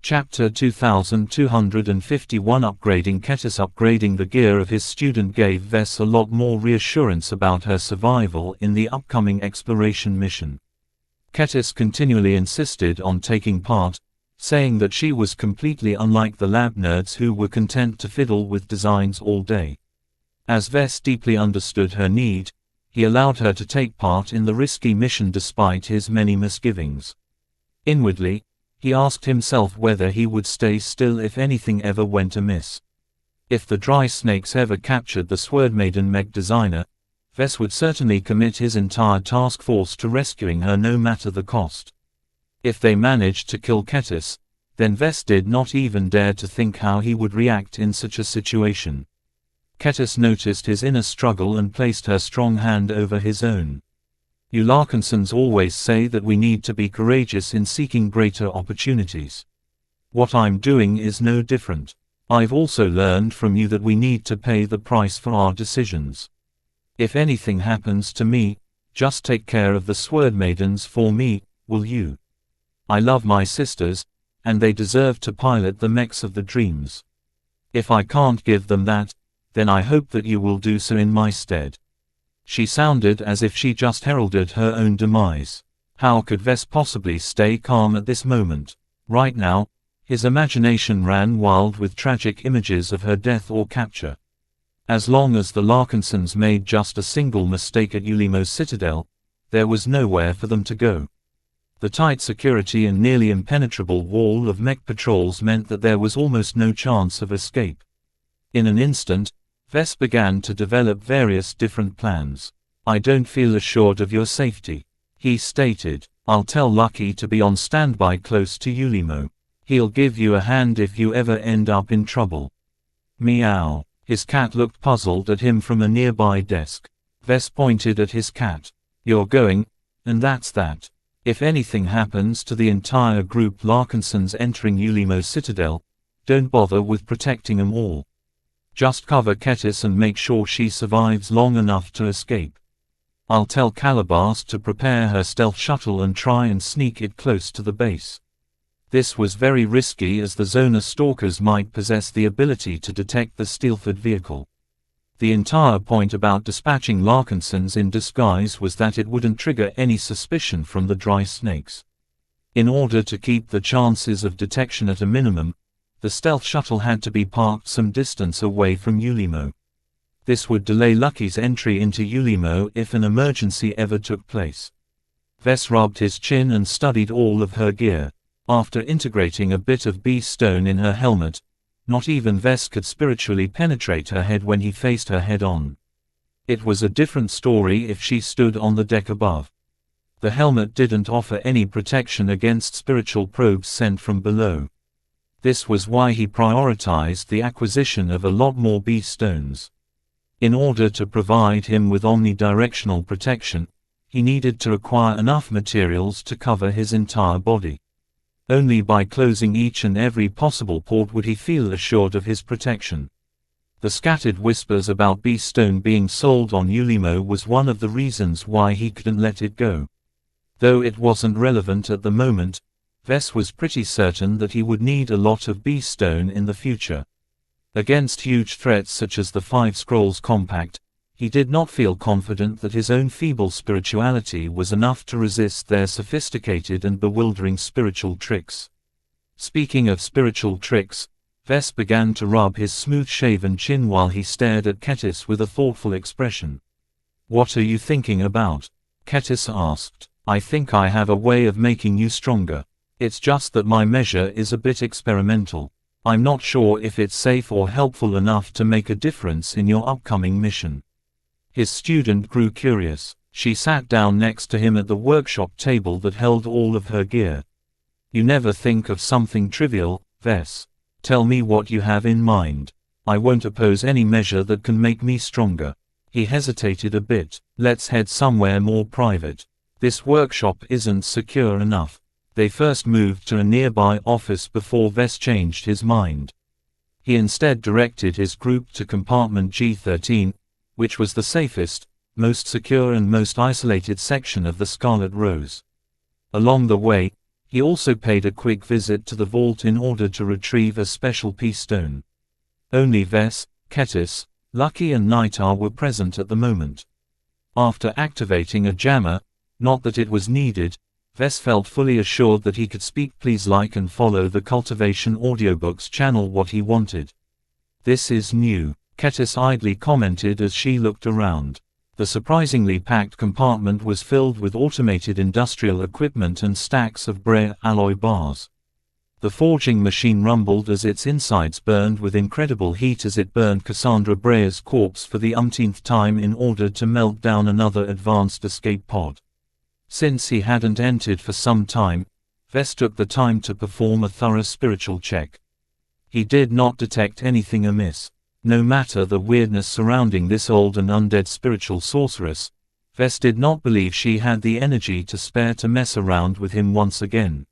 Chapter 2251 Upgrading Upgrading the gear of his student gave Vess a lot more reassurance about her survival in the upcoming exploration mission. Ketis continually insisted on taking part, saying that she was completely unlike the lab nerds who were content to fiddle with designs all day. As Vess deeply understood her need, he allowed her to take part in the risky mission despite his many misgivings. Inwardly, he asked himself whether he would stay still if anything ever went amiss. If the dry snakes ever captured the Swordmaiden Mech designer, Vess would certainly commit his entire task force to rescuing her no matter the cost. If they managed to kill Ketis, then Vess did not even dare to think how he would react in such a situation. Ketis noticed his inner struggle and placed her strong hand over his own. You Larkinsons always say that we need to be courageous in seeking greater opportunities. What I'm doing is no different. I've also learned from you that we need to pay the price for our decisions. If anything happens to me, just take care of the Swordmaidens for me, will you? I love my sisters, and they deserve to pilot the mechs of the dreams. If I can't give them that, then I hope that you will do so in my stead. She sounded as if she just heralded her own demise. How could Vess possibly stay calm at this moment? Right now, his imagination ran wild with tragic images of her death or capture. As long as the Larkinsons made just a single mistake at Ulimo's citadel, there was nowhere for them to go. The tight security and nearly impenetrable wall of mech patrols meant that there was almost no chance of escape. In an instant, Vess began to develop various different plans. I don't feel assured of your safety, he stated. I'll tell Lucky to be on standby close to Ulimo. He'll give you a hand if you ever end up in trouble. Meow. His cat looked puzzled at him from a nearby desk. Vess pointed at his cat. You're going, and that's that. If anything happens to the entire group Larkinsons entering Ulimo's citadel, don't bother with protecting them all. Just cover Ketis and make sure she survives long enough to escape. I'll tell Calabas to prepare her stealth shuttle and try and sneak it close to the base. This was very risky as the Zona stalkers might possess the ability to detect the stealthed vehicle. The entire point about dispatching Larkinsons in disguise was that it wouldn't trigger any suspicion from the dry snakes. In order to keep the chances of detection at a minimum, the stealth shuttle had to be parked some distance away from Ulimo. This would delay Lucky's entry into Ulimo if an emergency ever took place. Vess rubbed his chin and studied all of her gear. After integrating a bit of bee stone in her helmet, not even Vess could spiritually penetrate her head when he faced her head-on. It was a different story if she stood on the deck above. The helmet didn't offer any protection against spiritual probes sent from below. This was why he prioritized the acquisition of a lot more bee stones. In order to provide him with omnidirectional protection, he needed to acquire enough materials to cover his entire body. Only by closing each and every possible port would he feel assured of his protection. The scattered whispers about bee stone being sold on Ulimo was one of the reasons why he couldn't let it go. Though it wasn't relevant at the moment, Vess was pretty certain that he would need a lot of bee stone in the future. Against huge threats such as the Five Scrolls Compact, he did not feel confident that his own feeble spirituality was enough to resist their sophisticated and bewildering spiritual tricks. Speaking of spiritual tricks, Vess began to rub his smooth-shaven chin while he stared at Ketis with a thoughtful expression. What are you thinking about? Ketis asked. I think I have a way of making you stronger. It's just that my measure is a bit experimental. I'm not sure if it's safe or helpful enough to make a difference in your upcoming mission. His student grew curious. She sat down next to him at the workshop table that held all of her gear. You never think of something trivial, Vess. Tell me what you have in mind. I won't oppose any measure that can make me stronger. He hesitated a bit. Let's head somewhere more private. This workshop isn't secure enough. They first moved to a nearby office before Vess changed his mind. He instead directed his group to compartment G13, which was the safest, most secure and most isolated section of the Scarlet Rose. Along the way, He also paid a quick visit to the vault in order to retrieve a special peace stone. Only Ves, Ketis, Lucky and Naitar were present at the moment. After activating a jammer, not that it was needed, Ves felt fully assured that he could speak please like and follow the Cultivation Audiobooks channel what he wanted. This is new, Ketis idly commented as she looked around. The surprisingly packed compartment was filled with automated industrial equipment and stacks of Brea alloy bars. The forging machine rumbled as its insides burned with incredible heat as it burned Cassandra Brea's corpse for the umpteenth time in order to melt down another advanced escape pod. Since he hadn't entered for some time, Ves took the time to perform a thorough spiritual check. He did not detect anything amiss. No matter the weirdness surrounding this old and undead spiritual sorceress, Ves did not believe she had the energy to spare to mess around with him once again.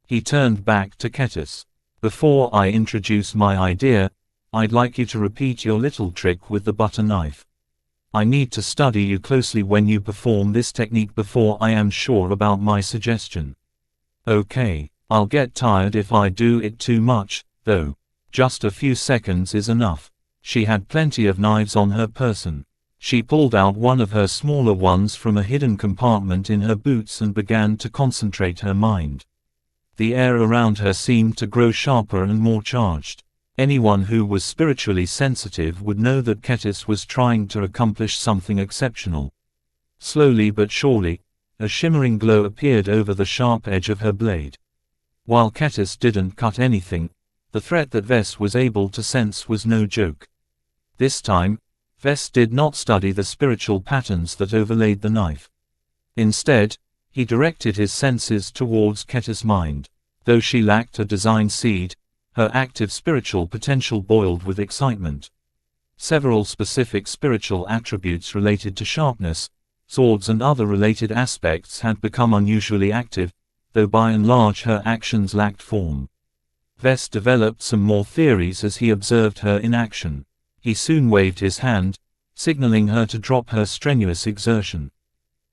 He turned back to Ketis. Before I introduce my idea, I'd like you to repeat your little trick with the butter knife. I need to study you closely when you perform this technique before I am sure about my suggestion. Okay, I'll get tired if I do it too much, though. Just a few seconds is enough. She had plenty of knives on her person. She pulled out one of her smaller ones from a hidden compartment in her boots and began to concentrate her mind. The air around her seemed to grow sharper and more charged. Anyone who was spiritually sensitive would know that Ketis was trying to accomplish something exceptional. Slowly but surely, a shimmering glow appeared over the sharp edge of her blade. While Ketis didn't cut anything, the threat that Ves was able to sense was no joke. This time, Ves did not study the spiritual patterns that overlaid the knife. Instead, he directed his senses towards Ketis' mind. Though she lacked a design seed, her active spiritual potential boiled with excitement. Several specific spiritual attributes related to sharpness, swords and other related aspects had become unusually active, though by and large her actions lacked form. Ves developed some more theories as he observed her in action. He soon waved his hand, signaling her to drop her strenuous exertion.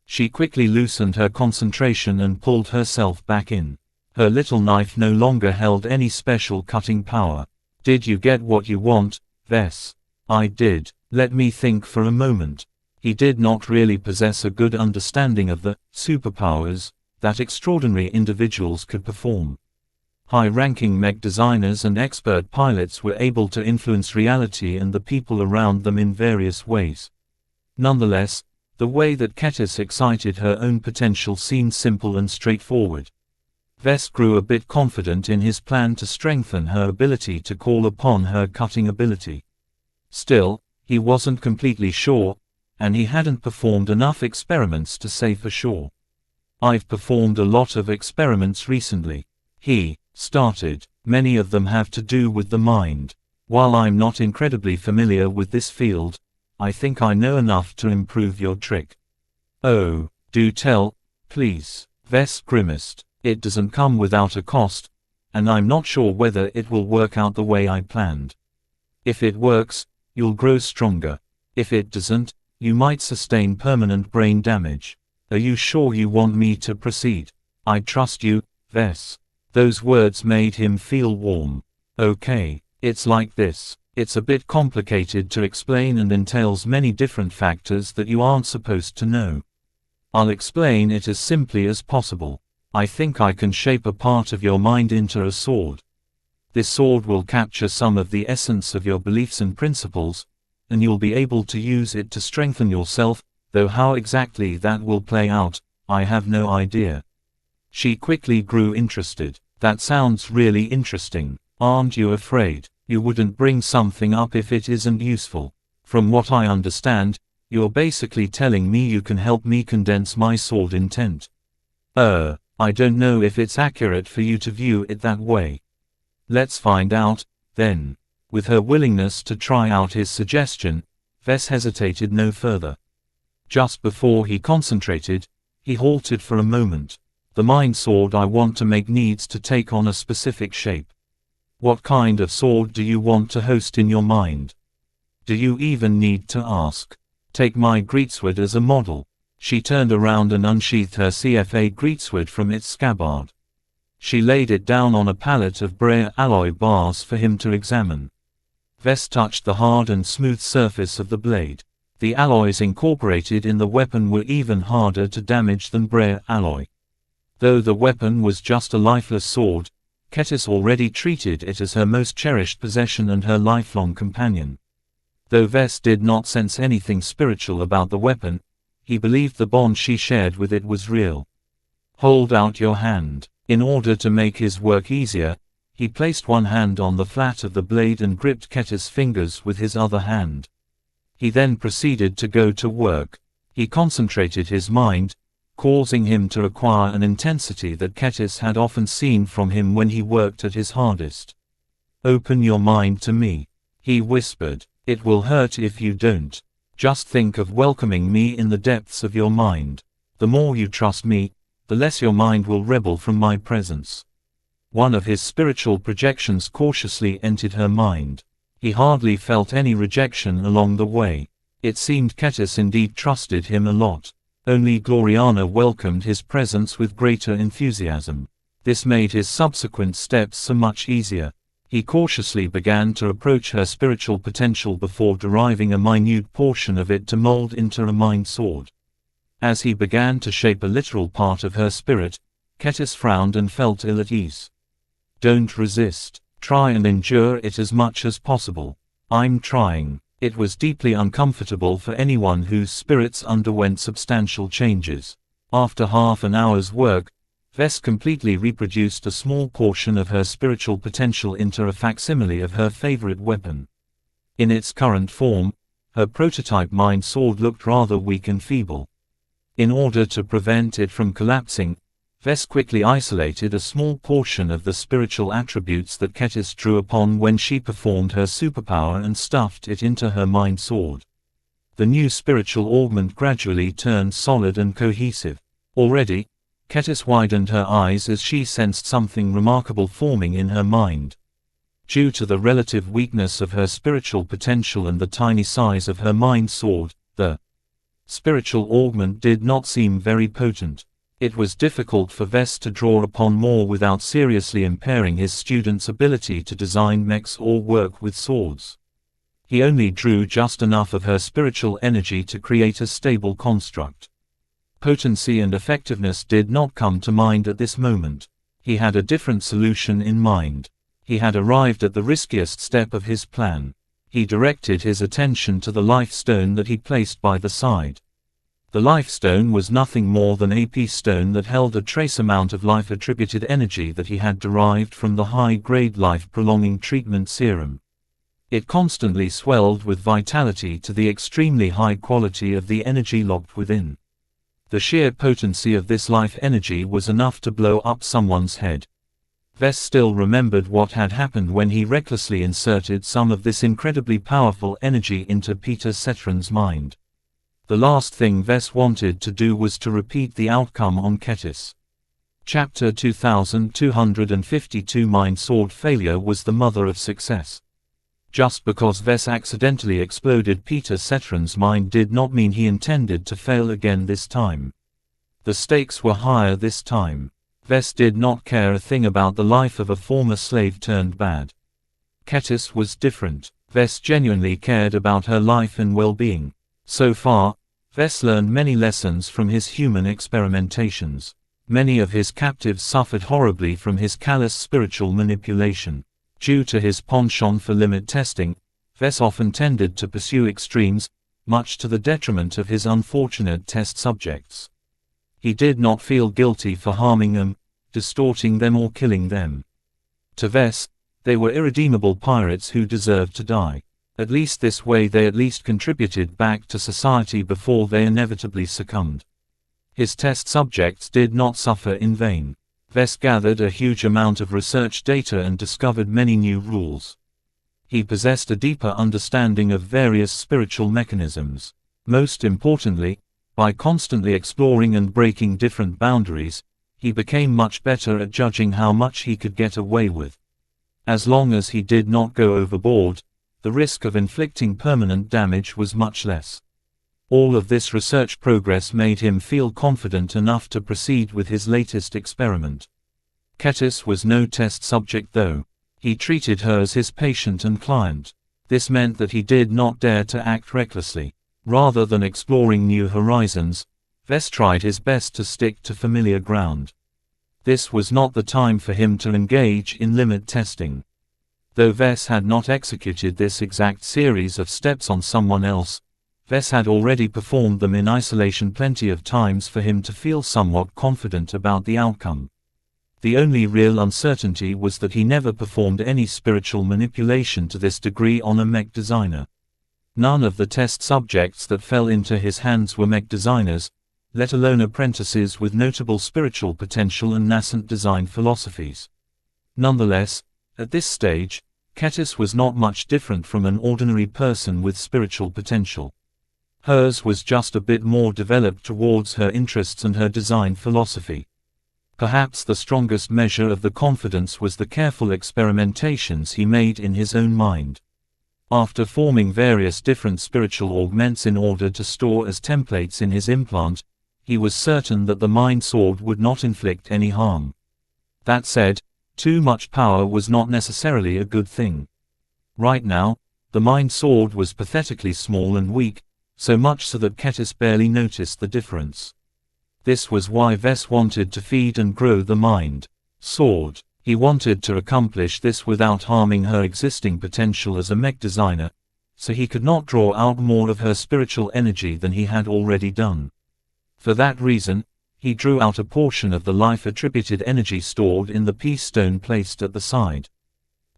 She quickly loosened her concentration and pulled herself back in. Her little knife no longer held any special cutting power. Did you get what you want, Ves? I did. Let me think for a moment. He did not really possess a good understanding of the superpowers that extraordinary individuals could perform. High-ranking mech designers and expert pilots were able to influence reality and the people around them in various ways. Nonetheless, the way that Ketis excited her own potential seemed simple and straightforward. Ves grew a bit confident in his plan to strengthen her ability to call upon her cutting ability. Still, he wasn't completely sure, and he hadn't performed enough experiments to say for sure. I've performed a lot of experiments recently. He started. Many of them have to do with the mind. While I'm not incredibly familiar with this field, I think I know enough to improve your trick. Oh, do tell, please. Ves grimaced. It doesn't come without a cost, and I'm not sure whether it will work out the way I planned. If it works, you'll grow stronger. If it doesn't, you might sustain permanent brain damage. Are you sure you want me to proceed? I trust you, Ves. Those words made him feel warm. Okay, it's like this. It's a bit complicated to explain and entails many different factors that you aren't supposed to know. I'll explain it as simply as possible. I think I can shape a part of your mind into a sword. This sword will capture some of the essence of your beliefs and principles, and you'll be able to use it to strengthen yourself, though how exactly that will play out, I have no idea. She quickly grew interested. That sounds really interesting. Aren't you afraid? You wouldn't bring something up if it isn't useful. From what I understand, you're basically telling me you can help me condense my sword intent. I don't know if it's accurate for you to view it that way. Let's find out, then. With her willingness to try out his suggestion, Ves hesitated no further. Just before he concentrated, he halted for a moment. The mind sword I want to make needs to take on a specific shape. What kind of sword do you want to host in your mind? Do you even need to ask? Take my greatsword as a model. She turned around and unsheathed her CFA greatsword from its scabbard. She laid it down on a pallet of Brea alloy bars for him to examine. Vess touched the hard and smooth surface of the blade. The alloys incorporated in the weapon were even harder to damage than Brea alloy. Though the weapon was just a lifeless sword, Kettis already treated it as her most cherished possession and her lifelong companion. Though Vess did not sense anything spiritual about the weapon, he believed the bond she shared with it was real. "Hold out your hand." In order to make his work easier, he placed one hand on the flat of the blade and gripped Kettis' fingers with his other hand. He then proceeded to go to work. He concentrated his mind, causing him to acquire an intensity that Kettis had often seen from him when he worked at his hardest. "Open your mind to me," he whispered. "It will hurt if you don't. Just think of welcoming me in the depths of your mind. The more you trust me, the less your mind will rebel from my presence." One of his spiritual projections cautiously entered her mind. He hardly felt any rejection along the way. It seemed Kettis indeed trusted him a lot. Only Gloriana welcomed his presence with greater enthusiasm. This made his subsequent steps so much easier. He cautiously began to approach her spiritual potential before deriving a minute portion of it to mold into a mind sword. As he began to shape a literal part of her spirit, Kettis frowned and felt ill at ease. "Don't resist. Try and endure it as much as possible." "I'm trying." It was deeply uncomfortable for anyone whose spirits underwent substantial changes. After half an hour's work, Vess completely reproduced a small portion of her spiritual potential into a facsimile of her favorite weapon. In its current form, her prototype mind sword looked rather weak and feeble. In order to prevent it from collapsing, Vess quickly isolated a small portion of the spiritual attributes that Kettis drew upon when she performed her superpower and stuffed it into her mind sword. The new spiritual augment gradually turned solid and cohesive. Already, Kettis widened her eyes as she sensed something remarkable forming in her mind. Due to the relative weakness of her spiritual potential and the tiny size of her mind sword, the spiritual augment did not seem very potent. It was difficult for Vess to draw upon more without seriously impairing his student's ability to design mechs or work with swords. He only drew just enough of her spiritual energy to create a stable construct. Potency and effectiveness did not come to mind at this moment. He had a different solution in mind. He had arrived at the riskiest step of his plan. He directed his attention to the life stone that he placed by the side. The life stone was nothing more than a AP stone that held a trace amount of life-attributed energy that he had derived from the high-grade life-prolonging treatment serum. It constantly swelled with vitality to the extremely high quality of the energy locked within. The sheer potency of this life energy was enough to blow up someone's head. Vess still remembered what had happened when he recklessly inserted some of this incredibly powerful energy into Peter Cetron's mind. The last thing Vess wanted to do was to repeat the outcome on Kettis. Chapter 2252 Mind Sword Failure was the mother of success. Just because Vess accidentally exploded Peter Cetron's mind did not mean he intended to fail again this time. The stakes were higher this time. Vess did not care a thing about the life of a former slave turned bad. Kettis was different. Vess genuinely cared about her life and well-being. So far, Vess learned many lessons from his human experimentations. Many of his captives suffered horribly from his callous spiritual manipulation. Due to his penchant for limit testing, Vess often tended to pursue extremes, much to the detriment of his unfortunate test subjects. He did not feel guilty for harming them, distorting them or killing them. To Vess, they were irredeemable pirates who deserved to die. At least this way they at least contributed back to society before they inevitably succumbed. His test subjects did not suffer in vain. Vess gathered a huge amount of research data and discovered many new rules. He possessed a deeper understanding of various spiritual mechanisms. Most importantly, by constantly exploring and breaking different boundaries, he became much better at judging how much he could get away with. As long as he did not go overboard, the risk of inflicting permanent damage was much less. All of this research progress made him feel confident enough to proceed with his latest experiment. Ketis was no test subject though. He treated her as his patient and client. This meant that he did not dare to act recklessly. Rather than exploring new horizons, Ves tried his best to stick to familiar ground. This was not the time for him to engage in limit testing. Though Ves had not executed this exact series of steps on someone else, Ves had already performed them in isolation plenty of times for him to feel somewhat confident about the outcome. The only real uncertainty was that he never performed any spiritual manipulation to this degree on a mech designer. None of the test subjects that fell into his hands were mech designers, let alone apprentices with notable spiritual potential and nascent design philosophies. Nonetheless, at this stage, Ketis was not much different from an ordinary person with spiritual potential. Hers was just a bit more developed towards her interests and her design philosophy. Perhaps the strongest measure of the confidence was the careful experimentations he made in his own mind. After forming various different spiritual augments in order to store as templates in his implant, he was certain that the mind sword would not inflict any harm. That said, too much power was not necessarily a good thing. Right now, the mind sword was pathetically small and weak, so much so that Ketis barely noticed the difference. This was why Ves wanted to feed and grow the mind sword. He wanted to accomplish this without harming her existing potential as a mech designer, so he could not draw out more of her spiritual energy than he had already done. For that reason, he drew out a portion of the life-attributed energy stored in the peace stone placed at the side.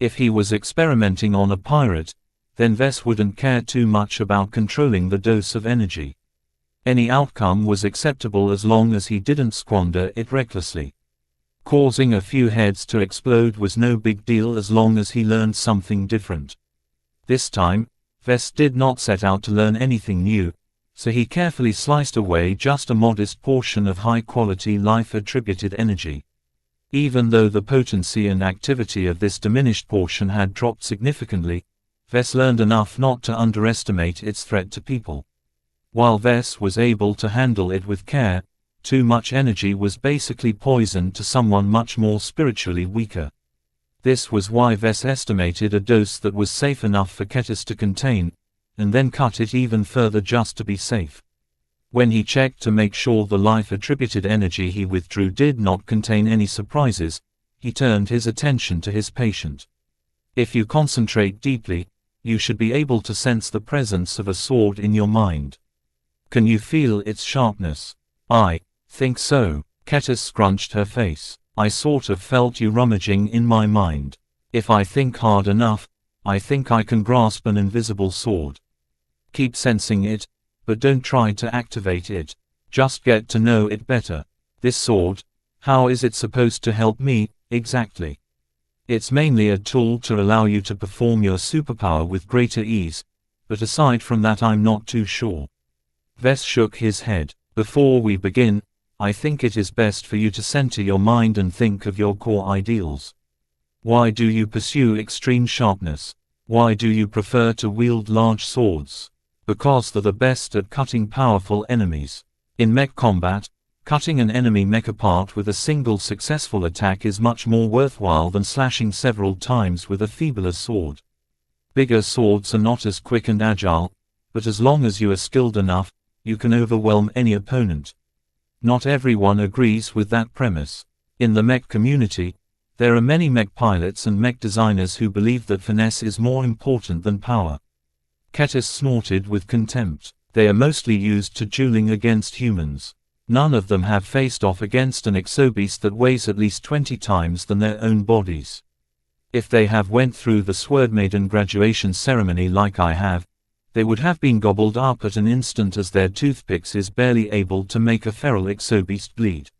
If he was experimenting on a pirate, then Ves wouldn't care too much about controlling the dose of energy. Any outcome was acceptable as long as he didn't squander it recklessly. Causing a few heads to explode was no big deal as long as he learned something different. This time, Ves did not set out to learn anything new, so he carefully sliced away just a modest portion of high-quality life-attributed energy. Even though the potency and activity of this diminished portion had dropped significantly, Ves learned enough not to underestimate its threat to people. While Ves was able to handle it with care, too much energy was basically poison to someone much more spiritually weaker. This was why Ves estimated a dose that was safe enough for Ketis to contain, and then cut it even further just to be safe. When he checked to make sure the life-attributed energy he withdrew did not contain any surprises, he turned his attention to his patient. If you concentrate deeply, you should be able to sense the presence of a sword in your mind. Can you feel its sharpness? I think so. Ketis scrunched her face. I sort of felt you rummaging in my mind. If I think hard enough, I think I can grasp an invisible sword. Keep sensing it, but don't try to activate it. Just get to know it better. This sword, how is it supposed to help me, exactly? It's mainly a tool to allow you to perform your superpower with greater ease, but aside from that I'm not too sure. Ves shook his head. Before we begin, I think it is best for you to center your mind and think of your core ideals. Why do you pursue extreme sharpness? Why do you prefer to wield large swords? Because they're the best at cutting powerful enemies. In mech combat, cutting an enemy mech apart with a single successful attack is much more worthwhile than slashing several times with a feebler sword. Bigger swords are not as quick and agile, but as long as you are skilled enough, you can overwhelm any opponent. Not everyone agrees with that premise. In the mech community, there are many mech pilots and mech designers who believe that finesse is more important than power. Ketis snorted with contempt. They are mostly used to dueling against humans. None of them have faced off against an exobeast that weighs at least 20 times than their own bodies. If they have went through the Swordmaiden graduation ceremony like I have, they would have been gobbled up at an instant as their toothpicks is barely able to make a feral exobeast bleed.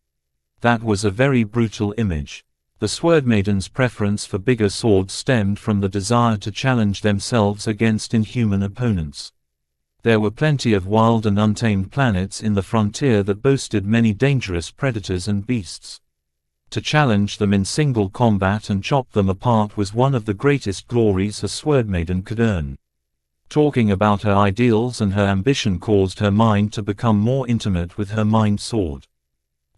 That was a very brutal image. The Swordmaiden's preference for bigger swords stemmed from the desire to challenge themselves against inhuman opponents. There were plenty of wild and untamed planets in the frontier that boasted many dangerous predators and beasts. To challenge them in single combat and chop them apart was one of the greatest glories a Swordmaiden could earn. Talking about her ideals and her ambition caused her mind to become more intimate with her mind sword.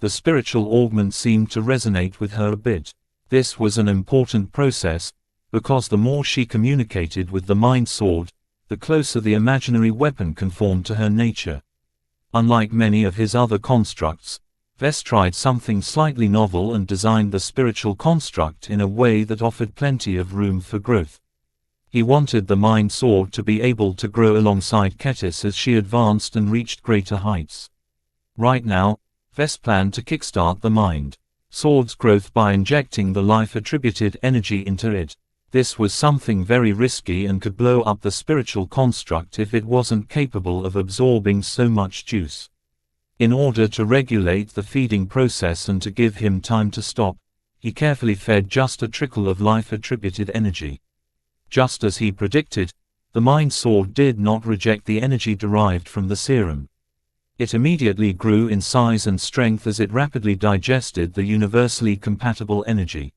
The spiritual augment seemed to resonate with her a bit. This was an important process, because the more she communicated with the mind sword, the closer the imaginary weapon conformed to her nature. Unlike many of his other constructs, Vess tried something slightly novel and designed the spiritual construct in a way that offered plenty of room for growth. He wanted the mind sword to be able to grow alongside Ketis as she advanced and reached greater heights. Right now, Vess planned to kickstart the mind sword's growth by injecting the life-attributed energy into it. This was something very risky and could blow up the spiritual construct if it wasn't capable of absorbing so much juice. In order to regulate the feeding process and to give him time to stop, he carefully fed just a trickle of life-attributed energy. Just as he predicted, the mind sword did not reject the energy derived from the serum. It immediately grew in size and strength as it rapidly digested the universally compatible energy.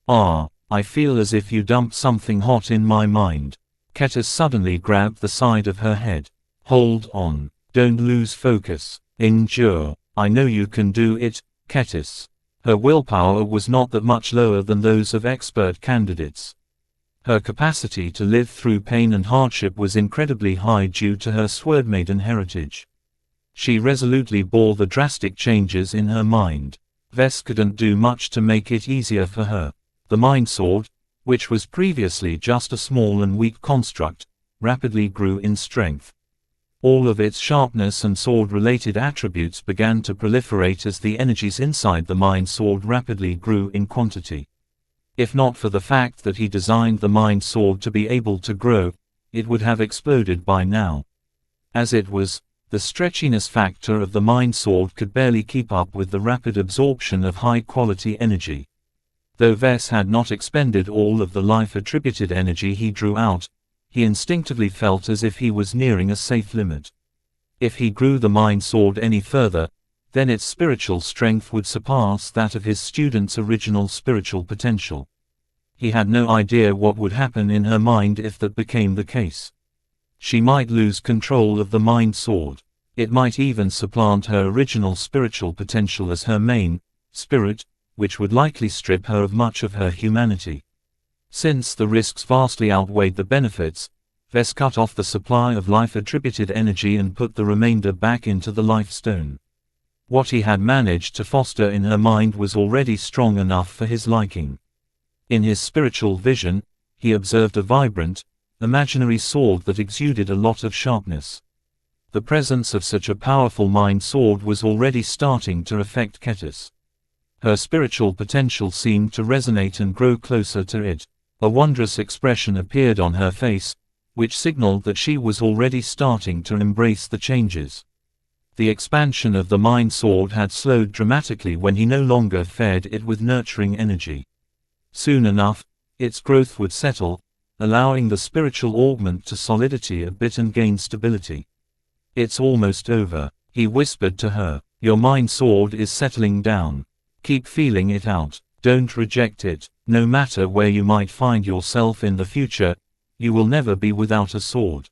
I feel as if you dumped something hot in my mind. Ketis suddenly grabbed the side of her head. Hold on. Don't lose focus. Endure. I know you can do it, Ketis. Her willpower was not that much lower than those of expert candidates. Her capacity to live through pain and hardship was incredibly high due to her swordmaiden heritage. She resolutely bore the drastic changes in her mind. Vess couldn't do much to make it easier for her. The mind sword, which was previously just a small and weak construct, rapidly grew in strength. All of its sharpness and sword-related attributes began to proliferate as the energies inside the mind sword rapidly grew in quantity. If not for the fact that he designed the mind sword to be able to grow, it would have exploded by now. As it was, the stretchiness factor of the mind sword could barely keep up with the rapid absorption of high-quality energy. Though Vess had not expended all of the life-attributed energy he drew out, he instinctively felt as if he was nearing a safe limit. If he grew the mind sword any further, then its spiritual strength would surpass that of his student's original spiritual potential. He had no idea what would happen in her mind if that became the case. She might lose control of the mind sword. It might even supplant her original spiritual potential as her main spirit, which would likely strip her of much of her humanity. Since the risks vastly outweighed the benefits, Vess cut off the supply of life-attributed energy and put the remainder back into the life stone. What he had managed to foster in her mind was already strong enough for his liking. In his spiritual vision, he observed a vibrant, imaginary sword that exuded a lot of sharpness. The presence of such a powerful mind sword was already starting to affect Ketis. Her spiritual potential seemed to resonate and grow closer to it. A wondrous expression appeared on her face, which signaled that she was already starting to embrace the changes. The expansion of the mind sword had slowed dramatically when he no longer fed it with nurturing energy. Soon enough, its growth would settle, allowing the spiritual augment to solidity a bit and gain stability. It's almost over, he whispered to her. Your mind sword is settling down. Keep feeling it out. Don't reject it. No matter where you might find yourself in the future, you will never be without a sword.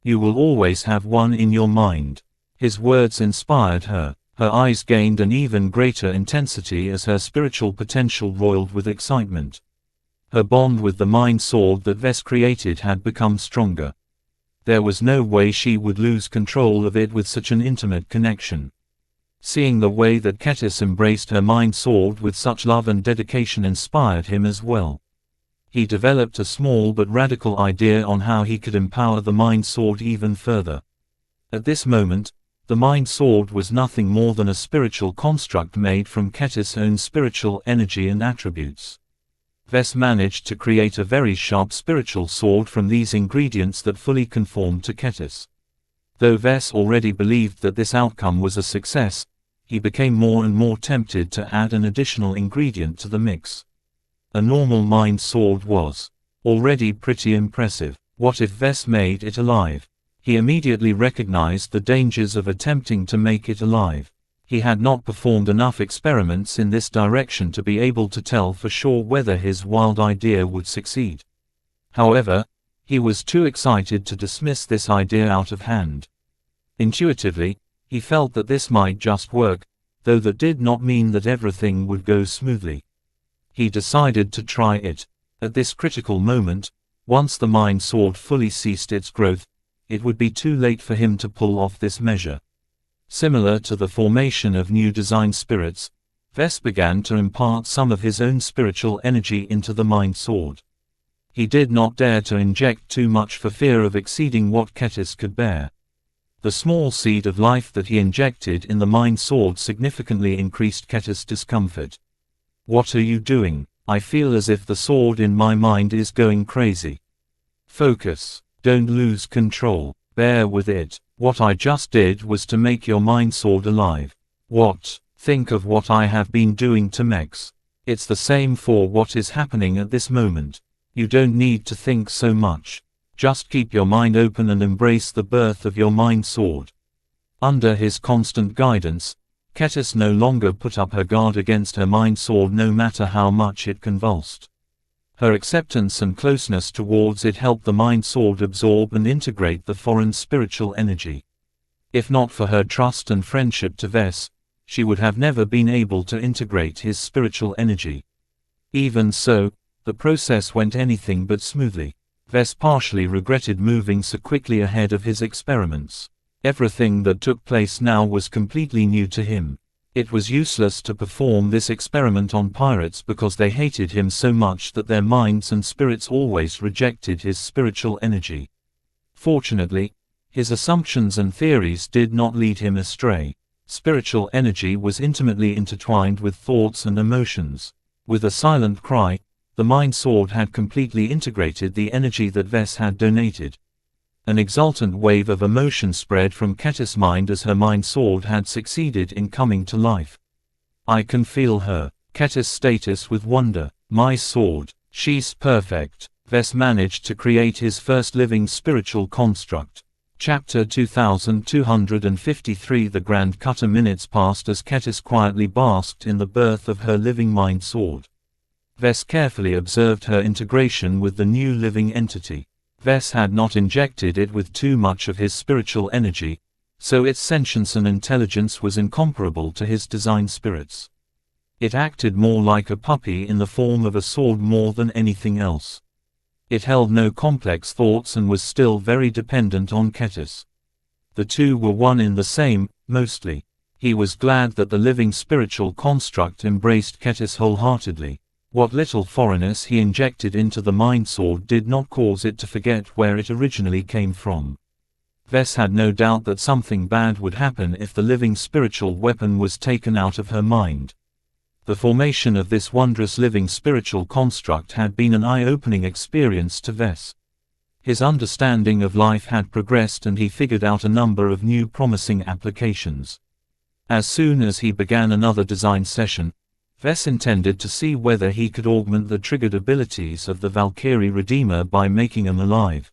You will always have one in your mind. His words inspired her. Her eyes gained an even greater intensity as her spiritual potential roiled with excitement. Her bond with the mind sword that Vess created had become stronger. There was no way she would lose control of it with such an intimate connection. Seeing the way that Ketis embraced her mind sword with such love and dedication inspired him as well. He developed a small but radical idea on how he could empower the mind sword even further. At this moment, the mind sword was nothing more than a spiritual construct made from Ketis' own spiritual energy and attributes. Vess managed to create a very sharp spiritual sword from these ingredients that fully conformed to Ketis. Though Vess already believed that this outcome was a success, he became more and more tempted to add an additional ingredient to the mix. A normal mind sword was already pretty impressive. What if Vess made it alive? He immediately recognized the dangers of attempting to make it alive. He had not performed enough experiments in this direction to be able to tell for sure whether his wild idea would succeed. However, he was too excited to dismiss this idea out of hand. Intuitively, he felt that this might just work, though that did not mean that everything would go smoothly. He decided to try it. At this critical moment, once the mind sword fully ceased its growth, it would be too late for him to pull off this measure. Similar to the formation of new design spirits, Ves began to impart some of his own spiritual energy into the mind sword. He did not dare to inject too much for fear of exceeding what Ketis could bear. The small seed of life that he injected in the mind sword significantly increased Ketis' discomfort. "What are you doing? I feel as if the sword in my mind is going crazy." "Focus. Don't lose control. Bear with it. What I just did was to make your mind sword alive." "What? Think of what I have been doing to mechs. It's the same for what is happening at this moment. You don't need to think so much. Just keep your mind open and embrace the birth of your mind sword." Under his constant guidance, Ketis no longer put up her guard against her mind sword no matter how much it convulsed. Her acceptance and closeness towards it helped the mind sword absorb and integrate the foreign spiritual energy. If not for her trust and friendship to Ves, she would have never been able to integrate his spiritual energy. Even so, the process went anything but smoothly. Ves partially regretted moving so quickly ahead of his experiments. Everything that took place now was completely new to him. It was useless to perform this experiment on pirates because they hated him so much that their minds and spirits always rejected his spiritual energy. Fortunately, his assumptions and theories did not lead him astray. Spiritual energy was intimately intertwined with thoughts and emotions. With a silent cry, the mind sword had completely integrated the energy that Ves had donated. An exultant wave of emotion spread from Ketis' mind as her mind sword had succeeded in coming to life. "I can feel her," Ketis stated with wonder. "My sword. She's perfect." Ves managed to create his first living spiritual construct. Chapter 2253. The Grand Cutter. Minutes passed as Ketis quietly basked in the birth of her living mind sword. Ves carefully observed her integration with the new living entity. Ves had not injected it with too much of his spiritual energy, so its sentience and intelligence was incomparable to his design spirits. It acted more like a puppy in the form of a sword more than anything else. It held no complex thoughts and was still very dependent on Ketis. The two were one in the same, mostly. He was glad that the living spiritual construct embraced Ketis wholeheartedly. What little foreignness he injected into the mind sword did not cause it to forget where it originally came from. Ves had no doubt that something bad would happen if the living spiritual weapon was taken out of her mind. The formation of this wondrous living spiritual construct had been an eye-opening experience to Ves. His understanding of life had progressed and he figured out a number of new promising applications. As soon as he began another design session, Ves intended to see whether he could augment the triggered abilities of the Valkyrie Redeemer by making them alive.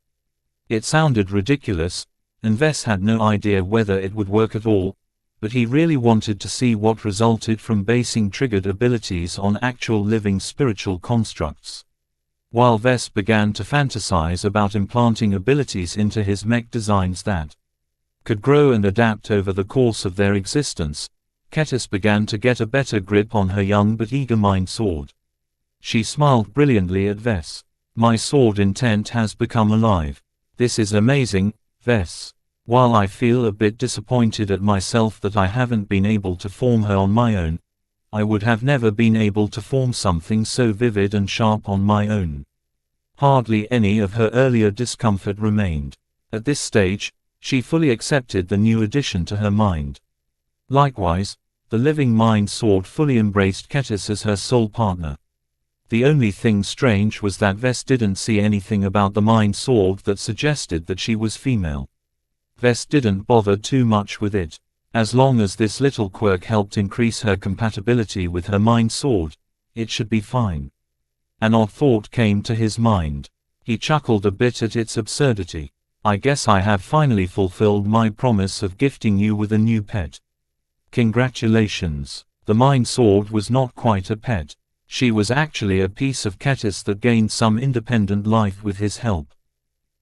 It sounded ridiculous, and Ves had no idea whether it would work at all, but he really wanted to see what resulted from basing triggered abilities on actual living spiritual constructs. While Ves began to fantasize about implanting abilities into his mech designs that could grow and adapt over the course of their existence, Ketis began to get a better grip on her young but eager mind sword. She smiled brilliantly at Ves. "My sword intent has become alive. This is amazing, Ves. While I feel a bit disappointed at myself that I haven't been able to form her on my own, I would have never been able to form something so vivid and sharp on my own." Hardly any of her earlier discomfort remained. At this stage, she fully accepted the new addition to her mind. Likewise, the living mind sword fully embraced Ketis as her soul partner. The only thing strange was that Ves didn't see anything about the mind sword that suggested that she was female. Ves didn't bother too much with it. As long as this little quirk helped increase her compatibility with her mind sword, it should be fine. An odd thought came to his mind. He chuckled a bit at its absurdity. "I guess I have finally fulfilled my promise of gifting you with a new pet. Congratulations." The mind sword was not quite a pet. She was actually a piece of Ketis that gained some independent life with his help.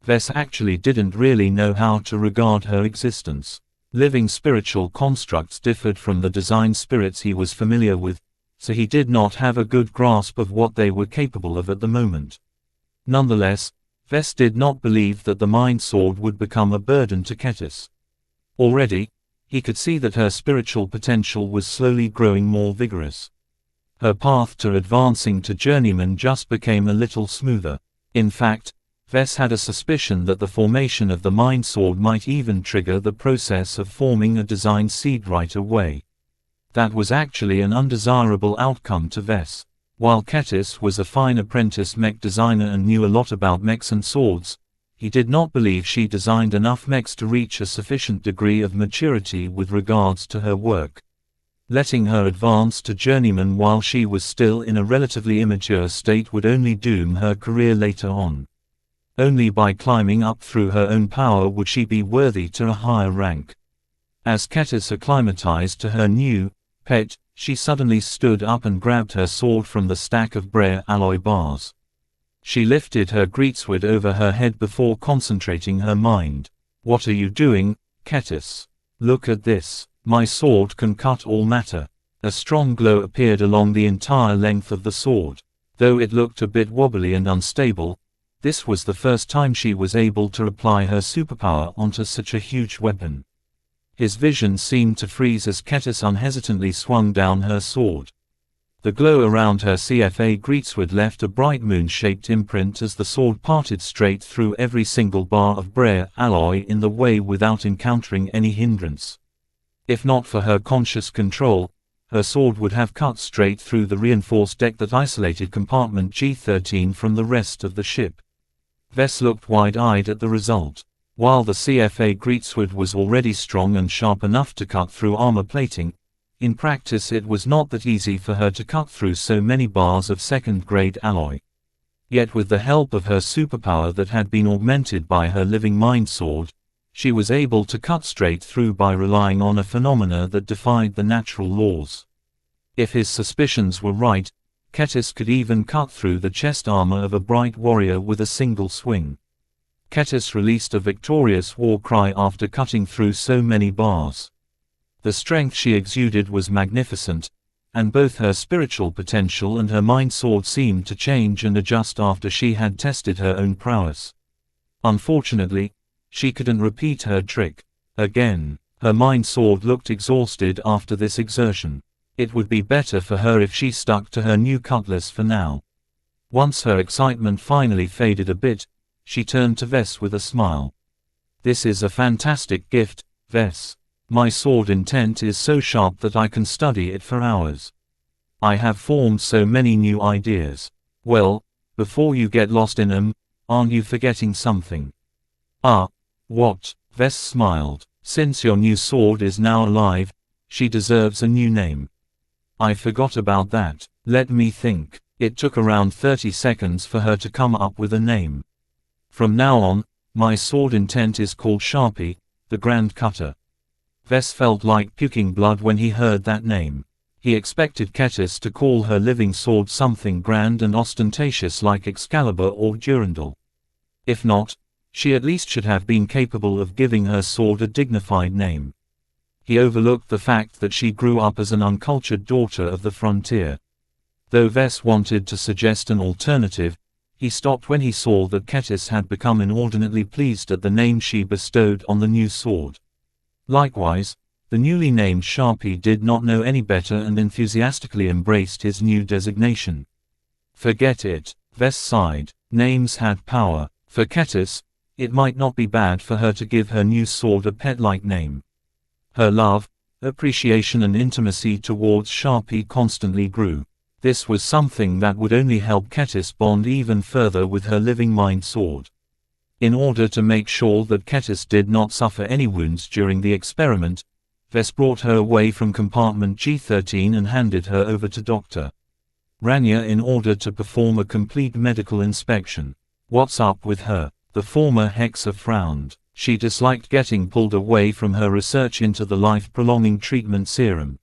Ves actually didn't really know how to regard her existence. Living spiritual constructs differed from the design spirits he was familiar with, so he did not have a good grasp of what they were capable of at the moment. Nonetheless, Vess did not believe that the mind sword would become a burden to Ketis. Already, he could see that her spiritual potential was slowly growing more vigorous. Her path to advancing to journeyman just became a little smoother. In fact, Vess had a suspicion that the formation of the mind sword might even trigger the process of forming a design seed right away. That was actually an undesirable outcome to Vess. While Ketis was a fine apprentice mech designer and knew a lot about mechs and swords, he did not believe she designed enough mechs to reach a sufficient degree of maturity with regards to her work. Letting her advance to journeyman while she was still in a relatively immature state would only doom her career later on. Only by climbing up through her own power would she be worthy to a higher rank. As Ketis acclimatized to her new pet, she suddenly stood up and grabbed her sword from the stack of Brea alloy bars. She lifted her greatsword over her head before concentrating her mind. "What are you doing, Ketis? Look at this. My sword can cut all matter." A strong glow appeared along the entire length of the sword. Though it looked a bit wobbly and unstable, this was the first time she was able to apply her superpower onto such a huge weapon. His vision seemed to freeze as Ketis unhesitantly swung down her sword. The glow around her CFA greatsword left a bright moon-shaped imprint as the sword parted straight through every single bar of Brea alloy in the way without encountering any hindrance. If not for her conscious control, her sword would have cut straight through the reinforced deck that isolated compartment G13 from the rest of the ship. Vess looked wide-eyed at the result. While the CFA greatsword was already strong and sharp enough to cut through armor plating, in practice it was not that easy for her to cut through so many bars of second-grade alloy. Yet with the help of her superpower that had been augmented by her living mind sword, she was able to cut straight through by relying on a phenomena that defied the natural laws. If his suspicions were right, Ketis could even cut through the chest armor of a bright warrior with a single swing. Ketis released a victorious war cry after cutting through so many bars. The strength she exuded was magnificent, and both her spiritual potential and her mind sword seemed to change and adjust after she had tested her own prowess. Unfortunately, she couldn't repeat her trick again. Her mind sword looked exhausted after this exertion. It would be better for her if she stuck to her new cutlass for now. Once her excitement finally faded a bit, she turned to Vess with a smile. "This is a fantastic gift, Vess. My sword intent is so sharp that I can study it for hours. I have formed so many new ideas. Well, before you get lost in them, aren't you forgetting something?" "Ah, what?" Vess smiled. "Since your new sword is now alive, she deserves a new name." "I forgot about that. Let me think." It took around 30 seconds for her to come up with a name. "From now on, my sword intent is called Sharpie, the Grand Cutter." Vess felt like puking blood when he heard that name. He expected Ketis to call her living sword something grand and ostentatious like Excalibur or Durandal. If not, she at least should have been capable of giving her sword a dignified name. He overlooked the fact that she grew up as an uncultured daughter of the frontier. Though Vess wanted to suggest an alternative, he stopped when he saw that Ketis had become inordinately pleased at the name she bestowed on the new sword. Likewise, the newly named Sharpie did not know any better and enthusiastically embraced his new designation. "Forget it," Vess sighed. Names had power. For Ketis, it might not be bad for her to give her new sword a pet-like name. Her love, appreciation and intimacy towards Sharpie constantly grew. This was something that would only help Ketis bond even further with her living mind sword. In order to make sure that Ketis did not suffer any wounds during the experiment, Vess brought her away from compartment G13 and handed her over to Dr. Rania in order to perform a complete medical inspection. "What's up with her?" The former Hexa frowned. She disliked getting pulled away from her research into the life-prolonging treatment serum.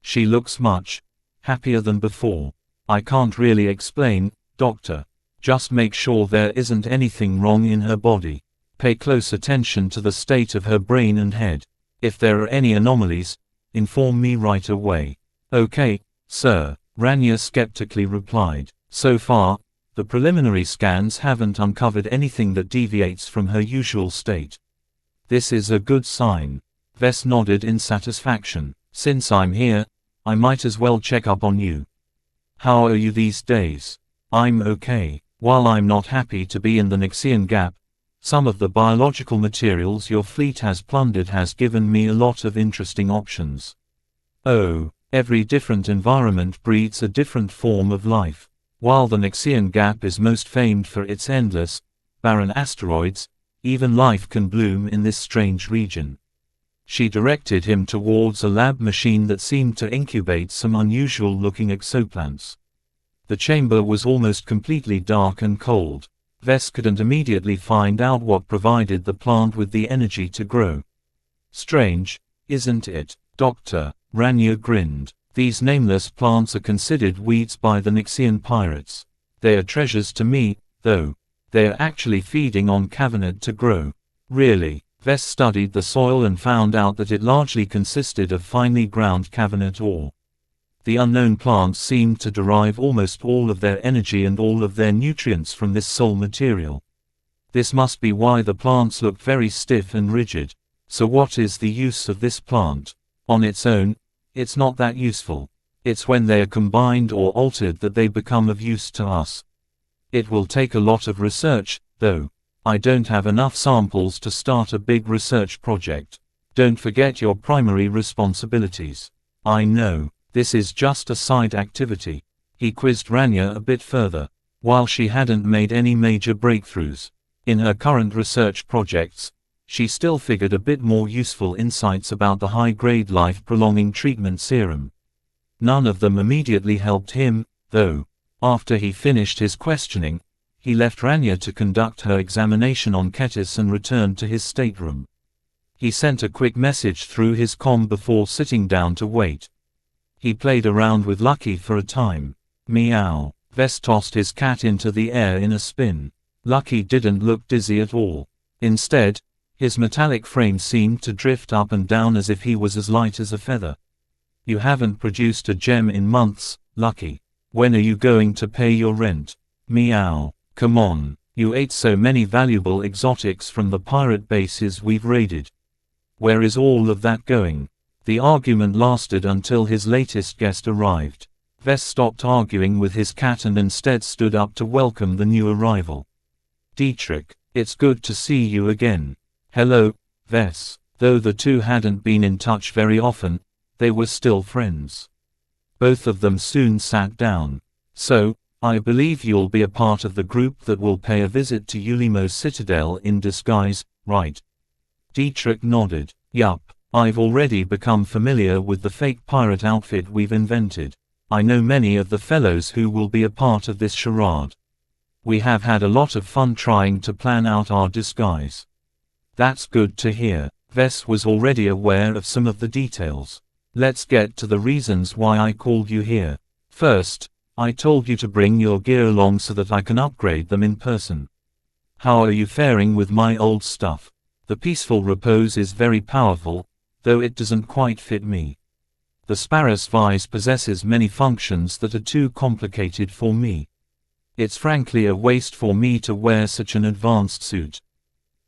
"She looks much happier than before." "I can't really explain, Doctor. Just make sure there isn't anything wrong in her body. Pay close attention to the state of her brain and head. If there are any anomalies, inform me right away. Okay, sir, Rania skeptically replied. So far, the preliminary scans haven't uncovered anything that deviates from her usual state. This is a good sign. Vess nodded in satisfaction. Since I'm here, I might as well check up on you. How are you these days? I'm okay. While I'm not happy to be in the Xian gap, some of the biological materials your fleet has plundered has given me a lot of interesting options. Oh, every different environment breeds a different form of life. While the Xian gap is most famed for its endless, barren asteroids, even life can bloom in this strange region. She directed him towards a lab machine that seemed to incubate some unusual-looking exoplants. The chamber was almost completely dark and cold. Vess couldn't immediately find out what provided the plant with the energy to grow. Strange, isn't it, Doctor? Rania grinned. These nameless plants are considered weeds by the Xian pirates. They are treasures to me, though. They are actually feeding on cavernite to grow. Really? Vess studied the soil and found out that it largely consisted of finely ground cavernite ore. The unknown plants seemed to derive almost all of their energy and all of their nutrients from this soul material. This must be why the plants looked very stiff and rigid. So what is the use of this plant? On its own, it's not that useful. It's when they are combined or altered that they become of use to us. It will take a lot of research, though. I don't have enough samples to start a big research project. Don't forget your primary responsibilities. I know. This is just a side activity. He quizzed Rania a bit further. While she hadn't made any major breakthroughs in her current research projects, she still figured a bit more useful insights about the high-grade life-prolonging treatment serum. None of them immediately helped him, though. After he finished his questioning, he left Rania to conduct her examination on Ketis and returned to his stateroom. He sent a quick message through his comm before sitting down to wait. He played around with Lucky for a time. Meow. Vess tossed his cat into the air in a spin. Lucky didn't look dizzy at all. Instead, his metallic frame seemed to drift up and down as if he was as light as a feather. You haven't produced a gem in months, Lucky. When are you going to pay your rent? Meow. Come on. You ate so many valuable exotics from the pirate bases we've raided. Where is all of that going? The argument lasted until his latest guest arrived. Vess stopped arguing with his cat and instead stood up to welcome the new arrival. Dietrich, it's good to see you again. Hello, Vess. Though the two hadn't been in touch very often, they were still friends. Both of them soon sat down. So, I believe you'll be a part of the group that will pay a visit to Ulimo's citadel in disguise, right? Dietrich nodded. Yup. I've already become familiar with the fake pirate outfit we've invented. I know many of the fellows who will be a part of this charade. We have had a lot of fun trying to plan out our disguise. That's good to hear. Vess was already aware of some of the details. Let's get to the reasons why I called you here. First, I told you to bring your gear along so that I can upgrade them in person. How are you faring with my old stuff? The peaceful repose is very powerful, though it doesn't quite fit me. The Sparus Vise possesses many functions that are too complicated for me. It's frankly a waste for me to wear such an advanced suit.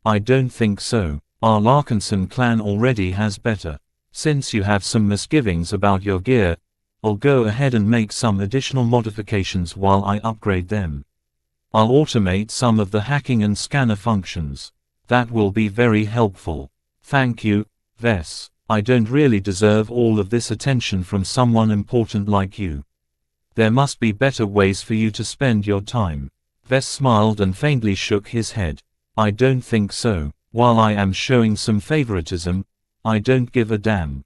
I don't think so. Our Larkinson clan already has better. Since you have some misgivings about your gear, I'll go ahead and make some additional modifications while I upgrade them. I'll automate some of the hacking and scanner functions. That will be very helpful. Thank you, Vess. I don't really deserve all of this attention from someone important like you. There must be better ways for you to spend your time. Vess smiled and faintly shook his head. I don't think so. While I am showing some favoritism, I don't give a damn.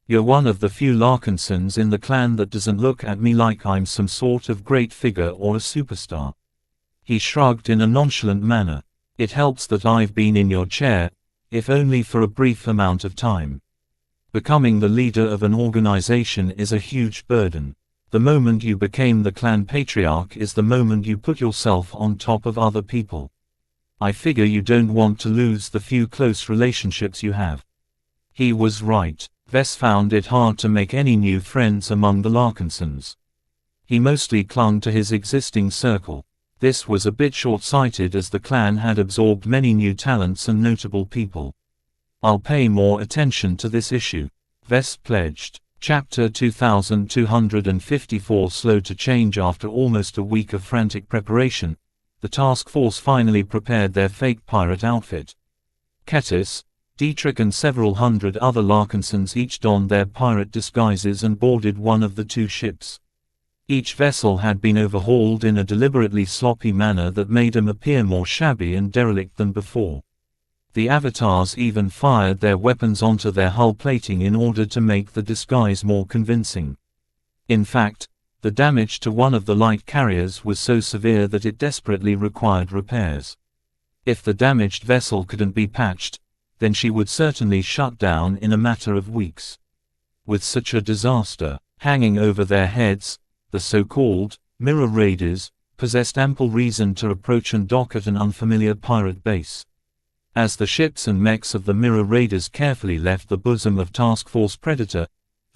You're one of the few Larkinsons in the clan that doesn't look at me like I'm some sort of great figure or a superstar. He shrugged in a nonchalant manner. It helps that I've been in your chair, if only for a brief amount of time. Becoming the leader of an organization is a huge burden. The moment you became the clan patriarch is the moment you put yourself on top of other people. I figure you don't want to lose the few close relationships you have. He was right. Vess found it hard to make any new friends among the Larkinsons. He mostly clung to his existing circle. This was a bit short-sighted as the clan had absorbed many new talents and notable people. "I'll pay more attention to this issue," Vess pledged. Chapter 2254. Slow to change. After almost a week of frantic preparation, the task force finally prepared their fake pirate outfit. Kettis, Dietrich and several hundred other Larkinsons each donned their pirate disguises and boarded one of the two ships. Each vessel had been overhauled in a deliberately sloppy manner that made them appear more shabby and derelict than before. The avatars even fired their weapons onto their hull plating in order to make the disguise more convincing. In fact, the damage to one of the light carriers was so severe that it desperately required repairs. If the damaged vessel couldn't be patched, then she would certainly shut down in a matter of weeks. With such a disaster hanging over their heads, the so-called mirror raiders possessed ample reason to approach and dock at an unfamiliar pirate base. As the ships and mechs of the mirror raiders carefully left the bosom of Task Force Predator,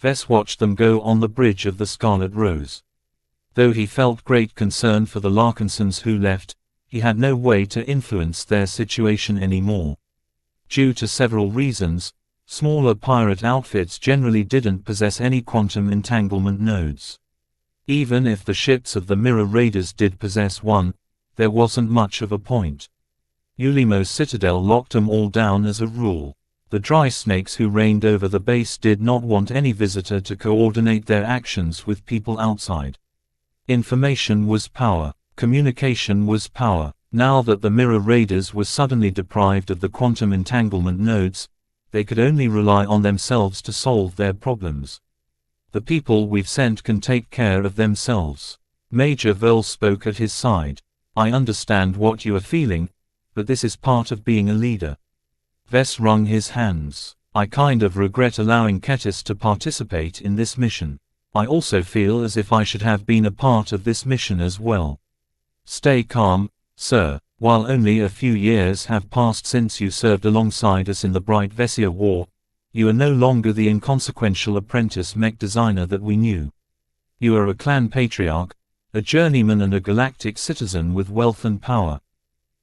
Vess watched them go on the bridge of the Scarlet Rose. Though he felt great concern for the Larkinsons who left, he had no way to influence their situation anymore. Due to several reasons, smaller pirate outfits generally didn't possess any quantum entanglement nodes. Even if the ships of the mirror raiders did possess one, there wasn't much of a point. Ulimo's citadel locked them all down as a rule. The dry snakes who reigned over the base did not want any visitor to coordinate their actions with people outside. Information was power. Communication was power. Now that the mirror raiders were suddenly deprived of the quantum entanglement nodes, they could only rely on themselves to solve their problems. "The people we've sent can take care of themselves." Major Verl spoke at his side. "I understand what you are feeling, but this is part of being a leader." Vess wrung his hands. "I kind of regret allowing Kettis to participate in this mission. I also feel as if I should have been a part of this mission as well." "Stay calm, sir. While only a few years have passed since you served alongside us in the Bright Vessia War, you are no longer the inconsequential apprentice mech designer that we knew. You are a clan patriarch, a journeyman and a galactic citizen with wealth and power.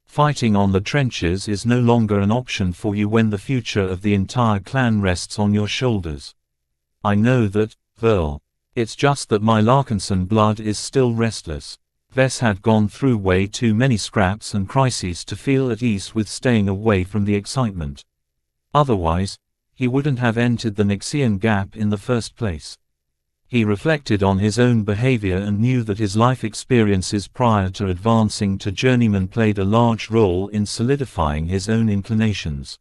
Fighting on the trenches is no longer an option for you when the future of the entire clan rests on your shoulders. I know that, Verl. It's just that my Larkinson blood is still restless." Vess had gone through way too many scraps and crises to feel at ease with staying away from the excitement. Otherwise, he wouldn't have entered the Nixian Gap in the first place. He reflected on his own behavior and knew that his life experiences prior to advancing to journeyman played a large role in solidifying his own inclinations.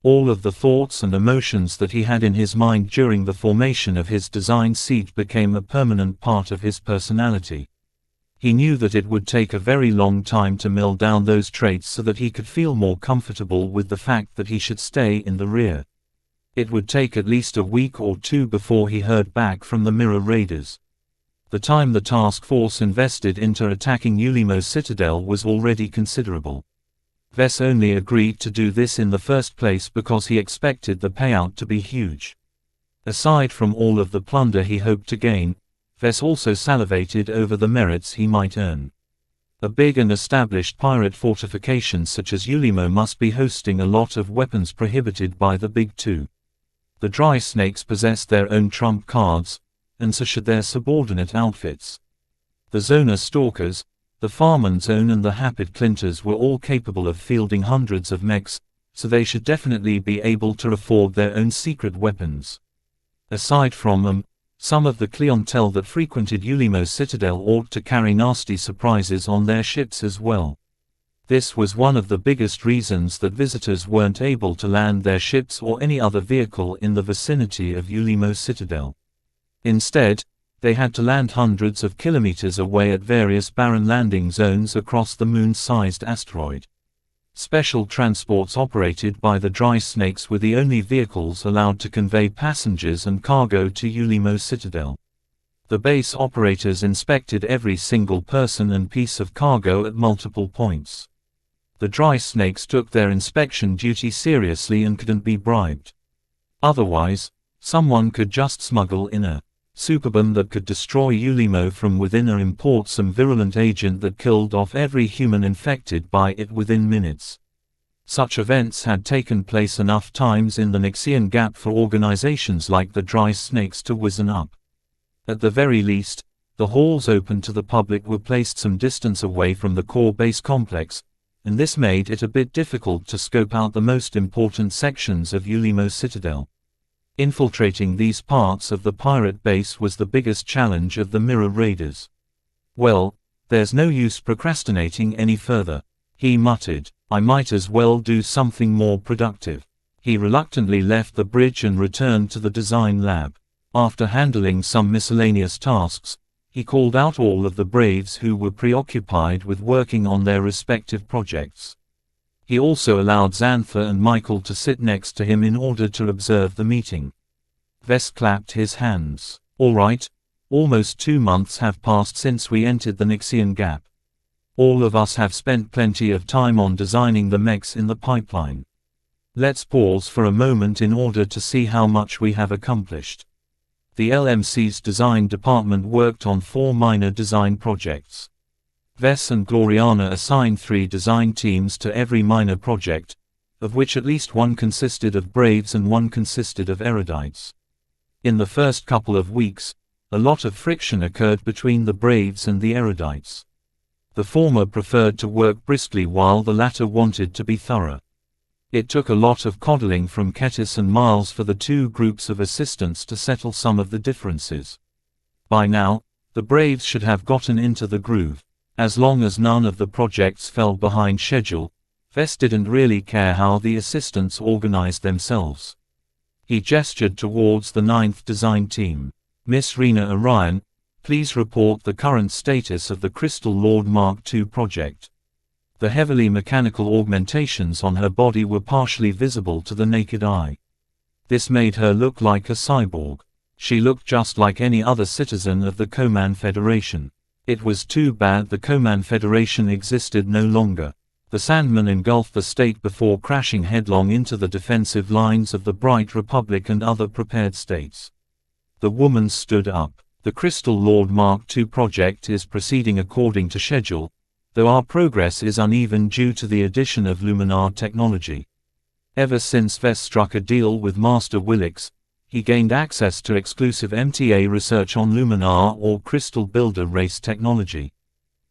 All of the thoughts and emotions that he had in his mind during the formation of his design seed became a permanent part of his personality. He knew that it would take a very long time to mill down those traits so that he could feel more comfortable with the fact that he should stay in the rear. It would take at least a week or two before he heard back from the mirror raiders. The time the task force invested into attacking Ulimo's citadel was already considerable. Vess only agreed to do this in the first place because he expected the payout to be huge. Aside from all of the plunder he hoped to gain, Vess also salivated over the merits he might earn. A big and established pirate fortification such as Ulimo must be hosting a lot of weapons prohibited by the Big Two. The dry snakes possessed their own trump cards, and so should their subordinate outfits. The Zona Stalkers, the Farman Zone and the Hapid Clinters were all capable of fielding hundreds of mechs, so they should definitely be able to afford their own secret weapons. Aside from them, some of the clientele that frequented Ulimo's citadel ought to carry nasty surprises on their ships as well. This was one of the biggest reasons that visitors weren't able to land their ships or any other vehicle in the vicinity of Ulimo's citadel. Instead, they had to land hundreds of kilometers away at various barren landing zones across the moon-sized asteroid. Special transports operated by the dry snakes were the only vehicles allowed to convey passengers and cargo to Ulimo's citadel. The base operators inspected every single person and piece of cargo at multiple points. The dry snakes took their inspection duty seriously and couldn't be bribed. Otherwise, someone could just smuggle in a superbomb that could destroy Ulimo from within or import some virulent agent that killed off every human infected by it within minutes. Such events had taken place enough times in the Nixian Gap for organizations like the Dry Snakes to wizen up. At the very least, the halls open to the public were placed some distance away from the core base complex, and this made it a bit difficult to scope out the most important sections of Ulimo's citadel. Infiltrating these parts of the pirate base was the biggest challenge of the Mirror Raiders. "Well, there's no use procrastinating any further," he muttered. "I might as well do something more productive." He reluctantly left the bridge and returned to the design lab. After handling some miscellaneous tasks, he called out all of the braves who were preoccupied with working on their respective projects. He also allowed Xantha and Michael to sit next to him in order to observe the meeting. Vess clapped his hands. "All right, almost 2 months have passed since we entered the Nixian Gap. All of us have spent plenty of time on designing the mechs in the pipeline. Let's pause for a moment in order to see how much we have accomplished." The LMC's design department worked on 4 minor design projects. Vess and Gloriana assigned 3 design teams to every minor project, of which at least one consisted of braves and one consisted of erudites. In the first couple of weeks, a lot of friction occurred between the braves and the erudites. The former preferred to work briskly while the latter wanted to be thorough. It took a lot of coddling from Kettis and Miles for the 2 groups of assistants to settle some of the differences. By now, the braves should have gotten into the groove. As long as none of the projects fell behind schedule, Vess didn't really care how the assistants organized themselves. He gestured towards the 9th design team. "Miss Rena Orion, please report the current status of the Crystal Lord Mark II project." The heavily mechanical augmentations on her body were partially visible to the naked eye. This made her look like a cyborg. She looked just like any other citizen of the Coman Federation. It was too bad the Coman Federation existed no longer. The Sandman engulfed the state before crashing headlong into the defensive lines of the Bright Republic and other prepared states. The woman stood up. "The Crystal Lord Mark II project is proceeding according to schedule, though our progress is uneven due to the addition of Luminar technology. Ever since Vess struck a deal with Master Willix, he gained access to exclusive MTA research on Luminar or Crystal Builder race technology.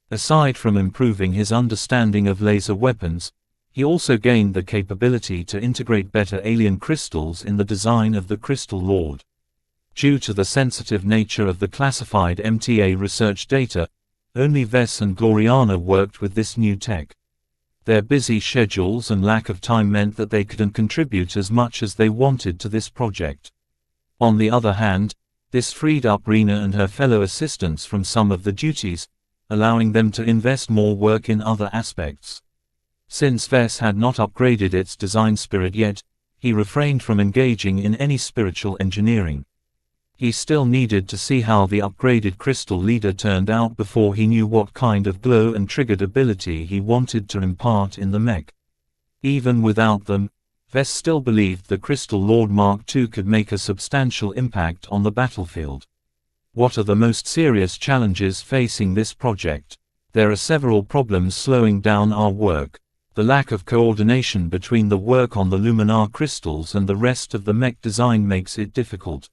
Aside from improving his understanding of laser weapons, he also gained the capability to integrate better alien crystals in the design of the Crystal Lord. Due to the sensitive nature of the classified MTA research data, only Vess and Gloriana worked with this new tech. Their busy schedules and lack of time meant that they couldn't contribute as much as they wanted to this project. On the other hand, this freed up Rena and her fellow assistants from some of the duties, allowing them to invest more work in other aspects. Since Vess had not upgraded its design spirit yet, he refrained from engaging in any spiritual engineering. He still needed to see how the upgraded Crystal Leader turned out before he knew what kind of glow and triggered ability he wanted to impart in the mech. Even without them, Vess still believed the Crystal Lord Mark II could make a substantial impact on the battlefield. What are the most serious challenges facing this project? There are several problems slowing down our work. The lack of coordination between the work on the Luminar crystals and the rest of the mech design makes it difficult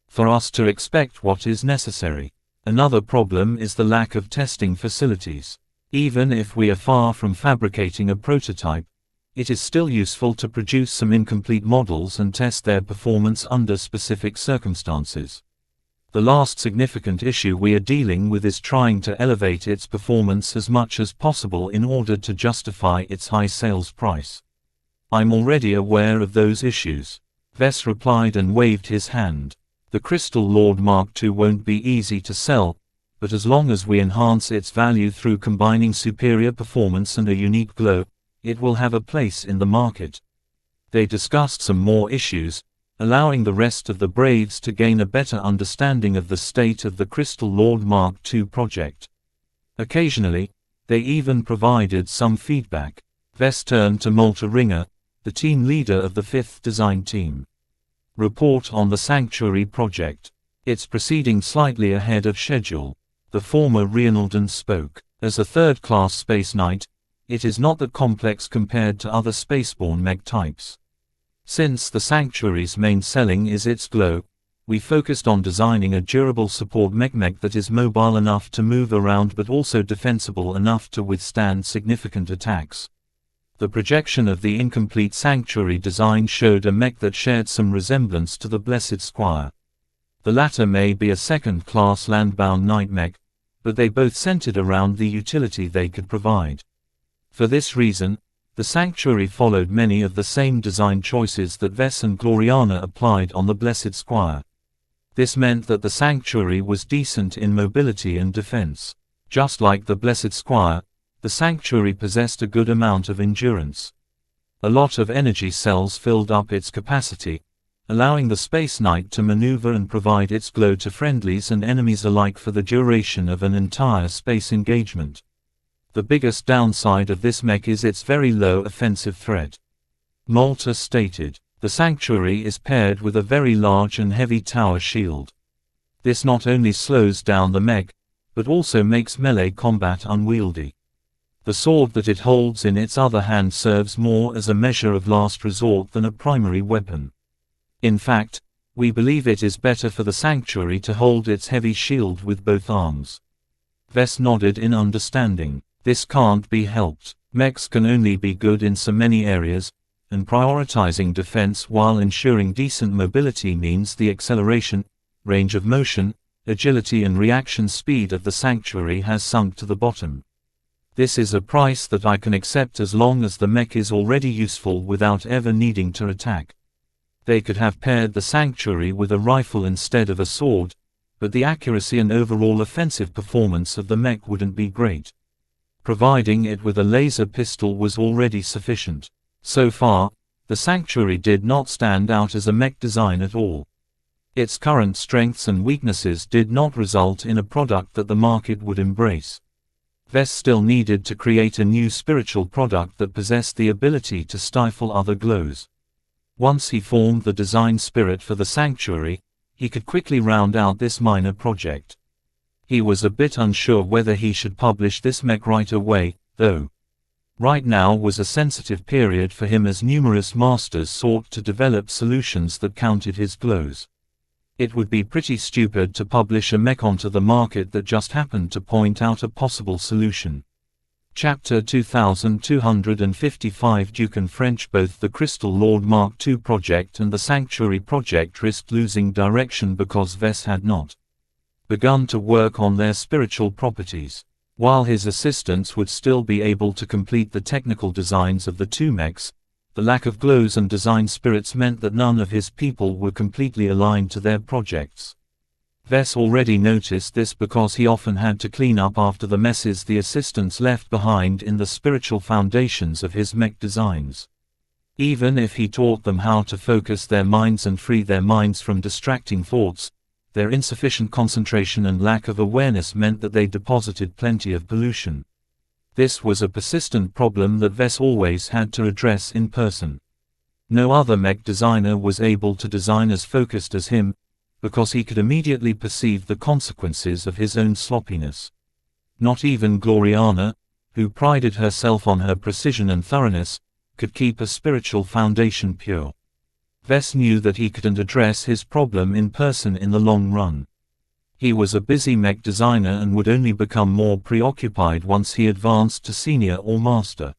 for us to expect what is necessary. Another problem is the lack of testing facilities. Even if we are far from fabricating a prototype, it is still useful to produce some incomplete models and test their performance under specific circumstances. The last significant issue we are dealing with is trying to elevate its performance as much as possible in order to justify its high sales price. I'm already aware of those issues. Vess replied and waved his hand. The Crystal Lord Mark II won't be easy to sell, but as long as we enhance its value through combining superior performance and a unique glow, it will have a place in the market. They discussed some more issues, allowing the rest of the Braves to gain a better understanding of the state of the Crystal Lord Mark II project. Occasionally, they even provided some feedback. Vess turned to Malta Ringer, the team leader of the 5th design team. Report on the Sanctuary project. It's proceeding slightly ahead of schedule. The former Reinaldan spoke. As a third-class space knight, it is not that complex compared to other spaceborne Mech types. Since the Sanctuary's main selling is its glow, we focused on designing a durable support mech that is mobile enough to move around but also defensible enough to withstand significant attacks. The projection of the incomplete Sanctuary design showed a mech that shared some resemblance to the Blessed Squire. The latter may be a second-class landbound knight mech, but they both centered around the utility they could provide. For this reason, the Sanctuary followed many of the same design choices that Vess and Gloriana applied on the Blessed Squire. This meant that the Sanctuary was decent in mobility and defense. Just like the Blessed Squire, the Sanctuary possessed a good amount of endurance. A lot of energy cells filled up its capacity, allowing the Space Knight to maneuver and provide its glow to friendlies and enemies alike for the duration of an entire space engagement. The biggest downside of this mech is its very low offensive threat. Malta stated. The Sanctuary is paired with a very large and heavy tower shield. This not only slows down the mech, but also makes melee combat unwieldy. The sword that it holds in its other hand serves more as a measure of last resort than a primary weapon. In fact, we believe it is better for the Sanctuary to hold its heavy shield with both arms. Vess nodded in understanding. This can't be helped. Mechs can only be good in so many areas, and prioritizing defense while ensuring decent mobility means the acceleration, range of motion, agility and reaction speed of the Sanctuary has sunk to the bottom. This is a price that I can accept as long as the mech is already useful without ever needing to attack. They could have paired the Sanctuary with a rifle instead of a sword, but the accuracy and overall offensive performance of the mech wouldn't be great. Providing it with a laser pistol was already sufficient. So far, the Sanctuary did not stand out as a mech design at all. Its current strengths and weaknesses did not result in a product that the market would embrace. Vess still needed to create a new spiritual product that possessed the ability to stifle other glows. Once he formed the design spirit for the Sanctuary, he could quickly round out this minor project. He was a bit unsure whether he should publish this mech right away, though. Right now was a sensitive period for him as numerous masters sought to develop solutions that counted his glows. It would be pretty stupid to publish a mech onto the market that just happened to point out a possible solution. Chapter 2255 Duke and French. Both the Crystal Lord Mark II project and the Sanctuary project risked losing direction because Vess had not begun to work on their spiritual properties. While his assistants would still be able to complete the technical designs of the two mechs, the lack of glows and design spirits meant that none of his people were completely aligned to their projects. Vess already noticed this because he often had to clean up after the messes the assistants left behind in the spiritual foundations of his mech designs. Even if he taught them how to focus their minds and free their minds from distracting thoughts, their insufficient concentration and lack of awareness meant that they deposited plenty of pollution. This was a persistent problem that Vess always had to address in person. No other mech designer was able to design as focused as him, because he could immediately perceive the consequences of his own sloppiness. Not even Gloriana, who prided herself on her precision and thoroughness, could keep a spiritual foundation pure. Vess knew that he couldn't address his problem in person in the long run. He was a busy mech designer and would only become more preoccupied once he advanced to senior or master.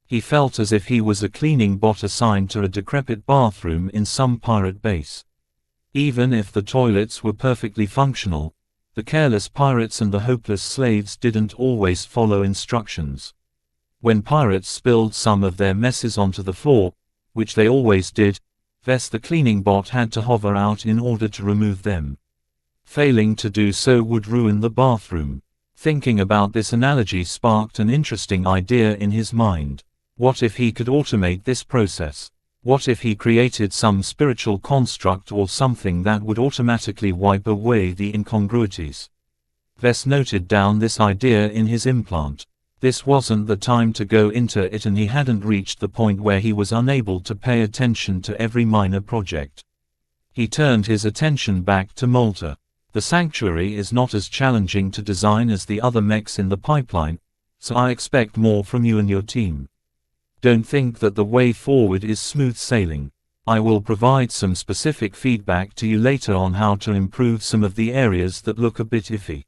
He felt as if he was a cleaning bot assigned to a decrepit bathroom in some pirate base. Even if the toilets were perfectly functional, the careless pirates and the hopeless slaves didn't always follow instructions. When pirates spilled some of their messes onto the floor, which they always did, Vess the cleaning bot had to hover out in order to remove them. Failing to do so would ruin the bathroom. Thinking about this analogy sparked an interesting idea in his mind. What if he could automate this process? What if he created some spiritual construct or something that would automatically wipe away the incongruities? Vess noted down this idea in his implant. This wasn't the time to go into it, and he hadn't reached the point where he was unable to pay attention to every minor project. He turned his attention back to Malta. The sanctuary is not as challenging to design as the other mechs in the pipeline, so I expect more from you and your team. Don't think that the way forward is smooth sailing. I will provide some specific feedback to you later on how to improve some of the areas that look a bit iffy.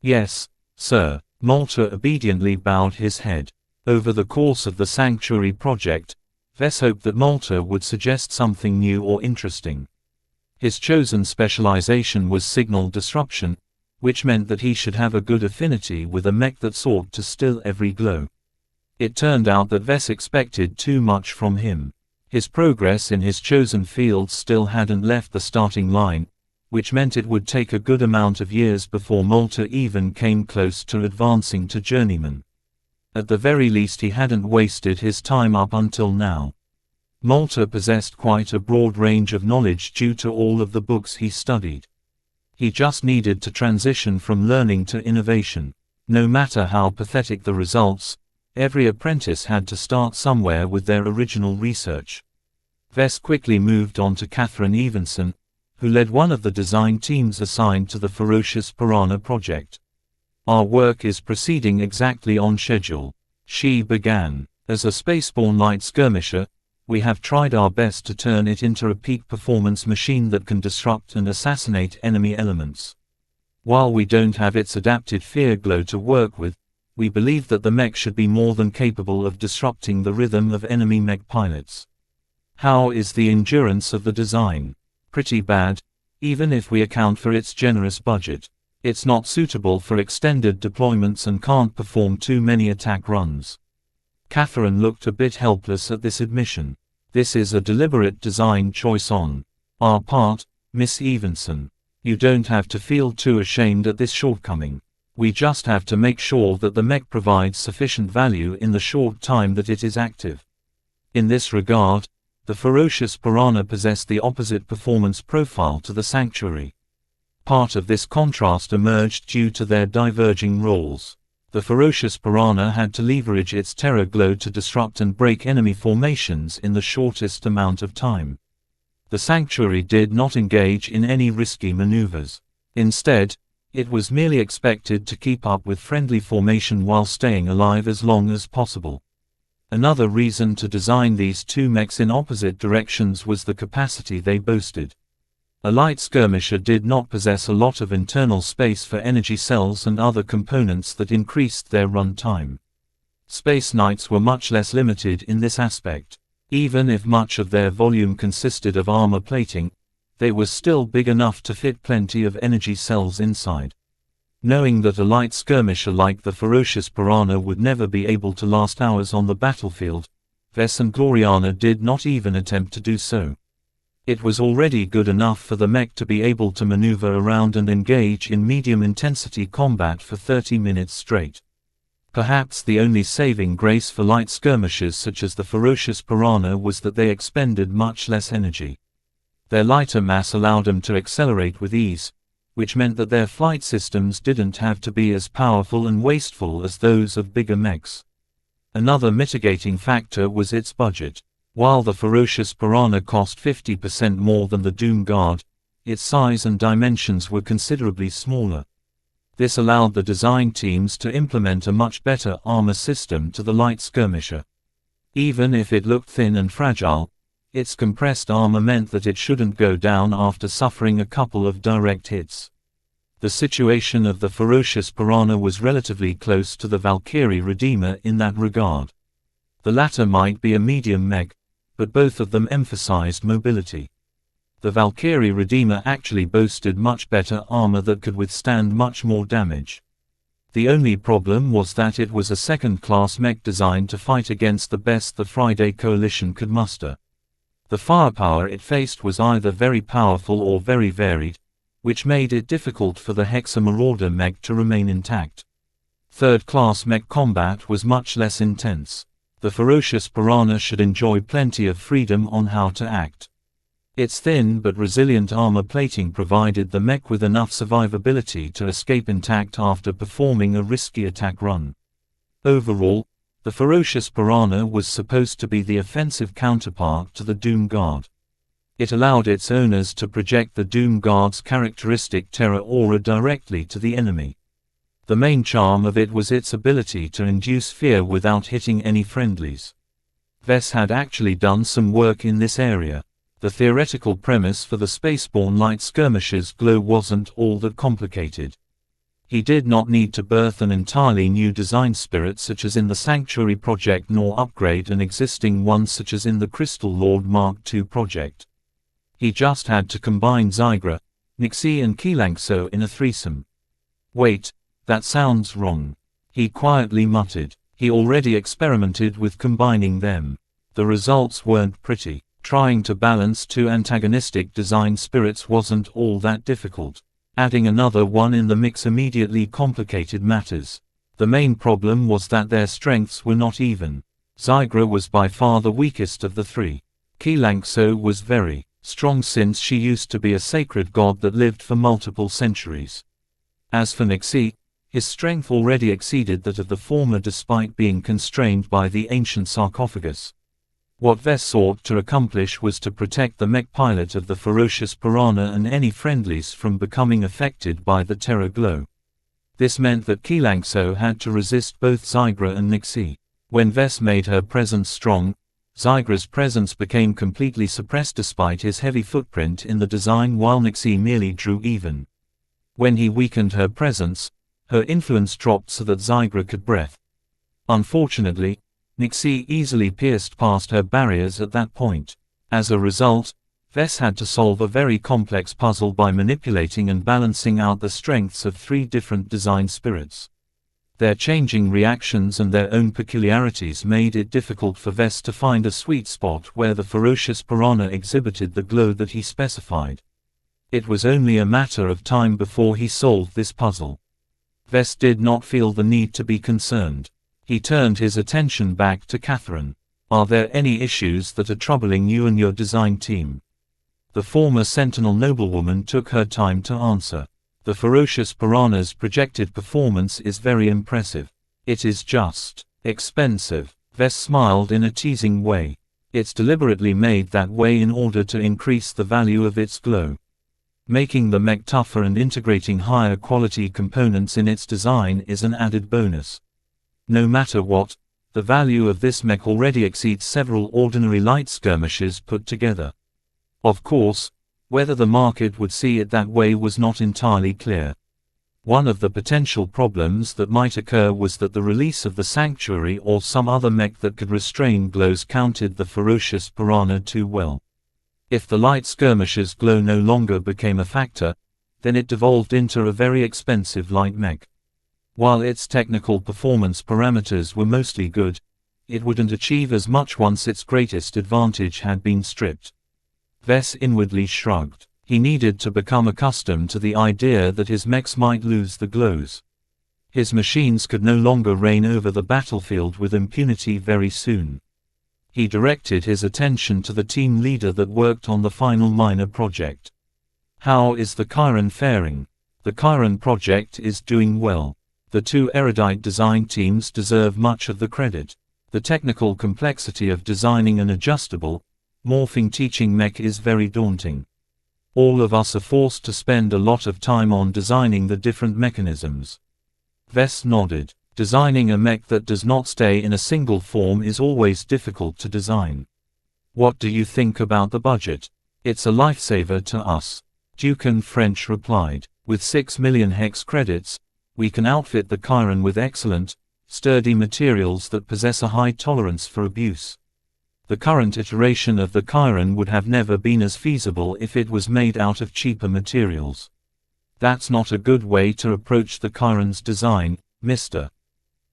Yes, sir. Malta obediently bowed his head. Over the course of the sanctuary project, Vess hoped that Malta would suggest something new or interesting. His chosen specialization was signal disruption, which meant that he should have a good affinity with a mech that sought to still every glow. It turned out that Vess expected too much from him. His progress in his chosen field still hadn't left the starting line, which meant it would take a good amount of years before Malta even came close to advancing to journeyman. At the very least he hadn't wasted his time up until now. Malta possessed quite a broad range of knowledge due to all of the books he studied. He just needed to transition from learning to innovation. No matter how pathetic the results, every apprentice had to start somewhere with their original research. Vess quickly moved on to Catherine Evenson, who led one of the design teams assigned to the Ferocious Piranha project. Our work is proceeding exactly on schedule, she began. As a spaceborne light skirmisher, we have tried our best to turn it into a peak performance machine that can disrupt and assassinate enemy elements. While we don't have its adapted fear glow to work with, we believe that the mech should be more than capable of disrupting the rhythm of enemy mech pilots. How is the endurance of the design? Pretty bad, even if we account for its generous budget. It's not suitable for extended deployments and can't perform too many attack runs. Catherine looked a bit helpless at this admission. This is a deliberate design choice on our part, Miss Evenson. You don't have to feel too ashamed at this shortcoming. We just have to make sure that the mech provides sufficient value in the short time that it is active. In this regard, the Ferocious Piranha possessed the opposite performance profile to the Sanctuary. Part of this contrast emerged due to their diverging roles. The Ferocious Piranha had to leverage its terror glow to disrupt and break enemy formations in the shortest amount of time. The Sanctuary did not engage in any risky maneuvers. Instead, it was merely expected to keep up with friendly formation while staying alive as long as possible. Another reason to design these two mechs in opposite directions was the capacity they boasted. A light skirmisher did not possess a lot of internal space for energy cells and other components that increased their run time. Space Knights were much less limited in this aspect. Even if much of their volume consisted of armor plating, they were still big enough to fit plenty of energy cells inside. Knowing that a light skirmisher like the Ferocious Piranha would never be able to last hours on the battlefield, Vess and Gloriana did not even attempt to do so. It was already good enough for the mech to be able to maneuver around and engage in medium-intensity combat for 30 minutes straight. Perhaps the only saving grace for light skirmishers such as the Ferocious Piranha was that they expended much less energy. Their lighter mass allowed them to accelerate with ease, which meant that their flight systems didn't have to be as powerful and wasteful as those of bigger mechs. Another mitigating factor was its budget. While the Ferocious Piranha cost 50% more than the Doom Guard, its size and dimensions were considerably smaller. This allowed the design teams to implement a much better armor system to the light skirmisher. Even if it looked thin and fragile, its compressed armor meant that it shouldn't go down after suffering a couple of direct hits. The situation of the Ferocious Piranha was relatively close to the Valkyrie Redeemer in that regard. The latter might be a medium mech, but both of them emphasized mobility. The Valkyrie Redeemer actually boasted much better armor that could withstand much more damage. The only problem was that it was a second-class mech designed to fight against the best the Friday Coalition could muster. The firepower it faced was either very powerful or very varied, which made it difficult for the Hexa Marauder mech to remain intact. Third-class mech combat was much less intense. The Ferocious Piranha should enjoy plenty of freedom on how to act. Its thin but resilient armor plating provided the mech with enough survivability to escape intact after performing a risky attack run. Overall, the Ferocious Piranha was supposed to be the offensive counterpart to the Doom Guard. It allowed its owners to project the Doom Guard's characteristic terror aura directly to the enemy. The main charm of it was its ability to induce fear without hitting any friendlies. Vess had actually done some work in this area. The theoretical premise for the spaceborne light skirmisher's glow wasn't all that complicated. He did not need to birth an entirely new design spirit such as in the Sanctuary project nor upgrade an existing one such as in the Crystal Lord Mark II project. He just had to combine xianxia, xianxia and xianxia in a threesome. Wait, that sounds wrong. He quietly muttered. He already experimented with combining them. The results weren't pretty. Trying to balance two antagonistic design spirits wasn't all that difficult. Adding another one in the mix immediately complicated matters. The main problem was that their strengths were not even. Xianxia was by far the weakest of the three. Xianxia was very strong since she used to be a sacred god that lived for multiple centuries. As for xianxia, his strength already exceeded that of the former despite being constrained by the ancient sarcophagus. What Vess sought to accomplish was to protect the mech pilot of the ferocious piranha and any friendlies from becoming affected by the terror glow. This meant that xianxia had to resist both xianxia and xianxia. When Vess made her presence strong, xianxia's presence became completely suppressed despite his heavy footprint in the design while xianxia merely drew even. When he weakened her presence, her influence dropped so that xianxia could breathe. Unfortunately, xianxia easily pierced past her barriers at that point. As a result, Vess had to solve a very complex puzzle by manipulating and balancing out the strengths of three different design spirits. Their changing reactions and their own peculiarities made it difficult for Vess to find a sweet spot where the ferocious piranha exhibited the glow that he specified. It was only a matter of time before he solved this puzzle. Vess did not feel the need to be concerned. He turned his attention back to Catherine. Are there any issues that are troubling you and your design team? The former Sentinel noblewoman took her time to answer. The ferocious piranha's projected performance is very impressive. It is just expensive. Vess smiled in a teasing way. It's deliberately made that way in order to increase the value of its glow. Making the mech tougher and integrating higher quality components in its design is an added bonus. No matter what, the value of this mech already exceeds several ordinary light skirmishers put together. Of course, whether the market would see it that way was not entirely clear. One of the potential problems that might occur was that the release of the Sanctuary or some other mech that could restrain glows counted the ferocious piranha too well. If the light skirmisher's glow no longer became a factor, then it devolved into a very expensive light mech. While its technical performance parameters were mostly good, it wouldn't achieve as much once its greatest advantage had been stripped. Vess inwardly shrugged. He needed to become accustomed to the idea that his mechs might lose the glows. His machines could no longer reign over the battlefield with impunity very soon. He directed his attention to the team leader that worked on the final minor project. How is the Chiron faring? The Chiron project is doing well. The two erudite design teams deserve much of the credit. The technical complexity of designing an adjustable, morphing teaching mech is very daunting. All of us are forced to spend a lot of time on designing the different mechanisms. Vess nodded. Designing a mech that does not stay in a single form is always difficult to design. What do you think about the budget? It's a lifesaver to us. Duke French replied. With 6 million hex credits, we can outfit the Chiron with excellent, sturdy materials that possess a high tolerance for abuse. The current iteration of the Chiron would have never been as feasible if it was made out of cheaper materials. That's not a good way to approach the Chiron's design, Mr.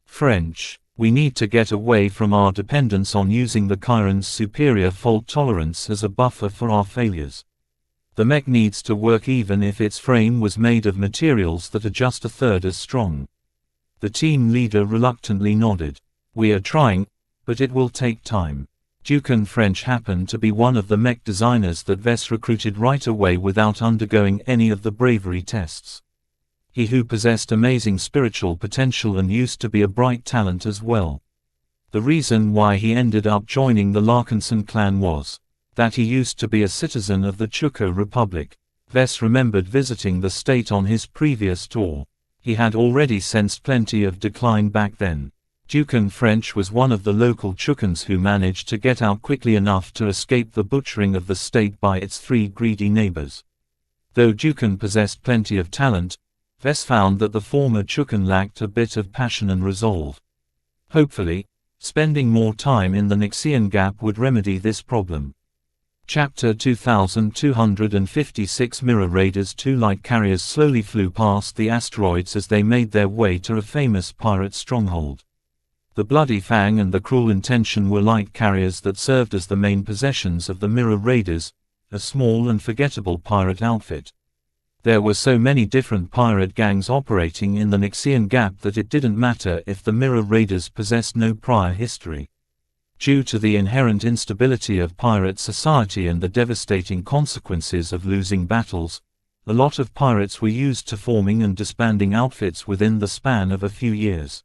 French. We need to get away from our dependence on using the Chiron's superior fault tolerance as a buffer for our failures. The mech needs to work even if its frame was made of materials that are just a third as strong. The team leader reluctantly nodded. We are trying, but it will take time. Duke French happened to be one of the mech designers that Vess recruited right away without undergoing any of the bravery tests. He who possessed amazing spiritual potential and used to be a bright talent as well. The reason why he ended up joining the Larkinson clan was that he used to be a citizen of the Chuko Republic. Vess remembered visiting the state on his previous tour. He had already sensed plenty of decline back then. Dukan French was one of the local Chukans who managed to get out quickly enough to escape the butchering of the state by its 3 greedy neighbors. Though Dukan possessed plenty of talent, Vess found that the former Chukan lacked a bit of passion and resolve. Hopefully, spending more time in the Xian Gap would remedy this problem. Chapter 2256 Mirror Raiders. 2 light carriers slowly flew past the asteroids as they made their way to a famous pirate stronghold. The Bloody Fang and the Cruel Intention were light carriers that served as the main possessions of the Mirror Raiders, a small and forgettable pirate outfit. There were so many different pirate gangs operating in the Xian Gap that it didn't matter if the Mirror Raiders possessed no prior history. Due to the inherent instability of pirate society and the devastating consequences of losing battles, a lot of pirates were used to forming and disbanding outfits within the span of a few years.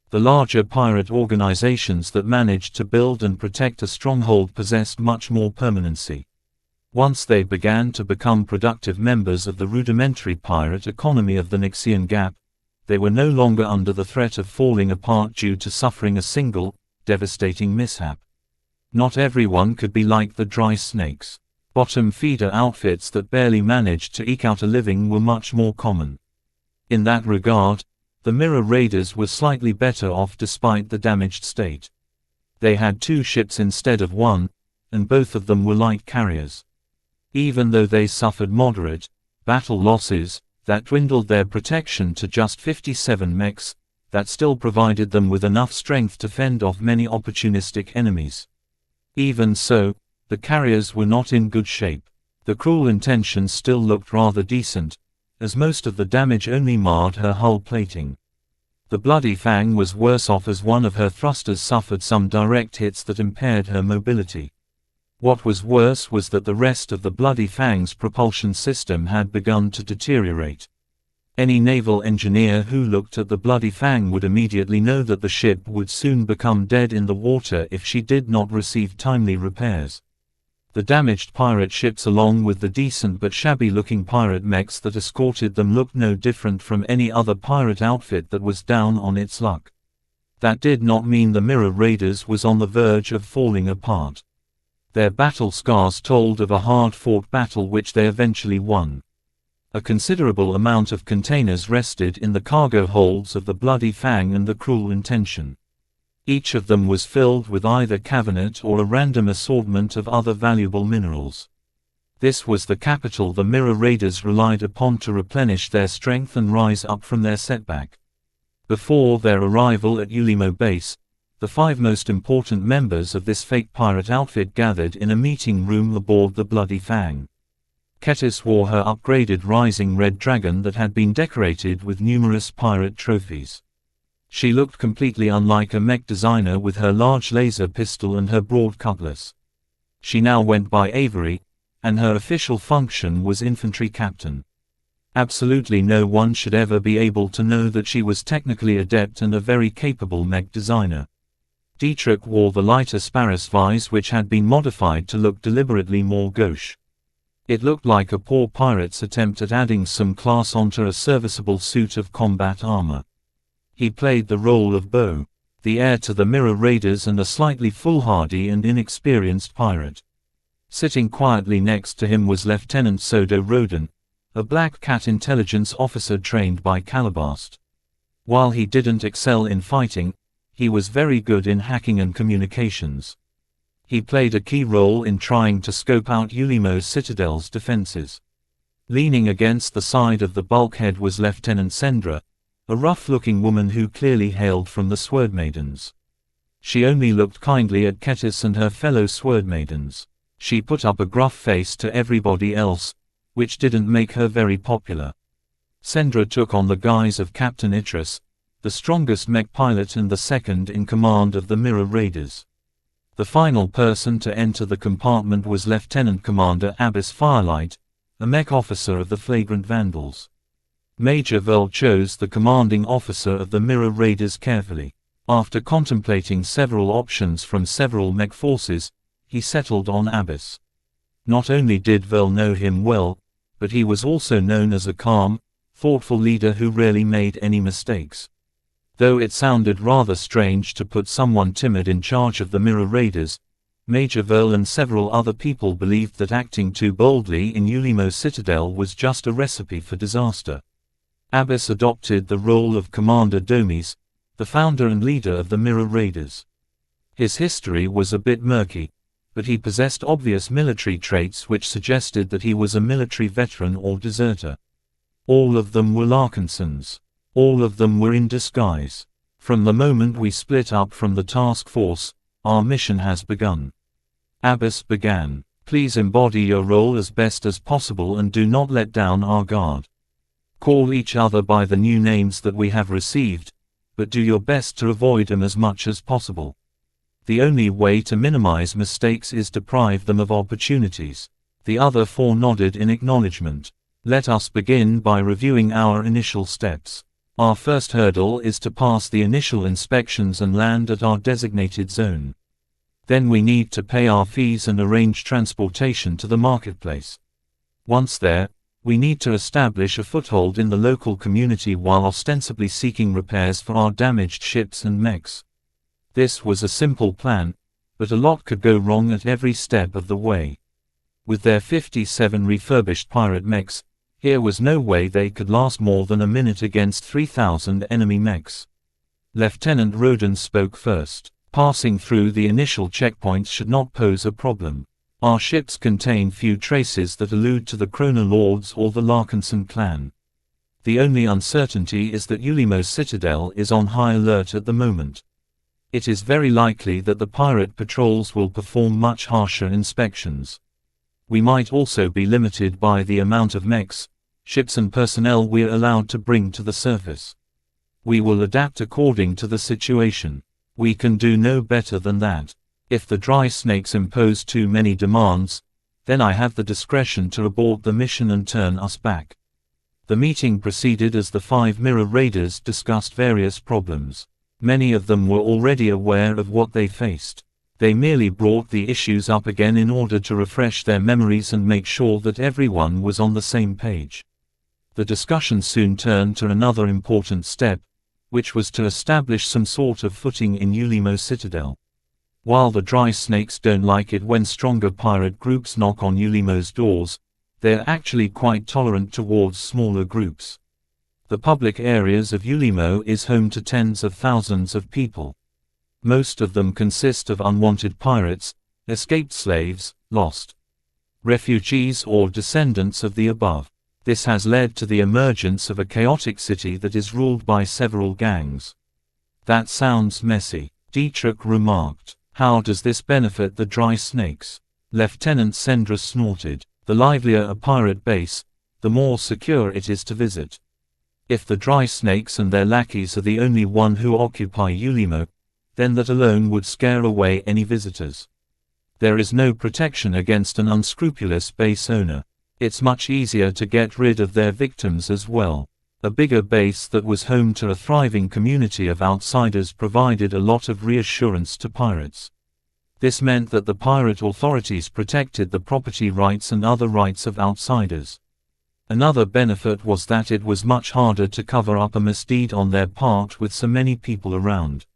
The larger pirate organizations that managed to build and protect a stronghold possessed much more permanency. Once they began to become productive members of the rudimentary pirate economy of the Xian Gap, they were no longer under the threat of falling apart due to suffering a single, devastating mishap. Not everyone could be like the dry snakes. Bottom feeder outfits that barely managed to eke out a living were much more common. In that regard, the Mirror Raiders were slightly better off despite the damaged state. They had 2 ships instead of 1, and both of them were light carriers. Even though they suffered moderate battle losses that dwindled their protection to just 57 mechs, that still provided them with enough strength to fend off many opportunistic enemies. Even so, the carriers were not in good shape. The Cruel Intention still looked rather decent, as most of the damage only marred her hull plating. The Bloody Fang was worse off as one of her thrusters suffered some direct hits that impaired her mobility. What was worse was that the rest of the Bloody Fang's propulsion system had begun to deteriorate. Any naval engineer who looked at the Bloody Fang would immediately know that the ship would soon become dead in the water if she did not receive timely repairs. The damaged pirate ships along with the decent but shabby-looking pirate mechs that escorted them looked no different from any other pirate outfit that was down on its luck. That did not mean the Mirror Raiders was on the verge of falling apart. Their battle scars told of a hard-fought battle which they eventually won. A considerable amount of containers rested in the cargo holds of the Bloody Fang and the Cruel Intention. Each of them was filled with either cavernite or a random assortment of other valuable minerals. This was the capital the Mirror Raiders relied upon to replenish their strength and rise up from their setback. Before their arrival at Ulimo Base, the 5 most important members of this fake pirate outfit gathered in a meeting room aboard the Bloody Fang. Ketis wore her upgraded Rising Red Dragon that had been decorated with numerous pirate trophies. She looked completely unlike a mech designer with her large laser pistol and her broad cutlass. She now went by Avery, and her official function was infantry captain. Absolutely no one should ever be able to know that she was technically adept and a very capable mech designer. Dietrich wore the lighter Sparus Vise which had been modified to look deliberately more gauche. It looked like a poor pirate's attempt at adding some class onto a serviceable suit of combat armor. He played the role of Bo, the heir to the Mirror Raiders and a slightly foolhardy and inexperienced pirate. Sitting quietly next to him was Lieutenant Sodo Roden, a Black Cat intelligence officer trained by Calabast. While he didn't excel in fighting, he was very good in hacking and communications. He played a key role in trying to scope out Ulimo's citadel's defenses. Leaning against the side of the bulkhead was Lieutenant Sendra, a rough-looking woman who clearly hailed from the Sword Maidens. She only looked kindly at Ketis and her fellow Sword Maidens. She put up a gruff face to everybody else, which didn't make her very popular. Sendra took on the guise of Captain Idris, the strongest mech pilot and the second in command of the Mirror Raiders. The final person to enter the compartment was Lieutenant Commander Abyss Firelight, a mech officer of the Flagrant Vandals. Major Verl chose the commanding officer of the Mirror Raiders carefully. After contemplating several options from several mech forces, he settled on Abyss. Not only did Verl know him well, but he was also known as a calm, thoughtful leader who rarely made any mistakes. Though it sounded rather strange to put someone timid in charge of the Mirror Raiders, Major Verl and several other people believed that acting too boldly in Ulimo Citadel was just a recipe for disaster. Abbas adopted the role of Commander Domes, the founder and leader of the Mirror Raiders. His history was a bit murky, but he possessed obvious military traits which suggested that he was a military veteran or deserter. All of them were Larkinsons. All of them were in disguise. From the moment we split up from the task force, our mission has begun. Abbas began. Please embody your role as best as possible and do not let down our guard. Call each other by the new names that we have received, but do your best to avoid them as much as possible. The only way to minimize mistakes is deprive them of opportunities. The other four nodded in acknowledgement. Let us begin by reviewing our initial steps. Our first hurdle is to pass the initial inspections and land at our designated zone. Then we need to pay our fees and arrange transportation to the marketplace. Once there, we need to establish a foothold in the local community while ostensibly seeking repairs for our damaged ships and mechs. This was a simple plan, but a lot could go wrong at every step of the way. With their 57 refurbished pirate mechs, here was no way they could last more than a minute against 3,000 enemy mechs. Lieutenant Roden spoke first. Passing through the initial checkpoints should not pose a problem. Our ships contain few traces that allude to the Chronolords or the Larkinson clan. The only uncertainty is that Ulimo Citadel is on high alert at the moment. It is very likely that the pirate patrols will perform much harsher inspections. We might also be limited by the amount of mechs, ships and personnel we're allowed to bring to the surface. We will adapt according to the situation. We can do no better than that. If the dry snakes impose too many demands, then I have the discretion to abort the mission and turn us back. The meeting proceeded as the 5 Mirror Raiders discussed various problems. Many of them were already aware of what they faced. They merely brought the issues up again in order to refresh their memories and make sure that everyone was on the same page. The discussion soon turned to another important step, which was to establish some sort of footing in Ulimo Citadel. While the dry snakes don't like it when stronger pirate groups knock on Ulimo's doors, they're actually quite tolerant towards smaller groups. The public areas of Ulimo is home to tens of thousands of people. Most of them consist of unwanted pirates, escaped slaves, lost refugees or descendants of the above. This has led to the emergence of a chaotic city that is ruled by several gangs. That sounds messy, Dietrich remarked. How does this benefit the dry snakes? Lieutenant Sendra snorted. The livelier a pirate base, the more secure it is to visit. If the dry snakes and their lackeys are the only one who occupy Ulimo, then that alone would scare away any visitors. There is no protection against an unscrupulous base owner. It's much easier to get rid of their victims as well. A bigger base that was home to a thriving community of outsiders provided a lot of reassurance to pirates. This meant that the pirate authorities protected the property rights and other rights of outsiders. Another benefit was that it was much harder to cover up a misdeed on their part with so many people around.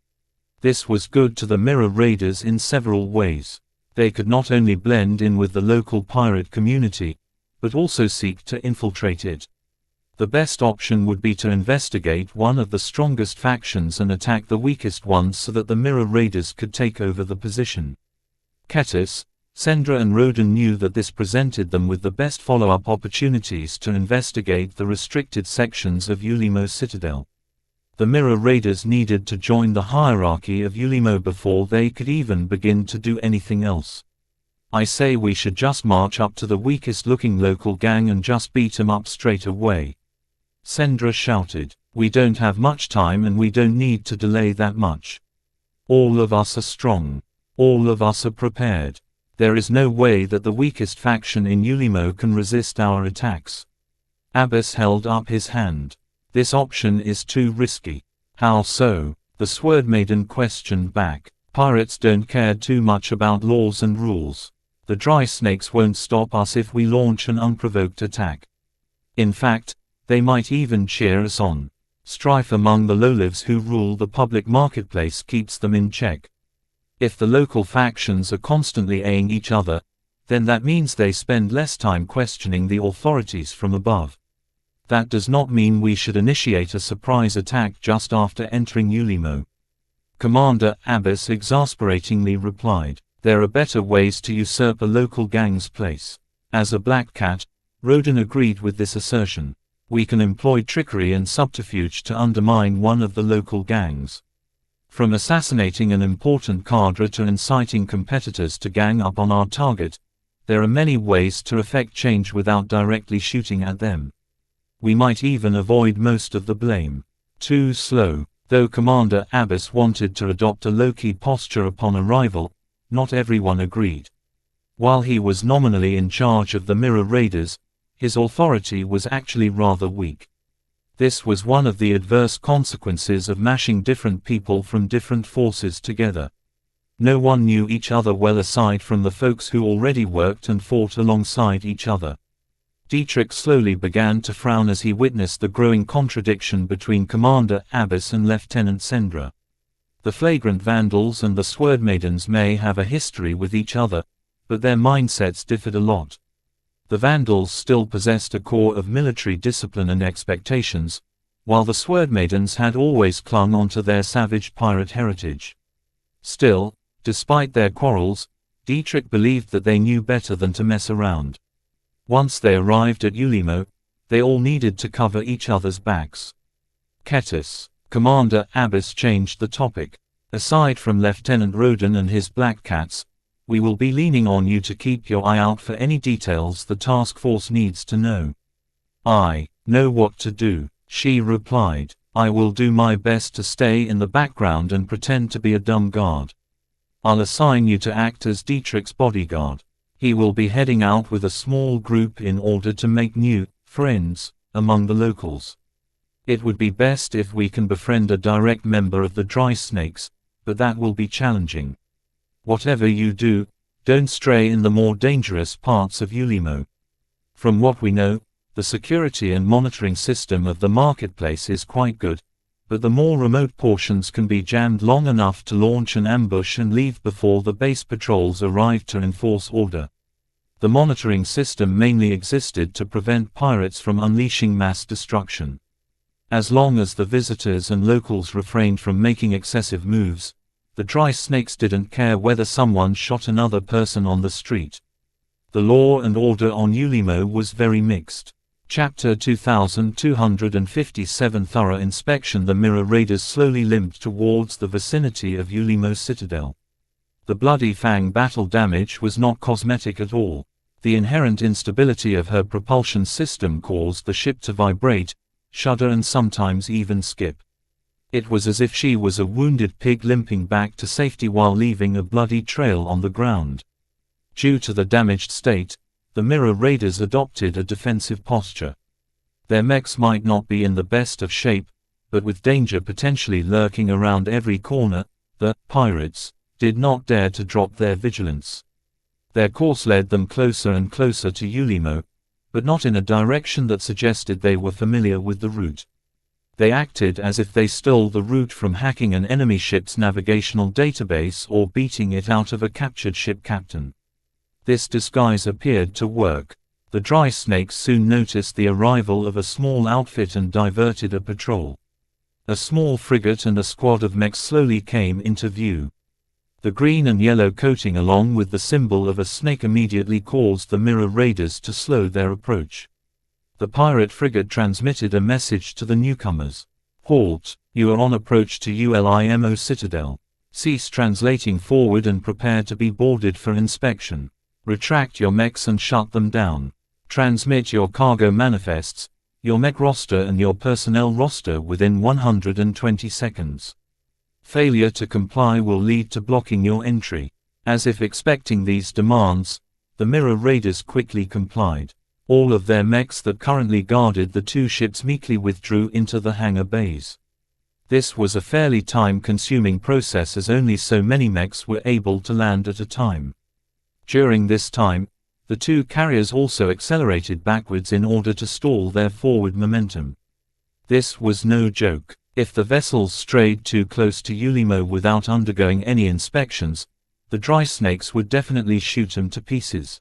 This was good to the Mirror Raiders in several ways. They could not only blend in with the local pirate community, but also seek to infiltrate it. The best option would be to investigate one of the strongest factions and attack the weakest ones so that the Mirror Raiders could take over the position. Ketis, Sendra and Roden knew that this presented them with the best follow-up opportunities to investigate the restricted sections of Ulimo Citadel. The Mirror Raiders needed to join the hierarchy of Ulimo before they could even begin to do anything else. I say we should just march up to the weakest-looking local gang and just beat 'em up straight away. Sendra shouted. We don't have much time and we don't need to delay that much. All of us are strong. All of us are prepared. There is no way that the weakest faction in Ulimo can resist our attacks. Abbas held up his hand. This option is too risky. How so? The Sword Maiden questioned back. Pirates don't care too much about laws and rules. The dry snakes won't stop us if we launch an unprovoked attack. In fact, they might even cheer us on. Strife among the lowlives who rule the public marketplace keeps them in check. If the local factions are constantly aying each other, then that means they spend less time questioning the authorities from above. That does not mean we should initiate a surprise attack just after entering Ulimo. Commander Abbas exasperatingly replied. There are better ways to usurp a local gang's place. As a black cat, Rodin agreed with this assertion. We can employ trickery and subterfuge to undermine one of the local gangs. From assassinating an important cadre to inciting competitors to gang up on our target, there are many ways to effect change without directly shooting at them. We might even avoid most of the blame. Too slow. Though Commander Abbas wanted to adopt a low-key posture upon arrival, not everyone agreed. While he was nominally in charge of the Mirror Raiders, his authority was actually rather weak. This was one of the adverse consequences of mashing different people from different forces together. No one knew each other well aside from the folks who already worked and fought alongside each other. Dietrich slowly began to frown as he witnessed the growing contradiction between Commander Abbas and Lieutenant Sendra. The flagrant vandals and the sword maidens may have a history with each other, but their mindsets differed a lot. The vandals still possessed a core of military discipline and expectations, while the sword maidens had always clung onto their savage pirate heritage. Still, despite their quarrels, Dietrich believed that they knew better than to mess around. Once they arrived at Ulimo, they all needed to cover each other's backs. Ketis. Commander Abbas changed the topic. Aside from Lieutenant Rodin and his black cats, we will be leaning on you to keep your eye out for any details the task force needs to know. I know what to do, she replied. I will do my best to stay in the background and pretend to be a dumb guard. I'll assign you to act as Dietrich's bodyguard. He will be heading out with a small group in order to make new friends among the locals. It would be best if we can befriend a direct member of the Dry Snakes, but that will be challenging. Whatever you do, don't stray in the more dangerous parts of Ulimo. From what we know, the security and monitoring system of the marketplace is quite good, but the more remote portions can be jammed long enough to launch an ambush and leave before the base patrols arrive to enforce order. The monitoring system mainly existed to prevent pirates from unleashing mass destruction. As long as the visitors and locals refrained from making excessive moves, the Dry Snakes didn't care whether someone shot another person on the street. The law and order on Ulimo was very mixed. Chapter 2257 Thorough inspection. The Mirror Raiders slowly limped towards the vicinity of Ulimo Citadel. The Bloody Fang battle damage was not cosmetic at all. The inherent instability of her propulsion system caused the ship to vibrate, shudder and sometimes even skip. It was as if she was a wounded pig limping back to safety while leaving a bloody trail on the ground. Due to the damaged state, the Mirror Raiders adopted a defensive posture. Their mechs might not be in the best of shape, but with danger potentially lurking around every corner, the pirates did not dare to drop their vigilance. Their course led them closer and closer to Ulimo, but not in a direction that suggested they were familiar with the route. They acted as if they stole the route from hacking an enemy ship's navigational database or beating it out of a captured ship captain. This disguise appeared to work. The Dry Snakes soon noticed the arrival of a small outfit and diverted a patrol. A small frigate and a squad of mechs slowly came into view. The green and yellow coating along with the symbol of a snake immediately caused the Mirror Raiders to slow their approach. The pirate frigate transmitted a message to the newcomers. Halt, you are on approach to Ulimo Citadel. Cease translating forward and prepare to be boarded for inspection. Retract your mechs and shut them down. Transmit your cargo manifests, your mech roster and your personnel roster within 120 seconds. Failure to comply will lead to blocking your entry. As if expecting these demands, the Mirror Raiders quickly complied. All of their mechs that currently guarded the two ships meekly withdrew into the hangar bays. This was a fairly time-consuming process as only so many mechs were able to land at a time. During this time, the two carriers also accelerated backwards in order to stall their forward momentum. This was no joke. If the vessels strayed too close to Ulimo without undergoing any inspections, the dry snakes would definitely shoot them to pieces.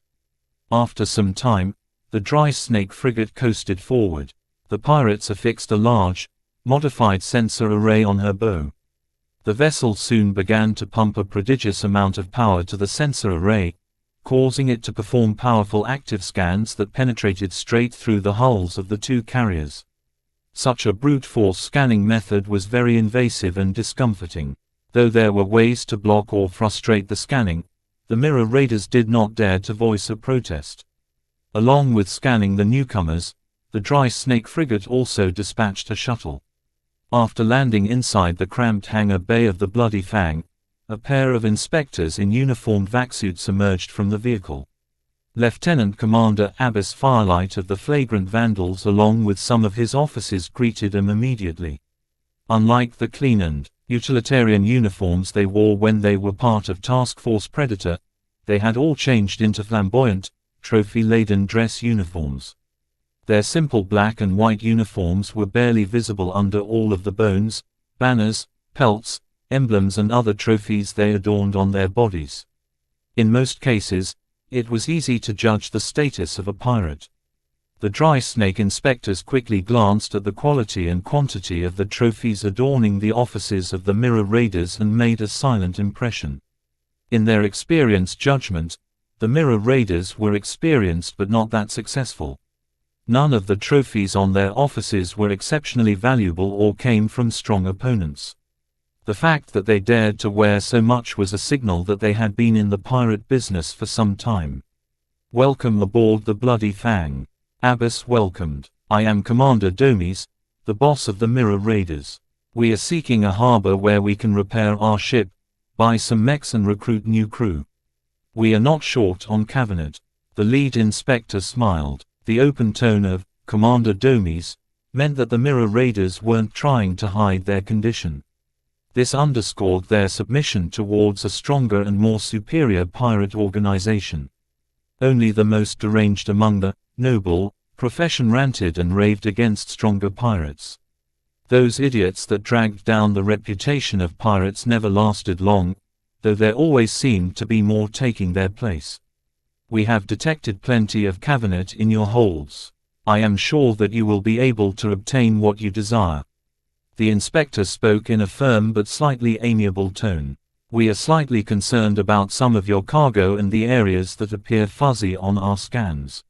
After some time, the dry snake frigate coasted forward. The pirates affixed a large, modified sensor array on her bow. The vessel soon began to pump a prodigious amount of power to the sensor array, causing it to perform powerful active scans that penetrated straight through the hulls of the two carriers. Such a brute force scanning method was very invasive and discomforting. Though there were ways to block or frustrate the scanning, the mirror raiders did not dare to voice a protest. Along with scanning the newcomers, the dry snake frigate also dispatched a shuttle. After landing inside the cramped hangar bay of the Bloody Fang, a pair of inspectors in uniformed vac-suits emerged from the vehicle. Lieutenant Commander Abbas Firelight of the Flagrant Vandals along with some of his officers greeted them immediately. Unlike the clean and utilitarian uniforms they wore when they were part of Task Force Predator, they had all changed into flamboyant, trophy-laden dress uniforms. Their simple black and white uniforms were barely visible under all of the bones, banners, pelts, emblems and other trophies they adorned on their bodies. In most cases, it was easy to judge the status of a pirate. The dry snake inspectors quickly glanced at the quality and quantity of the trophies adorning the offices of the mirror raiders and made a silent impression. In their experienced judgment, the mirror raiders were experienced but not that successful. None of the trophies on their offices were exceptionally valuable or came from strong opponents. The fact that they dared to wear so much was a signal that they had been in the pirate business for some time. "Welcome aboard the Bloody Fang," Abbas welcomed. "I am Commander Domes, the boss of the Mirror Raiders. We are seeking a harbor where we can repair our ship, buy some mechs and recruit new crew. We are not short on cabinet." The lead inspector smiled. The open tone of Commander Domes meant that the Mirror Raiders weren't trying to hide their condition. This underscored their submission towards a stronger and more superior pirate organization. Only the most deranged among the noble profession ranted and raved against stronger pirates. Those idiots that dragged down the reputation of pirates never lasted long, though there always seemed to be more taking their place. "We have detected plenty of cabinet in your holds. I am sure that you will be able to obtain what you desire." The inspector spoke in a firm but slightly amiable tone. "We are slightly concerned about some of your cargo and the areas that appear fuzzy on our scans.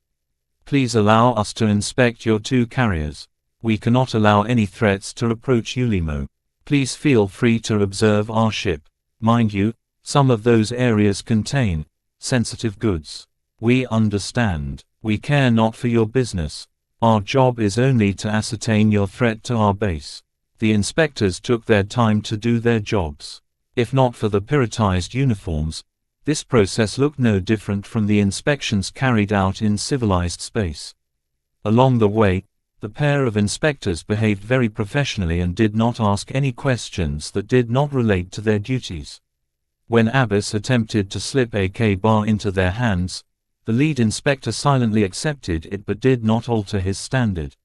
Please allow us to inspect your two carriers. We cannot allow any threats to approach Ulimo. Please feel free to observe our ship. Mind you, some of those areas contain sensitive goods. We understand. We care not for your business. Our job is only to ascertain your threat to our base." The inspectors took their time to do their jobs. If not for the piratized uniforms, this process looked no different from the inspections carried out in civilized space. Along the way, the pair of inspectors behaved very professionally and did not ask any questions that did not relate to their duties. When Abbas attempted to slip a K-bar into their hands, the lead inspector silently accepted it but did not alter his standard.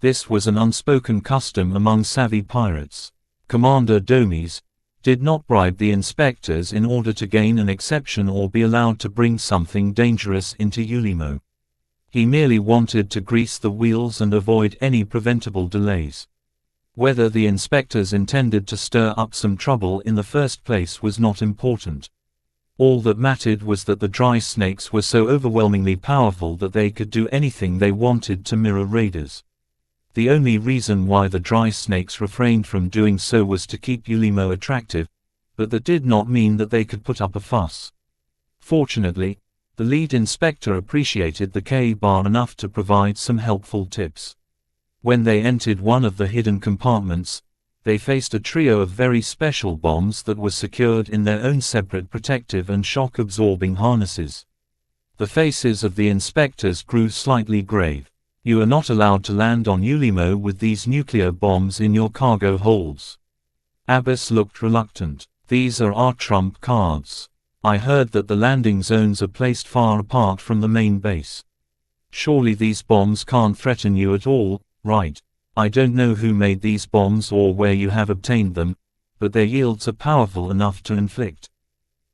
This was an unspoken custom among savvy pirates. Commander Domes did not bribe the inspectors in order to gain an exception or be allowed to bring something dangerous into Ulimo. He merely wanted to grease the wheels and avoid any preventable delays. Whether the inspectors intended to stir up some trouble in the first place was not important. All that mattered was that the dry snakes were so overwhelmingly powerful that they could do anything they wanted to mirror raiders. The only reason why the dry snakes refrained from doing so was to keep Ulimo attractive, but that did not mean that they could put up a fuss. Fortunately, the lead inspector appreciated the K-bar enough to provide some helpful tips. When they entered one of the hidden compartments, they faced a trio of very special bombs that were secured in their own separate protective and shock-absorbing harnesses. The faces of the inspectors grew slightly grave. "You are not allowed to land on Ulimo with these nuclear bombs in your cargo holds." Abbas looked reluctant. "These are our trump cards. I heard that the landing zones are placed far apart from the main base. Surely these bombs can't threaten you at all, right? I don't know who made these bombs or where you have obtained them, but their yields are powerful enough to inflict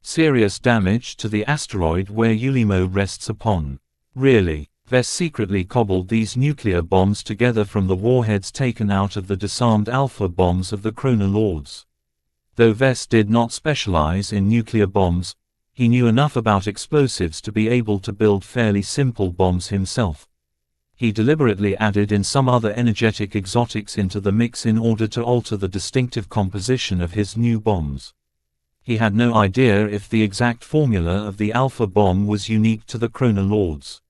serious damage to the asteroid where Ulimo rests upon. Really? Vess secretly cobbled these nuclear bombs together from the warheads taken out of the disarmed Alpha bombs of the Chronolords. Though Vess did not specialize in nuclear bombs, he knew enough about explosives to be able to build fairly simple bombs himself. He deliberately added in some other energetic exotics into the mix in order to alter the distinctive composition of his new bombs. He had no idea if the exact formula of the Alpha bomb was unique to the Chronolords.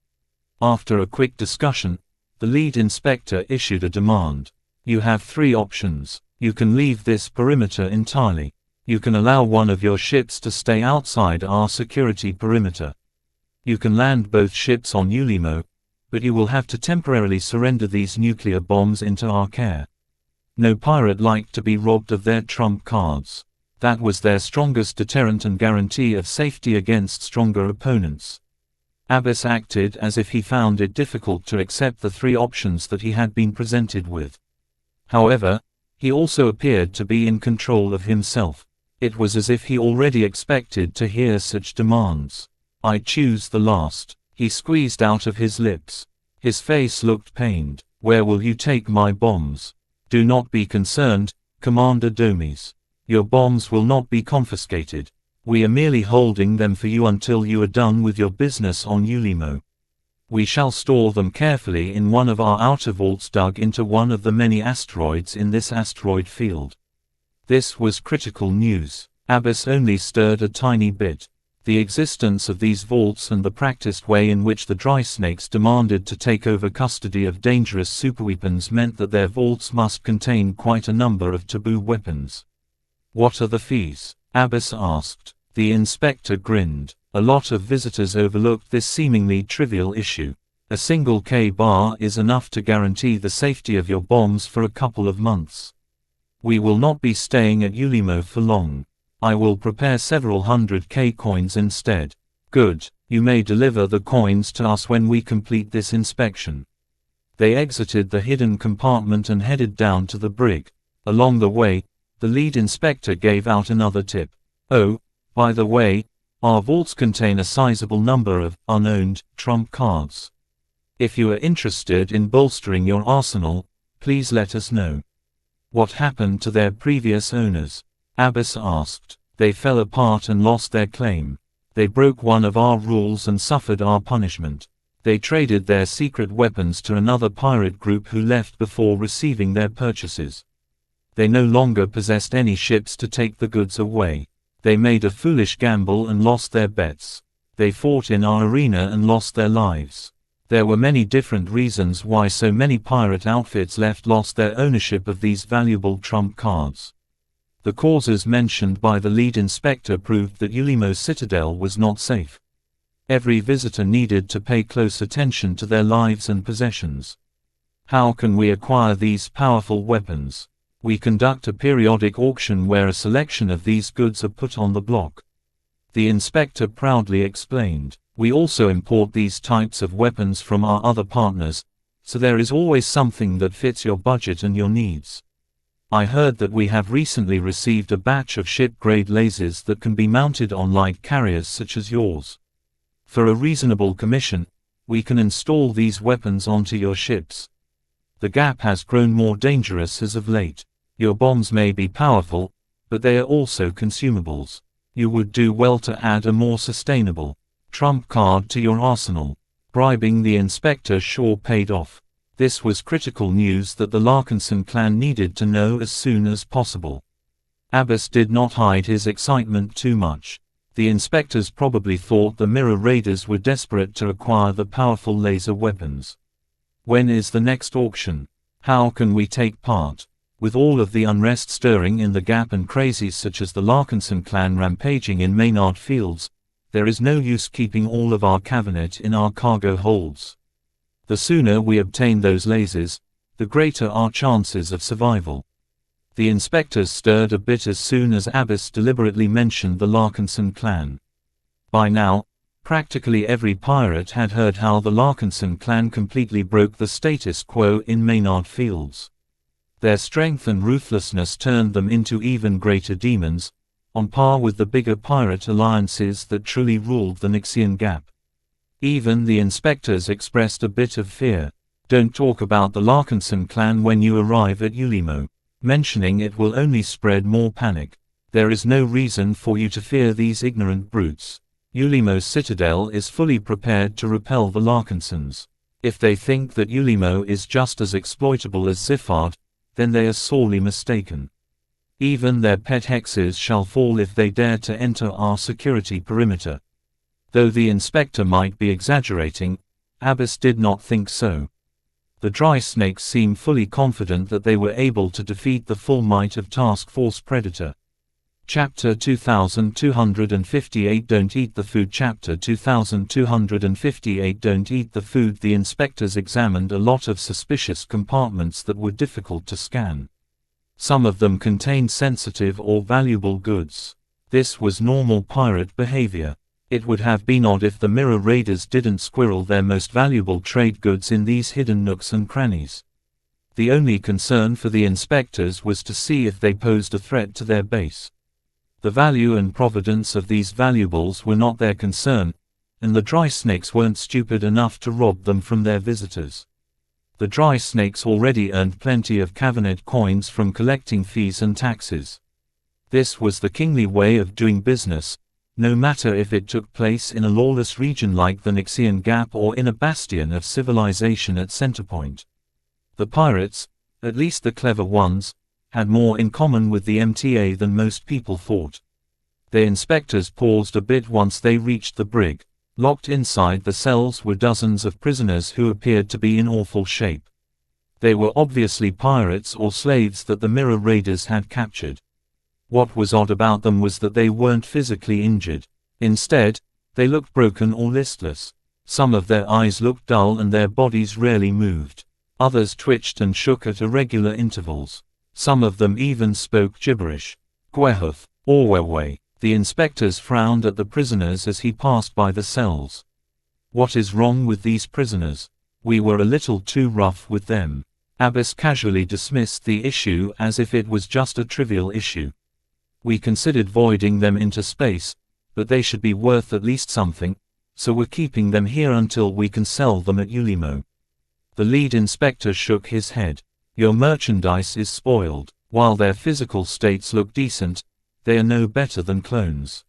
After a quick discussion, the lead inspector issued a demand. You have 3 options. You can leave this perimeter entirely. You can allow one of your ships to stay outside our security perimeter. You can land both ships on Ulimo, but you will have to temporarily surrender these nuclear bombs into our care. No pirate liked to be robbed of their trump cards. That was their strongest deterrent and guarantee of safety against stronger opponents. Abbas acted as if he found it difficult to accept the 3 options that he had been presented with. However, he also appeared to be in control of himself. It was as if he already expected to hear such demands. I choose the last, he squeezed out of his lips. His face looked pained. Where will you take my bombs? Do not be concerned, Commander Domes. Your bombs will not be confiscated. We are merely holding them for you until you are done with your business on Ulimo. We shall store them carefully in one of our outer vaults dug into one of the many asteroids in this asteroid field. This was critical news. Abbas only stirred a tiny bit. The existence of these vaults and the practiced way in which the dry snakes demanded to take over custody of dangerous superweapons meant that their vaults must contain quite a number of taboo weapons. What are the fees? Abbas asked. The inspector grinned. A lot of visitors overlooked this seemingly trivial issue. A single K-bar is enough to guarantee the safety of your bombs for a couple of months. We will not be staying at Ulimo for long. I will prepare several hundred K coins instead. Good. You may deliver the coins to us when we complete this inspection. They exited the hidden compartment and headed down to the brig. Along the way, the lead inspector gave out another tip. Oh, by the way, our vaults contain a sizable number of unowned trump cards. If you are interested in bolstering your arsenal, please let us know. What happened to their previous owners? Abbas asked. They fell apart and lost their claim. They broke one of our rules and suffered our punishment. They traded their secret weapons to another pirate group who left before receiving their purchases. They no longer possessed any ships to take the goods away. They made a foolish gamble and lost their bets. They fought in our arena and lost their lives. There were many different reasons why so many pirate outfits lost their ownership of these valuable trump cards. The causes mentioned by the lead inspector proved that Ulimo's citadel was not safe. Every visitor needed to pay close attention to their lives and possessions. How can we acquire these powerful weapons? We conduct a periodic auction where a selection of these goods are put on the block. The inspector proudly explained. We also import these types of weapons from our other partners, so there is always something that fits your budget and your needs. I heard that we have recently received a batch of ship-grade lasers that can be mounted on light carriers such as yours. For a reasonable commission, we can install these weapons onto your ships. The gap has grown more dangerous as of late. Your bombs may be powerful, but they are also consumables. You would do well to add a more sustainable trump card to your arsenal. Bribing the inspector sure paid off. This was critical news that the Larkinson clan needed to know as soon as possible. Abbas did not hide his excitement too much. The inspectors probably thought the Mirror Raiders were desperate to acquire the powerful laser weapons. When is the next auction? How can we take part? With all of the unrest stirring in the Gap and crazies such as the Larkinson clan rampaging in Maynard Fields, there is no use keeping all of our cabinet in our cargo holds. The sooner we obtain those lasers, the greater our chances of survival. The inspectors stirred a bit as soon as Abbas deliberately mentioned the Larkinson clan. By now, practically every pirate had heard how the Larkinson clan completely broke the status quo in Maynard Fields. Their strength and ruthlessness turned them into even greater demons, on par with the bigger pirate alliances that truly ruled the Nixian Gap. Even the inspectors expressed a bit of fear. Don't talk about the Larkinson clan when you arrive at Ulimo. Mentioning it will only spread more panic. There is no reason for you to fear these ignorant brutes. Ulimo's citadel is fully prepared to repel the Larkinsons. If they think that Ulimo is just as exploitable as Ziffard, then they are sorely mistaken. Even their pet hexes shall fall if they dare to enter our security perimeter. Though the inspector might be exaggerating, Abbas did not think so. The dry snakes seemed fully confident that they were able to defeat the full might of Task Force Predator. Chapter 2258 Don't Eat the Food. Chapter 2258 Don't Eat the Food. The inspectors examined a lot of suspicious compartments that were difficult to scan. Some of them contained sensitive or valuable goods. This was normal pirate behavior. It would have been odd if the mirror raiders didn't squirrel their most valuable trade goods in these hidden nooks and crannies. The only concern for the inspectors was to see if they posed a threat to their base. The value and provenance of these valuables were not their concern, and the dry snakes weren't stupid enough to rob them from their visitors. The dry snakes already earned plenty of cabinet coins from collecting fees and taxes. This was the kingly way of doing business, no matter if it took place in a lawless region like the Nixian Gap or in a bastion of civilization at Centerpoint. The pirates, at least the clever ones, had more in common with the MTA than most people thought. The inspectors paused a bit once they reached the brig. Locked inside the cells were dozens of prisoners who appeared to be in awful shape. They were obviously pirates or slaves that the mirror raiders had captured. What was odd about them was that they weren't physically injured. Instead, they looked broken or listless. Some of their eyes looked dull and their bodies rarely moved. Others twitched and shook at irregular intervals. Some of them even spoke gibberish. Gwehuth, Orwewe. The inspectors frowned at the prisoners as he passed by the cells. What is wrong with these prisoners? We were a little too rough with them. Abbas casually dismissed the issue as if it was just a trivial issue. We considered voiding them into space, but they should be worth at least something, so we're keeping them here until we can sell them at Ulimo. The lead inspector shook his head. Your merchandise is spoiled. While their physical states look decent, they are no better than clones.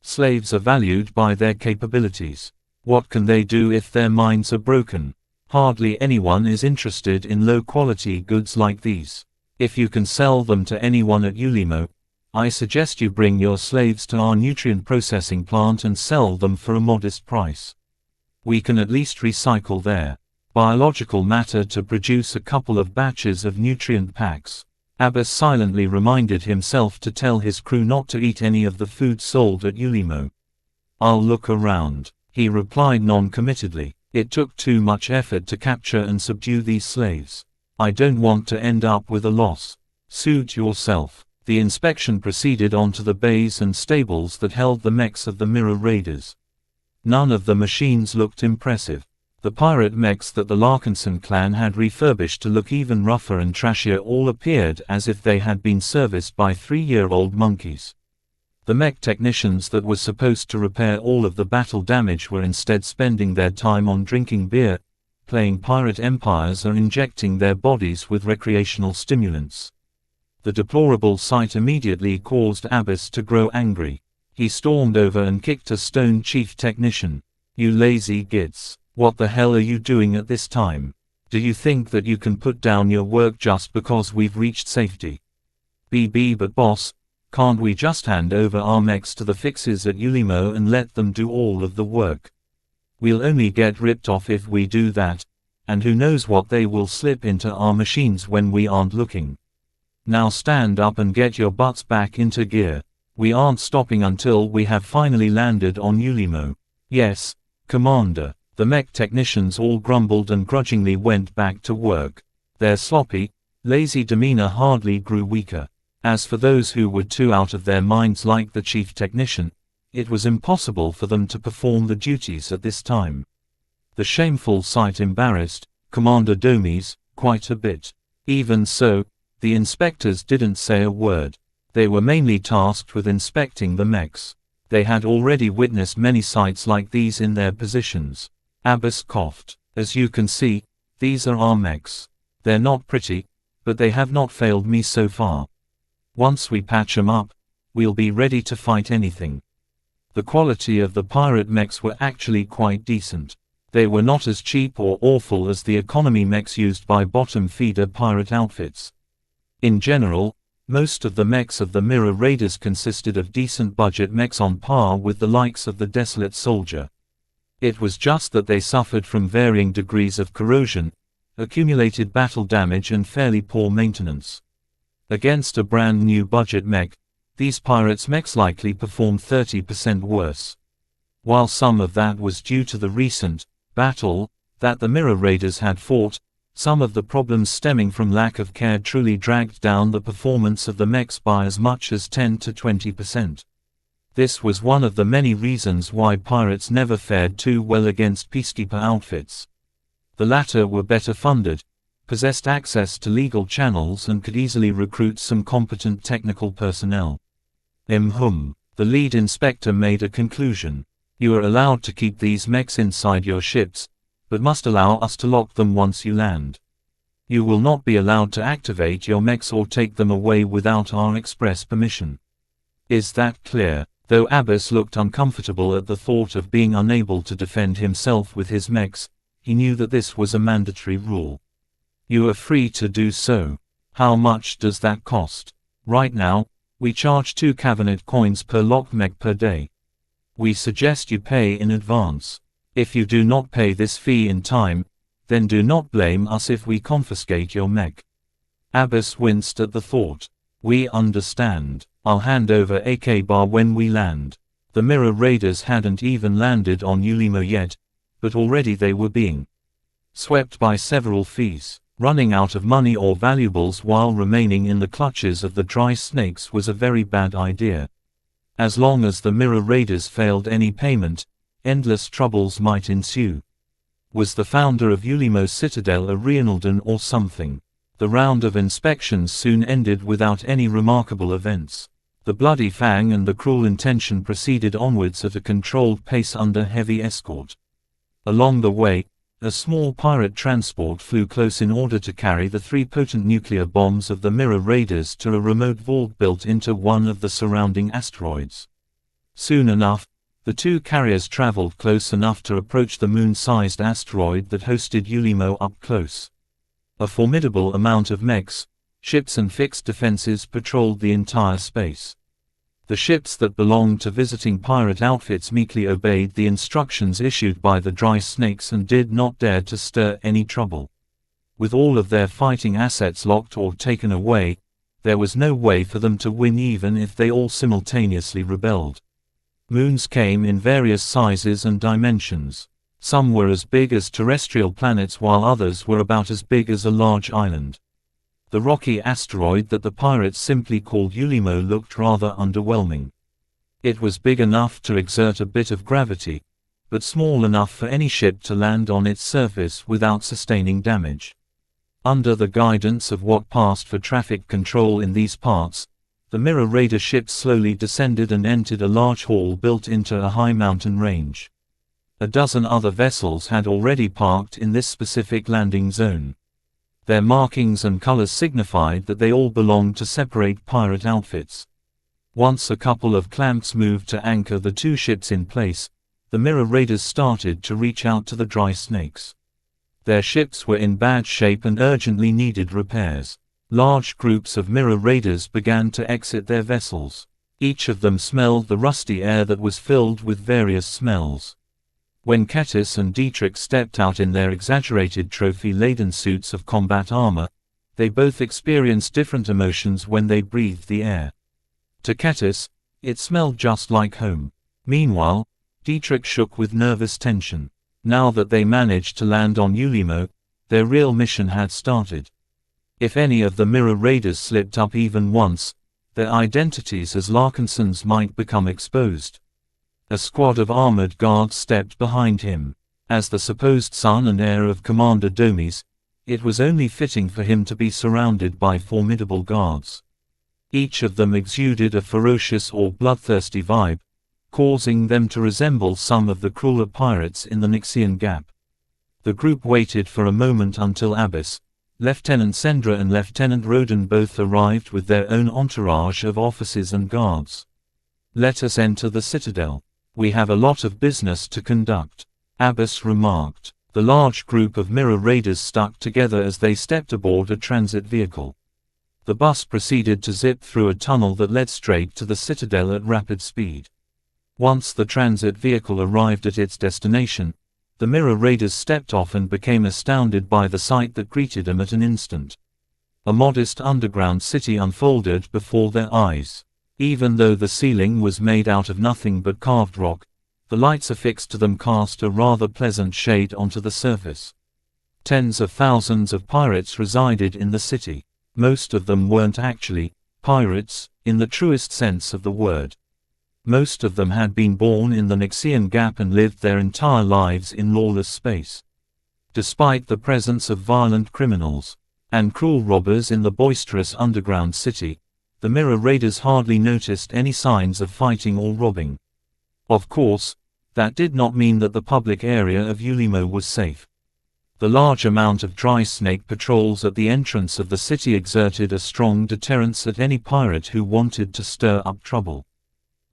Slaves are valued by their capabilities. What can they do if their minds are broken? Hardly anyone is interested in low-quality goods like these. If you can sell them to anyone at Ulimo, I suggest you bring your slaves to our nutrient processing plant and sell them for a modest price. We can at least recycle their biological matter to produce a couple of batches of nutrient packs. Abbas silently reminded himself to tell his crew not to eat any of the food sold at Ulimo. I'll look around, he replied non-committedly. It took too much effort to capture and subdue these slaves. I don't want to end up with a loss. Suit yourself. The inspection proceeded on to the bays and stables that held the mechs of the mirror raiders. None of the machines looked impressive. The pirate mechs that the Larkinson clan had refurbished to look even rougher and trashier all appeared as if they had been serviced by 3-year-old monkeys. The mech technicians that were supposed to repair all of the battle damage were instead spending their time on drinking beer, playing pirate empires or injecting their bodies with recreational stimulants. The deplorable sight immediately caused Abbas to grow angry. He stormed over and kicked a stone chief technician. You lazy gits. What the hell are you doing at this time? Do you think that you can put down your work just because we've reached safety? But boss, can't we just hand over our mechs to the fixes at Ulimo and let them do all of the work? We'll only get ripped off if we do that, and who knows what they will slip into our machines when we aren't looking. Now stand up and get your butts back into gear. We aren't stopping until we have finally landed on Ulimo. Yes, Commander. The mech technicians all grumbled and grudgingly went back to work. Their sloppy, lazy demeanor hardly grew weaker. As for those who were too out of their minds like the chief technician, it was impossible for them to perform the duties at this time. The shameful sight embarrassed Commander Domes quite a bit. Even so, the inspectors didn't say a word. They were mainly tasked with inspecting the mechs. They had already witnessed many sights like these in their positions. Abbas coughed. As you can see, these are our mechs. They're not pretty, but they have not failed me so far. Once we patch 'em up, we'll be ready to fight anything. The quality of the pirate mechs were actually quite decent. They were not as cheap or awful as the economy mechs used by bottom-feeder pirate outfits. In general, most of the mechs of the Mirror Raiders consisted of decent budget mechs on par with the likes of the Desolate Soldier. It was just that they suffered from varying degrees of corrosion, accumulated battle damage and fairly poor maintenance. Against a brand new budget mech, these pirates' mechs likely performed 30% worse. While some of that was due to the recent battle that the Mirror Raiders had fought, some of the problems stemming from lack of care truly dragged down the performance of the mechs by as much as 10 to 20%. This was one of the many reasons why pirates never fared too well against peacekeeper outfits. The latter were better funded, possessed access to legal channels and could easily recruit some competent technical personnel. The lead inspector made a conclusion. You are allowed to keep these mechs inside your ships, but must allow us to lock them once you land. You will not be allowed to activate your mechs or take them away without our express permission. Is that clear? Though Abbas looked uncomfortable at the thought of being unable to defend himself with his mechs, he knew that this was a mandatory rule. You are free to do so. How much does that cost? Right now, we charge 2 cabinet coins per locked mech per day. We suggest you pay in advance. If you do not pay this fee in time, then do not blame us if we confiscate your mech. Abbas winced at the thought. We understand. I'll hand over AK-bar when we land. The Mirror Raiders hadn't even landed on Ulimo yet, but already they were being swept by several fees. Running out of money or valuables while remaining in the clutches of the dry snakes was a very bad idea. As long as the Mirror Raiders failed any payment, endless troubles might ensue. Was the founder of Ulimo's citadel a Reinaldan or something? The round of inspections soon ended without any remarkable events. The Bloody Fang and the Cruel Intention proceeded onwards at a controlled pace under heavy escort. Along the way, a small pirate transport flew close in order to carry the 3 potent nuclear bombs of the Mirror Raiders to a remote vault built into one of the surrounding asteroids. Soon enough, the 2 carriers traveled close enough to approach the moon-sized asteroid that hosted Ulimo up close. A formidable amount of mechs, ships and fixed defenses patrolled the entire space. The ships that belonged to visiting pirate outfits meekly obeyed the instructions issued by the dry snakes and did not dare to stir any trouble. With all of their fighting assets locked or taken away, there was no way for them to win even if they all simultaneously rebelled. Moons came in various sizes and dimensions. Some were as big as terrestrial planets while others were about as big as a large island. The rocky asteroid that the pirates simply called Ulimo looked rather underwhelming. It was big enough to exert a bit of gravity, but small enough for any ship to land on its surface without sustaining damage. Under the guidance of what passed for traffic control in these parts, the Mirror Raider ships slowly descended and entered a large hall built into a high mountain range. A dozen other vessels had already parked in this specific landing zone. Their markings and colors signified that they all belonged to separate pirate outfits. Once a couple of clamps moved to anchor the 2 ships in place, the Mirror Raiders started to reach out to the dry snakes. Their ships were in bad shape and urgently needed repairs. Large groups of Mirror Raiders began to exit their vessels. Each of them smelled the rusty air that was filled with various smells. When Kettis and Dietrich stepped out in their exaggerated trophy-laden suits of combat armor, they both experienced different emotions when they breathed the air. To Kettis, it smelled just like home. Meanwhile, Dietrich shook with nervous tension. Now that they managed to land on Ulimo, their real mission had started. If any of the Mirror Raiders slipped up even once, their identities as Larkinsons might become exposed. A squad of armored guards stepped behind him. As the supposed son and heir of Commander Domes, it was only fitting for him to be surrounded by formidable guards. Each of them exuded a ferocious or bloodthirsty vibe, causing them to resemble some of the crueler pirates in the Xianxian Gap. The group waited for a moment until Abbas, Lieutenant Sendra and Lieutenant Roden both arrived with their own entourage of officers and guards. "Let us enter the citadel. We have a lot of business to conduct," Abbas remarked. The large group of mirror raiders stuck together as they stepped aboard a transit vehicle. The bus proceeded to zip through a tunnel that led straight to the citadel at rapid speed. Once the transit vehicle arrived at its destination, the mirror raiders stepped off and became astounded by the sight that greeted them at an instant. A modest underground city unfolded before their eyes. Even though the ceiling was made out of nothing but carved rock, the lights affixed to them cast a rather pleasant shade onto the surface. Tens of thousands of pirates resided in the city. Most of them weren't actually pirates, in the truest sense of the word. Most of them had been born in the Xianxian Gap and lived their entire lives in lawless space. Despite the presence of violent criminals and cruel robbers in the boisterous underground city, the mirror raiders hardly noticed any signs of fighting or robbing. Of course, that did not mean that the public area of Ulimo was safe. The large amount of dry snake patrols at the entrance of the city exerted a strong deterrence at any pirate who wanted to stir up trouble.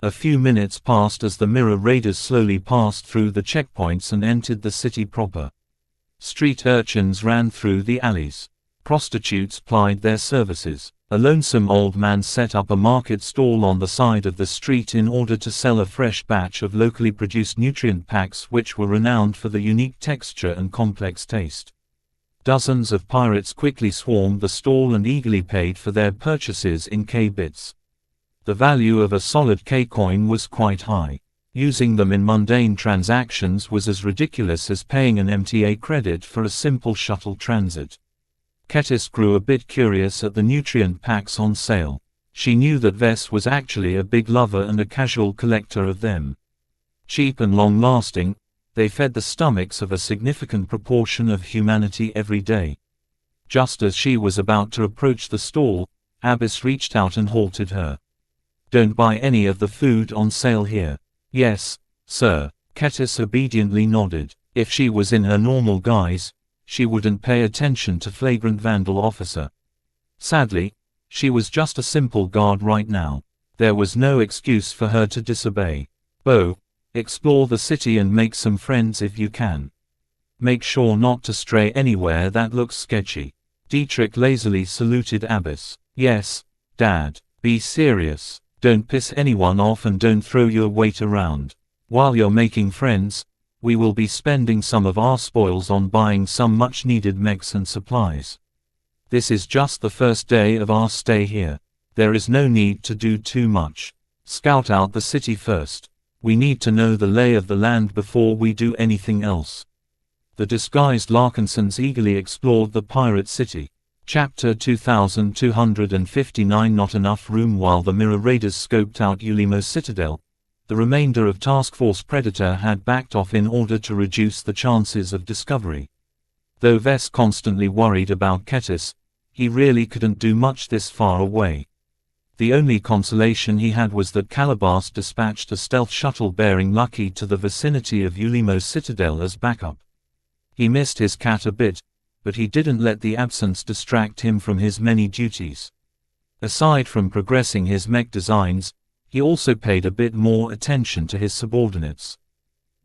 A few minutes passed as the mirror raiders slowly passed through the checkpoints and entered the city proper. Street urchins ran through the alleys. Prostitutes plied their services. A lonesome old man set up a market stall on the side of the street in order to sell a fresh batch of locally produced nutrient packs which were renowned for the unique texture and complex taste. Dozens of pirates quickly swarmed the stall and eagerly paid for their purchases in K-bits. The value of a solid K-coin was quite high. Using them in mundane transactions was as ridiculous as paying an MTA credit for a simple shuttle transit. Kettis grew a bit curious at the nutrient packs on sale. She knew that Vess was actually a big lover and a casual collector of them. Cheap and long-lasting, they fed the stomachs of a significant proportion of humanity every day. Just as she was about to approach the stall, Abbas reached out and halted her. "Don't buy any of the food on sale here." "Yes, sir." Kettis obediently nodded. If she was in her normal guise, she wouldn't pay attention to flagrant vandal officer. Sadly, she was just a simple guard right now. There was no excuse for her to disobey. "Bo, explore the city and make some friends if you can. Make sure not to stray anywhere that looks sketchy." Dietrich lazily saluted Abbas. "Yes, Dad. Be serious. Don't piss anyone off and don't throw your weight around. While you're making friends, we will be spending some of our spoils on buying some much-needed mechs and supplies. This is just the first day of our stay here. There is no need to do too much. Scout out the city first. We need to know the lay of the land before we do anything else." The disguised Larkinsons eagerly explored the pirate city. Chapter 2259. Not enough room. While the mirror raiders scoped out Ulimo's citadel, the remainder of Task Force Predator had backed off in order to reduce the chances of discovery. Though Vess constantly worried about Kettis, he really couldn't do much this far away. The only consolation he had was that Calabas dispatched a stealth shuttle bearing Lucky to the vicinity of Ulimo's citadel as backup. He missed his cat a bit, but he didn't let the absence distract him from his many duties. Aside from progressing his mech designs, he also paid a bit more attention to his subordinates.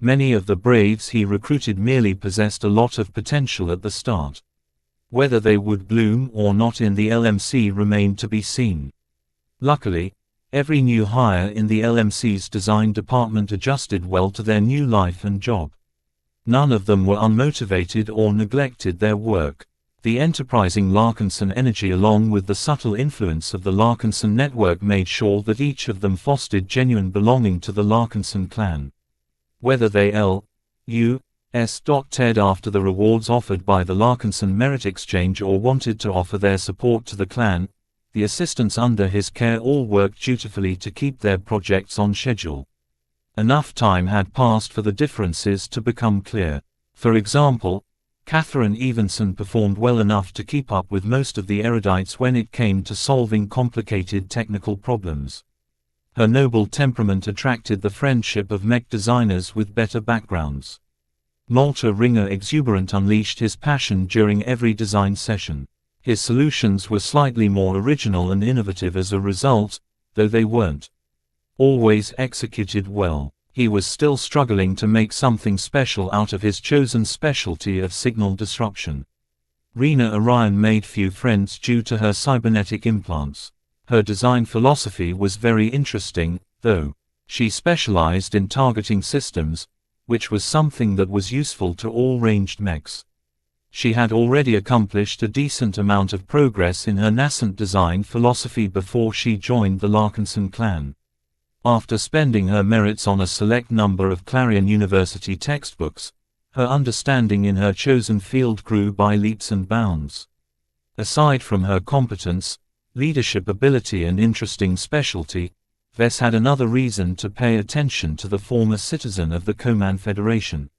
Many of the braves he recruited merely possessed a lot of potential at the start. Whether they would bloom or not in the LMC remained to be seen. Luckily, every new hire in the LMC's design department adjusted well to their new life and job. None of them were unmotivated or neglected their work. The enterprising Larkinson energy along with the subtle influence of the Larkinson network made sure that each of them fostered genuine belonging to the Larkinson clan. Whether they L.U.S.Ted after the rewards offered by the Larkinson Merit Exchange or wanted to offer their support to the clan, the assistants under his care all worked dutifully to keep their projects on schedule. Enough time had passed for the differences to become clear. For example, Catherine Evenson performed well enough to keep up with most of the erudites when it came to solving complicated technical problems. Her noble temperament attracted the friendship of mech designers with better backgrounds. Malte Ringer exuberant unleashed his passion during every design session. His solutions were slightly more original and innovative as a result, though they weren't always executed well. He was still struggling to make something special out of his chosen specialty of signal disruption. Rena Orion made few friends due to her cybernetic implants. Her design philosophy was very interesting, though. She specialized in targeting systems, which was something that was useful to all ranged mechs. She had already accomplished a decent amount of progress in her nascent design philosophy before she joined the Larkinson clan. After spending her merits on a select number of Clarion University textbooks, her understanding in her chosen field grew by leaps and bounds. Aside from her competence, leadership ability and interesting specialty, Vess had another reason to pay attention to the former citizen of the Coman Federation.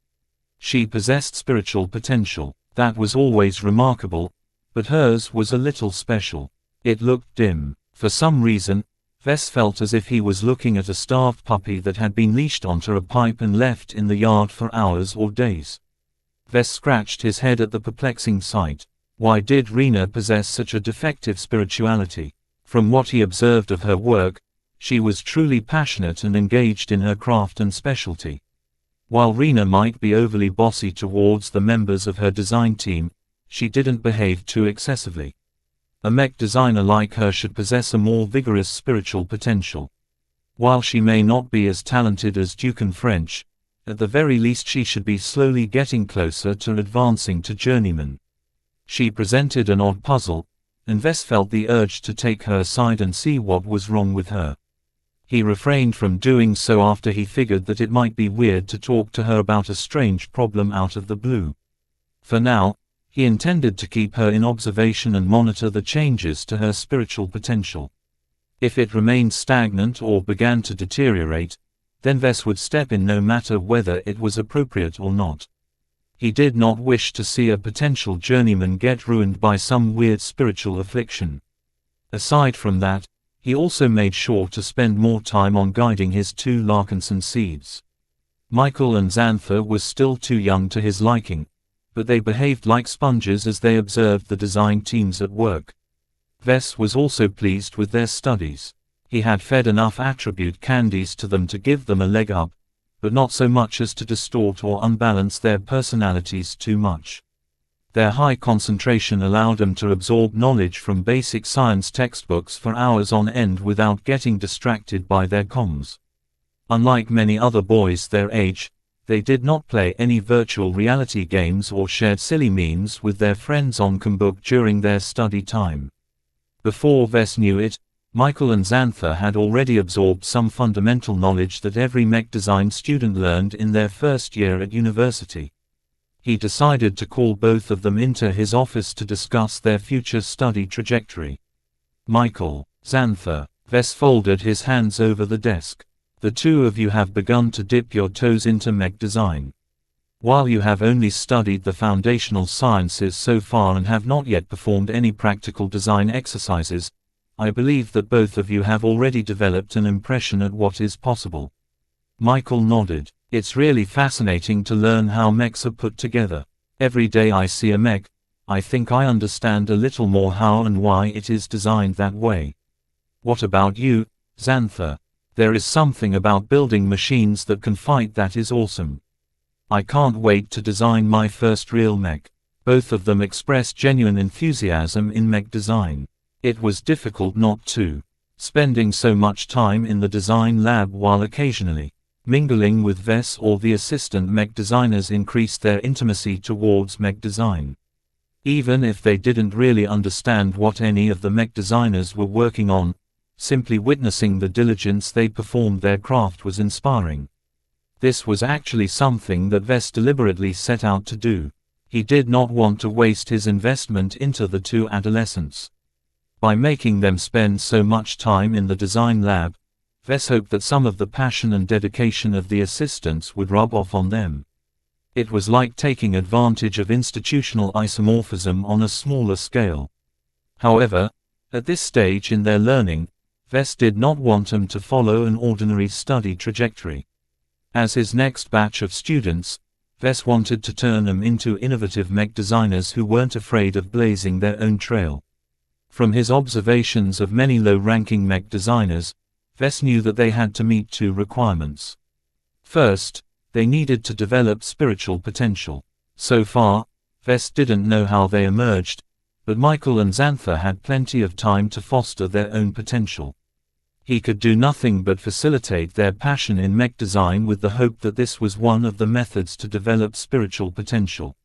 She possessed spiritual potential. That was always remarkable, but hers was a little special. It looked dim. For some reason, Vess felt as if he was looking at a starved puppy that had been leashed onto a pipe and left in the yard for hours or days. Vess scratched his head at the perplexing sight. Why did Rena possess such a defective spirituality? From what he observed of her work, she was truly passionate and engaged in her craft and specialty. While Rena might be overly bossy towards the members of her design team, she didn't behave too excessively. A mech designer like her should possess a more vigorous spiritual potential. While she may not be as talented as Duke French, at the very least she should be slowly getting closer to advancing to journeyman. She presented an odd puzzle, and Vess felt the urge to take her aside and see what was wrong with her. He refrained from doing so after he figured that it might be weird to talk to her about a strange problem out of the blue. For now, he intended to keep her in observation and monitor the changes to her spiritual potential. If it remained stagnant or began to deteriorate, then Vess would step in no matter whether it was appropriate or not. He did not wish to see a potential journeyman get ruined by some weird spiritual affliction. Aside from that, he also made sure to spend more time on guiding his two Larkinson seeds. Michael and Xantha were still too young to his liking, but they behaved like sponges as they observed the design teams at work. Vess was also pleased with their studies. He had fed enough attribute candies to them to give them a leg up, but not so much as to distort or unbalance their personalities too much. Their high concentration allowed them to absorb knowledge from basic science textbooks for hours on end without getting distracted by their comms. Unlike many other boys their age, they did not play any virtual reality games or shared silly memes with their friends on Combook during their study time. Before Vess knew it, Michael and Xantha had already absorbed some fundamental knowledge that every mech design student learned in their first year at university. He decided to call both of them into his office to discuss their future study trajectory. Michael, Xantha, Vess folded his hands over the desk. The two of you have begun to dip your toes into mech design. While you have only studied the foundational sciences so far and have not yet performed any practical design exercises, I believe that both of you have already developed an impression at what is possible. Michael nodded. It's really fascinating to learn how mechs are put together. Every day I see a mech, I think I understand a little more how and why it is designed that way. What about you, Xantha? There is something about building machines that can fight that is awesome. I can't wait to design my first real mech. Both of them expressed genuine enthusiasm in mech design. It was difficult not to. Spending so much time in the design lab while occasionally mingling with Vess or the assistant mech designers increased their intimacy towards mech design. Even if they didn't really understand what any of the mech designers were working on, simply witnessing the diligence they performed their craft was inspiring. This was actually something that Vess deliberately set out to do. He did not want to waste his investment into the two adolescents. By making them spend so much time in the design lab, Vess hoped that some of the passion and dedication of the assistants would rub off on them. It was like taking advantage of institutional isomorphism on a smaller scale. However, at this stage in their learning, Vess did not want them to follow an ordinary study trajectory. As his next batch of students, Vess wanted to turn them into innovative mech designers who weren't afraid of blazing their own trail. From his observations of many low-ranking mech designers, Vess knew that they had to meet two requirements. First, they needed to develop spiritual potential. So far, Vess didn't know how they emerged, but Michael and Xantha had plenty of time to foster their own potential. He could do nothing but facilitate their passion in mech design with the hope that this was one of the methods to develop spiritual potential.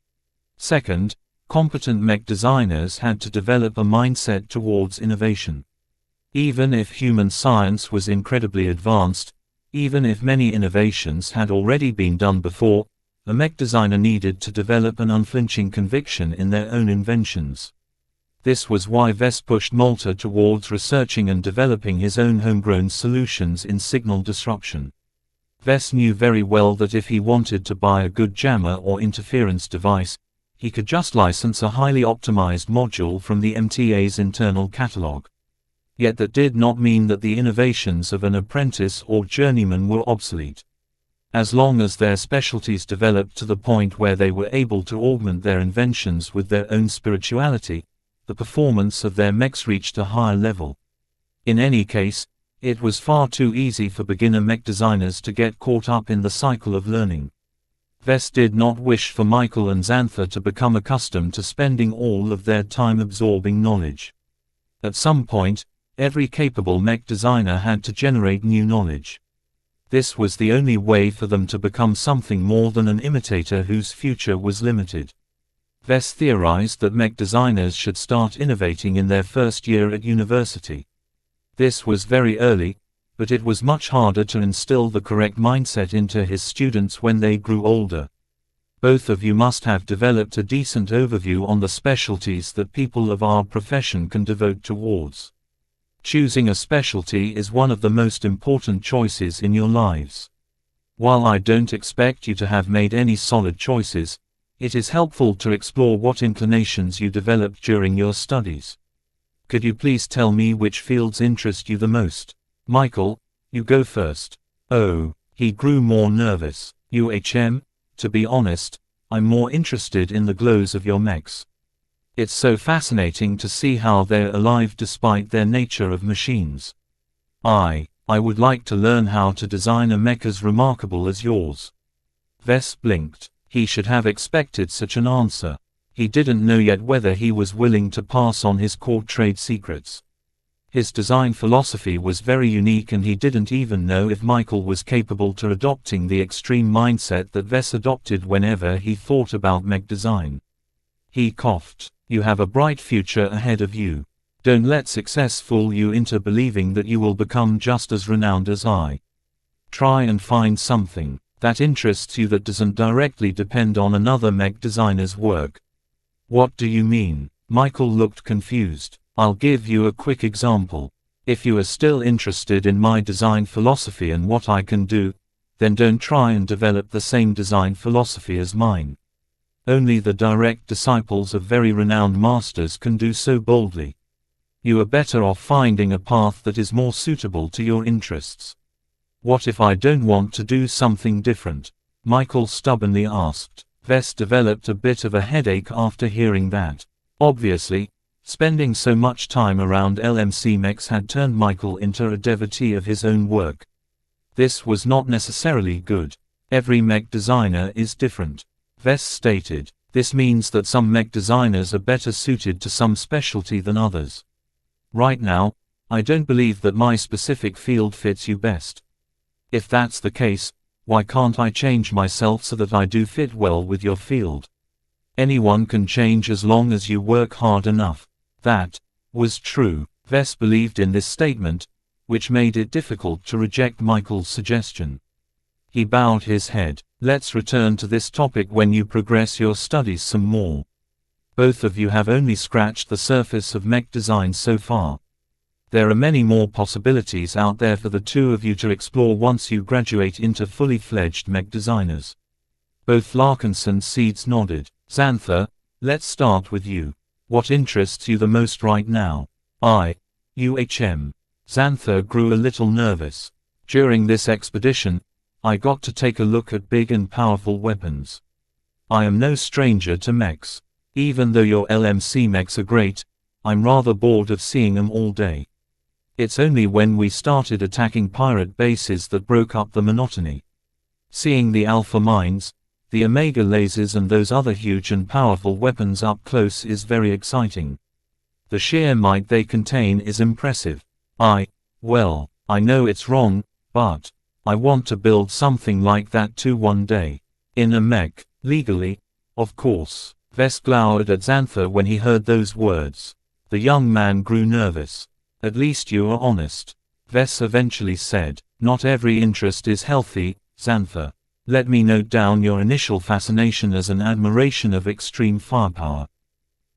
Second, competent mech designers had to develop a mindset towards innovation. Even if human science was incredibly advanced, even if many innovations had already been done before, a mech designer needed to develop an unflinching conviction in their own inventions. This was why Vess pushed Malta towards researching and developing his own homegrown solutions in signal disruption. Vess knew very well that if he wanted to buy a good jammer or interference device, he could just license a highly optimized module from the MTA's internal catalog. Yet that did not mean that the innovations of an apprentice or journeyman were obsolete. As long as their specialties developed to the point where they were able to augment their inventions with their own spirituality, the performance of their mechs reached a higher level. In any case, it was far too easy for beginner mech designers to get caught up in the cycle of learning. Vess did not wish for Michael and Xantha to become accustomed to spending all of their time absorbing knowledge. At some point, every capable mech designer had to generate new knowledge. This was the only way for them to become something more than an imitator whose future was limited. Vess theorized that mech designers should start innovating in their first year at university. This was very early, but it was much harder to instill the correct mindset into his students when they grew older. Both of you must have developed a decent overview on the specialties that people of our profession can devote towards. Choosing a specialty is one of the most important choices in your lives. While I don't expect you to have made any solid choices, it is helpful to explore what inclinations you developed during your studies. Could you please tell me which fields interest you the most? Michael, you go first. Oh, he grew more nervous. To be honest, I'm more interested in the glows of your mechs. It's so fascinating to see how they're alive despite their nature of machines. I would like to learn how to design a mech as remarkable as yours. Vess blinked. He should have expected such an answer. He didn't know yet whether he was willing to pass on his core trade secrets. His design philosophy was very unique and he didn't even know if Michael was capable to adopting the extreme mindset that Vess adopted whenever he thought about mech design. He coughed. You have a bright future ahead of you. Don't let success fool you into believing that you will become just as renowned as I. Try and find something that interests you that doesn't directly depend on another mech designer's work. What do you mean? Michael looked confused. I'll give you a quick example. If you are still interested in my design philosophy and what I can do, then don't try and develop the same design philosophy as mine. Only the direct disciples of very renowned masters can do so boldly. You are better off finding a path that is more suitable to your interests. What if I don't want to do something different? Michael stubbornly asked. Vess developed a bit of a headache after hearing that. Obviously, spending so much time around LMC mechs had turned Michael into a devotee of his own work. This was not necessarily good. Every mech designer is different. Vess stated. This means that some mech designers are better suited to some specialty than others. Right now, I don't believe that my specific field fits you best. If that's the case, why can't I change myself so that I do fit well with your field? Anyone can change as long as you work hard enough. That was true. Vess believed in this statement, which made it difficult to reject Michael's suggestion. He bowed his head. Let's return to this topic when you progress your studies some more. Both of you have only scratched the surface of mech design so far. There are many more possibilities out there for the two of you to explore once you graduate into fully fledged mech designers. Both Larkinson seeds nodded. Xantha, let's start with you. What interests you the most right now? Xantha grew a little nervous. During this expedition, I got to take a look at big and powerful weapons. I am no stranger to mechs. Even though your LMC mechs are great, I'm rather bored of seeing them all day. It's only when we started attacking pirate bases that broke up the monotony. Seeing the alpha mines, the omega lasers and those other huge and powerful weapons up close is very exciting. The sheer might they contain is impressive. Well, I know it's wrong, but I want to build something like that too one day. In a mech, legally, of course. Ves glowered at Xantha when he heard those words. The young man grew nervous. At least you are honest. Ves eventually said, not every interest is healthy, Xantha. Let me note down your initial fascination as an admiration of extreme firepower.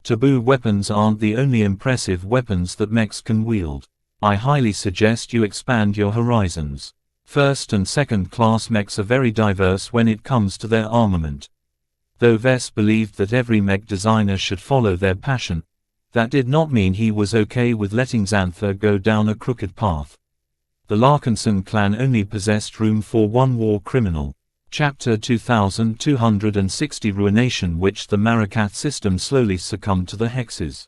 Taboo weapons aren't the only impressive weapons that mechs can wield. I highly suggest you expand your horizons. First and second class mechs are very diverse when it comes to their armament. Though Ves believed that every mech designer should follow their passion, that did not mean he was okay with letting Xantha go down a crooked path. The Larkinson clan only possessed room for one war criminal. Chapter 2260 Ruination, which the Marikath system slowly succumbed to the hexes.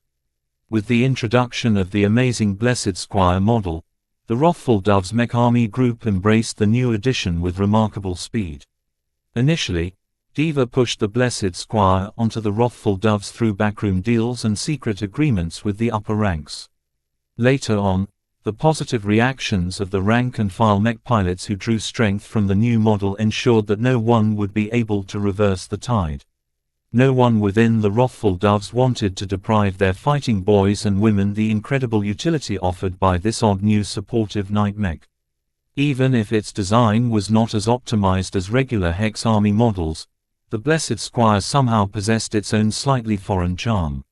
With the introduction of the amazing Blessed Squire model, the Wrathful Doves mech army group embraced the new addition with remarkable speed. Initially, Diva pushed the Blessed Squire onto the Wrathful Doves through backroom deals and secret agreements with the upper ranks. Later on, the positive reactions of the rank-and-file mech pilots who drew strength from the new model ensured that no one would be able to reverse the tide. No one within the Wrathful Doves wanted to deprive their fighting boys and women the incredible utility offered by this odd new supportive night mech. Even if its design was not as optimized as regular Hex Army models, the Blessed Squire somehow possessed its own slightly foreign charm.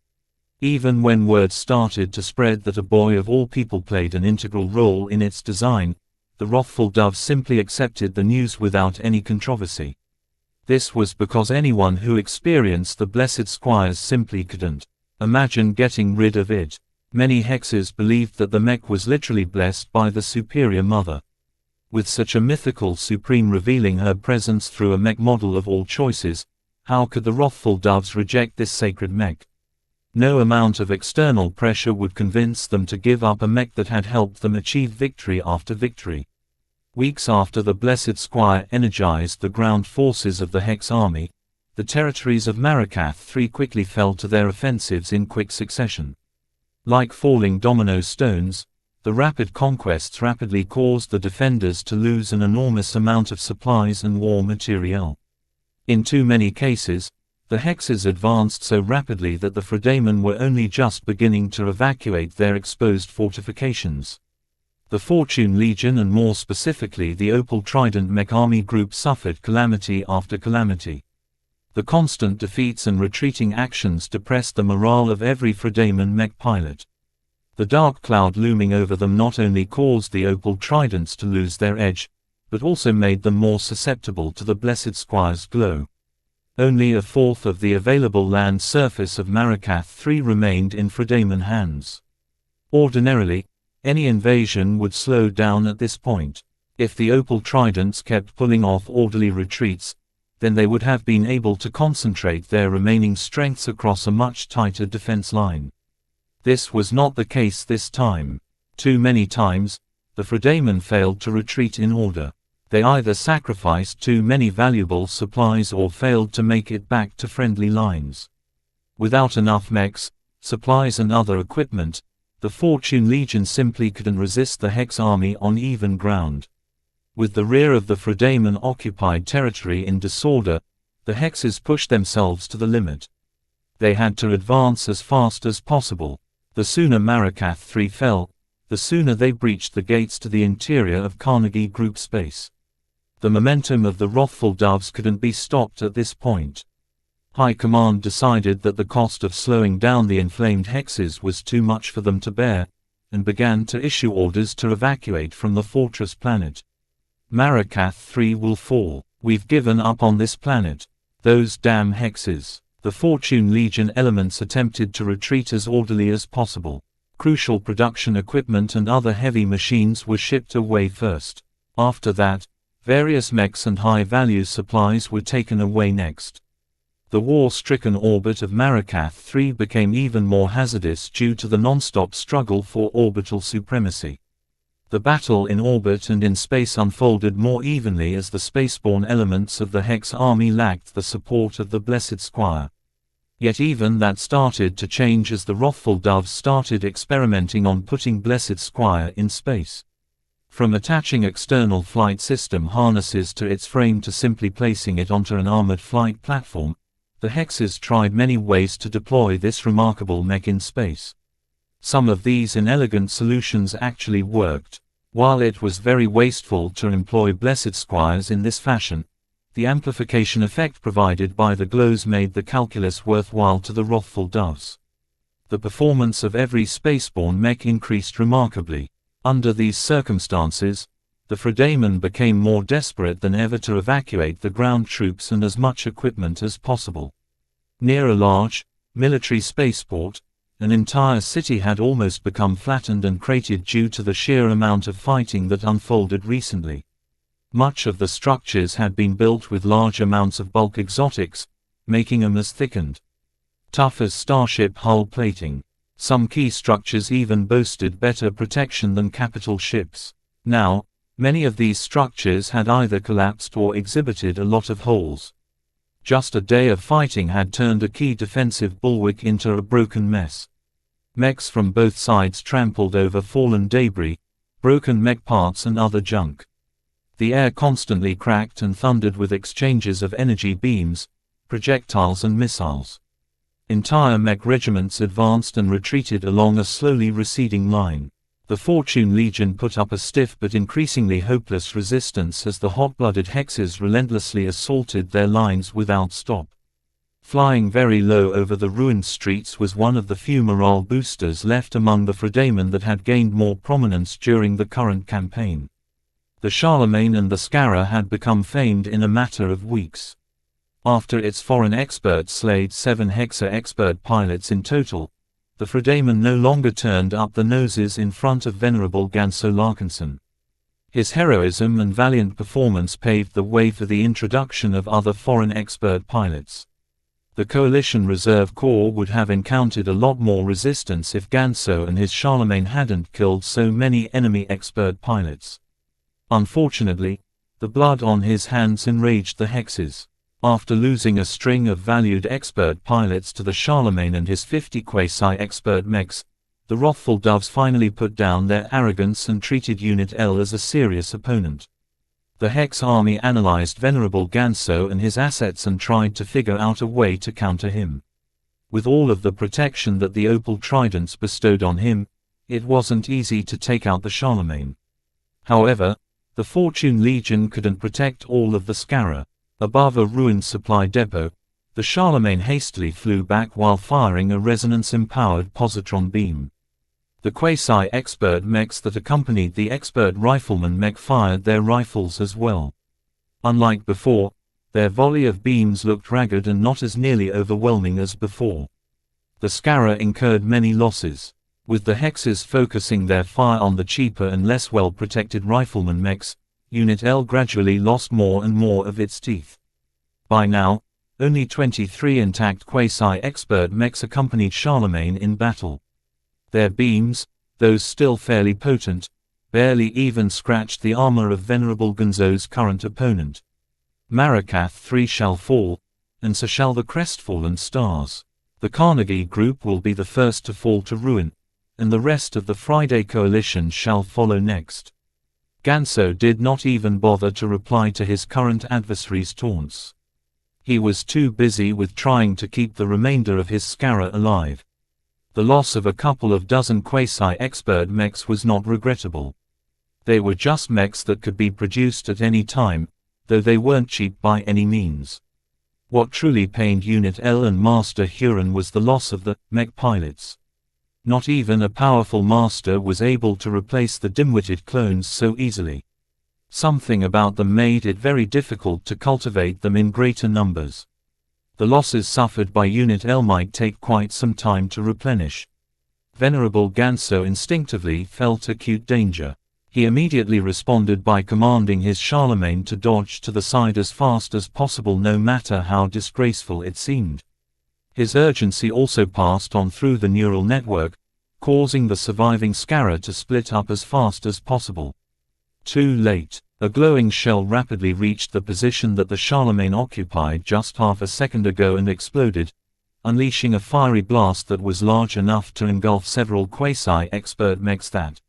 Even when word started to spread that a boy of all people played an integral role in its design, the Wrathful Doves simply accepted the news without any controversy. This was because anyone who experienced the Blessed Squires simply couldn't imagine getting rid of it. Many hexes believed that the mech was literally blessed by the Superior Mother. With such a mythical Supreme revealing her presence through a mech model of all choices, how could the Wrathful Doves reject this sacred mech? No amount of external pressure would convince them to give up a mech that had helped them achieve victory after victory. Weeks after the Blessed Squire energized the ground forces of the Hex Army, the territories of Marikath III quickly fell to their offensives in quick succession. Like falling domino stones, the rapid conquests rapidly caused the defenders to lose an enormous amount of supplies and war materiel. In too many cases, the hexes advanced so rapidly that the Fredamen were only just beginning to evacuate their exposed fortifications. The Fortune Legion, and more specifically the Opal Trident mech army group, suffered calamity after calamity. The constant defeats and retreating actions depressed the morale of every Fredamen mech pilot. The dark cloud looming over them not only caused the Opal Tridents to lose their edge, but also made them more susceptible to the Blessed Squire's glow. Only a fourth of the available land surface of Marikath III remained in Fredamen hands. Ordinarily, any invasion would slow down at this point. If the Opal Tridents kept pulling off orderly retreats, then they would have been able to concentrate their remaining strengths across a much tighter defense line. This was not the case this time. Too many times, the Fredamen failed to retreat in order. They either sacrificed too many valuable supplies or failed to make it back to friendly lines. Without enough mechs, supplies and other equipment, the Fortune Legion simply couldn't resist the Hex Army on even ground. With the rear of the Fredamen occupied territory in disorder, the hexes pushed themselves to the limit. They had to advance as fast as possible. The sooner Marikath III fell, the sooner they breached the gates to the interior of Carnegie Group space. The momentum of the Wrathful Doves couldn't be stopped at this point. High Command decided that the cost of slowing down the inflamed hexes was too much for them to bear, and began to issue orders to evacuate from the fortress planet. Marakath 3 will fall. We've given up on this planet. Those damn hexes. The Fortune Legion elements attempted to retreat as orderly as possible. Crucial production equipment and other heavy machines were shipped away first. After that, various mechs and high-value supplies were taken away next. The war-stricken orbit of Marakath 3 became even more hazardous due to the non-stop struggle for orbital supremacy. The battle in orbit and in space unfolded more evenly as the spaceborne elements of the Hex army lacked the support of the Blessed Squire. Yet even that started to change as the wrathful doves started experimenting on putting Blessed Squire in space. From attaching external flight system harnesses to its frame to simply placing it onto an armored flight platform, the Hexes tried many ways to deploy this remarkable mech in space. Some of these inelegant solutions actually worked. While it was very wasteful to employ Blessed Squires in this fashion, the amplification effect provided by the glows made the calculus worthwhile to the wrathful doves. The performance of every spaceborne mech increased remarkably. Under these circumstances, the Fredaimon became more desperate than ever to evacuate the ground troops and as much equipment as possible. Near a large, military spaceport, an entire city had almost become flattened and cratered due to the sheer amount of fighting that unfolded recently. Much of the structures had been built with large amounts of bulk exotics, making them as thickened, tough as starship hull plating. Some key structures even boasted better protection than capital ships. Now, many of these structures had either collapsed or exhibited a lot of holes. Just a day of fighting had turned a key defensive bulwark into a broken mess. Mechs from both sides trampled over fallen debris, broken mech parts and other junk. The air constantly cracked and thundered with exchanges of energy beams, projectiles and missiles. Entire mech regiments advanced and retreated along a slowly receding line. The Fortune Legion put up a stiff but increasingly hopeless resistance as the hot-blooded Hexes relentlessly assaulted their lines without stop. Flying very low over the ruined streets was one of the few morale boosters left among the Fredaimon that had gained more prominence during the current campaign. The Charlemagne and the Scarra had become famed in a matter of weeks. After its foreign experts slayed 7 Hexa expert pilots in total, the Fredaimon no longer turned up the noses in front of venerable Ganso Larkinson. His heroism and valiant performance paved the way for the introduction of other foreign expert pilots. The Coalition Reserve Corps would have encountered a lot more resistance if Ganso and his Charlemagne hadn't killed so many enemy expert pilots. Unfortunately, the blood on his hands enraged the Hexes. After losing a string of valued expert pilots to the Charlemagne and his 50 quasi-expert mechs, the wrathful doves finally put down their arrogance and treated Unit L as a serious opponent. The Hex army analyzed Venerable Ganso and his assets and tried to figure out a way to counter him. With all of the protection that the Opal Tridents bestowed on him, it wasn't easy to take out the Charlemagne. However, the Fortune Legion couldn't protect all of the Scarra. Above a ruined supply depot, the Charlemagne hastily flew back while firing a resonance-empowered positron beam. The quasi-expert mechs that accompanied the expert rifleman mech fired their rifles as well. Unlike before, their volley of beams looked ragged and not as nearly overwhelming as before. The Scarra incurred many losses. With the Hexes focusing their fire on the cheaper and less well-protected rifleman mechs, Unit L gradually lost more and more of its teeth. By now, only 23 intact quasi-expert mechs accompanied Charlemagne in battle. Their beams, though still fairly potent, barely even scratched the armor of Venerable Ganso's current opponent. Marakath 3 shall fall, and so shall the crestfallen stars. The Carnegie Group will be the first to fall to ruin, and the rest of the Friday Coalition shall follow next. Ganso did not even bother to reply to his current adversary's taunts. He was too busy with trying to keep the remainder of his Scarra alive. The loss of a couple of dozen quasi-expert mechs was not regrettable. They were just mechs that could be produced at any time, though they weren't cheap by any means. What truly pained Unit L and Master Huron was the loss of the mech pilots. Not even a powerful master was able to replace the dim-witted clones so easily. Something about them made it very difficult to cultivate them in greater numbers. The losses suffered by Unit L might take quite some time to replenish. Venerable Ganso instinctively felt acute danger. He immediately responded by commanding his Charlemagne to dodge to the side as fast as possible, no matter how disgraceful it seemed. His urgency also passed on through the neural network, causing the surviving Scarra to split up as fast as possible. Too late. A glowing shell rapidly reached the position that the Charlemagne occupied just half a second ago and exploded, unleashing a fiery blast that was large enough to engulf several quasi-expert mechs that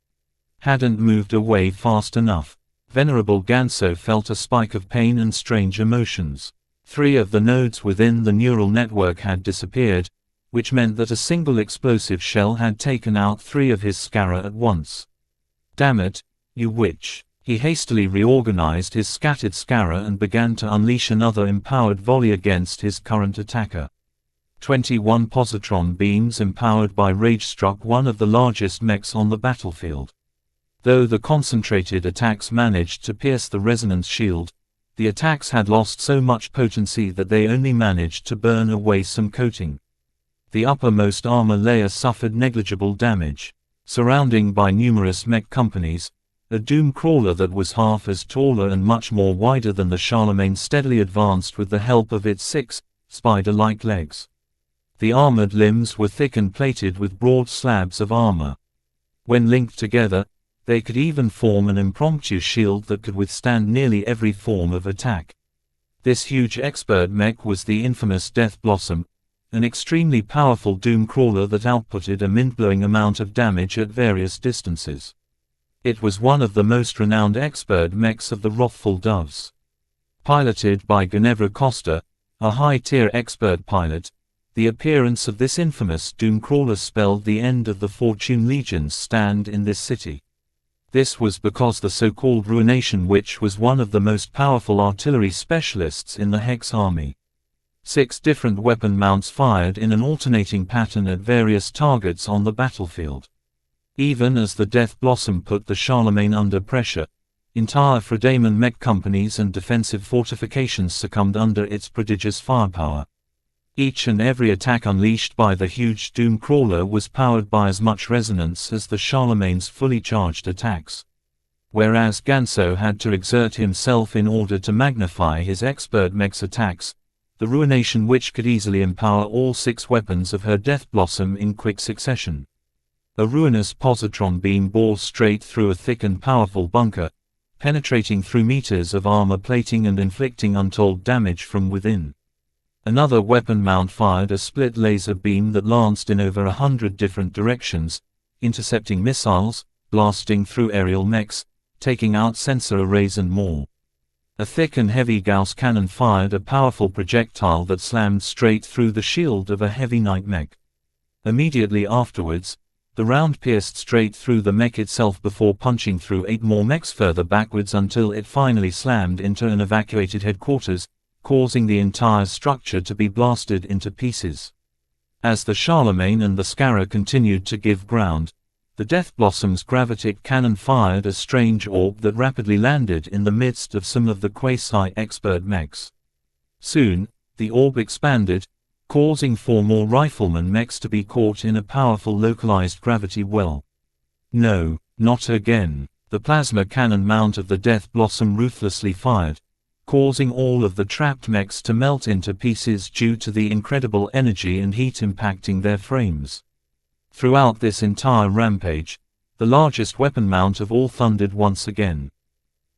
hadn't moved away fast enough. Venerable Ganso felt a spike of pain and strange emotions. 3 of the nodes within the neural network had disappeared, which meant that a single explosive shell had taken out 3 of his Scarra at once. Damn it, you witch! He hastily reorganized his scattered Scarra and began to unleash another empowered volley against his current attacker. 21 positron beams empowered by rage struck one of the largest mechs on the battlefield. Though the concentrated attacks managed to pierce the resonance shield, the attacks had lost so much potency that they only managed to burn away some coating. The uppermost armor layer suffered negligible damage. Surrounding by numerous mech companies, a doom crawler that was half as taller and much more wider than the Charlemagne steadily advanced with the help of its 6 spider-like legs. The armored limbs were thick and plated with broad slabs of armor. When linked together, they could even form an impromptu shield that could withstand nearly every form of attack. This huge expert mech was the infamous Death Blossom, an extremely powerful doom crawler that outputted a mind-blowing amount of damage at various distances. It was one of the most renowned expert mechs of the Wrathful Doves. Piloted by Ginevra Costa, a high-tier expert pilot, the appearance of this infamous Doomcrawler spelled the end of the Fortune Legion's stand in this city. This was because the so-called Ruination Witch was one of the most powerful artillery specialists in the Hex army. 6 different weapon mounts fired in an alternating pattern at various targets on the battlefield. Even as the Death Blossom put the Charlemagne under pressure, entire Fredaman mech companies and defensive fortifications succumbed under its prodigious firepower. Each and every attack unleashed by the huge Doom Crawler was powered by as much resonance as the Charlemagne's fully charged attacks. Whereas Ganso had to exert himself in order to magnify his expert mech's attacks, the Ruination Witch could easily empower all 6 weapons of her Death Blossom in quick succession. A ruinous positron beam bore straight through a thick and powerful bunker, penetrating through meters of armor plating and inflicting untold damage from within. Another weapon mount fired a split laser beam that lanced in over 100 different directions, intercepting missiles, blasting through aerial mechs, taking out sensor arrays and more. A thick and heavy Gauss cannon fired a powerful projectile that slammed straight through the shield of a heavy knight mech. Immediately afterwards, the round pierced straight through the mech itself before punching through 8 more mechs further backwards until it finally slammed into an evacuated headquarters, causing the entire structure to be blasted into pieces. As the Charlemagne and the Scarra continued to give ground, the Death Blossom's gravitic cannon fired a strange orb that rapidly landed in the midst of some of the quasi-expert mechs. Soon, the orb expanded, causing 4 more rifleman mechs to be caught in a powerful localized gravity well. No, not again. The plasma cannon mount of the Death Blossom ruthlessly fired, causing all of the trapped mechs to melt into pieces due to the incredible energy and heat impacting their frames. Throughout this entire rampage, the largest weapon mount of all thundered once again.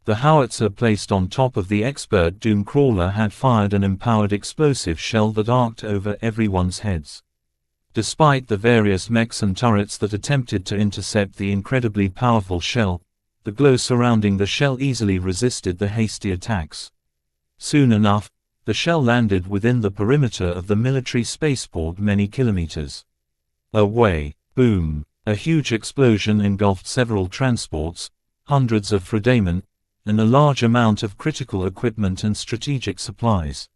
The howitzer placed on top of the expert Doom Crawler had fired an empowered explosive shell that arced over everyone's heads. Despite the various mechs and turrets that attempted to intercept the incredibly powerful shell, the glow surrounding the shell easily resisted the hasty attacks. Soon enough, the shell landed within the perimeter of the military spaceport many kilometers away. Boom! A huge explosion engulfed several transports, hundreds of Fredaman, and a large amount of critical equipment and strategic supplies.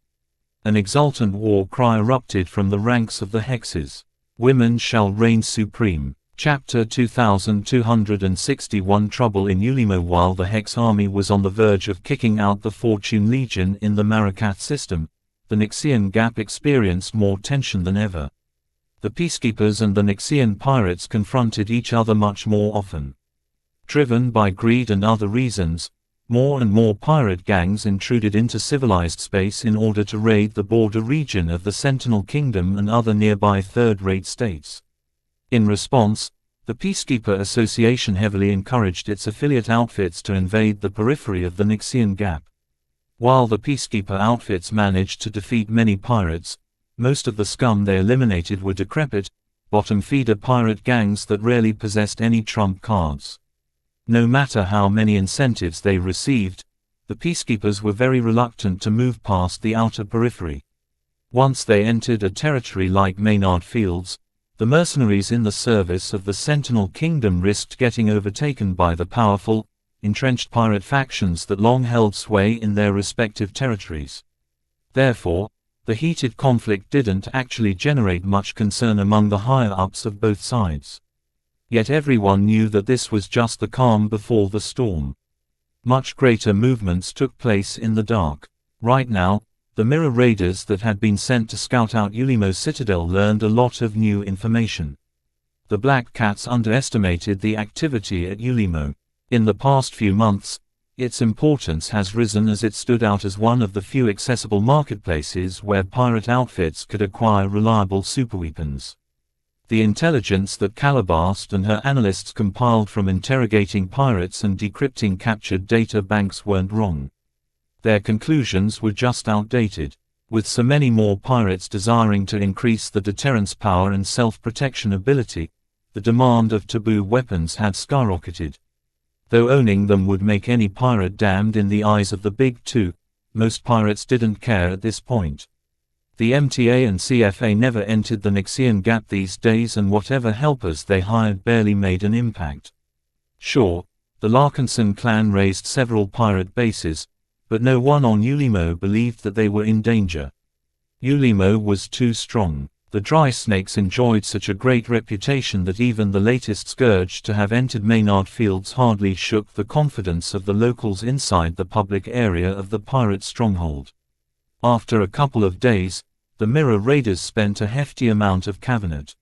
An exultant war cry erupted from the ranks of the Hexes. Women shall reign supreme. Chapter 2261 Trouble in Ulimo. While the Hex army was on the verge of kicking out the Fortune Legion in the Marakat system, the Nixian Gap experienced more tension than ever. The peacekeepers and the Nixian pirates confronted each other much more often. Driven by greed and other reasons, more and more pirate gangs intruded into civilized space in order to raid the border region of the Sentinel Kingdom and other nearby third-rate states. In response, the Peacekeeper Association heavily encouraged its affiliate outfits to invade the periphery of the Nixian Gap. While the Peacekeeper outfits managed to defeat many pirates, most of the scum they eliminated were decrepit, bottom-feeder pirate gangs that rarely possessed any trump cards. No matter how many incentives they received, the peacekeepers were very reluctant to move past the outer periphery. Once they entered a territory like Maynard Fields, the mercenaries in the service of the Sentinel Kingdom risked getting overtaken by the powerful, entrenched pirate factions that long held sway in their respective territories. Therefore, the heated conflict didn't actually generate much concern among the higher-ups of both sides. Yet everyone knew that this was just the calm before the storm. Much greater movements took place in the dark. Right now, the mirror raiders that had been sent to scout out Ulimo's citadel learned a lot of new information. The Black Cats underestimated the activity at Ulimo. In the past few months, its importance has risen as it stood out as one of the few accessible marketplaces where pirate outfits could acquire reliable superweapons. The intelligence that Calabast and her analysts compiled from interrogating pirates and decrypting captured data banks weren't wrong. Their conclusions were just outdated. With so many more pirates desiring to increase the deterrence power and self-protection ability, the demand of taboo weapons had skyrocketed. Though owning them would make any pirate damned in the eyes of the Big Two, most pirates didn't care at this point. The MTA and CFA never entered the Nixian Gap these days, and whatever helpers they hired barely made an impact. Sure, the Larkinson clan raised several pirate bases, but no one on Ulimo believed that they were in danger. Ulimo was too strong. The Dry Snakes enjoyed such a great reputation that even the latest scourge to have entered Maynard Fields hardly shook the confidence of the locals inside the public area of the pirate stronghold. After a couple of days, the Mirror Raiders spent a hefty amount of cabinet.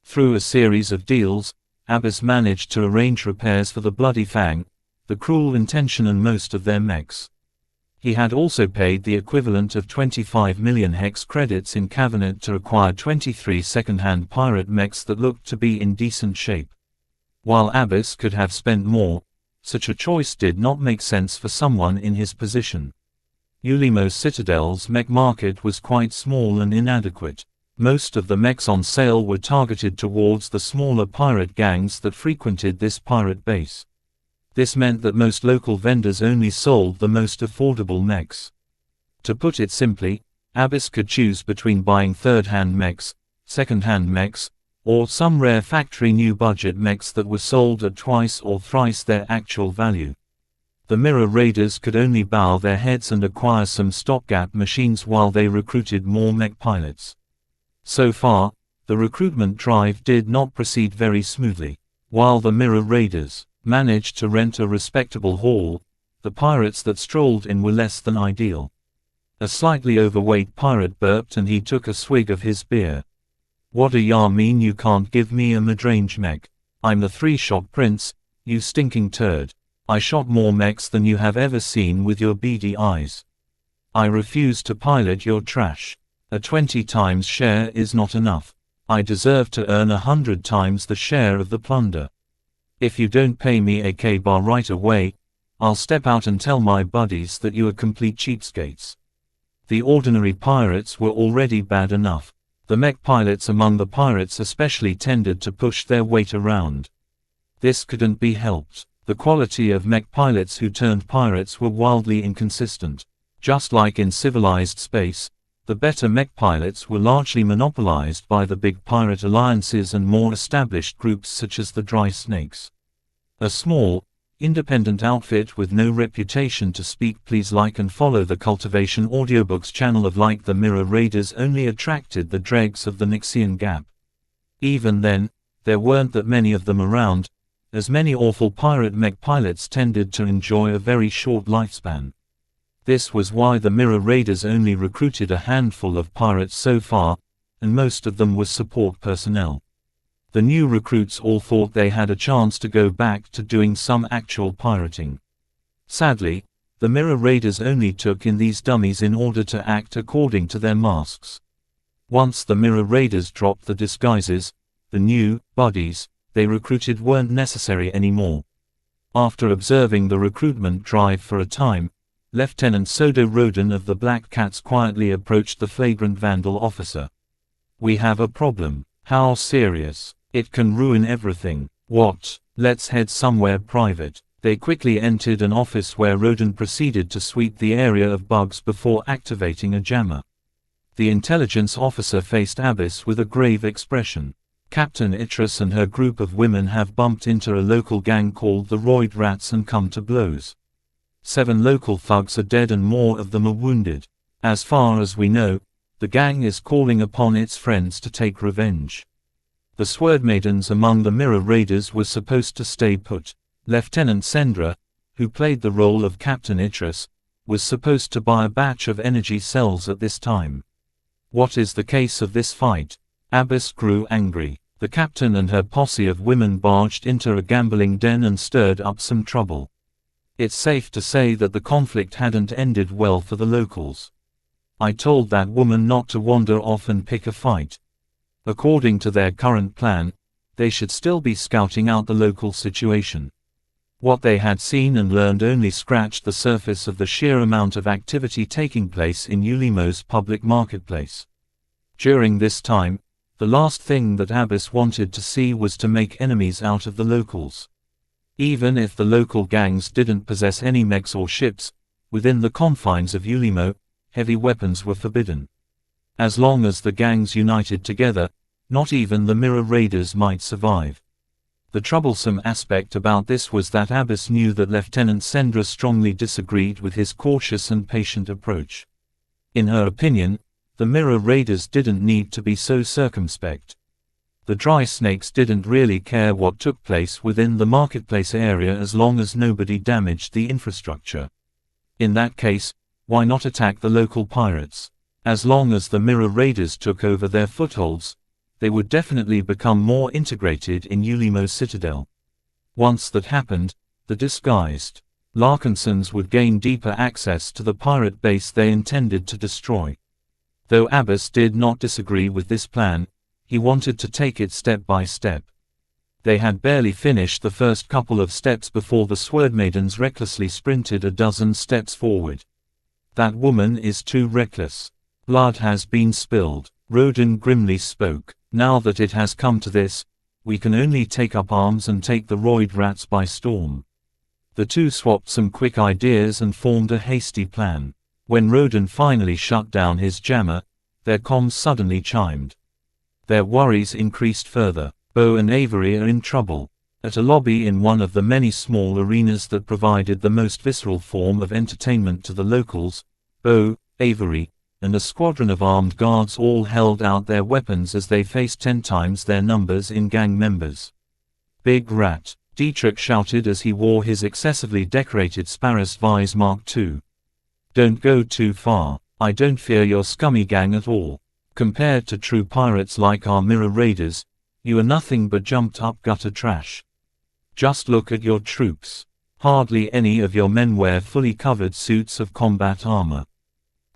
Through a series of deals, Abbas managed to arrange repairs for the Bloody Fang, the Cruel Intention and most of their mechs. He had also paid the equivalent of 25 million hex credits in cabinet to acquire 23 second-hand pirate mechs that looked to be in decent shape. While Abbas could have spent more, such a choice did not make sense for someone in his position. Ulimo's Citadel's mech market was quite small and inadequate. Most of the mechs on sale were targeted towards the smaller pirate gangs that frequented this pirate base. This meant that most local vendors only sold the most affordable mechs. To put it simply, Abbas could choose between buying third-hand mechs, second-hand mechs, or some rare factory new budget mechs that were sold at twice or thrice their actual value. The Mirror Raiders could only bow their heads and acquire some stopgap machines while they recruited more mech pilots. So far, the recruitment drive did not proceed very smoothly. While the Mirror Raiders managed to rent a respectable haul, the pirates that strolled in were less than ideal. A slightly overweight pirate burped and he took a swig of his beer. "What do ya mean you can't give me a mid-range mech? I'm the three-shot prince, you stinking turd. I shot more mechs than you have ever seen with your beady eyes. I refuse to pilot your trash. A 20 times share is not enough. I deserve to earn 100 times the share of the plunder. If you don't pay me a K-bar right away, I'll step out and tell my buddies that you are complete cheapskates." The ordinary pirates were already bad enough. The mech pilots among the pirates especially tended to push their weight around. This couldn't be helped. The quality of mech pilots who turned pirates were wildly inconsistent. Just like in civilized space, the better mech pilots were largely monopolized by the big pirate alliances and more established groups such as the Dry Snakes. A small, independent outfit with no reputation to speak. Please like and follow the Cultivation Audiobooks channel of Like the Mirror Raiders only attracted the dregs of the Nixian Gap. Even then, there weren't that many of them around, as many awful pirate mech pilots tended to enjoy a very short lifespan. This was why the Mirror Raiders only recruited a handful of pirates so far, and most of them were support personnel. The new recruits all thought they had a chance to go back to doing some actual pirating. Sadly, the Mirror Raiders only took in these dummies in order to act according to their masks. Once the Mirror Raiders dropped the disguises, the new buddies they recruited weren't necessary anymore. After observing the recruitment drive for a time, Lieutenant Sodo Roden of the Black Cats quietly approached the flagrant vandal officer. "We have a problem." "How serious?" "It can ruin everything." "What?" "Let's head somewhere private." They quickly entered an office where Roden proceeded to sweep the area of bugs before activating a jammer. The intelligence officer faced Abyss with a grave expression. "Captain Idris and her group of women have bumped into a local gang called the Roid Rats and come to blows. 7 local thugs are dead and more of them are wounded. As far as we know, the gang is calling upon its friends to take revenge." The Sword Maidens among the Mirror Raiders were supposed to stay put. Lieutenant Sendra, who played the role of Captain Idris, was supposed to buy a batch of energy cells at this time. "What is the case of this fight?" Abyss grew angry. The captain and her posse of women barged into a gambling den and stirred up some trouble. It's safe to say that the conflict hadn't ended well for the locals. "I told that woman not to wander off and pick a fight." According to their current plan, they should still be scouting out the local situation. What they had seen and learned only scratched the surface of the sheer amount of activity taking place in Ulimo's public marketplace. During this time, the last thing that Abyss wanted to see was to make enemies out of the locals. Even if the local gangs didn't possess any mechs or ships, within the confines of Ulimo, heavy weapons were forbidden. As long as the gangs united together, not even the Mirror Raiders might survive. The troublesome aspect about this was that Abyss knew that Lieutenant Sendra strongly disagreed with his cautious and patient approach. In her opinion, the Mirror Raiders didn't need to be so circumspect. The dry snakes didn't really care what took place within the marketplace area as long as nobody damaged the infrastructure. In that case, why not attack the local pirates? As long as the Mirror Raiders took over their footholds, they would definitely become more integrated in Ulimo's citadel. Once that happened, the disguised Larkinsons would gain deeper access to the pirate base they intended to destroy. Though Abyss did not disagree with this plan, he wanted to take it step by step. They had barely finished the first couple of steps before the Sword Maidens recklessly sprinted a dozen steps forward. "That woman is too reckless. Blood has been spilled," Roden grimly spoke. "Now that it has come to this, we can only take up arms and take the Roid Rats by storm." The two swapped some quick ideas and formed a hasty plan. When Roden finally shut down his jammer, their comms suddenly chimed. Their worries increased further. Bo and Avery are in trouble. At a lobby in one of the many small arenas that provided the most visceral form of entertainment to the locals, Bo, Avery, and a squadron of armed guards all held out their weapons as they faced 10 times their numbers in gang members. "Big rat," Dietrich shouted as he wore his excessively decorated Sparus Vise Mark II. "Don't go too far. I don't fear your scummy gang at all. Compared to true pirates like our Mirror Raiders, you are nothing but jumped-up gutter trash. Just look at your troops. Hardly any of your men wear fully covered suits of combat armor.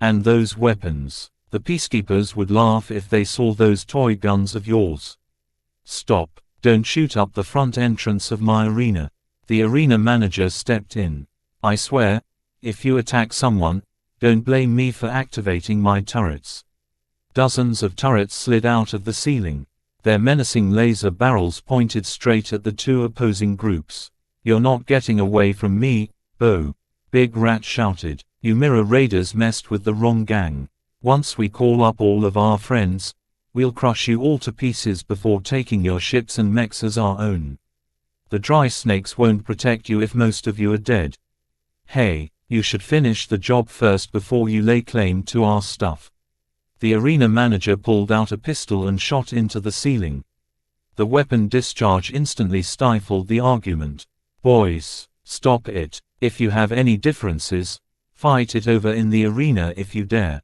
And those weapons. The peacekeepers would laugh if they saw those toy guns of yours. Stop. Don't shoot up the front entrance of my arena." The arena manager stepped in. "I swear, if you attack someone, don't blame me for activating my turrets." Dozens of turrets slid out of the ceiling. Their menacing laser barrels pointed straight at the two opposing groups. "You're not getting away from me, Bo," Big Rat shouted. "You Mirror Raiders messed with the wrong gang. Once we call up all of our friends, we'll crush you all to pieces before taking your ships and mechs as our own. The dry snakes won't protect you if most of you are dead. Hey, you should finish the job first before you lay claim to our stuff." The arena manager pulled out a pistol and shot into the ceiling. The weapon discharge instantly stifled the argument. "Boys, stop it. If you have any differences, fight it over in the arena if you dare.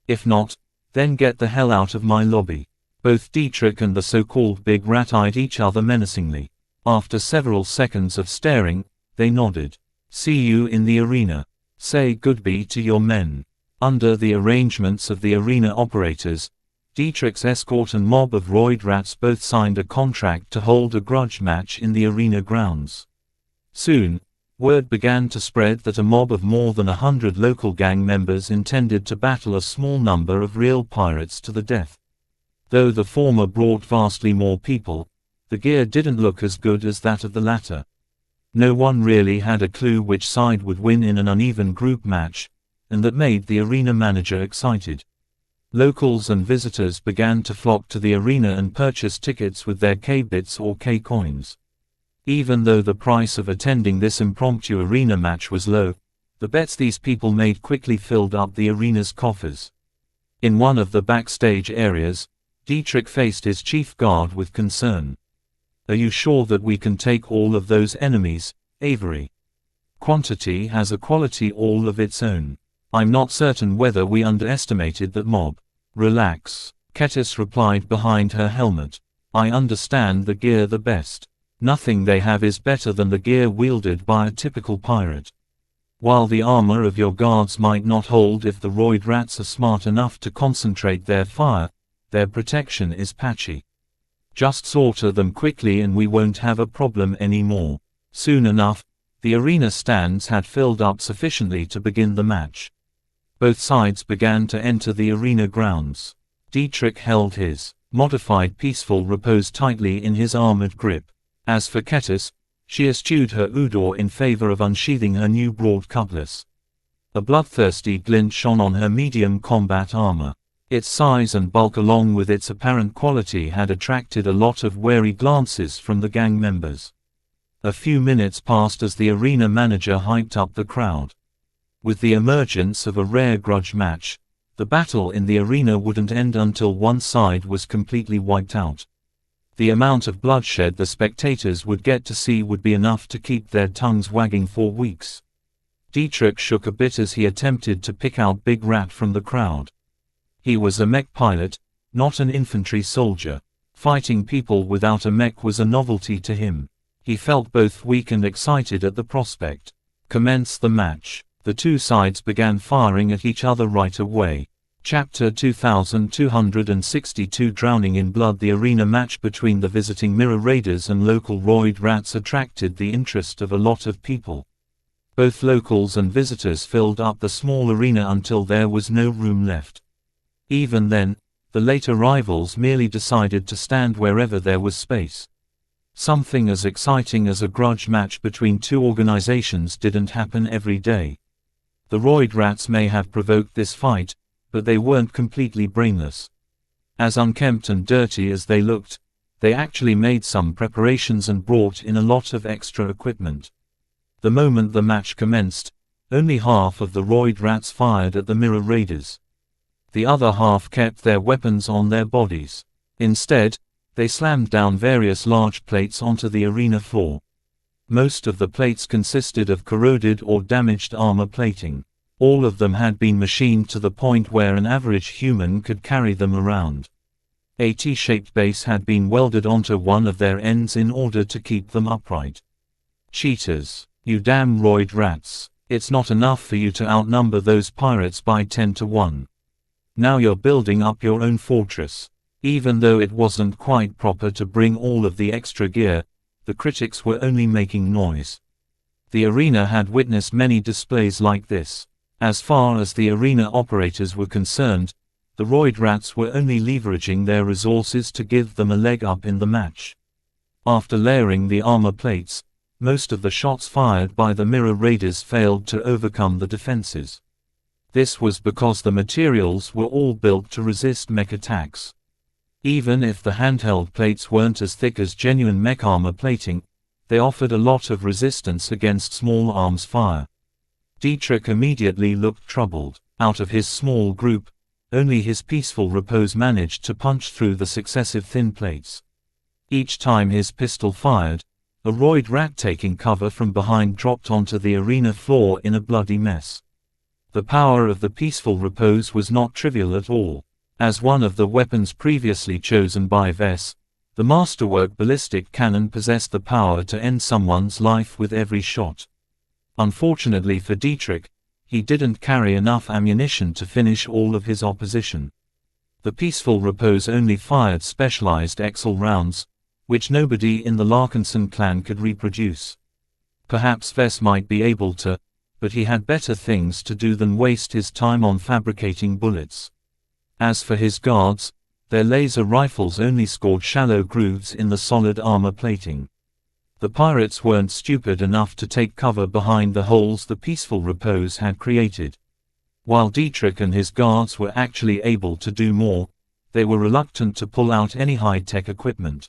If not, then get the hell out of my lobby." Both Dietrich and the so-called big rat eyed each other menacingly. After several seconds of staring, they nodded. "See you in the arena. Say goodbye to your men." Under the arrangements of the arena operators, Dietrich's escort and mob of roid rats both signed a contract to hold a grudge match in the arena grounds. Soon, word began to spread that a mob of more than 100 local gang members intended to battle a small number of real pirates to the death. Though the former brought vastly more people, the gear didn't look as good as that of the latter. No one really had a clue which side would win in an uneven group match, and that made the arena manager excited. Locals and visitors began to flock to the arena and purchase tickets with their K-bits or K-coins. Even though the price of attending this impromptu arena match was low, the bets these people made quickly filled up the arena's coffers. In one of the backstage areas, Dietrich faced his chief guard with concern. "Are you sure that we can take all of those enemies, Avery? Quantity has a quality all of its own. I'm not certain whether we underestimated that mob." "Relax," Kettis replied behind her helmet. "I understand the gear the best. Nothing they have is better than the gear wielded by a typical pirate. While the armor of your guards might not hold if the roid rats are smart enough to concentrate their fire, their protection is patchy. Just slaughter them quickly and we won't have a problem anymore." Soon enough, the arena stands had filled up sufficiently to begin the match. Both sides began to enter the arena grounds. Dietrich held his modified peaceful repose tightly in his armored grip. As for Kettis, she eschewed her Udor in favor of unsheathing her new broad cutlass. A bloodthirsty glint shone on her medium combat armor. Its size and bulk along with its apparent quality had attracted a lot of wary glances from the gang members. A few minutes passed as the arena manager hyped up the crowd. With the emergence of a rare grudge match, the battle in the arena wouldn't end until one side was completely wiped out. The amount of bloodshed the spectators would get to see would be enough to keep their tongues wagging for weeks. Dietrich shook a bit as he attempted to pick out Big Rat from the crowd. He was a mech pilot, not an infantry soldier. Fighting people without a mech was a novelty to him. He felt both weak and excited at the prospect. Commence the match. The two sides began firing at each other right away. Chapter 2262 Drowning in Blood. The arena match between the visiting Mirror Raiders and local roid rats attracted the interest of a lot of people. Both locals and visitors filled up the small arena until there was no room left. Even then, the late arrivals merely decided to stand wherever there was space. Something as exciting as a grudge match between two organizations didn't happen every day. The roid rats may have provoked this fight, but they weren't completely brainless. As unkempt and dirty as they looked, they actually made some preparations and brought in a lot of extra equipment. The moment the match commenced, only half of the roid rats fired at the Mirror Raiders. The other half kept their weapons on their bodies. Instead, they slammed down various large plates onto the arena floor. Most of the plates consisted of corroded or damaged armor plating. All of them had been machined to the point where an average human could carry them around. A T-shaped base had been welded onto one of their ends in order to keep them upright. Cheaters, you damn roid rats. It's not enough for you to outnumber those pirates by 10 to 1. Now you're building up your own fortress. Even though it wasn't quite proper to bring all of the extra gear, the critics were only making noise. The arena had witnessed many displays like this. As far as the arena operators were concerned, the roid rats were only leveraging their resources to give them a leg up in the match. After layering the armor plates, most of the shots fired by the Mirror Raiders failed to overcome the defenses. This was because the materials were all built to resist mech attacks. Even if the handheld plates weren't as thick as genuine mech armor plating, they offered a lot of resistance against small arms fire. Dietrich immediately looked troubled. Out of his small group, only his peaceful repose managed to punch through the successive thin plates. Each time his pistol fired, a roid rat taking cover from behind dropped onto the arena floor in a bloody mess. The power of the peaceful repose was not trivial at all. As one of the weapons previously chosen by Vess, the masterwork ballistic cannon possessed the power to end someone's life with every shot. Unfortunately for Dietrich, he didn't carry enough ammunition to finish all of his opposition. The peaceful repose only fired specialized Exel rounds, which nobody in the Larkinson clan could reproduce. Perhaps Vess might be able to, but he had better things to do than waste his time on fabricating bullets. As for his guards, their laser rifles only scored shallow grooves in the solid armor plating. The pirates weren't stupid enough to take cover behind the holes the peaceful repose had created. While Dietrich and his guards were actually able to do more, they were reluctant to pull out any high-tech equipment.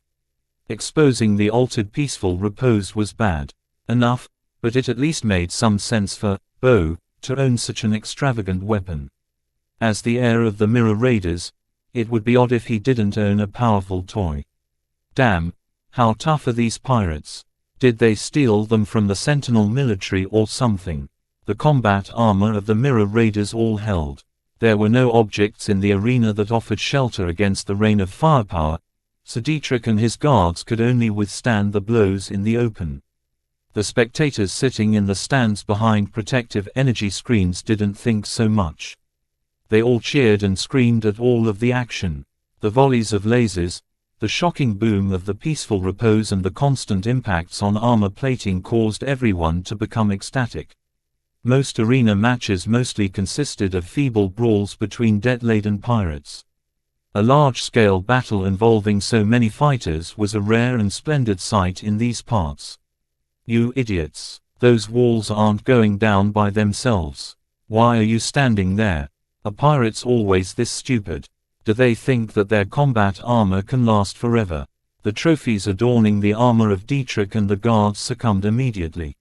Exposing the altered peaceful repose was bad enough, but it at least made some sense for Bo to own such an extravagant weapon. As the heir of the Mirror Raiders, it would be odd if he didn't own a powerful toy. Damn, how tough are these pirates? Did they steal them from the Sentinel military or something? The combat armor of the Mirror Raiders all held. There were no objects in the arena that offered shelter against the rain of firepower, so Dietrich and his guards could only withstand the blows in the open. The spectators sitting in the stands behind protective energy screens didn't think so much. They all cheered and screamed at all of the action. The volleys of lasers, the shocking boom of the peaceful repose and the constant impacts on armor plating caused everyone to become ecstatic. Most arena matches mostly consisted of feeble brawls between debt-laden pirates. A large-scale battle involving so many fighters was a rare and splendid sight in these parts. You idiots! Those walls aren't going down by themselves. Why are you standing there? Are pirates always this stupid? Do they think that their combat armor can last forever? The trophies adorning the armor of Dietrich and the guards succumbed immediately.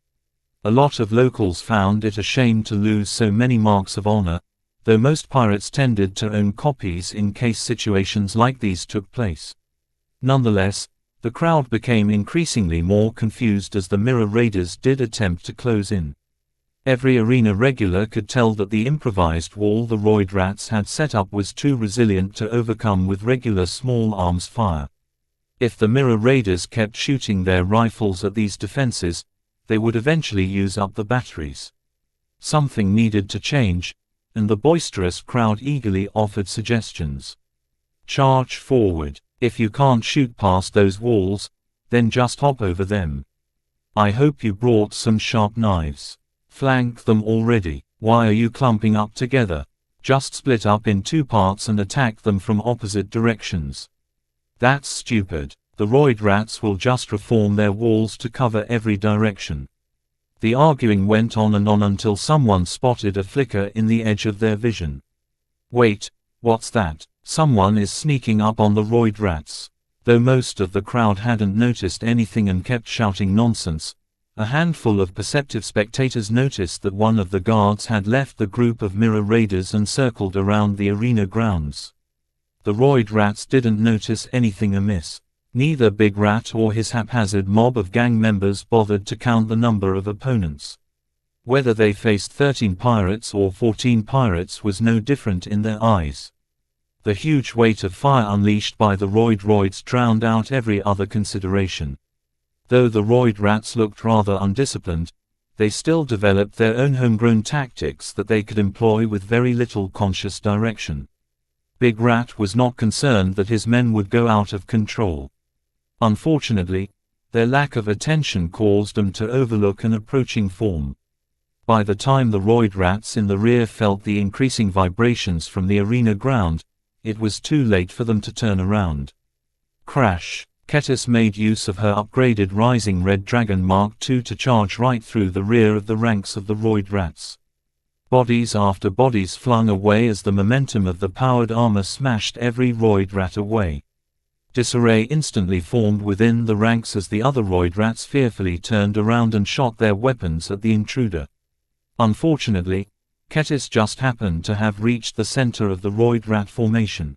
A lot of locals found it a shame to lose so many marks of honor, though most pirates tended to own copies in case situations like these took place. Nonetheless, the crowd became increasingly more confused as the Mirror Raiders did attempt to close in. Every arena regular could tell that the improvised wall the Roid Rats had set up was too resilient to overcome with regular small arms fire. If the Mirror Raiders kept shooting their rifles at these defenses, they would eventually use up the batteries. Something needed to change, and the boisterous crowd eagerly offered suggestions. Charge forward. If you can't shoot past those walls, then just hop over them. I hope you brought some sharp knives. Flank them already. Why are you clumping up together? Just split up in two parts and attack them from opposite directions. That's stupid. The Roid Rats will just reform their walls to cover every direction. The arguing went on and on until someone spotted a flicker in the edge of their vision. Wait, what's that? Someone is sneaking up on the Roid Rats. Though most of the crowd hadn't noticed anything and kept shouting nonsense, a handful of perceptive spectators noticed that one of the guards had left the group of Mirror Raiders and circled around the arena grounds. The Roid Rats didn't notice anything amiss. Neither Big Rat or his haphazard mob of gang members bothered to count the number of opponents. Whether they faced 13 pirates or 14 pirates was no different in their eyes. The huge weight of fire unleashed by the Roids drowned out every other consideration. Though the Roid Rats looked rather undisciplined, they still developed their own homegrown tactics that they could employ with very little conscious direction. Big Rat was not concerned that his men would go out of control. Unfortunately, their lack of attention caused them to overlook an approaching form. By the time the Roid Rats in the rear felt the increasing vibrations from the arena ground, it was too late for them to turn around. Crash! Ketis made use of her upgraded Rising Red Dragon Mark II to charge right through the rear of the ranks of the Roid Rats. Bodies after bodies flung away as the momentum of the powered armor smashed every Roid Rat away. Disarray instantly formed within the ranks as the other Roid Rats fearfully turned around and shot their weapons at the intruder. Unfortunately, Ketis just happened to have reached the center of the Roid Rat formation.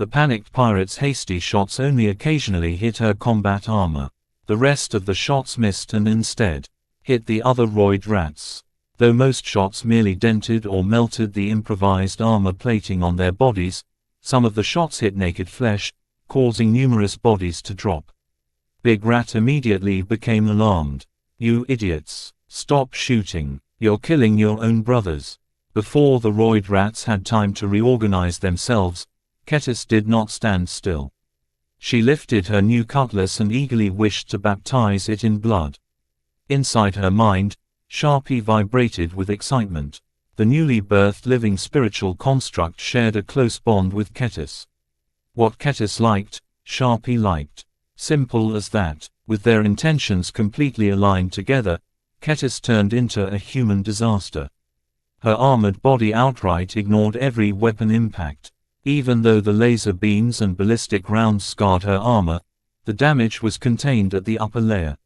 The panicked pirate's hasty shots only occasionally hit her combat armor. The rest of the shots missed and instead hit the other roid rats. Though most shots merely dented or melted the improvised armor plating on their bodies, some of the shots hit naked flesh, causing numerous bodies to drop. Big Rat immediately became alarmed. "You idiots! Stop shooting! You're killing your own brothers!" Before the roid rats had time to reorganize themselves, Kettis did not stand still. She lifted her new cutlass and eagerly wished to baptize it in blood. Inside her mind, Sharpie vibrated with excitement. The newly birthed living spiritual construct shared a close bond with Kettis. What Kettis liked, Sharpie liked. Simple as that. With their intentions completely aligned together, Kettis turned into a human disaster. Her armored body outright ignored every weapon impact. Even though the laser beams and ballistic rounds scarred her armor, the damage was contained at the upper layer.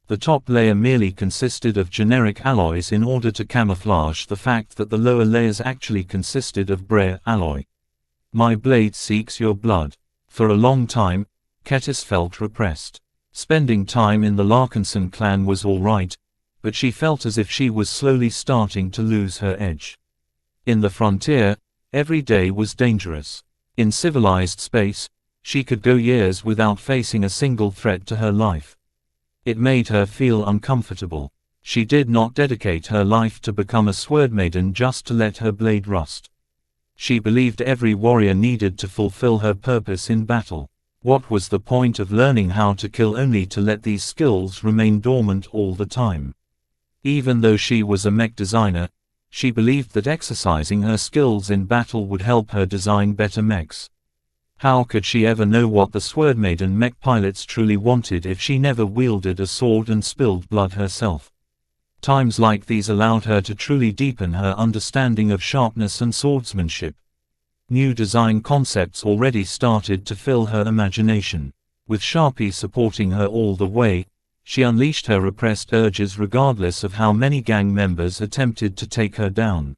The top layer merely consisted of generic alloys in order to camouflage the fact that the lower layers actually consisted of Brea alloy. "My blade seeks your blood." For a long time, Kettis felt repressed. Spending time in the Larkinson clan was all right, but she felt as if she was slowly starting to lose her edge. In the frontier, every day was dangerous. In civilized space, she could go years without facing a single threat to her life. It made her feel uncomfortable. She did not dedicate her life to become a sword maiden just to let her blade rust. She believed every warrior needed to fulfill her purpose in battle. What was the point of learning how to kill only to let these skills remain dormant all the time? Even though she was a mech designer, she believed that exercising her skills in battle would help her design better mechs. How could she ever know what the Sword Maiden mech pilots truly wanted if she never wielded a sword and spilled blood herself? Times like these allowed her to truly deepen her understanding of sharpness and swordsmanship. New design concepts already started to fill her imagination. With Sharpie supporting her all the way, she unleashed her repressed urges regardless of how many gang members attempted to take her down.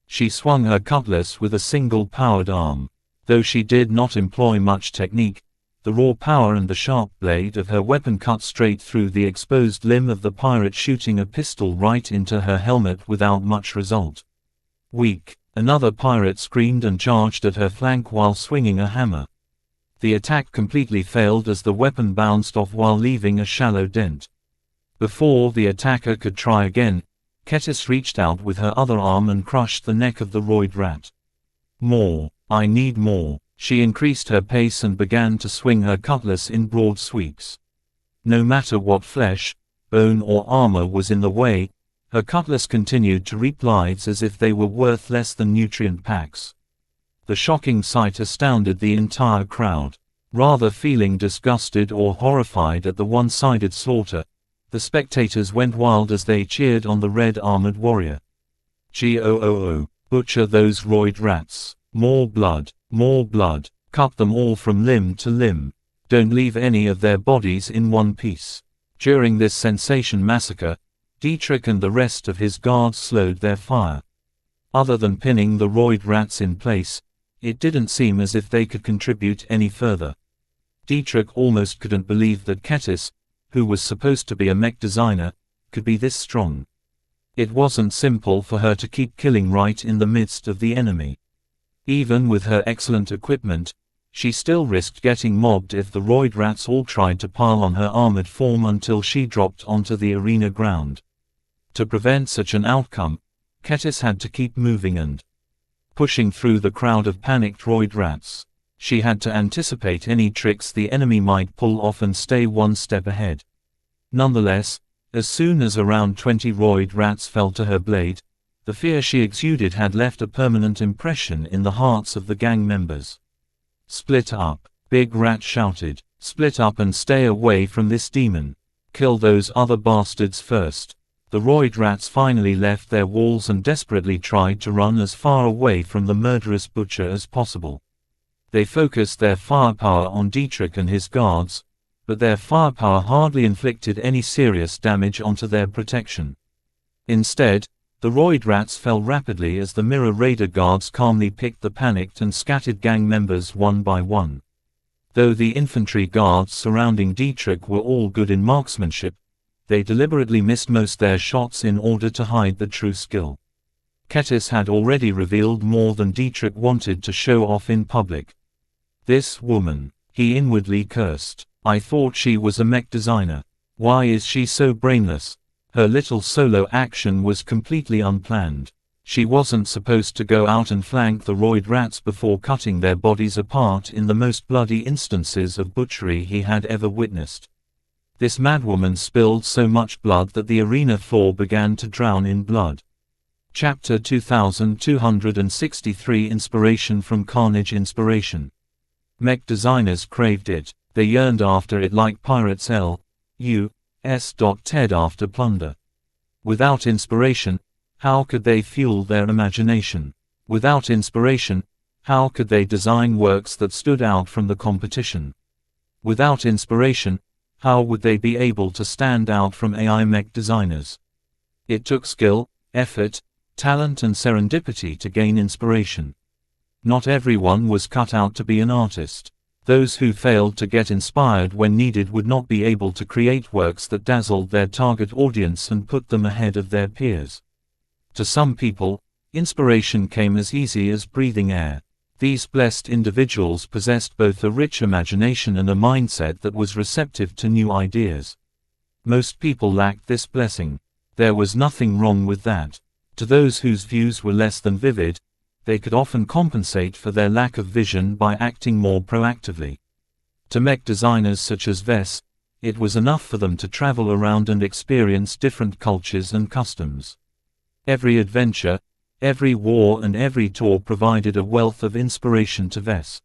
She swung her cutlass with a single powered arm. Though she did not employ much technique, the raw power and the sharp blade of her weapon cut straight through the exposed limb of the pirate, shooting a pistol right into her helmet without much result. "Weak!" Another pirate screamed and charged at her flank while swinging a hammer. The attack completely failed as the weapon bounced off while leaving a shallow dent. Before the attacker could try again, Kettis reached out with her other arm and crushed the neck of the roid rat. "More! I need more!" She increased her pace and began to swing her cutlass in broad sweeps. No matter what flesh, bone or armor was in the way, her cutlass continued to reap lives as if they were worth less than nutrient packs. The shocking sight astounded the entire crowd. Rather feeling disgusted or horrified at the one-sided slaughter, the spectators went wild as they cheered on the red-armored warrior. "Goo! Butcher those roid rats! More blood! More blood! Cut them all from limb to limb! Don't leave any of their bodies in one piece!" During this sensation massacre, Dietrich and the rest of his guards slowed their fire. Other than pinning the roid rats in place, it didn't seem as if they could contribute any further. Dietrich almost couldn't believe that Kettis, who was supposed to be a mech designer, could be this strong. It wasn't simple for her to keep killing right in the midst of the enemy. Even with her excellent equipment, she still risked getting mobbed if the roid rats all tried to pile on her armored form until she dropped onto the arena ground. To prevent such an outcome, Kettis had to keep moving and pushing through the crowd of panicked roid rats. She had to anticipate any tricks the enemy might pull off and stay one step ahead. Nonetheless, as soon as around 20 roid rats fell to her blade, the fear she exuded had left a permanent impression in the hearts of the gang members. "Split up!" Big Rat shouted. "Split up and stay away from this demon. Kill those other bastards first." The roid rats finally left their walls and desperately tried to run as far away from the murderous butcher as possible. They focused their firepower on Dietrich and his guards, but their firepower hardly inflicted any serious damage onto their protection. Instead, The roid rats fell rapidly as the mirror raider guards calmly picked the panicked and scattered gang members one by one. Though the infantry guards surrounding Dietrich were all good in marksmanship, they deliberately missed most their shots in order to hide the true skill. Kettis had already revealed more than Dietrich wanted to show off in public. This woman, he inwardly cursed. I thought she was a mech designer. Why is she so brainless? Her little solo action was completely unplanned. She wasn't supposed to go out and flank the roid rats before cutting their bodies apart in the most bloody instances of butchery he had ever witnessed. This madwoman spilled so much blood that the arena floor began to drown in blood. Chapter 2263 Inspiration from Carnage. Inspiration. Mech designers craved it. They yearned after it like pirates Ted after plunder. Without inspiration, how could they fuel their imagination? Without inspiration, how could they design works that stood out from the competition? Without inspiration, how would they be able to stand out from AI mech designers? It took skill, effort, talent and serendipity to gain inspiration. Not everyone was cut out to be an artist. Those who failed to get inspired when needed would not be able to create works that dazzled their target audience and put them ahead of their peers. To some people, inspiration came as easy as breathing air. These blessed individuals possessed both a rich imagination and a mindset that was receptive to new ideas. Most people lacked this blessing. There was nothing wrong with that. To those whose views were less than vivid, they could often compensate for their lack of vision by acting more proactively. To mech designers such as Vess, it was enough for them to travel around and experience different cultures and customs. Every adventure, every war and every tour provided a wealth of inspiration to Vess.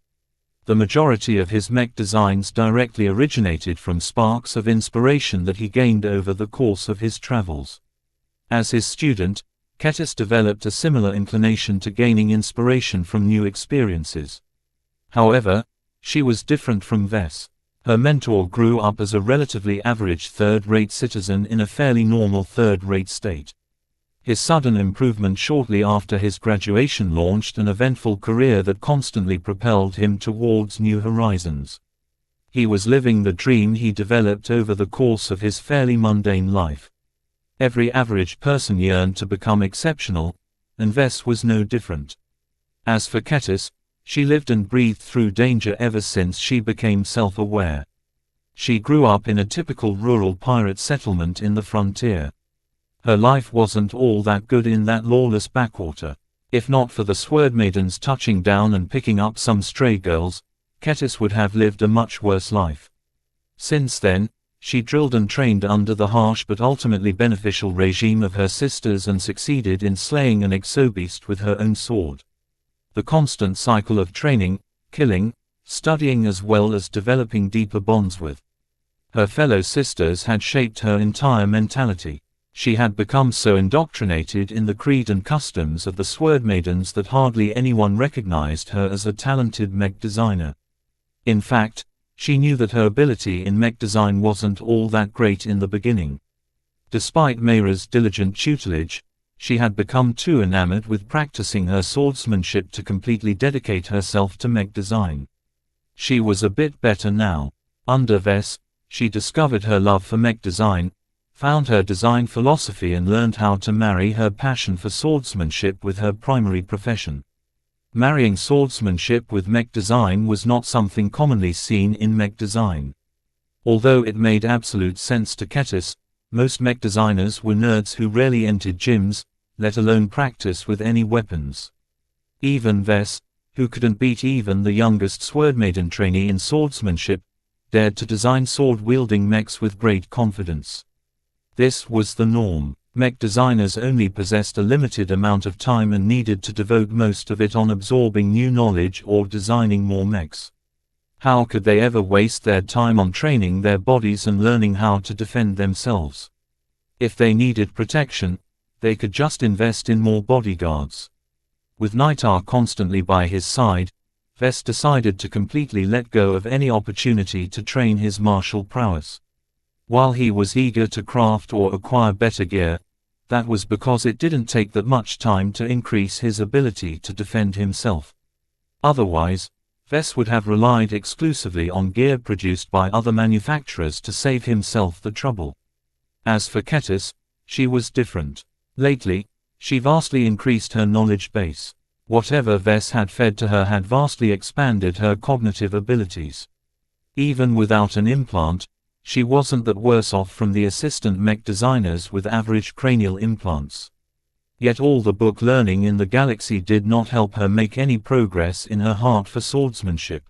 The majority of his mech designs directly originated from sparks of inspiration that he gained over the course of his travels. As his student, Kettis developed a similar inclination to gaining inspiration from new experiences. However, she was different from Vess. Her mentor grew up as a relatively average third-rate citizen in a fairly normal third-rate state. His sudden improvement shortly after his graduation launched an eventful career that constantly propelled him towards new horizons. He was living the dream he developed over the course of his fairly mundane life. Every average person yearned to become exceptional, and Vess was no different. As for Kettis, she lived and breathed through danger ever since she became self-aware. She grew up in a typical rural pirate settlement in the frontier. Her life wasn't all that good in that lawless backwater. If not for the sword maidens touching down and picking up some stray girls, Kettis would have lived a much worse life. Since then, she drilled and trained under the harsh but ultimately beneficial regime of her sisters and succeeded in slaying an exobeast with her own sword. The constant cycle of training, killing, studying as well as developing deeper bonds with her fellow sisters had shaped her entire mentality. She had become so indoctrinated in the creed and customs of the sword maidens that hardly anyone recognized her as a talented mech designer. In fact, she knew that her ability in mech design wasn't all that great in the beginning. Despite Mayra's diligent tutelage, she had become too enamored with practicing her swordsmanship to completely dedicate herself to mech design. She was a bit better now. Under Vess, she discovered her love for mech design, found her design philosophy and learned how to marry her passion for swordsmanship with her primary profession. Marrying swordsmanship with mech design was not something commonly seen in mech design. Although it made absolute sense to Kettis, most mech designers were nerds who rarely entered gyms, let alone practice with any weapons. Even Vess, who couldn't beat even the youngest swordmaiden trainee in swordsmanship, dared to design sword-wielding mechs with great confidence. This was the norm. Mech designers only possessed a limited amount of time and needed to devote most of it on absorbing new knowledge or designing more mechs. How could they ever waste their time on training their bodies and learning how to defend themselves? If they needed protection, they could just invest in more bodyguards. With Nightar constantly by his side, Vess decided to completely let go of any opportunity to train his martial prowess. While he was eager to craft or acquire better gear, That was because it didn't take that much time to increase his ability to defend himself. Otherwise, Vess would have relied exclusively on gear produced by other manufacturers to save himself the trouble. As for Kettis, she was different. Lately, she vastly increased her knowledge base. Whatever Vess had fed to her had vastly expanded her cognitive abilities. Even without an implant, she wasn't that worse off from the assistant mech designers with average cranial implants. Yet all the book learning in the galaxy did not help her make any progress in her heart for swordsmanship.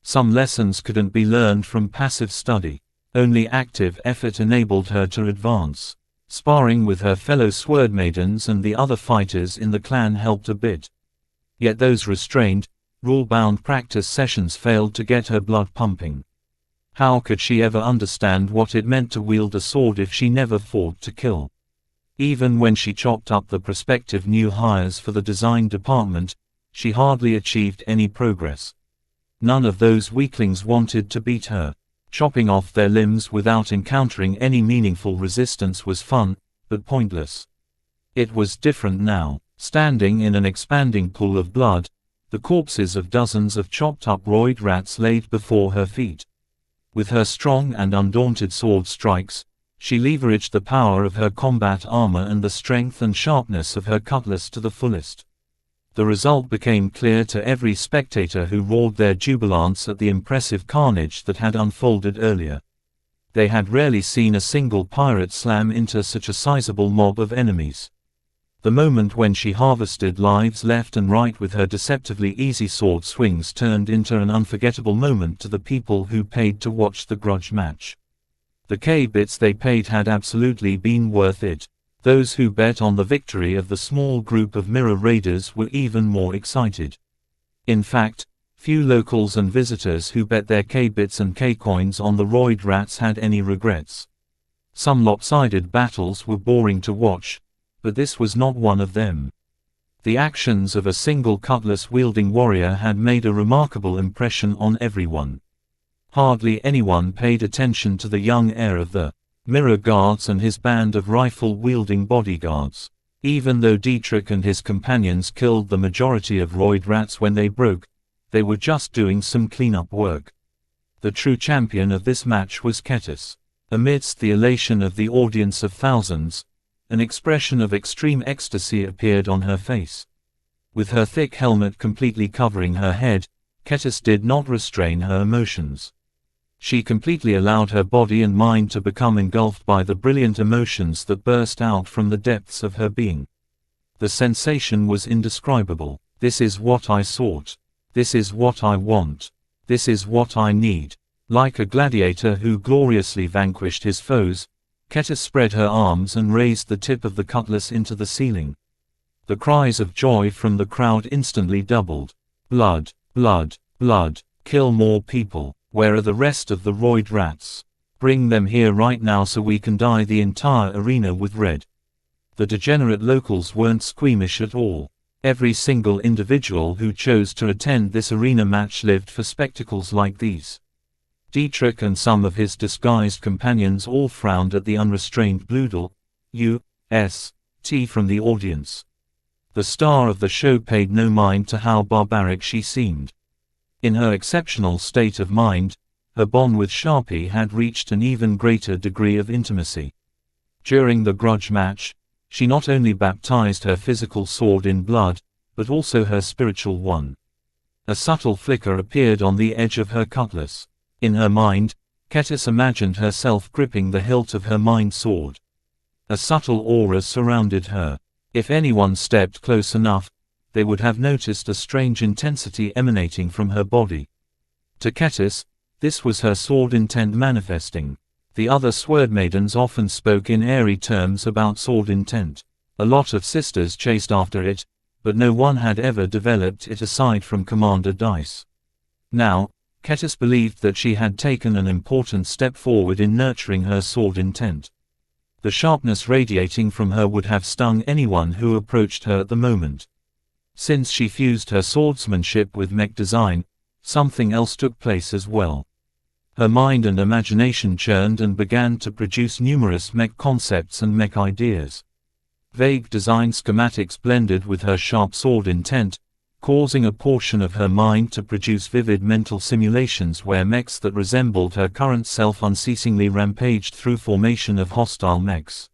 Some lessons couldn't be learned from passive study. Only active effort enabled her to advance. Sparring with her fellow swordmaidens and the other fighters in the clan helped a bit. Yet those restrained, rule-bound practice sessions failed to get her blood pumping. How could she ever understand what it meant to wield a sword if she never fought to kill? Even when she chopped up the prospective new hires for the design department, she hardly achieved any progress. None of those weaklings wanted to beat her. Chopping off their limbs without encountering any meaningful resistance was fun, but pointless. It was different now. Standing in an expanding pool of blood, the corpses of dozens of chopped-up roid rats laid before her feet. With her strong and undaunted sword strikes, she leveraged the power of her combat armor and the strength and sharpness of her cutlass to the fullest. The result became clear to every spectator who roared their jubilance at the impressive carnage that had unfolded earlier. They had rarely seen a single pirate slam into such a sizable mob of enemies. The moment when she harvested lives left and right with her deceptively easy sword swings turned into an unforgettable moment to the people who paid to watch the grudge match. The K-bits they paid had absolutely been worth it. Those who bet on the victory of the small group of mirror raiders were even more excited. In fact, few locals and visitors who bet their K-bits and K-coins on the roid rats had any regrets. Some lopsided battles were boring to watch, but this was not one of them. The actions of a single cutlass-wielding warrior had made a remarkable impression on everyone. Hardly anyone paid attention to the young heir of the Mirror Guards and his band of rifle-wielding bodyguards. Even though Dietrich and his companions killed the majority of roid rats when they broke, they were just doing some cleanup work. The true champion of this match was Kettis. Amidst the elation of the audience of thousands, an expression of extreme ecstasy appeared on her face. With her thick helmet completely covering her head, Kettis did not restrain her emotions. She completely allowed her body and mind to become engulfed by the brilliant emotions that burst out from the depths of her being. The sensation was indescribable. This is what I sought. This is what I want. This is what I need. Like a gladiator who gloriously vanquished his foes, Kettis spread her arms and raised the tip of the cutlass into the ceiling. The cries of joy from the crowd instantly doubled. Blood, blood, blood, kill more people. Where are the rest of the roid rats? Bring them here right now so we can dye the entire arena with red. The degenerate locals weren't squeamish at all. Every single individual who chose to attend this arena match lived for spectacles like these. Dietrich and some of his disguised companions all frowned at the unrestrained bloodle, U.S.T. from the audience. The star of the show paid no mind to how barbaric she seemed. In her exceptional state of mind, her bond with Sharpie had reached an even greater degree of intimacy. During the grudge match, she not only baptized her physical sword in blood, but also her spiritual one. A subtle flicker appeared on the edge of her cutlass. In her mind, Kettis imagined herself gripping the hilt of her mind sword. A subtle aura surrounded her. If anyone stepped close enough, they would have noticed a strange intensity emanating from her body. To Kettis, this was her sword intent manifesting. The other swordmaidens often spoke in airy terms about sword intent. A lot of sisters chased after it, but no one had ever developed it aside from Commander Dice. Now, Kettis believed that she had taken an important step forward in nurturing her sword intent. The sharpness radiating from her would have stung anyone who approached her at the moment. Since she fused her swordsmanship with mech design, something else took place as well. Her mind and imagination churned and began to produce numerous mech concepts and mech ideas. Vague design schematics blended with her sharp sword intent, causing a portion of her mind to produce vivid mental simulations where mechs that resembled her current self unceasingly rampaged through formation of hostile mechs.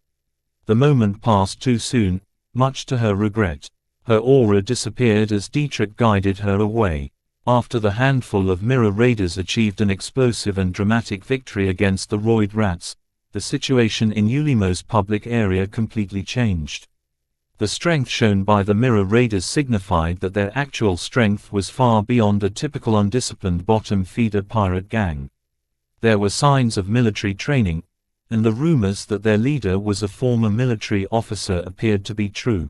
The moment passed too soon, much to her regret. Her aura disappeared as Dietrich guided her away. After the handful of mirror raiders achieved an explosive and dramatic victory against the roid rats, the situation in Ulimo's public area completely changed. The strength shown by the mirror raiders signified that their actual strength was far beyond a typical undisciplined bottom-feeder pirate gang. There were signs of military training, and the rumors that their leader was a former military officer appeared to be true.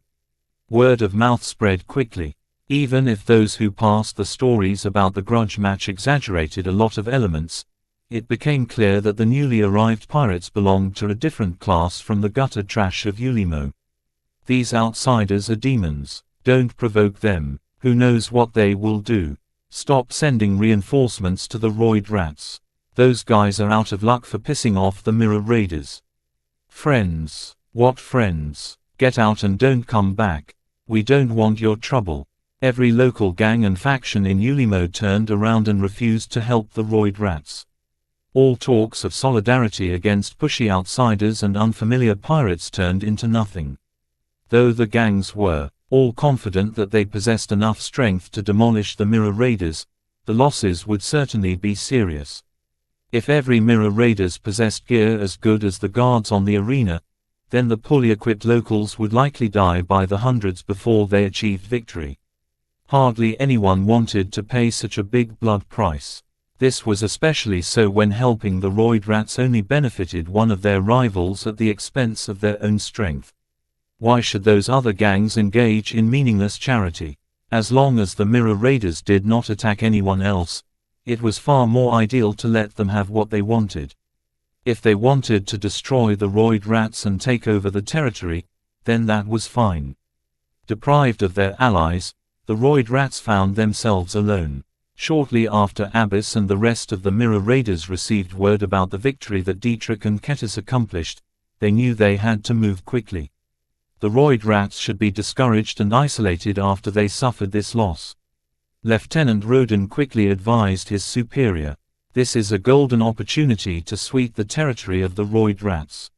Word of mouth spread quickly. Even if those who passed the stories about the grudge match exaggerated a lot of elements, it became clear that the newly arrived pirates belonged to a different class from the gutter trash of Ulimo. These outsiders are demons. Don't provoke them. Who knows what they will do? Stop sending reinforcements to the roid rats. Those guys are out of luck for pissing off the mirror raiders. Friends. What friends? Get out and don't come back. We don't want your trouble. Every local gang and faction in Ulimo turned around and refused to help the roid rats. All talks of solidarity against pushy outsiders and unfamiliar pirates turned into nothing. Though the gangs were all confident that they possessed enough strength to demolish the mirror raiders, the losses would certainly be serious. If every mirror raiders possessed gear as good as the guards on the arena, then the poorly equipped locals would likely die by the hundreds before they achieved victory. Hardly anyone wanted to pay such a big blood price. This was especially so when helping the roid rats only benefited one of their rivals at the expense of their own strength. Why should those other gangs engage in meaningless charity? As long as the mirror raiders did not attack anyone else, it was far more ideal to let them have what they wanted. If they wanted to destroy the roid rats and take over the territory, then that was fine. Deprived of their allies, the roid rats found themselves alone. Shortly after Abyss and the rest of the mirror raiders received word about the victory that Dietrich and Kettis accomplished, they knew they had to move quickly. The roid rats should be discouraged and isolated after they suffered this loss. Lieutenant Rodin quickly advised his superior. This is a golden opportunity to sweep the territory of the roid rats.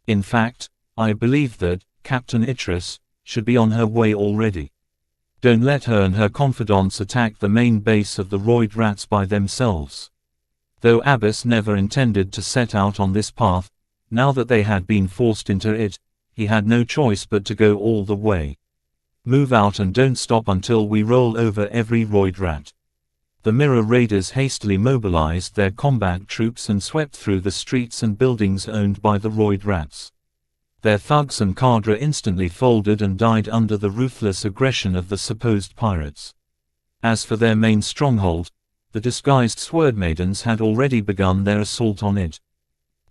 In fact, I believe that Captain Itris should be on her way already. Don't let her and her confidants attack the main base of the roid rats by themselves. Though Abyss never intended to set out on this path, now that they had been forced into it, he had no choice but to go all the way. Move out and don't stop until we roll over every roid rat. The mirror raiders hastily mobilized their combat troops and swept through the streets and buildings owned by the roid rats. Their thugs and cadre instantly folded and died under the ruthless aggression of the supposed pirates. As for their main stronghold, the disguised sword maidens had already begun their assault on it.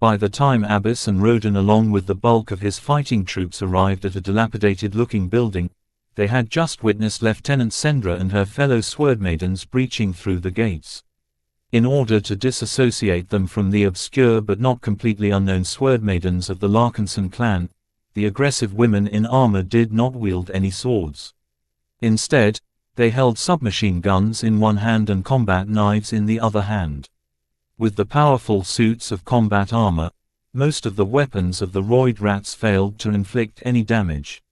By the time Abyss and Rodin along with the bulk of his fighting troops arrived at a dilapidated-looking building, they had just witnessed Lieutenant Sendra and her fellow sword maidens breaching through the gates. In order to disassociate them from the obscure but not completely unknown sword maidens of the Larkinson clan, the aggressive women in armor did not wield any swords. Instead, they held submachine guns in one hand and combat knives in the other hand. With the powerful suits of combat armor, most of the weapons of the roid rats failed to inflict any damage.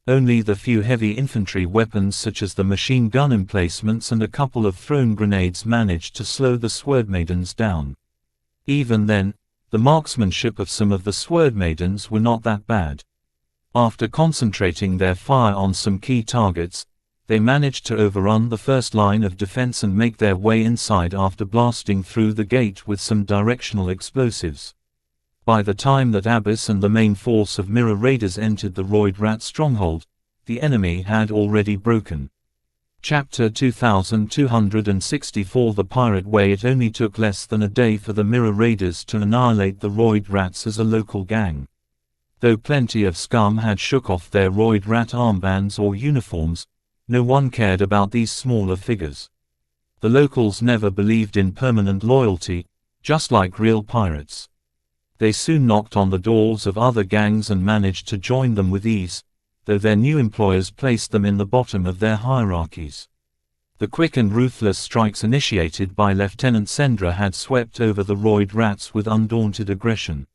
Only the few heavy infantry weapons such as the machine gun emplacements and a couple of thrown grenades managed to slow the sword maidens down. Even then, the marksmanship of some of the sword maidens were not that bad. After concentrating their fire on some key targets, they managed to overrun the first line of defense and make their way inside after blasting through the gate with some directional explosives. By the time that Abyss and the main force of mirror raiders entered the roid rat stronghold, the enemy had already broken. Chapter 2264 The Pirate Way. It only took less than a day for the mirror raiders to annihilate the roid rats as a local gang. Though plenty of scum had shook off their roid rat armbands or uniforms, no one cared about these smaller figures. The locals never believed in permanent loyalty, just like real pirates. They soon knocked on the doors of other gangs and managed to join them with ease, though their new employers placed them in the bottom of their hierarchies. The quick and ruthless strikes initiated by Lieutenant Sendra had swept over the Roid Rats with undaunted aggression.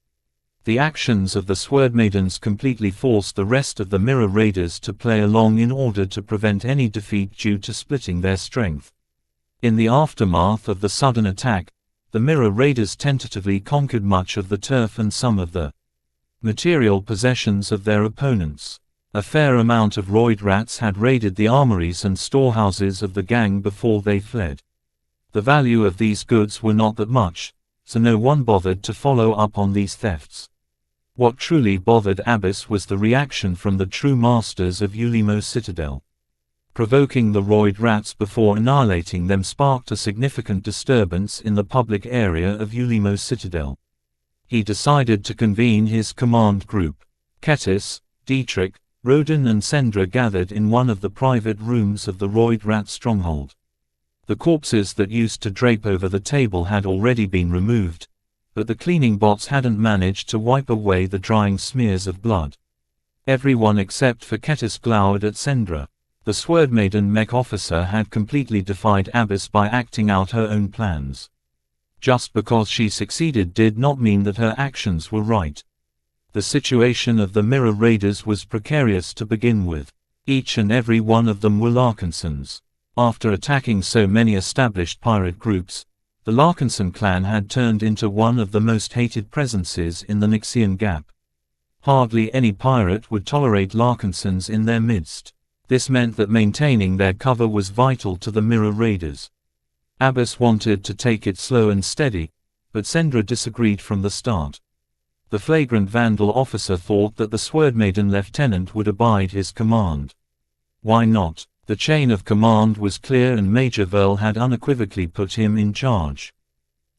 The actions of the Sword Maidens completely forced the rest of the Mirror Raiders to play along in order to prevent any defeat due to splitting their strength. In the aftermath of the sudden attack, the Mirror Raiders tentatively conquered much of the turf and some of the material possessions of their opponents. A fair amount of Roid Rats had raided the armories and storehouses of the gang before they fled. The value of these goods were not that much, so no one bothered to follow up on these thefts. What truly bothered Abyss was the reaction from the true masters of Ulimo Citadel. Provoking the Roid Rats before annihilating them sparked a significant disturbance in the public area of Ulimo Citadel. He decided to convene his command group. Ketis, Dietrich, Rodin and Sendra gathered in one of the private rooms of the Roid Rat stronghold. The corpses that used to drape over the table had already been removed, but the cleaning bots hadn't managed to wipe away the drying smears of blood. Everyone except for Ketis glowered at Sendra. The Sword Maiden Mech officer had completely defied Abyss by acting out her own plans. Just because she succeeded did not mean that her actions were right. The situation of the Mirror Raiders was precarious to begin with. Each and every one of them were Larkinsons. After attacking so many established pirate groups, the Larkinson clan had turned into one of the most hated presences in the Nixian Gap. Hardly any pirate would tolerate Larkinsons in their midst. This meant that maintaining their cover was vital to the Mirror Raiders. Abyss wanted to take it slow and steady, but Sendra disagreed from the start. The flagrant vandal officer thought that the Sword Maiden lieutenant would abide his command. Why not? The chain of command was clear and Major Verl had unequivocally put him in charge.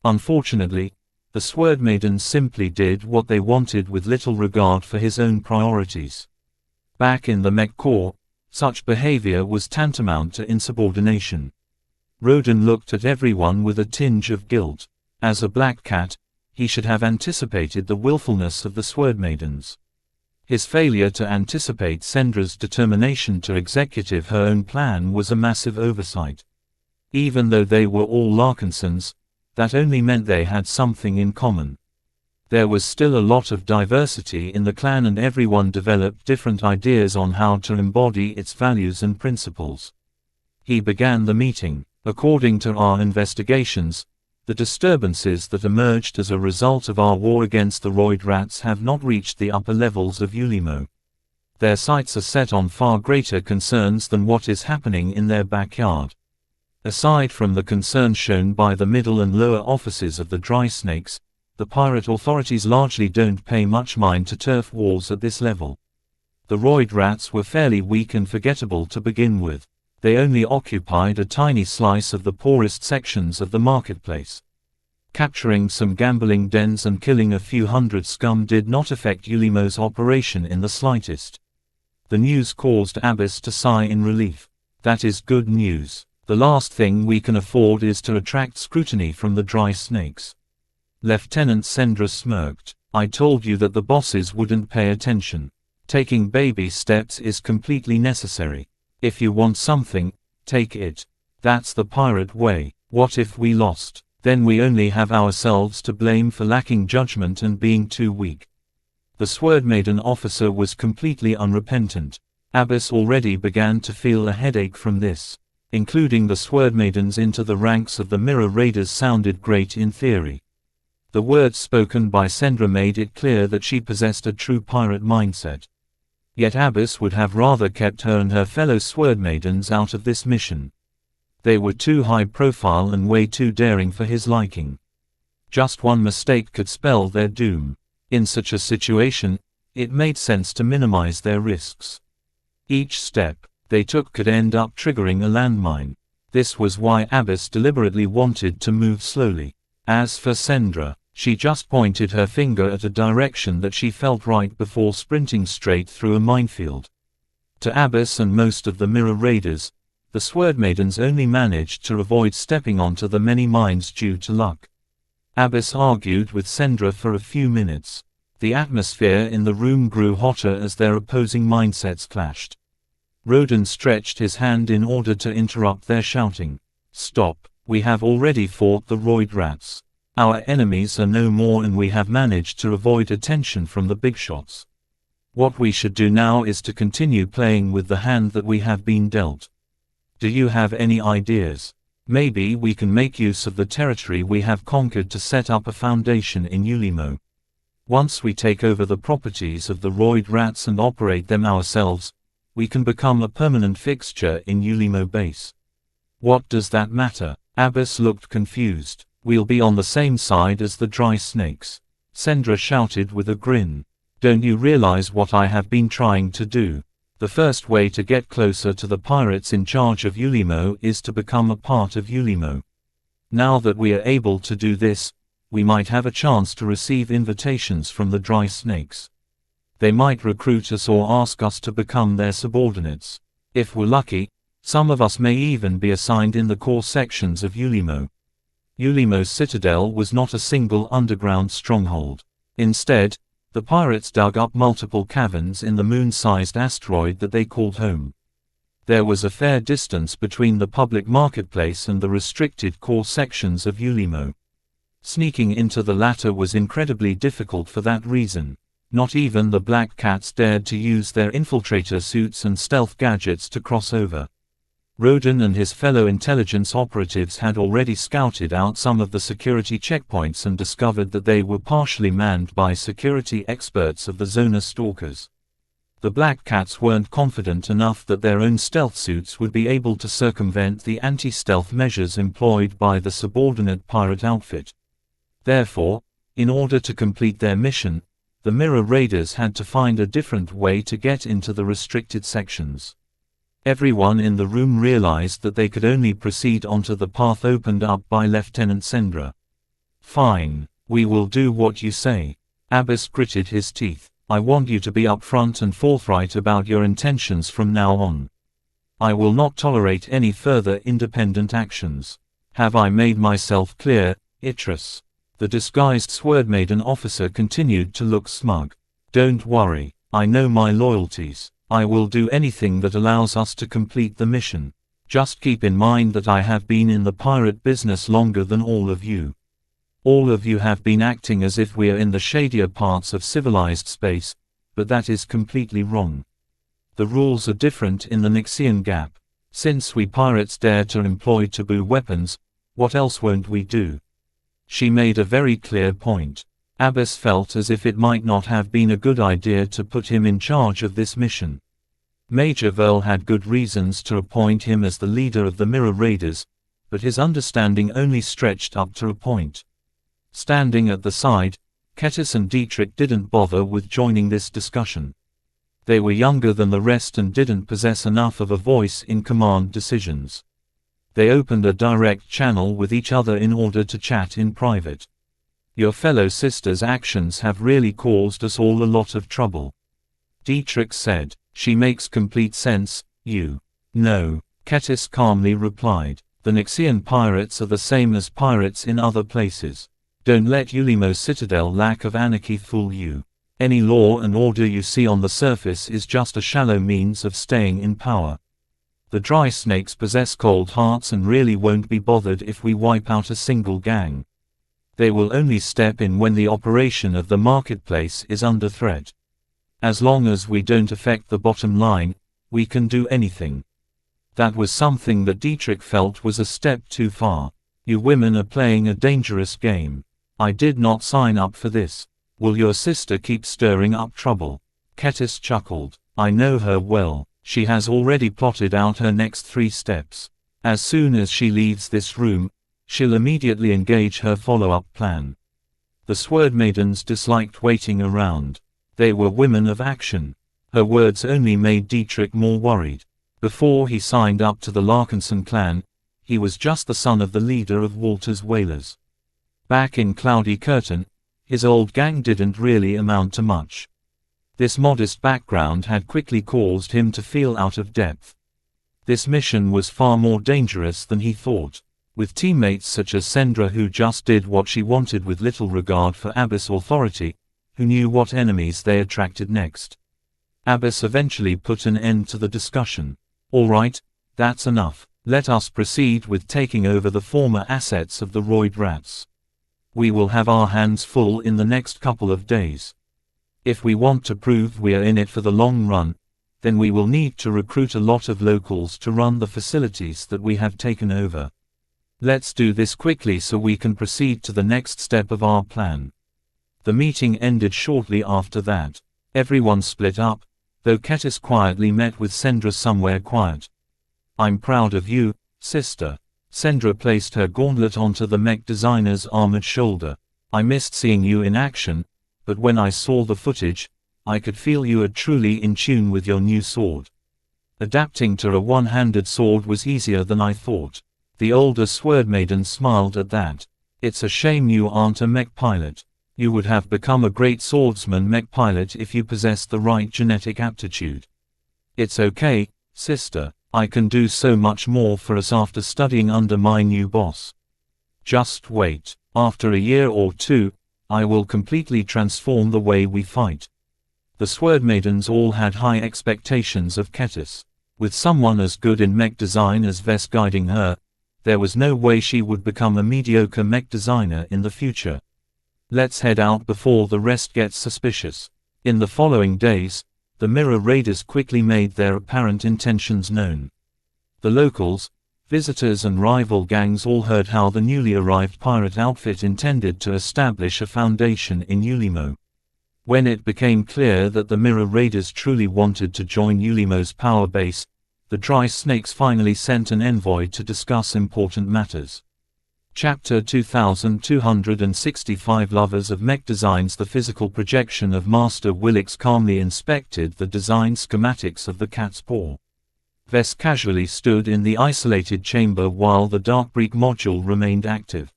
Unfortunately, the Sword Maidens simply did what they wanted with little regard for his own priorities. Back in the Mech Corps, such behavior was tantamount to insubordination. Rodin looked at everyone with a tinge of guilt. As a black cat, he should have anticipated the willfulness of the Sword Maidens. His failure to anticipate Sendra's determination to execute her own plan was a massive oversight. Even though they were all Larkinsons, that only meant they had something in common. There was still a lot of diversity in the clan and everyone developed different ideas on how to embody its values and principles. He began the meeting. According to our investigations, the disturbances that emerged as a result of our war against the Roid Rats have not reached the upper levels of Ulimo. Their sights are set on far greater concerns than what is happening in their backyard. Aside from the concern shown by the middle and lower offices of the Dry Snakes, the pirate authorities largely don't pay much mind to turf wars at this level. The Roid Rats were fairly weak and forgettable to begin with. They only occupied a tiny slice of the poorest sections of the marketplace. Capturing some gambling dens and killing a few hundred scum did not affect Ulimo's operation in the slightest. The news caused Abyss to sigh in relief. That is good news. The last thing we can afford is to attract scrutiny from the Dry Snakes. Lieutenant Sendra smirked. I told you that the bosses wouldn't pay attention. Taking baby steps is completely necessary. If you want something, take it. That's the pirate way. What if we lost? Then we only have ourselves to blame for lacking judgment and being too weak. The Sword Maiden officer was completely unrepentant. Abyss already began to feel a headache from this. Including the Sword Maidens into the ranks of the Mirror Raiders sounded great in theory. The words spoken by Sendra made it clear that she possessed a true pirate mindset. Yet Abyss would have rather kept her and her fellow Sword Maidens out of this mission. They were too high profile and way too daring for his liking. Just one mistake could spell their doom. In such a situation, it made sense to minimize their risks. Each step they took could end up triggering a landmine. This was why Abyss deliberately wanted to move slowly. As for Sendra, she just pointed her finger at a direction that she felt right before sprinting straight through a minefield. To Abyss and most of the Mirror Raiders, the Sword Maidens only managed to avoid stepping onto the many mines due to luck. Abbess argued with Sendra for a few minutes. The atmosphere in the room grew hotter as their opposing mindsets clashed. Roden stretched his hand in order to interrupt their shouting. Stop, we have already fought the roid rats. Our enemies are no more and we have managed to avoid attention from the big shots. What we should do now is to continue playing with the hand that we have been dealt. Do you have any ideas? Maybe we can make use of the territory we have conquered to set up a foundation in Ulimo. Once we take over the properties of the roid rats and operate them ourselves, we can become a permanent fixture in Ulimo base. What does that matter? Abbess looked confused. We'll be on the same side as the dry snakes. Sendra shouted with a grin. Don't you realize what I have been trying to do? The first way to get closer to the pirates in charge of Ulimo is to become a part of Ulimo. Now that we are able to do this, we might have a chance to receive invitations from the dry snakes. They might recruit us or ask us to become their subordinates. If we're lucky, some of us may even be assigned in the core sections of Ulimo. Ulimo's citadel was not a single underground stronghold. Instead, the pirates dug up multiple caverns in the moon-sized asteroid that they called home. There was a fair distance between the public marketplace and the restricted core sections of Ulimo. Sneaking into the latter was incredibly difficult for that reason. Not even the Black Cats dared to use their infiltrator suits and stealth gadgets to cross over. Roden and his fellow intelligence operatives had already scouted out some of the security checkpoints and discovered that they were partially manned by security experts of the Zona Stalkers. The Black Cats weren't confident enough that their own stealth suits would be able to circumvent the anti-stealth measures employed by the subordinate pirate outfit. Therefore, in order to complete their mission, the Mirror Raiders had to find a different way to get into the restricted sections. Everyone in the room realized that they could only proceed onto the path opened up by Lieutenant Sendra. Fine, we will do what you say. Abbess gritted his teeth. I want you to be upfront and forthright about your intentions from now on. I will not tolerate any further independent actions. Have I made myself clear, Idris? The disguised Swordmaiden officer continued to look smug. Don't worry, I know my loyalties. I will do anything that allows us to complete the mission. Just keep in mind that I have been in the pirate business longer than all of you. All of you have been acting as if we are in the shadier parts of civilized space, but that is completely wrong. The rules are different in the Nixian Gap. Since we pirates dare to employ taboo weapons, what else won't we do? She made a very clear point. Abbess felt as if it might not have been a good idea to put him in charge of this mission. Major Verl had good reasons to appoint him as the leader of the Mirror Raiders, but his understanding only stretched up to a point. Standing at the side, Kettis and Dietrich didn't bother with joining this discussion. They were younger than the rest and didn't possess enough of a voice in command decisions. They opened a direct channel with each other in order to chat in private. Your fellow sister's actions have really caused us all a lot of trouble. Dietrich said. She makes complete sense, you. No, Kettis calmly replied. The Nixian pirates are the same as pirates in other places. Don't let Ulimo's citadel lack of anarchy fool you. Any law and order you see on the surface is just a shallow means of staying in power. The dry snakes possess cold hearts and really won't be bothered if we wipe out a single gang. They will only step in when the operation of the marketplace is under threat. As long as we don't affect the bottom line, we can do anything. That was something that Dietrich felt was a step too far. You women are playing a dangerous game. I did not sign up for this. Will your sister keep stirring up trouble? Kettis chuckled. I know her well. She has already plotted out her next 3 steps. As soon as she leaves this room, she'll immediately engage her follow-up plan. The Swordmaidens disliked waiting around. They were women of action. Her words only made Dietrich more worried. Before he signed up to the Larkinson clan, he was just the son of the leader of Walter's Whalers. Back in Cloudy Curtain, his old gang didn't really amount to much. This modest background had quickly caused him to feel out of depth. This mission was far more dangerous than he thought. With teammates such as Sendra who just did what she wanted with little regard for Abbas authority, who knew what enemies they attracted next. Abbas eventually put an end to the discussion. All right, that's enough. Let us proceed with taking over the former assets of the Roid Rats. We will have our hands full in the next couple of days. If we want to prove we are in it for the long run, then we will need to recruit a lot of locals to run the facilities that we have taken over. Let's do this quickly so we can proceed to the next step of our plan. The meeting ended shortly after that. Everyone split up, though Ketis quietly met with Sendra somewhere quiet. I'm proud of you, sister. Sendra placed her gauntlet onto the mech designer's armored shoulder. I missed seeing you in action, but when I saw the footage, I could feel you are truly in tune with your new sword. Adapting to a one-handed sword was easier than I thought. The older sword maiden smiled at that. It's a shame you aren't a mech pilot. You would have become a great swordsman mech pilot if you possessed the right genetic aptitude. It's okay, sister. I can do so much more for us after studying under my new boss. Just wait. After a year or two, I will completely transform the way we fight. The sword maidens all had high expectations of Ketis. With someone as good in mech design as Ves guiding her, there was no way she would become a mediocre mech designer in the future. Let's head out before the rest gets suspicious. In the following days, the Mirror Raiders quickly made their apparent intentions known. The locals, visitors and rival gangs all heard how the newly arrived pirate outfit intended to establish a foundation in Ulimo. When it became clear that the Mirror Raiders truly wanted to join Ulimo's power base, the Dry Snakes finally sent an envoy to discuss important matters. Chapter 2265 Lovers of Mech Designs. The physical projection of Master Willix calmly inspected the design schematics of the cat's paw. Ves casually stood in the isolated chamber while the Darkbreak module remained active.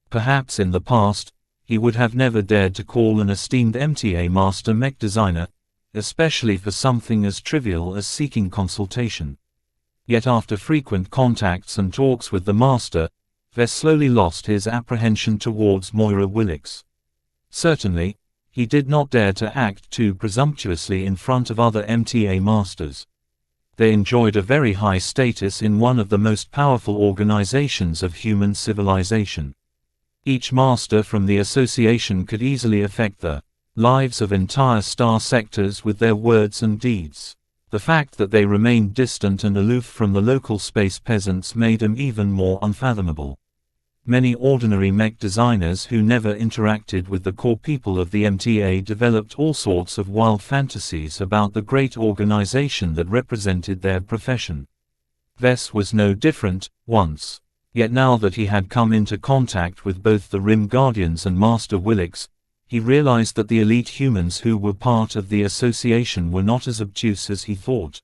Perhaps in the past, he would have never dared to call an esteemed MTA master mech designer, especially for something as trivial as seeking consultation. Yet after frequent contacts and talks with the master, Ves slowly lost his apprehension towards Moira Willix. Certainly, he did not dare to act too presumptuously in front of other MTA masters. They enjoyed a very high status in one of the most powerful organizations of human civilization. Each master from the association could easily affect the lives of entire star sectors with their words and deeds. The fact that they remained distant and aloof from the local space peasants made them even more unfathomable. Many ordinary mech designers who never interacted with the core people of the MTA developed all sorts of wild fantasies about the great organization that represented their profession. Ves was no different, once. Yet now that he had come into contact with both the Rim Guardians and Master Willix, he realized that the elite humans who were part of the association were not as obtuse as he thought.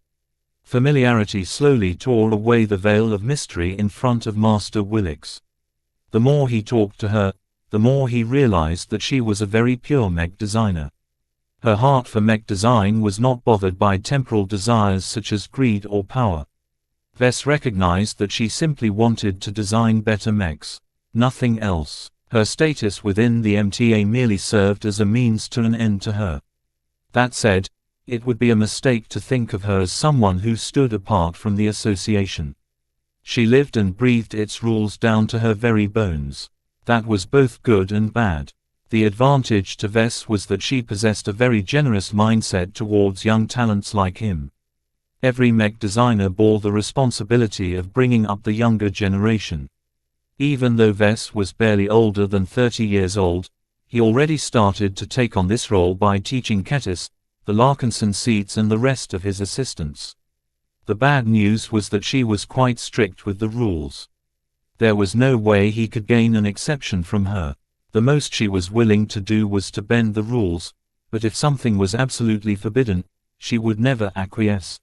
Familiarity slowly tore away the veil of mystery in front of Master Willix. The more he talked to her, the more he realized that she was a very pure mech designer. Her heart for mech design was not bothered by temporal desires such as greed or power. Ves recognized that she simply wanted to design better mechs. Nothing else. Her status within the MTA merely served as a means to an end to her. That said, it would be a mistake to think of her as someone who stood apart from the association. She lived and breathed its rules down to her very bones. That was both good and bad. The advantage to Ves was that she possessed a very generous mindset towards young talents like him. Every mech designer bore the responsibility of bringing up the younger generation. Even though Ves was barely older than 30 years old, he already started to take on this role by teaching Ketis, the Larkinson Seeds and the rest of his assistants. The bad news was that she was quite strict with the rules. There was no way he could gain an exception from her. The most she was willing to do was to bend the rules, but if something was absolutely forbidden, she would never acquiesce.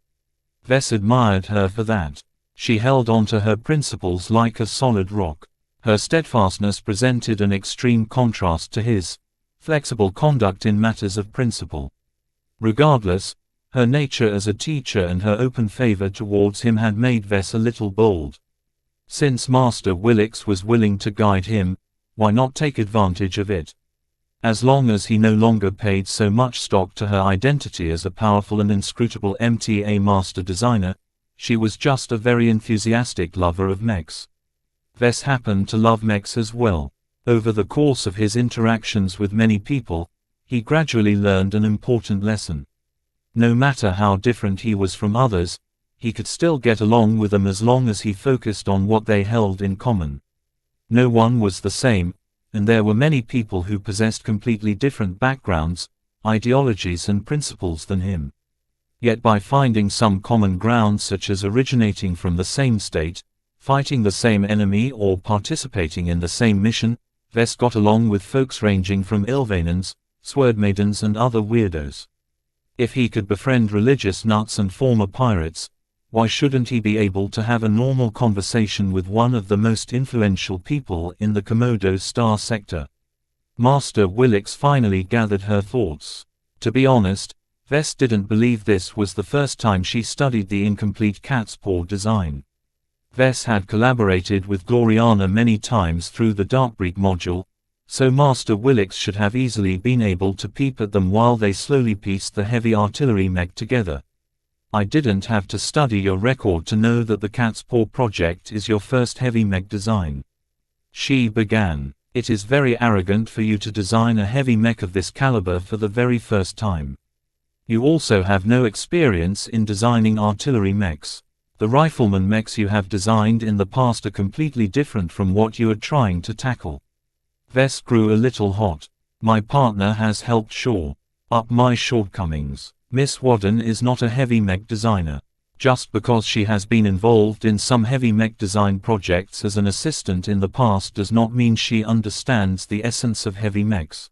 Ves admired her for that. She held on to her principles like a solid rock. Her steadfastness presented an extreme contrast to his flexible conduct in matters of principle. Regardless, her nature as a teacher and her open favor towards him had made Ves a little bold. Since Master Willix was willing to guide him, why not take advantage of it? As long as he no longer paid so much stock to her identity as a powerful and inscrutable MTA master designer, she was just a very enthusiastic lover of mechs. Vess happened to love mechs as well. Over the course of his interactions with many people, he gradually learned an important lesson. No matter how different he was from others, he could still get along with them as long as he focused on what they held in common. No one was the same, and there were many people who possessed completely different backgrounds, ideologies and principles than him. Yet by finding some common ground, such as originating from the same state, fighting the same enemy or participating in the same mission, Vess got along with folks ranging from Ilvanans, swordmaidens and other weirdos. If he could befriend religious nuts and former pirates, why shouldn't he be able to have a normal conversation with one of the most influential people in the Komodo Star sector? Master Willix finally gathered her thoughts. To be honest, Vess didn't believe this was the first time she studied the incomplete cat's paw design. Vess had collaborated with Gloriana many times through the Darkbreed module, so Master Willix should have easily been able to peep at them while they slowly pieced the heavy artillery mech together. I didn't have to study your record to know that the Cat's Paw project is your first heavy mech design. She began. It is very arrogant for you to design a heavy mech of this caliber for the very first time. You also have no experience in designing artillery mechs. The rifleman mechs you have designed in the past are completely different from what you are trying to tackle. Vess grew a little hot. My partner has helped shore up my shortcomings. Miss Wadden is not a heavy mech designer. Just because she has been involved in some heavy mech design projects as an assistant in the past does not mean she understands the essence of heavy mechs.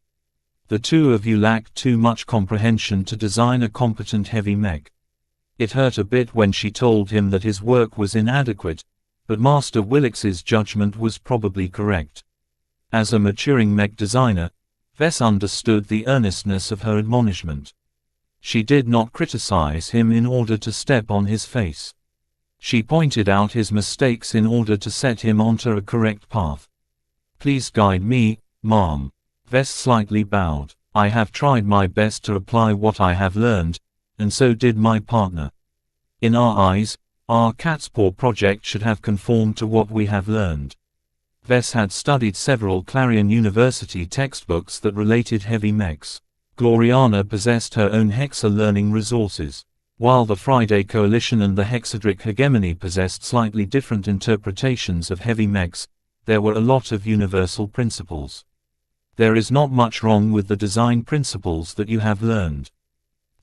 The two of you lack too much comprehension to design a competent heavy mech. It hurt a bit when she told him that his work was inadequate, but Master Willix's judgment was probably correct. As a maturing mech designer, Vess understood the earnestness of her admonishment. She did not criticize him in order to step on his face. She pointed out his mistakes in order to set him onto a correct path. Please guide me, ma'am. Vess slightly bowed. I have tried my best to apply what I have learned, and so did my partner. In our eyes, our Cat's Paw project should have conformed to what we have learned. Vess had studied several Clarion University textbooks that related heavy mechs. Gloriana possessed her own Hexa learning resources. While the Friday Coalition and the Hexadric Hegemony possessed slightly different interpretations of heavy mechs, there were a lot of universal principles. There is not much wrong with the design principles that you have learned.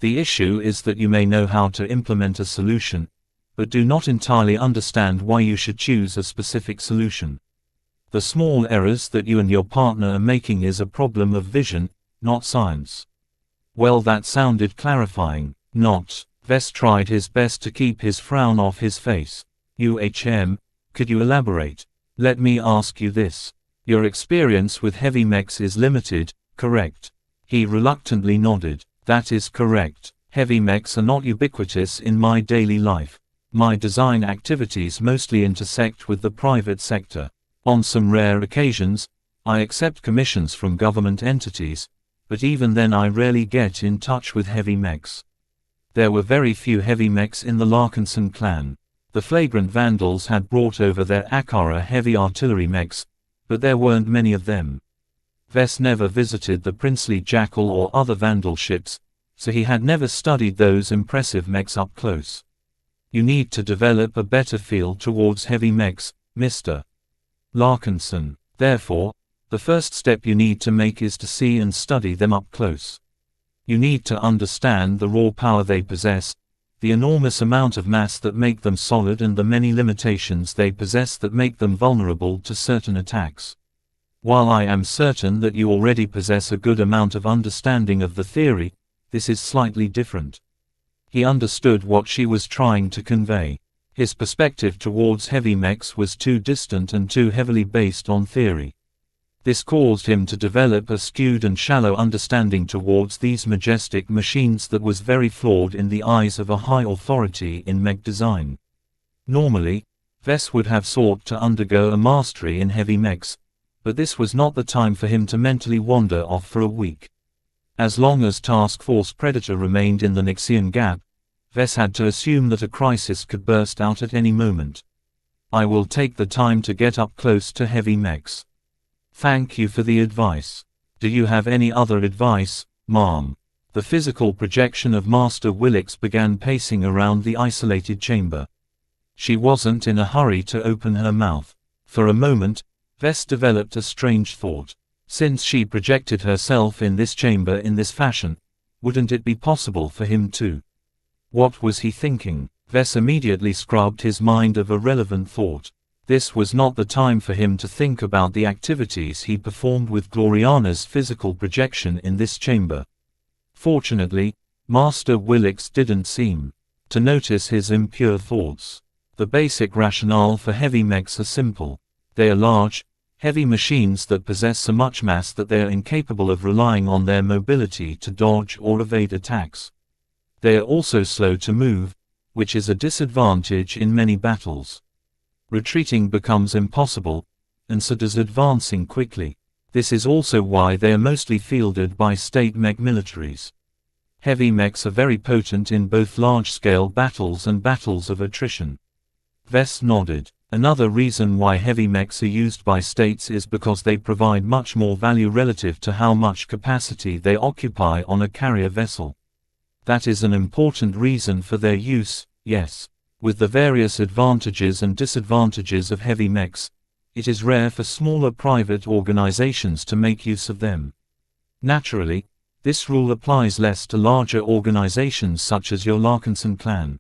The issue is that you may know how to implement a solution, but do not entirely understand why you should choose a specific solution. The small errors that you and your partner are making is a problem of vision, not science. Well, that sounded clarifying. Not. Vess tried his best to keep his frown off his face. Could you elaborate? Let me ask you this. Your experience with heavy mechs is limited, correct? He reluctantly nodded. That is correct. Heavy mechs are not ubiquitous in my daily life. My design activities mostly intersect with the private sector. On some rare occasions, I accept commissions from government entities, but even then I rarely get in touch with heavy mechs. There were very few heavy mechs in the Larkinson clan. The flagrant vandals had brought over their Akara heavy artillery mechs, but there weren't many of them. Vess never visited the princely Jackal or other vandal ships, so he had never studied those impressive mechs up close. You need to develop a better feel towards heavy mechs, Mr. Larkinson. Therefore, the first step you need to make is to see and study them up close. You need to understand the raw power they possess, the enormous amount of mass that make them solid and the many limitations they possess that make them vulnerable to certain attacks. While I am certain that you already possess a good amount of understanding of the theory, this is slightly different. He understood what she was trying to convey. His perspective towards heavy mechs was too distant and too heavily based on theory. This caused him to develop a skewed and shallow understanding towards these majestic machines that was very flawed in the eyes of a high authority in mech design. Normally, Vess would have sought to undergo a mastery in heavy mechs, but this was not the time for him to mentally wander off for a week. As long as Task Force Predator remained in the Nixian Gap, Vess had to assume that a crisis could burst out at any moment. I will take the time to get up close to heavy mechs. Thank you for the advice. Do you have any other advice, ma'am? The physical projection of Master Willix began pacing around the isolated chamber. She wasn't in a hurry to open her mouth. For a moment, Vess developed a strange thought. Since she projected herself in this chamber in this fashion, wouldn't it be possible for him to? What was he thinking? Vess immediately scrubbed his mind of irrelevant thought. This was not the time for him to think about the activities he performed with Gloriana's physical projection in this chamber. Fortunately, Master Willix didn't seem to notice his impure thoughts. The basic rationale for heavy mechs are simple. They are large, heavy machines that possess so much mass that they are incapable of relying on their mobility to dodge or evade attacks. They are also slow to move, which is a disadvantage in many battles. Retreating becomes impossible, and so does advancing quickly. This is also why they are mostly fielded by state mech militaries. Heavy mechs are very potent in both large-scale battles and battles of attrition. Vess nodded. Another reason why heavy mechs are used by states is because they provide much more value relative to how much capacity they occupy on a carrier vessel. That is an important reason for their use, yes. With the various advantages and disadvantages of heavy mechs, it is rare for smaller private organizations to make use of them. Naturally, this rule applies less to larger organizations such as your Larkinson clan.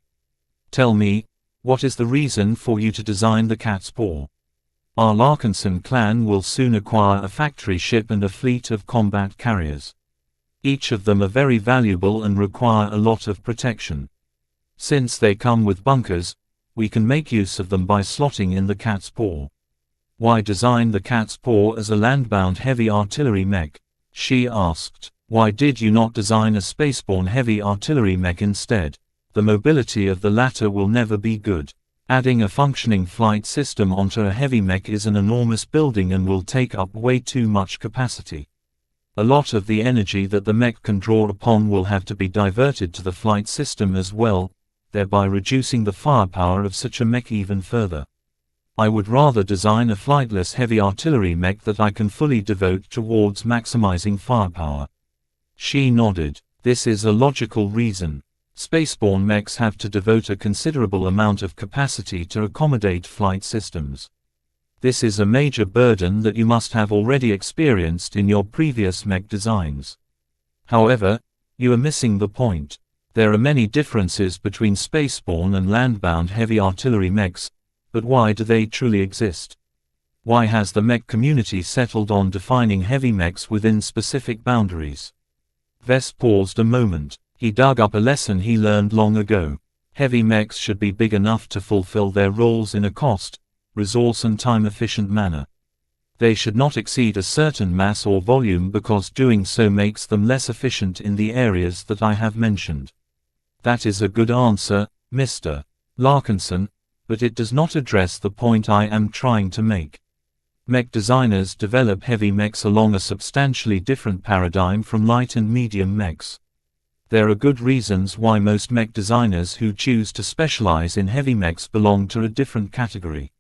Tell me, what is the reason for you to design the cat's paw? Our Larkinson clan will soon acquire a factory ship and a fleet of combat carriers. Each of them are very valuable and require a lot of protection. Since they come with bunkers, we can make use of them by slotting in the cat's paw. Why design the cat's paw as a landbound heavy artillery mech? She asked. Why did you not design a spaceborne heavy artillery mech instead? The mobility of the latter will never be good. Adding a functioning flight system onto a heavy mech is an enormous building and will take up way too much capacity. A lot of the energy that the mech can draw upon will have to be diverted to the flight system as well, thereby reducing the firepower of such a mech even further. I would rather design a flightless heavy artillery mech that I can fully devote towards maximizing firepower. She nodded. This is a logical reason. Spaceborne mechs have to devote a considerable amount of capacity to accommodate flight systems. This is a major burden that you must have already experienced in your previous mech designs. However, you are missing the point. There are many differences between spaceborne and landbound heavy artillery mechs, but why do they truly exist? Why has the mech community settled on defining heavy mechs within specific boundaries? Vess paused a moment. He dug up a lesson he learned long ago. Heavy mechs should be big enough to fulfill their roles in a cost, resource and time-efficient manner. They should not exceed a certain mass or volume because doing so makes them less efficient in the areas that I have mentioned. That is a good answer, Mr. Larkinson, but it does not address the point I am trying to make. Mech designers develop heavy mechs along a substantially different paradigm from light and medium mechs. There are good reasons why most mech designers who choose to specialize in heavy mechs belong to a different category.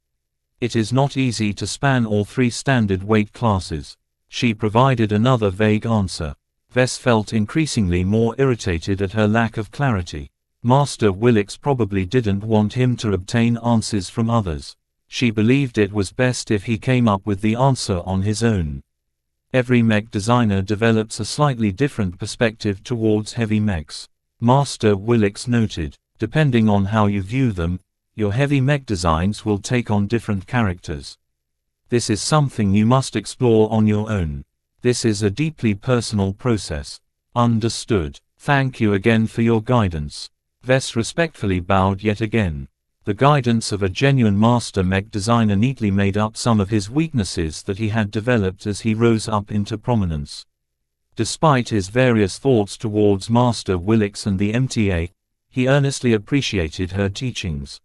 It is not easy to span all three standard weight classes. She provided another vague answer. Vess felt increasingly more irritated at her lack of clarity. Master Willix probably didn't want him to obtain answers from others. She believed it was best if he came up with the answer on his own. Every mech designer develops a slightly different perspective towards heavy mechs. Master Willix noted. Depending on how you view them, your heavy mech designs will take on different characters. This is something you must explore on your own. This is a deeply personal process. Understood. Thank you again for your guidance. Vess respectfully bowed yet again. The guidance of a genuine master mech designer neatly made up some of his weaknesses that he had developed as he rose up into prominence. Despite his various thoughts towards Master Willix and the MTA, he earnestly appreciated her teachings.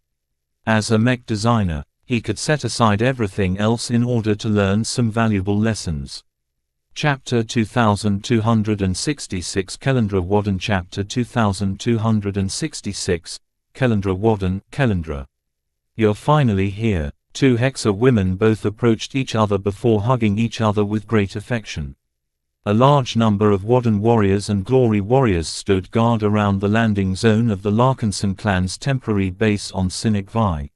As a mech designer, He could set aside everything else in order to learn some valuable lessons. Chapter 2266 Kelendra Wadden Chapter 2266 Kelendra Wadden. Kelendra, you're finally here. Two Hexa women both approached each other before hugging each other with great affection. A large number of Wadden warriors and Glory warriors stood guard around the landing zone of the Larkinson clan's temporary base on Sinnoh Vi.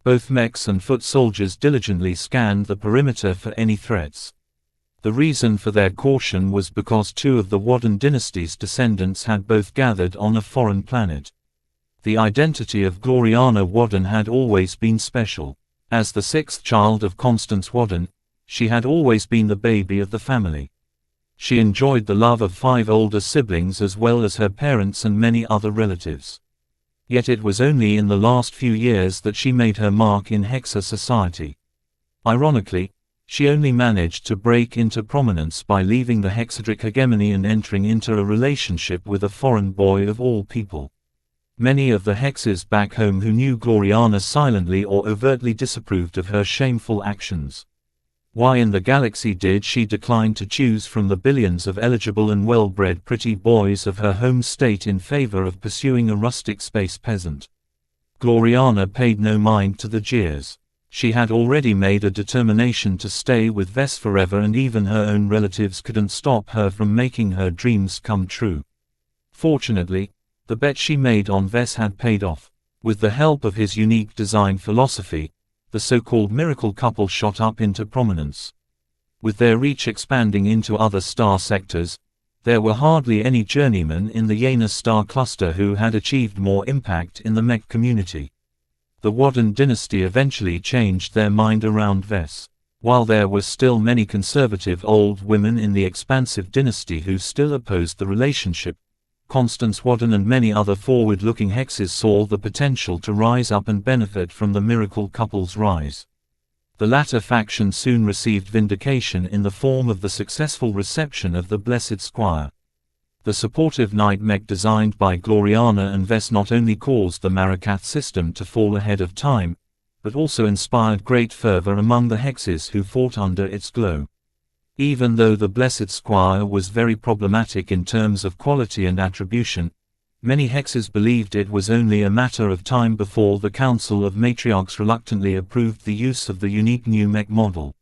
Both mechs and foot soldiers diligently scanned the perimeter for any threats. The reason for their caution was because two of the Wadden dynasty's descendants had both gathered on a foreign planet. The identity of Gloriana Wadden had always been special. As the sixth child of Constance Wadden, she had always been the baby of the family. She enjoyed the love of 5 older siblings as well as her parents and many other relatives. Yet it was only in the last few years that she made her mark in Hexa society. Ironically, she only managed to break into prominence by leaving the Hexadric hegemony and entering into a relationship with a foreign boy of all people. Many of the Hexes back home who knew Gloriana silently or overtly disapproved of her shameful actions. Why in the galaxy did she decline to choose from the billions of eligible and well-bred pretty boys of her home state in favor of pursuing a rustic space peasant? Gloriana paid no mind to the jeers. She had already made a determination to stay with Vess forever, and even her own relatives couldn't stop her from making her dreams come true. Fortunately, the bet she made on Vess had paid off. With the help of his unique design philosophy, the so-called miracle couple shot up into prominence. With their reach expanding into other star sectors, there were hardly any journeymen in the Yana star cluster who had achieved more impact in the Mech community. The Wadden dynasty eventually changed their mind around Vess. While there were still many conservative old women in the expansive dynasty who still opposed the relationship, Constance Wadden and many other forward-looking Hexes saw the potential to rise up and benefit from the miracle couple's rise. The latter faction soon received vindication in the form of the successful reception of the Blessed Squire. The supportive Knight Mech designed by Gloriana and Vess not only caused the Marikath system to fall ahead of time, but also inspired great fervor among the Hexes who fought under its glow. Even though the Blessed Squire was very problematic in terms of quality and attribution, many Hexes believed it was only a matter of time before the Council of Matriarchs reluctantly approved the use of the unique new Mech model.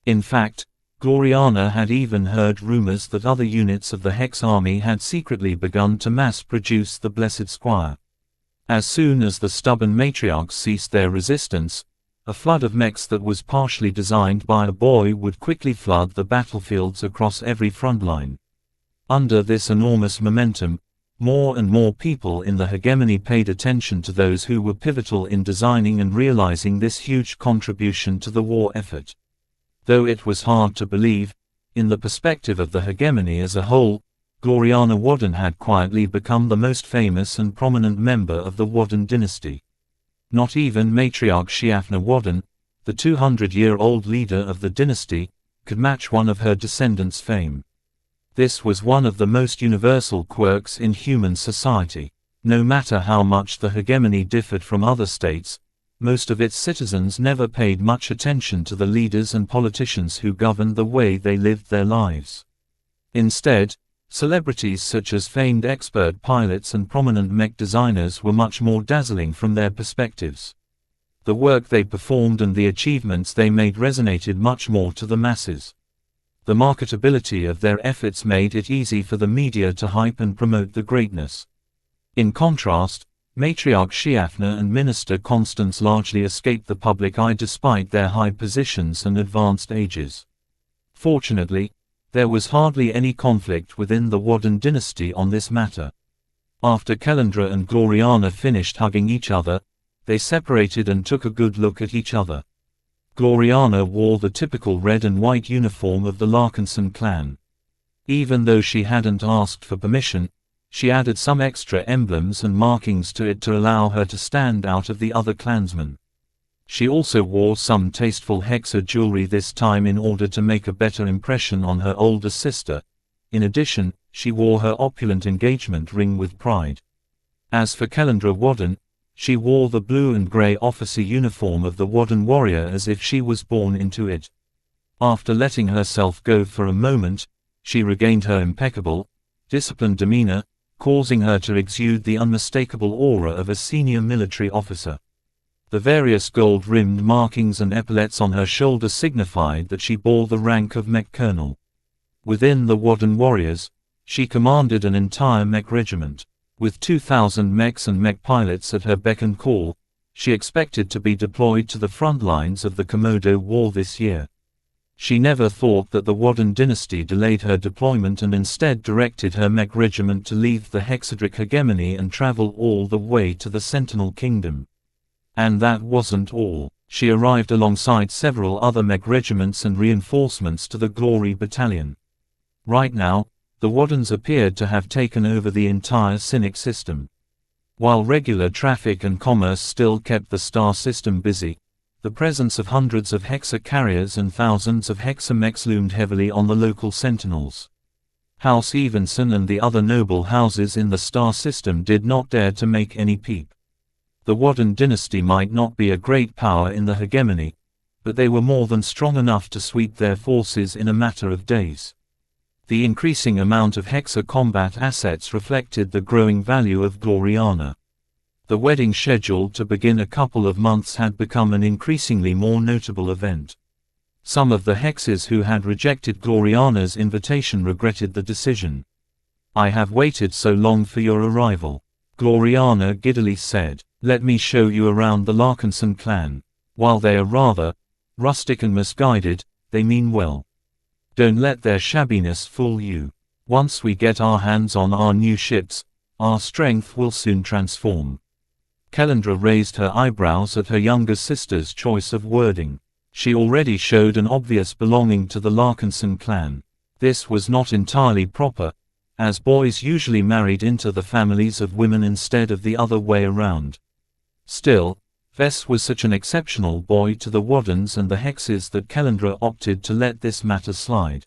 In fact, Gloriana had even heard rumors that other units of the Hex army had secretly begun to mass-produce the Blessed Squire. As soon as the stubborn matriarchs ceased their resistance, a flood of mechs that was partially designed by a boy would quickly flood the battlefields across every front line. Under this enormous momentum, more and more people in the hegemony paid attention to those who were pivotal in designing and realizing this huge contribution to the war effort. Though it was hard to believe, in the perspective of the hegemony as a whole, Gloriana Wadden had quietly become the most famous and prominent member of the Wadden dynasty. Not even matriarch xianxia Wadden, the 200-year-old leader of the dynasty, could match one of her descendants' fame. This was one of the most universal quirks in human society. No matter how much the hegemony differed from other states, most of its citizens never paid much attention to the leaders and politicians who governed the way they lived their lives. Instead, celebrities such as famed expert pilots and prominent mech designers were much more dazzling from their perspectives. The work they performed and the achievements they made resonated much more to the masses. The marketability of their efforts made it easy for the media to hype and promote the greatness. In contrast, matriarch xianxia and minister Constance largely escaped the public eye despite their high positions and advanced ages. Fortunately, there was hardly any conflict within the Wadden dynasty on this matter. After Kelendra and Gloriana finished hugging each other, they separated and took a good look at each other. Gloriana wore the typical red and white uniform of the Larkinson clan. Even though she hadn't asked for permission, she added some extra emblems and markings to it to allow her to stand out of the other clansmen. She also wore some tasteful Hexa jewelry this time in order to make a better impression on her older sister. In addition, she wore her opulent engagement ring with pride. As for Kelendra Wadden, She wore the blue and grey officer uniform of the Wadden warrior as if she was born into it. After letting herself go for a moment, she regained her impeccable, disciplined demeanor, causing her to exude the unmistakable aura of a senior military officer. The various gold-rimmed markings and epaulets on her shoulders signified that she bore the rank of Mech colonel. Within the Wadden warriors, she commanded an entire Mech regiment. With 2,000 Mechs and Mech pilots at her beck and call, she expected to be deployed to the front lines of the Komodo War this year. She never thought that the Wadden dynasty delayed her deployment and instead directed her Mech regiment to leave the Hexadric hegemony and travel all the way to the Sentinel Kingdom. And that wasn't all. She arrived alongside several other Mech regiments and reinforcements to the Glory Battalion. Right now, the Waddens appeared to have taken over the entire Cynic system. While regular traffic and commerce still kept the star system busy, the presence of hundreds of Hexa carriers and thousands of Hexa Mechs loomed heavily on the local sentinels. House Evenson and the other noble houses in the star system did not dare to make any peep. The Wadden dynasty might not be a great power in the hegemony, but they were more than strong enough to sweep their forces in a matter of days. The increasing amount of Hexa combat assets reflected the growing value of Gloriana. The wedding scheduled to begin a couple of months had become an increasingly more notable event. Some of the Hexes who had rejected Gloriana's invitation regretted the decision. "I have waited so long for your arrival," Gloriana giddily said. "Let me show you around the Larkinson clan. While they are rather rustic and misguided, they mean well. Don't let their shabbiness fool you. Once we get our hands on our new ships, our strength will soon transform." Kellandra raised her eyebrows at her younger sister's choice of wording. She already showed an obvious belonging to the Larkinson clan. This was not entirely proper, as boys usually married into the families of women instead of the other way around. Still, Vess was such an exceptional boy to the Waddens and the Hexes that Kellandra opted to let this matter slide.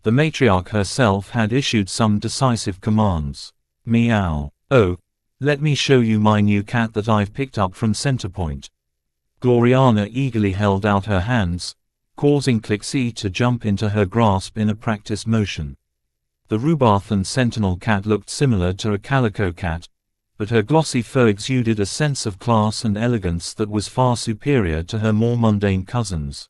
The matriarch herself had issued some decisive commands. "Meow. Oh, let me show you my new cat that I've picked up from Centerpoint." Gloriana eagerly held out her hands, causing Clixie to jump into her grasp in a practice motion. The Rubathan Sentinel cat looked similar to a calico cat, but her glossy fur exuded a sense of class and elegance that was far superior to her more mundane cousins.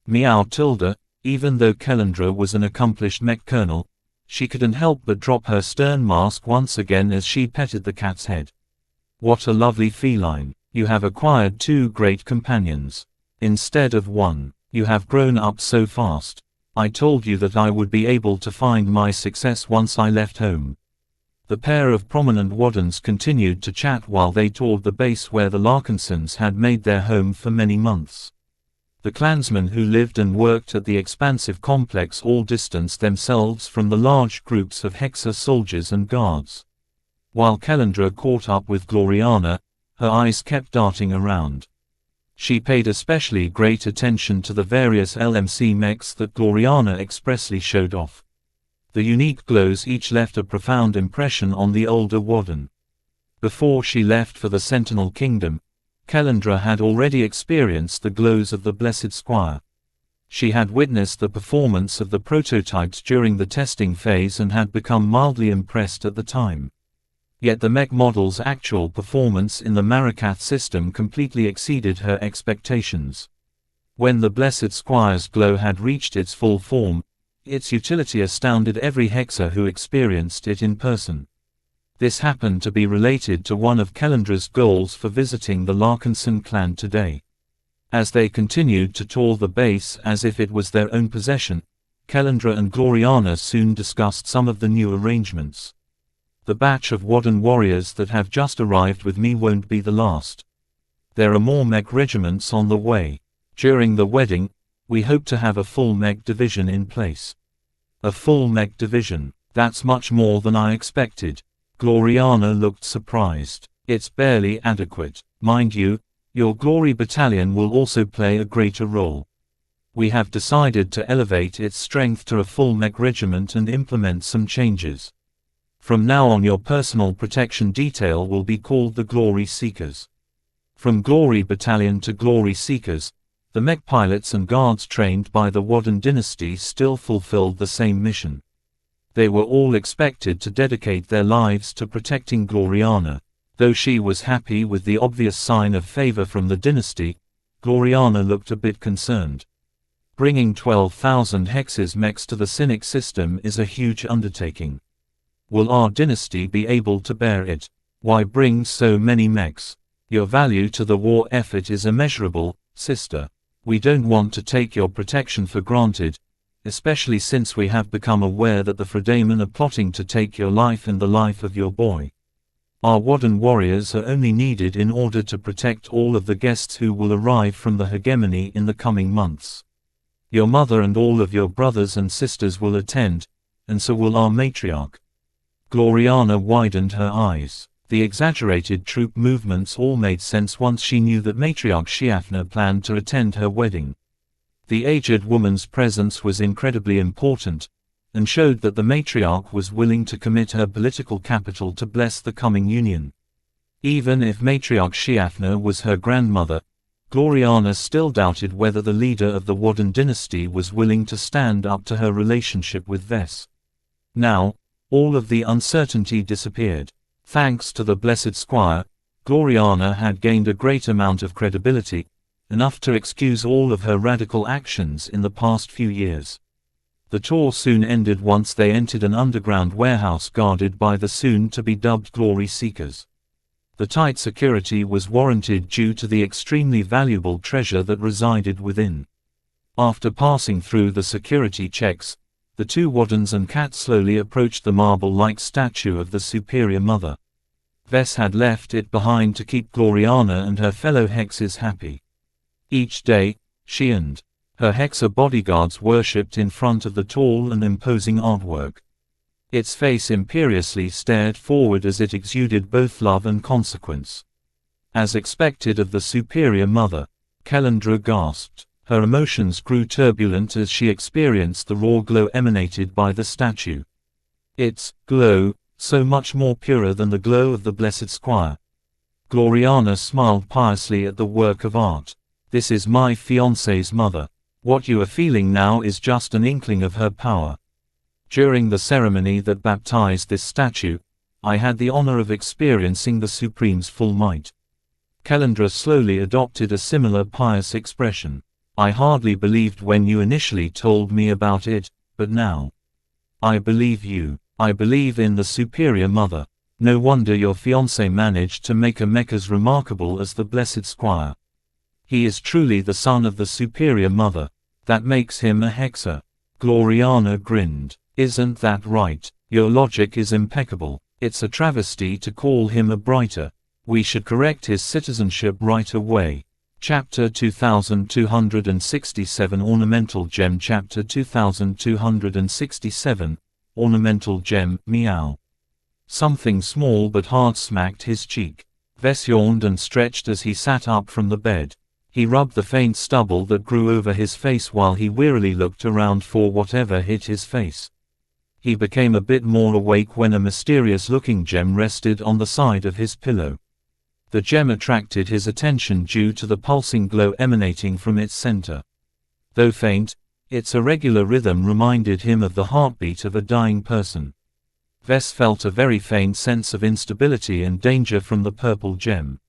Meow Tilda, even though Kellandra was an accomplished Mech colonel, she couldn't help but drop her stern mask once again as she petted the cat's head. "What a lovely feline. You have acquired two great companions. Instead of one. You have grown up so fast. I told you that I would be able to find my success once I left home." The pair of prominent Waddens continued to chat while they toured the base where the Larkinsons had made their home for many months. The clansmen who lived and worked at the expansive complex all distanced themselves from the large groups of Hexa soldiers and guards. While Kellandra caught up with Gloriana, her eyes kept darting around. She paid especially great attention to the various LMC mechs that Gloriana expressly showed off. The unique glows each left a profound impression on the older Wadden. Before she left for the Sentinel Kingdom, Kellandra had already experienced the glows of the Blessed Squire. She had witnessed the performance of the prototypes during the testing phase and had become mildly impressed at the time. Yet the mech model's actual performance in the Marikath system completely exceeded her expectations. When the Blessed Squire's glow had reached its full form, its utility astounded every Hexa who experienced it in person. This happened to be related to one of Kellandra's goals for visiting the Larkinson clan today. As they continued to tour the base as if it was their own possession, Kellandra and Gloriana soon discussed some of the new arrangements. "The batch of Wadden warriors that have just arrived with me won't be the last. There are more Mech regiments on the way. During the wedding, we hope to have a full Mech division in place." "A full Mech division? That's much more than I expected." Gloriana looked surprised. "It's barely adequate. Mind you, your Glory Battalion will also play a greater role. We have decided to elevate its strength to a full Mech regiment and implement some changes." From now on your personal protection detail will be called the Glory Seekers. From Glory Battalion to Glory Seekers, the mech pilots and guards trained by the Wadden dynasty still fulfilled the same mission. They were all expected to dedicate their lives to protecting Gloriana. Though she was happy with the obvious sign of favor from the dynasty, Gloriana looked a bit concerned. Bringing 12,000 hexes mechs to the Cynic system is a huge undertaking. Will our dynasty be able to bear it? Why bring so many mechs? Your value to the war effort is immeasurable, sister. We don't want to take your protection for granted, especially since we have become aware that the Fredamen are plotting to take your life and the life of your boy. Our Wadden warriors are only needed in order to protect all of the guests who will arrive from the hegemony in the coming months. Your mother and all of your brothers and sisters will attend, and so will our matriarch. Gloriana widened her eyes. The exaggerated troop movements all made sense once she knew that matriarch xianxia planned to attend her wedding. The aged woman's presence was incredibly important, and showed that the matriarch was willing to commit her political capital to bless the coming union. Even if matriarch xianxia was her grandmother, Gloriana still doubted whether the leader of the Wadden dynasty was willing to stand up to her relationship with Ves. Now, all of the uncertainty disappeared. Thanks to the Blessed Squire, Gloriana had gained a great amount of credibility, enough to excuse all of her radical actions in the past few years. The tour soon ended once they entered an underground warehouse guarded by the soon-to-be-dubbed Glory Seekers. The tight security was warranted due to the extremely valuable treasure that resided within. After passing through the security checks, the two Waddens and Cat slowly approached the marble-like statue of the Superior Mother. Ves had left it behind to keep Gloriana and her fellow hexes happy. Each day, she and her hexa bodyguards worshipped in front of the tall and imposing artwork. Its face imperiously stared forward as it exuded both love and consequence. As expected of the Superior Mother, Kellandra gasped. Her emotions grew turbulent as she experienced the raw glow emanated by the statue. Its glow, so much more purer than the glow of the Blessed Squire. Gloriana smiled piously at the work of art. This is my fiancé's mother. What you are feeling now is just an inkling of her power. During the ceremony that baptized this statue, I had the honor of experiencing the Supreme's full might. Kellandra slowly adopted a similar pious expression. I hardly believed when you initially told me about it, but now I believe you. I believe in the Superior Mother. No wonder your fiancé managed to make a mech as remarkable as the Blessed Squire. He is truly the son of the Superior Mother. That makes him a hexa. Gloriana grinned. Isn't that right? Your logic is impeccable. It's a travesty to call him a brighter. We should correct his citizenship right away. Chapter 2267 Ornamental Gem Chapter 2267, Ornamental Gem, Meow. Something small but hard smacked his cheek. Ves yawned and stretched as he sat up from the bed. He rubbed the faint stubble that grew over his face while he wearily looked around for whatever hit his face. He became a bit more awake when a mysterious-looking gem rested on the side of his pillow. The gem attracted his attention due to the pulsing glow emanating from its center. Though faint, its irregular rhythm reminded him of the heartbeat of a dying person. Ves felt a very faint sense of instability and danger from the purple gem.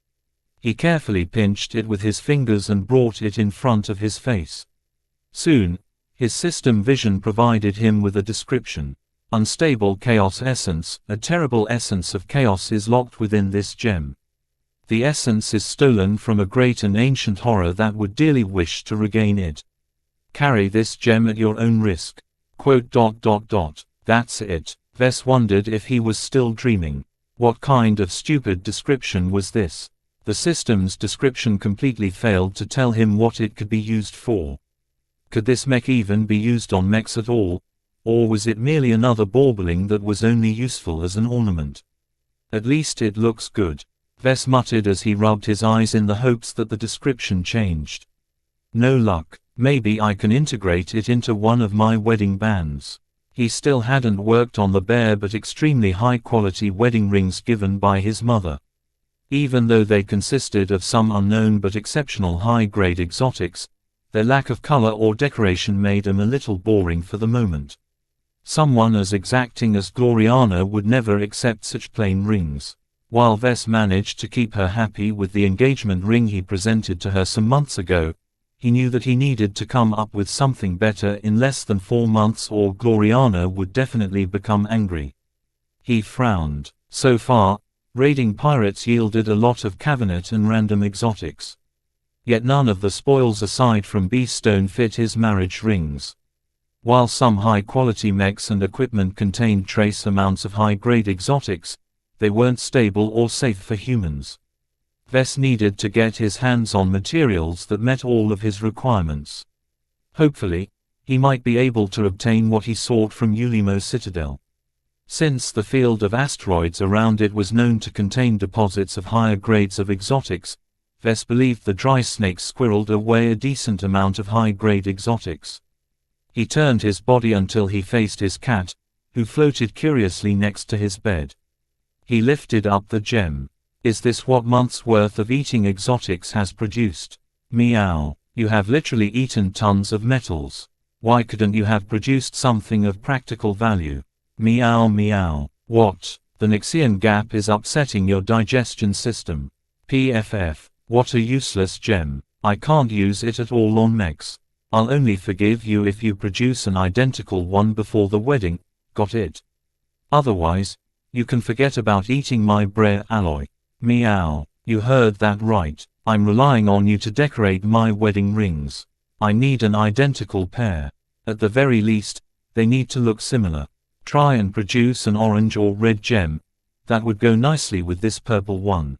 He carefully pinched it with his fingers and brought it in front of his face. Soon, his system vision provided him with a description. Unstable chaos essence, a terrible essence of chaos is locked within this gem. The essence is stolen from a great and ancient horror that would dearly wish to regain it. Carry this gem at your own risk. That's it. Ves wondered if he was still dreaming. What kind of stupid description was this? The system's description completely failed to tell him what it could be used for. Could this mech even be used on mechs at all? Or was it merely another bauble that was only useful as an ornament? At least it looks good. Ves muttered as he rubbed his eyes in the hopes that the description changed. No luck. Maybe I can integrate it into one of my wedding bands. He still hadn't worked on the bare but extremely high-quality wedding rings given by his mother. Even though they consisted of some unknown but exceptional high-grade exotics, their lack of color or decoration made them a little boring for the moment. Someone as exacting as Gloriana would never accept such plain rings. While Vess managed to keep her happy with the engagement ring he presented to her some months ago, he knew that he needed to come up with something better in less than 4 months or Gloriana would definitely become angry. He frowned. So far, raiding pirates yielded a lot of cabinet and random exotics. Yet none of the spoils aside from beastone fit his marriage rings. While some high-quality mechs and equipment contained trace amounts of high-grade exotics, they weren't stable or safe for humans. Vess needed to get his hands on materials that met all of his requirements. Hopefully, he might be able to obtain what he sought from Ulimo Citadel. Since the field of asteroids around it was known to contain deposits of higher grades of exotics, Vess believed the dry snakes squirreled away a decent amount of high-grade exotics. He turned his body until he faced his cat, who floated curiously next to his bed. He lifted up the gem. Is this what months' worth of eating exotics has produced? Meow. You have literally eaten tons of metals. Why couldn't you have produced something of practical value? Meow meow. What? The Xianxian gap is upsetting your digestion system. PFF. What a useless gem. I can't use it at all on mechs. I'll only forgive you if you produce an identical one before the wedding, got it? Otherwise, you can forget about eating my rare alloy. Meow. You heard that right. I'm relying on you to decorate my wedding rings. I need an identical pair. At the very least, they need to look similar. Try and produce an orange or red gem. That would go nicely with this purple one.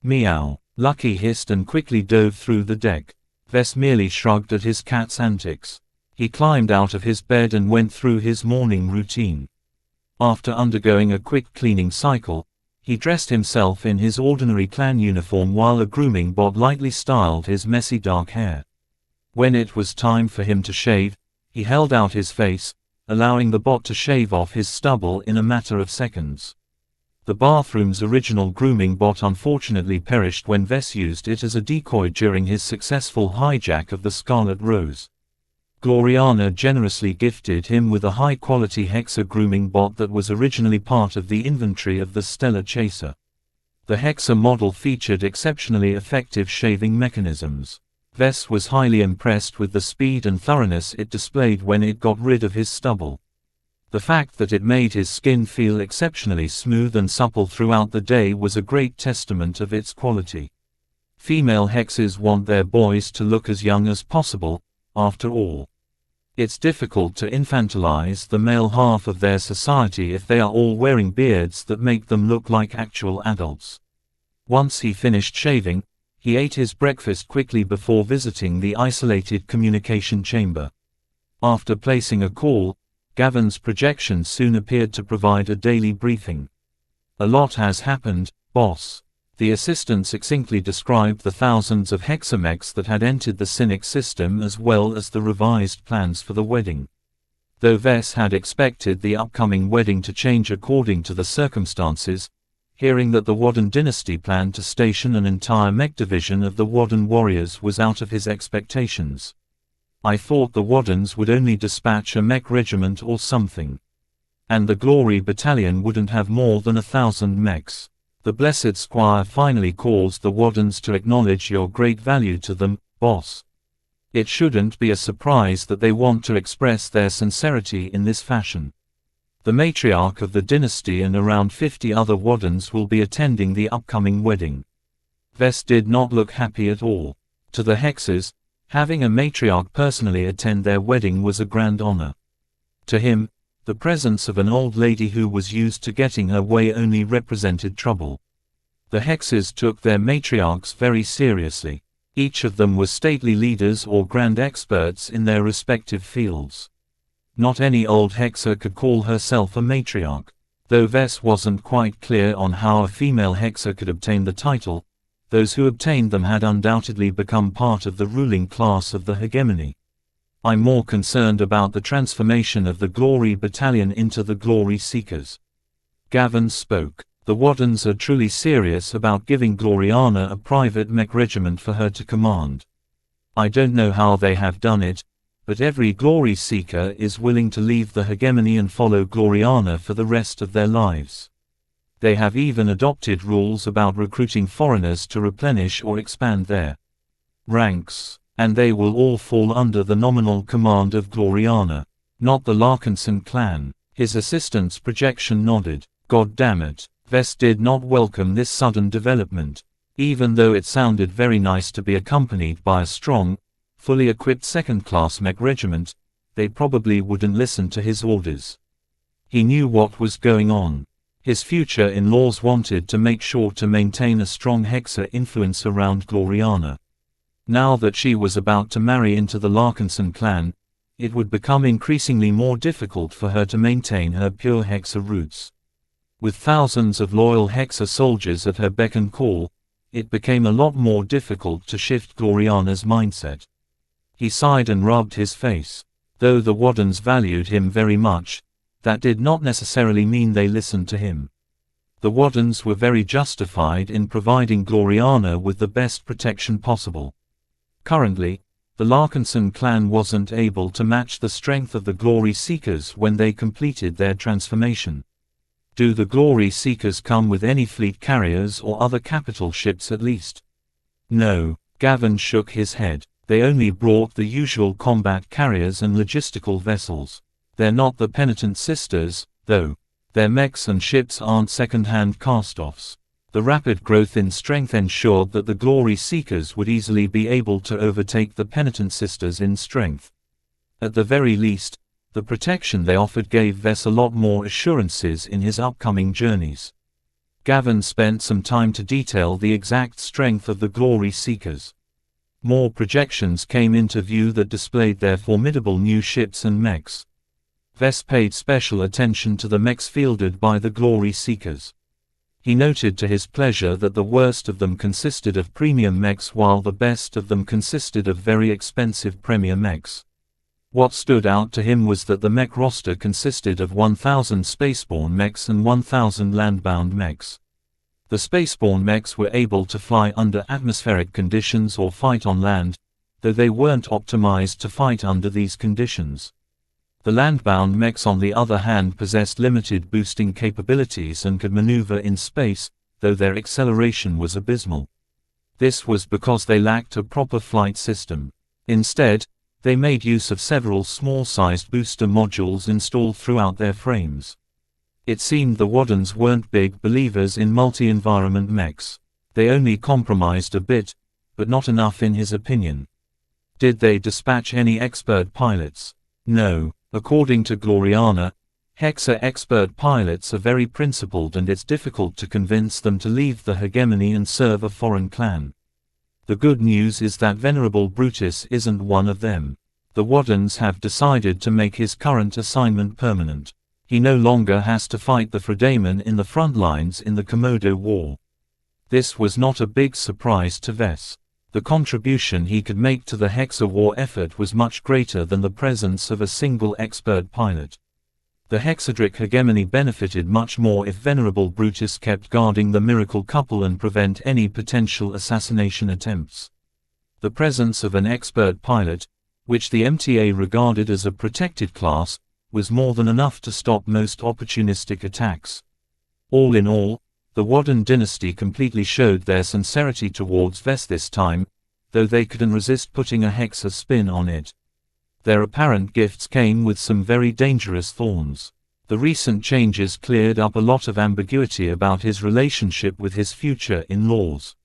Meow. Lucky hissed and quickly dove through the deck. Vess merely shrugged at his cat's antics. He climbed out of his bed and went through his morning routine. After undergoing a quick cleaning cycle, he dressed himself in his ordinary clan uniform while a grooming bot lightly styled his messy dark hair. When it was time for him to shave, he held out his face, allowing the bot to shave off his stubble in a matter of seconds. The bathroom's original grooming bot unfortunately perished when Vess used it as a decoy during his successful hijack of the Scarlet Rose. Gloriana generously gifted him with a high-quality Hexa grooming bot that was originally part of the inventory of the Stellar Chaser. The Hexa model featured exceptionally effective shaving mechanisms. Vess was highly impressed with the speed and thoroughness it displayed when it got rid of his stubble. The fact that it made his skin feel exceptionally smooth and supple throughout the day was a great testament of its quality. Female Hexes want their boys to look as young as possible, after all. It's difficult to infantilize the male half of their society if they are all wearing beards that make them look like actual adults. Once he finished shaving, he ate his breakfast quickly before visiting the isolated communication chamber. After placing a call, Gavin's projection soon appeared to provide a daily briefing. A lot has happened, boss. The assistant succinctly described the thousands of hexamechs that had entered the Cynic system as well as the revised plans for the wedding. Though Vess had expected the upcoming wedding to change according to the circumstances, hearing that the Wadden dynasty planned to station an entire mech division of the Wadden warriors was out of his expectations. I thought the Waddens would only dispatch a mech regiment or something. And the Glory Battalion wouldn't have more than 1,000 mechs. The Blessed Squire finally caused the Waddens to acknowledge your great value to them, boss. It shouldn't be a surprise that they want to express their sincerity in this fashion. The matriarch of the dynasty and around 50 other Waddens will be attending the upcoming wedding. Vess did not look happy at all. To the Hexes, having a matriarch personally attend their wedding was a grand honor. To him, the presence of an old lady who was used to getting her way only represented trouble. The Hexes took their matriarchs very seriously. Each of them were stately leaders or grand experts in their respective fields. Not any old Hexa could call herself a matriarch. Though Vess wasn't quite clear on how a female Hexa could obtain the title, those who obtained them had undoubtedly become part of the ruling class of the hegemony. I'm more concerned about the transformation of the Glory Battalion into the Glory Seekers. Gavin spoke. The Wardens are truly serious about giving Gloriana a private mech regiment for her to command. I don't know how they have done it, but every Glory Seeker is willing to leave the hegemony and follow Gloriana for the rest of their lives. They have even adopted rules about recruiting foreigners to replenish or expand their ranks, and they will all fall under the nominal command of Gloriana, not the Larkinson clan. His assistant's projection nodded. God damn it. Vess did not welcome this sudden development. Even though it sounded very nice to be accompanied by a strong, fully equipped second-class mech regiment, they probably wouldn't listen to his orders. He knew what was going on. His future in-laws wanted to make sure to maintain a strong Hexa influence around Gloriana. Now that she was about to marry into the Larkinson clan, it would become increasingly more difficult for her to maintain her pure Hexa roots. With thousands of loyal Hexa soldiers at her beck and call, it became a lot more difficult to shift Gloriana's mindset. He sighed and rubbed his face. Though the Wardens valued him very much, that did not necessarily mean they listened to him. The Wardens were very justified in providing Gloriana with the best protection possible. Currently, the Larkinson clan wasn't able to match the strength of the Glory Seekers when they completed their transformation. Do the Glory Seekers come with any fleet carriers or other capital ships at least? No, Gavin shook his head. They only brought the usual combat carriers and logistical vessels. They're not the Penitent Sisters, though. Their mechs and ships aren't second-hand cast-offs. The rapid growth in strength ensured that the Glory Seekers would easily be able to overtake the Penitent Sisters in strength. At the very least, the protection they offered gave Vess a lot more assurances in his upcoming journeys. Gavin spent some time to detail the exact strength of the Glory Seekers. More projections came into view that displayed their formidable new ships and mechs. Vess paid special attention to the mechs fielded by the Glory Seekers. He noted to his pleasure that the worst of them consisted of premium mechs while the best of them consisted of very expensive premier mechs. What stood out to him was that the mech roster consisted of 1,000 spaceborne mechs and 1,000 landbound mechs. The spaceborne mechs were able to fly under atmospheric conditions or fight on land, though they weren't optimized to fight under these conditions. The landbound mechs on the other hand possessed limited boosting capabilities and could maneuver in space, though their acceleration was abysmal. This was because they lacked a proper flight system. Instead, they made use of several small-sized booster modules installed throughout their frames. It seemed the Wardens weren't big believers in multi-environment mechs. They only compromised a bit, but not enough in his opinion. Did they dispatch any expert pilots? No. According to Gloriana, Hexa expert pilots are very principled and it's difficult to convince them to leave the hegemony and serve a foreign clan. The good news is that Venerable Brutus isn't one of them. The Wardens have decided to make his current assignment permanent. He no longer has to fight the Fredamen in the front lines in the Komodo War. This was not a big surprise to Vess. The contribution he could make to the Hexa war effort was much greater than the presence of a single expert pilot. The Hexadric hegemony benefited much more if Venerable Brutus kept guarding the miracle couple and prevent any potential assassination attempts. The presence of an expert pilot, which the MTA regarded as a protected class, was more than enough to stop most opportunistic attacks. All in all, the Warden dynasty completely showed their sincerity towards Vess this time, though they couldn't resist putting a Hexa spin on it. Their apparent gifts came with some very dangerous thorns. The recent changes cleared up a lot of ambiguity about his relationship with his future in-laws.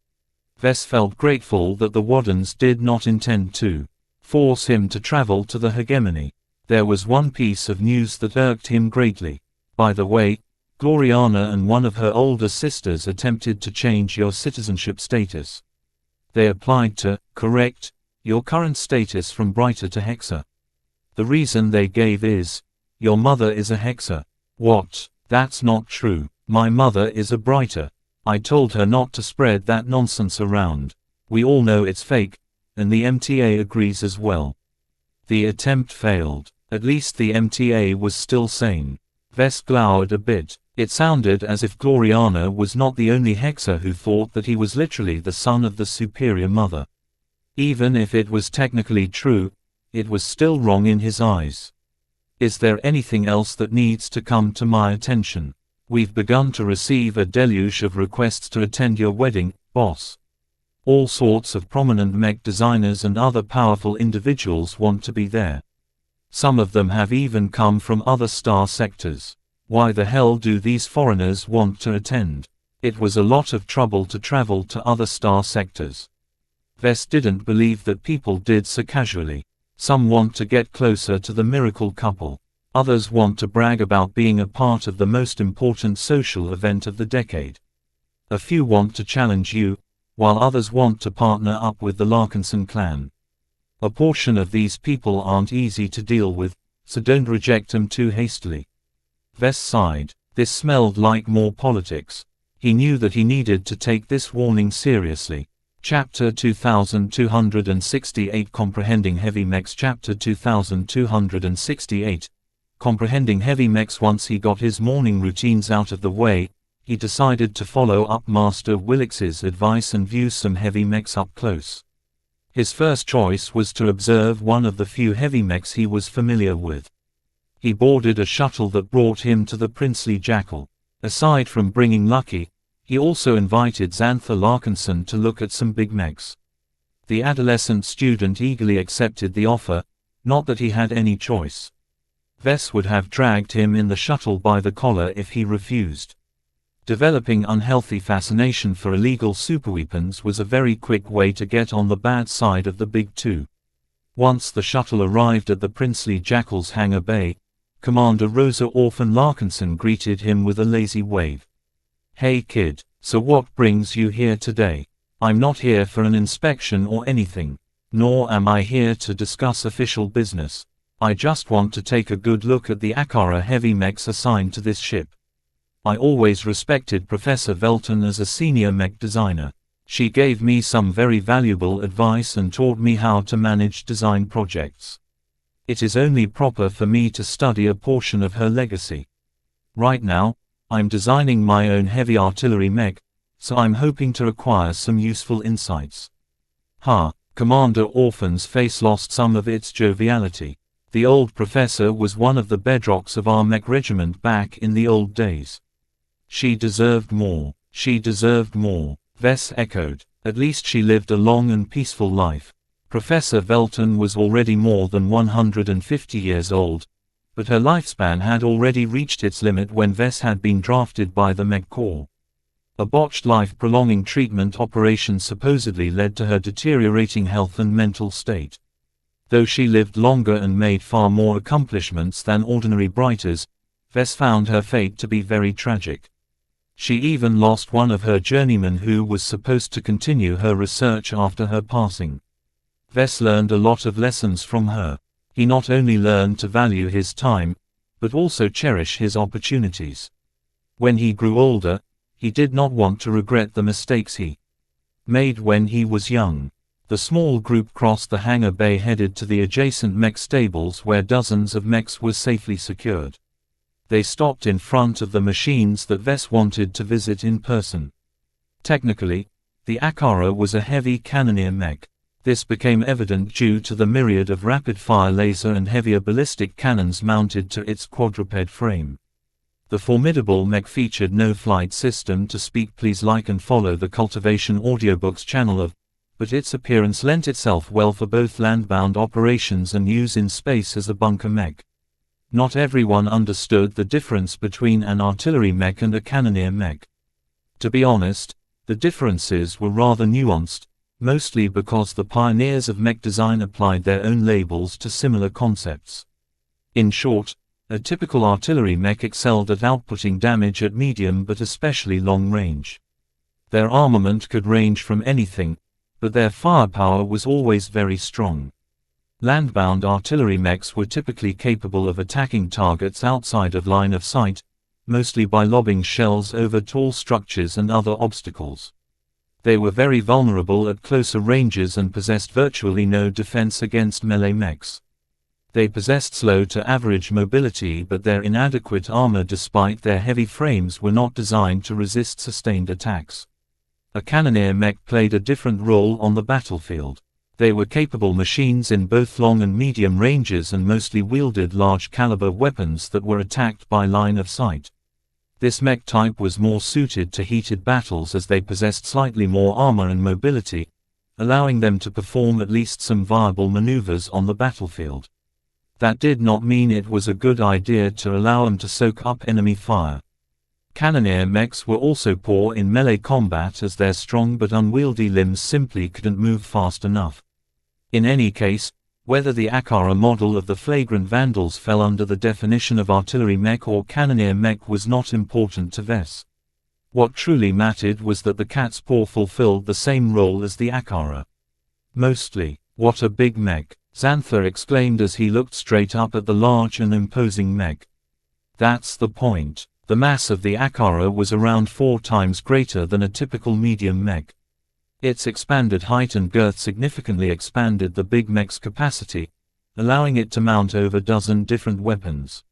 Vess felt grateful that the Wardens did not intend to force him to travel to the hegemony. There was one piece of news that irked him greatly. By the way, Gloriana and one of her older sisters attempted to change your citizenship status. They applied to correct your current status from Brighter to Hexa. The reason they gave is, your mother is a Hexa. What? That's not true. My mother is a Brighter. I told her not to spread that nonsense around. We all know it's fake, and the MTA agrees as well. The attempt failed. At least the MTA was still sane. Vess glowered a bit. It sounded as if Gloriana was not the only hexer who thought that he was literally the son of the superior mother. Even if it was technically true, it was still wrong in his eyes. Is there anything else that needs to come to my attention? We've begun to receive a deluge of requests to attend your wedding, boss. All sorts of prominent mech designers and other powerful individuals want to be there. Some of them have even come from other star sectors. Why the hell do these foreigners want to attend? It was a lot of trouble to travel to other star sectors. Vess didn't believe that people did so casually. Some want to get closer to the miracle couple. Others want to brag about being a part of the most important social event of the decade. A few want to challenge you, while others want to partner up with the Larkinson clan. A portion of these people aren't easy to deal with, so don't reject them too hastily. Vess sighed. This smelled like more politics. He knew that he needed to take this warning seriously. Chapter 2268 Comprehending Heavy Mechs. Chapter 2268 Comprehending Heavy Mechs. Once he got his morning routines out of the way, he decided to follow up Master Willix's advice and view some heavy mechs up close. His first choice was to observe one of the few heavy mechs he was familiar with. He boarded a shuttle that brought him to the Princely Jackal. Aside from bringing Lucky, he also invited Xantha Larkinson to look at some big mechs. The adolescent student eagerly accepted the offer, not that he had any choice. Vess would have dragged him in the shuttle by the collar if he refused. Developing unhealthy fascination for illegal superweapons was a very quick way to get on the bad side of the big two. Once the shuttle arrived at the Princely Jackal's hangar bay, Commander Rosa Orphan Larkinson greeted him with a lazy wave. "Hey kid, so what brings you here today? I'm not here for an inspection or anything. Nor am I here to discuss official business. I just want to take a good look at the Akara heavy mechs assigned to this ship. I always respected Professor Velton as a senior mech designer. She gave me some very valuable advice and taught me how to manage design projects. It is only proper for me to study a portion of her legacy. Right now, I'm designing my own heavy artillery mech, so I'm hoping to acquire some useful insights." Commander Orphan's face lost some of its joviality. The old professor was one of the bedrocks of our mech regiment back in the old days. She deserved more. She deserved more, Vess echoed. At least she lived a long and peaceful life. Professor Velton was already more than 150 years old, but her lifespan had already reached its limit when Vess had been drafted by the Mech Corps. A botched life-prolonging treatment operation supposedly led to her deteriorating health and mental state. Though she lived longer and made far more accomplishments than ordinary Brighters, Vess found her fate to be very tragic. She even lost one of her journeymen who was supposed to continue her research after her passing. Vess learned a lot of lessons from her. He not only learned to value his time, but also cherish his opportunities. When he grew older, he did not want to regret the mistakes he made when he was young. The small group crossed the hangar bay headed to the adjacent mech stables where dozens of mechs were safely secured. They stopped in front of the machines that Vess wanted to visit in person. Technically, the Akara was a heavy cannoneer mech. This became evident due to the myriad of rapid-fire laser and heavier ballistic cannons mounted to its quadruped frame. The formidable mech featured no flight system to speak. Please like and follow the Cultivation Audiobooks channel but its appearance lent itself well for both landbound operations and use in space as a bunker mech. Not everyone understood the difference between an artillery mech and a cannoneer mech. To be honest, the differences were rather nuanced, mostly because the pioneers of mech design applied their own labels to similar concepts. In short, a typical artillery mech excelled at outputting damage at medium but especially long range. Their armament could range from anything, but their firepower was always very strong. Landbound artillery mechs were typically capable of attacking targets outside of line of sight, mostly by lobbing shells over tall structures and other obstacles. They were very vulnerable at closer ranges and possessed virtually no defense against melee mechs. They possessed slow to average mobility, but their inadequate armor despite their heavy frames were not designed to resist sustained attacks. A cannoneer mech played a different role on the battlefield. They were capable machines in both long and medium ranges and mostly wielded large-caliber weapons that were attacked by line of sight. This mech type was more suited to heated battles as they possessed slightly more armor and mobility, allowing them to perform at least some viable maneuvers on the battlefield. That did not mean it was a good idea to allow them to soak up enemy fire. Cannoneer mechs were also poor in melee combat as their strong but unwieldy limbs simply couldn't move fast enough. In any case, whether the Akara model of the Flagrant Vandals fell under the definition of artillery mech or cannoneer mech was not important to Vess. What truly mattered was that the cat's paw fulfilled the same role as the Akara. Mostly. "What a big mech," Xantha exclaimed as he looked straight up at the large and imposing mech. "That's the point. The mass of the Akara was around 4 times greater than a typical medium mech. Its expanded height and girth significantly expanded the big mech's capacity, allowing it to mount over a dozen different weapons."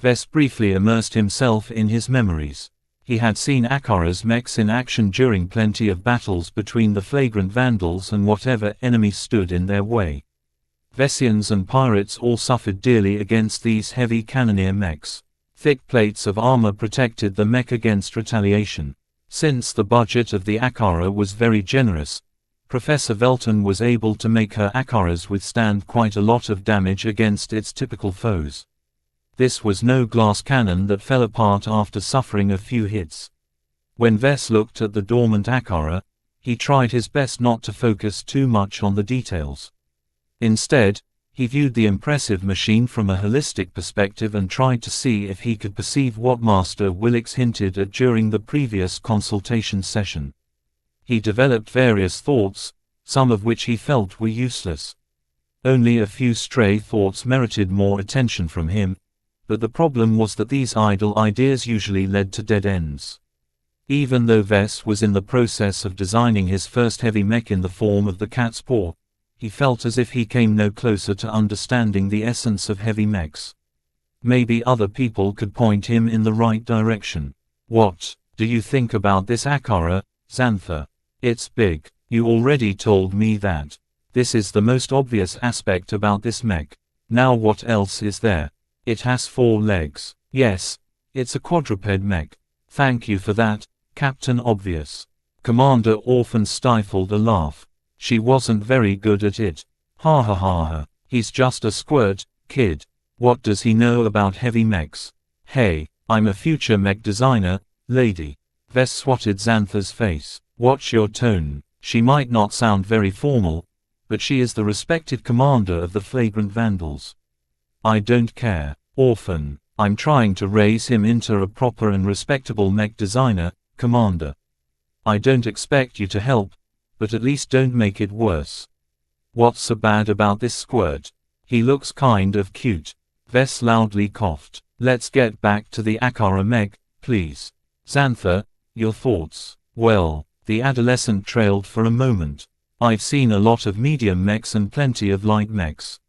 Vess briefly immersed himself in his memories. He had seen Akara's mechs in action during plenty of battles between the Flagrant Vandals and whatever enemy stood in their way. Vessians and pirates all suffered dearly against these heavy cannoneer mechs. Thick plates of armor protected the mech against retaliation. Since the budget of the Akara was very generous, Professor Velton was able to make her Akaras withstand quite a lot of damage against its typical foes. This was no glass cannon that fell apart after suffering a few hits. When Vess looked at the dormant Akara, he tried his best not to focus too much on the details. Instead, he viewed the impressive machine from a holistic perspective and tried to see if he could perceive what Master Willix hinted at during the previous consultation session. He developed various thoughts, some of which he felt were useless. Only a few stray thoughts merited more attention from him, but the problem was that these idle ideas usually led to dead ends. Even though Vess was in the process of designing his first heavy mech in the form of the cat's paw, he felt as if he came no closer to understanding the essence of heavy mechs. Maybe other people could point him in the right direction. "What do you think about this Akara, Xantha?" "It's big. You already told me that. This is the most obvious aspect about this mech. Now what else is there?" "It has 4 legs. Yes, it's a quadruped mech." "Thank you for that, Captain Obvious." Commander Orphan stifled a laugh. "She wasn't very good at it. Ha ha ha ha. He's just a squirt, kid. What does he know about heavy mechs?" "Hey, I'm a future mech designer, lady." Vess swatted Xantha's face. "Watch your tone. She might not sound very formal, but she is the respected commander of the Flagrant Vandals." "I don't care, Orphan. I'm trying to raise him into a proper and respectable mech designer, Commander. I don't expect you to help, but at least don't make it worse." "What's so bad about this squirt? He looks kind of cute." Vess loudly coughed. "Let's get back to the Akara mech, please. Xantha, your thoughts?" "Well," the adolescent trailed for a moment. "I've seen a lot of medium mechs and plenty of light mechs.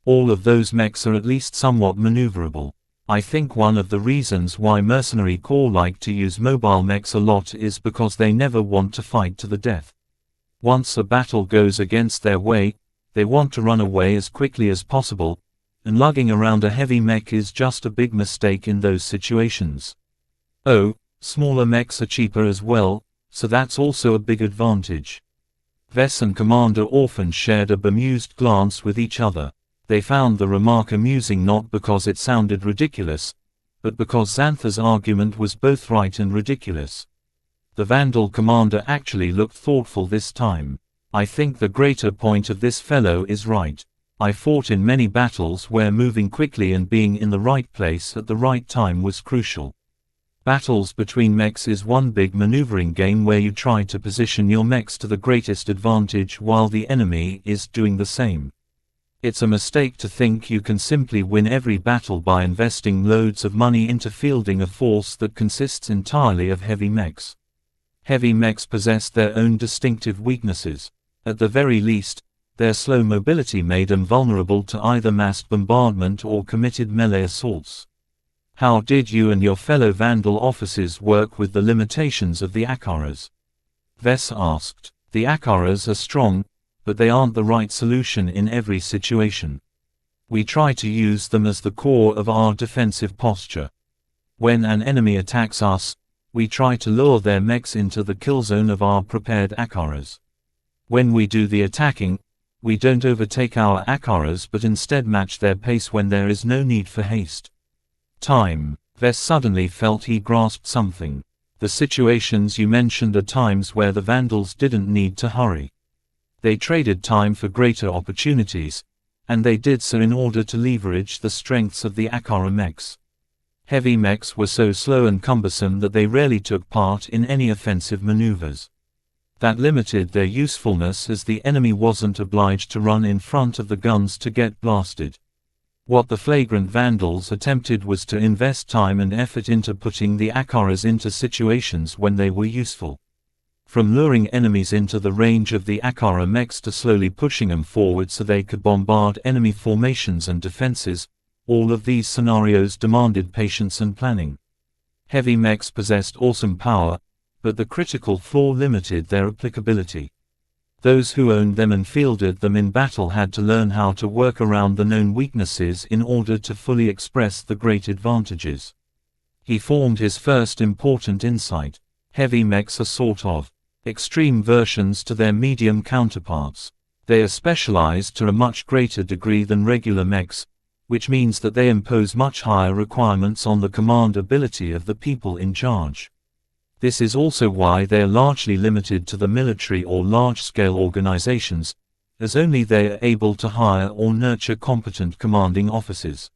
All of those mechs are at least somewhat maneuverable. I think one of the reasons why Mercenary Corps like to use mobile mechs a lot is because they never want to fight to the death. Once a battle goes against their way, they want to run away as quickly as possible, and lugging around a heavy mech is just a big mistake in those situations. Oh, smaller mechs are cheaper as well, so that's also a big advantage." Vess and Commander Orphan shared a bemused glance with each other. They found the remark amusing not because it sounded ridiculous, but because Xantha's argument was both right and ridiculous. The Vandal commander actually looked thoughtful this time. "I think the greater point of this fellow is right. I fought in many battles where moving quickly and being in the right place at the right time was crucial. Battles between mechs is one big maneuvering game where you try to position your mechs to the greatest advantage while the enemy is doing the same. It's a mistake to think you can simply win every battle by investing loads of money into fielding a force that consists entirely of heavy mechs. Heavy mechs possess their own distinctive weaknesses. At the very least, Their slow mobility made them vulnerable to either massed bombardment or committed melee assaults. How did you and your fellow Vandal officers work with the limitations of the Akaras? Vess asked. The Akaras are strong, but they aren't the right solution in every situation. We try to use them as the core of our defensive posture. When an enemy attacks us, we try to lure their mechs into the kill zone of our prepared Akaras. When we do the attacking, we don't overtake our Akaras but instead match their pace when there is no need for haste. Time. Vess suddenly felt he grasped something. The situations you mentioned are times where the Vandals didn't need to hurry. They traded time for greater opportunities, and they did so in order to leverage the strengths of the Akara mechs. Heavy mechs were so slow and cumbersome that they rarely took part in any offensive maneuvers. That limited their usefulness as the enemy wasn't obliged to run in front of the guns to get blasted. What the flagrant Vandals attempted was to invest time and effort into putting the Akaras into situations when they were useful. From luring enemies into the range of the Akara mechs to slowly pushing them forward so they could bombard enemy formations and defenses, all of these scenarios demanded patience and planning. Heavy mechs possessed awesome power, but the critical flaw limited their applicability. Those who owned them and fielded them in battle had to learn how to work around the known weaknesses in order to fully express the great advantages. He formed his first important insight. Heavy mechs are sort of extreme versions to their medium counterparts. They are specialized to a much greater degree than regular mechs, which means that they impose much higher requirements on the command ability of the people in charge. This is also why they are largely limited to the military or large-scale organizations, as only they are able to hire or nurture competent commanding officers.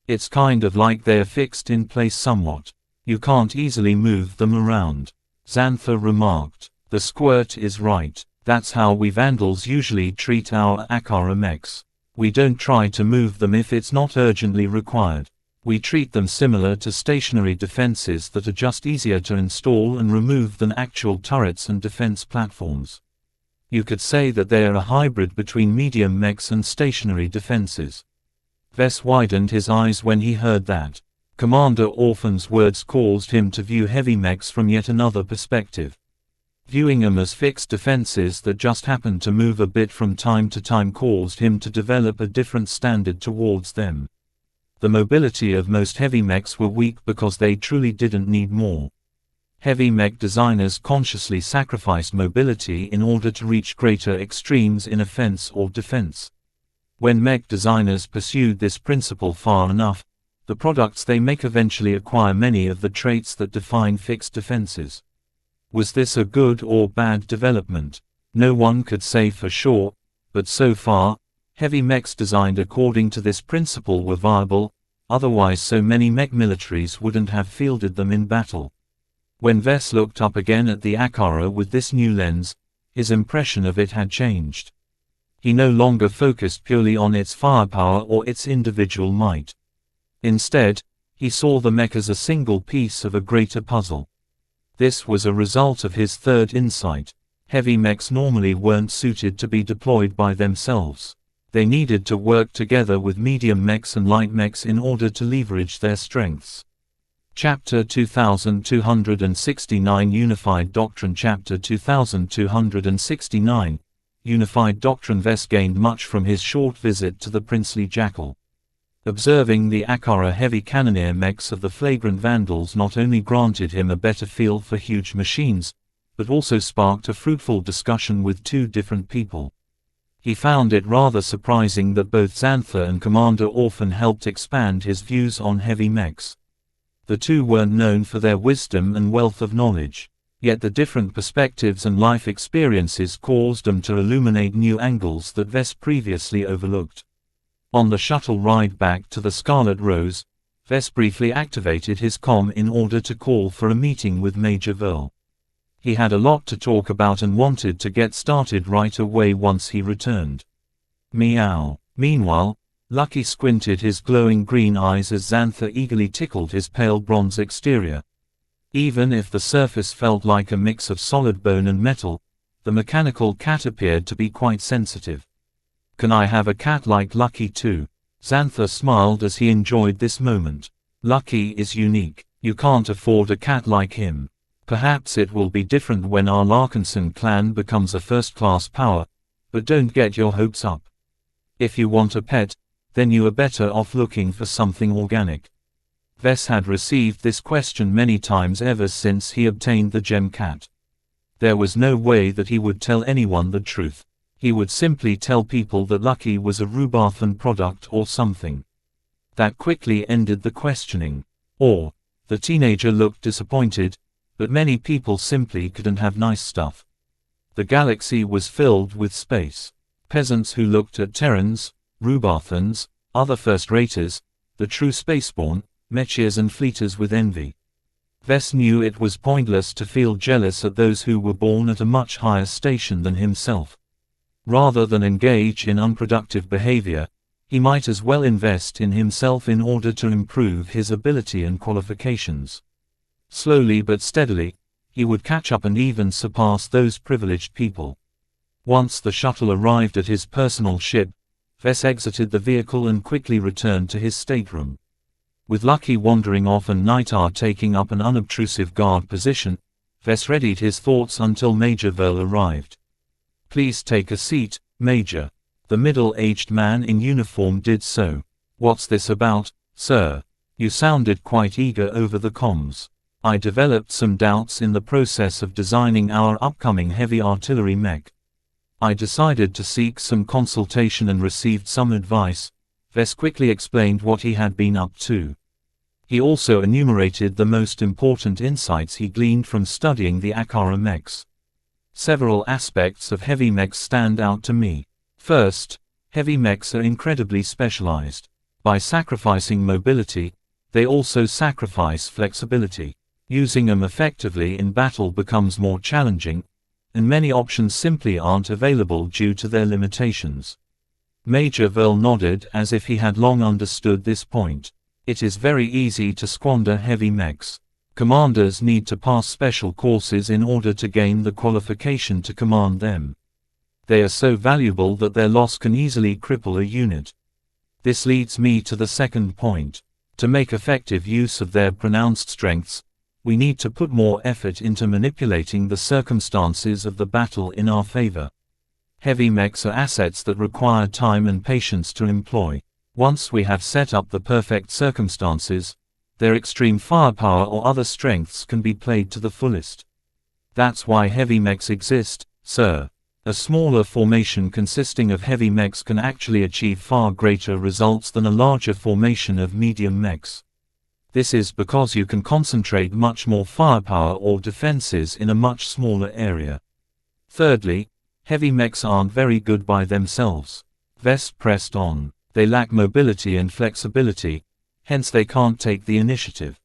It's kind of like they are fixed in place somewhat. You can't easily move them around. Xantha remarked. The squirt is right. That's how we Vandals usually treat our Akara mechs. We don't try to move them if it's not urgently required. We treat them similar to stationary defenses that are just easier to install and remove than actual turrets and defense platforms. You could say that they are a hybrid between medium mechs and stationary defenses. Vess widened his eyes when he heard that. Commander Orphan's words caused him to view heavy mechs from yet another perspective. Viewing them as fixed defenses that just happened to move a bit from time to time caused him to develop a different standard towards them. The mobility of most heavy mechs were weak because they truly didn't need more. Heavy mech designers consciously sacrificed mobility in order to reach greater extremes in offense or defense. When mech designers pursued this principle far enough, the products they make eventually acquire many of the traits that define fixed defenses. Was this a good or bad development? No one could say for sure, but so far, heavy mechs designed according to this principle were viable, otherwise so many mech militaries wouldn't have fielded them in battle. When Vess looked up again at the Akara with this new lens, his impression of it had changed. He no longer focused purely on its firepower or its individual might. Instead, he saw the mech as a single piece of a greater puzzle. This was a result of his third insight. Heavy mechs normally weren't suited to be deployed by themselves. They needed to work together with medium mechs and light mechs in order to leverage their strengths. Chapter 2269 Unified Doctrine Chapter 2269 Unified Doctrine. Vess gained much from his short visit to the princely jackal. Observing the Akara heavy cannoneer mechs of the flagrant Vandals not only granted him a better feel for huge machines, but also sparked a fruitful discussion with two different people. He found it rather surprising that both Xantha and Commander Orphan helped expand his views on heavy mechs. The two weren't known for their wisdom and wealth of knowledge, yet the different perspectives and life experiences caused them to illuminate new angles that Vess previously overlooked. On the shuttle ride back to the Scarlet Rose, Vess briefly activated his comm in order to call for a meeting with Major Verl. He had a lot to talk about and wanted to get started right away once he returned. Meow. Meanwhile, Lucky squinted his glowing green eyes as Xantha eagerly tickled his pale bronze exterior. Even if the surface felt like a mix of solid bone and metal, the mechanical cat appeared to be quite sensitive. Can I have a cat like Lucky too? Xantha smiled as he enjoyed this moment. Lucky is unique. You can't afford a cat like him. Perhaps it will be different when our Larkinson clan becomes a first-class power, but don't get your hopes up. If you want a pet, then you are better off looking for something organic. Vess had received this question many times ever since he obtained the gem cat. There was no way that he would tell anyone the truth. He would simply tell people that Lucky was a Rubathan product or something. That quickly ended the questioning. Or, the teenager looked disappointed, but many people simply couldn't have nice stuff. The galaxy was filled with space. Peasants who looked at Terrans, Rubathans, other first-raters, the true spaceborn, Mechiers and Fleeters with envy. Vess knew it was pointless to feel jealous at those who were born at a much higher station than himself. Rather than engage in unproductive behavior, he might as well invest in himself in order to improve his ability and qualifications. Slowly but steadily, he would catch up and even surpass those privileged people. Once the shuttle arrived at his personal ship, Vess exited the vehicle and quickly returned to his stateroom. With Lucky wandering off and Nightar taking up an unobtrusive guard position, Vess readied his thoughts until Major Verl arrived. "Please take a seat, Major." The middle-aged man in uniform did so. "What's this about, sir? You sounded quite eager over the comms." "I developed some doubts in the process of designing our upcoming heavy artillery mech. I decided to seek some consultation and received some advice." Vess quickly explained what he had been up to. He also enumerated the most important insights he gleaned from studying the Akara mechs. "Several aspects of heavy mechs stand out to me. First, heavy mechs are incredibly specialized. By sacrificing mobility, they also sacrifice flexibility. Using them effectively in battle becomes more challenging, and many options simply aren't available due to their limitations." Major Verl nodded as if he had long understood this point. It is very easy to squander heavy mechs. Commanders need to pass special courses in order to gain the qualification to command them. They are so valuable that their loss can easily cripple a unit. This leads me to the second point. To make effective use of their pronounced strengths, we need to put more effort into manipulating the circumstances of the battle in our favor. Heavy mechs are assets that require time and patience to employ. Once we have set up the perfect circumstances, their extreme firepower or other strengths can be played to the fullest. That's why heavy mechs exist, sir. A smaller formation consisting of heavy mechs can actually achieve far greater results than a larger formation of medium mechs. This is because you can concentrate much more firepower or defenses in a much smaller area. Thirdly, heavy mechs aren't very good by themselves. Vess pressed on. They lack mobility and flexibility, hence they can't take the initiative.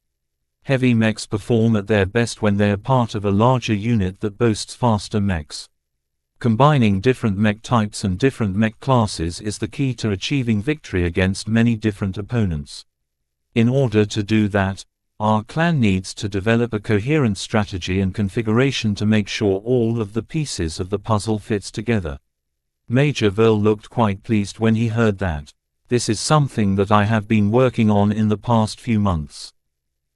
Heavy mechs perform at their best when they are part of a larger unit that boasts faster mechs. Combining different mech types and different mech classes is the key to achieving victory against many different opponents. In order to do that, our clan needs to develop a coherent strategy and configuration to make sure all of the pieces of the puzzle fits together. Major Verl looked quite pleased when he heard that. "This is something that I have been working on in the past few months.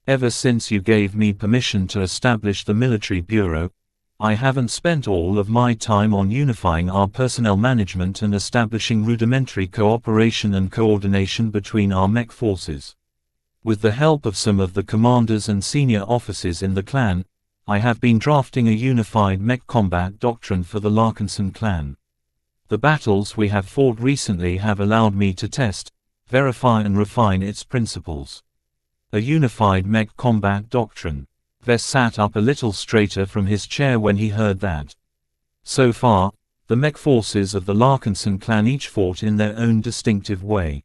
Ever since you gave me permission to establish the military bureau, I haven't spent all of my time on unifying our personnel management and establishing rudimentary cooperation and coordination between our mech forces. With the help of some of the commanders and senior officers in the clan, I have been drafting a unified mech combat doctrine for the Larkinson clan. The battles we have fought recently have allowed me to test, verify and refine its principles." A unified mech combat doctrine. Vess sat up a little straighter from his chair when he heard that. So far, the mech forces of the Larkinson clan each fought in their own distinctive way.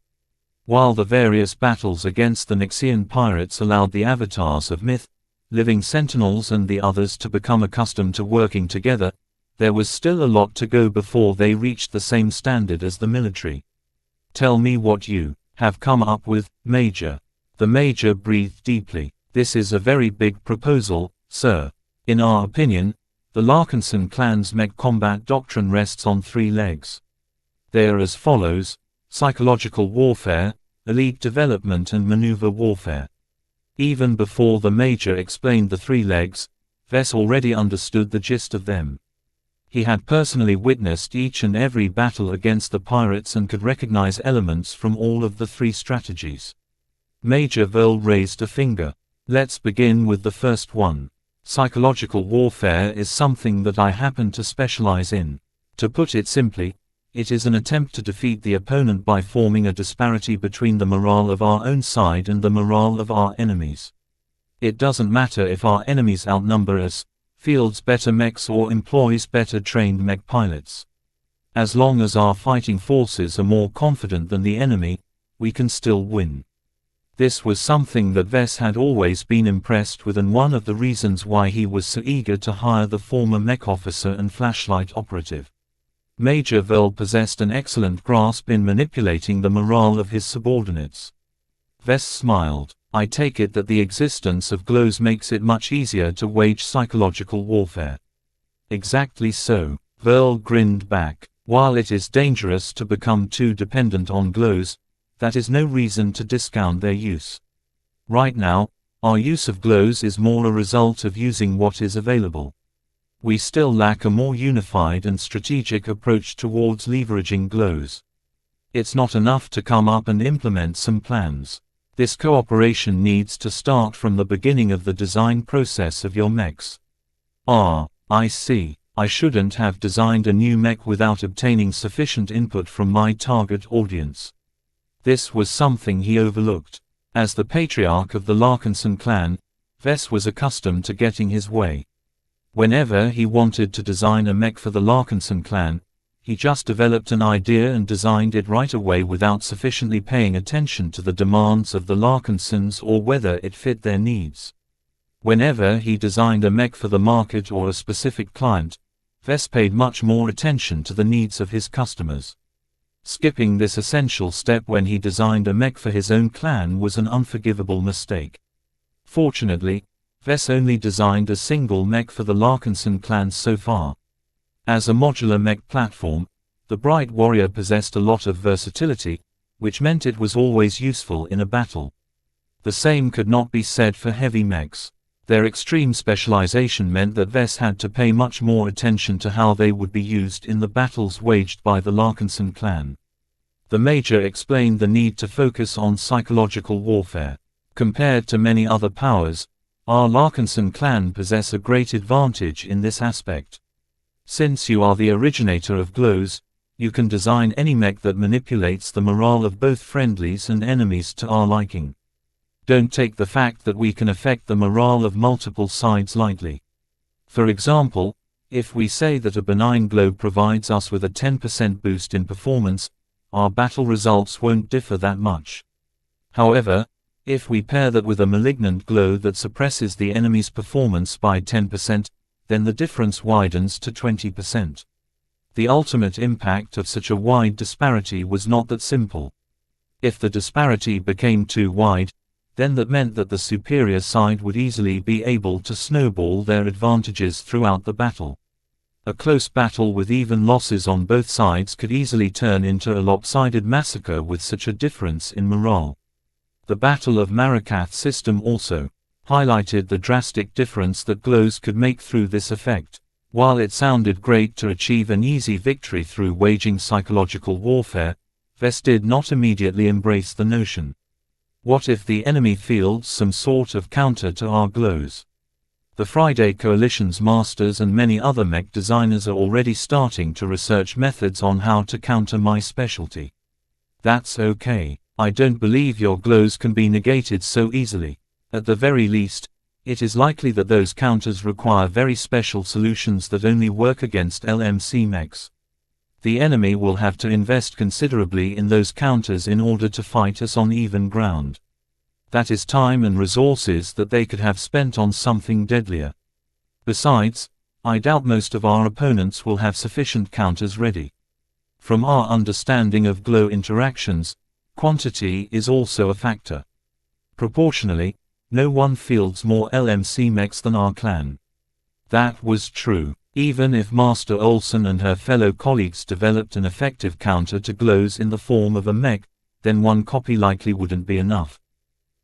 While the various battles against the Xianxian pirates allowed the avatars of myth, living sentinels and the others to become accustomed to working together, there was still a lot to go before they reached the same standard as the military. "Tell me what you have come up with, Major." The Major breathed deeply. "This is a very big proposal, sir. In our opinion, the Larkinson clan's mech combat doctrine rests on 3 legs. They are as follows: psychological warfare, elite development and maneuver warfare. Even before the Major explained the three legs, Vess already understood the gist of them. He had personally witnessed each and every battle against the pirates and could recognize elements from all of the three strategies. Major Verl raised a finger. Let's begin with the first one. Psychological warfare is something that I happen to specialize in. To put it simply, it is an attempt to defeat the opponent by forming a disparity between the morale of our own side and the morale of our enemies. It doesn't matter if our enemies outnumber us, fields better mechs or employs better trained mech pilots. As long as our fighting forces are more confident than the enemy, we can still win. This was something that Vess had always been impressed with, and one of the reasons why he was so eager to hire the former mech officer and flashlight operative. Major Verl possessed an excellent grasp in manipulating the morale of his subordinates. Vess smiled. I take it that the existence of glows makes it much easier to wage psychological warfare. Exactly so. Verl grinned back. While it is dangerous to become too dependent on glows, that is no reason to discount their use. Right now, our use of glows is more a result of using what is available. We still lack a more unified and strategic approach towards leveraging glows. It's not enough to come up and implement some plans. This cooperation needs to start from the beginning of the design process of your mechs. Ah, I see. I shouldn't have designed a new mech without obtaining sufficient input from my target audience. This was something he overlooked. As the patriarch of the Larkinson clan, Vess was accustomed to getting his way. Whenever he wanted to design a mech for the Larkinson clan, he just developed an idea and designed it right away without sufficiently paying attention to the demands of the Larkinsons or whether it fit their needs. Whenever he designed a mech for the market or a specific client, Vess paid much more attention to the needs of his customers. Skipping this essential step when he designed a mech for his own clan was an unforgivable mistake. Fortunately, Vess only designed a single mech for the Larkinson clan so far. As a modular mech platform, the Bright Warrior possessed a lot of versatility, which meant it was always useful in a battle. The same could not be said for heavy mechs. Their extreme specialization meant that Vess had to pay much more attention to how they would be used in the battles waged by the Larkinson clan. The Major explained the need to focus on psychological warfare. Compared to many other powers, our Larkinson clan possess a great advantage in this aspect. Since you are the originator of glows, you can design any mech that manipulates the morale of both friendlies and enemies to our liking. Don't take the fact that we can affect the morale of multiple sides lightly. For example, if we say that a benign glow provides us with a 10% boost in performance, our battle results won't differ that much. However, if we pair that with a malignant glow that suppresses the enemy's performance by 10%, then the difference widens to 20%. The ultimate impact of such a wide disparity was not that simple. If the disparity became too wide, then that meant that the superior side would easily be able to snowball their advantages throughout the battle. A close battle with even losses on both sides could easily turn into a lopsided massacre with such a difference in morale. The Battle of Marakath system also highlighted the drastic difference that glows could make through this effect. While it sounded great to achieve an easy victory through waging psychological warfare, Vess did not immediately embrace the notion. What if the enemy fields some sort of counter to our glows? The Friday Coalition's masters and many other mech designers are already starting to research methods on how to counter my specialty. That's okay. I don't believe your glows can be negated so easily. At the very least, it is likely that those counters require very special solutions that only work against LMC mechs. The enemy will have to invest considerably in those counters in order to fight us on even ground. That is time and resources that they could have spent on something deadlier. Besides, I doubt most of our opponents will have sufficient counters ready. From our understanding of glow interactions, quantity is also a factor. Proportionally, no one fields more LMC mechs than our clan. That was true. Even if Master Olsen and her fellow colleagues developed an effective counter to glows in the form of a mech, then one copy likely wouldn't be enough.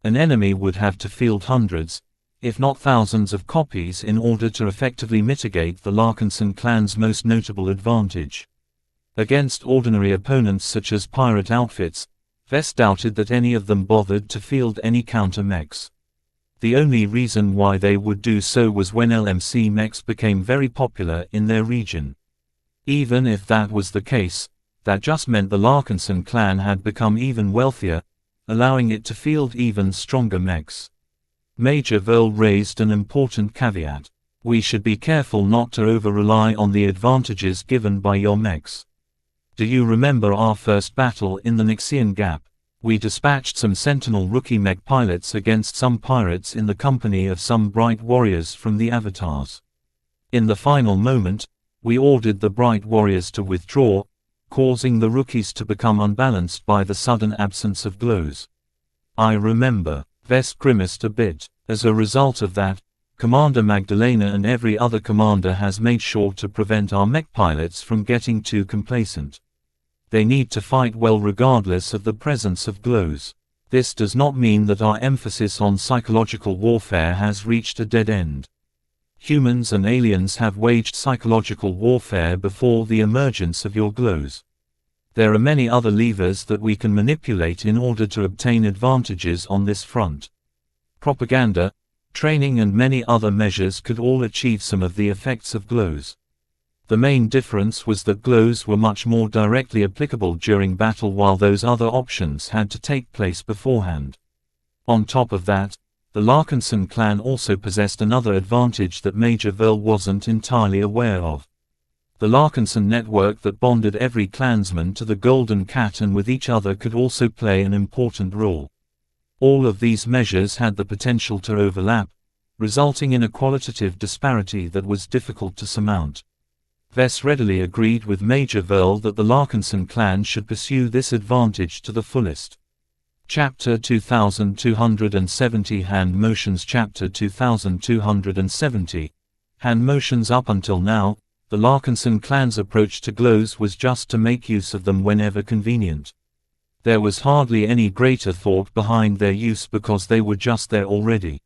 An enemy would have to field hundreds, if not thousands of copies in order to effectively mitigate the Larkinson clan's most notable advantage. Against ordinary opponents such as pirate outfits, Vess doubted that any of them bothered to field any counter mechs. The only reason why they would do so was when LMC mechs became very popular in their region. Even if that was the case, that just meant the Larkinson clan had become even wealthier, allowing it to field even stronger mechs. Major Verl raised an important caveat. We should be careful not to over-rely on the advantages given by your mechs. Do you remember our first battle in the Nixian Gap? We dispatched some Sentinel rookie mech pilots against some pirates in the company of some bright warriors from the Avatars. In the final moment, we ordered the bright warriors to withdraw, causing the rookies to become unbalanced by the sudden absence of glows. I remember. Vess grimaced a bit. As a result of that, Commander Magdalena and every other commander has made sure to prevent our mech pilots from getting too complacent. They need to fight well regardless of the presence of glows. This does not mean that our emphasis on psychological warfare has reached a dead end. Humans and aliens have waged psychological warfare before the emergence of your glows. There are many other levers that we can manipulate in order to obtain advantages on this front. Propaganda, training and many other measures could all achieve some of the effects of glows. The main difference was that glows were much more directly applicable during battle while those other options had to take place beforehand. On top of that, the Larkinson clan also possessed another advantage that Major Verl wasn't entirely aware of. The Larkinson network that bonded every clansman to the Golden Cat and with each other could also play an important role. All of these measures had the potential to overlap, resulting in a qualitative disparity that was difficult to surmount. Vess readily agreed with Major Verl that the Larkinson clan should pursue this advantage to the fullest. Chapter 2270 Hand Motions Chapter 2270 Hand Motions. Up until now, the Larkinson clan's approach to glows was just to make use of them whenever convenient. There was hardly any greater thought behind their use because they were just there already.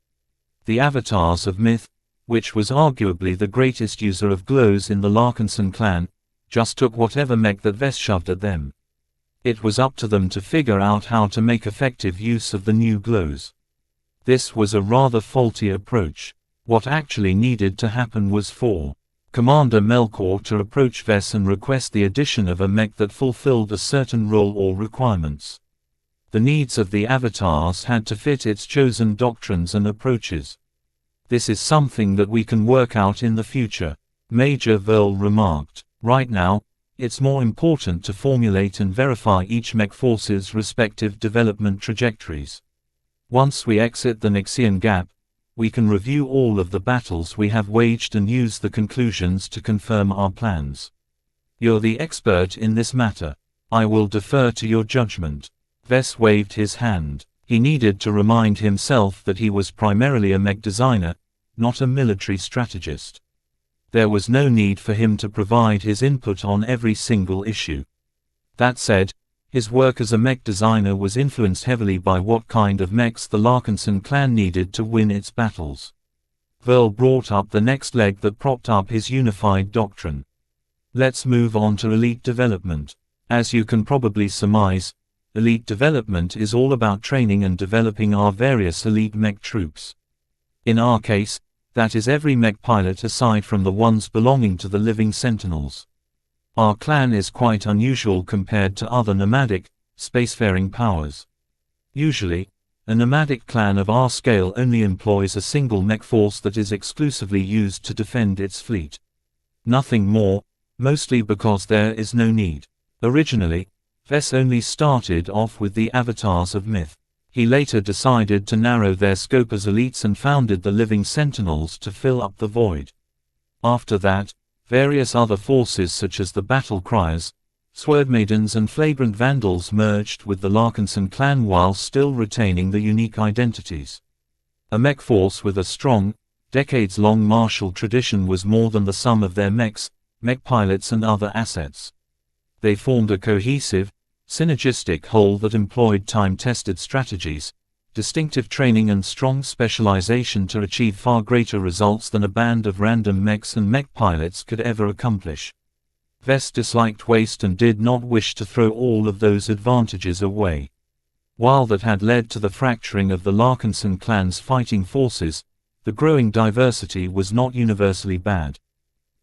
The Avatars of Myth, which was arguably the greatest user of glows in the Larkinson clan, just took whatever mech that Vess shoved at them. It was up to them to figure out how to make effective use of the new glows. This was a rather faulty approach. What actually needed to happen was for Commander Melkor to approach Vess and request the addition of a mech that fulfilled a certain role or requirements. The needs of the Avatars had to fit its chosen doctrines and approaches. This is something that we can work out in the future, Major Verl remarked. Right now, it's more important to formulate and verify each mech force's respective development trajectories. Once we exit the Nixian Gap, we can review all of the battles we have waged and use the conclusions to confirm our plans. You're the expert in this matter. I will defer to your judgment. Vess waved his hand. He needed to remind himself that he was primarily a mech designer, not a military strategist. There was no need for him to provide his input on every single issue. That said, his work as a mech designer was influenced heavily by what kind of mechs the Larkinson clan needed to win its battles. Verl brought up the next leg that propped up his unified doctrine. Let's move on to elite development. As you can probably surmise, elite development is all about training and developing our various elite mech troops. In our case, that is every mech pilot aside from the ones belonging to the living Sentinels. Our clan is quite unusual compared to other nomadic, spacefaring powers. Usually, a nomadic clan of our scale only employs a single mech force that is exclusively used to defend its fleet. Nothing more, mostly because there is no need. Originally, Vess only started off with the Avatars of Myth. He later decided to narrow their scope as elites and founded the Living Sentinels to fill up the void. After that, various other forces such as the Battle Criers, Swordmaidens and Flagrant Vandals merged with the Larkinson clan while still retaining the unique identities. A mech force with a strong, decades-long martial tradition was more than the sum of their mechs, mech pilots and other assets. They formed a cohesive, synergistic whole that employed time-tested strategies, distinctive training and strong specialization to achieve far greater results than a band of random mechs and mech pilots could ever accomplish. Vess disliked waste and did not wish to throw all of those advantages away. While that had led to the fracturing of the Larkinson clan's fighting forces, the growing diversity was not universally bad.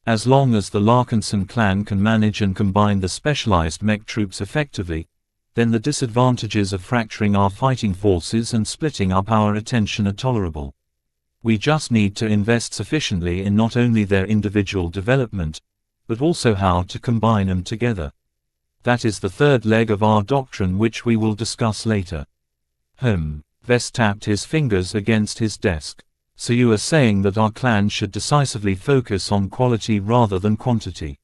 As long as the Larkinson clan can manage and combine the specialized mech troops effectively, then the disadvantages of fracturing our fighting forces and splitting up our attention are tolerable. We just need to invest sufficiently in not only their individual development, but also how to combine them together. That is the third leg of our doctrine, which we will discuss later. Vess tapped his fingers against his desk. So you are saying that our clan should decisively focus on quality rather than quantity?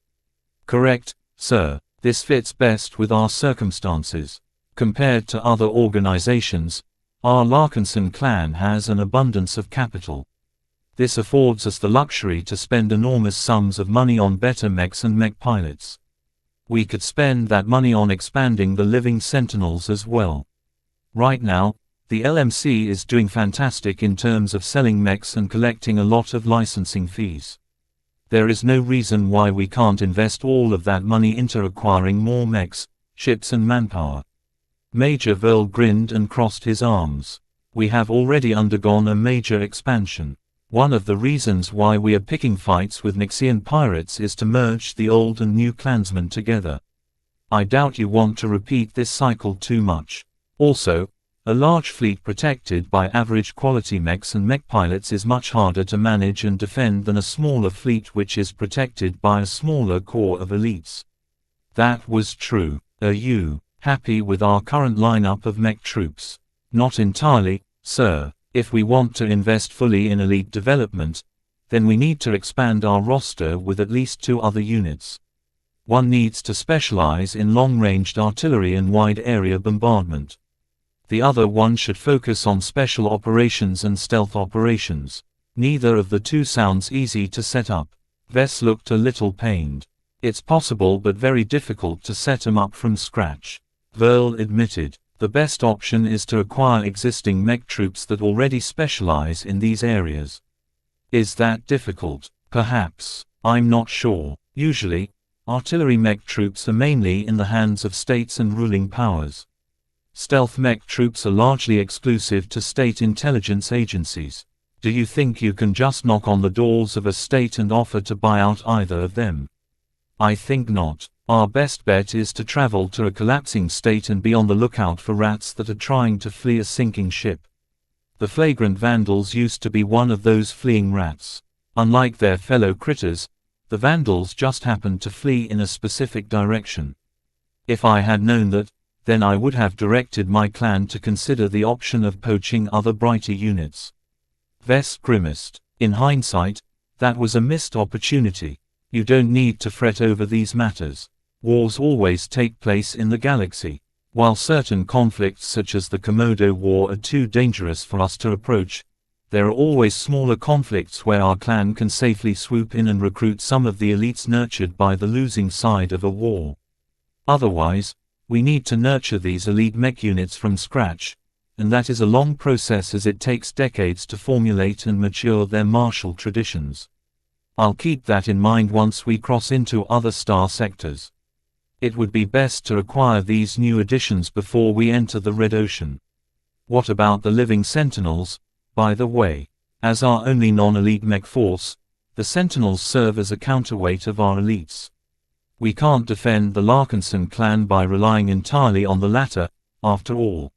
Correct, sir. This fits best with our circumstances. Compared to other organizations, our Larkinson clan has an abundance of capital. This affords us the luxury to spend enormous sums of money on better mechs and mech pilots. We could spend that money on expanding the living sentinels as well. Right now, the LMC is doing fantastic in terms of selling mechs and collecting a lot of licensing fees. There is no reason why we can't invest all of that money into acquiring more mechs, ships and manpower. Major Verl grinned and crossed his arms. We have already undergone a major expansion. One of the reasons why we are picking fights with Nixian pirates is to merge the old and new clansmen together. I doubt you want to repeat this cycle too much. Also, a large fleet protected by average quality mechs and mech pilots is much harder to manage and defend than a smaller fleet which is protected by a smaller core of elites. That was true. Are you happy with our current lineup of mech troops? Not entirely, sir. If we want to invest fully in elite development, then we need to expand our roster with at least 2 other units. One needs to specialize in long-ranged artillery and wide-area bombardment. The other one should focus on special operations and stealth operations. Neither of the two sounds easy to set up. Vess looked a little pained. It's possible but very difficult to set them up from scratch. Verl admitted. The best option is to acquire existing mech troops that already specialize in these areas. Is that difficult? Perhaps. I'm not sure. Usually, artillery mech troops are mainly in the hands of states and ruling powers. Stealth mech troops are largely exclusive to state intelligence agencies. Do you think you can just knock on the doors of a state and offer to buy out either of them? I think not. Our best bet is to travel to a collapsing state and be on the lookout for rats that are trying to flee a sinking ship. The flagrant vandals used to be one of those fleeing rats. Unlike their fellow critters, the vandals just happened to flee in a specific direction. If I had known that, then I would have directed my clan to consider the option of poaching other brighter units. Vess grimaced. In hindsight, that was a missed opportunity. You don't need to fret over these matters. Wars always take place in the galaxy. While certain conflicts such as the Komodo War are too dangerous for us to approach, there are always smaller conflicts where our clan can safely swoop in and recruit some of the elites nurtured by the losing side of a war. Otherwise, we need to nurture these elite mech units from scratch, and that is a long process as it takes decades to formulate and mature their martial traditions. I'll keep that in mind once we cross into other star sectors. It would be best to acquire these new additions before we enter the Red Ocean. What about the living sentinels, by the way? As our only non-elite mech force, the sentinels serve as a counterweight of our elites. We can't defend the Larkinson clan by relying entirely on the latter, after all.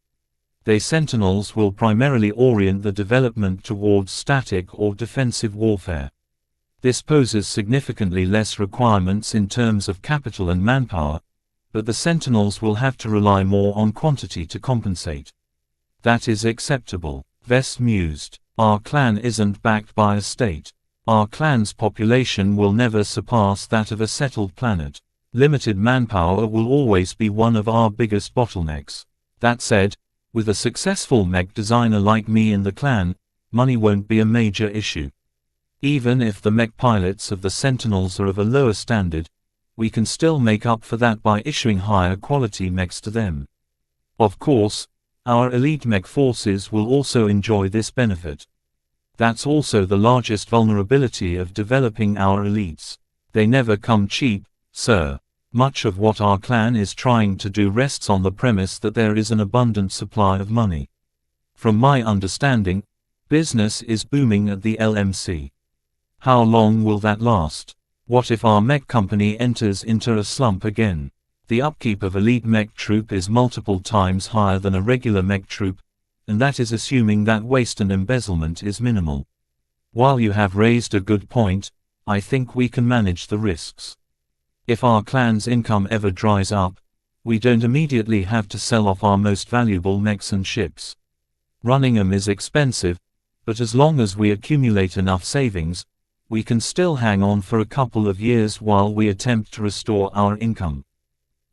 They sentinels will primarily orient the development towards static or defensive warfare. This poses significantly less requirements in terms of capital and manpower, but the sentinels will have to rely more on quantity to compensate. That is acceptable. Vess mused. Our clan isn't backed by a state. Our clan's population will never surpass that of a settled planet. Limited manpower will always be one of our biggest bottlenecks. That said, with a successful mech designer like me in the clan, money won't be a major issue. Even if the mech pilots of the Sentinels are of a lower standard, we can still make up for that by issuing higher quality mechs to them. Of course, our elite mech forces will also enjoy this benefit. That's also the largest vulnerability of developing our elites. They never come cheap, sir. Much of what our clan is trying to do rests on the premise that there is an abundant supply of money. From my understanding, business is booming at the LMC. How long will that last? What if our mech company enters into a slump again? The upkeep of elite mech troop is multiple times higher than a regular mech troop, and that is assuming that waste and embezzlement is minimal. While you have raised a good point, I think we can manage the risks. If our clan's income ever dries up, we don't immediately have to sell off our most valuable mechs and ships. Running them is expensive, but as long as we accumulate enough savings, we can still hang on for a couple of years while we attempt to restore our income.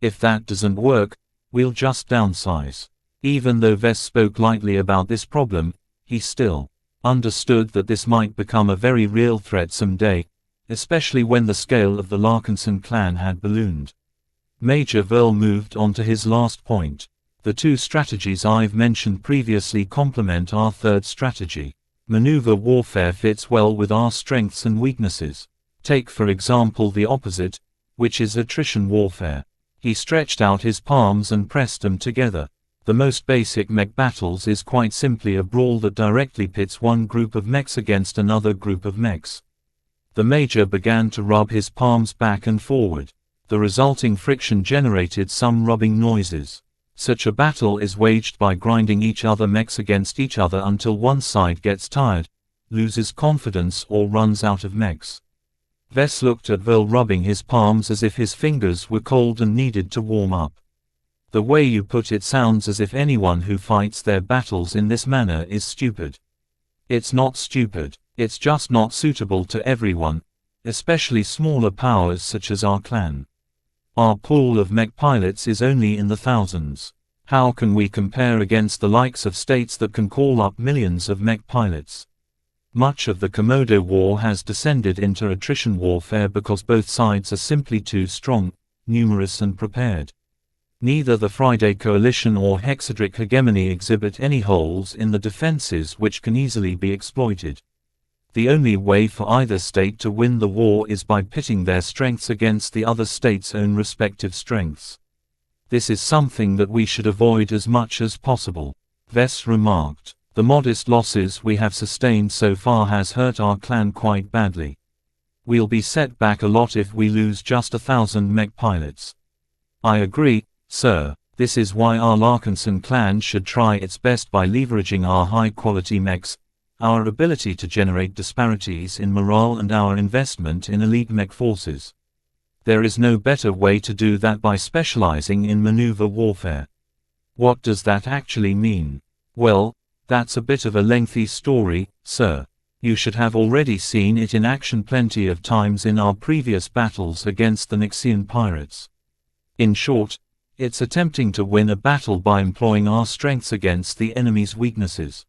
If that doesn't work, we'll just downsize. Even though Vess spoke lightly about this problem, he still understood that this might become a very real threat someday, especially when the scale of the Larkinson clan had ballooned. Major Verl moved on to his last point. The two strategies I've mentioned previously complement our third strategy. Maneuver warfare fits well with our strengths and weaknesses. Take for example the opposite, which is attrition warfare. He stretched out his palms and pressed them together. The most basic mech battles is quite simply a brawl that directly pits one group of mechs against another group of mechs. The Major began to rub his palms back and forward. The resulting friction generated some rubbing noises. Such a battle is waged by grinding each other mechs against each other until one side gets tired, loses confidence or runs out of mechs. Vess looked at Verl rubbing his palms as if his fingers were cold and needed to warm up. The way you put it sounds as if anyone who fights their battles in this manner is stupid. It's not stupid, it's just not suitable to everyone, especially smaller powers such as our clan. Our pool of mech pilots is only in the thousands. How can we compare against the likes of states that can call up millions of mech pilots? Much of the Komodo War has descended into attrition warfare because both sides are simply too strong, numerous and prepared. Neither the Friday Coalition or Hexadric Hegemony exhibit any holes in the defenses which can easily be exploited. The only way for either state to win the war is by pitting their strengths against the other state's own respective strengths. This is something that we should avoid as much as possible. Vess remarked. The modest losses we have sustained so far has hurt our clan quite badly. We'll be set back a lot if we lose just 1,000 mech pilots. I agree, sir. This is why our Larkinson clan should try its best by leveraging our high-quality mechs, our ability to generate disparities in morale and our investment in elite mech forces. There is no better way to do that by specializing in maneuver warfare. What does that actually mean? Well, that's a bit of a lengthy story, sir. You should have already seen it in action plenty of times in our previous battles against the Xianxian pirates. In short, it's attempting to win a battle by employing our strengths against the enemy's weaknesses.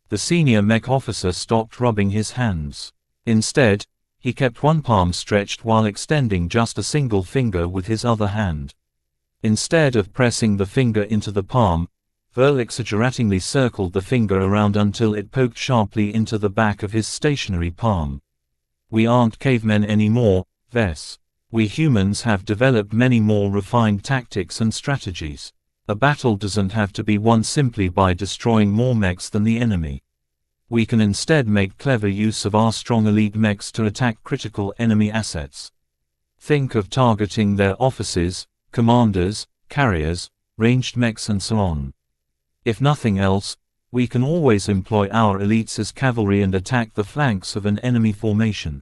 The senior mech officer stopped rubbing his hands. Instead, he kept one palm stretched while extending just a single finger with his other hand. Instead of pressing the finger into the palm, Verl exaggeratingly circled the finger around until it poked sharply into the back of his stationary palm. We aren't cavemen anymore, Vess. We humans have developed many more refined tactics and strategies. A battle doesn't have to be won simply by destroying more mechs than the enemy. We can instead make clever use of our strong elite mechs to attack critical enemy assets. Think of targeting their officers, commanders, carriers, ranged mechs and so on. If nothing else, we can always employ our elites as cavalry and attack the flanks of an enemy formation.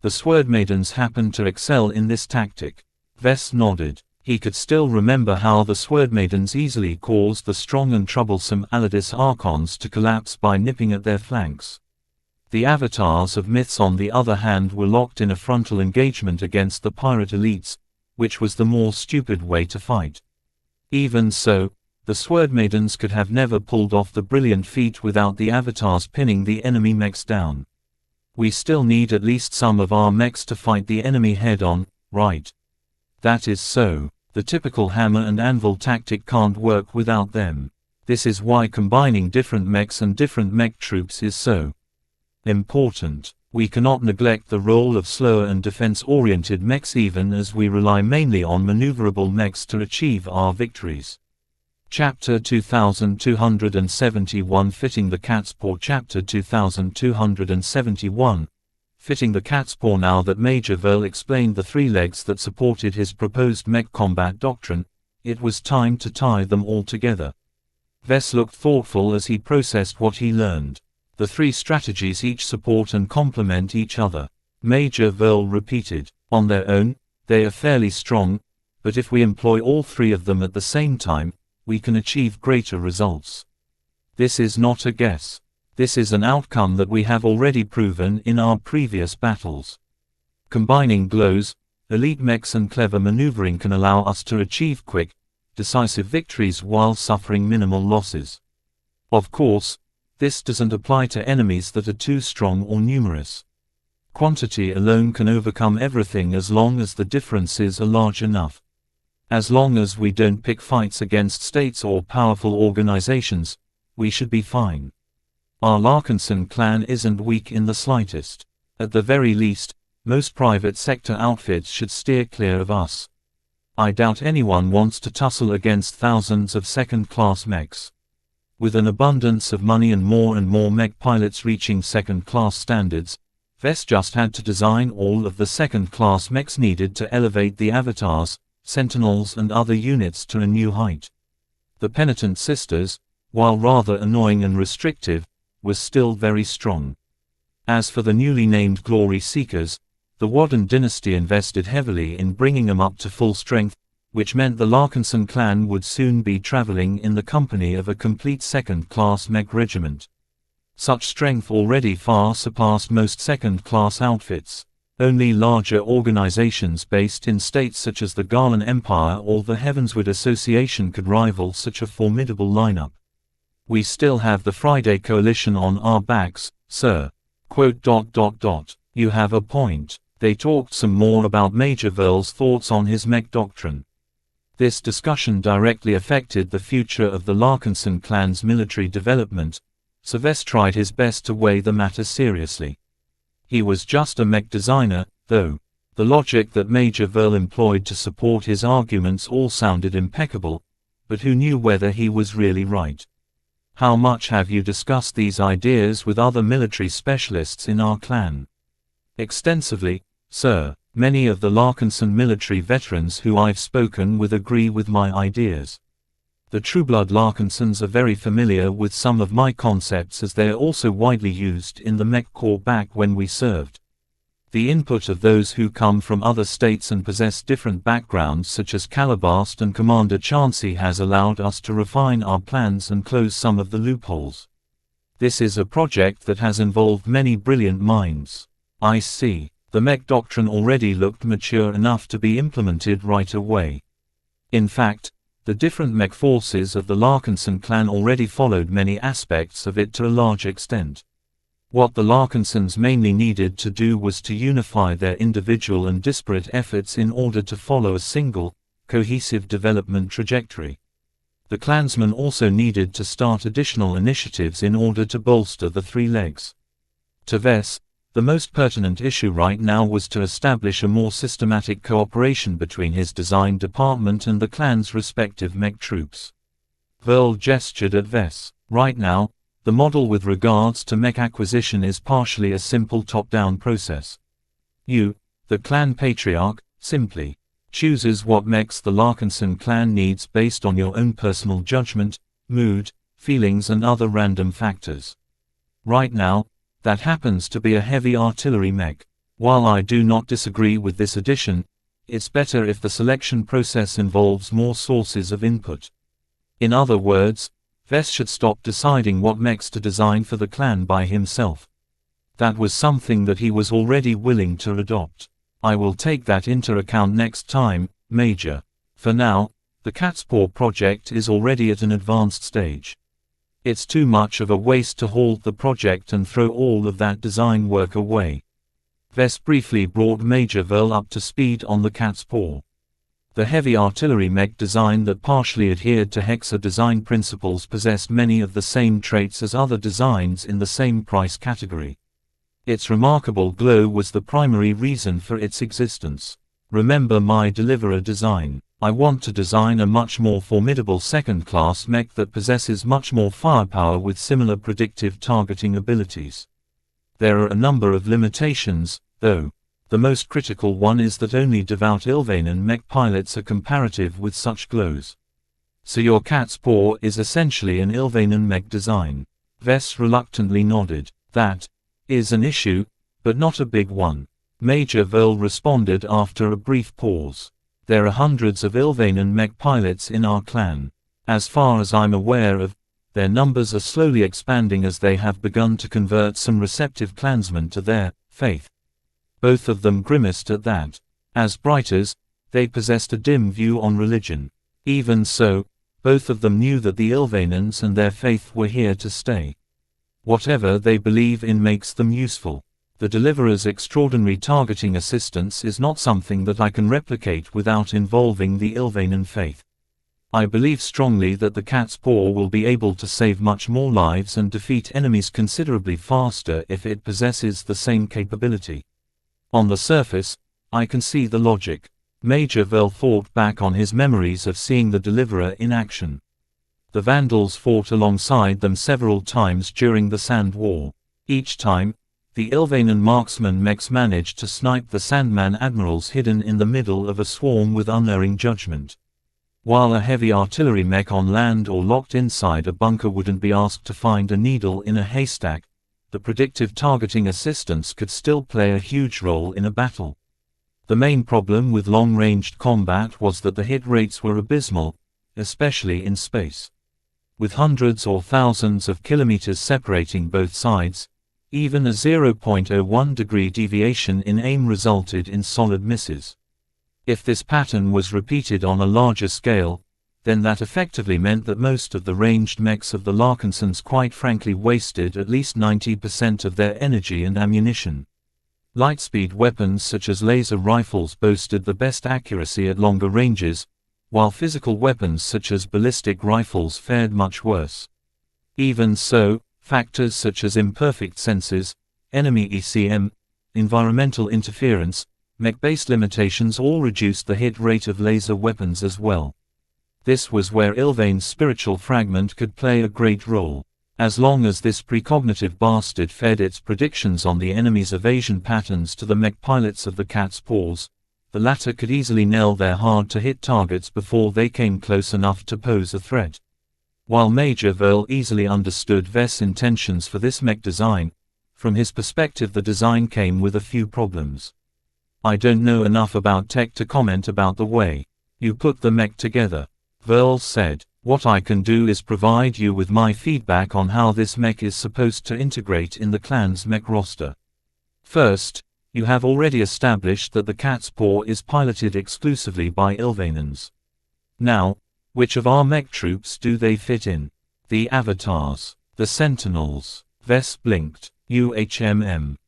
The Sword Maidens happen to excel in this tactic. Vess nodded. He could still remember how the Sword Maidens easily caused the strong and troublesome Aladis Archons to collapse by nipping at their flanks. The avatars of myths on the other hand were locked in a frontal engagement against the pirate elites, which was the more stupid way to fight. Even so, the Sword Maidens could have never pulled off the brilliant feat without the avatars pinning the enemy mechs down. We still need at least some of our mechs to fight the enemy head-on, right? That is so. The typical hammer and anvil tactic can't work without them. This is why combining different mechs and different mech troops is so important. We cannot neglect the role of slower and defense-oriented mechs even as we rely mainly on maneuverable mechs to achieve our victories. Chapter 2271 Fitting the Cat's Paw. Chapter 2271 Fitting the Cat's Paw. Now that Major Verl explained the three legs that supported his proposed mech combat doctrine, it was time to tie them all together. Vess looked thoughtful as he processed what he learned. The three strategies each support and complement each other. Major Verl repeated, on their own, they are fairly strong, but if we employ all three of them at the same time, we can achieve greater results. This is not a guess. This is an outcome that we have already proven in our previous battles. Combining glows, elite mechs and clever maneuvering can allow us to achieve quick, decisive victories while suffering minimal losses. Of course, this doesn't apply to enemies that are too strong or numerous. Quantity alone can overcome everything as long as the differences are large enough. As long as we don't pick fights against states or powerful organizations, we should be fine. Our Larkinson clan isn't weak in the slightest. At the very least, most private sector outfits should steer clear of us. I doubt anyone wants to tussle against thousands of second-class mechs. With an abundance of money and more mech pilots reaching second-class standards, Vess just had to design all of the second-class mechs needed to elevate the avatars, sentinels and other units to a new height. The Penitent Sisters, while rather annoying and restrictive, were still very strong. As for the newly named Glory Seekers, the Wadden dynasty invested heavily in bringing them up to full strength, which meant the Larkinson clan would soon be traveling in the company of a complete second-class mech regiment. Such strength already far surpassed most second-class outfits. Only larger organizations based in states such as the Garlan Empire or the Heavensward Association could rival such a formidable lineup. We still have the Friday Coalition on our backs, sir. ... You have a point. They talked some more about Major Verl's thoughts on his mech doctrine. This discussion directly affected the future of the Larkinson clan's military development, so Vess tried his best to weigh the matter seriously. He was just a mech designer, though. The logic that Major Verl employed to support his arguments all sounded impeccable, but who knew whether he was really right? How much have you discussed these ideas with other military specialists in our clan? Extensively, sir. Many of the Larkinson military veterans who I've spoken with agree with my ideas. The Trueblood Larkinsons are very familiar with some of my concepts as they are also widely used in the Mech Corps back when we served. The input of those who come from other states and possess different backgrounds such as Calabast and Commander Xianxia has allowed us to refine our plans and close some of the loopholes. This is a project that has involved many brilliant minds. I see. The mech doctrine already looked mature enough to be implemented right away. In fact, the different mech forces of the Larkinson clan already followed many aspects of it to a large extent. What the Larkinsons mainly needed to do was to unify their individual and disparate efforts in order to follow a single, cohesive development trajectory. The clansmen also needed to start additional initiatives in order to bolster the three legs. To Vess, the most pertinent issue right now was to establish a more systematic cooperation between his design department and the clan's respective mech troops. Verl gestured at Vess. Right now, the model with regards to mech acquisition is partially a simple top-down process. You, the clan patriarch, simply chooses what mechs the Larkinson clan needs based on your own personal judgment, mood, feelings and other random factors. Right now, that happens to be a heavy artillery mech. While I do not disagree with this addition, it's better if the selection process involves more sources of input. In other words, Vess should stop deciding what mechs to design for the clan by himself. That was something that he was already willing to adopt. I will take that into account next time, Major. For now, the Cat's Paw project is already at an advanced stage. It's too much of a waste to halt the project and throw all of that design work away. Vess briefly brought Major Verl up to speed on the cat's paw. The heavy artillery mech design that partially adhered to Hexa design principles possessed many of the same traits as other designs in the same price category. Its remarkable glow was the primary reason for its existence. Remember my Deliverer design. I want to design a much more formidable second-class mech that possesses much more firepower with similar predictive targeting abilities. There are a number of limitations, though. The most critical one is that only devout Ilvanen mech pilots are comparative with such glows. So your cat's paw is essentially an Ilvanen mech design. Vess reluctantly nodded. That is an issue, but not a big one. Major Verl responded after a brief pause. There are hundreds of Ilvanen mech pilots in our clan. As far as I'm aware of, their numbers are slowly expanding as they have begun to convert some receptive clansmen to their faith. Both of them grimaced at that. As Briters, they possessed a dim view on religion. Even so, both of them knew that the Ilvanens and their faith were here to stay. Whatever they believe in makes them useful. The Deliverer's extraordinary targeting assistance is not something that I can replicate without involving the Ilvanen faith. I believe strongly that the cat's paw will be able to save much more lives and defeat enemies considerably faster if it possesses the same capability. On the surface, I can see the logic. Major Verl thought back on his memories of seeing the Deliverer in action. The Vandals fought alongside them several times during the Sand War. Each time, the Ilvanen marksman mechs managed to snipe the Sandman admirals hidden in the middle of a swarm with unerring judgment. While a heavy artillery mech on land or locked inside a bunker wouldn't be asked to find a needle in a haystack, the predictive targeting assistance could still play a huge role in a battle. The main problem with long-ranged combat was that the hit rates were abysmal, especially in space. With hundreds or thousands of kilometers separating both sides, even a 0.01 degree deviation in aim resulted in solid misses. If this pattern was repeated on a larger scale, then that effectively meant that most of the ranged mechs of the Larkinsons quite frankly wasted at least 90% of their energy and ammunition. Lightspeed weapons such as laser rifles boasted the best accuracy at longer ranges, while physical weapons such as ballistic rifles fared much worse. Even so, factors such as imperfect senses, enemy ECM, environmental interference, mech-based limitations all reduced the hit rate of laser weapons as well. This was where Ilvane's spiritual fragment could play a great role. As long as this precognitive bastard fed its predictions on the enemy's evasion patterns to the mech pilots of the cat's paws, the latter could easily nail their hard-to-hit targets before they came close enough to pose a threat. While Major Verl easily understood Vess' intentions for this mech design, from his perspective the design came with a few problems. I don't know enough about tech to comment about the way you put the mech together, Verl said. What I can do is provide you with my feedback on how this mech is supposed to integrate in the clan's mech roster. First, you have already established that the cat's paw is piloted exclusively by Ilvanens. Now, which of our mech troops do they fit in? The avatars. The sentinels. Vess blinked.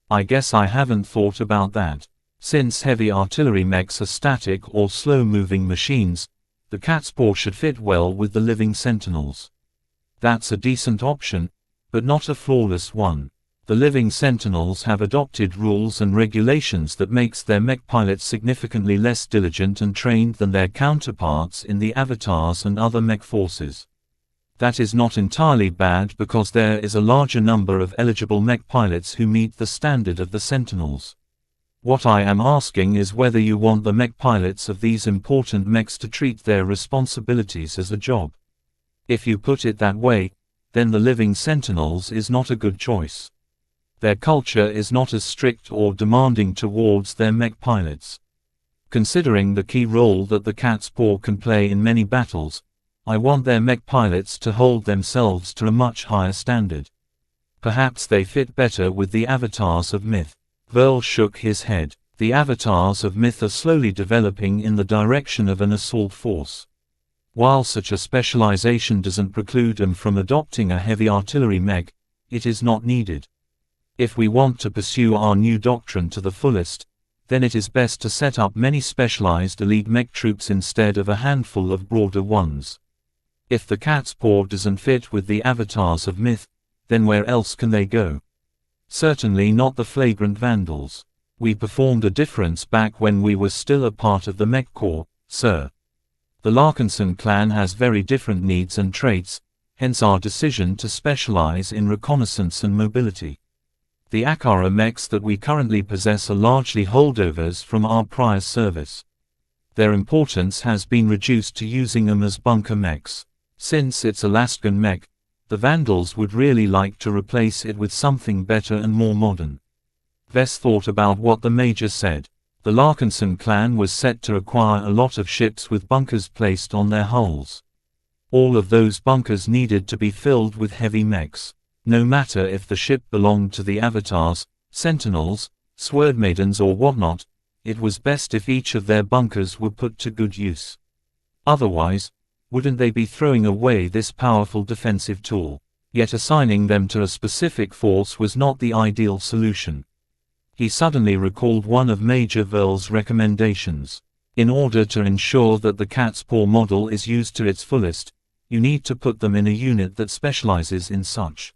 I guess I haven't thought about that. Since heavy artillery mechs are static or slow-moving machines, the cat's paw should fit well with the living sentinels. That's a decent option, but not a flawless one. The living sentinels have adopted rules and regulations that makes their mech pilots significantly less diligent and trained than their counterparts in the avatars and other mech forces. That is not entirely bad because there is a larger number of eligible mech pilots who meet the standard of the sentinels. What I am asking is whether you want the mech pilots of these important mechs to treat their responsibilities as a job. If you put it that way, then the living sentinels is not a good choice. Their culture is not as strict or demanding towards their mech pilots. Considering the key role that the cat's paw can play in many battles, I want their mech pilots to hold themselves to a much higher standard. Perhaps they fit better with the avatars of myth. Verl shook his head. The avatars of myth are slowly developing in the direction of an assault force. While such a specialization doesn't preclude them from adopting a heavy artillery mech, it is not needed. If we want to pursue our new doctrine to the fullest, then it is best to set up many specialized elite mech troops instead of a handful of broader ones. If the cat's paw doesn't fit with the avatars of myth, then where else can they go? Certainly not the flagrant vandals. We performed a difference back when we were still a part of the Mech Corps, sir. The Larkinson clan has very different needs and traits, hence our decision to specialize in reconnaissance and mobility. The Akara mechs that we currently possess are largely holdovers from our prior service. Their importance has been reduced to using them as bunker mechs. Since it's a Lasgun mech, the Vandals would really like to replace it with something better and more modern. Vess thought about what the Major said. The Larkinson clan was set to acquire a lot of ships with bunkers placed on their hulls. All of those bunkers needed to be filled with heavy mechs. No matter if the ship belonged to the Avatars, Sentinels, Sword Maidens or whatnot, it was best if each of their bunkers were put to good use. Otherwise, wouldn't they be throwing away this powerful defensive tool? Yet assigning them to a specific force was not the ideal solution. He suddenly recalled one of Major Verl's recommendations. In order to ensure that the cat's paw model is used to its fullest, you need to put them in a unit that specializes in such.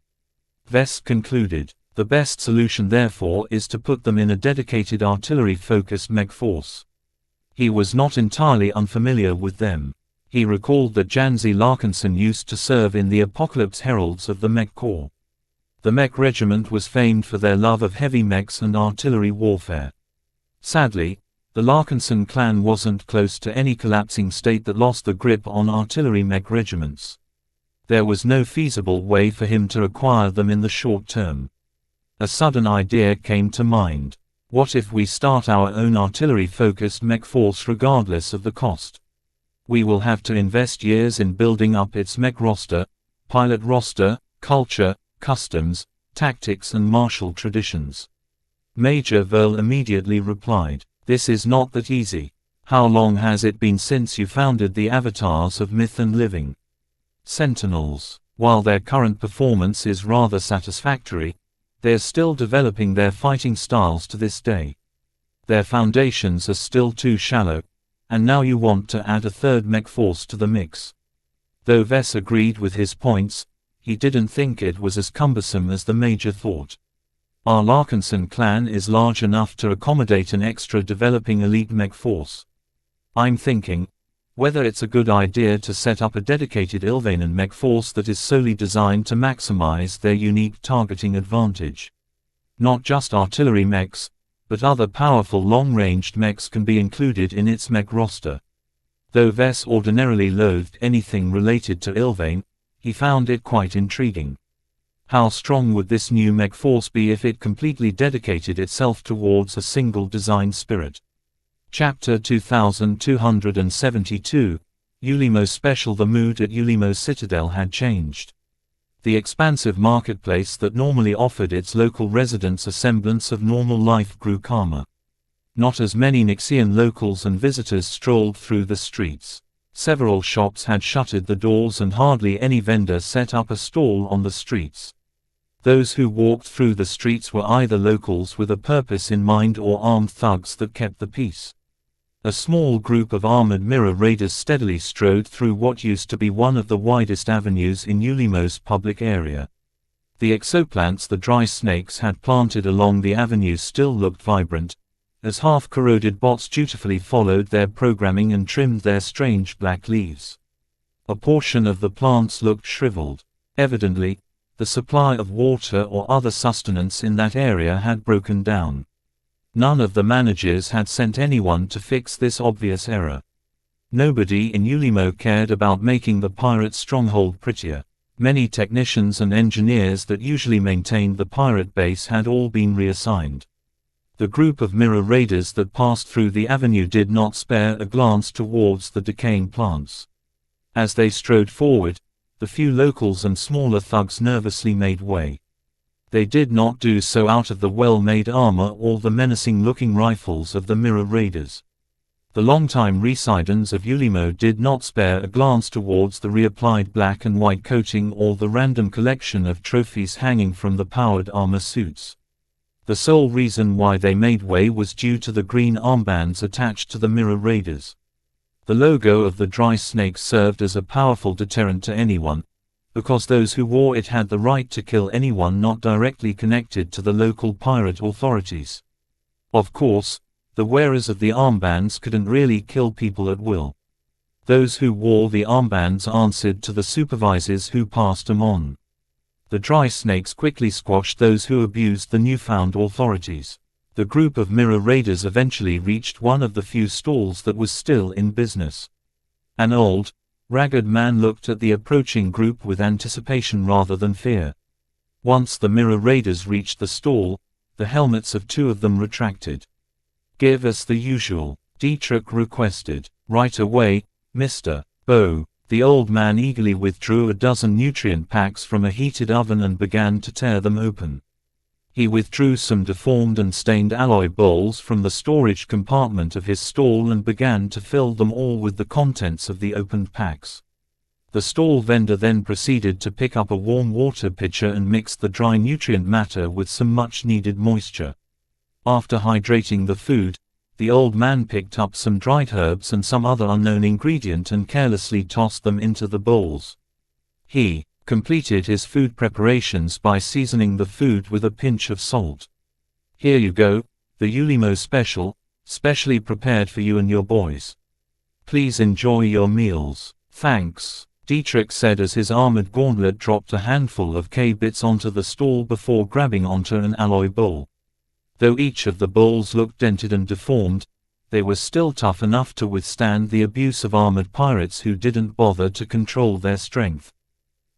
Vess concluded. The best solution therefore is to put them in a dedicated artillery-focused mech force. He was not entirely unfamiliar with them. He recalled that Janzi Larkinson used to serve in the Apocalypse Heralds of the Mech Corps. The Mech Regiment was famed for their love of heavy mechs and artillery warfare. Sadly, the Larkinson clan wasn't close to any collapsing state that lost the grip on artillery mech regiments. There was no feasible way for him to acquire them in the short term. A sudden idea came to mind. What if we start our own artillery-focused mech force regardless of the cost? We will have to invest years in building up its mech roster, pilot roster, culture, customs, tactics and martial traditions. Major Verl immediately replied, "This is not that easy. How long has it been since you founded the Avatars of Myth and Living?" Sentinels. While their current performance is rather satisfactory, they are still developing their fighting styles to this day. Their foundations are still too shallow, and now you want to add a third mech force to the mix. Though Vess agreed with his points, he didn't think it was as cumbersome as the Major thought. Our Larkinson clan is large enough to accommodate an extra developing elite mech force. I'm thinking whether it's a good idea to set up a dedicated Ilvanan mech force that is solely designed to maximize their unique targeting advantage. Not just artillery mechs, but other powerful long-ranged mechs can be included in its mech roster. Though Vess ordinarily loathed anything related to Ilvain, he found it quite intriguing. How strong would this new mech force be if it completely dedicated itself towards a single design spirit? Chapter 2272, Ulimo Special. The mood at Ulimo Citadel had changed. The expansive marketplace that normally offered its local residents a semblance of normal life grew calmer. Not as many Nixian locals and visitors strolled through the streets. Several shops had shuttered the doors and hardly any vendor set up a stall on the streets. Those who walked through the streets were either locals with a purpose in mind or armed thugs that kept the peace. A small group of armored mirror raiders steadily strode through what used to be one of the widest avenues in Ulimo's public area. The exoplants the dry snakes had planted along the avenue still looked vibrant, as half-corroded bots dutifully followed their programming and trimmed their strange black leaves. A portion of the plants looked shriveled. Evidently, the supply of water or other sustenance in that area had broken down. None of the managers had sent anyone to fix this obvious error. Nobody in Ulimo cared about making the pirate stronghold prettier. Many technicians and engineers that usually maintained the pirate base had all been reassigned. The group of mirror raiders that passed through the avenue did not spare a glance towards the decaying plants. As they strode forward, the few locals and smaller thugs nervously made way. They did not do so out of the well-made armor or the menacing-looking rifles of the mirror raiders. The longtime residents of Ulimo did not spare a glance towards the reapplied black and white coating or the random collection of trophies hanging from the powered armor suits. The sole reason why they made way was due to the green armbands attached to the mirror raiders. The logo of the dry snake served as a powerful deterrent to anyone, because those who wore it had the right to kill anyone not directly connected to the local pirate authorities. Of course, the wearers of the armbands couldn't really kill people at will. Those who wore the armbands answered to the supervisors who passed them on. The dry snakes quickly squashed those who abused the newfound authorities. The group of mirror raiders eventually reached one of the few stalls that was still in business. An old, ragged man looked at the approaching group with anticipation rather than fear. Once the mirror raiders reached the stall, the helmets of two of them retracted. "Give us the usual," Dietrich requested. "Right away, Mr. Bo." The old man eagerly withdrew a dozen nutrient packs from a heated oven and began to tear them open. He withdrew some deformed and stained alloy bowls from the storage compartment of his stall and began to fill them all with the contents of the opened packs. The stall vendor then proceeded to pick up a warm water pitcher and mix the dry nutrient matter with some much-needed moisture. After hydrating the food, the old man picked up some dried herbs and some other unknown ingredient and carelessly tossed them into the bowls. He completed his food preparations by seasoning the food with a pinch of salt. "Here you go, the Ulimo special, specially prepared for you and your boys. Please enjoy your meals." "Thanks," Dietrich said as his armored gauntlet dropped a handful of K-bits onto the stall before grabbing onto an alloy bowl. Though each of the bowls looked dented and deformed, they were still tough enough to withstand the abuse of armored pirates who didn't bother to control their strength.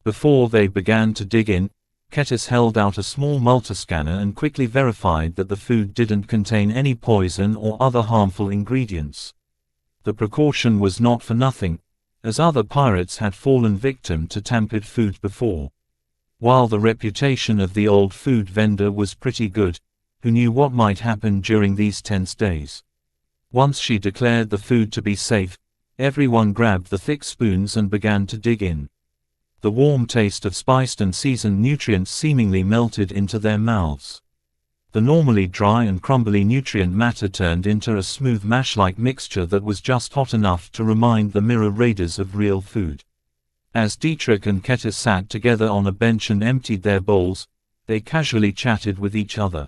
Before they began to dig in, Kettis held out a small multiscanner and quickly verified that the food didn't contain any poison or other harmful ingredients. The precaution was not for nothing, as other pirates had fallen victim to tampered food before. While the reputation of the old food vendor was pretty good, who knew what might happen during these tense days? Once she declared the food to be safe, everyone grabbed the thick spoons and began to dig in. The warm taste of spiced and seasoned nutrients seemingly melted into their mouths. The normally dry and crumbly nutrient matter turned into a smooth mash-like mixture that was just hot enough to remind the mirror raiders of real food. As Dietrich and Kettis sat together on a bench and emptied their bowls, they casually chatted with each other.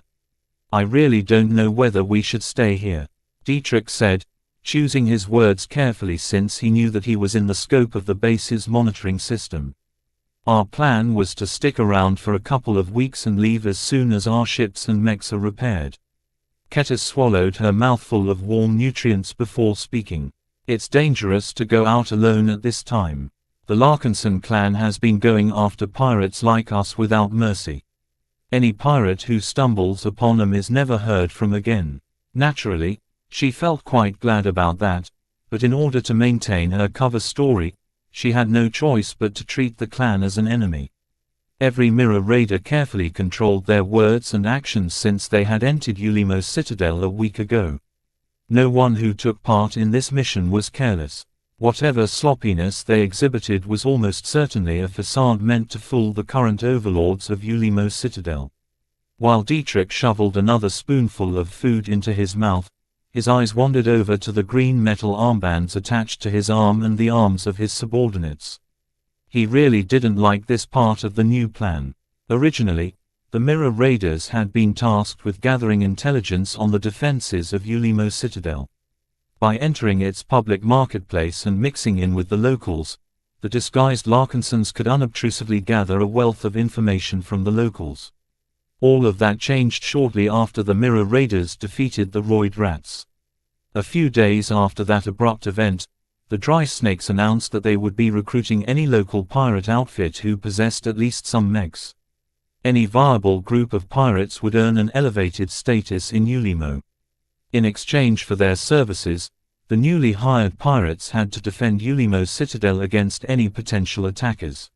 "I really don't know whether we should stay here," Dietrich said, choosing his words carefully since he knew that he was in the scope of the base's monitoring system. "Our plan was to stick around for a couple of weeks and leave as soon as our ships and mechs are repaired." Kettis swallowed her mouthful of warm nutrients before speaking. "It's dangerous to go out alone at this time. The Larkinson clan has been going after pirates like us without mercy. Any pirate who stumbles upon them is never heard from again." Naturally, she felt quite glad about that, but in order to maintain her cover story, she had no choice but to treat the clan as an enemy. Every mirror raider carefully controlled their words and actions since they had entered Ulimo's citadel a week ago. No one who took part in this mission was careless. Whatever sloppiness they exhibited was almost certainly a facade meant to fool the current overlords of Ulimo's citadel. While Dietrich shoveled another spoonful of food into his mouth, his eyes wandered over to the green metal armbands attached to his arm and the arms of his subordinates. He really didn't like this part of the new plan. Originally, the mirror raiders had been tasked with gathering intelligence on the defenses of Ulimo Citadel. By entering its public marketplace and mixing in with the locals, the disguised Larkinsons could unobtrusively gather a wealth of information from the locals. All of that changed shortly after the mirror raiders defeated the Roid Rats. A few days after that abrupt event, the Dry Snakes announced that they would be recruiting any local pirate outfit who possessed at least some mechs. Any viable group of pirates would earn an elevated status in Ulimo. In exchange for their services, the newly hired pirates had to defend Ulimo's citadel against any potential attackers.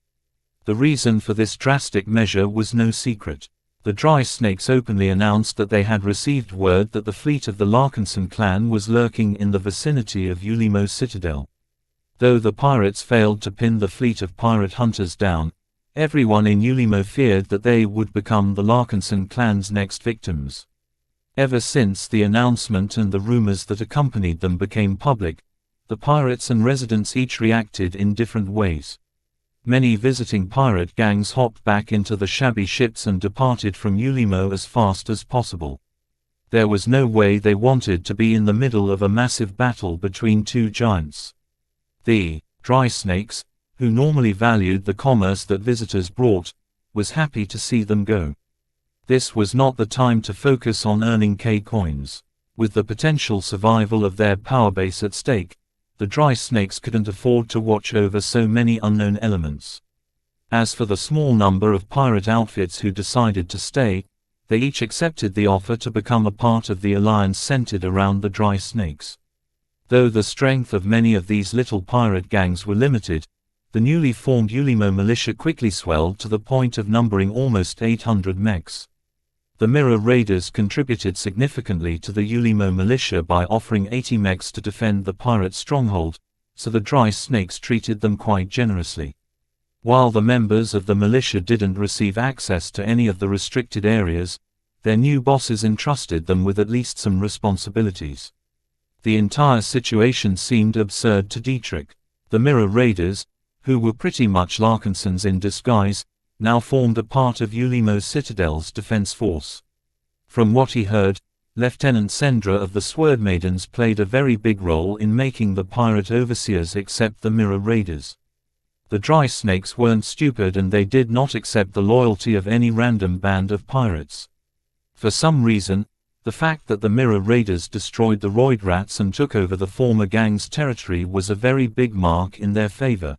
The reason for this drastic measure was no secret. The dry snakes openly announced that they had received word that the fleet of the Larkinson clan was lurking in the vicinity of Ulimo's citadel. Though the pirates failed to pin the fleet of pirate hunters down, everyone in Ulimo feared that they would become the Larkinson clan's next victims. Ever since the announcement and the rumors that accompanied them became public, the pirates and residents each reacted in different ways. Many visiting pirate gangs hopped back into the shabby ships and departed from Ulimo as fast as possible. There was no way they wanted to be in the middle of a massive battle between two giants. The dry snakes, who normally valued the commerce that visitors brought, was happy to see them go. This was not the time to focus on earning K-coins. With the potential survival of their power base at stake, the dry snakes couldn't afford to watch over so many unknown elements. As for the small number of pirate outfits who decided to stay, they each accepted the offer to become a part of the alliance centered around the dry snakes. Though the strength of many of these little pirate gangs were limited, the newly formed Ulimo militia quickly swelled to the point of numbering almost 800 mechs. The Mirror Raiders contributed significantly to the Ulimo militia by offering 80 mechs to defend the pirate stronghold, so the dry snakes treated them quite generously. While the members of the militia didn't receive access to any of the restricted areas, their new bosses entrusted them with at least some responsibilities. The entire situation seemed absurd to Dietrich. The Mirror Raiders, who were pretty much Larkinsons in disguise, now formed a part of Ulimo's citadel's defense force. From what he heard, Lieutenant Sendra of the Sword Maidens played a very big role in making the pirate overseers accept the Mirror Raiders. The dry snakes weren't stupid and they did not accept the loyalty of any random band of pirates. For some reason, the fact that the Mirror Raiders destroyed the Roid Rats and took over the former gang's territory was a very big mark in their favor.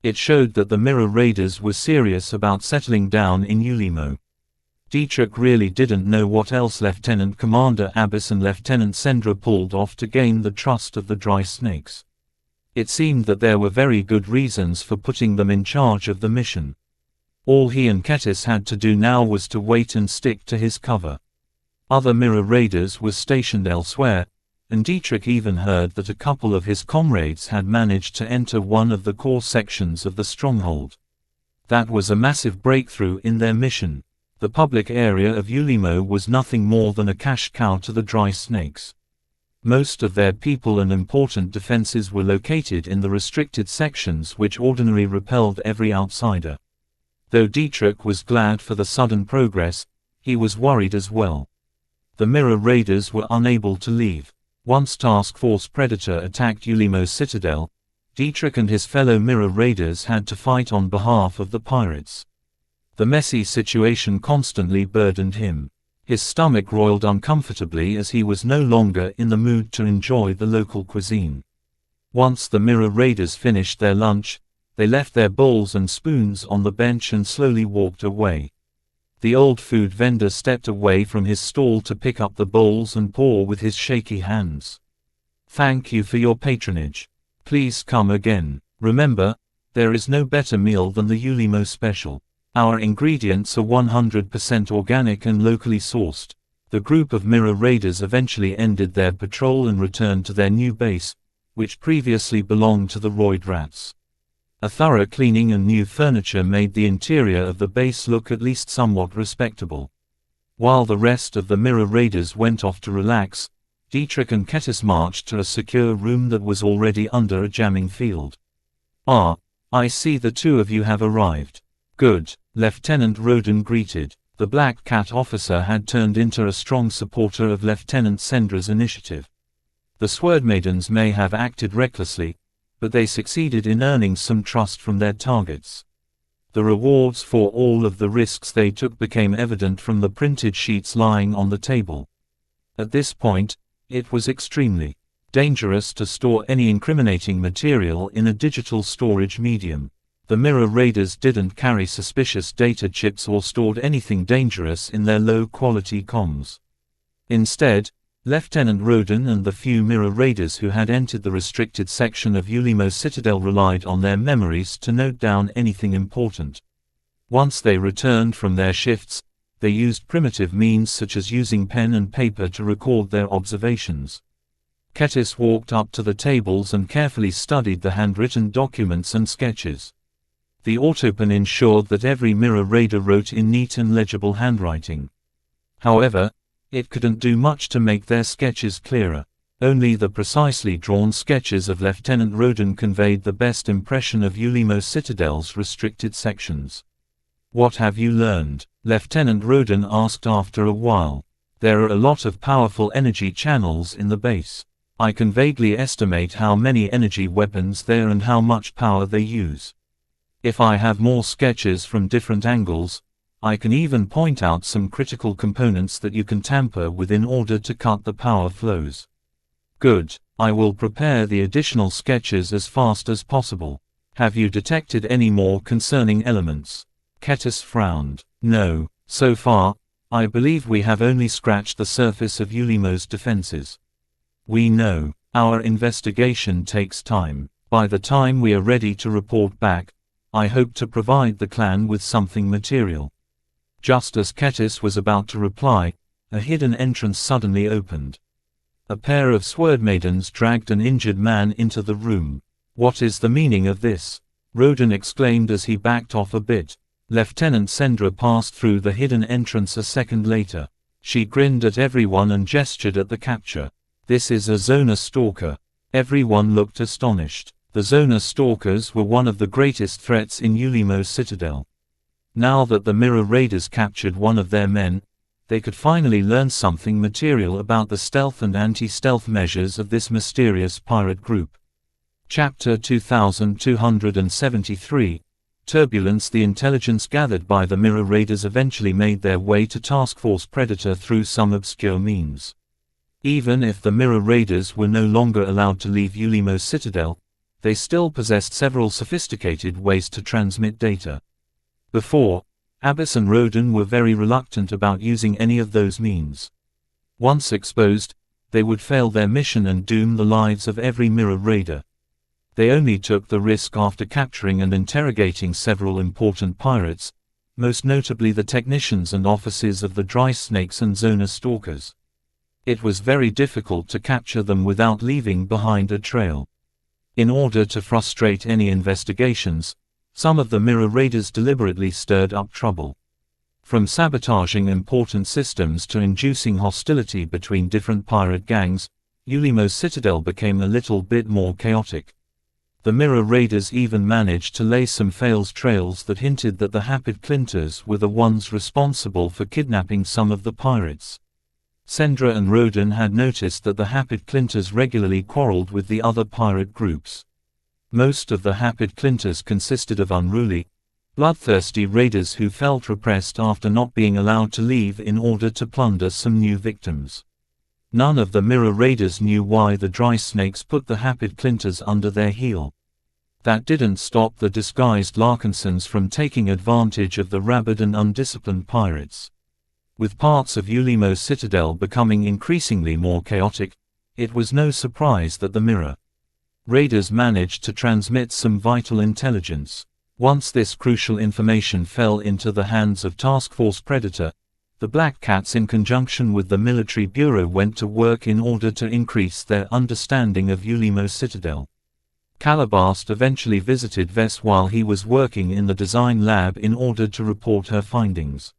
It showed that the Mirror Raiders were serious about settling down in Ulimo. Dietrich really didn't know what else Lieutenant Commander Abbas and Lieutenant Sendra pulled off to gain the trust of the dry snakes. It seemed that there were very good reasons for putting them in charge of the mission. All he and Ketis had to do now was to wait and stick to his cover. Other Mirror Raiders were stationed elsewhere, and Dietrich even heard that a couple of his comrades had managed to enter one of the core sections of the stronghold. That was a massive breakthrough in their mission. The public area of Ulimo was nothing more than a cash cow to the dry snakes. Most of their people and important defenses were located in the restricted sections which ordinarily repelled every outsider. Though Dietrich was glad for the sudden progress, he was worried as well. The Mirror Raiders were unable to leave. Once Task Force Predator attacked Ulimo's citadel, Dietrich and his fellow Mirror Raiders had to fight on behalf of the pirates. The messy situation constantly burdened him. His stomach roiled uncomfortably as he was no longer in the mood to enjoy the local cuisine. Once the Mirror Raiders finished their lunch, they left their bowls and spoons on the bench and slowly walked away. The old food vendor stepped away from his stall to pick up the bowls and pour with his shaky hands. "Thank you for your patronage. Please come again. Remember, there is no better meal than the Ulimo special. Our ingredients are 100% organic and locally sourced." The group of Mirror Raiders eventually ended their patrol and returned to their new base, which previously belonged to the Roid Rats. A thorough cleaning and new furniture made the interior of the base look at least somewhat respectable. While the rest of the Mirror Raiders went off to relax, Dietrich and Ketis marched to a secure room that was already under a jamming field. "Ah, I see the two of you have arrived. Good," Lieutenant Roden greeted. The Black Cat officer had turned into a strong supporter of Lieutenant Sendra's initiative. The Sword Maidens may have acted recklessly, but they succeeded in earning some trust from their targets. The rewards for all of the risks they took became evident from the printed sheets lying on the table. At this point, it was extremely dangerous to store any incriminating material in a digital storage medium. The Mirror Raiders didn't carry suspicious data chips or stored anything dangerous in their low-quality comms. Instead, Lieutenant Roden and the few Mirror Raiders who had entered the restricted section of Ulimo's citadel relied on their memories to note down anything important. Once they returned from their shifts, they used primitive means such as using pen and paper to record their observations. Kettis walked up to the tables and carefully studied the handwritten documents and sketches. The autopen ensured that every mirror raider wrote in neat and legible handwriting. However, it couldn't do much to make their sketches clearer. Only the precisely drawn sketches of Lieutenant Roden conveyed the best impression of Ulimo Citadel's restricted sections. "What have you learned?" Lieutenant Roden asked after a while. "There are a lot of powerful energy channels in the base. I can vaguely estimate how many energy weapons there and how much power they use. If I have more sketches from different angles, I can even point out some critical components that you can tamper with in order to cut the power flows." "Good. I will prepare the additional sketches as fast as possible. Have you detected any more concerning elements?" Kettis frowned. "No. So far, I believe we have only scratched the surface of Ulimo's defenses. We know. Our investigation takes time. By the time we are ready to report back, I hope to provide the clan with something material." Just as Kettis was about to reply, a hidden entrance suddenly opened. A pair of sword maidens dragged an injured man into the room. "What is the meaning of this?" Roden exclaimed as he backed off a bit. Lieutenant Sendra passed through the hidden entrance a second later. She grinned at everyone and gestured at the capture. "This is a Zona Stalker." Everyone looked astonished. The Zona Stalkers were one of the greatest threats in Ulimo Citadel. Now that the Mirror Raiders captured one of their men, they could finally learn something material about the stealth and anti-stealth measures of this mysterious pirate group. Chapter 2273, Turbulence. The intelligence gathered by the Mirror Raiders eventually made their way to Task Force Predator through some obscure means. Even if the Mirror Raiders were no longer allowed to leave Ulimo Citadel, they still possessed several sophisticated ways to transmit data. Before, Abbas and Roden were very reluctant about using any of those means. Once exposed, they would fail their mission and doom the lives of every Mirror Raider. They only took the risk after capturing and interrogating several important pirates, most notably the technicians and officers of the Dry Snakes and Zona Stalkers. It was very difficult to capture them without leaving behind a trail. In order to frustrate any investigations, some of the Mirror Raiders deliberately stirred up trouble. From sabotaging important systems to inducing hostility between different pirate gangs, Ulimo Citadel became a little bit more chaotic. The Mirror Raiders even managed to lay some fails trails that hinted that the Hapid Clinters were the ones responsible for kidnapping some of the pirates. Sendra and Roden had noticed that the Hapid Clinters regularly quarreled with the other pirate groups. Most of the Hapid Clinters consisted of unruly, bloodthirsty raiders who felt repressed after not being allowed to leave in order to plunder some new victims. None of the Mirror Raiders knew why the Dry Snakes put the Hapid Clinters under their heel. That didn't stop the disguised Larkinsons from taking advantage of the rabid and undisciplined pirates. With parts of Ulimo Citadel becoming increasingly more chaotic, it was no surprise that the Mirror Raiders managed to transmit some vital intelligence. Once this crucial information fell into the hands of Task Force Predator, the Black Cats in conjunction with the Military Bureau went to work in order to increase their understanding of Ulimo Citadel. Calabast eventually visited Vess while he was working in the design lab in order to report her findings.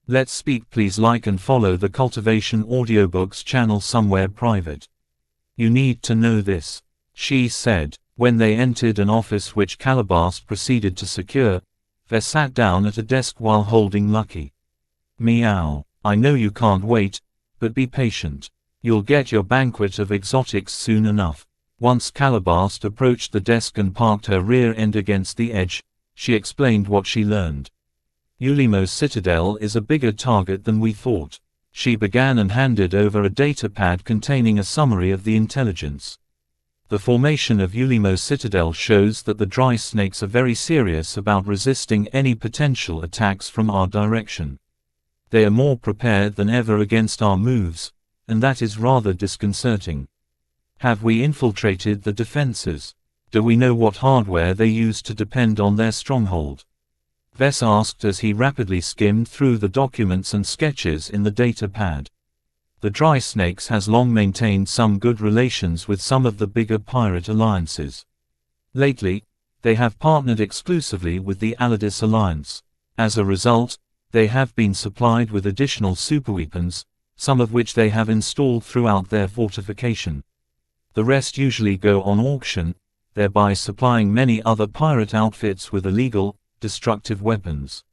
Let's speak. Please like and follow the Cultivation Audiobooks channel somewhere private. You need to know this, she said. When they entered an office which Calabast proceeded to secure, Vess sat down at a desk while holding Lucky. Meow. I know you can't wait, but be patient. You'll get your banquet of exotics soon enough. Once Calabast approached the desk and parked her rear end against the edge, she explained what she learned. Ulimo Citadel is a bigger target than we thought. She began and handed over a data pad containing a summary of the intelligence. The formation of Ulimo Citadel shows that the Dry Snakes are very serious about resisting any potential attacks from our direction. They are more prepared than ever against our moves, and that is rather disconcerting. Have we infiltrated the defenses? Do we know what hardware they use to depend on their stronghold? Vess asked as he rapidly skimmed through the documents and sketches in the data pad. The Dry Snakes has long maintained some good relations with some of the bigger pirate alliances. Lately, they have partnered exclusively with the Alliance Alliance. As a result, they have been supplied with additional superweapons, some of which they have installed throughout their fortification. The rest usually go on auction, thereby supplying many other pirate outfits with illegal, destructive weapons.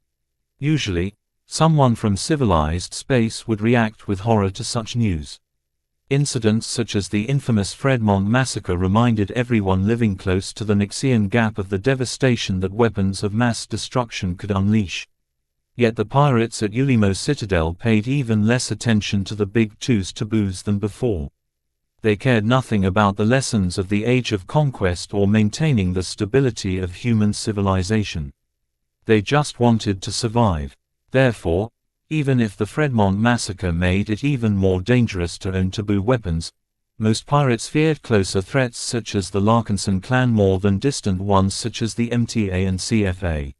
Usually, someone from civilized space would react with horror to such news. Incidents such as the infamous Fremont massacre reminded everyone living close to the Xianxia Gap of the devastation that weapons of mass destruction could unleash. Yet the pirates at Ulimo Citadel paid even less attention to the big two's taboos than before. They cared nothing about the lessons of the Age of Conquest or maintaining the stability of human civilization. They just wanted to survive. Therefore, even if the Fremont massacre made it even more dangerous to own taboo weapons, most pirates feared closer threats such as the Larkinson clan more than distant ones such as the MTA and CFA.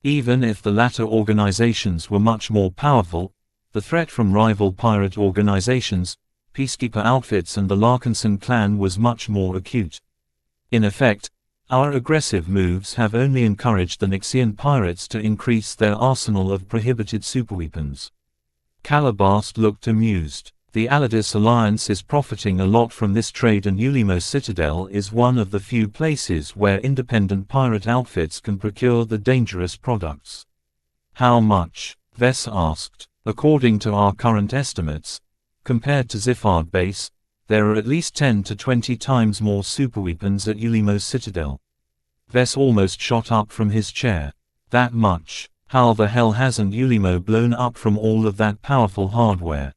Even if the latter organizations were much more powerful, the threat from rival pirate organizations, peacekeeper outfits and the Larkinson clan was much more acute. In effect, our aggressive moves have only encouraged the Xian pirates to increase their arsenal of prohibited superweapons. Calabast looked amused. The Alliance Alliance is profiting a lot from this trade, and Ulimo Citadel is one of the few places where independent pirate outfits can procure the dangerous products. How much? Vess asked. According to our current estimates, compared to Ziphard base, there are at least 10 to 20 times more superweapons at Ulimo Citadel. Vess almost shot up from his chair. That much? How the hell hasn't Ulimo blown up from all of that powerful hardware?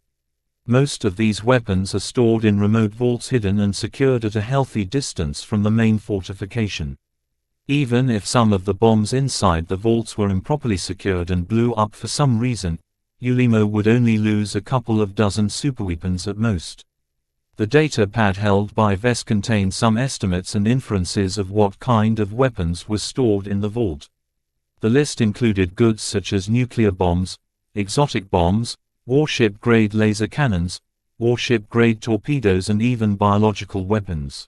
Most of these weapons are stored in remote vaults hidden and secured at a healthy distance from the main fortification. Even if some of the bombs inside the vaults were improperly secured and blew up for some reason, Ulimo would only lose a couple of dozen superweapons at most. The data pad held by Vess contained some estimates and inferences of what kind of weapons were stored in the vault. The list included goods such as nuclear bombs, exotic bombs, warship-grade laser cannons, warship-grade torpedoes and even biological weapons.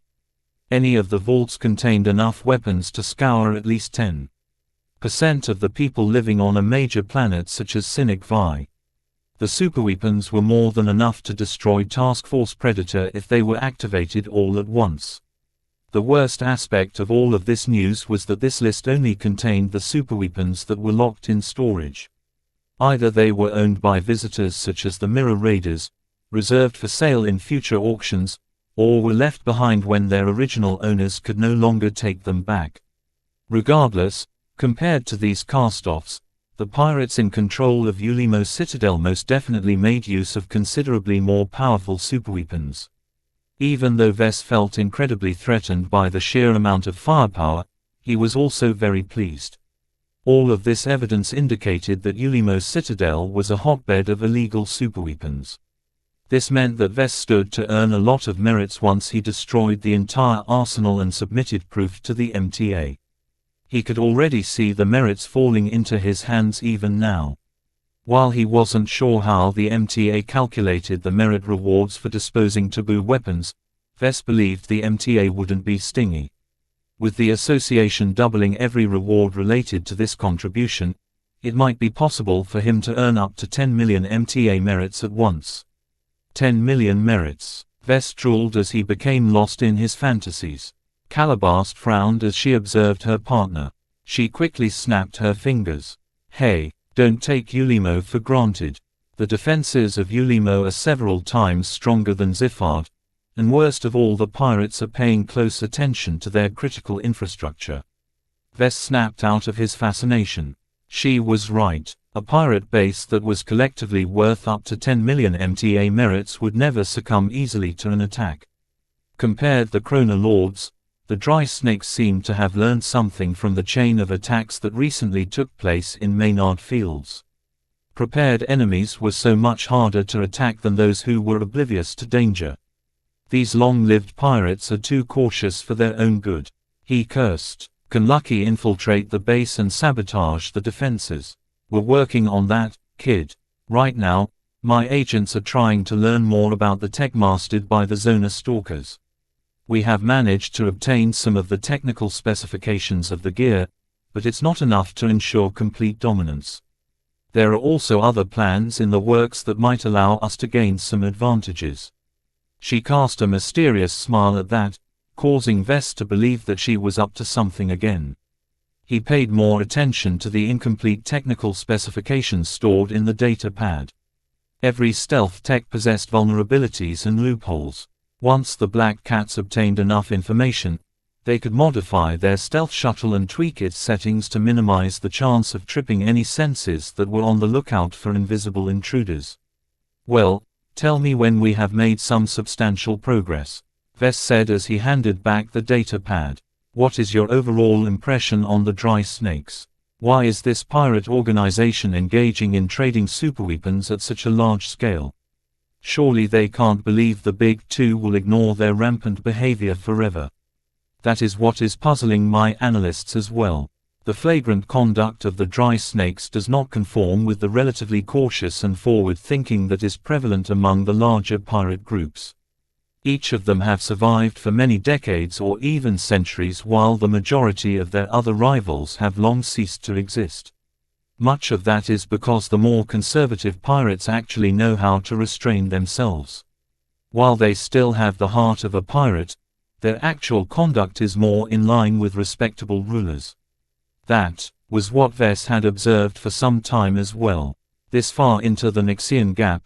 Any of the vaults contained enough weapons to scour at least 10% of the people living on a major planet such as Cynic Vi. The superweapons were more than enough to destroy Task Force Predator if they were activated all at once. The worst aspect of all of this news was that this list only contained the superweapons that were locked in storage. Either they were owned by visitors such as the Mirror Raiders, reserved for sale in future auctions, or were left behind when their original owners could no longer take them back. Regardless, compared to these cast-offs, the pirates in control of Ulimo Citadel most definitely made use of considerably more powerful superweapons. Even though Vess felt incredibly threatened by the sheer amount of firepower, he was also very pleased. All of this evidence indicated that Ulimo Citadel was a hotbed of illegal superweapons. This meant that Vess stood to earn a lot of merits once he destroyed the entire arsenal and submitted proof to the MTA. He could already see the merits falling into his hands even now. While he wasn't sure how the MTA calculated the merit rewards for disposing taboo weapons, Vess believed the MTA wouldn't be stingy. With the association doubling every reward related to this contribution, it might be possible for him to earn up to 10 million MTA merits at once. 10 million merits. Vess drooled as he became lost in his fantasies. Calabast frowned as she observed her partner. She quickly snapped her fingers. Hey, don't take Ulimo for granted. The defenses of Ulimo are several times stronger than Ziphard, and worst of all, the pirates are paying close attention to their critical infrastructure. Vess snapped out of his fascination. She was right. A pirate base that was collectively worth up to 10 million MTA merits would never succumb easily to an attack. Compared the Chrono Lords, the Dry Snakes seemed to have learned something from the chain of attacks that recently took place in Maynard Fields. Prepared enemies were so much harder to attack than those who were oblivious to danger. These long-lived pirates are too cautious for their own good. He cursed. Can Lucky infiltrate the base and sabotage the defenses? We're working on that, kid. Right now, my agents are trying to learn more about the tech mastered by the Zona stalkers. We have managed to obtain some of the technical specifications of the gear, but it's not enough to ensure complete dominance. There are also other plans in the works that might allow us to gain some advantages. She cast a mysterious smile at that, causing Vess to believe that she was up to something again. He paid more attention to the incomplete technical specifications stored in the data pad. Every stealth tech possessed vulnerabilities and loopholes. Once the Black Cats obtained enough information, they could modify their stealth shuttle and tweak its settings to minimize the chance of tripping any senses that were on the lookout for invisible intruders. Well, tell me when we have made some substantial progress, Vess said as he handed back the data pad. What is your overall impression on the dry snakes? Why is this pirate organization engaging in trading superweapons at such a large scale? Surely they can't believe the Big Two will ignore their rampant behavior forever. That is what is puzzling my analysts as well. The flagrant conduct of the dry snakes does not conform with the relatively cautious and forward thinking that is prevalent among the larger pirate groups. Each of them have survived for many decades or even centuries, while the majority of their other rivals have long ceased to exist. Much of that is because the more conservative pirates actually know how to restrain themselves. While they still have the heart of a pirate, their actual conduct is more in line with respectable rulers. That was what Vess had observed for some time as well. This far into the Xian Gap,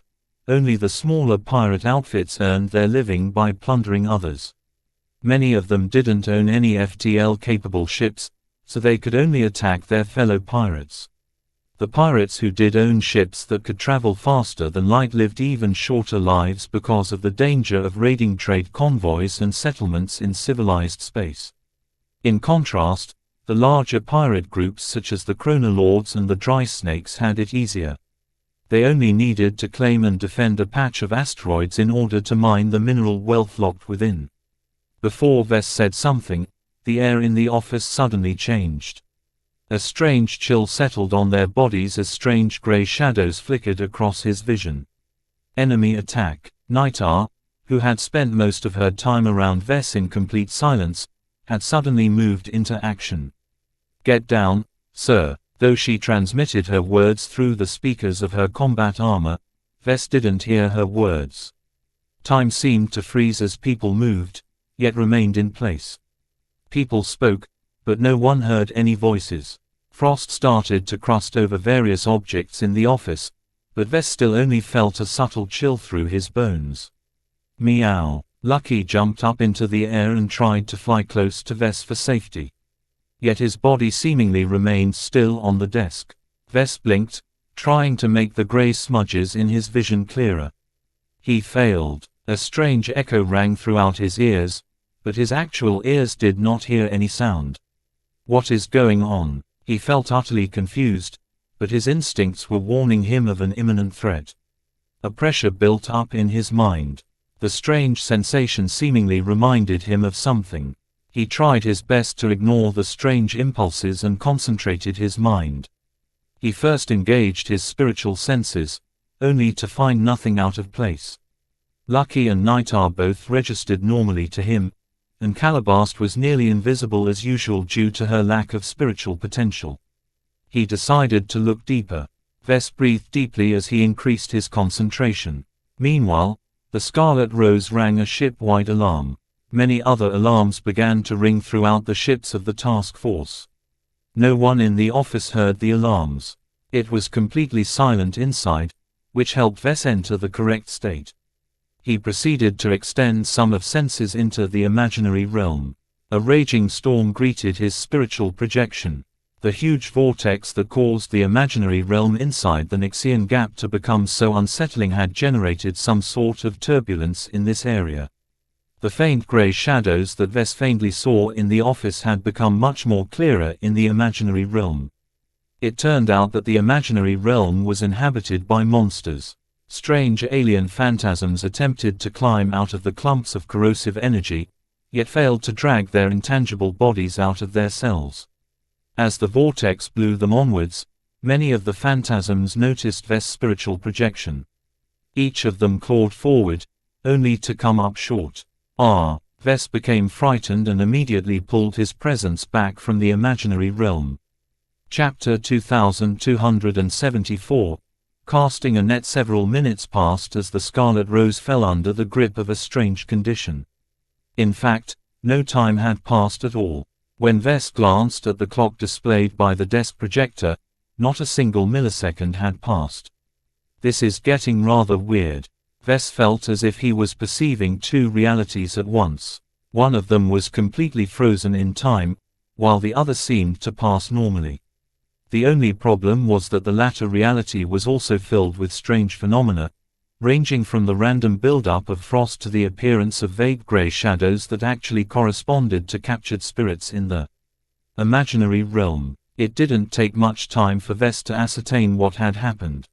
only the smaller pirate outfits earned their living by plundering others. Many of them didn't own any FTL-capable ships, so they could only attack their fellow pirates. The pirates who did own ships that could travel faster than light lived even shorter lives because of the danger of raiding trade convoys and settlements in civilized space. In contrast, the larger pirate groups such as the Chronolords and the Dry Snakes had it easier. They only needed to claim and defend a patch of asteroids in order to mine the mineral wealth locked within. Before Vess said something, the air in the office suddenly changed. A strange chill settled on their bodies as strange gray shadows flickered across his vision. Enemy attack. Nitar, who had spent most of her time around Vess in complete silence, had suddenly moved into action. Get down, sir. Though she transmitted her words through the speakers of her combat armor, Vess didn't hear her words. Time seemed to freeze as people moved, yet remained in place. People spoke, but no one heard any voices. Frost started to crust over various objects in the office, but Vess still only felt a subtle chill through his bones. Meow. Lucky jumped up into the air and tried to fly close to Vess for safety. Yet his body seemingly remained still on the desk. Vess blinked, trying to make the gray smudges in his vision clearer. He failed. A strange echo rang throughout his ears, but his actual ears did not hear any sound. What is going on? He felt utterly confused, but his instincts were warning him of an imminent threat. A pressure built up in his mind. The strange sensation seemingly reminded him of something. He tried his best to ignore the strange impulses and concentrated his mind. He first engaged his spiritual senses, only to find nothing out of place. Lucky and Nitar both registered normally to him, and Calabast was nearly invisible as usual due to her lack of spiritual potential. He decided to look deeper. Vess breathed deeply as he increased his concentration. Meanwhile, the Scarlet Rose rang a ship-wide alarm. Many other alarms began to ring throughout the ships of the task force. No one in the office heard the alarms. It was completely silent inside, which helped Vess enter the correct state. He proceeded to extend some of senses into the imaginary realm. A raging storm greeted his spiritual projection. The huge vortex that caused the imaginary realm inside the Xian Gap to become so unsettling had generated some sort of turbulence in this area. The faint gray shadows that Vess faintly saw in the office had become much more clearer in the imaginary realm. It turned out that the imaginary realm was inhabited by monsters. Strange alien phantasms attempted to climb out of the clumps of corrosive energy, yet failed to drag their intangible bodies out of their cells. As the vortex blew them onwards, many of the phantasms noticed Vest's spiritual projection. Each of them clawed forward, only to come up short. Vest became frightened and immediately pulled his presence back from the imaginary realm. Chapter 2274. Casting a net. Several minutes passed as the Scarlet Rose fell under the grip of a strange condition. In fact, no time had passed at all. When Vest glanced at the clock displayed by the desk projector, not a single millisecond had passed. This is getting rather weird. Vest felt as if he was perceiving two realities at once. One of them was completely frozen in time, while the other seemed to pass normally. The only problem was that the latter reality was also filled with strange phenomena, ranging from the random buildup of frost to the appearance of vague gray shadows that actually corresponded to captured spirits in the imaginary realm. It didn't take much time for Vest to ascertain what had happened.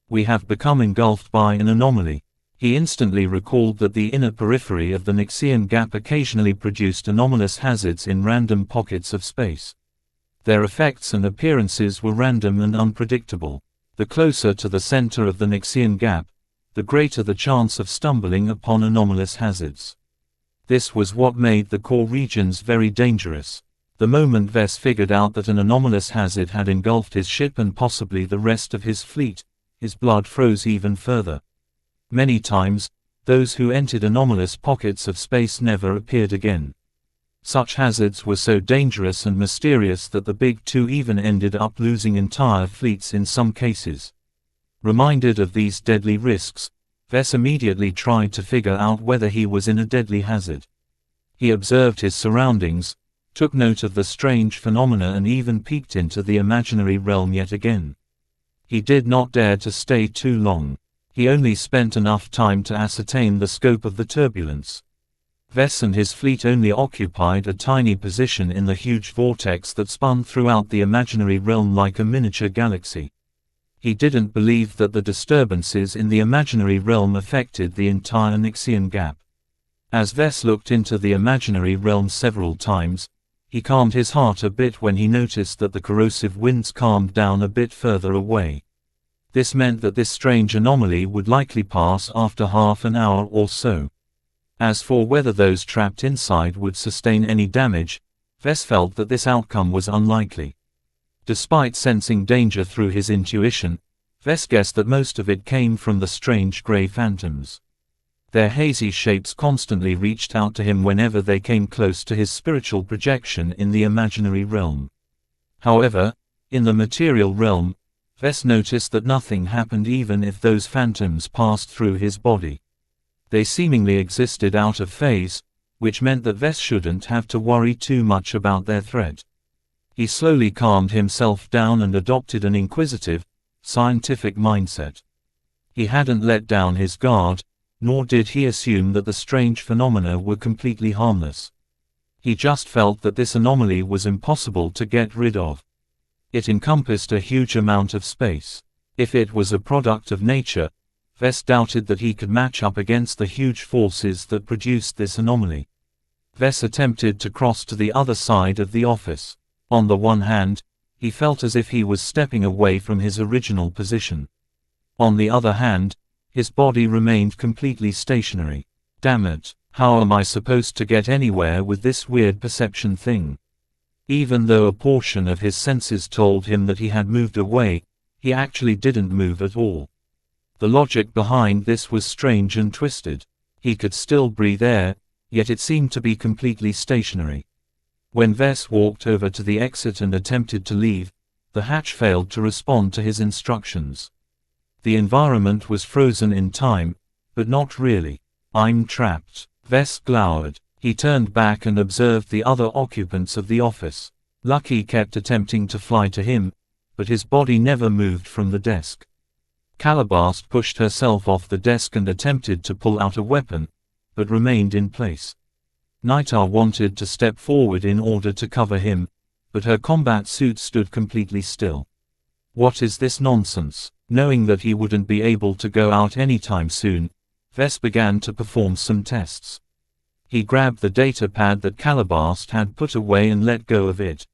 We have become engulfed by an anomaly. He instantly recalled that the inner periphery of the Xianxia gap occasionally produced anomalous hazards in random pockets of space. Their effects and appearances were random and unpredictable. The closer to the center of the Xianxia gap, the greater the chance of stumbling upon anomalous hazards. This was what made the core regions very dangerous. The moment Vest figured out that an anomalous hazard had engulfed his ship and possibly the rest of his fleet, his blood froze even further. Many times, those who entered anomalous pockets of space never appeared again. Such hazards were so dangerous and mysterious that the Big Two even ended up losing entire fleets in some cases. Reminded of these deadly risks, Vest immediately tried to figure out whether he was in a deadly hazard. He observed his surroundings, took note of the strange phenomena and even peeked into the imaginary realm yet again. He did not dare to stay too long. He only spent enough time to ascertain the scope of the turbulence. Vest and his fleet only occupied a tiny position in the huge vortex that spun throughout the imaginary realm like a miniature galaxy. He didn't believe that the disturbances in the imaginary realm affected the entire Xianxia gap. As Vest looked into the imaginary realm several times, he calmed his heart a bit when he noticed that the corrosive winds calmed down a bit further away. This meant that this strange anomaly would likely pass after half an hour or so. As for whether those trapped inside would sustain any damage, Vest felt that this outcome was unlikely. Despite sensing danger through his intuition, Vest guessed that most of it came from the strange gray phantoms. Their hazy shapes constantly reached out to him whenever they came close to his spiritual projection in the imaginary realm. However, in the material realm, Vest noticed that nothing happened even if those phantoms passed through his body. They seemingly existed out of phase, which meant that Vest shouldn't have to worry too much about their threat. He slowly calmed himself down and adopted an inquisitive, scientific mindset. He hadn't let down his guard, nor did he assume that the strange phenomena were completely harmless. He just felt that this anomaly was impossible to get rid of. It encompassed a huge amount of space. If it was a product of nature, Vest doubted that he could match up against the huge forces that produced this anomaly. Vest attempted to cross to the other side of the office. On the one hand, he felt as if he was stepping away from his original position. On the other hand, his body remained completely stationary. Damn it, how am I supposed to get anywhere with this weird perception thing? Even though a portion of his senses told him that he had moved away, he actually didn't move at all. The logic behind this was strange and twisted. He could still breathe air, yet it seemed to be completely stationary. When Vest walked over to the exit and attempted to leave, the hatch failed to respond to his instructions. The environment was frozen in time, but not really. I'm trapped. Vest glowered. He turned back and observed the other occupants of the office. Lucky kept attempting to fly to him, but his body never moved from the desk. Calabast pushed herself off the desk and attempted to pull out a weapon, but remained in place. Nitar wanted to step forward in order to cover him, but her combat suit stood completely still. What is this nonsense? Knowing that he wouldn't be able to go out anytime soon, Vest began to perform some tests. He grabbed the data pad that Calabast had put away and let go of it.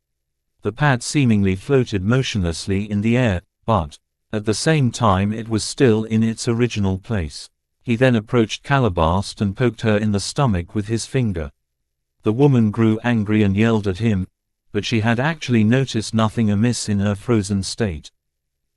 The pad seemingly floated motionlessly in the air, but, at the same time it was still in its original place. He then approached Calabast and poked her in the stomach with his finger. The woman grew angry and yelled at him, but she had actually noticed nothing amiss in her frozen state.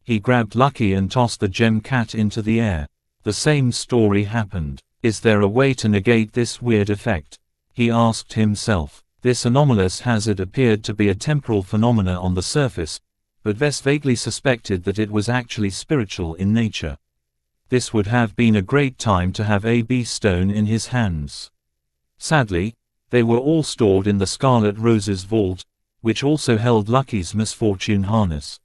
He grabbed Lucky and tossed the gem cat into the air. The same story happened. Is there a way to negate this weird effect? He asked himself. This anomalous hazard appeared to be a temporal phenomena on the surface, but Vess vaguely suspected that it was actually spiritual in nature. This would have been a great time to have a B stone in his hands. Sadly, they were all stored in the Scarlet Rose's vault, which also held Lucky's misfortune harness.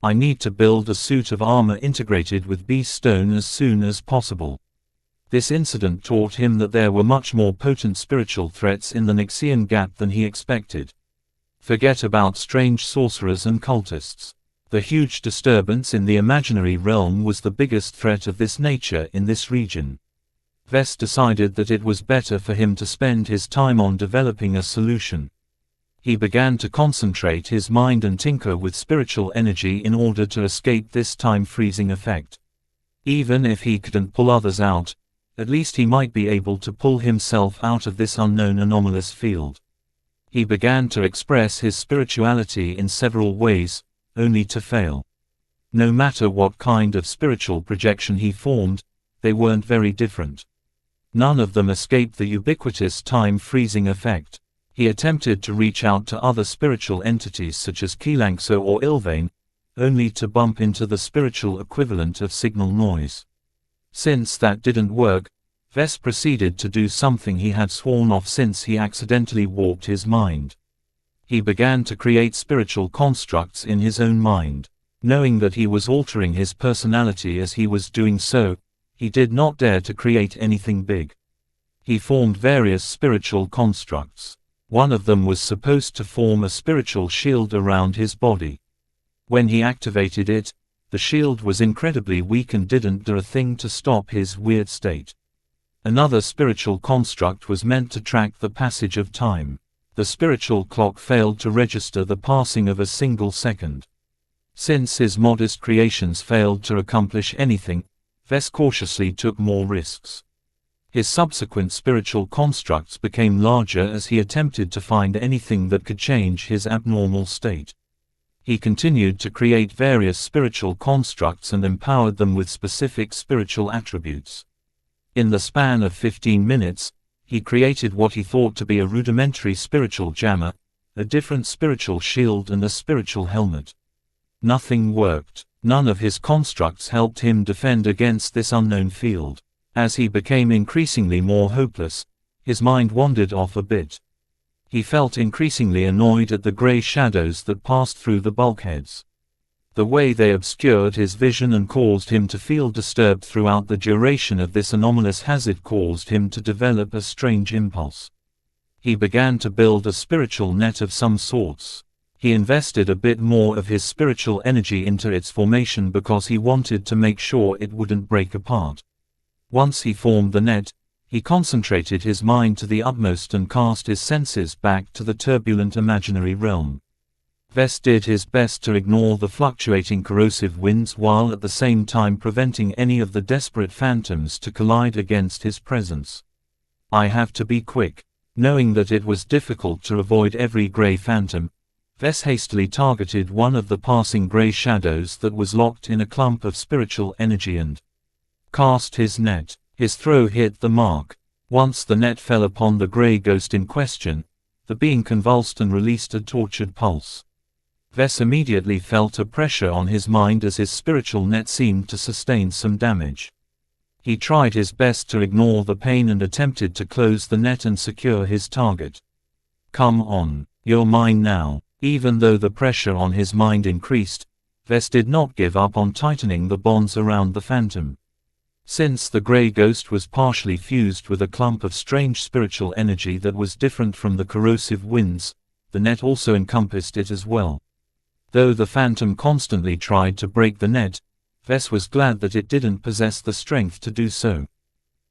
I need to build a suit of armor integrated with B stone as soon as possible. This incident taught him that there were much more potent spiritual threats in the Nixian Gap than he expected. Forget about strange sorcerers and cultists. The huge disturbance in the imaginary realm was the biggest threat of this nature in this region. Vess decided that it was better for him to spend his time on developing a solution. He began to concentrate his mind and tinker with spiritual energy in order to escape this time-freezing effect. Even if he couldn't pull others out, at least he might be able to pull himself out of this unknown anomalous field. He began to express his spirituality in several ways, only to fail. No matter what kind of spiritual projection he formed, they weren't very different. None of them escaped the ubiquitous time-freezing effect. He attempted to reach out to other spiritual entities such as xianxia or Ilvain, only to bump into the spiritual equivalent of signal noise. Since that didn't work, Vess proceeded to do something he had sworn off since he accidentally warped his mind. He began to create spiritual constructs in his own mind. Knowing that he was altering his personality as he was doing so, he did not dare to create anything big. He formed various spiritual constructs. One of them was supposed to form a spiritual shield around his body. When he activated it, the shield was incredibly weak and didn't do a thing to stop his weird state. Another spiritual construct was meant to track the passage of time. The spiritual clock failed to register the passing of a single second. Since his modest creations failed to accomplish anything, Vess cautiously took more risks. His subsequent spiritual constructs became larger as he attempted to find anything that could change his abnormal state. He continued to create various spiritual constructs and empowered them with specific spiritual attributes. In the span of 15 minutes, he created what he thought to be a rudimentary spiritual jammer, a different spiritual shield and a spiritual helmet. Nothing worked. None of his constructs helped him defend against this unknown field. As he became increasingly more hopeless, his mind wandered off a bit. He felt increasingly annoyed at the gray shadows that passed through the bulkheads. The way they obscured his vision and caused him to feel disturbed throughout the duration of this anomalous hazard caused him to develop a strange impulse. He began to build a spiritual net of some sorts. He invested a bit more of his spiritual energy into its formation because he wanted to make sure it wouldn't break apart. Once he formed the net, he concentrated his mind to the utmost and cast his senses back to the turbulent imaginary realm. Vess did his best to ignore the fluctuating corrosive winds while at the same time preventing any of the desperate phantoms to collide against his presence. I have to be quick. Knowing that it was difficult to avoid every gray phantom, Vess hastily targeted one of the passing gray shadows that was locked in a clump of spiritual energy and cast his net. His throw hit the mark. Once the net fell upon the gray ghost in question, the being convulsed and released a tortured pulse. Vess immediately felt a pressure on his mind as his spiritual net seemed to sustain some damage. He tried his best to ignore the pain and attempted to close the net and secure his target. Come on, you're mine now. Even though the pressure on his mind increased, Vess did not give up on tightening the bonds around the phantom. Since the gray ghost was partially fused with a clump of strange spiritual energy that was different from the corrosive winds, the net also encompassed it as well. Though the phantom constantly tried to break the net, Vess was glad that it didn't possess the strength to do so.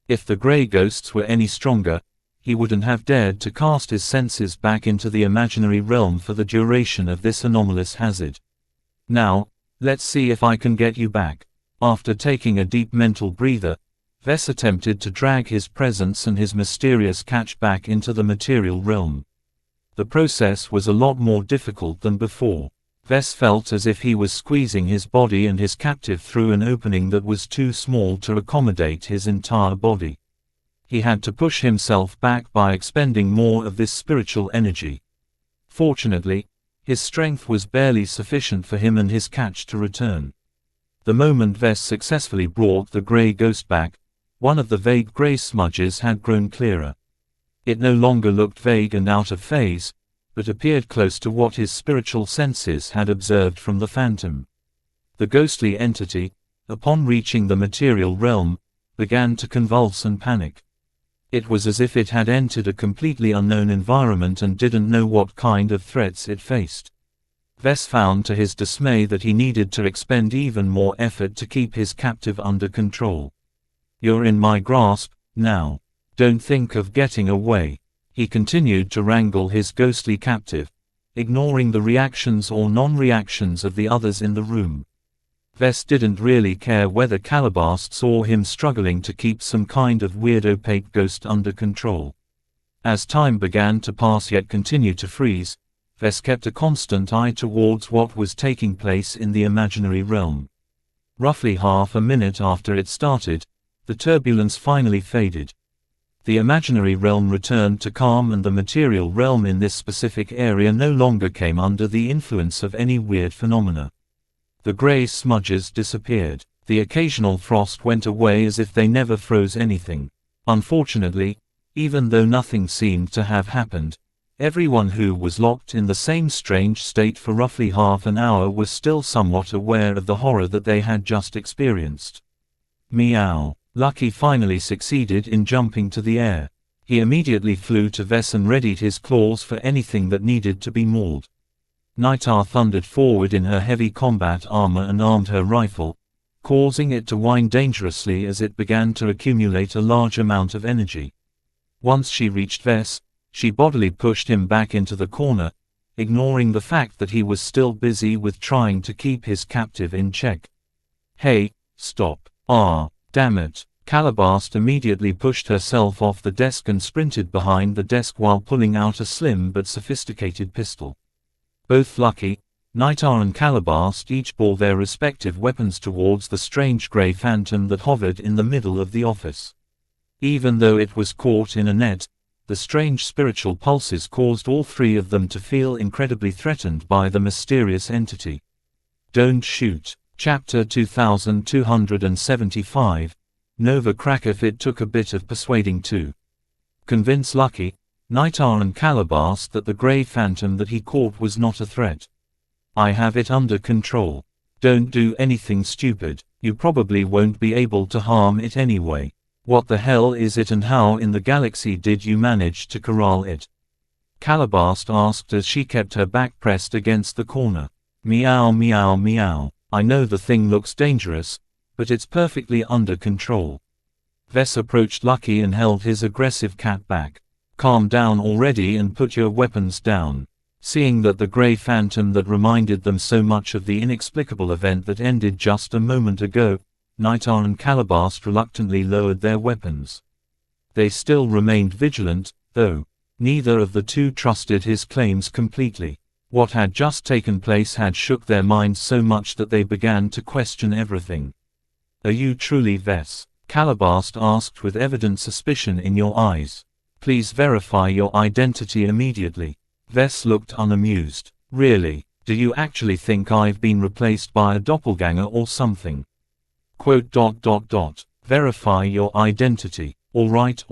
If the gray ghosts were any stronger, he wouldn't have dared to cast his senses back into the imaginary realm for the duration of this anomalous hazard. Now, let's see if I can get you back. After taking a deep mental breather, Vess attempted to drag his presence and his mysterious catch back into the material realm. The process was a lot more difficult than before. Vess felt as if he was squeezing his body and his captive through an opening that was too small to accommodate his entire body. He had to push himself back by expending more of this spiritual energy. Fortunately, his strength was barely sufficient for him and his catch to return. The moment Vess successfully brought the grey ghost back, one of the vague grey smudges had grown clearer. It no longer looked vague and out of phase, but appeared close to what his spiritual senses had observed from the phantom. The ghostly entity, upon reaching the material realm, began to convulse and panic. It was as if it had entered a completely unknown environment and didn't know what kind of threats it faced. Vess found to his dismay that he needed to expend even more effort to keep his captive under control. "You're in my grasp, now. Don't think of getting away." He continued to wrangle his ghostly captive, ignoring the reactions or non-reactions of the others in the room. Vess didn't really care whether Calabast saw him struggling to keep some kind of weird opaque ghost under control. As time began to pass yet continued to freeze, Vess kept a constant eye towards what was taking place in the imaginary realm. Roughly half a minute after it started, the turbulence finally faded. The imaginary realm returned to calm and the material realm in this specific area no longer came under the influence of any weird phenomena. The grey smudges disappeared. The occasional frost went away as if they never froze anything. Unfortunately, even though nothing seemed to have happened, everyone who was locked in the same strange state for roughly half an hour was still somewhat aware of the horror that they had just experienced. Meow. Lucky finally succeeded in jumping to the air. He immediately flew to Vess and readied his claws for anything that needed to be mauled. Nitar thundered forward in her heavy combat armor and armed her rifle, causing it to whine dangerously as it began to accumulate a large amount of energy. Once she reached Vess, she bodily pushed him back into the corner, ignoring the fact that he was still busy with trying to keep his captive in check. "Hey, stop. Damn it." Calabast immediately pushed herself off the desk and sprinted behind the desk while pulling out a slim but sophisticated pistol. Both Lucky, Nitar and Calabast each bore their respective weapons towards the strange grey phantom that hovered in the middle of the office. Even though it was caught in a net, the strange spiritual pulses caused all three of them to feel incredibly threatened by the mysterious entity. Don't shoot. Chapter 2275, Nova Krakov. It took a bit of persuading to convince Lucky, Nitar and Calabast that the grey phantom that he caught was not a threat. "I have it under control. Don't do anything stupid. You probably won't be able to harm it anyway. What the hell is it and how in the galaxy did you manage to corral it?" Calabast asked as she kept her back pressed against the corner. "Meow meow meow. I know the thing looks dangerous, but it's perfectly under control." Vess approached Lucky and held his aggressive cat back. "Calm down already and put your weapons down." Seeing that the grey phantom that reminded them so much of the inexplicable event that ended just a moment ago, Nitar and Calabast reluctantly lowered their weapons. They still remained vigilant, though. Neither of the two trusted his claims completely. What had just taken place had shook their minds so much that they began to question everything. "Are you truly Vess?" Calabast asked with evident suspicion in your eyes. "Please verify your identity immediately." Vess looked unamused. "Really? Do you actually think I've been replaced by a doppelganger or something? Verify your identity. All right.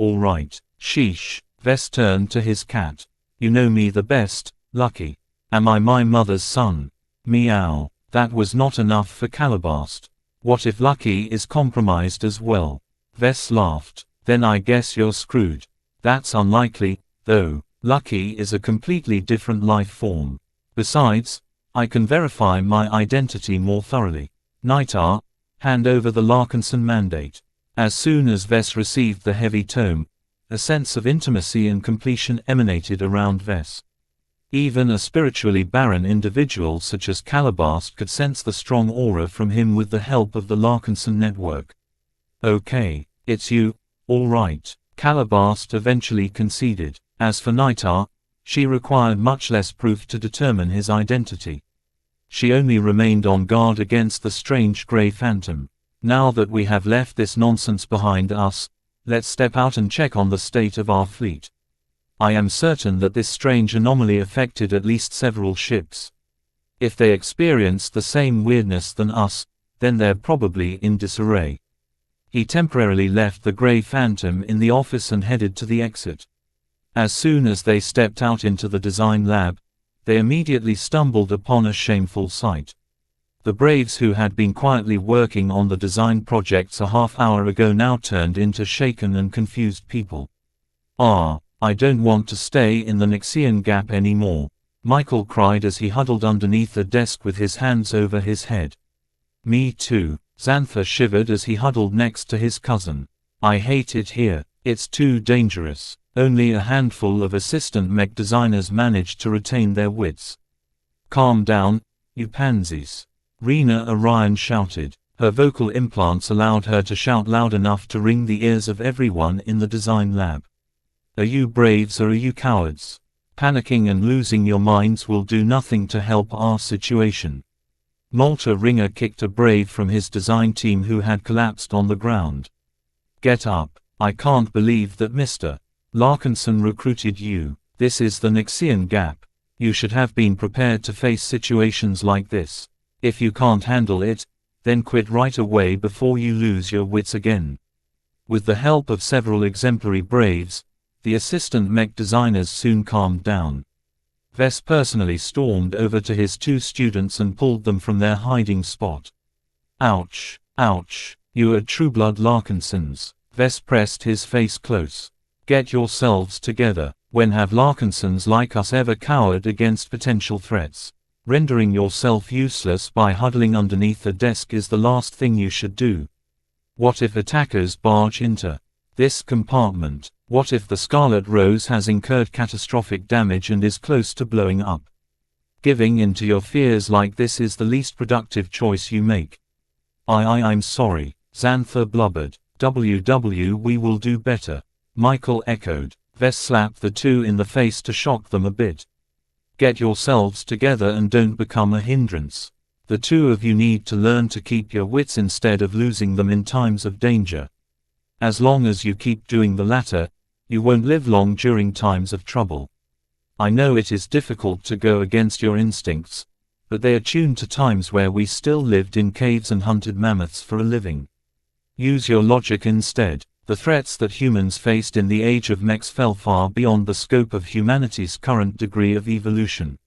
Sheesh." Vess turned to his cat. "You know me the best, Lucky. Am I my mother's son?" Meow. That was not enough for Calabast. "What if Lucky is compromised as well?" Vess laughed. "Then I guess you're screwed." "That's unlikely, though. Lucky is a completely different life form. Besides, I can verify my identity more thoroughly. Nitar, hand over the Larkinson mandate." As soon as Vess received the heavy tome, a sense of intimacy and completion emanated around Vess. Even a spiritually barren individual such as Calabast could sense the strong aura from him with the help of the Larkinson network. "Okay, it's you, all right," Calabast eventually conceded. As for Nitar, she required much less proof to determine his identity. She only remained on guard against the strange grey phantom. "Now that we have left this nonsense behind us, let's step out and check on the state of our fleet. I am certain that this strange anomaly affected at least several ships. If they experienced the same weirdness than us, then they're probably in disarray." He temporarily left the grey phantom in the office and headed to the exit. As soon as they stepped out into the design lab, they immediately stumbled upon a shameful sight. The braves who had been quietly working on the design projects a half-hour ago now turned into shaken and confused people. I don't want to stay in the Xianxia gap anymore," Michael cried as he huddled underneath a desk with his hands over his head. "Me too," Xantha shivered as he huddled next to his cousin. "I hate it here. It's too dangerous." Only a handful of assistant mech designers managed to retain their wits. "Calm down, you pansies," Rena Orion shouted. Her vocal implants allowed her to shout loud enough to ring the ears of everyone in the design lab. "Are you braves or are you cowards? Panicking and losing your minds will do nothing to help our situation." Malta Ringer kicked a brave from his design team who had collapsed on the ground. "Get up. I can't believe that Mr. Larkinson recruited you. This is the Xianxia gap. You should have been prepared to face situations like this. If you can't handle it, then quit right away before you lose your wits again." With the help of several exemplary braves, the assistant mech designers soon calmed down. Vess personally stormed over to his two students and pulled them from their hiding spot. "Ouch, ouch, you are true-blood Larkinsons." Vess pressed his face close. "Get yourselves together. When have Larkinsons like us ever cowered against potential threats? Rendering yourself useless by huddling underneath a desk is the last thing you should do. What if attackers barge into this compartment? What if the Scarlet Rose has incurred catastrophic damage and is close to blowing up? Giving in to your fears like this is the least productive choice you make." I'm sorry," Xantha blubbered. We will do better," Michael echoed. Vess slapped the two in the face to shock them a bit. "Get yourselves together and don't become a hindrance. The two of you need to learn to keep your wits instead of losing them in times of danger. As long as you keep doing the latter, you won't live long during times of trouble. I know it is difficult to go against your instincts, but they are tuned to times where we still lived in caves and hunted mammoths for a living. Use your logic instead. The threats that humans faced in the age of mechs fell far beyond the scope of humanity's current degree of evolution.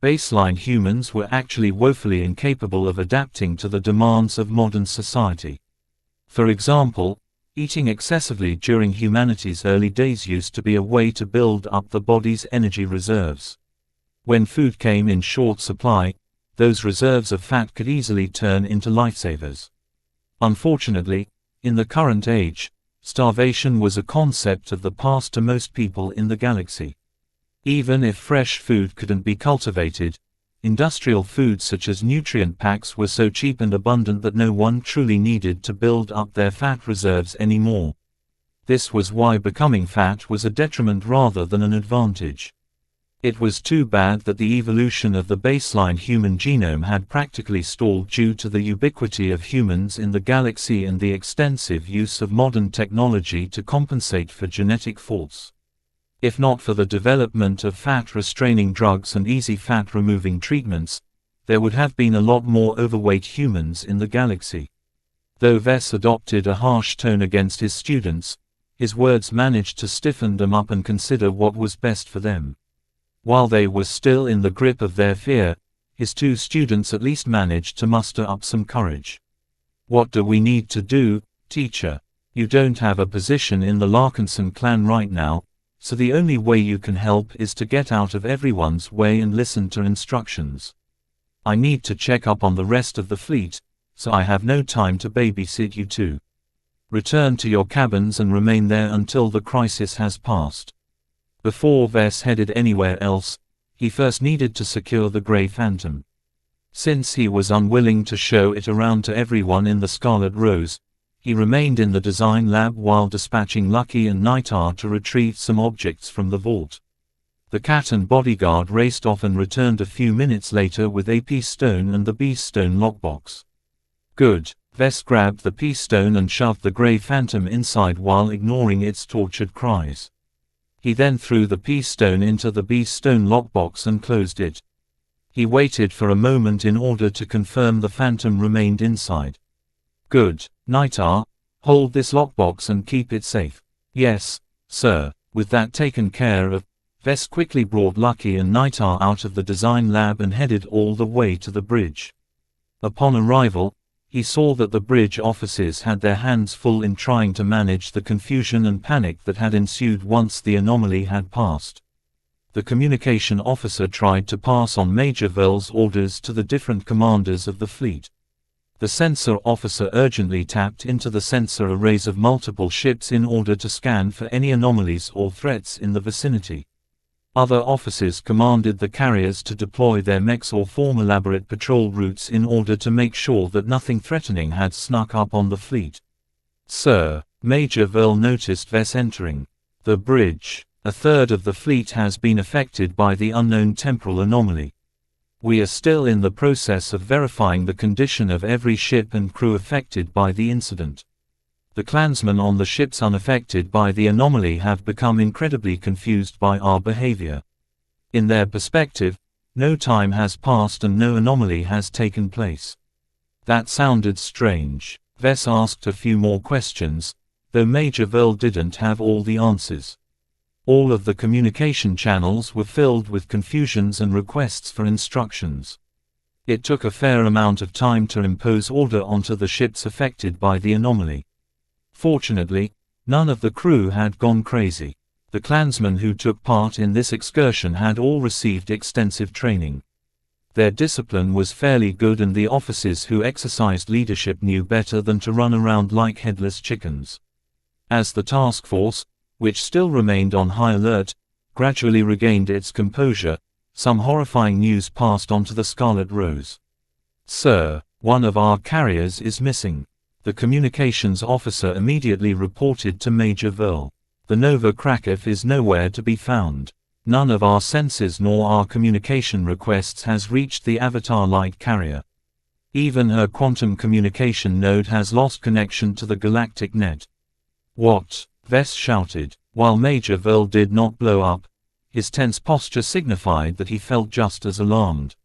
Baseline humans were actually woefully incapable of adapting to the demands of modern society. For example, eating excessively during humanity's early days used to be a way to build up the body's energy reserves. When food came in short supply, those reserves of fat could easily turn into lifesavers. Unfortunately, in the current age, starvation was a concept of the past to most people in the galaxy. Even if fresh food couldn't be cultivated, industrial foods such as nutrient packs were so cheap and abundant that no one truly needed to build up their fat reserves anymore. This was why becoming fat was a detriment rather than an advantage. It was too bad that the evolution of the baseline human genome had practically stalled due to the ubiquity of humans in the galaxy and the extensive use of modern technology to compensate for genetic faults. If not for the development of fat-restraining drugs and easy fat-removing treatments, there would have been a lot more overweight humans in the galaxy. Though Vess adopted a harsh tone against his students, his words managed to stiffen them up and consider what was best for them. While they were still in the grip of their fear, his two students at least managed to muster up some courage. "What do we need to do, teacher? You don't have a position in the Larkinson clan right now, so the only way you can help is to get out of everyone's way and listen to instructions. I need to check up on the rest of the fleet, so I have no time to babysit you two." Return to your cabins and remain there until the crisis has passed. Before Vess headed anywhere else, he first needed to secure the Grey Phantom. Since he was unwilling to show it around to everyone in the Scarlet Rose, he remained in the design lab while dispatching Lucky and Nightar to retrieve some objects from the vault. The cat and bodyguard raced off and returned a few minutes later with a P-stone and the B-stone lockbox. Good. Vess grabbed the P-stone and shoved the Grey Phantom inside while ignoring its tortured cries. He then threw the P-stone into the B-stone lockbox and closed it. He waited for a moment in order to confirm the Phantom remained inside. Good. Nightar, hold this lockbox and keep it safe. Yes, sir. With that taken care of, Vess quickly brought Lucky and Nightar out of the design lab and headed all the way to the bridge. Upon arrival, he saw that the bridge officers had their hands full in trying to manage the confusion and panic that had ensued once the anomaly had passed. The communication officer tried to pass on Major Vell's orders to the different commanders of the fleet. The sensor officer urgently tapped into the sensor arrays of multiple ships in order to scan for any anomalies or threats in the vicinity. Other officers commanded the carriers to deploy their mechs or form elaborate patrol routes in order to make sure that nothing threatening had snuck up on the fleet. Sir, Major Vell noticed Vess entering the bridge. A third of the fleet has been affected by the unknown temporal anomaly. We are still in the process of verifying the condition of every ship and crew affected by the incident. The clansmen on the ships unaffected by the anomaly have become incredibly confused by our behavior. In their perspective, no time has passed and no anomaly has taken place. That sounded strange. Vess asked a few more questions, though Major Vell didn't have all the answers. All of the communication channels were filled with confusions and requests for instructions. It took a fair amount of time to impose order onto the ships affected by the anomaly. Fortunately, none of the crew had gone crazy. The clansmen who took part in this excursion had all received extensive training. Their discipline was fairly good and the officers who exercised leadership knew better than to run around like headless chickens. As the task force, which still remained on high alert, gradually regained its composure, some horrifying news passed on to the Scarlet Rose. Sir, one of our carriers is missing. The communications officer immediately reported to Major Vell. The Nova Krakow is nowhere to be found. None of our sensors nor our communication requests has reached the Avatar light carrier. Even her quantum communication node has lost connection to the galactic net. What? Vess shouted. While Major Vell did not blow up, his tense posture signified that he felt just as alarmed.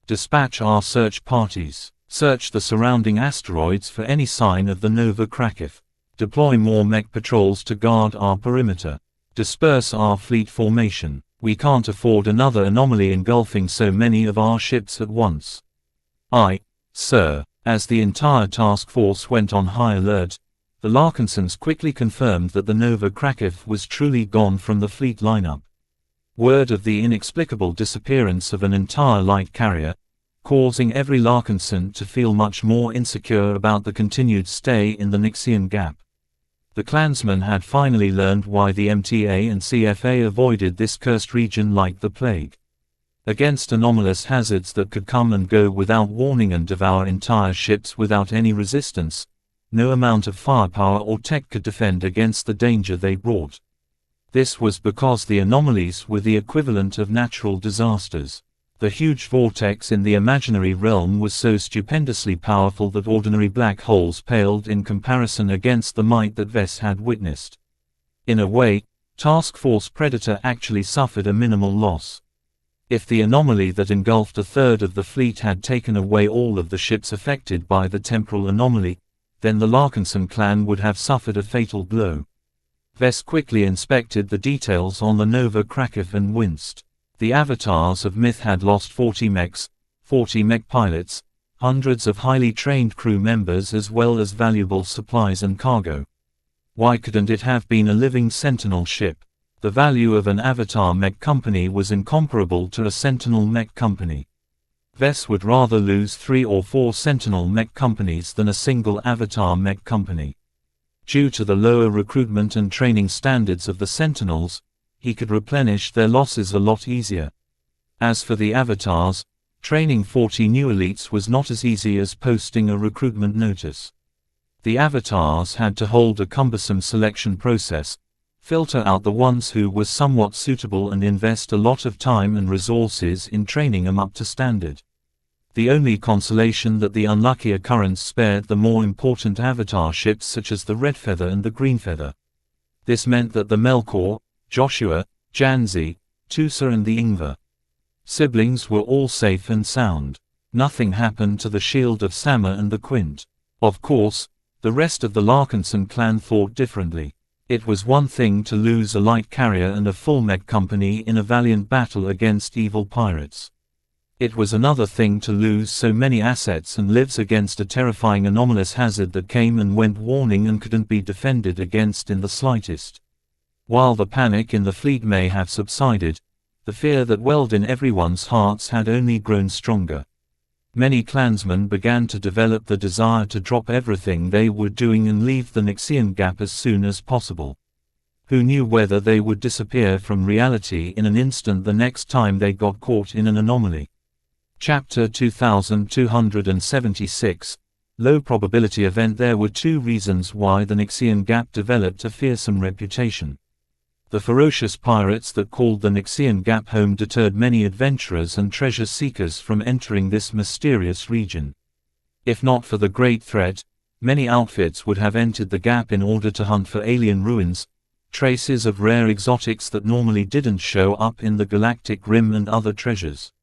Dispatch our search parties. Search the surrounding asteroids for any sign of the Nova Krakow. Deploy more mech patrols to guard our perimeter. Disperse our fleet formation. We can't afford another anomaly engulfing so many of our ships at once. Aye, sir. As the entire task force went on high alert, the Larkinsons quickly confirmed that the Nova Krakow was truly gone from the fleet lineup. Word of the inexplicable disappearance of an entire light carrier, causing every Larkinson to feel much more insecure about the continued stay in the Nixian Gap. The clansmen had finally learned why the MTA and CFA avoided this cursed region like the plague. Against anomalous hazards that could come and go without warning and devour entire ships without any resistance, no amount of firepower or tech could defend against the danger they brought. This was because the anomalies were the equivalent of natural disasters. The huge vortex in the imaginary realm was so stupendously powerful that ordinary black holes paled in comparison against the might that Vess had witnessed. In a way, Task Force Predator actually suffered a minimal loss. If the anomaly that engulfed a third of the fleet had taken away all of the ships affected by the temporal anomaly, then the Larkinson clan would have suffered a fatal blow. Vess quickly inspected the details on the Nova Krakow and winced. The avatars of Myth had lost 40 mechs, 40 mech pilots, hundreds of highly trained crew members as well as valuable supplies and cargo. Why couldn't it have been a living Sentinel ship? The value of an Avatar mech company was incomparable to a Sentinel mech company. Vess would rather lose 3 or 4 Sentinel mech companies than a single Avatar mech company. Due to the lower recruitment and training standards of the Sentinels, he could replenish their losses a lot easier. As for the avatars, training 40 new elites was not as easy as posting a recruitment notice. The avatars had to hold a cumbersome selection process, filter out the ones who were somewhat suitable and invest a lot of time and resources in training them up to standard. The only consolation that the unlucky occurrence spared the more important avatar ships such as the Red Feather and the Green Feather. This meant that the Melkor, Joshua, Janzi, Tusa and the Ingvar siblings were all safe and sound. Nothing happened to the Shield of Sama and the Quint. Of course, the rest of the Larkinson clan thought differently. It was one thing to lose a light carrier and a full mech company in a valiant battle against evil pirates. It was another thing to lose so many assets and lives against a terrifying anomalous hazard that came and went warning and couldn't be defended against in the slightest. While the panic in the fleet may have subsided, the fear that welled in everyone's hearts had only grown stronger. Many clansmen began to develop the desire to drop everything they were doing and leave the Xian Gap as soon as possible. Who knew whether they would disappear from reality in an instant the next time they got caught in an anomaly? Chapter 2276, Low Probability Event. There were two reasons why the Xian Gap developed a fearsome reputation. The ferocious pirates that called the Xian Gap home deterred many adventurers and treasure seekers from entering this mysterious region. If not for the great threat, many outfits would have entered the gap in order to hunt for alien ruins, traces of rare exotics that normally didn't show up in the galactic rim and other treasures.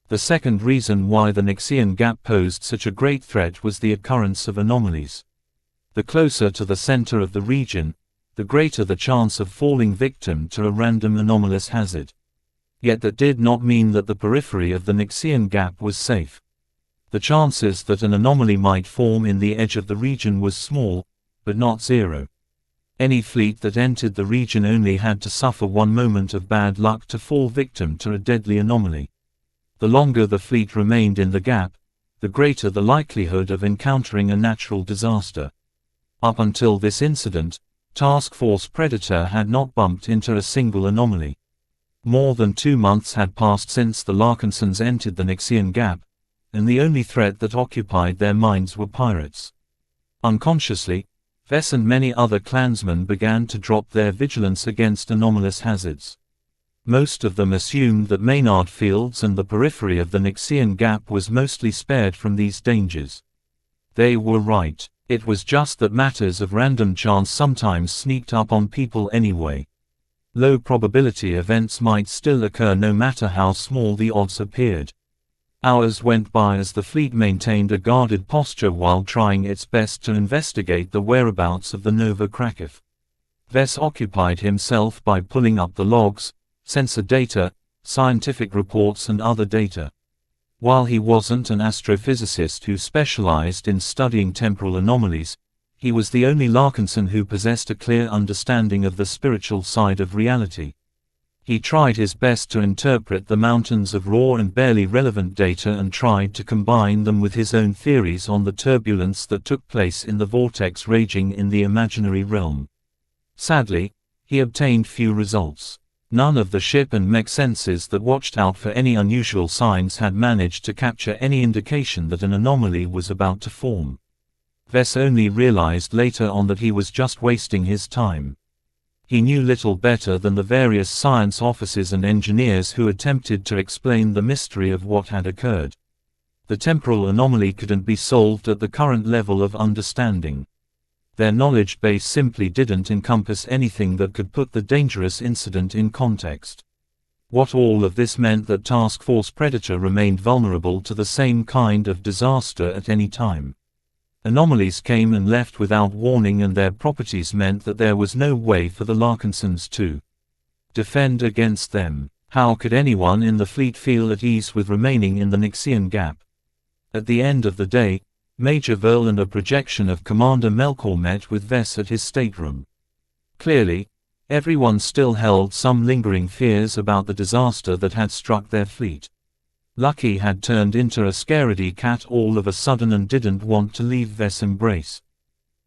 The second reason why the Xian Gap posed such a great threat was the occurrence of anomalies. The closer to the center of the region, the greater the chance of falling victim to a random anomalous hazard. Yet that did not mean that the periphery of the Xian Gap was safe. The chances that an anomaly might form in the edge of the region was small, but not zero. Any fleet that entered the region only had to suffer one moment of bad luck to fall victim to a deadly anomaly. The longer the fleet remained in the gap, the greater the likelihood of encountering a natural disaster. Up until this incident, Task Force Predator had not bumped into a single anomaly. More than 2 months had passed since the Larkinsons entered the Xian Gap, and the only threat that occupied their minds were pirates. Unconsciously, Vess and many other clansmen began to drop their vigilance against anomalous hazards. Most of them assumed that Maynard Fields and the periphery of the Xian Gap was mostly spared from these dangers. They were right. It was just that matters of random chance sometimes sneaked up on people anyway. Low probability events might still occur no matter how small the odds appeared. Hours went by as the fleet maintained a guarded posture while trying its best to investigate the whereabouts of the Nova Krakow. Vess occupied himself by pulling up the logs, sensor data, scientific reports and other data. While he wasn't an astrophysicist who specialized in studying temporal anomalies, he was the only Larkinson who possessed a clear understanding of the spiritual side of reality. He tried his best to interpret the mountains of raw and barely relevant data and tried to combine them with his own theories on the turbulence that took place in the vortex raging in the imaginary realm. Sadly, he obtained few results. None of the ship and mech sensors that watched out for any unusual signs had managed to capture any indication that an anomaly was about to form. Vess only realized later on that he was just wasting his time. He knew little better than the various science officers and engineers who attempted to explain the mystery of what had occurred. The temporal anomaly couldn't be solved at the current level of understanding. Their knowledge base simply didn't encompass anything that could put the dangerous incident in context. What all of this meant that Task Force Predator remained vulnerable to the same kind of disaster at any time. Anomalies came and left without warning, and their properties meant that there was no way for the Larkinsons to defend against them. How could anyone in the fleet feel at ease with remaining in the Xian Gap? At the end of the day, Major Verl and a projection of Commander Melkor met with Vess at his stateroom. Clearly, everyone still held some lingering fears about the disaster that had struck their fleet. Lucky had turned into a scaredy cat all of a sudden and didn't want to leave Vess' embrace.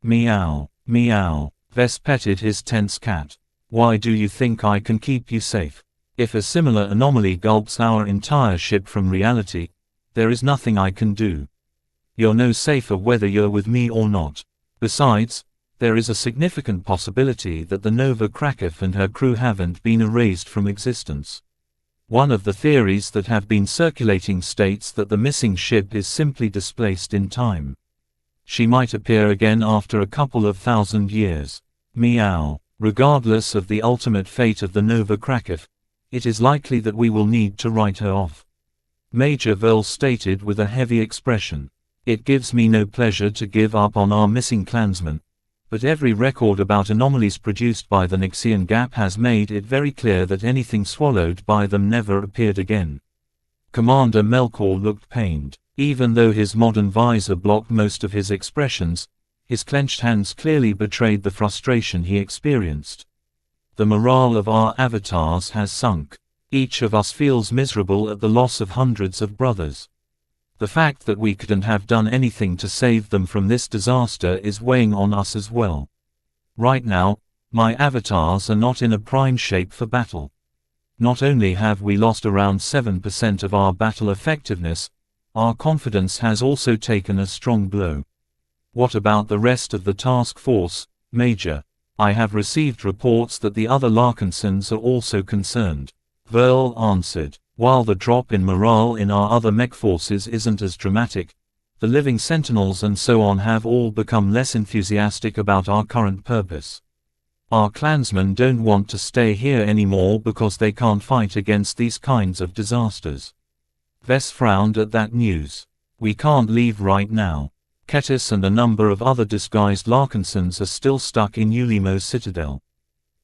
Meow. Meow. Vess petted his tense cat. Why do you think I can keep you safe? If a similar anomaly gulps our entire ship from reality, there is nothing I can do. You're no safer whether you're with me or not. Besides, there is a significant possibility that the Nova Krakow and her crew haven't been erased from existence. One of the theories that have been circulating states that the missing ship is simply displaced in time. She might appear again after a couple of thousand years. Meow. Regardless of the ultimate fate of the Nova Krakow, it is likely that we will need to write her off. Major Verl stated with a heavy expression. It gives me no pleasure to give up on our missing clansmen, but every record about anomalies produced by the Xian Gap has made it very clear that anything swallowed by them never appeared again. Commander Melkor looked pained. Even though his modern visor blocked most of his expressions, his clenched hands clearly betrayed the frustration he experienced. The morale of our avatars has sunk. Each of us feels miserable at the loss of hundreds of brothers. The fact that we couldn't have done anything to save them from this disaster is weighing on us as well. Right now, my avatars are not in a prime shape for battle. Not only have we lost around 7% of our battle effectiveness, our confidence has also taken a strong blow. What about the rest of the task force, Major? I have received reports that the other Larkinsons are also concerned. Verl answered. While the drop in morale in our other mech forces isn't as dramatic, the living sentinels and so on have all become less enthusiastic about our current purpose. Our clansmen don't want to stay here anymore because they can't fight against these kinds of disasters. Vess frowned at that news. We can't leave right now. Ketis and a number of other disguised Larkinsons are still stuck in Ulimo's citadel.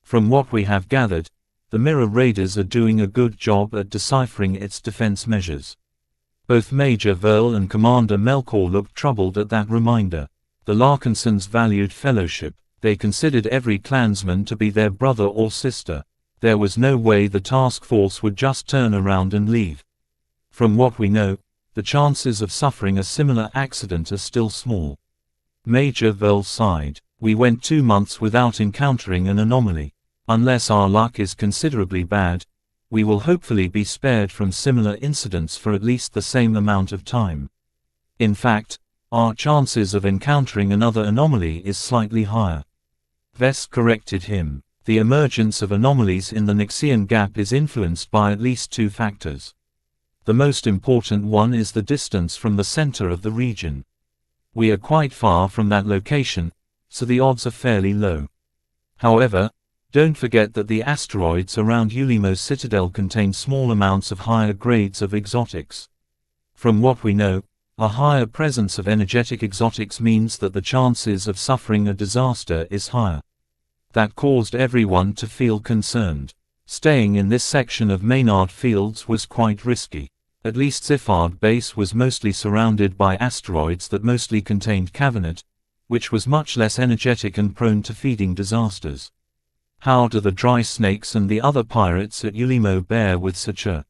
From what we have gathered, the Mirror Raiders are doing a good job at deciphering its defense measures. Both Major Verl and Commander Melkor looked troubled at that reminder. The Larkinsons valued fellowship. They considered every clansman to be their brother or sister. There was no way the task force would just turn around and leave. From what we know, the chances of suffering a similar accident are still small. Major Verl sighed. We went 2 months without encountering an anomaly. Unless our luck is considerably bad, we will hopefully be spared from similar incidents for at least the same amount of time. In fact, our chances of encountering another anomaly is slightly higher. Vess corrected him. The emergence of anomalies in the Xian Gap is influenced by at least 2 factors. The most important one is the distance from the center of the region. We are quite far from that location, so the odds are fairly low. However, don't forget that the asteroids around Ulimo's citadel contain small amounts of higher grades of exotics. From what we know, a higher presence of energetic exotics means that the chances of suffering a disaster is higher. That caused everyone to feel concerned. Staying in this section of Maynard Fields was quite risky. At least Ziphard Base was mostly surrounded by asteroids that mostly contained cavernite, which was much less energetic and prone to feeding disasters. How do the dry snakes and the other pirates at Ulimo bear with such a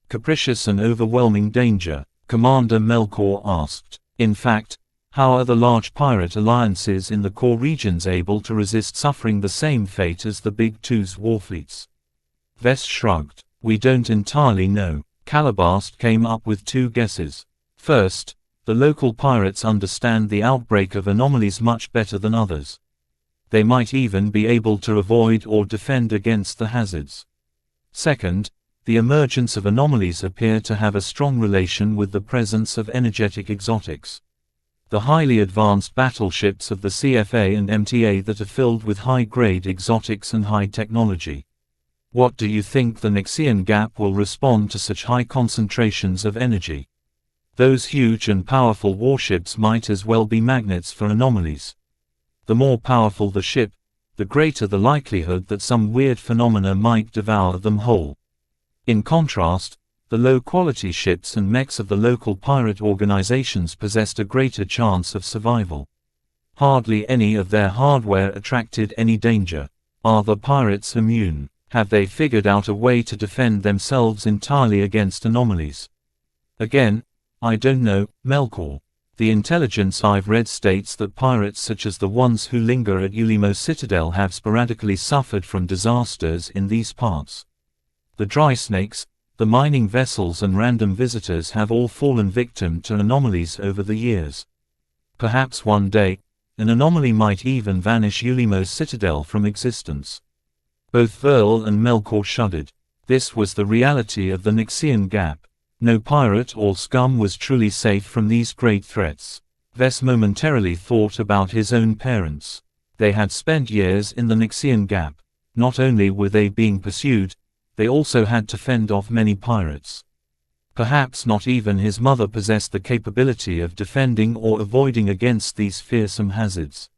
capricious and overwhelming danger? Commander Melkor asked. In fact, how are the large pirate alliances in the core regions able to resist suffering the same fate as the Big Two's warfleets? Vess shrugged. We don't entirely know. Calabast came up with 2 guesses. First, the local pirates understand the outbreak of anomalies much better than others. They might even be able to avoid or defend against the hazards. Second, the emergence of anomalies appear to have a strong relation with the presence of energetic exotics. The highly advanced battleships of the CFA and MTA that are filled with high-grade exotics and high technology. What do you think the Xian Gap will respond to such high concentrations of energy? Those huge and powerful warships might as well be magnets for anomalies. The more powerful the ship, the greater the likelihood that some weird phenomena might devour them whole. In contrast, the low-quality ships and mechs of the local pirate organizations possessed a greater chance of survival. Hardly any of their hardware attracted any danger. Are the pirates immune? Have they figured out a way to defend themselves entirely against anomalies? Again, I don't know, Melkor. The intelligence I've read states that pirates such as the ones who linger at Ulimo Citadel have sporadically suffered from disasters in these parts. The dry snakes, the mining vessels and random visitors have all fallen victim to anomalies over the years. Perhaps one day, an anomaly might even vanish Ulimo's citadel from existence. Both Verl and Melkor shuddered. This was the reality of the Nixian Gap. No pirate or scum was truly safe from these great threats. Ves momentarily thought about his own parents. They had spent years in the Nixian Gap. Not only were they being pursued, they also had to fend off many pirates. Perhaps not even his mother possessed the capability of defending or avoiding against these fearsome hazards.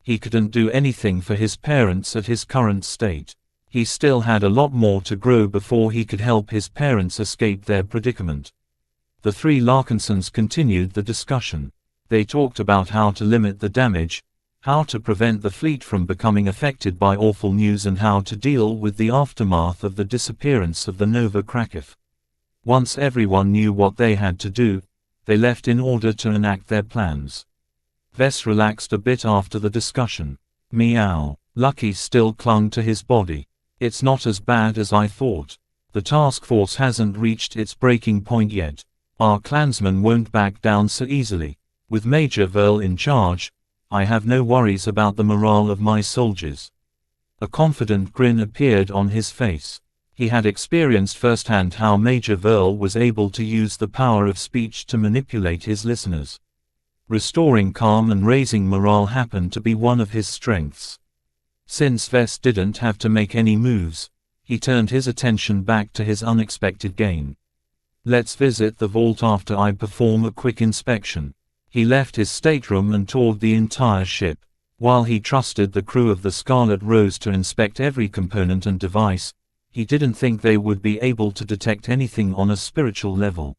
He couldn't do anything for his parents at his current state. He still had a lot more to grow before he could help his parents escape their predicament. The three Larkinsons continued the discussion. They talked about how to limit the damage, how to prevent the fleet from becoming affected by awful news, and how to deal with the aftermath of the disappearance of the Nova Krakif. Once everyone knew what they had to do, they left in order to enact their plans. Ves relaxed a bit after the discussion. Meow. Lucky still clung to his body. It's not as bad as I thought. The task force hasn't reached its breaking point yet. Our clansmen won't back down so easily. With Major Verl in charge, I have no worries about the morale of my soldiers. A confident grin appeared on his face. He had experienced firsthand how Major Verl was able to use the power of speech to manipulate his listeners. Restoring calm and raising morale happened to be one of his strengths. Since Ves didn't have to make any moves, he turned his attention back to his unexpected gain. Let's visit the vault after I perform a quick inspection. He left his stateroom and toured the entire ship. While he trusted the crew of the Scarlet Rose to inspect every component and device, he didn't think they would be able to detect anything on a spiritual level.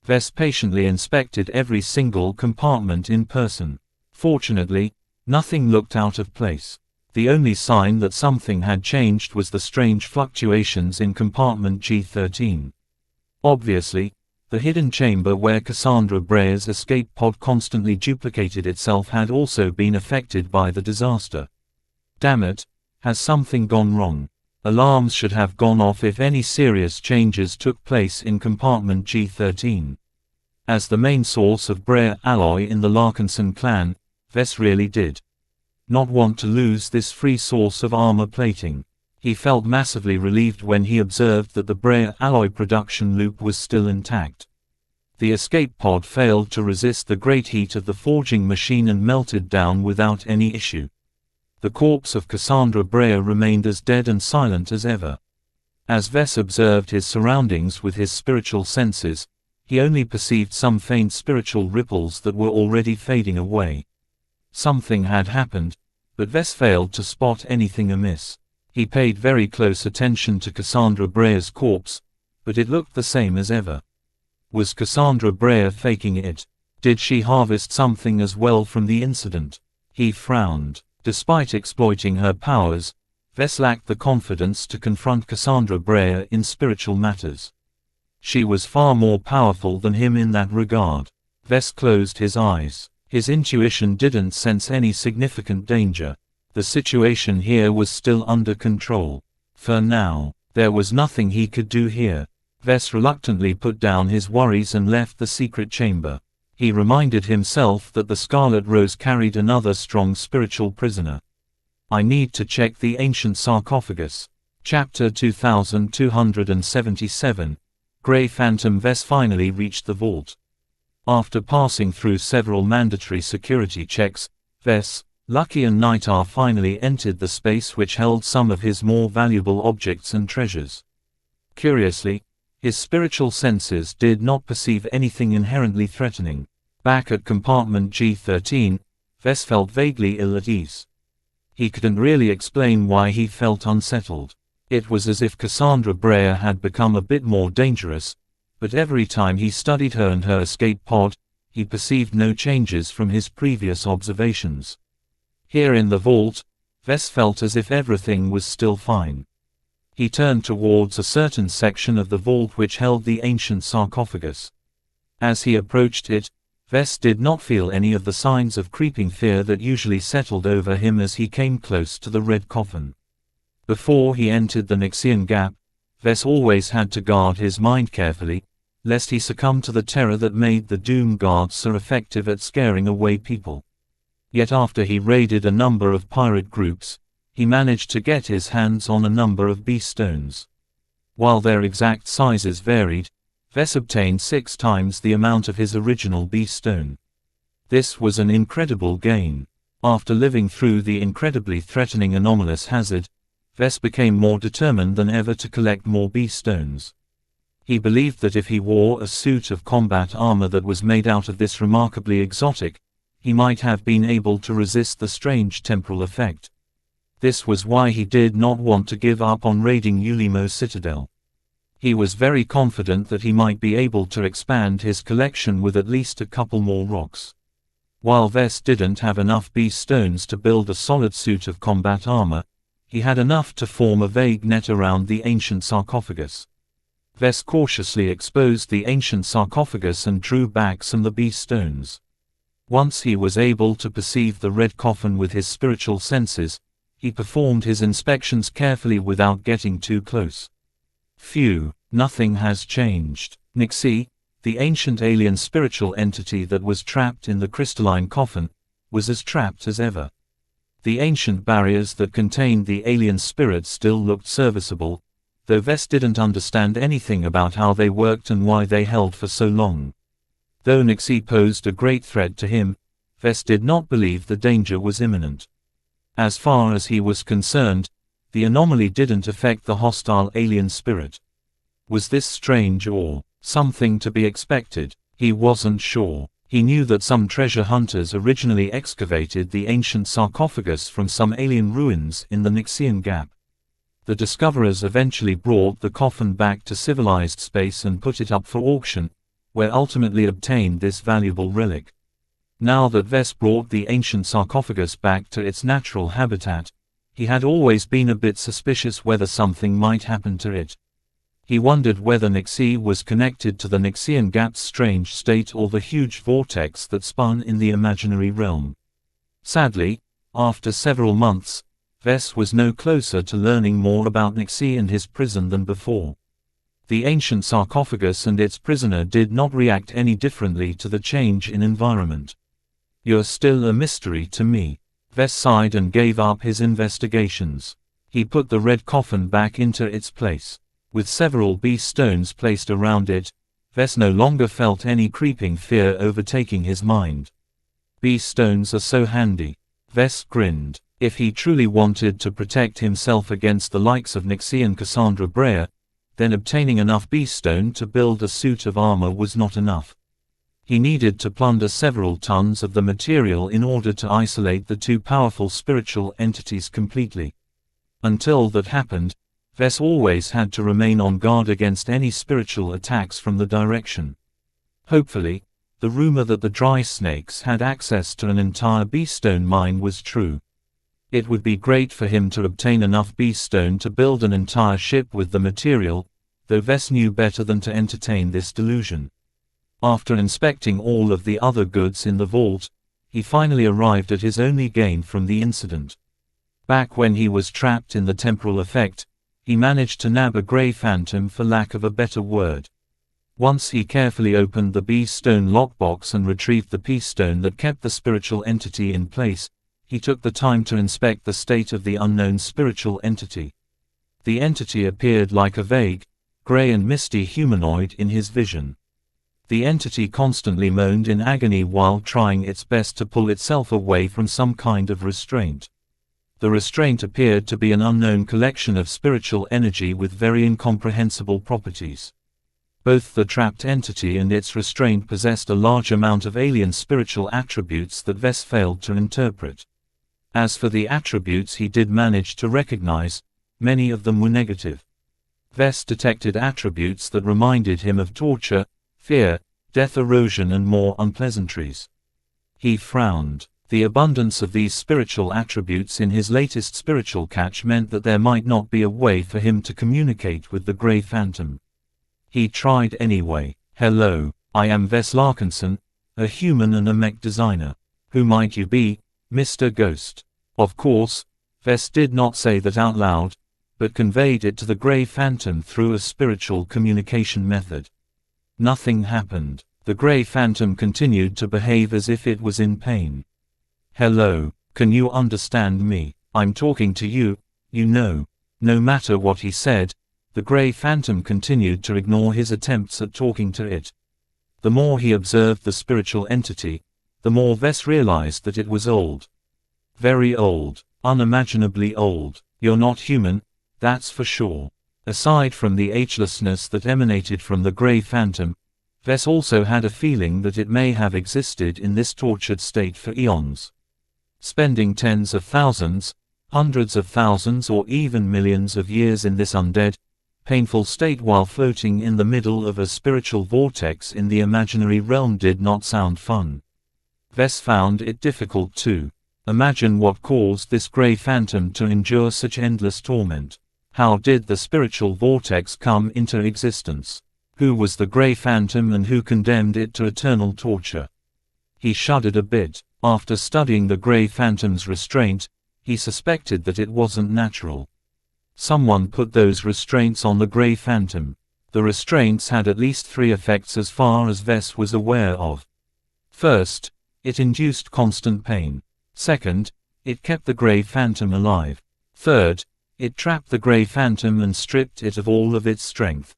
Ves patiently inspected every single compartment in person. Fortunately, nothing looked out of place. The only sign that something had changed was the strange fluctuations in compartment G13. Obviously, the hidden chamber where Cassandra Brea's escape pod constantly duplicated itself had also been affected by the disaster. Damn it, has something gone wrong? Alarms should have gone off if any serious changes took place in compartment G13. As the main source of Brea alloy in the Larkinson clan, Ves really did not want to lose this free source of armor plating. He felt massively relieved when he observed that the Brea alloy production loop was still intact. The escape pod failed to resist the great heat of the forging machine and melted down without any issue. The corpse of Cassandra Brea remained as dead and silent as ever. As Ves observed his surroundings with his spiritual senses, he only perceived some faint spiritual ripples that were already fading away. Something had happened, but Ves failed to spot anything amiss. He paid very close attention to Cassandra Brea's corpse, but it looked the same as ever. Was Cassandra Brea faking it? Did she harvest something as well from the incident? He frowned. Despite exploiting her powers, Ves lacked the confidence to confront Cassandra Brea in spiritual matters. She was far more powerful than him in that regard. Ves closed his eyes. His intuition didn't sense any significant danger. The situation here was still under control. For now, there was nothing he could do here. Ves reluctantly put down his worries and left the secret chamber. He reminded himself that the Scarlet Rose carried another strong spiritual prisoner. I need to check the ancient sarcophagus. Chapter 2277. Grey Phantom. Ves finally reached the vault. After passing through several mandatory security checks, Ves, Lucky and Nightar finally entered the space which held some of his more valuable objects and treasures. Curiously, his spiritual senses did not perceive anything inherently threatening. Back at compartment G13, Ves felt vaguely ill at ease. He couldn't really explain why he felt unsettled. It was as if Cassandra Brea had become a bit more dangerous, but every time he studied her and her escape pod, he perceived no changes from his previous observations. Here in the vault, Ves felt as if everything was still fine. He turned towards a certain section of the vault which held the ancient sarcophagus. As he approached it, Vess did not feel any of the signs of creeping fear that usually settled over him as he came close to the red coffin. Before he entered the xianxia gap, Vess always had to guard his mind carefully, lest he succumb to the terror that made the Doom Guards so effective at scaring away people. Yet after he raided a number of pirate groups, he managed to get his hands on a number of beast stones. While their exact sizes varied, Vess obtained 6 times the amount of his original beast stone. This was an incredible gain. After living through the incredibly threatening anomalous hazard, Vess became more determined than ever to collect more beast stones. He believed that if he wore a suit of combat armor that was made out of this remarkably exotic, he might have been able to resist the strange temporal effect. This was why he did not want to give up on raiding Ulimo's citadel. He was very confident that he might be able to expand his collection with at least a couple more rocks. While Vess didn't have enough beast stones to build a solid suit of combat armor, he had enough to form a vague net around the ancient sarcophagus. Vess cautiously exposed the ancient sarcophagus and drew back some of the beast stones. Once he was able to perceive the red coffin with his spiritual senses, he performed his inspections carefully without getting too close. Phew, nothing has changed. Xianxia, the ancient alien spiritual entity that was trapped in the crystalline coffin, was as trapped as ever. The ancient barriers that contained the alien spirit still looked serviceable, though Vess didn't understand anything about how they worked and why they held for so long. Though Xianxia posed a great threat to him, Vess did not believe the danger was imminent. As far as he was concerned, the anomaly didn't affect the hostile alien spirit. Was this strange or something to be expected? He wasn't sure. He knew that some treasure hunters originally excavated the ancient sarcophagus from some alien ruins in the xianxia gap. The discoverers eventually brought the coffin back to civilized space and put it up for auction, where ultimately obtained this valuable relic. Now that Vess brought the ancient sarcophagus back to its natural habitat, he had always been a bit suspicious whether something might happen to it. He wondered whether Xianxia was connected to the xianxia gap's strange state or the huge vortex that spun in the imaginary realm. Sadly, after several months, Vess was no closer to learning more about Xianxia and his prison than before. The ancient sarcophagus and its prisoner did not react any differently to the change in environment. "You're still a mystery to me." Vess sighed and gave up his investigations. He put the red coffin back into its place. With several beast stones placed around it, Vess no longer felt any creeping fear overtaking his mind. Beast stones are so handy. Vess grinned. If he truly wanted to protect himself against the likes of Xianxia and Cassandra Brea, then obtaining enough beast stone to build a suit of armor was not enough. He needed to plunder several tons of the material in order to isolate the two powerful spiritual entities completely. Until that happened, Vess always had to remain on guard against any spiritual attacks from the direction. Hopefully, the rumor that the dry snakes had access to an entire beast stone mine was true. It would be great for him to obtain enough beast stone to build an entire ship with the material, though Vess knew better than to entertain this delusion. After inspecting all of the other goods in the vault, he finally arrived at his only gain from the incident. Back when he was trapped in the temporal effect, he managed to nab a gray phantom for lack of a better word. Once he carefully opened the beast stone lockbox and retrieved the peace stone that kept the spiritual entity in place, he took the time to inspect the state of the unknown spiritual entity. The entity appeared like a vague, gray and misty humanoid in his vision. The entity constantly moaned in agony while trying its best to pull itself away from some kind of restraint. The restraint appeared to be an unknown collection of spiritual energy with very incomprehensible properties. Both the trapped entity and its restraint possessed a large amount of alien spiritual attributes that Vess failed to interpret. As for the attributes he did manage to recognize, many of them were negative. Vess detected attributes that reminded him of torture, fear, death, erosion and more unpleasantries. He frowned. The abundance of these spiritual attributes in his latest spiritual catch meant that there might not be a way for him to communicate with the Grey Phantom. He tried anyway. "Hello, I am Vess Larkinson, a human and a mech designer. Who might you be, Mr. Ghost? Of course, Vess did not say that out loud, but conveyed it to the Grey Phantom through a spiritual communication method. Nothing happened. The Grey Phantom continued to behave as if it was in pain. Hello, can you understand me? I'm talking to you, you know. No matter what he said, the Grey Phantom continued to ignore his attempts at talking to it. The more he observed the spiritual entity, the more Vess realized that it was old. Very old, unimaginably old. You're not human, that's for sure. Aside from the agelessness that emanated from the Grey Phantom, Vess also had a feeling that it may have existed in this tortured state for eons. Spending tens of thousands, hundreds of thousands or even millions of years in this undead, painful state while floating in the middle of a spiritual vortex in the imaginary realm did not sound fun. Vess found it difficult to imagine what caused this Grey Phantom to endure such endless torment. How did the spiritual vortex come into existence? Who was the Grey Phantom and who condemned it to eternal torture? He shuddered a bit. After studying the Grey Phantom's restraint, he suspected that it wasn't natural. Someone put those restraints on the Grey Phantom. The restraints had at least 3 effects as far as Vess was aware of. First, it induced constant pain. Second, it kept the Grey Phantom alive. Third, it trapped the Grey Phantom and stripped it of all of its strength.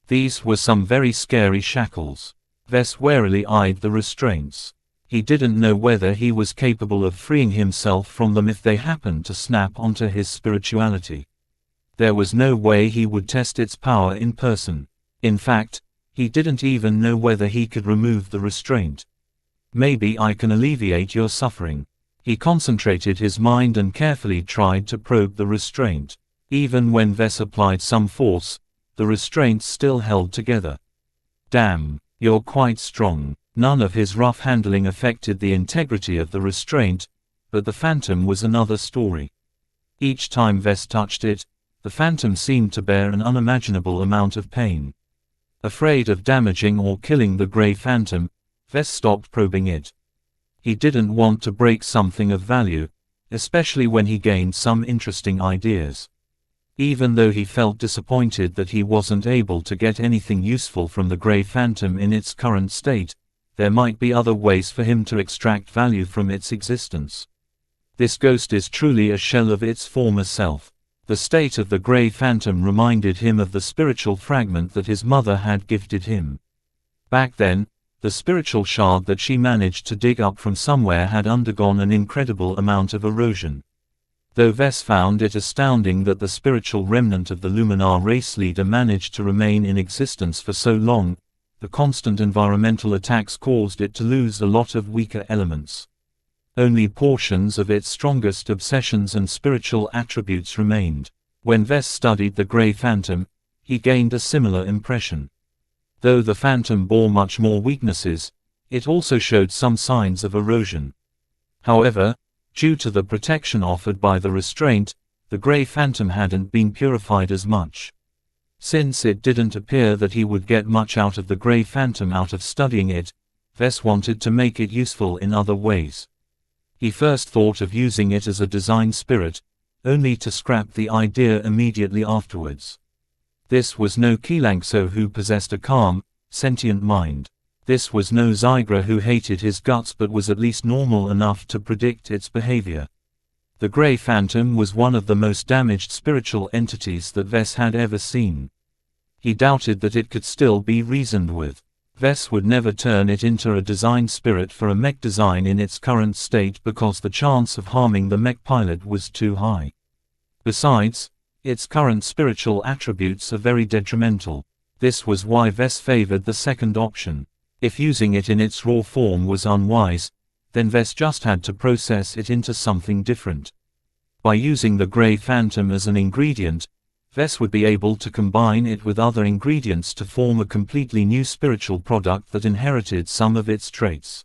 These were some very scary shackles. Vess warily eyed the restraints. He didn't know whether he was capable of freeing himself from them if they happened to snap onto his spirituality. There was no way he would test its power in person. In fact, he didn't even know whether he could remove the restraint. Maybe I can alleviate your suffering. He concentrated his mind and carefully tried to probe the restraint. Even when Vess applied some force, the restraints still held together. Damn, you're quite strong. None of his rough handling affected the integrity of the restraint, but the Phantom was another story. Each time Vess touched it, the Phantom seemed to bear an unimaginable amount of pain. Afraid of damaging or killing the Grey Phantom, Vess stopped probing it. He didn't want to break something of value, especially when he gained some interesting ideas. Even though he felt disappointed that he wasn't able to get anything useful from the Grey Phantom in its current state, there might be other ways for him to extract value from its existence. This ghost is truly a shell of its former self. The state of the Grey Phantom reminded him of the spiritual fragment that his mother had gifted him. Back then, the spiritual shard that she managed to dig up from somewhere had undergone an incredible amount of erosion. Though Vess found it astounding that the spiritual remnant of the Luminar race leader managed to remain in existence for so long, the constant environmental attacks caused it to lose a lot of weaker elements. Only portions of its strongest obsessions and spiritual attributes remained. When Vess studied the Grey Phantom, he gained a similar impression. Though the Phantom bore much more weaknesses, it also showed some signs of erosion. However, due to the protection offered by the restraint, the Grey Phantom hadn't been purified as much. Since it didn't appear that he would get much out of the Grey Phantom out of studying it, Vess wanted to make it useful in other ways. He first thought of using it as a design spirit, only to scrap the idea immediately afterwards. This was no xianxia who possessed a calm, sentient mind. This was no Zygra who hated his guts but was at least normal enough to predict its behavior. The Grey Phantom was one of the most damaged spiritual entities that Vess had ever seen. He doubted that it could still be reasoned with. Vess would never turn it into a design spirit for a mech design in its current state because the chance of harming the mech pilot was too high. Besides, its current spiritual attributes are very detrimental. This was why Vess favored the second option. If using it in its raw form was unwise, then Vess just had to process it into something different. By using the Grey Phantom as an ingredient, Vess would be able to combine it with other ingredients to form a completely new spiritual product that inherited some of its traits.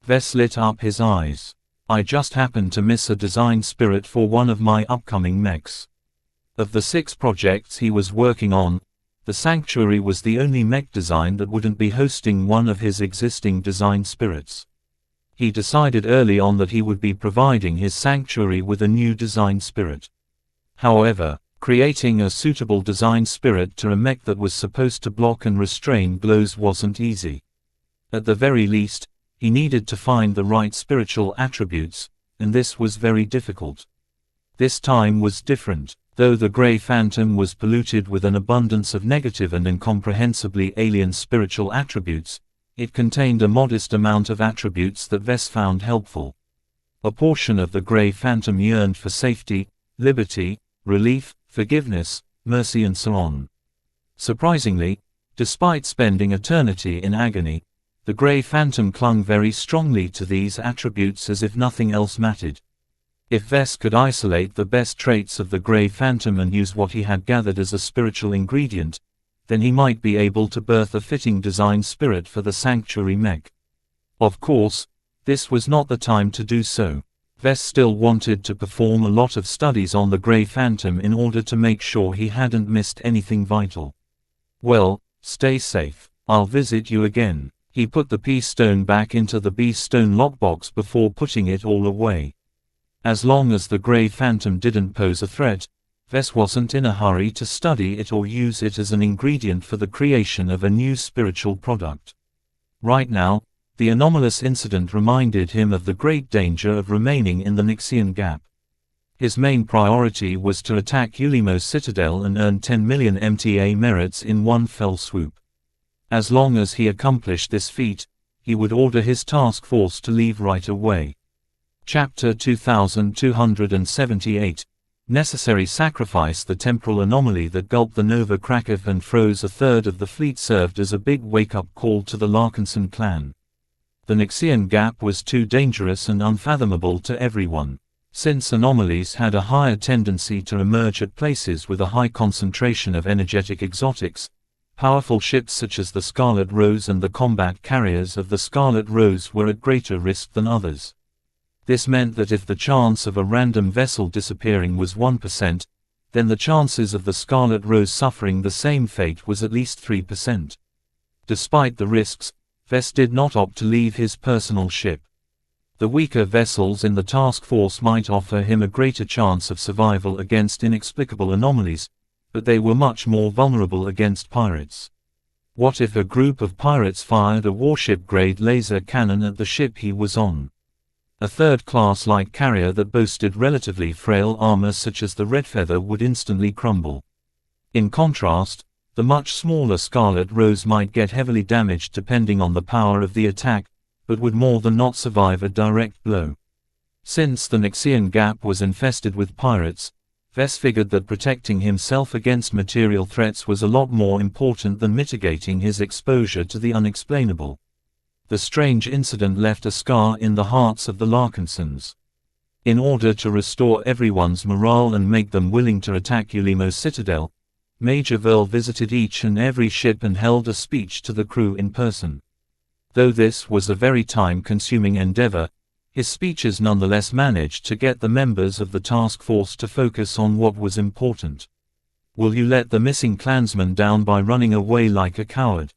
Vess lit up his eyes. I just happened to miss a design spirit for one of my upcoming mechs. Of the 6 projects he was working on, The sanctuary was the only mech design that wouldn't be hosting one of his existing design spirits. He decided early on that he would be providing his sanctuary with a new design spirit. However, creating a suitable design spirit to a mech that was supposed to block and restrain blows wasn't easy. At the very least, he needed to find the right spiritual attributes, and this was very difficult. This time was different. Though the Grey Phantom was polluted with an abundance of negative and incomprehensibly alien spiritual attributes, it contained a modest amount of attributes that Vess found helpful. A portion of the Grey Phantom yearned for safety, liberty, relief, forgiveness, mercy and so on. Surprisingly, despite spending eternity in agony, the Grey Phantom clung very strongly to these attributes as if nothing else mattered. If Vess could isolate the best traits of the Grey Phantom and use what he had gathered as a spiritual ingredient, then he might be able to birth a fitting design spirit for the sanctuary mech. Of course, this was not the time to do so. Vess still wanted to perform a lot of studies on the Grey Phantom in order to make sure he hadn't missed anything vital. Well, stay safe. I'll visit you again. He put the P-stone back into the B-stone lockbox before putting it all away. As long as the Grey Phantom didn't pose a threat, Vess wasn't in a hurry to study it or use it as an ingredient for the creation of a new spiritual product. Right now, the anomalous incident reminded him of the great danger of remaining in the Xianxia gap. His main priority was to attack Ulimo's citadel and earn 10 million MTA merits in one fell swoop. As long as he accomplished this feat, he would order his task force to leave right away. Chapter 2278 Necessary Sacrifice. The temporal anomaly that gulped the Nova Krakow and froze a third of the fleet served as a big wake-up call to the Larkinson clan. The Xianxia gap was too dangerous and unfathomable to everyone. Since anomalies had a higher tendency to emerge at places with a high concentration of energetic exotics, powerful ships such as the Scarlet Rose and the combat carriers of the Scarlet Rose were at greater risk than others. This meant that if the chance of a random vessel disappearing was 1%, then the chances of the Scarlet Rose suffering the same fate was at least 3%. Despite the risks, Vess did not opt to leave his personal ship. The weaker vessels in the task force might offer him a greater chance of survival against inexplicable anomalies, but they were much more vulnerable against pirates. What if a group of pirates fired a warship-grade laser cannon at the ship he was on? A third-class light carrier that boasted relatively frail armor such as the Redfeather would instantly crumble. In contrast, the much smaller Scarlet Rose might get heavily damaged depending on the power of the attack, but would more than not survive a direct blow. Since the Xianxia gap was infested with pirates, Vess figured that protecting himself against material threats was a lot more important than mitigating his exposure to the unexplainable. The strange incident left a scar in the hearts of the Larkinsons. In order to restore everyone's morale and make them willing to attack Ulimo's citadel, Major Verl visited each and every ship and held a speech to the crew in person. Though this was a very time-consuming endeavor, his speeches nonetheless managed to get the members of the task force to focus on what was important. Will you let the missing clansman down by running away like a coward?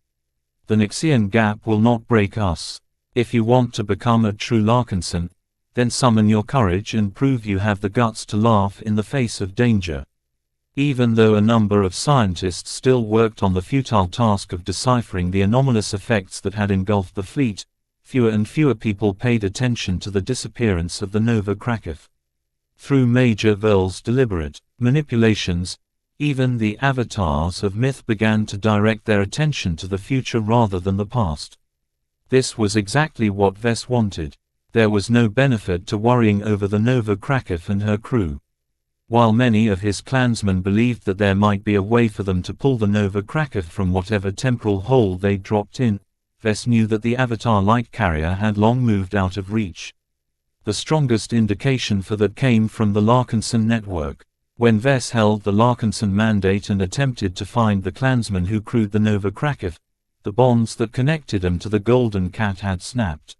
The Xianxia gap will not break us. If you want to become a true Larkinson, then summon your courage and prove you have the guts to laugh in the face of danger. Even though a number of scientists still worked on the futile task of deciphering the anomalous effects that had engulfed the fleet, fewer and fewer people paid attention to the disappearance of the Nova Krakow. Through Major Verl's deliberate manipulations, even the avatars of myth began to direct their attention to the future rather than the past. This was exactly what Vess wanted. There was no benefit to worrying over the Nova Krakow and her crew. While many of his clansmen believed that there might be a way for them to pull the Nova Krakow from whatever temporal hole they dropped in, Vess knew that the Avatar light carrier had long moved out of reach. The strongest indication for that came from the Larkinson network. When Vess held the Larkinson mandate and attempted to find the clansmen who crewed the Nova Krakow, the bonds that connected them to the Golden Cat had snapped.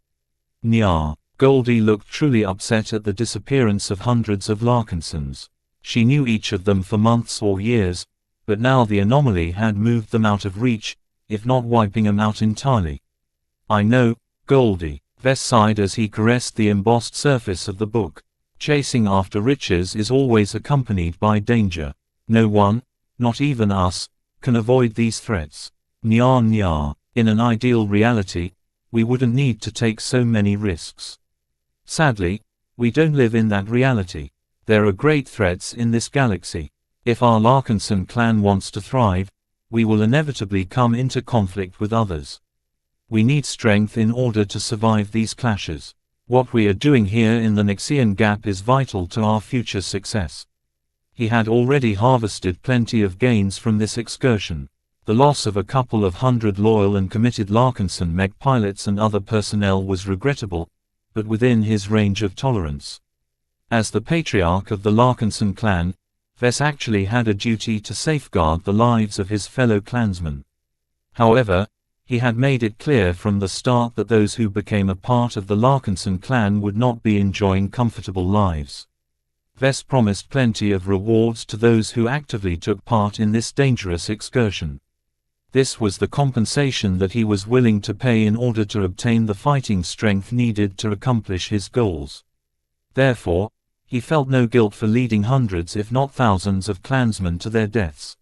Nya. Goldie looked truly upset at the disappearance of hundreds of Larkinsons. She knew each of them for months or years, But now the anomaly had moved them out of reach, if not wiping them out entirely. "I know, Goldie," Vess sighed as he caressed the embossed surface of the book. "Chasing after riches is always accompanied by danger. No one, not even us, can avoid these threats. Nya nya. In an ideal reality, we wouldn't need to take so many risks. Sadly, we don't live in that reality. There are great threats in this galaxy. If our Larkinson clan wants to thrive, we will inevitably come into conflict with others. We need strength in order to survive these clashes. What we are doing here in the Nixian Gap is vital to our future success." He had already harvested plenty of gains from this excursion. The loss of a couple of hundred loyal and committed Larkinson Mech pilots and other personnel was regrettable, but within his range of tolerance. As the patriarch of the Larkinson clan, Vess actually had a duty to safeguard the lives of his fellow clansmen. However, he had made it clear from the start that those who became a part of the Larkinson clan would not be enjoying comfortable lives. Vess promised plenty of rewards to those who actively took part in this dangerous excursion. This was the compensation that he was willing to pay in order to obtain the fighting strength needed to accomplish his goals. Therefore, he felt no guilt for leading hundreds if not thousands of clansmen to their deaths.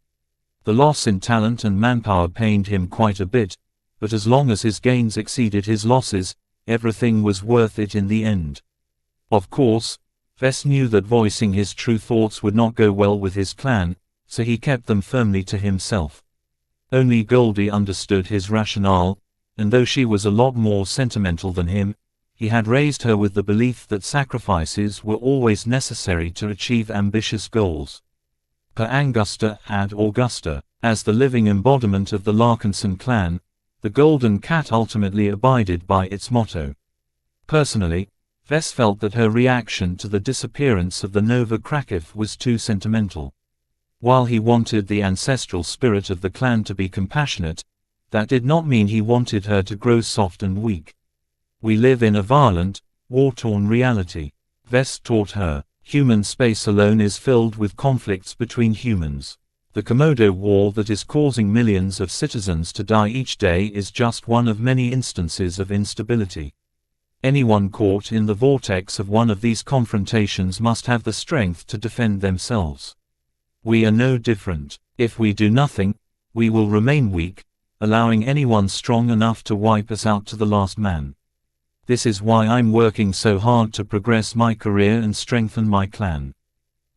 The loss in talent and manpower pained him quite a bit, but as long as his gains exceeded his losses, everything was worth it in the end. Of course, Vess knew that voicing his true thoughts would not go well with his clan, so he kept them firmly to himself. Only Goldie understood his rationale, and though she was a lot more sentimental than him, he had raised her with the belief that sacrifices were always necessary to achieve ambitious goals. Per Angusta ad Augusta, as the living embodiment of the Larkinson clan, the Golden Cat ultimately abided by its motto. Personally, Vess felt that her reaction to the disappearance of the Nova Krakif was too sentimental. While he wanted the ancestral spirit of the clan to be compassionate, that did not mean he wanted her to grow soft and weak. "We live in a violent, war-torn reality," Vess taught her. "Human space alone is filled with conflicts between humans. The Komodo War that is causing millions of citizens to die each day is just one of many instances of instability. Anyone caught in the vortex of one of these confrontations must have the strength to defend themselves. We are no different. If we do nothing, we will remain weak, allowing anyone strong enough to wipe us out to the last man. This is why I'm working so hard to progress my career and strengthen my clan.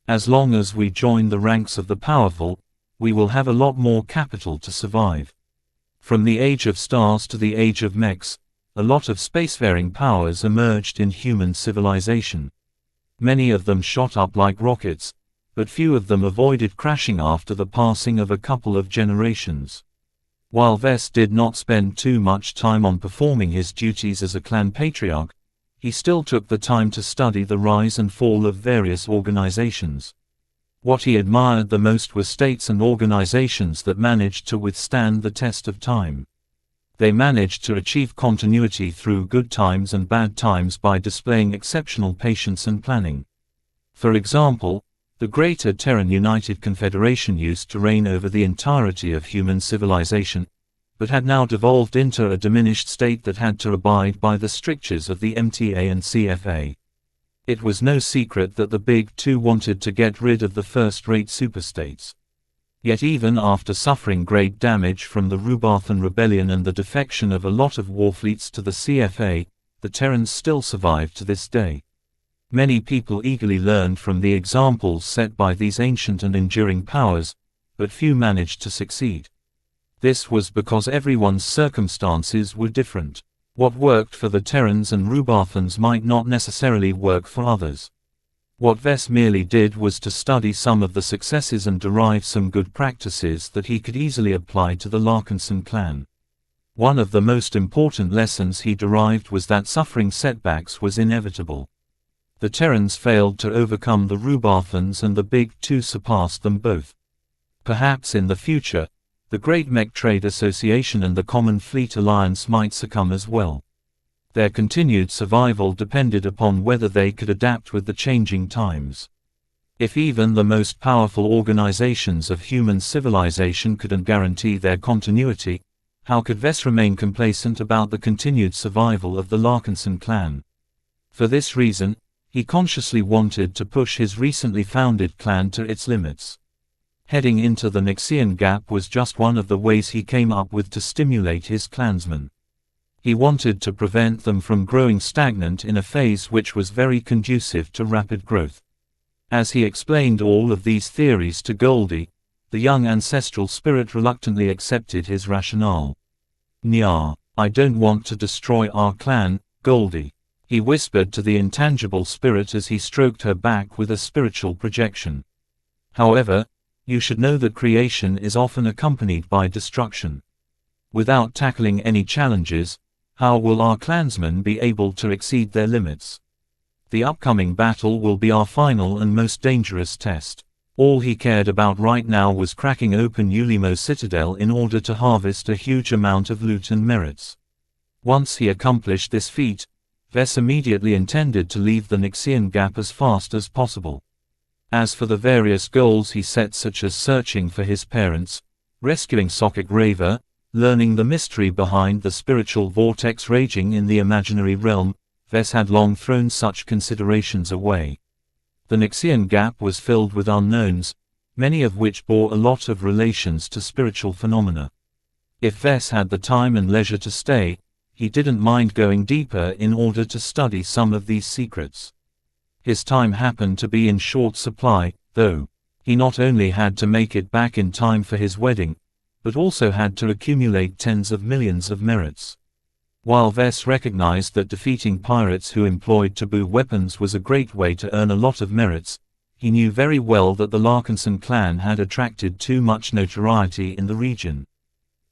As long as we join the ranks of the powerful, we will have a lot more capital to survive." From the Age of Stars to the Age of Mechs, a lot of spacefaring powers emerged in human civilization. Many of them shot up like rockets, but few of them avoided crashing after the passing of a couple of generations. While Vess did not spend too much time on performing his duties as a clan patriarch, he still took the time to study the rise and fall of various organizations. What he admired the most were states and organizations that managed to withstand the test of time. They managed to achieve continuity through good times and bad times by displaying exceptional patience and planning. For example, the Greater Terran United Confederation used to reign over the entirety of human civilization, but had now devolved into a diminished state that had to abide by the strictures of the MTA and CFA. It was no secret that the Big Two wanted to get rid of the first-rate superstates. Yet even after suffering great damage from the Rubathan Rebellion and the defection of a lot of warfleets to the CFA, the Terrans still survived to this day. Many people eagerly learned from the examples set by these ancient and enduring powers, but few managed to succeed. This was because everyone's circumstances were different. What worked for the Terrans and Rubathans might not necessarily work for others. What Vess merely did was to study some of the successes and derive some good practices that he could easily apply to the Larkinson clan. One of the most important lessons he derived was that suffering setbacks was inevitable. The Terrans failed to overcome the Rubathans and the Big Two surpassed them both. Perhaps in the future, the Great Mech Trade Association and the Common Fleet Alliance might succumb as well. Their continued survival depended upon whether they could adapt with the changing times. If even the most powerful organizations of human civilization couldn't guarantee their continuity, how could Vess remain complacent about the continued survival of the Larkinson clan? For this reason, he consciously wanted to push his recently founded clan to its limits. Heading into the Xian Gap was just one of the ways he came up with to stimulate his clansmen. He wanted to prevent them from growing stagnant in a phase which was very conducive to rapid growth. As he explained all of these theories to Goldie, the young ancestral spirit reluctantly accepted his rationale. "Nya, I don't want to destroy our clan, Goldie," he whispered to the intangible spirit as he stroked her back with a spiritual projection. "However, you should know that creation is often accompanied by destruction. Without tackling any challenges, how will our clansmen be able to exceed their limits? The upcoming battle will be our final and most dangerous test." All he cared about right now was cracking open Ulimo's citadel in order to harvest a huge amount of loot and merits. Once he accomplished this feat, Vess immediately intended to leave the Xian Gap as fast as possible. As for the various goals he set, such as searching for his parents, rescuing Sokik Raver, learning the mystery behind the spiritual vortex raging in the imaginary realm, Vess had long thrown such considerations away. The Xian Gap was filled with unknowns, many of which bore a lot of relations to spiritual phenomena. If Vess had the time and leisure to stay, he didn't mind going deeper in order to study some of these secrets. His time happened to be in short supply, though. He not only had to make it back in time for his wedding, but also had to accumulate tens of millions of merits. While Vess recognized that defeating pirates who employed taboo weapons was a great way to earn a lot of merits, he knew very well that the Larkinson clan had attracted too much notoriety in the region.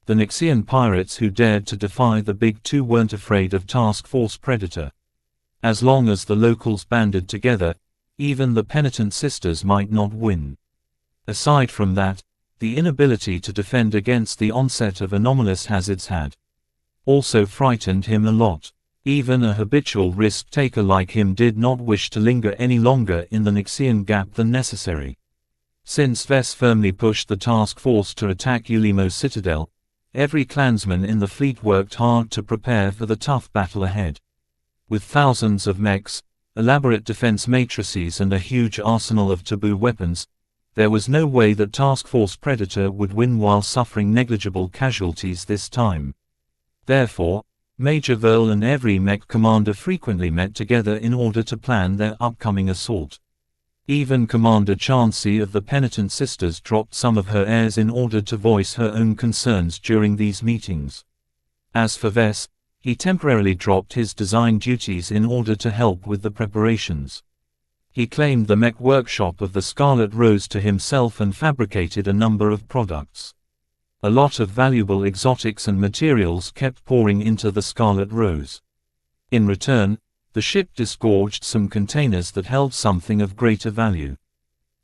The Xian pirates who dared to defy the Big Two weren't afraid of Task Force Predator. As long as the locals banded together, even the penitent sisters might not win. Aside from that, the inability to defend against the onset of anomalous hazards had also frightened him a lot. Even a habitual risk-taker like him did not wish to linger any longer in the Xian Gap than necessary. Since Vess firmly pushed the task force to attack Ulimo's citadel, every clansman in the fleet worked hard to prepare for the tough battle ahead. With thousands of mechs, elaborate defense matrices and a huge arsenal of taboo weapons, there was no way that Task Force Predator would win while suffering negligible casualties this time. Therefore, Major Verl and every mech commander frequently met together in order to plan their upcoming assault. Even Commander Xianxia of the Penitent Sisters dropped some of her airs in order to voice her own concerns during these meetings. As for Vess, he temporarily dropped his design duties in order to help with the preparations. He claimed the mech workshop of the Scarlet Rose to himself and fabricated a number of products. A lot of valuable exotics and materials kept pouring into the Scarlet Rose. In return, the ship disgorged some containers that held something of greater value.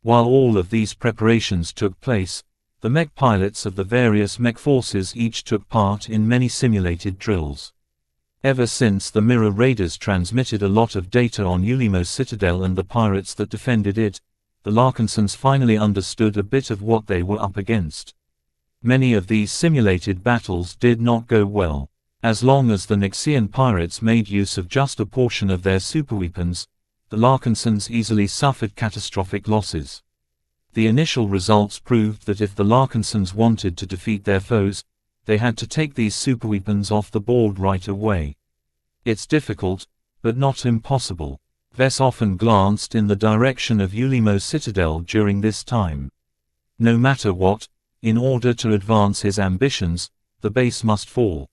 While all of these preparations took place, the mech pilots of the various mech forces each took part in many simulated drills. Ever since the Mirror Raiders transmitted a lot of data on Ulimo's citadel and the pirates that defended it, the Larkinsons finally understood a bit of what they were up against. Many of these simulated battles did not go well. As long as the Xian pirates made use of just a portion of their superweapons, the Larkinsons easily suffered catastrophic losses. The initial results proved that if the Larkinsons wanted to defeat their foes, they had to take these superweapons off the board right away. It's difficult, but not impossible. Vess often glanced in the direction of Ulimo's citadel during this time. No matter what, in order to advance his ambitions, the base must fall.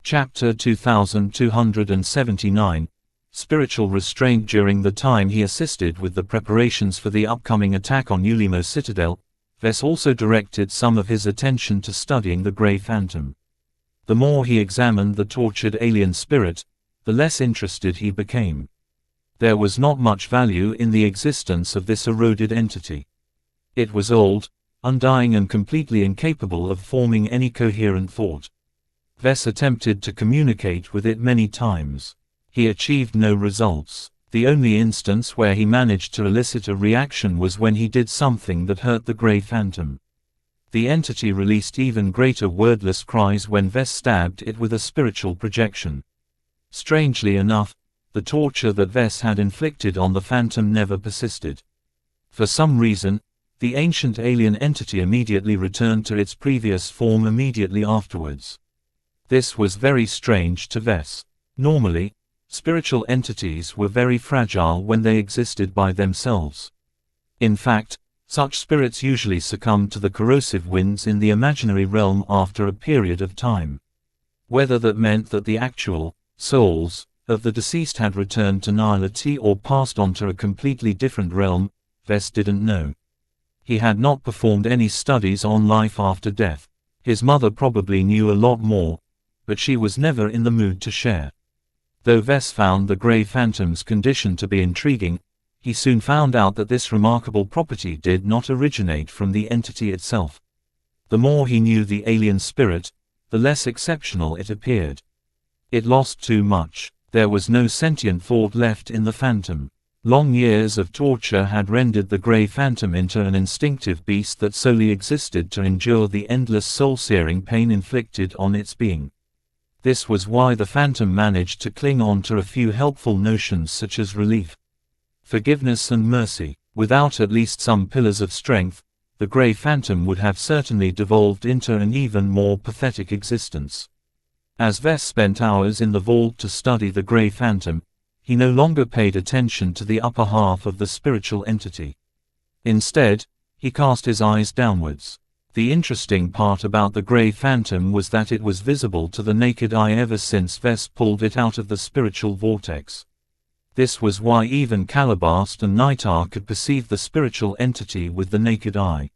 Chapter 2279, Spiritual Restraint. During the time he assisted with the preparations for the upcoming attack on Ulimo's citadel, Vess also directed some of his attention to studying the Grey Phantom. The more he examined the tortured alien spirit, the less interested he became. There was not much value in the existence of this eroded entity. It was old, undying and completely incapable of forming any coherent thought. Vess attempted to communicate with it many times. He achieved no results. The only instance where he managed to elicit a reaction was when he did something that hurt the Grey Phantom. The entity released even greater wordless cries when Vess stabbed it with a spiritual projection. Strangely enough, the torture that Vess had inflicted on the Phantom never persisted. For some reason, the ancient alien entity immediately returned to its previous form immediately afterwards. This was very strange to Vess. Normally, spiritual entities were very fragile when they existed by themselves. In fact, such spirits usually succumb to the corrosive winds in the imaginary realm after a period of time. Whether that meant that the actual souls of the deceased had returned to nihility or passed on to a completely different realm, Vess didn't know. He had not performed any studies on life after death. His mother probably knew a lot more, but she was never in the mood to share. Though Vess found the Grey Phantom's condition to be intriguing, he soon found out that this remarkable property did not originate from the entity itself. The more he knew the alien spirit, the less exceptional it appeared. It lost too much. There was no sentient thought left in the Phantom. Long years of torture had rendered the Grey Phantom into an instinctive beast that solely existed to endure the endless soul-searing pain inflicted on its being. This was why the Phantom managed to cling on to a few helpful notions such as relief, forgiveness and mercy. Without at least some pillars of strength, the Grey Phantom would have certainly devolved into an even more pathetic existence. As Vess spent hours in the vault to study the Grey Phantom, he no longer paid attention to the upper half of the spiritual entity. Instead, he cast his eyes downwards. The interesting part about the Grey Phantom was that it was visible to the naked eye ever since Vess pulled it out of the spiritual vortex. This was why even Calabast and Nitar could perceive the spiritual entity with the naked eye.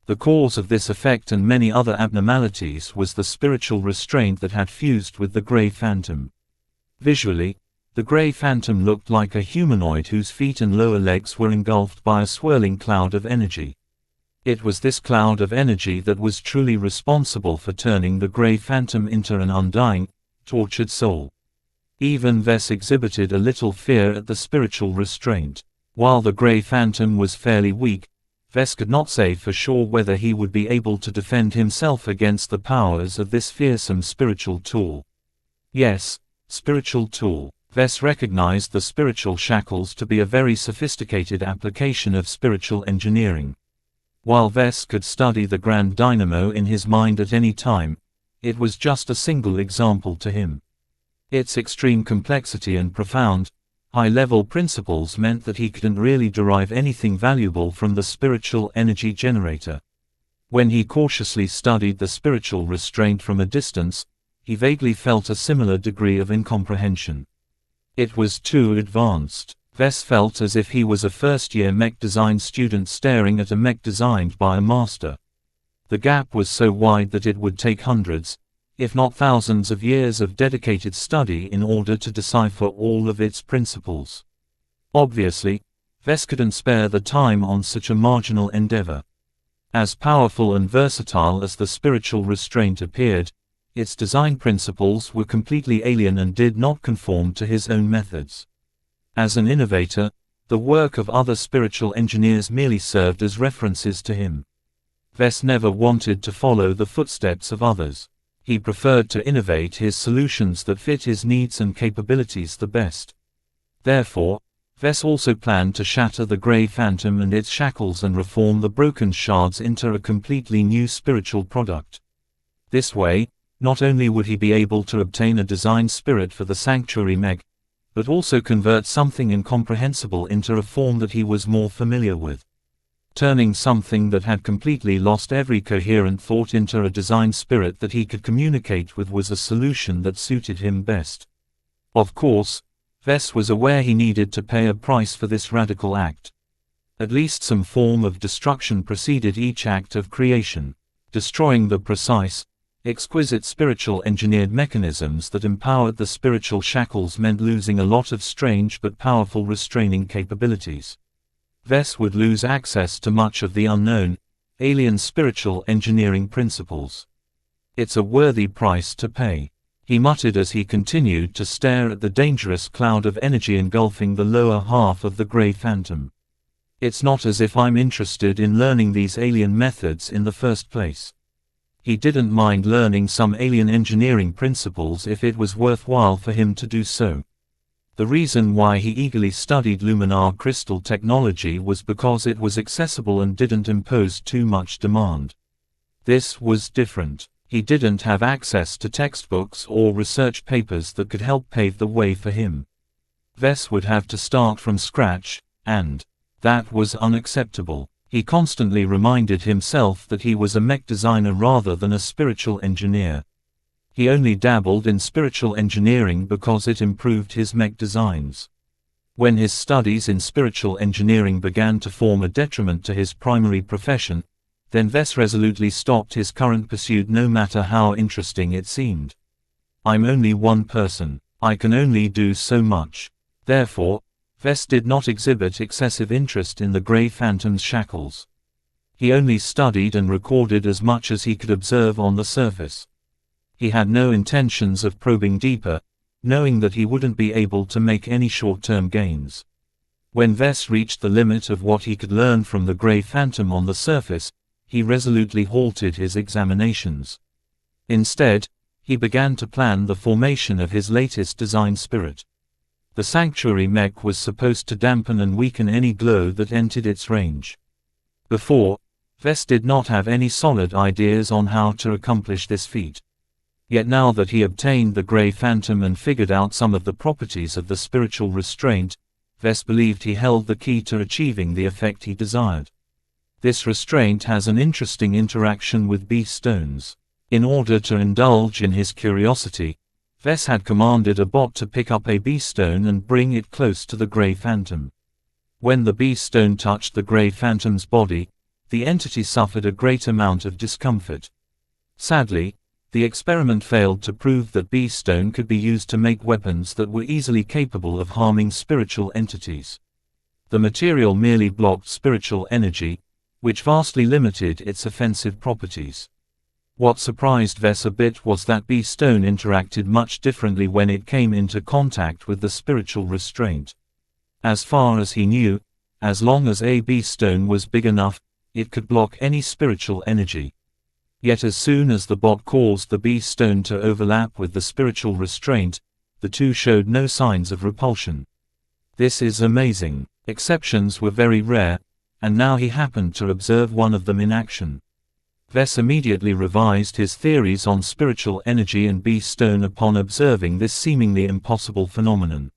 The cause of this effect and many other abnormalities was the spiritual restraint that had fused with the Grey Phantom. Visually, the Grey Phantom looked like a humanoid whose feet and lower legs were engulfed by a swirling cloud of energy. It was this cloud of energy that was truly responsible for turning the Grey Phantom into an undying, tortured soul. Even Vess exhibited a little fear at the spiritual restraint. While the Grey Phantom was fairly weak, Vess could not say for sure whether he would be able to defend himself against the powers of this fearsome spiritual tool. Yes, spiritual tool. Vess recognized the spiritual shackles to be a very sophisticated application of spiritual engineering. While Vess could study the grand dynamo in his mind at any time, it was just a single example to him. Its extreme complexity and profound, high-level principles meant that he couldn't really derive anything valuable from the spiritual energy generator. When he cautiously studied the spiritual restraint from a distance, he vaguely felt a similar degree of incomprehension. It was too advanced. Vess felt as if he was a first-year mech design student staring at a mech designed by a master. The gap was so wide that it would take hundreds, if not thousands of years of dedicated study in order to decipher all of its principles. Obviously, Vess couldn't spare the time on such a marginal endeavor. As powerful and versatile as the spiritual restraint appeared, its design principles were completely alien and did not conform to his own methods. As an innovator, the work of other spiritual engineers merely served as references to him. Vess never wanted to follow the footsteps of others. He preferred to innovate his solutions that fit his needs and capabilities the best. Therefore, Vess also planned to shatter the Grey Phantom and its shackles and reform the broken shards into a completely new spiritual product. This way, not only would he be able to obtain a design spirit for the sanctuary Mech, but also convert something incomprehensible into a form that he was more familiar with. Turning something that had completely lost every coherent thought into a design spirit that he could communicate with was a solution that suited him best. Of course, Vess was aware he needed to pay a price for this radical act. At least some form of destruction preceded each act of creation. Destroying the precise, exquisite spiritual engineered mechanisms that empowered the spiritual shackles meant losing a lot of strange but powerful restraining capabilities. Vess would lose access to much of the unknown, alien spiritual engineering principles. It's a worthy price to pay. He muttered as he continued to stare at the dangerous cloud of energy engulfing the lower half of the Grey Phantom. It's not as if I'm interested in learning these alien methods in the first place. He didn't mind learning some alien engineering principles if it was worthwhile for him to do so. The reason why he eagerly studied luminar crystal technology was because it was accessible and didn't impose too much demand. This was different. He didn't have access to textbooks or research papers that could help pave the way for him. Wes would have to start from scratch, and that was unacceptable. He constantly reminded himself that he was a mech designer rather than a spiritual engineer. He only dabbled in spiritual engineering because it improved his mech designs. When his studies in spiritual engineering began to form a detriment to his primary profession, then Wes resolutely stopped his current pursuit no matter how interesting it seemed. I'm only one person. I can only do so much. Therefore, Wes did not exhibit excessive interest in the Grey Phantom's shackles. He only studied and recorded as much as he could observe on the surface. He had no intentions of probing deeper, knowing that he wouldn't be able to make any short-term gains. When Wes reached the limit of what he could learn from the Grey Phantom on the surface, he resolutely halted his examinations. Instead, he began to plan the formation of his latest design spirit. The sanctuary mech was supposed to dampen and weaken any glow that entered its range. Before, Wes did not have any solid ideas on how to accomplish this feat. Yet now that he obtained the Grey Phantom and figured out some of the properties of the spiritual restraint, Wes believed he held the key to achieving the effect he desired. This restraint has an interesting interaction with beast stones. In order to indulge in his curiosity, Wes had commanded a bot to pick up a beast stone and bring it close to the Grey Phantom. When the beast stone touched the Grey Phantom's body, the entity suffered a great amount of discomfort. Sadly, the experiment failed to prove that beast stone could be used to make weapons that were easily capable of harming spiritual entities. The material merely blocked spiritual energy, which vastly limited its offensive properties. What surprised Wes a bit was that beast stone interacted much differently when it came into contact with the spiritual restraint. As far as he knew, as long as a beast stone was big enough, it could block any spiritual energy. Yet as soon as the bot caused the beast stone to overlap with the spiritual restraint, the two showed no signs of repulsion. This is amazing. Exceptions were very rare, and now he happened to observe one of them in action. Wes immediately revised his theories on spiritual energy and beast stone upon observing this seemingly impossible phenomenon.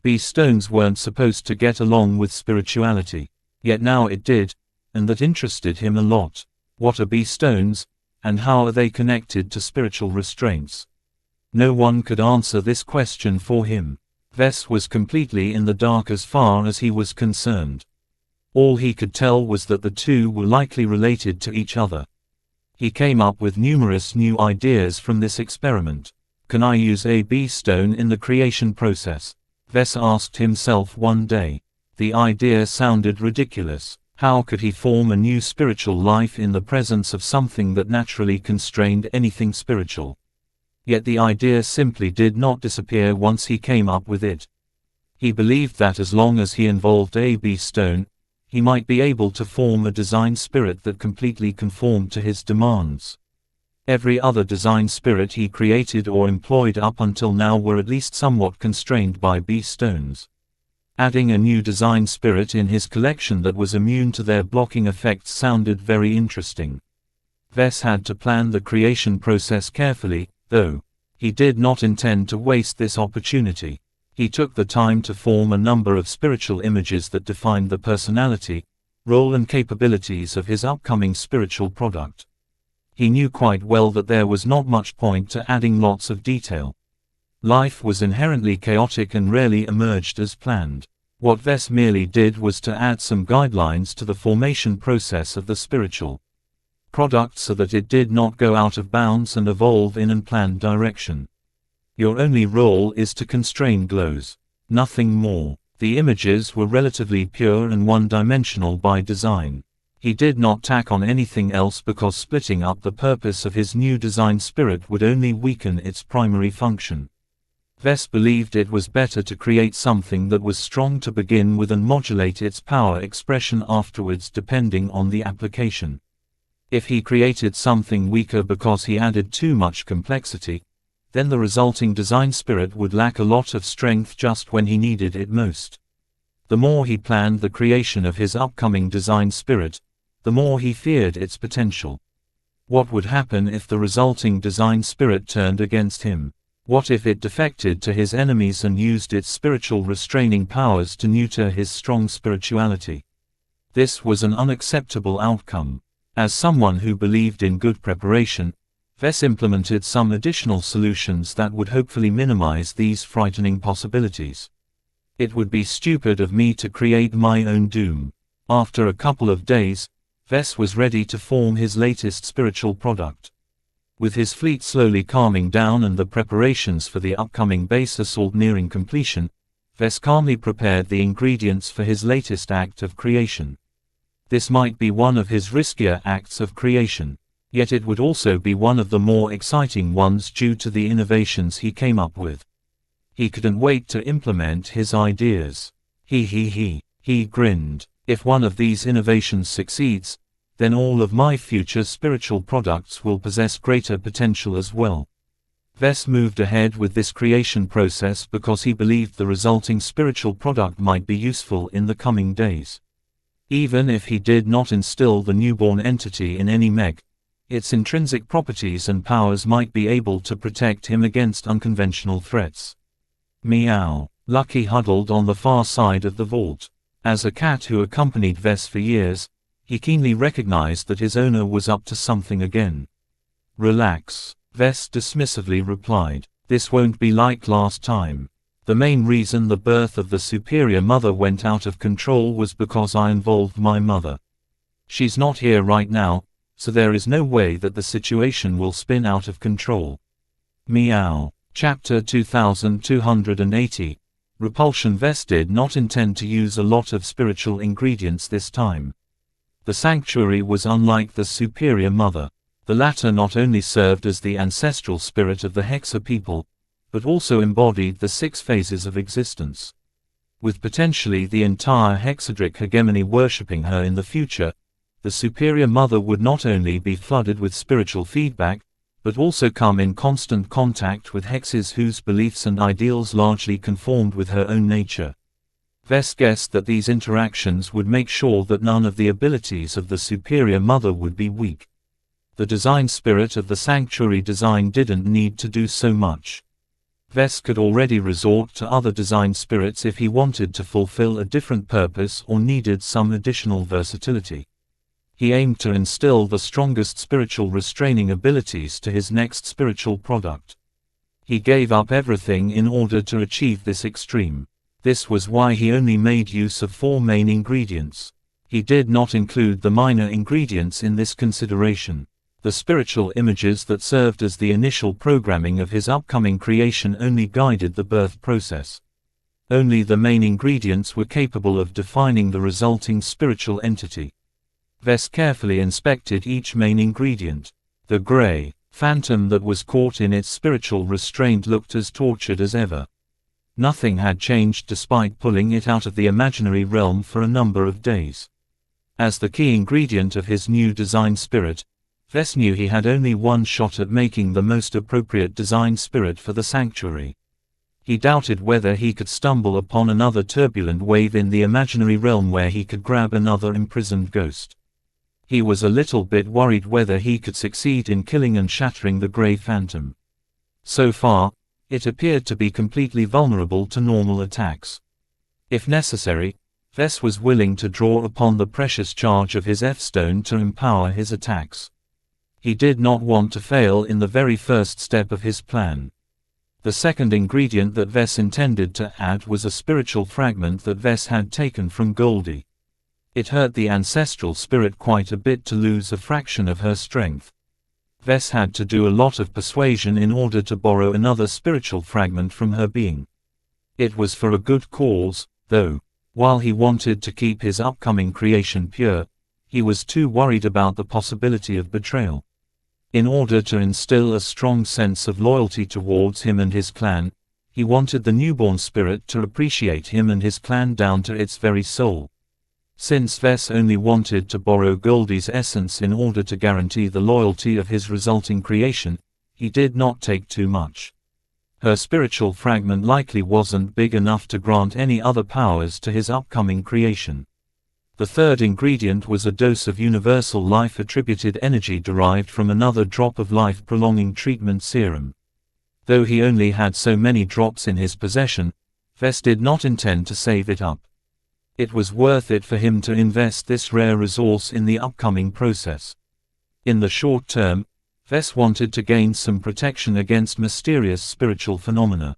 Beast stones weren't supposed to get along with spirituality, yet now it did, and that interested him a lot. What are beast stones, and how are they connected to spiritual restraints? No one could answer this question for him. Wes was completely in the dark as far as he was concerned. All he could tell was that the two were likely related to each other. He came up with numerous new ideas from this experiment. Can I use a beast stone in the creation process? Wes asked himself one day. The idea sounded ridiculous. How could he form a new spiritual life in the presence of something that naturally constrained anything spiritual? Yet the idea simply did not disappear once he came up with it. He believed that as long as he involved a beast stone, he might be able to form a design spirit that completely conformed to his demands. Every other design spirit he created or employed up until now were at least somewhat constrained by beast stones. Adding a new design spirit in his collection that was immune to their blocking effects sounded very interesting. Wes had to plan the creation process carefully, though. He did not intend to waste this opportunity. He took the time to form a number of spiritual images that defined the personality, role and capabilities of his upcoming spiritual product. He knew quite well that there was not much point to adding lots of detail. Life was inherently chaotic and rarely emerged as planned. What Wes merely did was to add some guidelines to the formation process of the spiritual product so that it did not go out of bounds and evolve in an planned direction. Your only role is to constrain glows. Nothing more. The images were relatively pure and one-dimensional by design. He did not tack on anything else because splitting up the purpose of his new design spirit would only weaken its primary function. Ves believed it was better to create something that was strong to begin with and modulate its power expression afterwards depending on the application. If he created something weaker because he added too much complexity, then the resulting design spirit would lack a lot of strength just when he needed it most. The more he planned the creation of his upcoming design spirit, the more he feared its potential. What would happen if the resulting design spirit turned against him? What if it defected to his enemies and used its spiritual restraining powers to neuter his strong spirituality? This was an unacceptable outcome. As someone who believed in good preparation, Ves implemented some additional solutions that would hopefully minimize these frightening possibilities. It would be stupid of me to create my own doom. After a couple of days, Ves was ready to form his latest spiritual product. With his fleet slowly calming down and the preparations for the upcoming base assault nearing completion, Ves calmly prepared the ingredients for his latest act of creation. This might be one of his riskier acts of creation, yet it would also be one of the more exciting ones due to the innovations he came up with. He couldn't wait to implement his ideas. He grinned. If one of these innovations succeeds, then all of my future spiritual products will possess greater potential as well. Ves moved ahead with this creation process because he believed the resulting spiritual product might be useful in the coming days. Even if he did not instill the newborn entity in any Mech, its intrinsic properties and powers might be able to protect him against unconventional threats. Meow. Lucky huddled on the far side of the vault. As a cat who accompanied Ves for years, he keenly recognized that his owner was up to something again. Relax, Ves dismissively replied. This won't be like last time. The main reason the birth of the superior mother went out of control was because I involved my mother. She's not here right now, so there is no way that the situation will spin out of control. Meow. Chapter 2280. Repulsion. Ves did not intend to use a lot of spiritual ingredients this time. The sanctuary was unlike the superior mother. The latter not only served as the ancestral spirit of the Hexa people, but also embodied the 6 phases of existence. With potentially the entire Hexadric hegemony worshipping her in the future, the superior mother would not only be flooded with spiritual feedback, but also come in constant contact with Hexes whose beliefs and ideals largely conformed with her own nature. Ves guessed that these interactions would make sure that none of the abilities of the superior mother would be weak. The design spirit of the sanctuary design didn't need to do so much. Ves could already resort to other design spirits if he wanted to fulfill a different purpose or needed some additional versatility. He aimed to instill the strongest spiritual restraining abilities to his next spiritual product. He gave up everything in order to achieve this extreme. This was why he only made use of 4 main ingredients. He did not include the minor ingredients in this consideration. The spiritual images that served as the initial programming of his upcoming creation only guided the birth process. Only the main ingredients were capable of defining the resulting spiritual entity. Ves carefully inspected each main ingredient. The gray phantom that was caught in its spiritual restraint looked as tortured as ever. Nothing had changed despite pulling it out of the imaginary realm for a number of days. As the key ingredient of his new design spirit, Ves knew he had only one shot at making the most appropriate design spirit for the sanctuary. He doubted whether he could stumble upon another turbulent wave in the imaginary realm where he could grab another imprisoned ghost. He was a little bit worried whether he could succeed in killing and shattering the Grey Phantom. So far, it appeared to be completely vulnerable to normal attacks. If necessary, Ves was willing to draw upon the precious charge of his F-stone to empower his attacks. He did not want to fail in the very first step of his plan. The second ingredient that Ves intended to add was a spiritual fragment that Ves had taken from Goldie. It hurt the ancestral spirit quite a bit to lose a fraction of her strength. Ves had to do a lot of persuasion in order to borrow another spiritual fragment from her being. It was for a good cause, though. While he wanted to keep his upcoming creation pure, He was too worried about the possibility of betrayal. In order to instill a strong sense of loyalty towards him and his clan, he wanted the newborn spirit to appreciate him and his clan down to its very soul. Since Vess only wanted to borrow Goldie's essence in order to guarantee the loyalty of his resulting creation, he did not take too much. Her spiritual fragment likely wasn't big enough to grant any other powers to his upcoming creation. The third ingredient was a dose of universal life-attributed energy derived from another drop of life-prolonging treatment serum. Though he only had so many drops in his possession, Vess did not intend to save it up. It was worth it for him to invest this rare resource in the upcoming process. In the short term, Vess wanted to gain some protection against mysterious spiritual phenomena.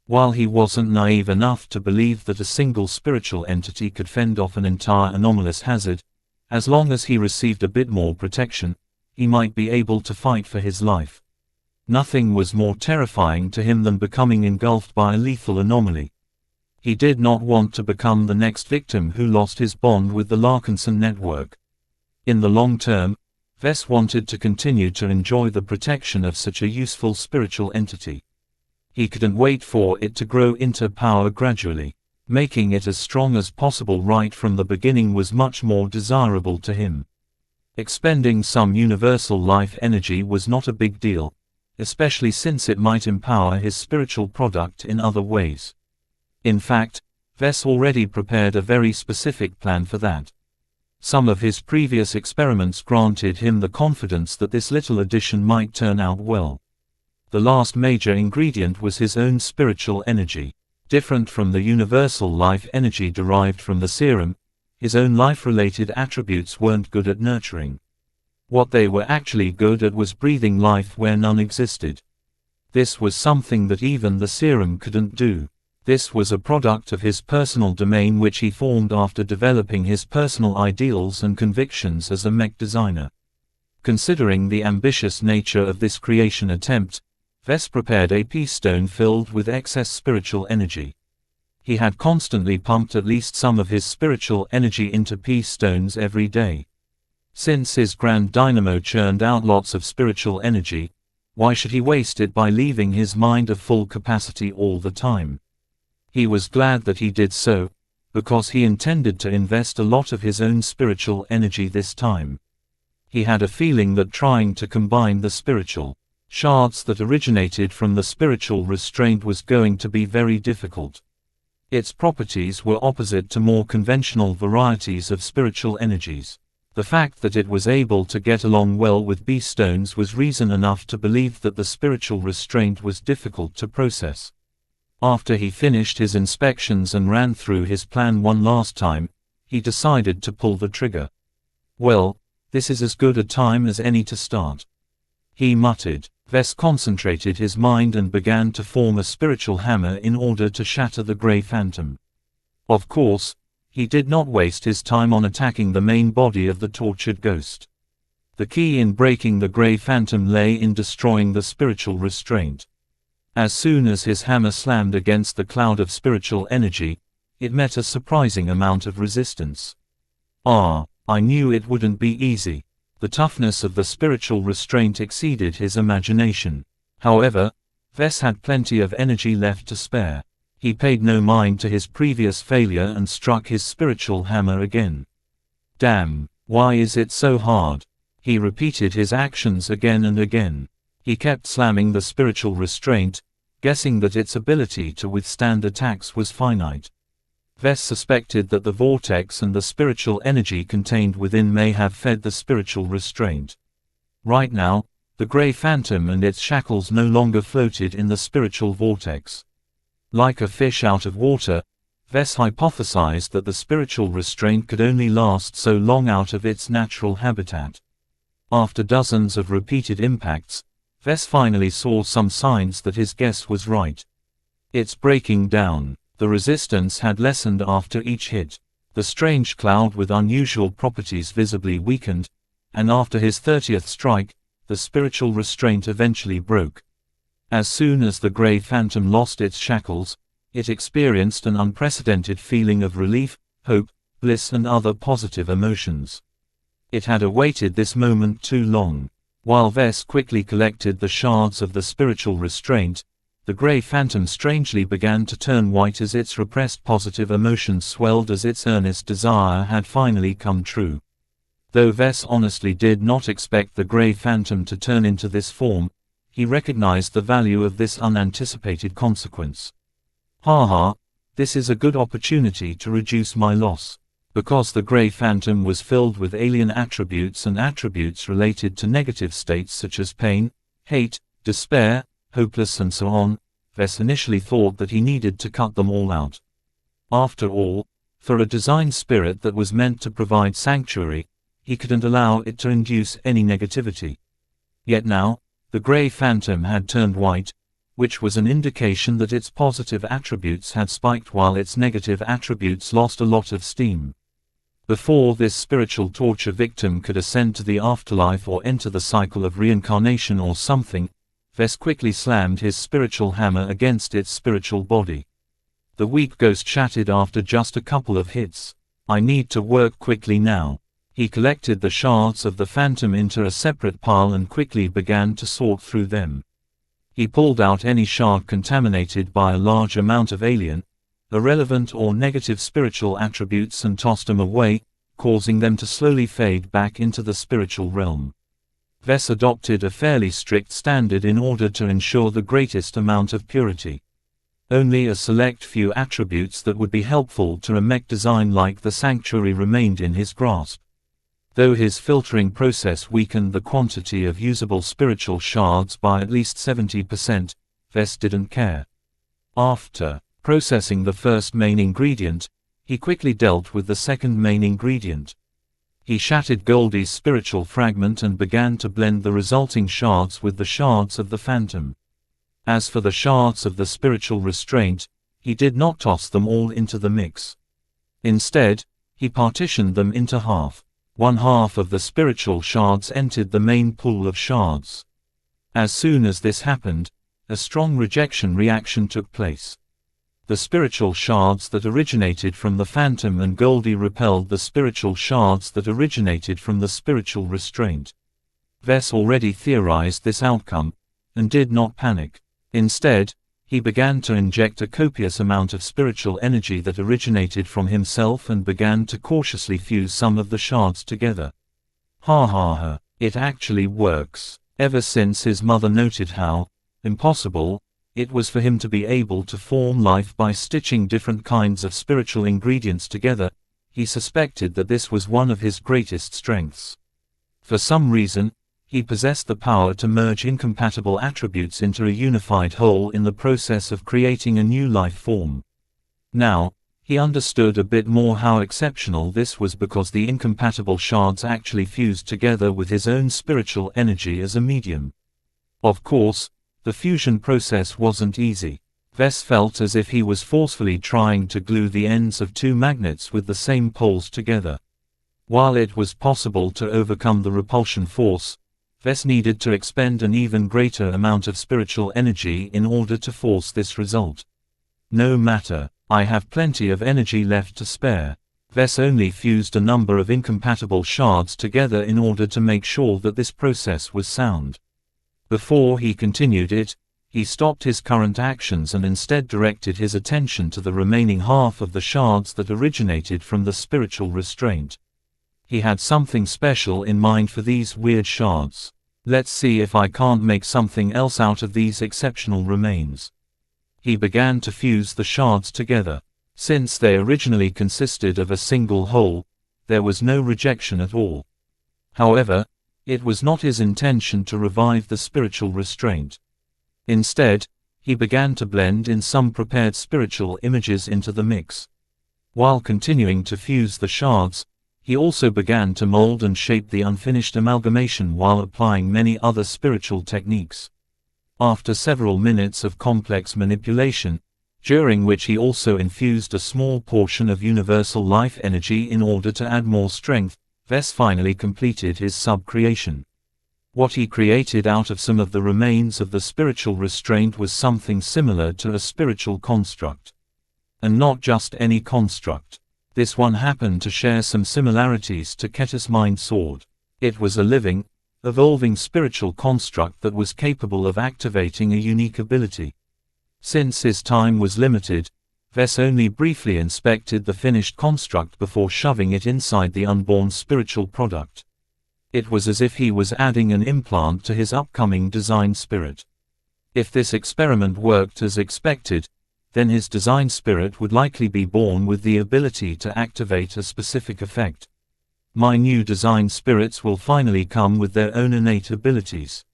While he wasn't naive enough to believe that a single spiritual entity could fend off an entire anomalous hazard, as long as he received a bit more protection, he might be able to fight for his life. Nothing was more terrifying to him than becoming engulfed by a lethal anomaly. He did not want to become the next victim who lost his bond with the Larkinson network. In the long term, Vess wanted to continue to enjoy the protection of such a useful spiritual entity. He couldn't wait for it to grow into power gradually. Making it as strong as possible right from the beginning was much more desirable to him. Expending some universal life energy was not a big deal, especially since it might empower his spiritual product in other ways. In fact, Vess already prepared a very specific plan for that. Some of his previous experiments granted him the confidence that this little addition might turn out well. The last major ingredient was his own spiritual energy. Different from the universal life energy derived from the serum, his own life-related attributes weren't good at nurturing. What they were actually good at was breathing life where none existed. This was something that even the serum couldn't do. This was a product of his personal domain which he formed after developing his personal ideals and convictions as a mech designer. Considering the ambitious nature of this creation attempt, Vess prepared a peace stone filled with excess spiritual energy. He had constantly pumped at least some of his spiritual energy into peace stones every day. Since his grand dynamo churned out lots of spiritual energy, why should he waste it by leaving his mind at full capacity all the time? He was glad that he did so, because he intended to invest a lot of his own spiritual energy this time. He had a feeling that trying to combine the spiritual shards that originated from the spiritual restraint was going to be very difficult. Its properties were opposite to more conventional varieties of spiritual energies. The fact that it was able to get along well with beast stones was reason enough to believe that the spiritual restraint was difficult to process. After he finished his inspections and ran through his plan one last time, he decided to pull the trigger. Well, this is as good a time as any to start, he muttered. Vess concentrated his mind and began to form a spiritual hammer in order to shatter the Grey Phantom. Of course, he did not waste his time on attacking the main body of the tortured ghost. The key in breaking the Grey Phantom lay in destroying the spiritual restraint. As soon as his hammer slammed against the cloud of spiritual energy, it met a surprising amount of resistance. I knew it wouldn't be easy. The toughness of the spiritual restraint exceeded his imagination. However, Vess had plenty of energy left to spare. He paid no mind to his previous failure and struck his spiritual hammer again. Damn, why is it so hard? He repeated his actions again and again. He kept slamming the spiritual restraint, guessing that its ability to withstand attacks was finite. Vess suspected that the vortex and the spiritual energy contained within may have fed the spiritual restraint. Right now, the Grey Phantom and its shackles no longer floated in the spiritual vortex. Like a fish out of water, Vess hypothesized that the spiritual restraint could only last so long out of its natural habitat. After dozens of repeated impacts, Vess finally saw some signs that his guess was right. It's breaking down. The resistance had lessened after each hit. The strange cloud with unusual properties visibly weakened, and after his 30th strike, the spiritual restraint eventually broke. As soon as the Grey Phantom lost its shackles, it experienced an unprecedented feeling of relief, hope, bliss and other positive emotions. It had awaited this moment too long. While Vess quickly collected the shards of the spiritual restraint, the grey phantom strangely began to turn white as its repressed positive emotions swelled as its earnest desire had finally come true. Though Vess honestly did not expect the grey phantom to turn into this form, he recognized the value of this unanticipated consequence. Haha, this is a good opportunity to reduce my loss. Because the grey phantom was filled with alien attributes and attributes related to negative states such as pain, hate, despair, hopeless and so on, Vess initially thought that he needed to cut them all out. After all, for a design spirit that was meant to provide sanctuary, he couldn't allow it to induce any negativity. Yet now, the grey phantom had turned white, which was an indication that its positive attributes had spiked while its negative attributes lost a lot of steam. Before this spiritual torture victim could ascend to the afterlife or enter the cycle of reincarnation or something, Vess quickly slammed his spiritual hammer against its spiritual body. The weak ghost chatted after just a couple of hits. I need to work quickly now. He collected the shards of the phantom into a separate pile and quickly began to sort through them. He pulled out any shard contaminated by a large amount of alien, irrelevant or negative spiritual attributes and tossed them away, causing them to slowly fade back into the spiritual realm. Vess adopted a fairly strict standard in order to ensure the greatest amount of purity. Only a select few attributes that would be helpful to a mech design like the sanctuary remained in his grasp. Though his filtering process weakened the quantity of usable spiritual shards by at least 70%, Vess didn't care. After processing the first main ingredient, he quickly dealt with the second main ingredient. He shattered Goldie's spiritual fragment and began to blend the resulting shards with the shards of the phantom. As for the shards of the spiritual restraint, he did not toss them all into the mix. Instead, he partitioned them into half. One half of the spiritual shards entered the main pool of shards. As soon as this happened, a strong rejection reaction took place. The spiritual shards that originated from the phantom and Goldie repelled the spiritual shards that originated from the spiritual restraint. Vess already theorized this outcome, and did not panic. Instead, he began to inject a copious amount of spiritual energy that originated from himself and began to cautiously fuse some of the shards together. Ha ha ha, it actually works. Ever since his mother noted how impossible it was for him to be able to form life by stitching different kinds of spiritual ingredients together, he suspected that this was one of his greatest strengths. For some reason, he possessed the power to merge incompatible attributes into a unified whole in the process of creating a new life form. Now, he understood a bit more how exceptional this was because the incompatible shards actually fused together with his own spiritual energy as a medium. Of course, the fusion process wasn't easy. Vess felt as if he was forcefully trying to glue the ends of two magnets with the same poles together. While it was possible to overcome the repulsion force, Vess needed to expend an even greater amount of spiritual energy in order to force this result. No matter, I have plenty of energy left to spare. Vess only fused a number of incompatible shards together in order to make sure that this process was sound. Before he continued it, he stopped his current actions and instead directed his attention to the remaining half of the shards that originated from the spiritual restraint. He had something special in mind for these weird shards. Let's see if I can't make something else out of these exceptional remains. He began to fuse the shards together. Since they originally consisted of a single whole, there was no rejection at all. However, it was not his intention to revive the spiritual restraint. Instead, he began to blend in some prepared spiritual images into the mix. While continuing to fuse the shards, he also began to mold and shape the unfinished amalgamation while applying many other spiritual techniques. After several minutes of complex manipulation, during which he also infused a small portion of universal life energy in order to add more strength, Vess finally completed his sub-creation. What he created out of some of the remains of the spiritual restraint was something similar to a spiritual construct. And not just any construct. This one happened to share some similarities to Ketis' mind sword. It was a living, evolving spiritual construct that was capable of activating a unique ability. Since his time was limited, Ves only briefly inspected the finished construct before shoving it inside the unborn spiritual product. It was as if he was adding an implant to his upcoming design spirit. If this experiment worked as expected, then his design spirit would likely be born with the ability to activate a specific effect. My new design spirits will finally come with their own innate abilities.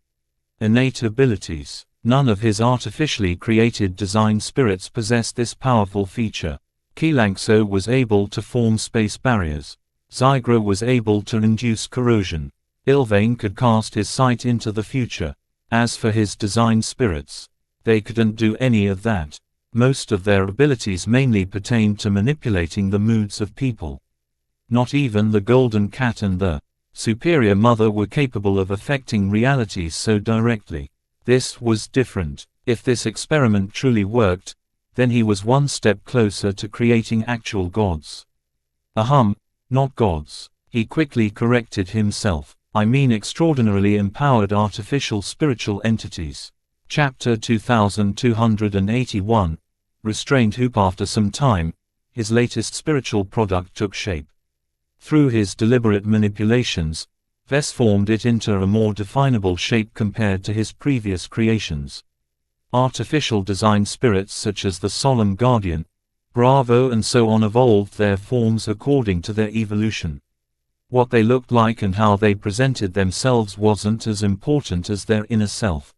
Innate abilities. None of his artificially created design spirits possessed this powerful feature. Xianxia was able to form space barriers. Zygra was able to induce corrosion. Ilvain could cast his sight into the future. As for his design spirits, they couldn't do any of that. Most of their abilities mainly pertained to manipulating the moods of people. Not even the Golden Cat and the Superior Mother were capable of affecting reality so directly. This was different. If this experiment truly worked, then he was one step closer to creating actual gods. Not gods. He quickly corrected himself. I mean extraordinarily empowered artificial spiritual entities. Chapter 2281. Restrained Hoop. After some time, his latest spiritual product took shape. Through his deliberate manipulations, Ves formed it into a more definable shape compared to his previous creations. Artificial design spirits such as the Solemn Guardian, Bravo and so on evolved their forms according to their evolution. What they looked like and how they presented themselves wasn't as important as their inner self.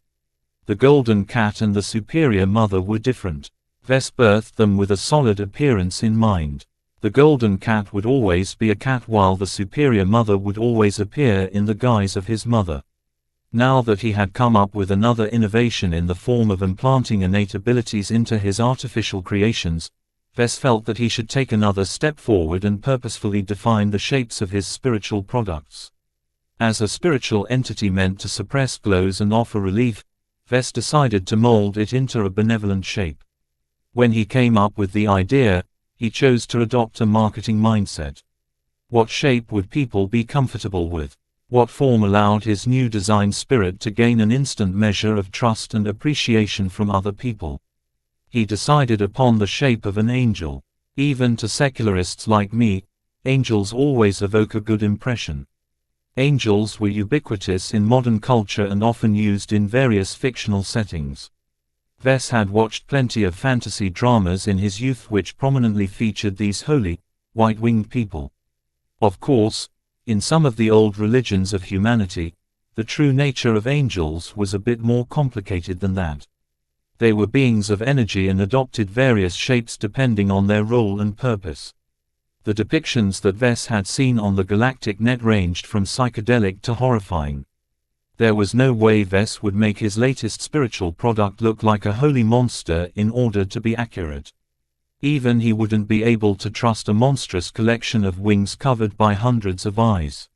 The Golden Cat and the Superior Mother were different. Ves birthed them with a solid appearance in mind. The Golden Cat would always be a cat while the Superior Mother would always appear in the guise of his mother. Now that he had come up with another innovation in the form of implanting innate abilities into his artificial creations, Ves felt that he should take another step forward and purposefully define the shapes of his spiritual products. As a spiritual entity meant to suppress glows and offer relief, Ves decided to mold it into a benevolent shape. When he came up with the idea, he chose to adopt a marketing mindset. What shape would people be comfortable with? What form allowed his new design spirit to gain an instant measure of trust and appreciation from other people? He decided upon the shape of an angel. Even to secularists like me, angels always evoke a good impression. Angels were ubiquitous in modern culture and often used in various fictional settings. Ves had watched plenty of fantasy dramas in his youth which prominently featured these holy, white-winged people. Of course, in some of the old religions of humanity, the true nature of angels was a bit more complicated than that. They were beings of energy and adopted various shapes depending on their role and purpose. The depictions that Ves had seen on the galactic net ranged from psychedelic to horrifying. There was no way Ves would make his latest spiritual product look like a holy monster in order to be accurate. Even he wouldn't be able to trust a monstrous collection of wings covered by hundreds of eyes.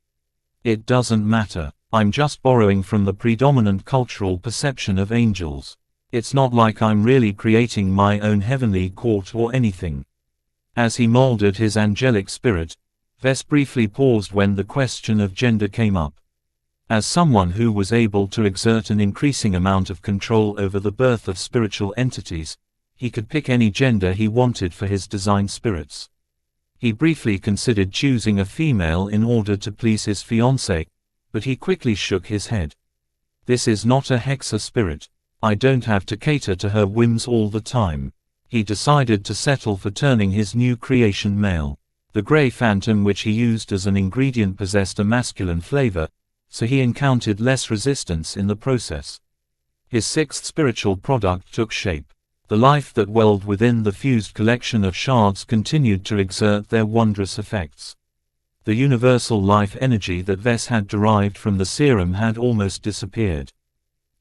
It doesn't matter. I'm just borrowing from the predominant cultural perception of angels. It's not like I'm really creating my own heavenly court or anything. As he molded his angelic spirit, Ves briefly paused when the question of gender came up. As someone who was able to exert an increasing amount of control over the birth of spiritual entities, he could pick any gender he wanted for his design spirits. He briefly considered choosing a female in order to please his fiancée, but he quickly shook his head. This is not a hexa spirit. I don't have to cater to her whims all the time. He decided to settle for turning his new creation male. The gray phantom which he used as an ingredient possessed a masculine flavor, so he encountered less resistance in the process. His sixth spiritual product took shape. The life that welled within the fused collection of shards continued to exert their wondrous effects. The universal life energy that Ves had derived from the serum had almost disappeared.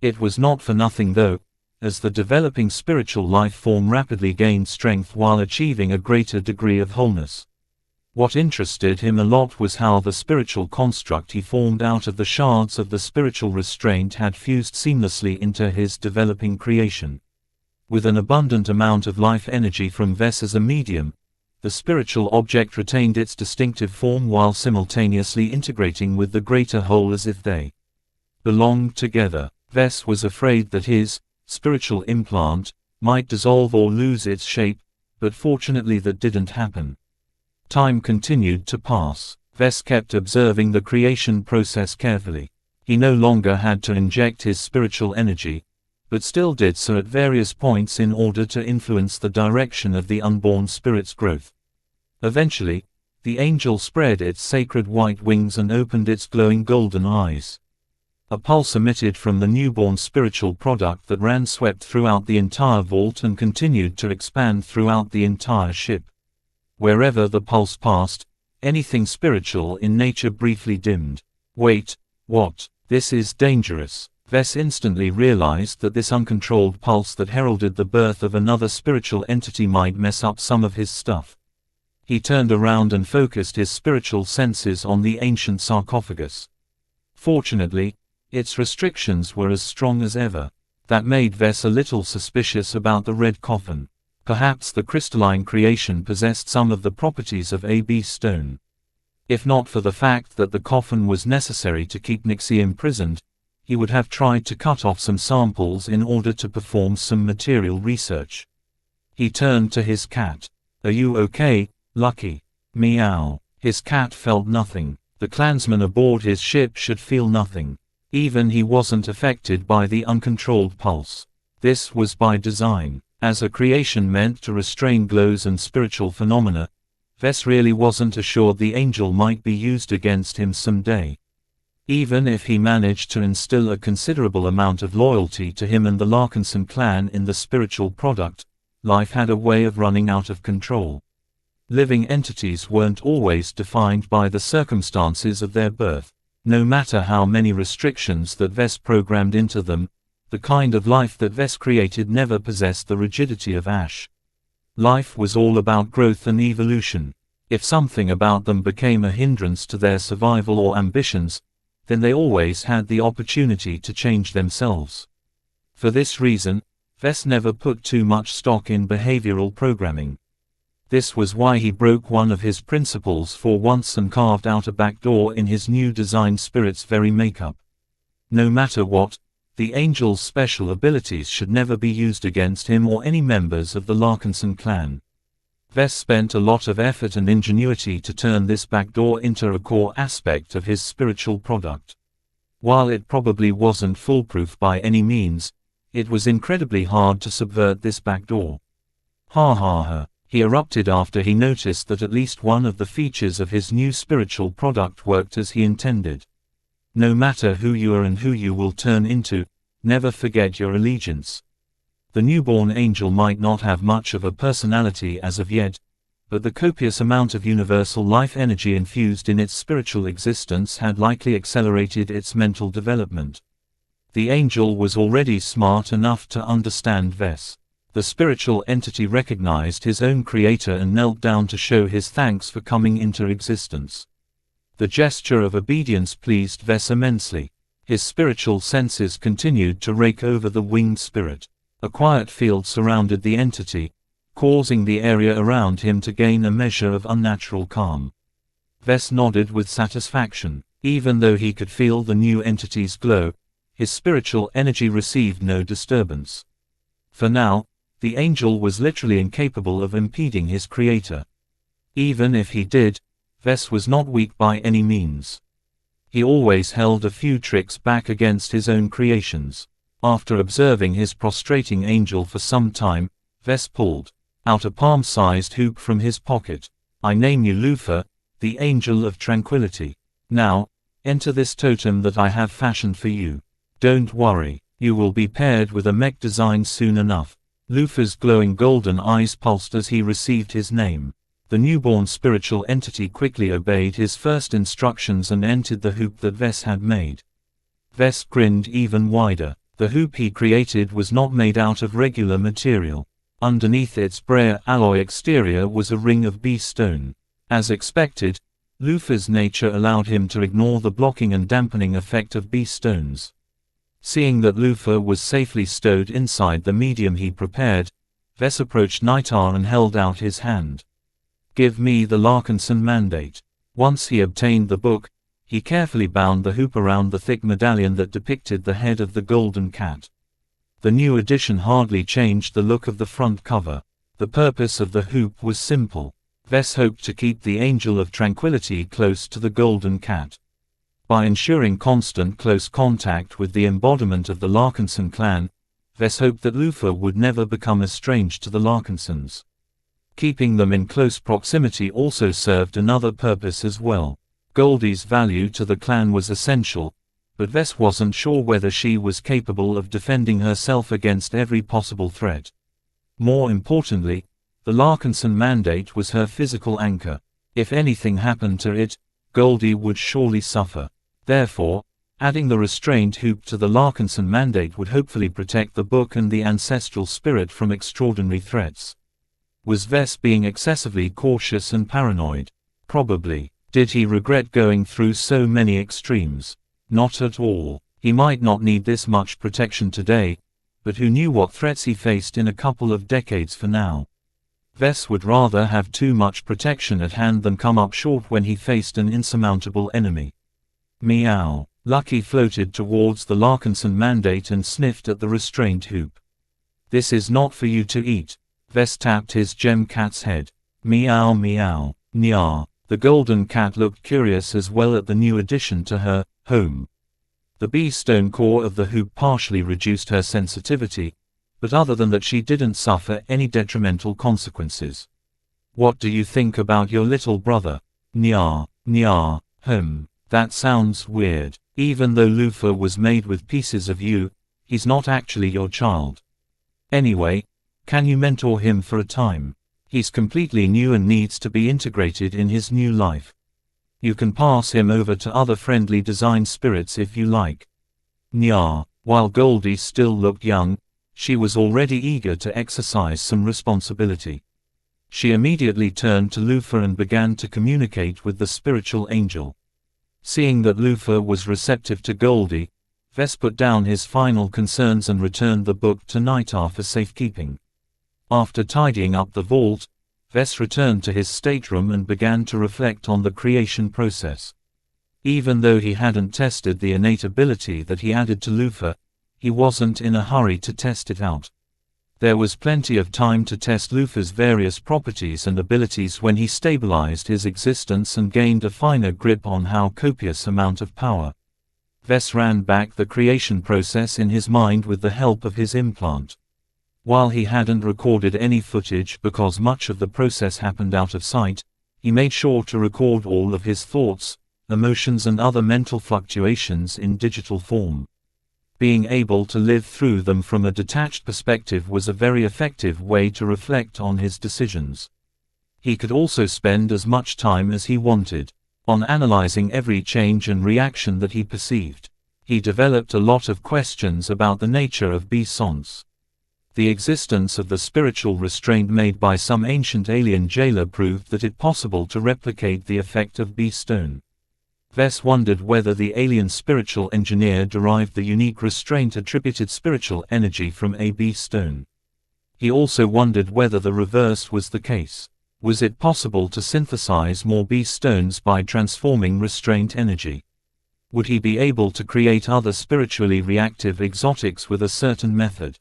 It was not for nothing though, as the developing spiritual life form rapidly gained strength while achieving a greater degree of wholeness. What interested him a lot was how the spiritual construct he formed out of the shards of the spiritual restraint had fused seamlessly into his developing creation. With an abundant amount of life energy from Ves as a medium, the spiritual object retained its distinctive form while simultaneously integrating with the greater whole as if they belonged together. Ves was afraid that his spiritual implant might dissolve or lose its shape, but fortunately that didn't happen. Time continued to pass. Ves kept observing the creation process carefully. He no longer had to inject his spiritual energy, but still did so at various points in order to influence the direction of the unborn spirit's growth. Eventually, the angel spread its sacred white wings and opened its glowing golden eyes. A pulse emitted from the newborn spiritual product that ran swept throughout the entire vault and continued to expand throughout the entire ship. Wherever the pulse passed, anything spiritual in nature briefly dimmed. Wait, what? This is dangerous. Ves instantly realized that this uncontrolled pulse that heralded the birth of another spiritual entity might mess up some of his stuff. He turned around and focused his spiritual senses on the ancient sarcophagus. Fortunately, its restrictions were as strong as ever. That made Ves a little suspicious about the red coffin. Perhaps the crystalline creation possessed some of the properties of AB stone. If not for the fact that the coffin was necessary to keep Nixie imprisoned, he would have tried to cut off some samples in order to perform some material research. He turned to his cat. "Are you okay, Lucky?" Meow. His cat felt nothing. The clansman aboard his ship should feel nothing. Even he wasn't affected by the uncontrolled pulse. This was by design. As a creation meant to restrain glows and spiritual phenomena, Ves really wasn't assured the angel might be used against him someday. Even if he managed to instill a considerable amount of loyalty to him and the Larkinson clan in the spiritual product, life had a way of running out of control. Living entities weren't always defined by the circumstances of their birth. No matter how many restrictions that Ves programmed into them, the kind of life that Ves created never possessed the rigidity of ash. Life was all about growth and evolution. If something about them became a hindrance to their survival or ambitions, then they always had the opportunity to change themselves. For this reason, Ves never put too much stock in behavioral programming. This was why he broke one of his principles for once and carved out a backdoor in his new design spirit's very makeup. No matter what, the angel's special abilities should never be used against him or any members of the Larkinson clan. Ves spent a lot of effort and ingenuity to turn this backdoor into a core aspect of his spiritual product. While it probably wasn't foolproof by any means, it was incredibly hard to subvert this backdoor. Ha ha ha, he erupted after he noticed that at least one of the features of his new spiritual product worked as he intended. No matter who you are and who you will turn into, never forget your allegiance. The newborn angel might not have much of a personality as of yet, but the copious amount of universal life energy infused in its spiritual existence had likely accelerated its mental development. The angel was already smart enough to understand Ves. The spiritual entity recognized his own creator and knelt down to show his thanks for coming into existence. The gesture of obedience pleased Ves immensely. His spiritual senses continued to rake over the winged spirit. A quiet field surrounded the entity, causing the area around him to gain a measure of unnatural calm. Ves nodded with satisfaction. Even though he could feel the new entity's glow, his spiritual energy received no disturbance. For now, the angel was literally incapable of impeding his creator. Even if he did, Ves was not weak by any means. He always held a few tricks back against his own creations. After observing his prostrating angel for some time, Ves pulled out a palm-sized hoop from his pocket. "I name you Lufa, the angel of tranquility. Now, enter this totem that I have fashioned for you. Don't worry, you will be paired with a mech design soon enough." Lufa's glowing golden eyes pulsed as he received his name. The newborn spiritual entity quickly obeyed his first instructions and entered the hoop that Ves had made. Ves grinned even wider. The hoop he created was not made out of regular material. Underneath its Brea alloy exterior was a ring of B stone. As expected, Lufa's nature allowed him to ignore the blocking and dampening effect of B stones. Seeing that Lufa was safely stowed inside the medium he prepared, Ves approached Nitar and held out his hand. Give me the Larkinson mandate. Once he obtained the book, he carefully bound the hoop around the thick medallion that depicted the head of the golden cat. The new edition hardly changed the look of the front cover. The purpose of the hoop was simple. Vess hoped to keep the Angel of Tranquility close to the golden cat. By ensuring constant close contact with the embodiment of the Larkinson clan, Vess hoped that Luthor would never become estranged to the Larkinsons. Keeping them in close proximity also served another purpose as well. Goldie's value to the clan was essential, but Vess wasn't sure whether she was capable of defending herself against every possible threat. More importantly, the Larkinson mandate was her physical anchor. If anything happened to it, Goldie would surely suffer. Therefore, adding the restrained hoop to the Larkinson mandate would hopefully protect the book and the ancestral spirit from extraordinary threats. Was Vess being excessively cautious and paranoid? Probably. Did he regret going through so many extremes? Not at all. He might not need this much protection today, but who knew what threats he faced in a couple of decades from now. Vess would rather have too much protection at hand than come up short when he faced an insurmountable enemy. Meow. Lucky floated towards the Larkinson mandate and sniffed at the restrained hoop. This is not for you to eat. Vess tapped his gem cat's head. Meow meow. Nya. The golden cat looked curious as well at the new addition to her home. The bee-stone core of the hoop partially reduced her sensitivity, but other than that she didn't suffer any detrimental consequences. What do you think about your little brother? Nya. Nya. That sounds weird. Even though Luthor was made with pieces of you, he's not actually your child. Anyway, can you mentor him for a time? He's completely new and needs to be integrated in his new life. You can pass him over to other friendly design spirits if you like. Nya. While Goldie still looked young, she was already eager to exercise some responsibility. She immediately turned to Luthor and began to communicate with the spiritual angel. Seeing that Luthor was receptive to Goldie, Vess put down his final concerns and returned the book to Nightar for safekeeping. After tidying up the vault, Vess returned to his stateroom and began to reflect on the creation process. Even though he hadn't tested the innate ability that he added to Luthor, he wasn't in a hurry to test it out. There was plenty of time to test Luthor's various properties and abilities when he stabilized his existence and gained a finer grip on how copious amount of power. Vess ran back the creation process in his mind with the help of his implant. While he hadn't recorded any footage because much of the process happened out of sight, he made sure to record all of his thoughts, emotions and other mental fluctuations in digital form. Being able to live through them from a detached perspective was a very effective way to reflect on his decisions. He could also spend as much time as he wanted on analyzing every change and reaction that he perceived. He developed a lot of questions about the nature of Bee-Sons. The existence of the spiritual restraint made by some ancient alien jailer proved that it possible to replicate the effect of Bee-Stone. Vess wondered whether the alien spiritual engineer derived the unique restraint attributed spiritual energy from a Bee-Stone. He also wondered whether the reverse was the case. Was it possible to synthesize more Bee-Stones by transforming restraint energy? Would he be able to create other spiritually reactive exotics with a certain method?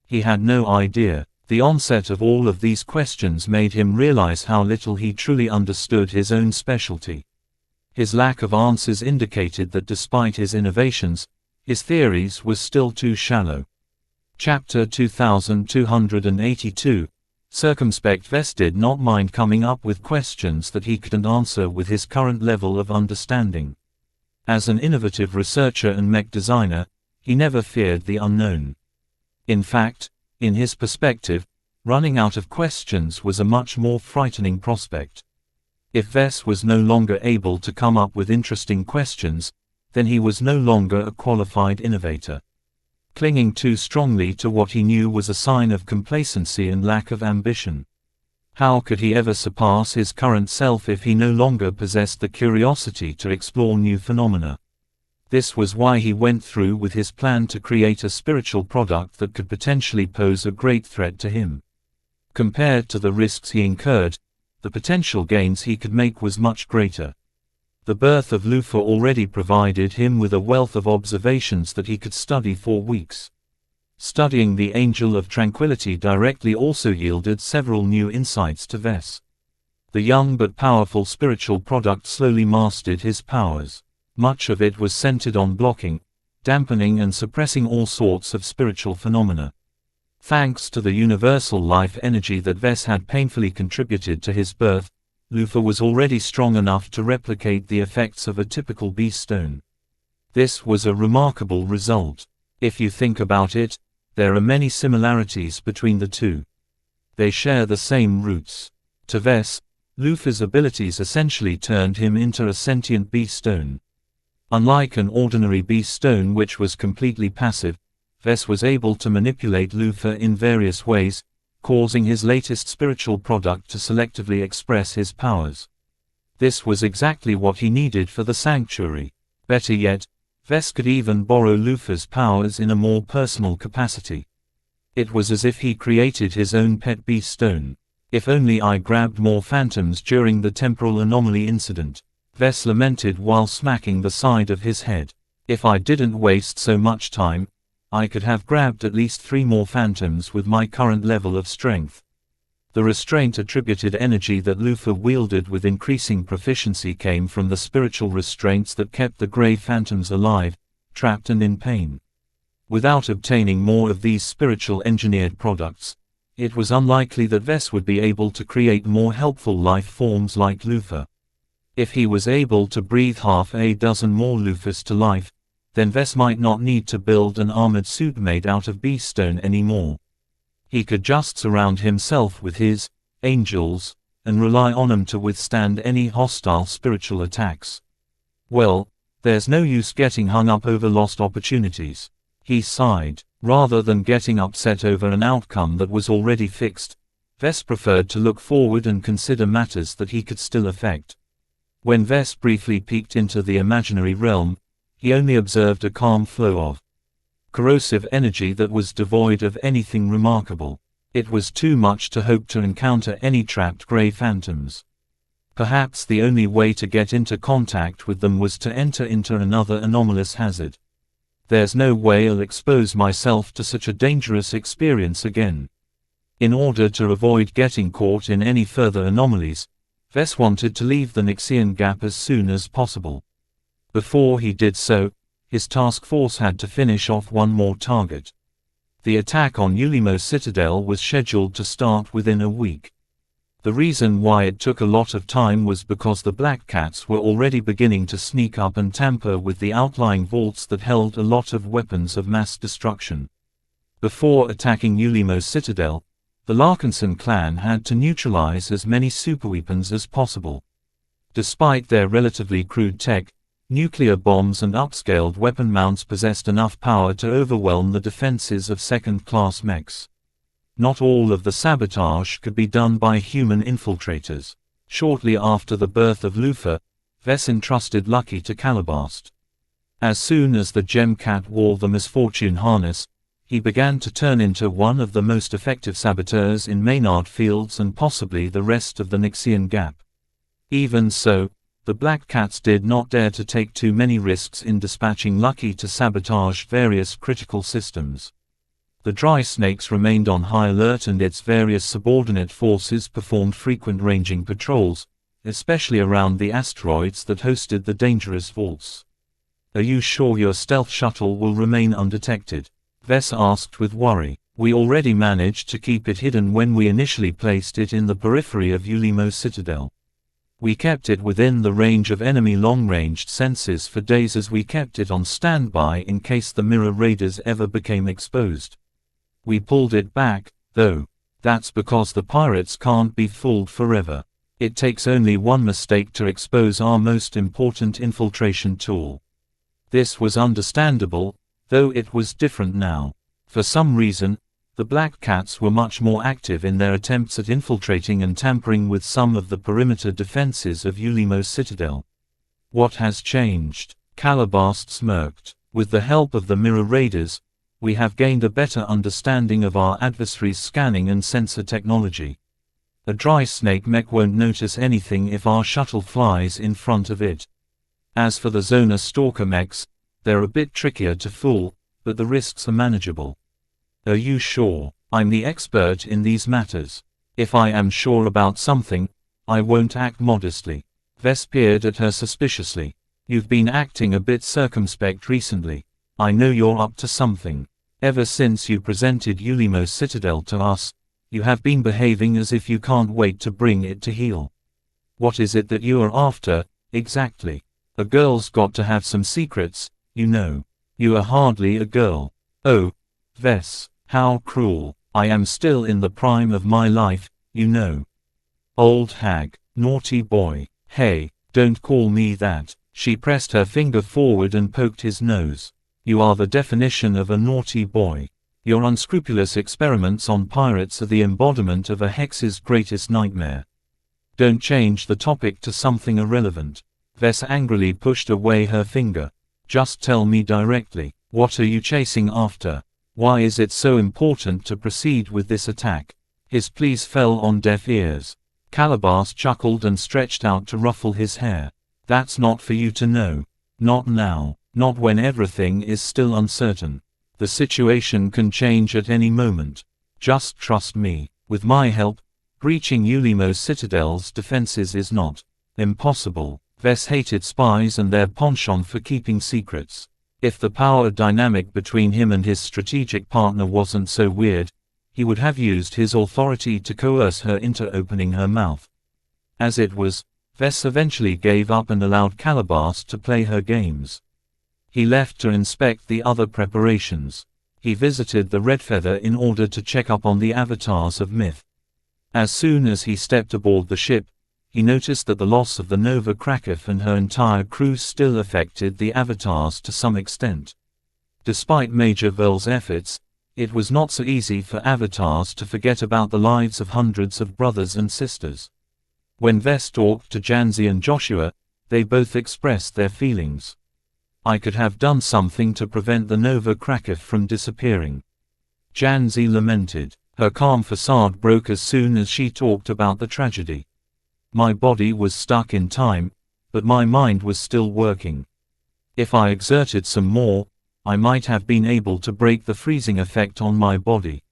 He had no idea. The onset of all of these questions made him realize how little he truly understood his own specialty. His lack of answers indicated that despite his innovations, his theories were still too shallow. Chapter 2282. Circumspect Vess did not mind coming up with questions that he couldn't answer with his current level of understanding. As an innovative researcher and mech designer, he never feared the unknown. In fact, in his perspective, running out of questions was a much more frightening prospect. If Vess was no longer able to come up with interesting questions, then he was no longer a qualified innovator. Clinging too strongly to what he knew was a sign of complacency and lack of ambition. How could he ever surpass his current self if he no longer possessed the curiosity to explore new phenomena? This was why he went through with his plan to create a spiritual product that could potentially pose a great threat to him. Compared to the risks he incurred, the potential gains he could make was much greater. The birth of Lufa already provided him with a wealth of observations that he could study for weeks. Studying the Angel of Tranquility directly also yielded several new insights to Ves. The young but powerful spiritual product slowly mastered his powers. Much of it was centered on blocking, dampening and suppressing all sorts of spiritual phenomena. Thanks to the universal life energy that Ves had painfully contributed to his birth, Lufa was already strong enough to replicate the effects of a typical beast stone. This was a remarkable result. If you think about it, there are many similarities between the two. They share the same roots. To Ves, Lufa's abilities essentially turned him into a sentient beast stone. Unlike an ordinary beast stone which was completely passive, Ves was able to manipulate Lufa in various ways, causing his latest spiritual product to selectively express his powers. This was exactly what he needed for the sanctuary. Better yet, Ves could even borrow Lufa's powers in a more personal capacity. It was as if he created his own pet beast stone. If only I grabbed more phantoms during the temporal anomaly incident, Ves lamented while smacking the side of his head. If I didn't waste so much time, I could have grabbed at least 3 more phantoms with my current level of strength. The restraint attributed energy that Lufa wielded with increasing proficiency came from the spiritual restraints that kept the grey phantoms alive, trapped and in pain. Without obtaining more of these spiritual engineered products, it was unlikely that Ves would be able to create more helpful life forms like Lufa. If he was able to breathe half a dozen more Lufas to life, then Ves might not need to build an armored suit made out of beast stone anymore. He could just surround himself with his angels, and rely on them to withstand any hostile spiritual attacks. Well, there's no use getting hung up over lost opportunities. He sighed. Rather than getting upset over an outcome that was already fixed, Ves preferred to look forward and consider matters that he could still affect. When Ves briefly peeked into the imaginary realm, he only observed a calm flow of corrosive energy that was devoid of anything remarkable. It was too much to hope to encounter any trapped grey phantoms. Perhaps the only way to get into contact with them was to enter into another anomalous hazard. There's no way I'll expose myself to such a dangerous experience again. In order to avoid getting caught in any further anomalies, Ves wanted to leave the Xianxia gap as soon as possible. Before he did so, his task force had to finish off one more target. The attack on Ulimo's citadel was scheduled to start within a week. The reason why it took a lot of time was because the Black Cats were already beginning to sneak up and tamper with the outlying vaults that held a lot of weapons of mass destruction. Before attacking Ulimo's citadel, the Larkinson clan had to neutralize as many superweapons as possible. Despite their relatively crude tech, nuclear bombs and upscaled weapon mounts possessed enough power to overwhelm the defenses of second-class mechs. Not all of the sabotage could be done by human infiltrators. Shortly after the birth of Lufa, Ves entrusted Lucky to Calabast. As soon as the gem cat wore the misfortune harness, he began to turn into one of the most effective saboteurs in Maynard Fields and possibly the rest of the Xian Gap. Even so, the Black Cats did not dare to take too many risks in dispatching Lucky to sabotage various critical systems. The Dry Snakes remained on high alert and its various subordinate forces performed frequent ranging patrols, especially around the asteroids that hosted the dangerous vaults. "Are you sure your stealth shuttle will remain undetected?" Ves asked with worry. "We already managed to keep it hidden when we initially placed it in the periphery of Ulimo's citadel. We kept it within the range of enemy long-ranged sensors for days as we kept it on standby in case the mirror raiders ever became exposed. We pulled it back, though. That's because the pirates can't be fooled forever. It takes only one mistake to expose our most important infiltration tool." This was understandable, though it was different now. For some reason, the Black Cats were much more active in their attempts at infiltrating and tampering with some of the perimeter defenses of Ulimo's citadel. "What has changed?" Calabast smirked. "With the help of the mirror raiders, we have gained a better understanding of our adversaries' scanning and sensor technology. A dry snake mech won't notice anything if our shuttle flies in front of it. As for the Zona Stalker mechs, they're a bit trickier to fool, but the risks are manageable. Are you sure? I'm the expert in these matters. If I am sure about something, I won't act modestly. Vess peered at her suspiciously. You've been acting a bit circumspect recently. I know you're up to something. Ever since you presented Ulimo's citadel to us, you have been behaving as if you can't wait to bring it to heel. What is it that you are after, exactly? A girl's got to have some secrets, you know. You are hardly a girl. Oh, Vess, how cruel. I am still in the prime of my life, you know. Old hag, naughty boy. Hey, don't call me that. She pressed her finger forward and poked his nose. You are the definition of a naughty boy. Your unscrupulous experiments on pirates are the embodiment of a hex's greatest nightmare. Don't change the topic to something irrelevant. Vess angrily pushed away her finger. Just tell me directly, what are you chasing after? Why is it so important to proceed with this attack? His pleas fell on deaf ears. Calabas chuckled and stretched out to ruffle his hair. That's not for you to know. Not now, not when everything is still uncertain. The situation can change at any moment. Just trust me. With my help, breaching Ulimo's citadel's defenses is not impossible. Vess hated spies and their penchant for keeping secrets. If the power dynamic between him and his strategic partner wasn't so weird, he would have used his authority to coerce her into opening her mouth. As it was, Vess eventually gave up and allowed Calabas to play her games. He left to inspect the other preparations. He visited the Red Feather in order to check up on the avatars of myth. As soon as he stepped aboard the ship, he noticed that the loss of the Nova Krakow and her entire crew still affected the avatars to some extent. Despite Major Verl's efforts, it was not so easy for avatars to forget about the lives of hundreds of brothers and sisters. When Vess talked to Xianxia and Joshua, they both expressed their feelings. I could have done something to prevent the Nova Krakow from disappearing. Xianxia lamented. Her calm facade broke as soon as she talked about the tragedy. My body was stuck in time, but my mind was still working. If I exerted some more, I might have been able to break the freezing effect on my body.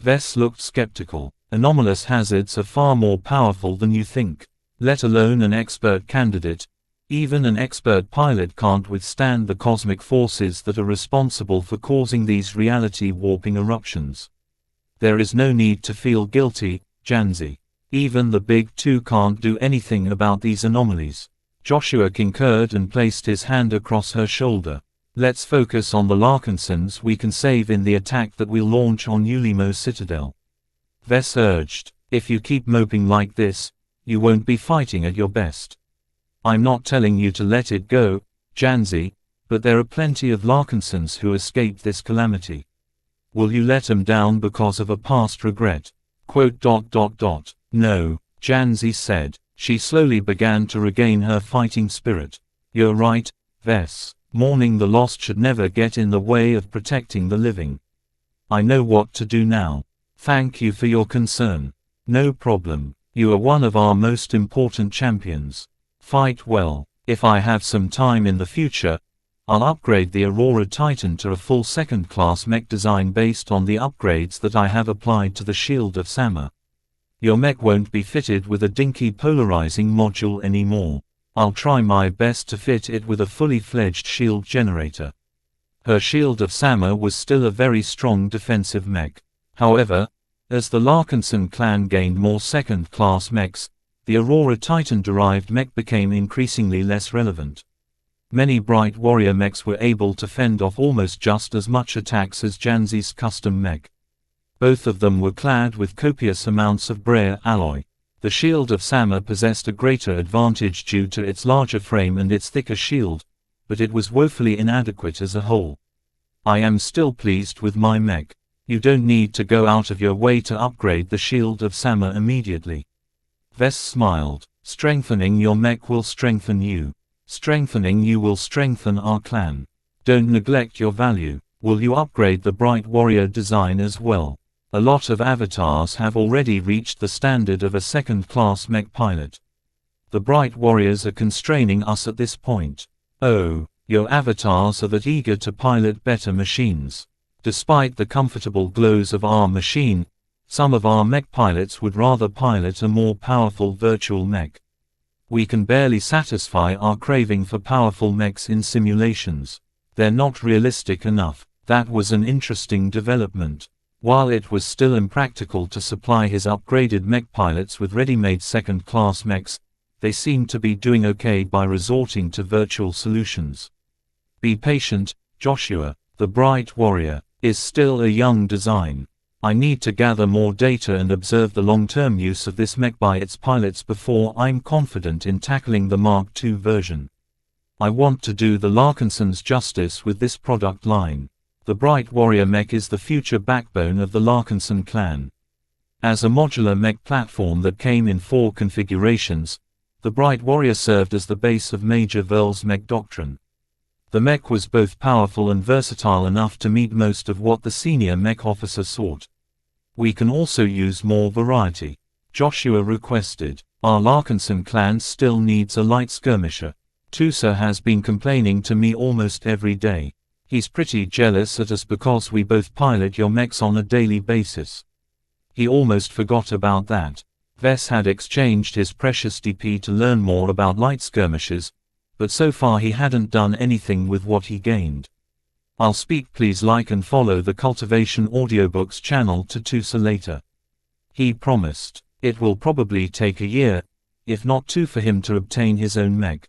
Vess looked skeptical. Anomalous hazards are far more powerful than you think. Let alone an expert candidate. Even an expert pilot can't withstand the cosmic forces that are responsible for causing these reality-warping eruptions. There is no need to feel guilty, Xianxia. Even the Big Two can't do anything about these anomalies. Joshua concurred and placed his hand across her shoulder. Let's focus on the Larkinsons we can save in the attack that we'll launch on Ulimo's citadel. Vess urged. If you keep moping like this, you won't be fighting at your best. I'm not telling you to let it go, Xianxia, but there are plenty of Larkinsons who escaped this calamity. Will you let them down because of a past regret? No, Xianxia said. She slowly began to regain her fighting spirit. You're right, Vess. Mourning the lost should never get in the way of protecting the living. I know what to do now. Thank you for your concern. No problem. You are one of our most important champions. Fight well. If I have some time in the future, I'll upgrade the Aurora Titan to a full second-class mech design based on the upgrades that I have applied to the Shield of Sama. Your mech won't be fitted with a dinky polarizing module anymore. I'll try my best to fit it with a fully fledged shield generator. Her Shield of Sama was still a very strong defensive mech. However, as the Larkinson clan gained more second-class mechs, the Aurora Titan-derived mech became increasingly less relevant. Many Bright Warrior mechs were able to fend off almost just as much attacks as Xianxia's custom mech. Both of them were clad with copious amounts of Brea alloy. The Shield of Sama possessed a greater advantage due to its larger frame and its thicker shield, but it was woefully inadequate as a whole. I am still pleased with my mech. You don't need to go out of your way to upgrade the Shield of Sama immediately. Vess smiled. Strengthening your mech will strengthen you. Strengthening you will strengthen our clan. Don't neglect your value. Will you upgrade the Bright Warrior design as well? A lot of avatars have already reached the standard of a second-class mech pilot. The bright warriors are constraining us at this point. Oh, your avatars are that eager to pilot better machines. Despite the comfortable glows of our machine, some of our mech pilots would rather pilot a more powerful virtual mech. We can barely satisfy our craving for powerful mechs in simulations. They're not realistic enough. That was an interesting development. While it was still impractical to supply his upgraded mech pilots with ready-made second-class mechs, they seemed to be doing okay by resorting to virtual solutions. Be patient, Joshua. The bright warrior is still a young design. I need to gather more data and observe the long-term use of this mech by its pilots before I'm confident in tackling the Mark II version. I want to do the Larkinsons justice with this product line. The Bright Warrior mech is the future backbone of the Larkinson clan. As a modular mech platform that came in 4 configurations, the Bright Warrior served as the base of Major Verl's mech doctrine. The mech was both powerful and versatile enough to meet most of what the senior mech officer sought. We can also use more variety, Joshua requested. Our Larkinson clan still needs a light skirmisher. Tusa has been complaining to me almost every day. He's pretty jealous at us because we both pilot your mechs on a daily basis. He almost forgot about that. Vess had exchanged his precious DP to learn more about light skirmishers, but so far he hadn't done anything with what he gained. I'll speak. Please like and follow the Cultivation Audiobooks channel to Tusa later. He promised. It will probably take a year, if not 2, for him to obtain his own mech.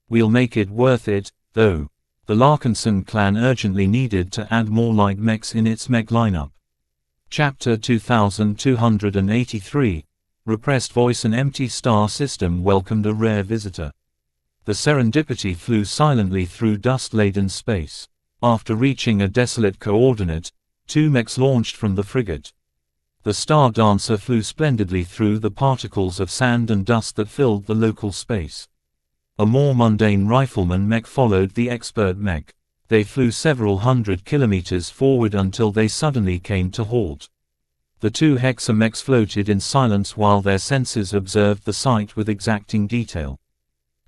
We'll make it worth it, though. The Larkinson clan urgently needed to add more light mechs in its mech lineup. Chapter 2283. Repressed Voice. An empty star system welcomed a rare visitor. The Serendipity flew silently through dust-laden space. After reaching a desolate coordinate, 2 mechs launched from the frigate. The Star Dancer flew splendidly through the particles of sand and dust that filled the local space. A more mundane rifleman mech followed the expert mech. They flew several hundred kilometers forward until they suddenly came to halt. The 2 Hexa mechs floated in silence while their senses observed the sight with exacting detail.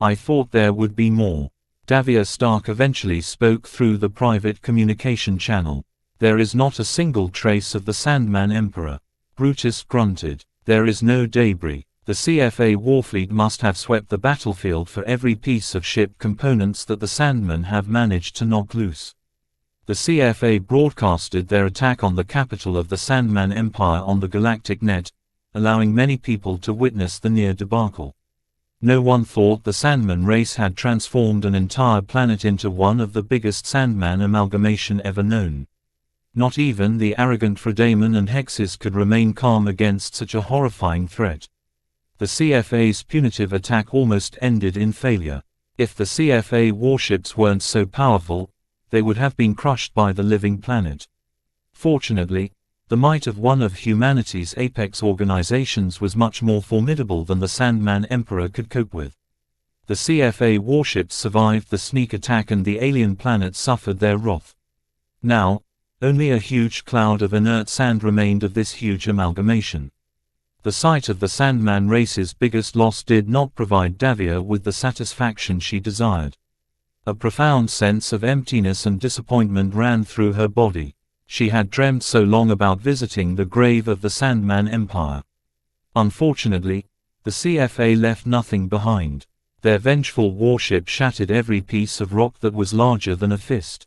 I thought there would be more. Davia Stark eventually spoke through the private communication channel. There is not a single trace of the Sandman Emperor. Brutus grunted. There is no debris. The CFA warfleet must have swept the battlefield for every piece of ship components that the Sandmen have managed to knock loose. The CFA broadcasted their attack on the capital of the Sandman Empire on the galactic net, allowing many people to witness the near debacle. No one thought the Sandman race had transformed an entire planet into one of the biggest Sandman amalgamation ever known. Not even the arrogant Fredaemon and Hexes could remain calm against such a horrifying threat. The CFA's punitive attack almost ended in failure. If the CFA warships weren't so powerful, they would have been crushed by the living planet. Fortunately, the might of one of humanity's apex organizations was much more formidable than the Sandman Emperor could cope with. The CFA warships survived the sneak attack and the alien planet suffered their wrath. Now, only a huge cloud of inert sand remained of this huge amalgamation. The sight of the Sandman race's biggest loss did not provide Davia with the satisfaction she desired. A profound sense of emptiness and disappointment ran through her body. She had dreamt so long about visiting the grave of the Sandman Empire. Unfortunately, the CFA left nothing behind. Their vengeful warship shattered every piece of rock that was larger than a fist.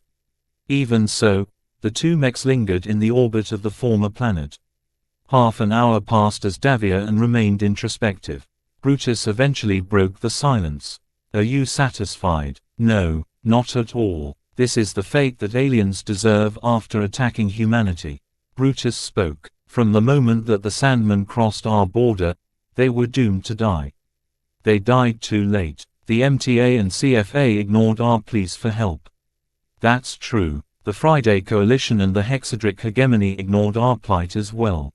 Even so, the 2 mechs lingered in the orbit of the former planet. Half an hour passed as Davia and remained introspective. Brutus eventually broke the silence. Are you satisfied? No, not at all. This is the fate that aliens deserve after attacking humanity. Brutus spoke. From the moment that the Sandmen crossed our border, they were doomed to die. They died too late. The MTA and CFA ignored our pleas for help. That's true. The Friday Coalition and the Hexadric Hegemony ignored our plight as well.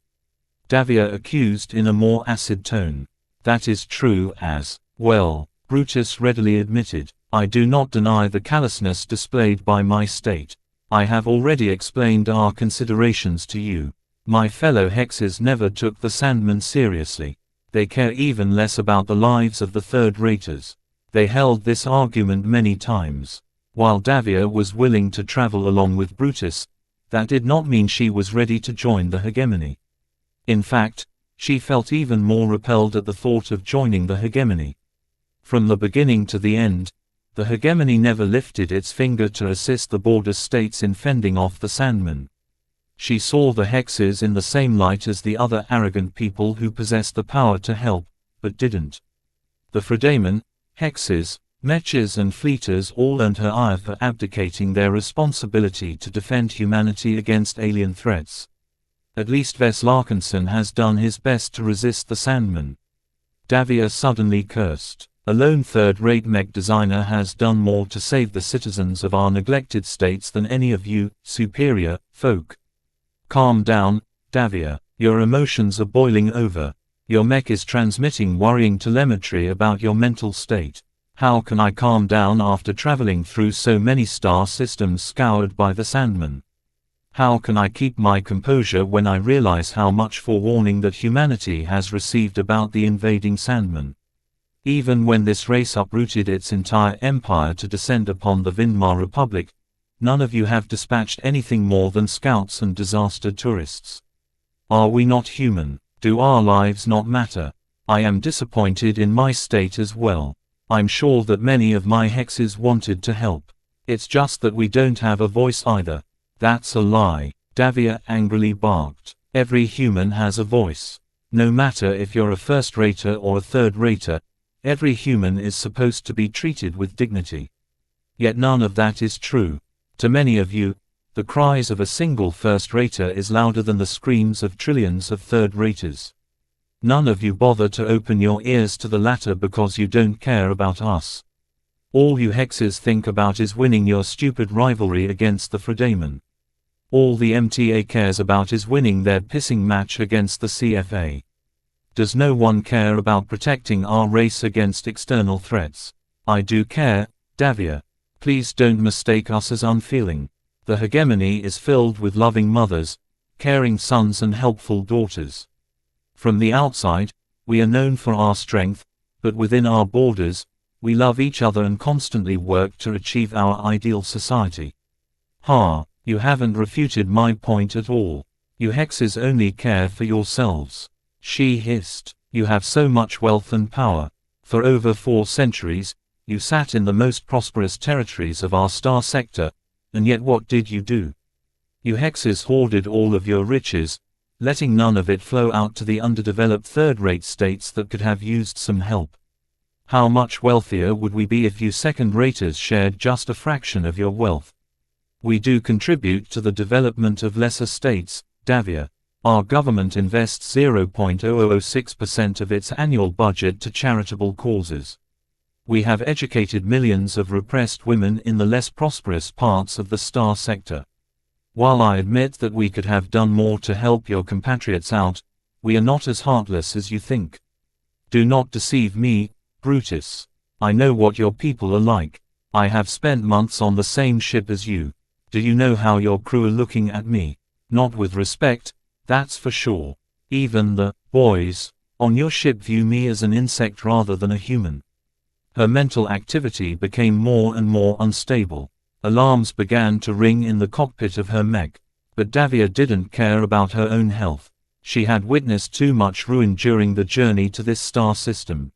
Davia accused in a more acid tone. That is true as well, Brutus readily admitted. I do not deny the callousness displayed by my state. I have already explained our considerations to you. My fellow hexes never took the Sandmen seriously. They care even less about the lives of the third-raters. They held this argument many times. While Davia was willing to travel along with Brutus, that did not mean she was ready to join the hegemony. In fact, she felt even more repelled at the thought of joining the hegemony. From the beginning to the end, the hegemony never lifted its finger to assist the border states in fending off the Sandmen. She saw the hexes in the same light as the other arrogant people who possessed the power to help, but didn't. The Fredamen, hexes, Mechers and Fleeters all earned her ire for abdicating their responsibility to defend humanity against alien threats. At least Ves Larkinson has done his best to resist the Sandmen. Davia suddenly cursed. A lone third-rate mech designer has done more to save the citizens of our neglected states than any of you, superior, folk. Calm down, Davia. Your emotions are boiling over. Your mech is transmitting worrying telemetry about your mental state. How can I calm down after traveling through so many star systems scoured by the Sandmen? How can I keep my composure when I realize how much forewarning that humanity has received about the invading Sandmen? Even when this race uprooted its entire empire to descend upon the Vindmar Republic, none of you have dispatched anything more than scouts and disaster tourists. Are we not human? Do our lives not matter? I am disappointed in my state as well. I'm sure that many of my hexes wanted to help. It's just that we don't have a voice either. That's a lie, Davia angrily barked. Every human has a voice. No matter if you're a first-rater or a third-rater, every human is supposed to be treated with dignity. Yet none of that is true. To many of you, the cries of a single first-rater is louder than the screams of trillions of third-raters. None of you bother to open your ears to the latter because you don't care about us. All you hexes think about is winning your stupid rivalry against the Fredamen. All the MTA cares about is winning their pissing match against the CFA. Does no one care about protecting our race against external threats? I do care, Davia. Please don't mistake us as unfeeling. The hegemony is filled with loving mothers, caring sons and helpful daughters. From the outside, we are known for our strength, but within our borders, we love each other and constantly work to achieve our ideal society. You haven't refuted my point at all. You hexes only care for yourselves. She hissed. You have so much wealth and power. For over 4 centuries, you sat in the most prosperous territories of our star sector, and yet what did you do? You hexes hoarded all of your riches, letting none of it flow out to the underdeveloped third-rate states that could have used some help. How much wealthier would we be if you second-raters shared just a fraction of your wealth? We do contribute to the development of lesser states, Davia. Our government invests 0.0006% of its annual budget to charitable causes. We have educated millions of repressed women in the less prosperous parts of the star sector. While I admit that we could have done more to help your compatriots out, we are not as heartless as you think. Do not deceive me, Brutus. I know what your people are like. I have spent months on the same ship as you. Do you know how your crew are looking at me? Not with respect, that's for sure. Even the boys on your ship view me as an insect rather than a human. Her mental activity became more and more unstable. Alarms began to ring in the cockpit of her mech. But Davia didn't care about her own health. She had witnessed too much ruin during the journey to this star system.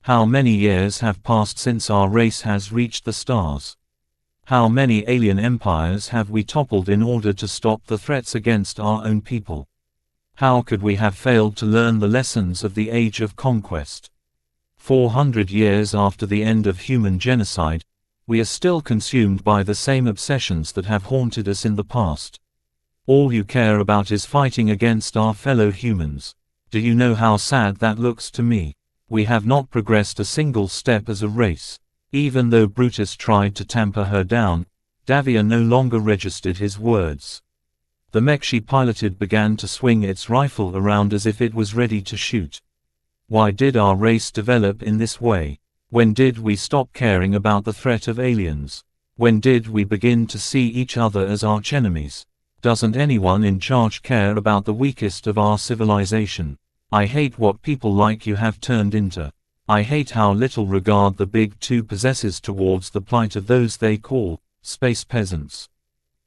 How many years have passed since our race has reached the stars? How many alien empires have we toppled in order to stop the threats against our own people? How could we have failed to learn the lessons of the age of conquest? 400 years after the end of human genocide, we are still consumed by the same obsessions that have haunted us in the past. All you care about is fighting against our fellow humans. Do you know how sad that looks to me? We have not progressed a single step as a race. Even though Brutus tried to tamper her down, Davia no longer registered his words. The mech she piloted began to swing its rifle around as if it was ready to shoot. Why did our race develop in this way? When did we stop caring about the threat of aliens? When did we begin to see each other as archenemies? Doesn't anyone in charge care about the weakest of our civilization? I hate what people like you have turned into. I hate how little regard the Big Two possesses towards the plight of those they call space peasants.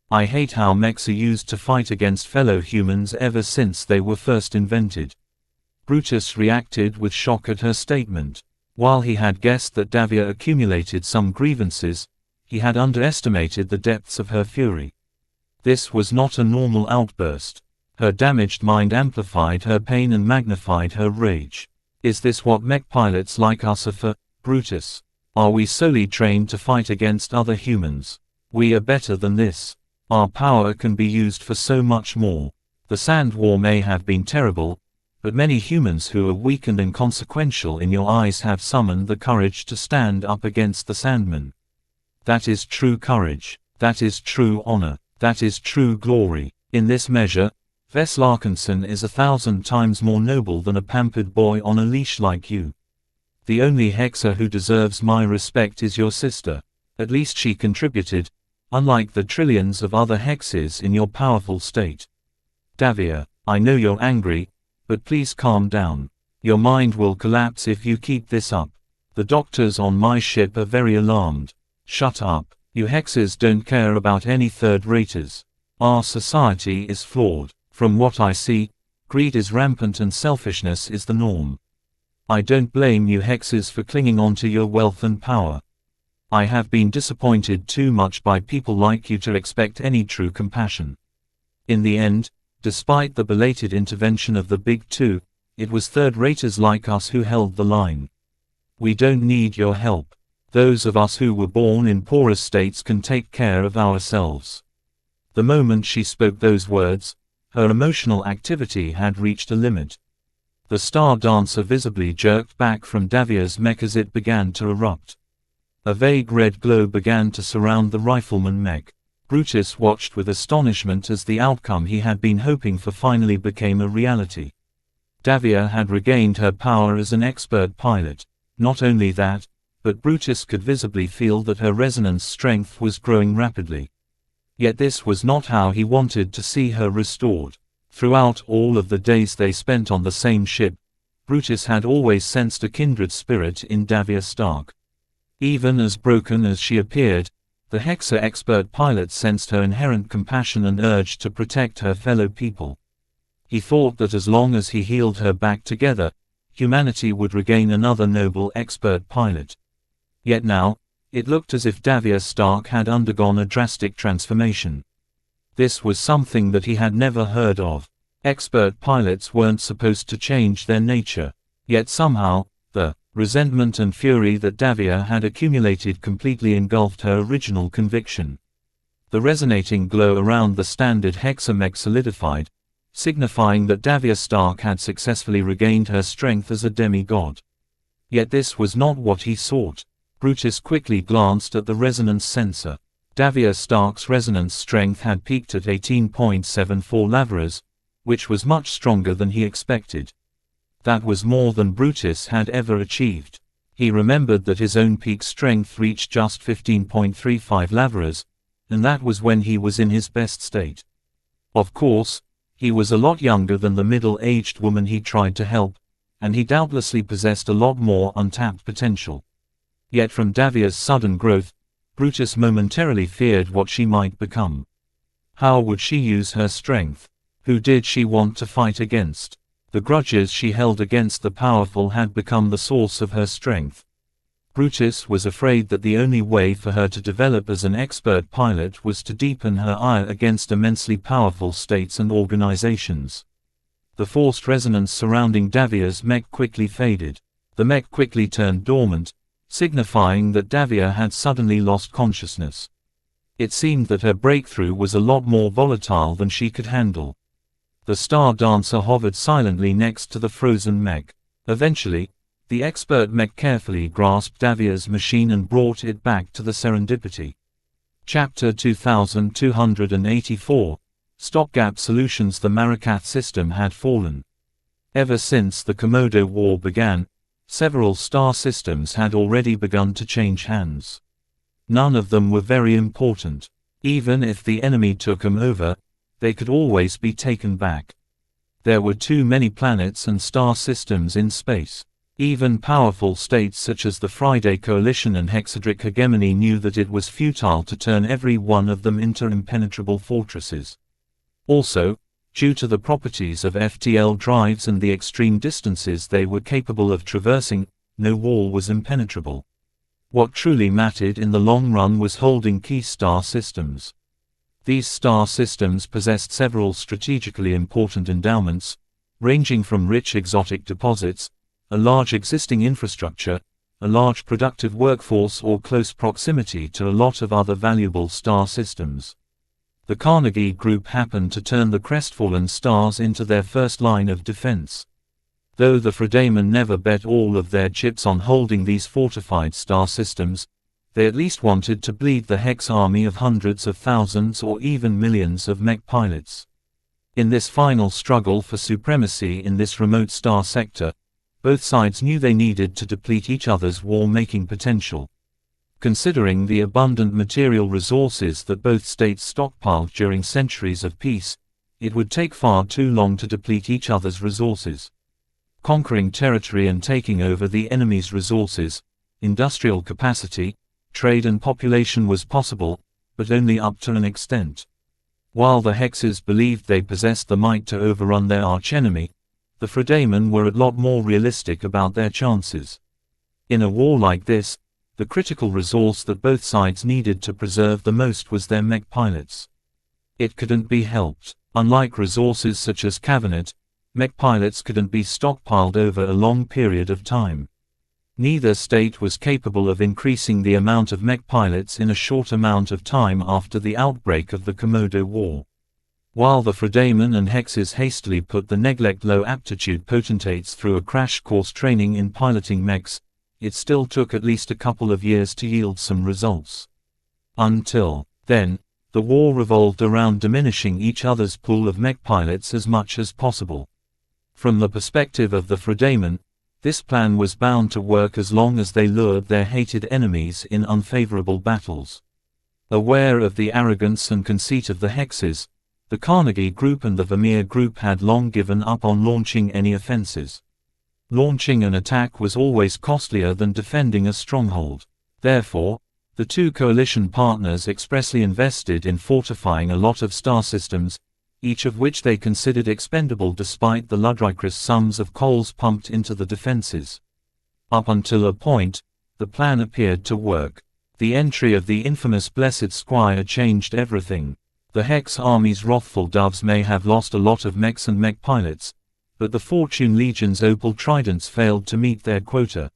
I hate how mechs are used to fight against fellow humans ever since they were first invented. Brutus reacted with shock at her statement. While he had guessed that Davia accumulated some grievances, he had underestimated the depths of her fury. This was not a normal outburst. Her damaged mind amplified her pain and magnified her rage. Is this what mech pilots like us are for, Brutus? Are we solely trained to fight against other humans? We are better than this. Our power can be used for so much more. The Sand War may have been terrible, but many humans who are weak and inconsequential in your eyes have summoned the courage to stand up against the Sandmen. That is true courage. That is true honor. That is true glory. In this measure, Vess Larkinson is 1,000 times more noble than a pampered boy on a leash like you. The only hexer who deserves my respect is your sister. At least she contributed, unlike the trillions of other hexes in your powerful state. Davia, I know you're angry, but please calm down. Your mind will collapse if you keep this up. The doctors on my ship are very alarmed. Shut up. You hexes don't care about any third-raters. Our society is flawed. From what I see, greed is rampant and selfishness is the norm. I don't blame you hexes for clinging on to your wealth and power. I have been disappointed too much by people like you to expect any true compassion. In the end, despite the belated intervention of the Big Two, it was third-raters like us who held the line. We don't need your help. Those of us who were born in poorer states can take care of ourselves. The moment she spoke those words, her emotional activity had reached a limit. The star dancer visibly jerked back from Davia's mech as it began to erupt. A vague red glow began to surround the rifleman mech. Brutus watched with astonishment as the outcome he had been hoping for finally became a reality. Davia had regained her power as an expert pilot. Not only that, but Brutus could visibly feel that her resonance strength was growing rapidly. Yet this was not how he wanted to see her restored. Throughout all of the days they spent on the same ship, Brutus had always sensed a kindred spirit in Davia Stark. Even as broken as she appeared, the Hexer expert pilot sensed her inherent compassion and urge to protect her fellow people. He thought that as long as he healed her back together, humanity would regain another noble expert pilot. Yet now, it looked as if Davia Stark had undergone a drastic transformation. This was something that he had never heard of. Expert pilots weren't supposed to change their nature. Yet somehow, the resentment and fury that Davia had accumulated completely engulfed her original conviction. The resonating glow around the standard Hexer mech solidified, signifying that Davia Stark had successfully regained her strength as a demigod. Yet this was not what he sought. Brutus quickly glanced at the resonance sensor. Davia Stark's resonance strength had peaked at 18.74 lavras, which was much stronger than he expected. That was more than Brutus had ever achieved. He remembered that his own peak strength reached just 15.35 lavras, and that was when he was in his best state. Of course, he was a lot younger than the middle-aged woman he tried to help, and he doubtlessly possessed a lot more untapped potential. Yet from Davia's sudden growth, Brutus momentarily feared what she might become. How would she use her strength? Who did she want to fight against? The grudges she held against the powerful had become the source of her strength. Brutus was afraid that the only way for her to develop as an expert pilot was to deepen her ire against immensely powerful states and organizations. The forced resonance surrounding Davia's mech quickly faded. The mech quickly turned dormant, signifying that Davia had suddenly lost consciousness. It seemed that her breakthrough was a lot more volatile than she could handle. The star dancer hovered silently next to the frozen mech. Eventually, the expert mech carefully grasped Davia's machine and brought it back to the Serendipity. Chapter 2284, Stopgap Solutions. The Marikath system had fallen. Ever since the Komodo War began, several star systems had already begun to change hands. None of them were very important. Even if the enemy took them over, they could always be taken back. There were too many planets and star systems in space. Even powerful states such as the Friday Coalition and Hexadric Hegemony knew that it was futile to turn every one of them into impenetrable fortresses. Also, due to the properties of FTL drives and the extreme distances they were capable of traversing, no wall was impenetrable. What truly mattered in the long run was holding key star systems. These star systems possessed several strategically important endowments, ranging from rich exotic deposits, a large existing infrastructure, a large productive workforce, or close proximity to a lot of other valuable star systems. The Carnegie Group happened to turn the crestfallen stars into their first line of defense. Though the Fredamen never bet all of their chips on holding these fortified star systems, they at least wanted to bleed the Hex army of hundreds of thousands or even millions of mech pilots. In this final struggle for supremacy in this remote star sector, both sides knew they needed to deplete each other's war-making potential. Considering the abundant material resources that both states stockpiled during centuries of peace, it would take far too long to deplete each other's resources. Conquering territory and taking over the enemy's resources, industrial capacity, trade and population was possible, but only up to an extent. While the Hexes believed they possessed the might to overrun their archenemy, the Fredamen were a lot more realistic about their chances. In a war like this, the critical resource that both sides needed to preserve the most was their mech pilots. It couldn't be helped. Unlike resources such as Cabinet, mech pilots couldn't be stockpiled over a long period of time. Neither state was capable of increasing the amount of mech pilots in a short amount of time after the outbreak of the Komodo War. While the Fredamen and Hexes hastily put the neglect low-aptitude potentates through a crash course training in piloting mechs, it still took at least a couple of years to yield some results. Until then, the war revolved around diminishing each other's pool of mech pilots as much as possible. From the perspective of the Fredamen, this plan was bound to work as long as they lured their hated enemies in unfavorable battles. Aware of the arrogance and conceit of the Hexes, the Carnegie Group and the Vermeer Group had long given up on launching any offenses. Launching an attack was always costlier than defending a stronghold. Therefore, the two coalition partners expressly invested in fortifying a lot of star systems, each of which they considered expendable despite the ludicrous sums of coals pumped into the defenses. Up until a point, the plan appeared to work. The entry of the infamous Blessed Squire changed everything. The Hex army's wrathful doves may have lost a lot of mechs and mech pilots, but the Fortune Legion's opal tridents failed to meet their quota.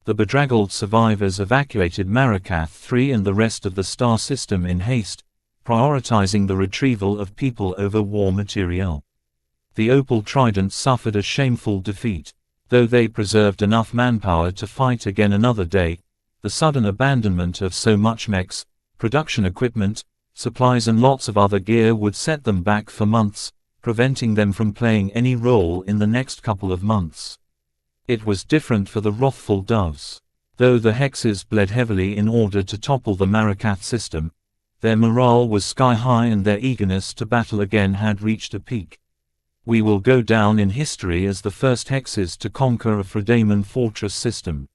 The bedraggled survivors evacuated Marakath 3 and the rest of the star system in haste, prioritizing the retrieval of people over war materiel. The opal tridents suffered a shameful defeat. Though they preserved enough manpower to fight again another day, the sudden abandonment of so much mechs, production equipment, supplies and lots of other gear would set them back for months, preventing them from playing any role in the next couple of months. It was different for the wrathful doves. Though the Hexes bled heavily in order to topple the Marakath system, their morale was sky high and their eagerness to battle again had reached a peak. We will go down in history as the first Hexes to conquer a Fredamen fortress system.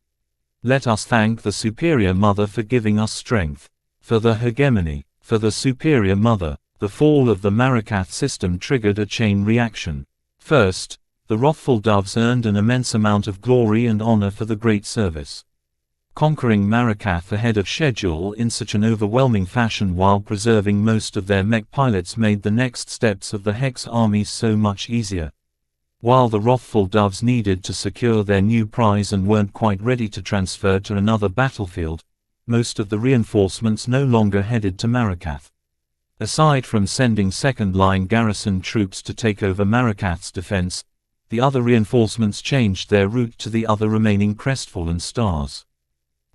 Let us thank the Superior Mother for giving us strength. For the hegemony. For the Superior Mother, the fall of the Marakath system triggered a chain reaction. First, the wrathful doves earned an immense amount of glory and honor for the great service. Conquering Marakath ahead of schedule in such an overwhelming fashion while preserving most of their mech pilots made the next steps of the Hex army so much easier. While the wrathful doves needed to secure their new prize and weren't quite ready to transfer to another battlefield, most of the reinforcements no longer headed to Marakath. Aside from sending second-line garrison troops to take over Marakath's defense, the other reinforcements changed their route to the other remaining crestfallen stars.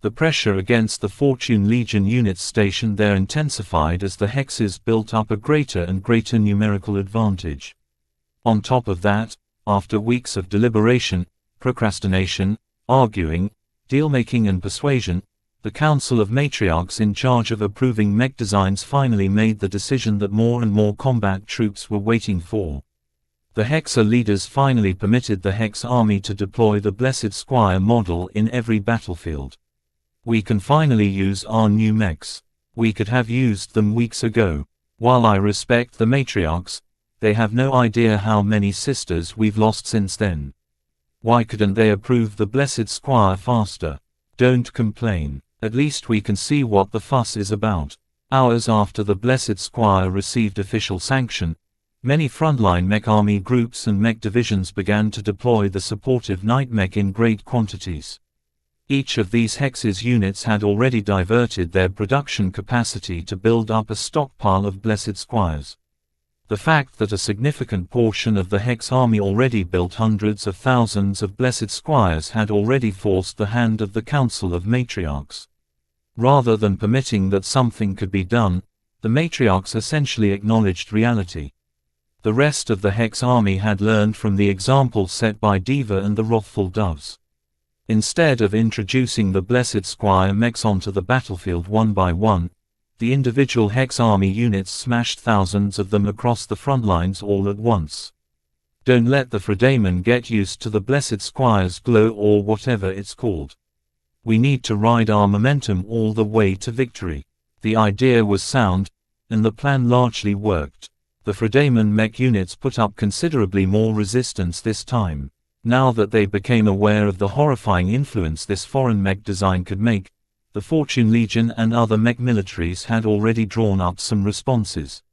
The pressure against the Fortune Legion units stationed there intensified as the Hexes built up a greater and greater numerical advantage. On top of that, after weeks of deliberation, procrastination, arguing, deal-making and persuasion, the Council of Matriarchs in charge of approving mech designs finally made the decision that more and more combat troops were waiting for. The Hexa leaders finally permitted the Hex army to deploy the Blessed Squire model in every battlefield. We can finally use our new mechs. We could have used them weeks ago. While I respect the Matriarchs, they have no idea how many sisters we've lost since then. Why couldn't they approve the Blessed Squire faster? Don't complain. At least we can see what the fuss is about. Hours after the Blessed Squire received official sanction, many frontline mech army groups and mech divisions began to deploy the supportive night mech in great quantities. Each of these Hex's units had already diverted their production capacity to build up a stockpile of Blessed Squires. The fact that a significant portion of the Hex army already built hundreds of thousands of Blessed Squires had already forced the hand of the Council of Matriarchs. Rather than permitting that something could be done, the Matriarchs essentially acknowledged reality. The rest of the Hex army had learned from the example set by Diva and the Wrathful Doves. Instead of introducing the Blessed Squire mechs onto the battlefield one by one, the individual Hex army units smashed thousands of them across the front lines all at once. Don't let the Fredaman get used to the Blessed Squire's glow or whatever it's called. We need to ride our momentum all the way to victory. The idea was sound, and the plan largely worked. The Fredaman mech units put up considerably more resistance this time. Now that they became aware of the horrifying influence this foreign mech design could make, the Fortune Legion and other mech militaries had already drawn up some responses.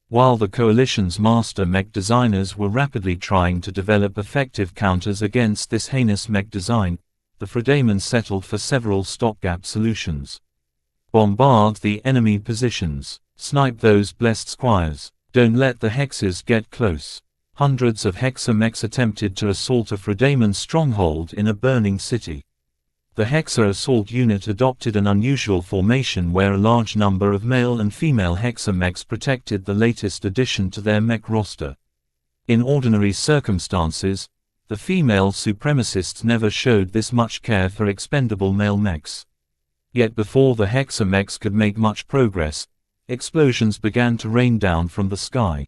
While the Coalition's master mech designers were rapidly trying to develop effective counters against this heinous mech design, the Fredaman settled for several stopgap solutions. Bombard the enemy positions. Snipe those Blessed Squires. Don't let the Hexes get close. Hundreds of Hexa mechs attempted to assault a Fredaman stronghold in a burning city. The Hexa assault unit adopted an unusual formation where a large number of male and female Hexa mechs protected the latest addition to their mech roster. In ordinary circumstances, the female supremacists never showed this much care for expendable male mechs. Yet before the Hexa mechs could make much progress, explosions began to rain down from the sky.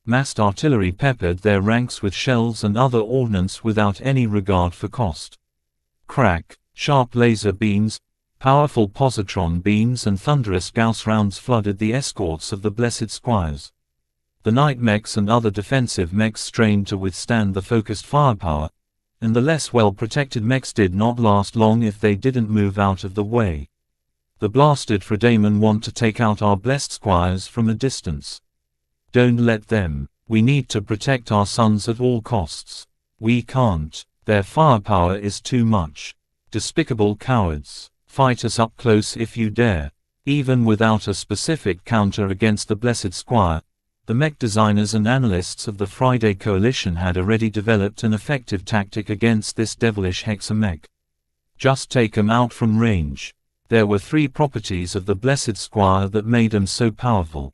Massed artillery peppered their ranks with shells and other ordnance without any regard for cost. Crack, sharp laser beams, powerful positron beams and thunderous Gauss rounds flooded the escorts of the Blessed Squires. The night mechs and other defensive mechs strained to withstand the focused firepower, and the less well-protected mechs did not last long if they didn't move out of the way. The blasted Fredaman want to take out our Blessed Squires from a distance. Don't let them. We need to protect our sons at all costs. We can't. Their firepower is too much. Despicable cowards. Fight us up close if you dare. Even without a specific counter against the Blessed Squire, the mech designers and analysts of the Friday Coalition had already developed an effective tactic against this devilish Hexa mech. Just take 'em out from range. There were three properties of the Blessed Squire that made them so powerful.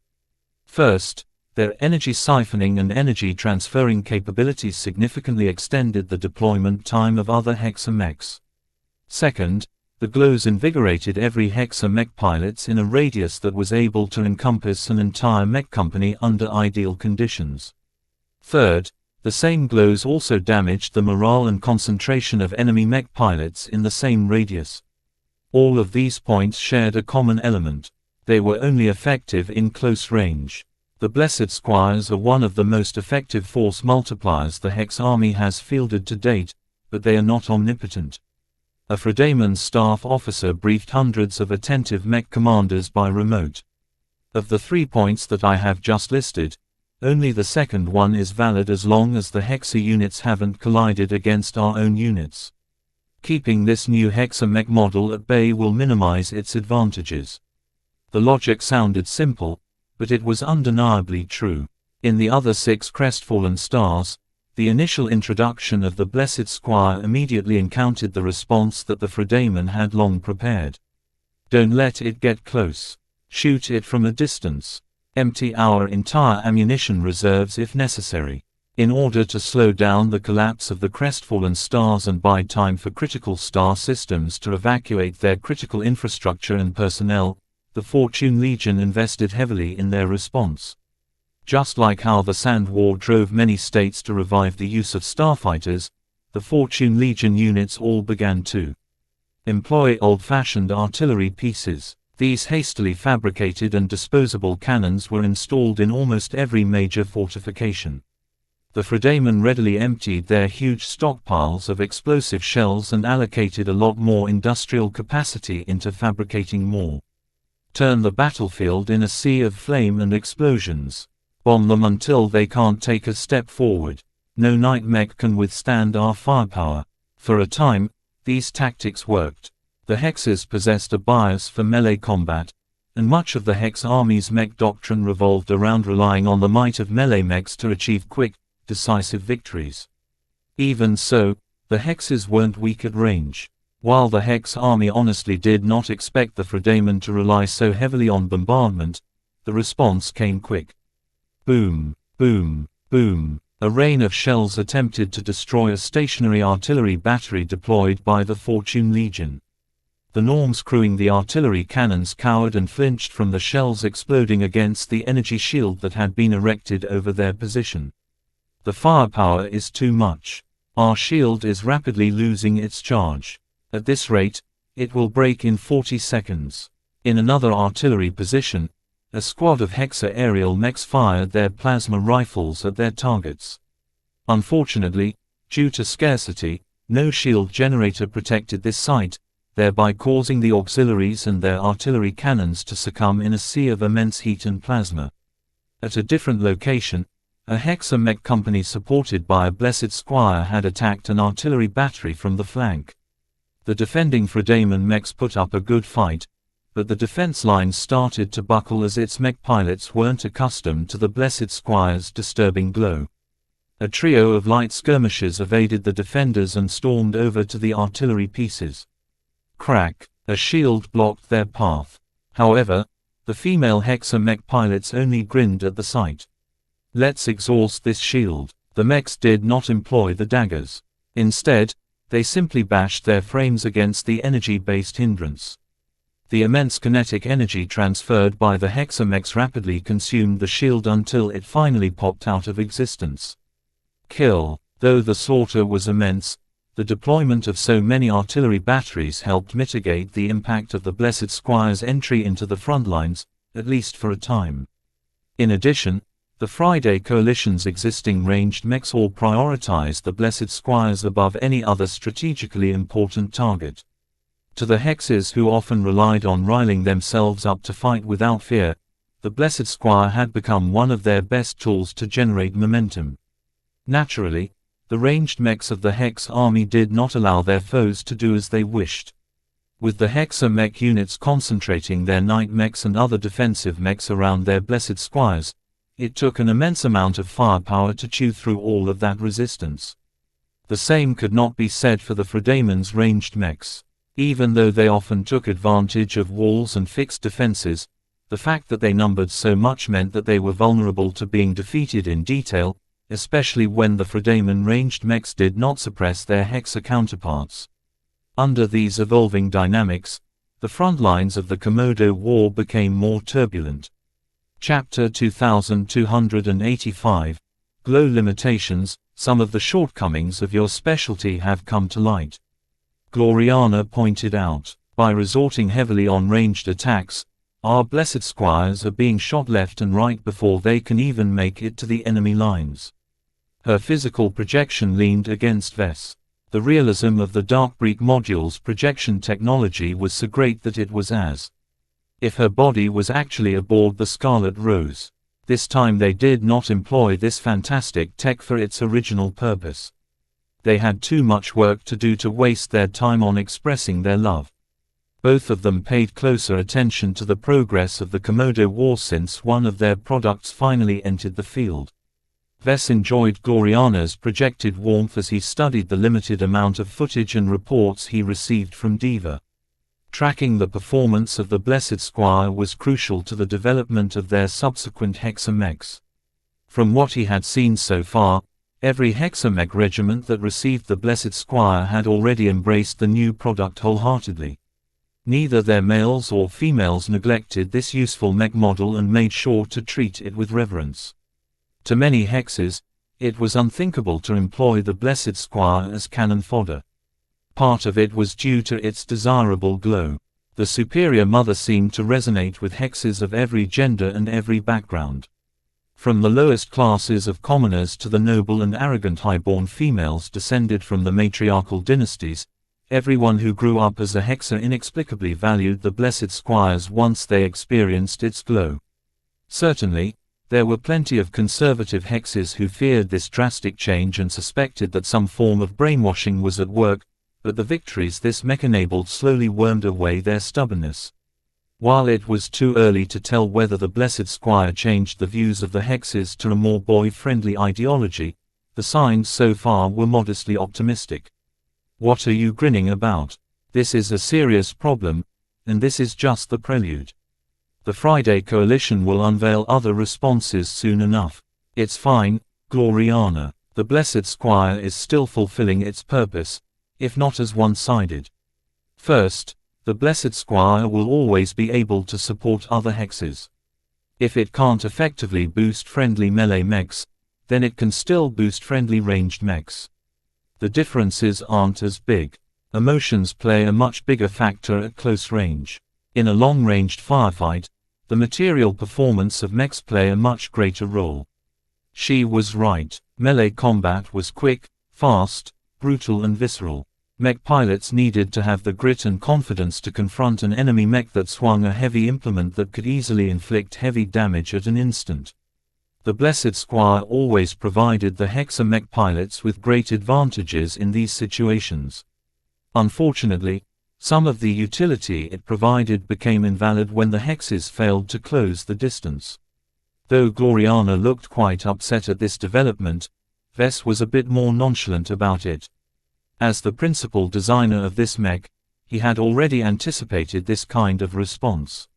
First, their energy siphoning and energy transferring capabilities significantly extended the deployment time of other Hexa mechs. Second, the glows invigorated every Hexa mech pilots in a radius that was able to encompass an entire mech company under ideal conditions. Third, the same glows also damaged the morale and concentration of enemy mech pilots in the same radius. All of these points shared a common element. They were only effective in close range. The Blessed Squires are one of the most effective force multipliers the Hex army has fielded to date, but they are not omnipotent. A Fredaman staff officer briefed hundreds of attentive mech commanders by remote. Of the 3 points that I have just listed, only the second one is valid as long as the Hexa units haven't collided against our own units. Keeping this new Hexa mech model at bay will minimize its advantages. The logic sounded simple, but it was undeniably true. In the other 6 crestfallen stars, the initial introduction of the Blessed Squire immediately encountered the response that the Fredaman had long prepared. Don't let it get close. Shoot it from a distance. Empty our entire ammunition reserves if necessary. In order to slow down the collapse of the crestfallen stars and buy time for critical star systems to evacuate their critical infrastructure and personnel, the Fortune Legion invested heavily in their response. Just like how the Sand War drove many states to revive the use of starfighters, the Fortune Legion units all began to employ old-fashioned artillery pieces. These hastily fabricated and disposable cannons were installed in almost every major fortification. The Fredamen readily emptied their huge stockpiles of explosive shells and allocated a lot more industrial capacity into fabricating more. Turn the battlefield in a sea of flame and explosions. Bomb them until they can't take a step forward. No night mech can withstand our firepower. For a time, these tactics worked. The Hexes possessed a bias for melee combat, and much of the Hex army's mech doctrine revolved around relying on the might of melee mechs to achieve quick, decisive victories. Even so, the Hexes weren't weak at range. While the Hex army honestly did not expect the Fredamen to rely so heavily on bombardment, the response came quick. Boom, boom, boom. A rain of shells attempted to destroy a stationary artillery battery deployed by the Fortune Legion. The Norms crewing the artillery cannons cowered and flinched from the shells exploding against the energy shield that had been erected over their position. The firepower is too much. Our shield is rapidly losing its charge. At this rate, it will break in 40 seconds. In another artillery position, a squad of Hexa aerial mechs fired their plasma rifles at their targets. Unfortunately, due to scarcity, no shield generator protected this site, thereby causing the auxiliaries and their artillery cannons to succumb in a sea of immense heat and plasma. At a different location, a Hexa mech company supported by a Blessed Squire had attacked an artillery battery from the flank. The defending Fredamen mechs put up a good fight, but the defense lines started to buckle as its mech pilots weren't accustomed to the Blessed Squire's disturbing glow. A trio of light skirmishers evaded the defenders and stormed over to the artillery pieces. Crack! A shield blocked their path. However, the female Hexa mech pilots only grinned at the sight. Let's exhaust this shield. The mechs did not employ the daggers. Instead, they simply bashed their frames against the energy-based hindrance. The immense kinetic energy transferred by the Hexa mechs rapidly consumed the shield until it finally popped out of existence. Kill. Though the slaughter was immense, the deployment of so many artillery batteries helped mitigate the impact of the Blessed Squire's entry into the front lines, at least for a time. In addition, the Friday Coalition's existing ranged mechs all prioritized the Blessed Squires above any other strategically important target. To the Hexes who often relied on riling themselves up to fight without fear, the Blessed Squire had become one of their best tools to generate momentum. Naturally, the ranged mechs of the Hex army did not allow their foes to do as they wished. With the Hexa mech units concentrating their night mechs and other defensive mechs around their Blessed Squires, it took an immense amount of firepower to chew through all of that resistance. The same could not be said for the Fredamen's ranged mechs. Even though they often took advantage of walls and fixed defenses, the fact that they numbered so much meant that they were vulnerable to being defeated in detail, especially when the Fredamen ranged mechs did not suppress their Hexa counterparts. Under these evolving dynamics, the front lines of the Komodo War became more turbulent. Chapter 2285, Glow Limitations. Some of the shortcomings of your specialty have come to light. Gloriana pointed out, by resorting heavily on ranged attacks, our Blessed Squires are being shot left and right before they can even make it to the enemy lines. Her physical projection leaned against Vess. The realism of the Darkbreak module's projection technology was so great that it was as if her body was actually aboard the Scarlet Rose. This time they did not employ this fantastic tech for its original purpose. They had too much work to do to waste their time on expressing their love. Both of them paid closer attention to the progress of the Komodo War since one of their products finally entered the field. Vess enjoyed Gloriana's projected warmth as he studied the limited amount of footage and reports he received from Diva. Tracking the performance of the Blessed Squire was crucial to the development of their subsequent Hexa mechs. From what he had seen so far, Every hexamech regiment that received the Blessed Squire had already embraced the new product wholeheartedly. Neither their males or females neglected this useful mech model and made sure to treat it with reverence. To many hexes, it was unthinkable to employ the Blessed Squire as cannon fodder. Part of it was due to its desirable glow. The superior mother seemed to resonate with hexes of every gender and every background. From the lowest classes of commoners to the noble and arrogant highborn females descended from the matriarchal dynasties, everyone who grew up as a hexer inexplicably valued the Blessed Squires once they experienced its glow. Certainly, there were plenty of conservative hexes who feared this drastic change and suspected that some form of brainwashing was at work, but the victories this mech enabled slowly wormed away their stubbornness. While it was too early to tell whether the Blessed Squire changed the views of the hexes to a more boy-friendly ideology, the signs so far were modestly optimistic. What are you grinning about? This is a serious problem, and this is just the prelude. The Friday Coalition will unveil other responses soon enough. It's fine, Gloriana. The Blessed Squire is still fulfilling its purpose, if not as one-sided. First, the Blessed Squire will always be able to support other hexes. If it can't effectively boost friendly melee mechs, then it can still boost friendly ranged mechs. The differences aren't as big. Emotions play a much bigger factor at close range. In a long-ranged firefight, the material performance of mechs play a much greater role. She was right. Melee combat was quick, fast, brutal and visceral. Mech pilots needed to have the grit and confidence to confront an enemy mech that swung a heavy implement that could easily inflict heavy damage at an instant. The Blessed Squire always provided the Hexa mech pilots with great advantages in these situations. Unfortunately, some of the utility it provided became invalid when the hexes failed to close the distance. Though Gloriana looked quite upset at this development, Vess was a bit more nonchalant about it. As the principal designer of this mech, he had already anticipated this kind of response.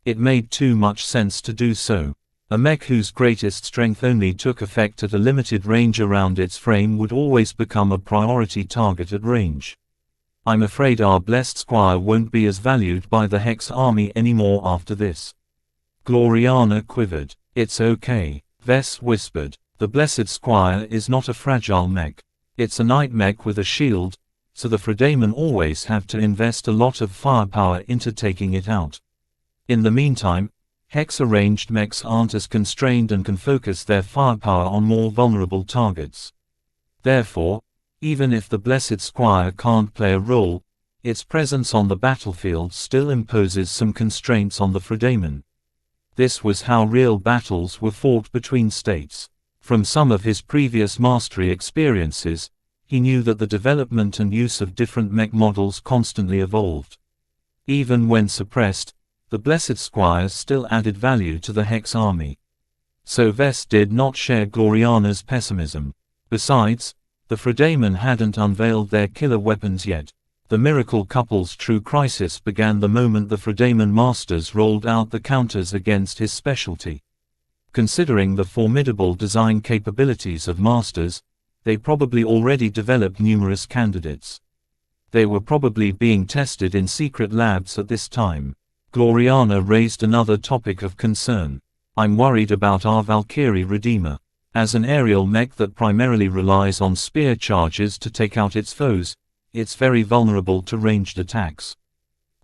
It made too much sense to do so. A mech whose greatest strength only took effect at a limited range around its frame would always become a priority target at range. I'm afraid our Blessed Squire won't be as valued by the Hex army anymore after this. Gloriana quivered. It's okay, Vess whispered. The Blessed Squire is not a fragile mech. It's a knight mech with a shield, so the Fredamen always have to invest a lot of firepower into taking it out. In the meantime, Hex-arranged mechs aren't as constrained and can focus their firepower on more vulnerable targets. Therefore, even if the Blessed Squire can't play a role, its presence on the battlefield still imposes some constraints on the Fredamen. This was how real battles were fought between states. From some of his previous mastery experiences, he knew that the development and use of different mech models constantly evolved. Even when suppressed, the Blessed Squire still added value to the Hex army. So Vess did not share Gloriana's pessimism. Besides, the Fredamen hadn't unveiled their killer weapons yet. The Miracle Couple's true crisis began the moment the Fredamen masters rolled out the counters against his specialty. Considering the formidable design capabilities of masters, they probably already developed numerous candidates. They were probably being tested in secret labs at this time. Gloriana raised another topic of concern. I'm worried about our Valkyrie Redeemer. As an aerial mech that primarily relies on spear charges to take out its foes, it's very vulnerable to ranged attacks.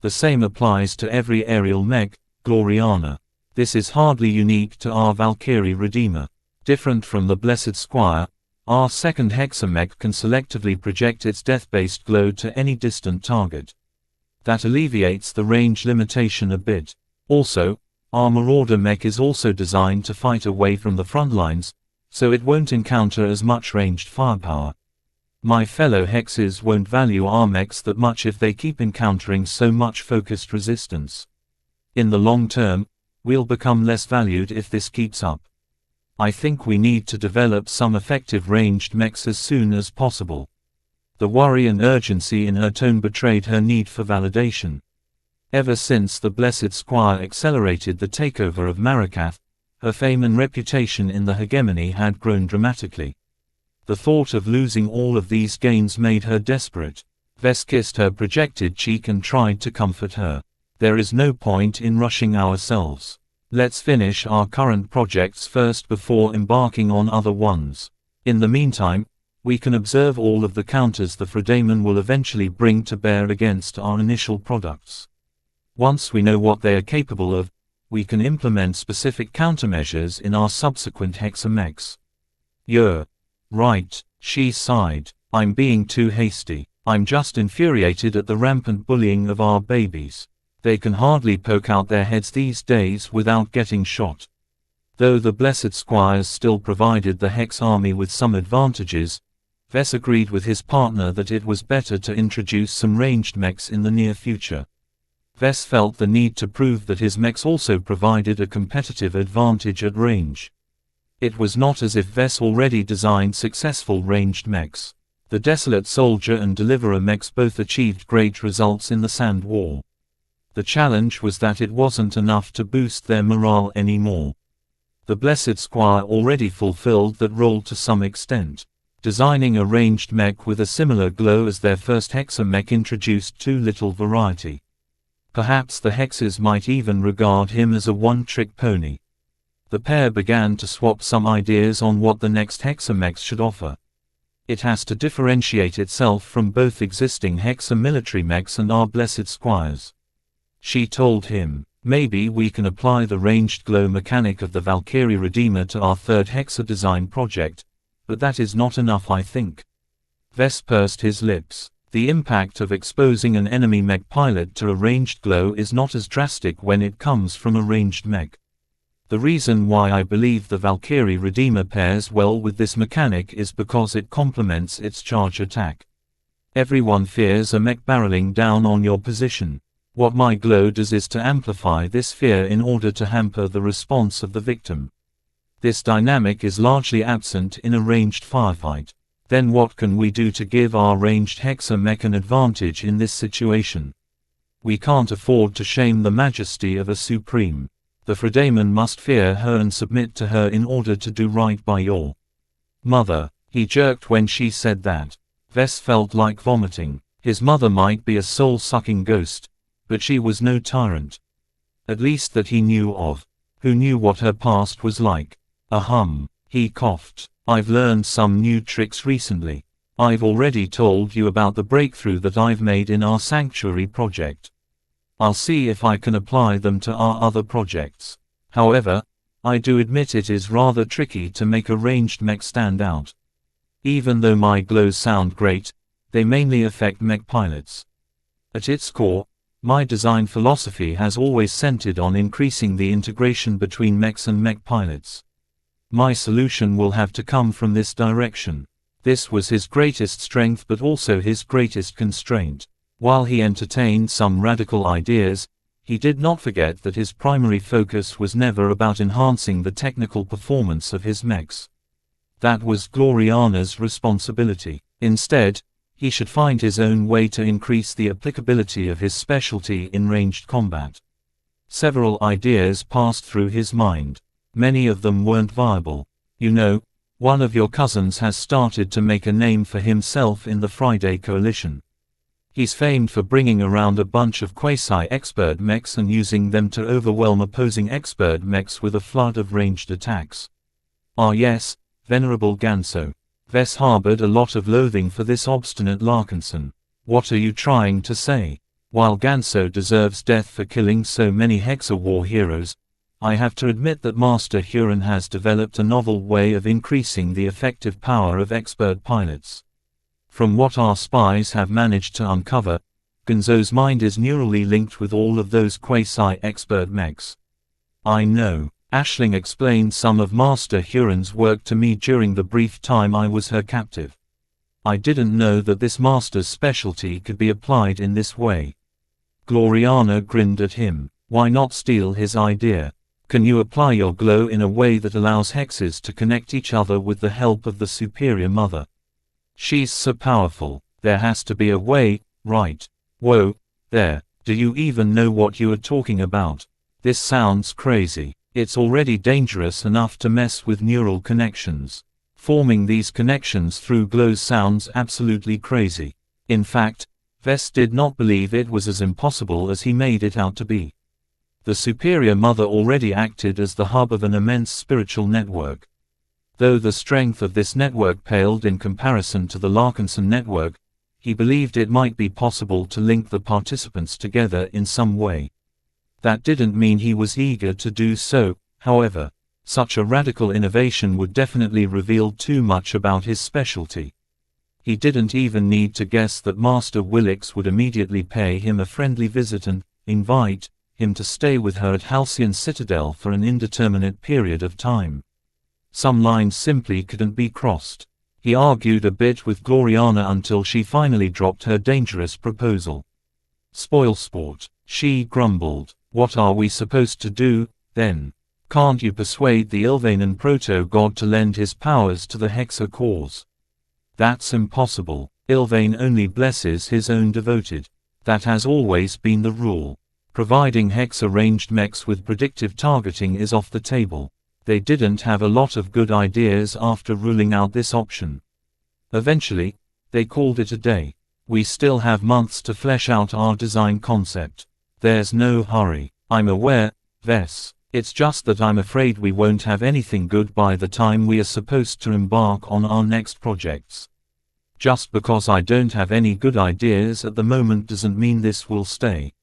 The same applies to every aerial mech, Gloriana. This is hardly unique to our Valkyrie Redeemer. Different from the Blessed Squire, our second hexamech can selectively project its death-based glow to any distant target. That alleviates the range limitation a bit. Also, our Marauder mech is also designed to fight away from the front lines, so it won't encounter as much ranged firepower. My fellow hexes won't value our mechs that much if they keep encountering so much focused resistance. In the long term, we'll become less valued if this keeps up. I think we need to develop some effective ranged mechs as soon as possible. The worry and urgency in her tone betrayed her need for validation. Ever since the Blessed Squire accelerated the takeover of Marakath, her fame and reputation in the hegemony had grown dramatically. The thought of losing all of these gains made her desperate. Vess kissed her projected cheek and tried to comfort her. There is no point in rushing ourselves. Let's finish our current projects first before embarking on other ones. In the meantime, we can observe all of the counters the Fredaimon will eventually bring to bear against our initial products. Once we know what they are capable of, we can implement specific countermeasures in our subsequent hexamechs. You're right, she sighed. I'm being too hasty. I'm just infuriated at the rampant bullying of our babies. They can hardly poke out their heads these days without getting shot. Though the Blessed Squires still provided the Hex army with some advantages, Vess agreed with his partner that it was better to introduce some ranged mechs in the near future. Vess felt the need to prove that his mechs also provided a competitive advantage at range. It was not as if Vess already designed successful ranged mechs. The Desolate Soldier and Deliverer mechs both achieved great results in the Sand War. The challenge was that it wasn't enough to boost their morale anymore. The Blessed Squire already fulfilled that role to some extent. Designing a ranged mech with a similar glow as their first Hexa mech introduced too little variety. Perhaps the Hexes might even regard him as a one-trick pony. The pair began to swap some ideas on what the next Hexa mech should offer. It has to differentiate itself from both existing Hexa military mechs and our Blessed Squires. She told him, maybe we can apply the ranged glow mechanic of the Valkyrie Redeemer to our third Hexa design project, but that is not enough, I think. Vess pursed his lips. The impact of exposing an enemy mech pilot to a ranged glow is not as drastic when it comes from a ranged mech. The reason why I believe the Valkyrie Redeemer pairs well with this mechanic is because it complements its charge attack. Everyone fears a mech barreling down on your position. What my glow does is to amplify this fear in order to hamper the response of the victim. This dynamic is largely absent in a ranged firefight. Then what can we do to give our ranged Hexa mech an advantage in this situation? We can't afford to shame the majesty of a Supreme. The Fredaimon must fear her and submit to her in order to do right by your mother. He jerked when she said that. Vess felt like vomiting. His mother might be a soul-sucking ghost, but she was no tyrant. At least that he knew of. Who knew what her past was like? Ahem. He coughed. I've learned some new tricks recently. I've already told you about the breakthrough that I've made in our sanctuary project. I'll see if I can apply them to our other projects. However, I do admit it is rather tricky to make a ranged mech stand out. Even though my glows sound great, they mainly affect mech pilots. At its core, my design philosophy has always centered on increasing the integration between mechs and mech pilots. My solution will have to come from this direction. This was his greatest strength but also his greatest constraint. While he entertained some radical ideas, he did not forget that his primary focus was never about enhancing the technical performance of his mechs. That was Gloriana's responsibility. Instead, he should find his own way to increase the applicability of his specialty in ranged combat. Several ideas passed through his mind. Many of them weren't viable. You know, one of your cousins has started to make a name for himself in the Friday Coalition. He's famed for bringing around a bunch of quasi-expert mechs and using them to overwhelm opposing expert mechs with a flood of ranged attacks. Ah yes, Venerable Ganso. Vess harbored a lot of loathing for this obstinate Larkinson. What are you trying to say? While Ganso deserves death for killing so many Hexa war heroes, I have to admit that Master Huron has developed a novel way of increasing the effective power of expert pilots. From what our spies have managed to uncover, Ganzo's mind is neurally linked with all of those quasi-expert mechs. I know. Aisling explained some of Master Huron's work to me during the brief time I was her captive. I didn't know that this master's specialty could be applied in this way. Gloriana grinned at him. Why not steal his idea? Can you apply your glow in a way that allows hexes to connect each other with the help of the Superior Mother? She's so powerful. There has to be a way, right? Whoa, there. Do you even know what you are talking about? This sounds crazy. It's already dangerous enough to mess with neural connections. Forming these connections through glows sounds absolutely crazy. In fact, Vess did not believe it was as impossible as he made it out to be. The Superior Mother already acted as the hub of an immense spiritual network. Though the strength of this network paled in comparison to the Larkinson network, he believed it might be possible to link the participants together in some way. That didn't mean he was eager to do so, however. Such a radical innovation would definitely reveal too much about his specialty. He didn't even need to guess that Master Willix would immediately pay him a friendly visit and invite him to stay with her at Halcyon Citadel for an indeterminate period of time. Some lines simply couldn't be crossed. He argued a bit with Gloriana until she finally dropped her dangerous proposal. "Spoilsport," she grumbled. "What are we supposed to do, then? Can't you persuade the Ilvanan proto-god to lend his powers to the Hexa cause?" "That's impossible. Ilvain only blesses his own devoted. That has always been the rule. Providing Hexa-ranged mechs with predictive targeting is off the table." They didn't have a lot of good ideas after ruling out this option. Eventually, they called it a day. "We still have months to flesh out our design concept. There's no hurry." "I'm aware, Vess. It's just that I'm afraid we won't have anything good by the time we are supposed to embark on our next projects. Just because I don't have any good ideas at the moment doesn't mean this will stay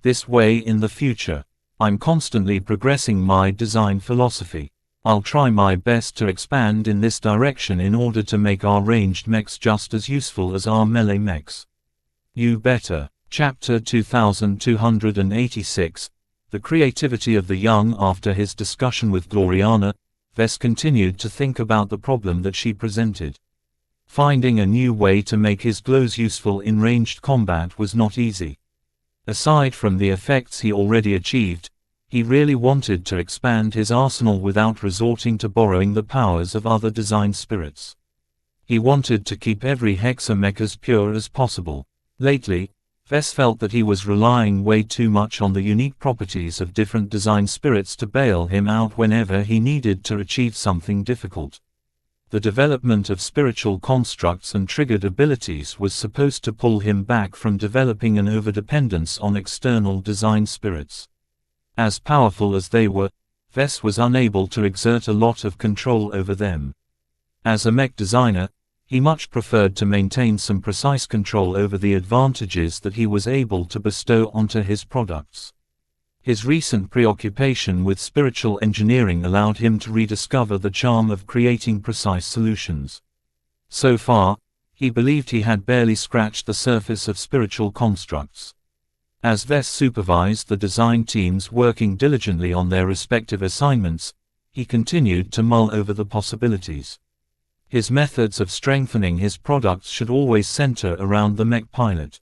this way in the future. I'm constantly progressing my design philosophy. I'll try my best to expand in this direction in order to make our ranged mechs just as useful as our melee mechs." "You better." Chapter 2286, The Creativity of the Young. After his discussion with Gloriana, Vess continued to think about the problem that she presented. Finding a new way to make his glows useful in ranged combat was not easy. Aside from the effects he already achieved, he really wanted to expand his arsenal without resorting to borrowing the powers of other design spirits. He wanted to keep every Hexa mech as pure as possible. Lately, Vess felt that he was relying way too much on the unique properties of different design spirits to bail him out whenever he needed to achieve something difficult. The development of spiritual constructs and triggered abilities was supposed to pull him back from developing an overdependence on external design spirits. As powerful as they were, Vess was unable to exert a lot of control over them. As a mech designer, he much preferred to maintain some precise control over the advantages that he was able to bestow onto his products. His recent preoccupation with spiritual engineering allowed him to rediscover the charm of creating precise solutions. So far, he believed he had barely scratched the surface of spiritual constructs. As Vess supervised the design teams working diligently on their respective assignments, he continued to mull over the possibilities. His methods of strengthening his products should always center around the mech pilot.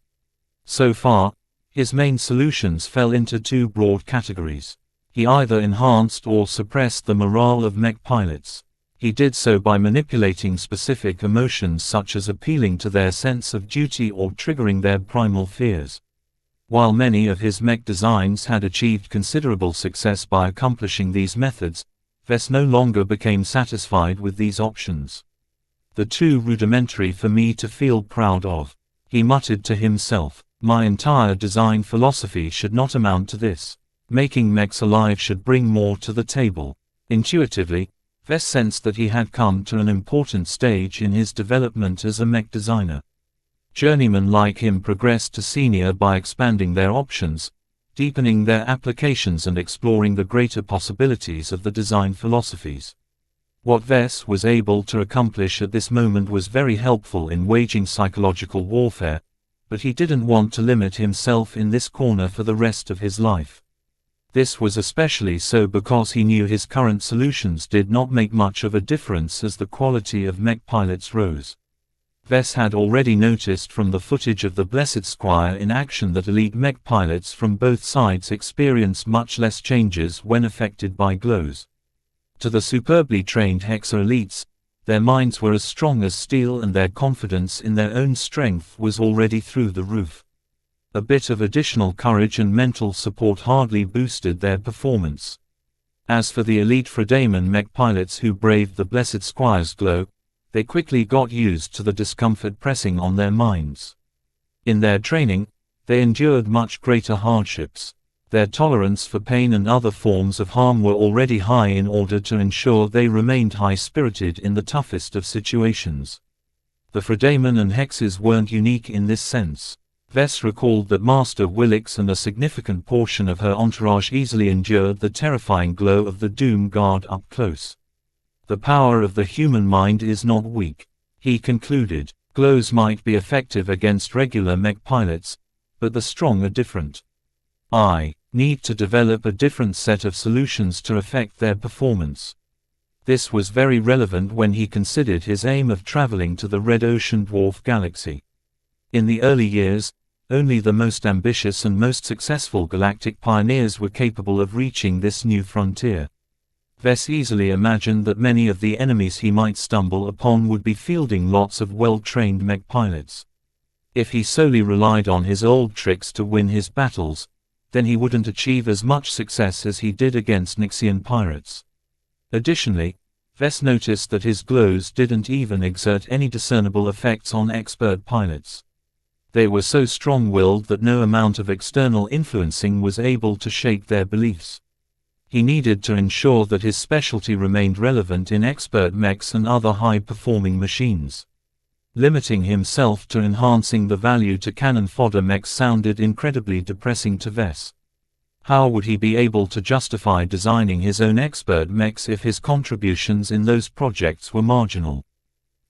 So far, his main solutions fell into two broad categories. He either enhanced or suppressed the morale of mech pilots. He did so by manipulating specific emotions such as appealing to their sense of duty or triggering their primal fears. While many of his mech designs had achieved considerable success by accomplishing these methods, Vess no longer became satisfied with these options. "The too rudimentary for me to feel proud of," he muttered to himself. "My entire design philosophy should not amount to this. Making mechs alive should bring more to the table." Intuitively, Vess sensed that he had come to an important stage in his development as a mech designer. Journeymen like him progressed to senior by expanding their options, deepening their applications and exploring the greater possibilities of the design philosophies. What Vess was able to accomplish at this moment was very helpful in waging psychological warfare, but he didn't want to limit himself in this corner for the rest of his life. This was especially so because he knew his current solutions did not make much of a difference as the quality of mech pilots rose. Vess had already noticed from the footage of the Blessed Squire in action that elite mech pilots from both sides experience much less changes when affected by glows. To the superbly trained Hexa elites, their minds were as strong as steel and their confidence in their own strength was already through the roof. A bit of additional courage and mental support hardly boosted their performance. As for the elite Fredaman mech pilots who braved the blessed Squire's glow, they quickly got used to the discomfort pressing on their minds. In their training, they endured much greater hardships. Their tolerance for pain and other forms of harm were already high in order to ensure they remained high-spirited in the toughest of situations. The Fredaman and Hexes weren't unique in this sense. Vess recalled that Master Willix and a significant portion of her entourage easily endured the terrifying glow of the Doom Guard up close. The power of the human mind is not weak, he concluded. Glows might be effective against regular mech pilots, but the strong are different. I need to develop a different set of solutions to affect their performance. This was very relevant when he considered his aim of traveling to the red ocean dwarf galaxy. In the early years, only the most ambitious and most successful galactic pioneers were capable of reaching this new frontier. Vess easily imagined that many of the enemies he might stumble upon would be fielding lots of well-trained mech pilots. If he solely relied on his old tricks to win his battles, then he wouldn't achieve as much success as he did against Nixian pirates. Additionally, Vess noticed that his glows didn't even exert any discernible effects on expert pilots. They were so strong-willed that no amount of external influencing was able to shake their beliefs. He needed to ensure that his specialty remained relevant in expert mechs and other high-performing machines. Limiting himself to enhancing the value to cannon fodder mechs sounded incredibly depressing to Vess. How would he be able to justify designing his own expert mechs if his contributions in those projects were marginal?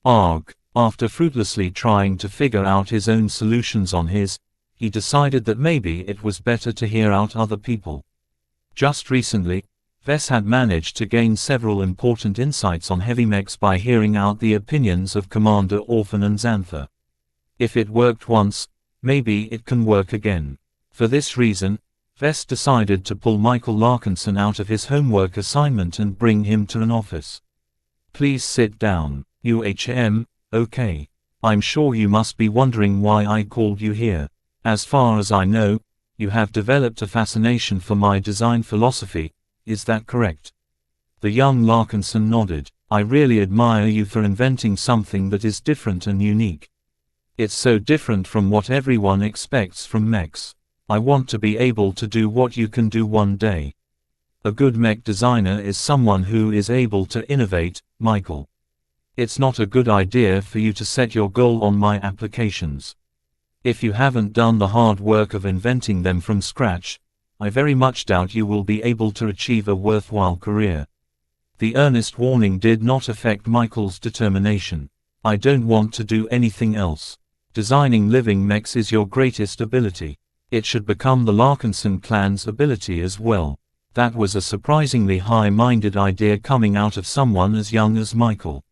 Arg. After fruitlessly trying to figure out his own solutions on his, he decided that maybe it was better to hear out other people. Just recently, Vess had managed to gain several important insights on heavy mechs by hearing out the opinions of Commander Orphan and Xantha. If it worked once, maybe it can work again. For this reason, Vess decided to pull Michael Larkinson out of his homework assignment and bring him to an office. Please sit down. Okay. I'm sure you must be wondering why I called you here. As far as I know, you have developed a fascination for my design philosophy, is that correct? The young Larkinson nodded. I really admire you for inventing something that is different and unique. It's so different from what everyone expects from mechs. I want to be able to do what you can do one day. A good mech designer is someone who is able to innovate, Michael. It's not a good idea for you to set your goal on my applications. If you haven't done the hard work of inventing them from scratch, I very much doubt you will be able to achieve a worthwhile career. The earnest warning did not affect Michael's determination. I don't want to do anything else. Designing living mechs is your greatest ability. It should become the Larkinson clan's ability as well. That was a surprisingly high-minded idea coming out of someone as young as Michael.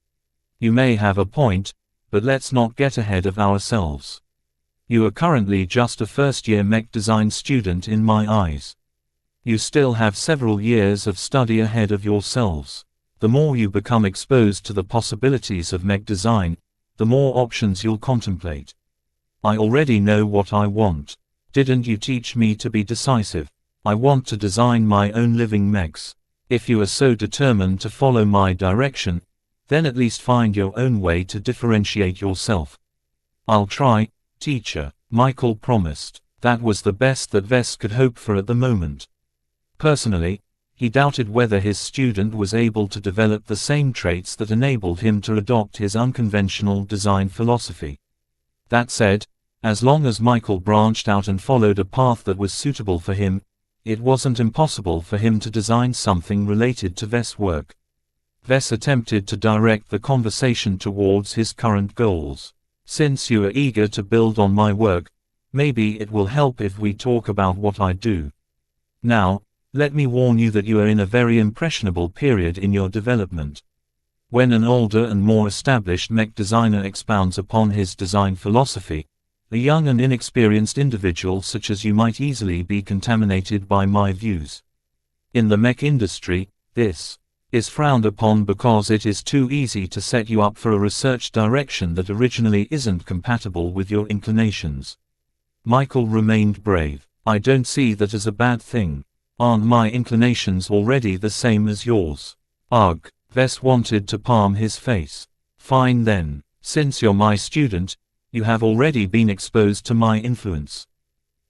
You may have a point, but let's not get ahead of ourselves. You are currently just a first-year mech design student in my eyes. You still have several years of study ahead of yourselves. The more you become exposed to the possibilities of mech design, the more options you'll contemplate. I already know what I want. Didn't you teach me to be decisive? I want to design my own living mechs. If you are so determined to follow my direction, then at least find your own way to differentiate yourself. I'll try, teacher, Michael promised. That was the best that Vess could hope for at the moment. Personally, he doubted whether his student was able to develop the same traits that enabled him to adopt his unconventional design philosophy. That said, as long as Michael branched out and followed a path that was suitable for him, it wasn't impossible for him to design something related to Vess' work. Vess attempted to direct the conversation towards his current goals. Since you are eager to build on my work, maybe it will help if we talk about what I do. Now, let me warn you that you are in a very impressionable period in your development. When an older and more established mech designer expounds upon his design philosophy, a young and inexperienced individual such as you might easily be contaminated by my views. In the mech industry, this is frowned upon because it is too easy to set you up for a research direction that originally isn't compatible with your inclinations. Michael remained brave. I don't see that as a bad thing. Aren't my inclinations already the same as yours? Ugh, Vess wanted to palm his face. Fine then, since you're my student, you have already been exposed to my influence.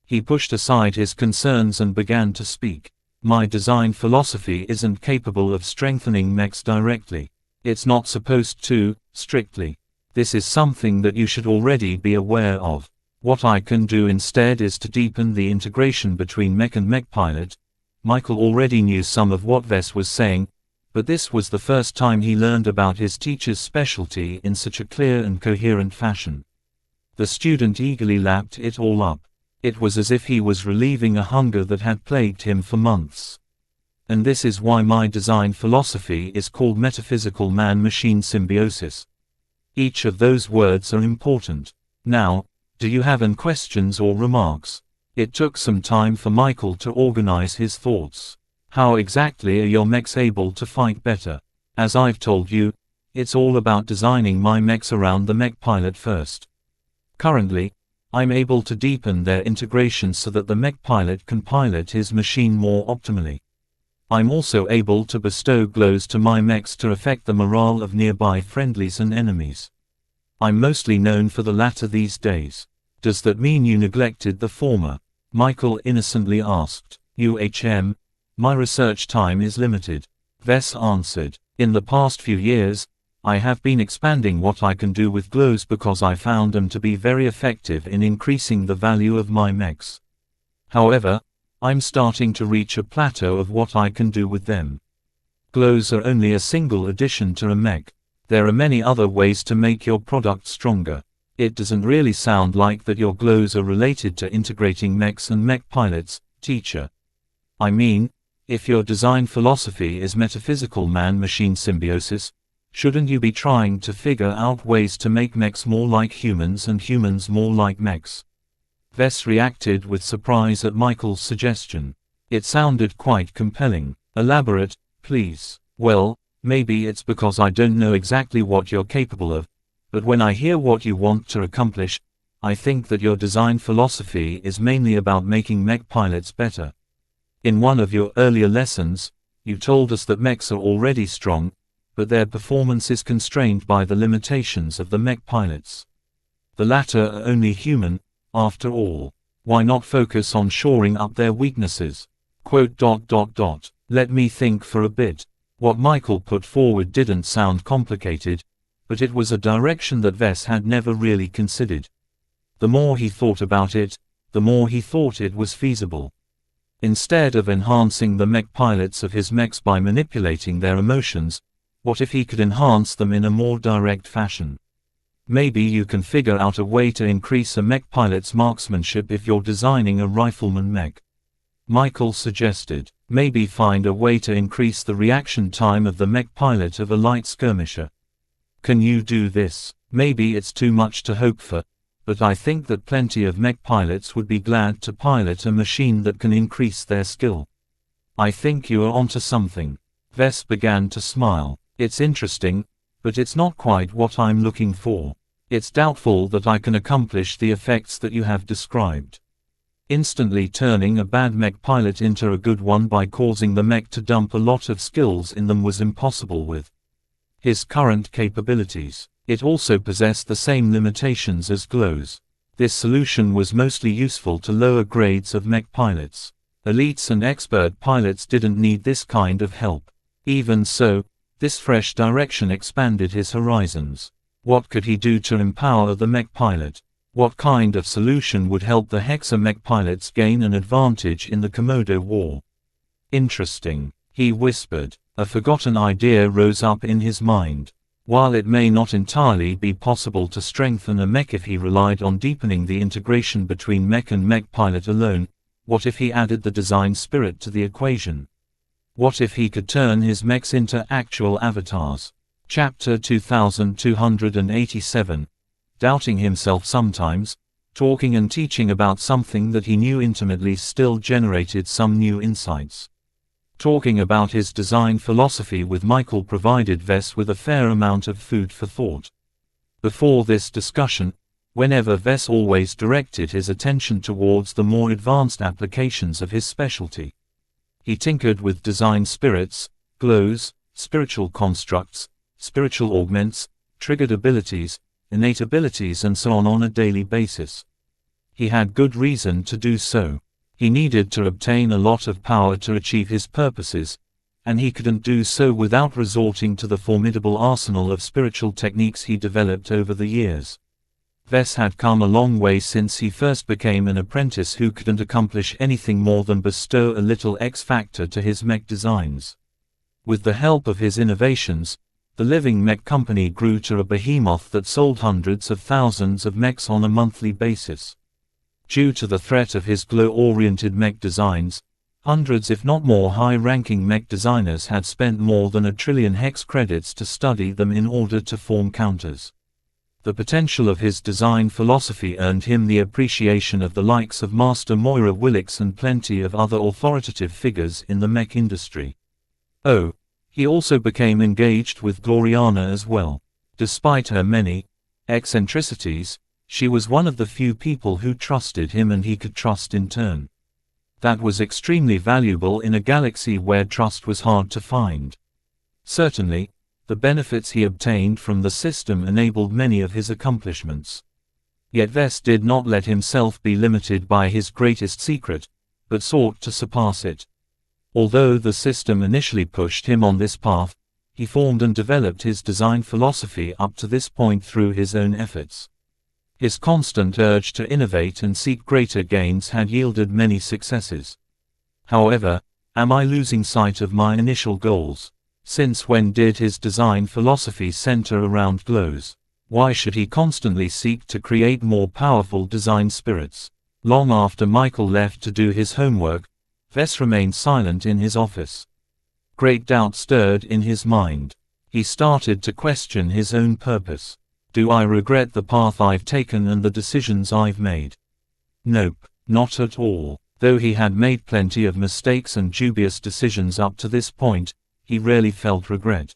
He pushed aside his concerns and began to speak. My design philosophy isn't capable of strengthening mechs directly. It's not supposed to, strictly. This is something that you should already be aware of. What I can do instead is to deepen the integration between mech and mech pilot. Michael already knew some of what Vess was saying, but this was the first time he learned about his teacher's specialty in such a clear and coherent fashion. The student eagerly lapped it all up. It was as if he was relieving a hunger that had plagued him for months. And this is why my design philosophy is called metaphysical man-machine symbiosis. Each of those words are important. Now, do you have any questions or remarks? It took some time for Michael to organize his thoughts. How exactly are your mechs able to fight better? As I've told you, it's all about designing my mechs around the mech pilot first. Currently, I'm able to deepen their integration so that the mech pilot can pilot his machine more optimally. I'm also able to bestow glows to my mechs to affect the morale of nearby friendlies and enemies. I'm mostly known for the latter these days. Does that mean you neglected the former? Michael innocently asked. My research time is limited. Vess answered. In the past few years, I have been expanding what I can do with glows because I found them to be very effective in increasing the value of my mechs. However, I'm starting to reach a plateau of what I can do with them. Glows are only a single addition to a mech. There are many other ways to make your product stronger. It doesn't really sound like that your glows are related to integrating mechs and mech pilots, teacher. I mean, if your design philosophy is metaphysical man-machine symbiosis, shouldn't you be trying to figure out ways to make mechs more like humans and humans more like mechs? Vess reacted with surprise at Michael's suggestion. It sounded quite compelling. Elaborate, please. Well, maybe it's because I don't know exactly what you're capable of, but when I hear what you want to accomplish, I think that your design philosophy is mainly about making mech pilots better. In one of your earlier lessons, you told us that mechs are already strong, but their performance is constrained by the limitations of the mech pilots. The latter are only human, after all. Why not focus on shoring up their weaknesses? Let me think for a bit. What Michael put forward didn't sound complicated, but it was a direction that Vess had never really considered. The more he thought about it, the more he thought it was feasible. Instead of enhancing the mech pilots of his mechs by manipulating their emotions, what if he could enhance them in a more direct fashion? Maybe you can figure out a way to increase a mech pilot's marksmanship if you're designing a rifleman mech. Michael suggested. Maybe find a way to increase the reaction time of the mech pilot of a light skirmisher. Can you do this? Maybe it's too much to hope for, but I think that plenty of mech pilots would be glad to pilot a machine that can increase their skill. I think you are onto something. Vess began to smile. It's interesting, but it's not quite what I'm looking for. It's doubtful that I can accomplish the effects that you have described. Instantly turning a bad mech pilot into a good one by causing the mech to dump a lot of skills in them was impossible with his current capabilities. It also possessed the same limitations as glows. This solution was mostly useful to lower grades of mech pilots. Elites and expert pilots didn't need this kind of help. Even so, this fresh direction expanded his horizons. What could he do to empower the mech pilot? What kind of solution would help the Hexa mech pilots gain an advantage in the Komodo War? Interesting, he whispered. A forgotten idea rose up in his mind. While it may not entirely be possible to strengthen a mech if he relied on deepening the integration between mech and mech pilot alone, what if he added the design spirit to the equation? What if he could turn his mechs into actual avatars? Chapter 2287. Doubting himself sometimes, talking and teaching about something that he knew intimately still generated some new insights. Talking about his design philosophy with Michael provided Vess with a fair amount of food for thought. Before this discussion, whenever Vess always directed his attention towards the more advanced applications of his specialty. He tinkered with design spirits, glows, spiritual constructs, spiritual augments, triggered abilities, innate abilities and so on a daily basis. He had good reason to do so. He needed to obtain a lot of power to achieve his purposes, and he couldn't do so without resorting to the formidable arsenal of spiritual techniques he developed over the years. Wes had come a long way since he first became an apprentice who couldn't accomplish anything more than bestow a little X-factor to his mech designs. With the help of his innovations, the living mech company grew to a behemoth that sold hundreds of thousands of mechs on a monthly basis. Due to the threat of his glow-oriented mech designs, hundreds if not more high-ranking mech designers had spent more than 1 trillion hex credits to study them in order to form counters. The potential of his design philosophy earned him the appreciation of the likes of Master Moira Willix and plenty of other authoritative figures in the mech industry. Oh, he also became engaged with Gloriana as well. Despite her many eccentricities, she was one of the few people who trusted him and he could trust in turn. That was extremely valuable in a galaxy where trust was hard to find. Certainly, the benefits he obtained from the system enabled many of his accomplishments. Yet Wes did not let himself be limited by his greatest secret, but sought to surpass it. Although the system initially pushed him on this path, he formed and developed his design philosophy up to this point through his own efforts. His constant urge to innovate and seek greater gains had yielded many successes. However, am I losing sight of my initial goals? Since when did his design philosophy center around glows? Why should he constantly seek to create more powerful design spirits? Long after Michael left to do his homework, Wes remained silent in his office. Great doubt stirred in his mind. He started to question his own purpose. Do I regret the path I've taken and the decisions I've made? Nope, not at all. Though he had made plenty of mistakes and dubious decisions up to this point, he rarely felt regret.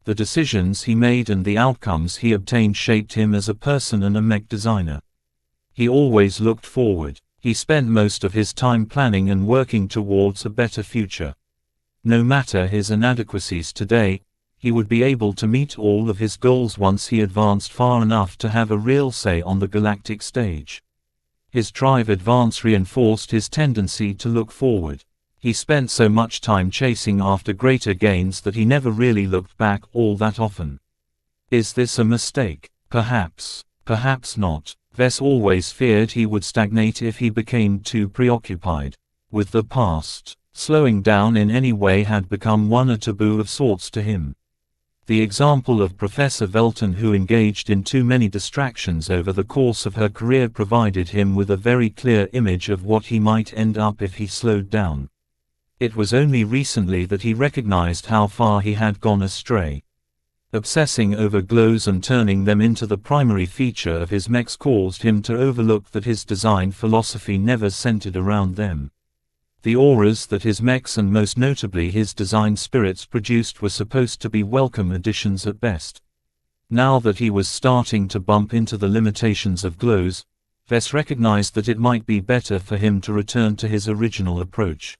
The decisions he made and the outcomes he obtained shaped him as a person and a mech designer. He always looked forward. He spent most of his time planning and working towards a better future. No matter his inadequacies today, he would be able to meet all of his goals once he advanced far enough to have a real say on the galactic stage. His drive advance reinforced his tendency to look forward. He spent so much time chasing after greater gains that he never really looked back all that often. Is this a mistake? Perhaps. Perhaps not. Wes always feared he would stagnate if he became too preoccupied with the past. Slowing down in any way had become a taboo of sorts to him. The example of Professor Velton, who engaged in too many distractions over the course of her career, provided him with a very clear image of what he might end up if he slowed down. It was only recently that he recognized how far he had gone astray. Obsessing over glows and turning them into the primary feature of his mechs caused him to overlook that his design philosophy never centered around them. The auras that his mechs and most notably his design spirits produced were supposed to be welcome additions at best. Now that he was starting to bump into the limitations of glows, Wes recognized that it might be better for him to return to his original approach.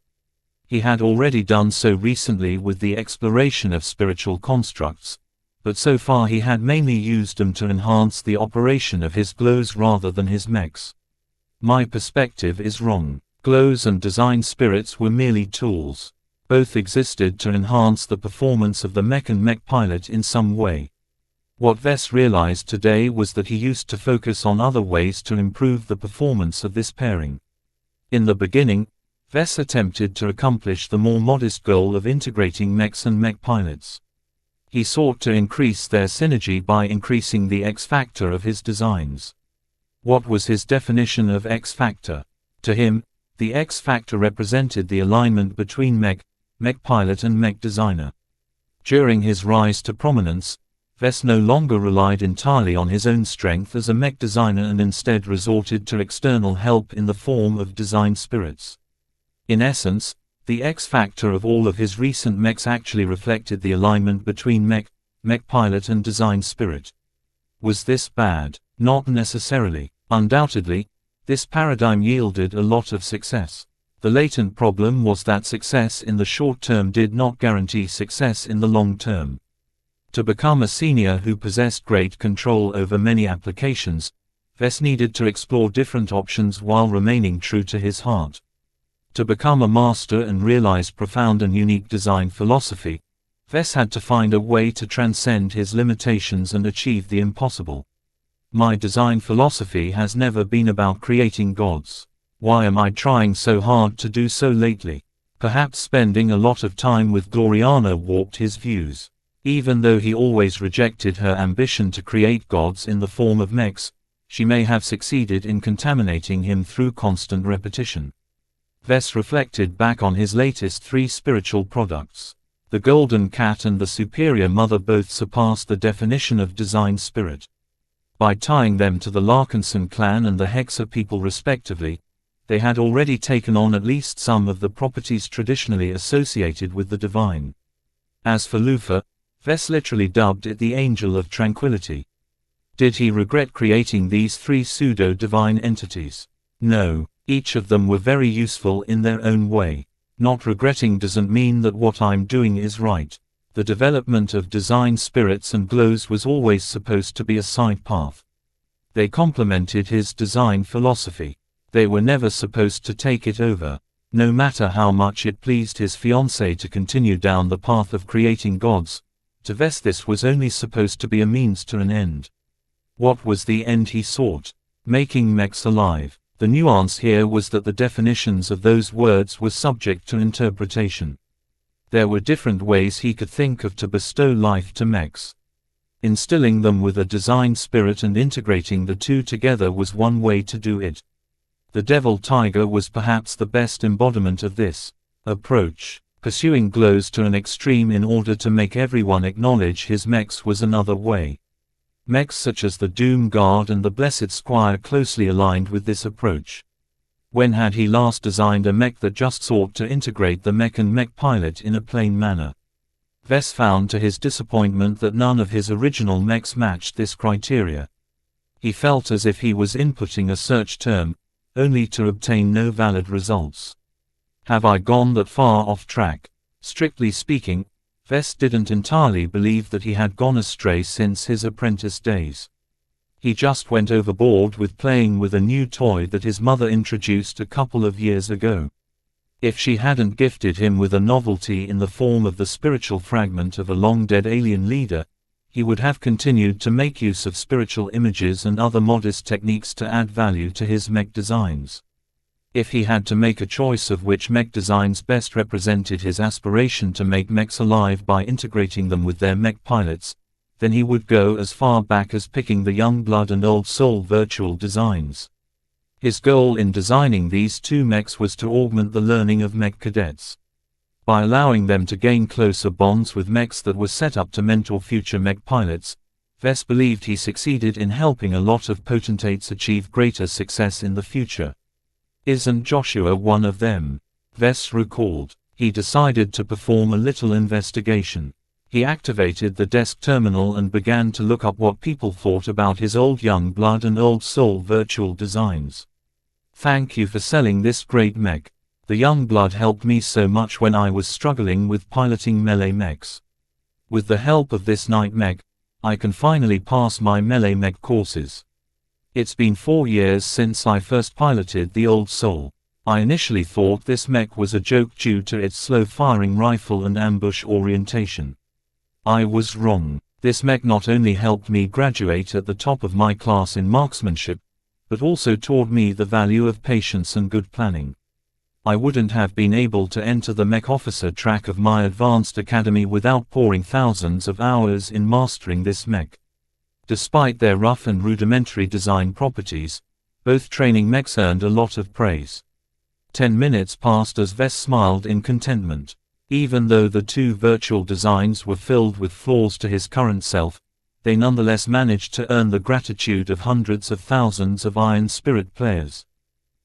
He had already done so recently with the exploration of spiritual constructs, but so far he had mainly used them to enhance the operation of his glows rather than his mechs. My perspective is wrong. Glows and design spirits were merely tools. Both existed to enhance the performance of the mech and mech pilot in some way. What Wes realized today was that he used to focus on other ways to improve the performance of this pairing. In the beginning, Wes attempted to accomplish the more modest goal of integrating mechs and mech pilots. He sought to increase their synergy by increasing the X-factor of his designs. What was his definition of X-factor? To him, the X-factor represented the alignment between mech pilot and mech designer. During his rise to prominence, Wes no longer relied entirely on his own strength as a mech designer and instead resorted to external help in the form of design spirits. In essence, the X-factor of all of his recent mechs actually reflected the alignment between mech pilot and design spirit. Was this bad? Not necessarily. Undoubtedly, this paradigm yielded a lot of success. The latent problem was that success in the short term did not guarantee success in the long term. To become a senior who possessed great control over many applications, Vess needed to explore different options while remaining true to his heart. To become a master and realize profound and unique design philosophy, Vess had to find a way to transcend his limitations and achieve the impossible. My design philosophy has never been about creating gods. Why am I trying so hard to do so lately? Perhaps spending a lot of time with Gloriana warped his views. Even though he always rejected her ambition to create gods in the form of mechs, she may have succeeded in contaminating him through constant repetition. Vess reflected back on his latest 3 spiritual products. The Golden Cat and the Superior Mother both surpassed the definition of design spirit. By tying them to the Larkinson clan and the Hexa people respectively, they had already taken on at least some of the properties traditionally associated with the divine. As for Lufa, Vess literally dubbed it the Angel of Tranquility. Did he regret creating these 3 pseudo-divine entities? No, each of them were very useful in their own way. Not regretting doesn't mean that what I'm doing is right. The development of design spirits and glows was always supposed to be a side path. They complemented his design philosophy. They were never supposed to take it over. No matter how much it pleased his fiancée to continue down the path of creating gods, to Vess this was only supposed to be a means to an end. What was the end he sought? Making mechs alive. The nuance here was that the definitions of those words were subject to interpretation. There were different ways he could think of to bestow life to mechs. Instilling them with a design spirit and integrating the two together was one way to do it. The Devil Tiger was perhaps the best embodiment of this approach. Pursuing glows to an extreme in order to make everyone acknowledge his mechs was another way. Mechs such as the Doom Guard and the Blessed Squire closely aligned with this approach. When had he last designed a mech that just sought to integrate the mech and mech pilot in a plain manner? Vess found to his disappointment that none of his original mechs matched this criteria. He felt as if he was inputting a search term, only to obtain no valid results. Have I gone that far off track? Strictly speaking, Vess didn't entirely believe that he had gone astray since his apprentice days. He just went overboard with playing with a new toy that his mother introduced a couple of years ago. If she hadn't gifted him with a novelty in the form of the spiritual fragment of a long-dead alien leader, he would have continued to make use of spiritual images and other modest techniques to add value to his mech designs. If he had to make a choice of which mech designs best represented his aspiration to make mechs alive by integrating them with their mech pilots, then he would go as far back as picking the Young Blood and Old Soul virtual designs. His goal in designing these 2 mechs was to augment the learning of mech cadets. By allowing them to gain closer bonds with mechs that were set up to mentor future mech pilots, Vess believed he succeeded in helping a lot of potentates achieve greater success in the future. Isn't Joshua one of them? Vess recalled. He decided to perform a little investigation. He activated the desk terminal and began to look up what people thought about his old Young Blood and Old Soul virtual designs. Thank you for selling this great mech. The Young Blood helped me so much when I was struggling with piloting melee mechs. With the help of this Night Mech, I can finally pass my melee mech courses. It's been 4 years since I first piloted the Old Soul. I initially thought this mech was a joke due to its slow-firing rifle and ambush orientation. I was wrong. This mech not only helped me graduate at the top of my class in marksmanship, but also taught me the value of patience and good planning. I wouldn't have been able to enter the mech officer track of my advanced academy without pouring thousands of hours in mastering this mech. Despite their rough and rudimentary design properties, both training mechs earned a lot of praise. 10 minutes passed as Vess smiled in contentment. Even though the 2 virtual designs were filled with flaws to his current self, they nonetheless managed to earn the gratitude of hundreds of thousands of Iron Spirit players.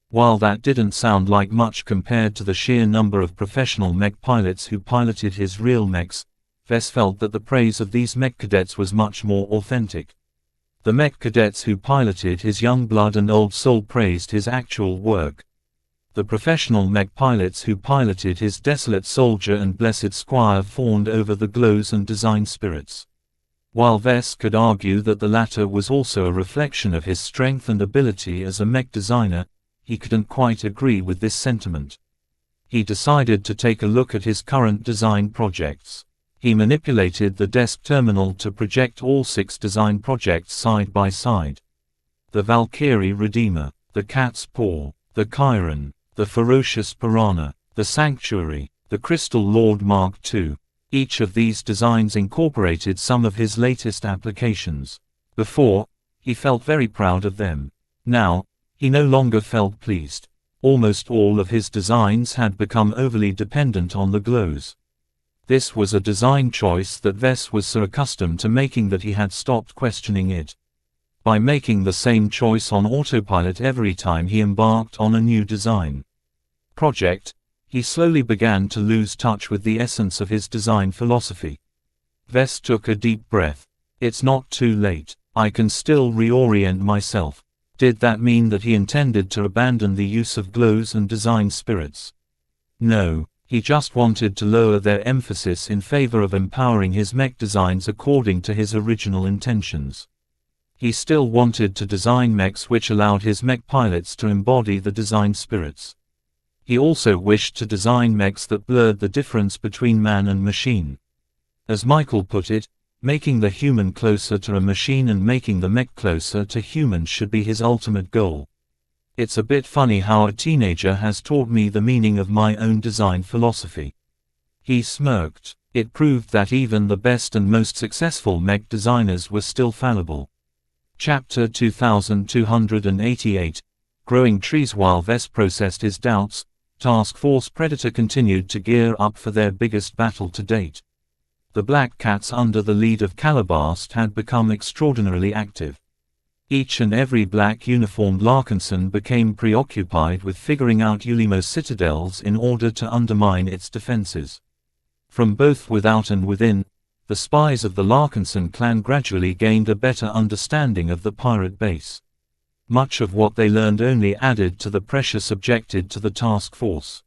While that didn't sound like much compared to the sheer number of professional mech pilots who piloted his real mechs, Vess felt that the praise of these mech cadets was much more authentic. The mech cadets who piloted his Young Blood and Old Soul praised his actual work. The professional mech pilots who piloted his desolate soldier and blessed squire fawned over the glows and design spirits. While Vess could argue that the latter was also a reflection of his strength and ability as a mech designer, he couldn't quite agree with this sentiment. He decided to take a look at his current design projects. He manipulated the desk terminal to project all 6 design projects side by side. The Valkyrie Redeemer, the Cat's Paw, the Chiron, the Ferocious Piranha, the Sanctuary, the Crystal Lord Mark II. Each of these designs incorporated some of his latest applications. Before, he felt very proud of them. Now, he no longer felt pleased. Almost all of his designs had become overly dependent on the glows. This was a design choice that Vess was so accustomed to making that he had stopped questioning it. By making the same choice on autopilot every time he embarked on a new design project, he slowly began to lose touch with the essence of his design philosophy. Vess took a deep breath. It's not too late. I can still reorient myself. Did that mean that he intended to abandon the use of glows and design spirits? No, he just wanted to lower their emphasis in favor of empowering his mech designs according to his original intentions. He still wanted to design mechs which allowed his mech pilots to embody the design spirits. He also wished to design mechs that blurred the difference between man and machine. As Michael put it, making the human closer to a machine and making the mech closer to humans should be his ultimate goal. It's a bit funny how a teenager has taught me the meaning of my own design philosophy. He smirked. It proved that even the best and most successful mech designers were still fallible. Chapter 2288, Growing Trees. While Vess processed his doubts, Task Force Predator continued to gear up for their biggest battle to date. The Black Cats under the lead of Calabast had become extraordinarily active. Each and every black uniformed Larkinson became preoccupied with figuring out Ulimo's citadels in order to undermine its defenses. From both without and within, the spies of the Larkinson clan gradually gained a better understanding of the pirate base. Much of what they learned only added to the pressure subjected to the task force.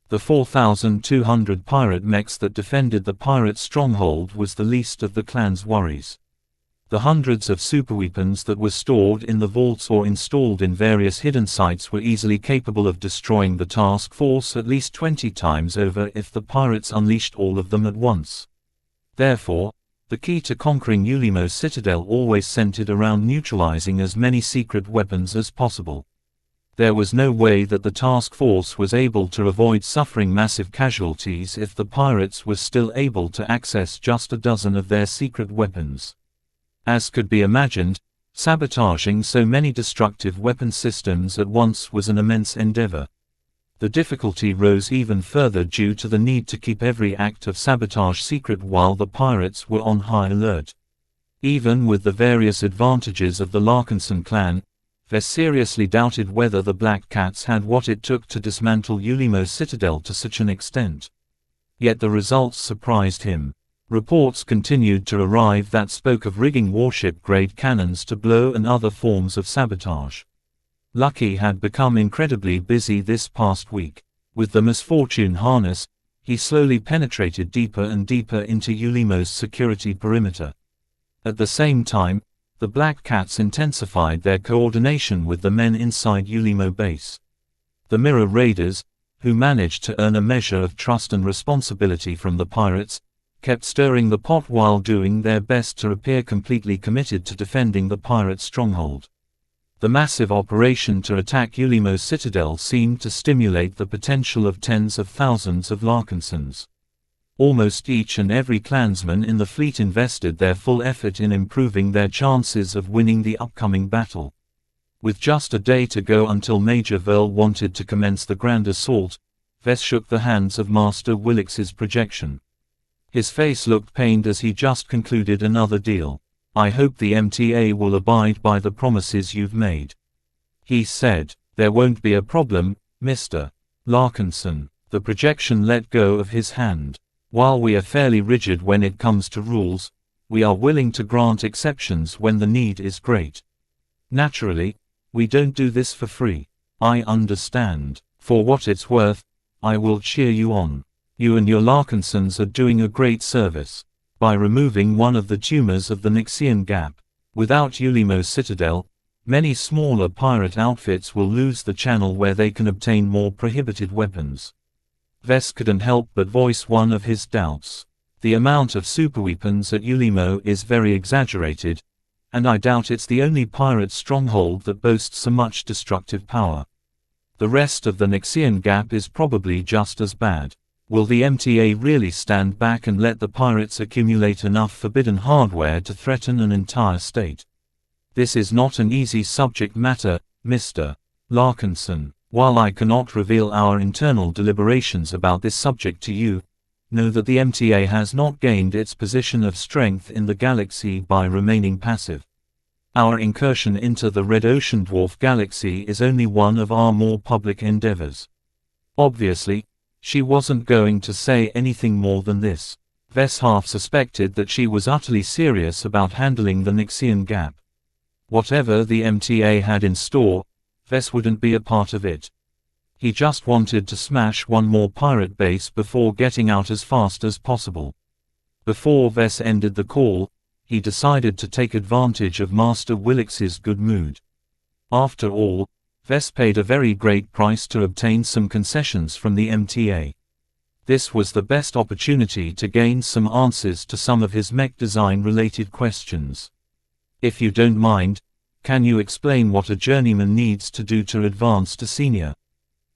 The 4,200 pirate mechs that defended the pirate stronghold was the least of the clan's worries. The hundreds of superweapons that were stored in the vaults or installed in various hidden sites were easily capable of destroying the task force at least 20 times over if the pirates unleashed all of them at once. Therefore, the key to conquering Ulimo's citadel always centered around neutralizing as many secret weapons as possible. There was no way that the task force was able to avoid suffering massive casualties if the pirates were still able to access just a dozen of their secret weapons. As could be imagined, sabotaging so many destructive weapon systems at once was an immense endeavor. The difficulty rose even further due to the need to keep every act of sabotage secret while the pirates were on high alert. Even with the various advantages of the Larkinson clan, Vess seriously doubted whether the Black Cats had what it took to dismantle Ulimo's citadel to such an extent. Yet the results surprised him. Reports continued to arrive that spoke of rigging warship-grade cannons to blow and other forms of sabotage. Lucky had become incredibly busy this past week. With the Misfortune harness, he slowly penetrated deeper and deeper into Ulimo's security perimeter. At the same time, the Black Cats intensified their coordination with the men inside Ulimo base. The Mirror Raiders, who managed to earn a measure of trust and responsibility from the pirates, kept stirring the pot while doing their best to appear completely committed to defending the pirate stronghold. The massive operation to attack Ulimo's citadel seemed to stimulate the potential of tens of thousands of Larkinsons. Almost each and every clansman in the fleet invested their full effort in improving their chances of winning the upcoming battle. With just a day to go until Major Verl wanted to commence the grand assault, Vess shook the hands of Master Willix's projection. His face looked pained as he just concluded another deal. "I hope the MTA will abide by the promises you've made," he said. "There won't be a problem, Mr. Larkinson." The projection let go of his hand. "While we are fairly rigid when it comes to rules, we are willing to grant exceptions when the need is great. Naturally, we don't do this for free." "I understand. For what it's worth, I will cheer you on. You and your Larkinsons are doing a great service by removing one of the tumors of the Nixian Gap. Without Ulimo's citadel, many smaller pirate outfits will lose the channel where they can obtain more prohibited weapons. Vess couldn't help but voice one of his doubts. The amount of superweapons at Ulimo is very exaggerated, and I doubt it's the only pirate stronghold that boasts so much destructive power. The rest of the Nixian Gap is probably just as bad. Will the MTA really stand back and let the pirates accumulate enough forbidden hardware to threaten an entire state? This is not an easy subject matter, Mr. Larkinson. While I cannot reveal our internal deliberations about this subject to you, know that the MTA has not gained its position of strength in the galaxy by remaining passive. Our incursion into the Red Ocean Dwarf Galaxy is only one of our more public endeavors. Obviously, she wasn't going to say anything more than this. Vess half suspected that she was utterly serious about handling the Nixian Gap. Whatever the MTA had in store, Vess wouldn't be a part of it. He just wanted to smash one more pirate base before getting out as fast as possible. Before Vess ended the call, he decided to take advantage of Master Willix's good mood. After all, Vess paid a very great price to obtain some concessions from the MTA. This was the best opportunity to gain some answers to some of his mech design-related questions. If you don't mind, can you explain what a journeyman needs to do to advance to senior?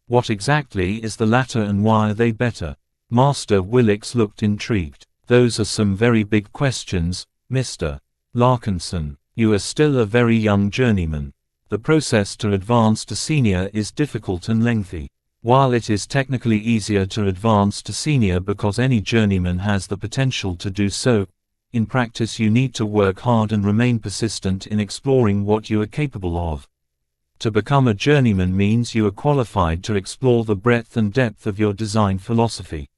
What exactly is the latter and why are they better? Master Willix looked intrigued. Those are some very big questions, Mr. Larkinson. You are still a very young journeyman. The process to advance to senior is difficult and lengthy. While it is technically easier to advance to senior because any journeyman has the potential to do so, in practice you need to work hard and remain persistent in exploring what you are capable of. To become a journeyman means you are qualified to explore the breadth and depth of your design philosophy.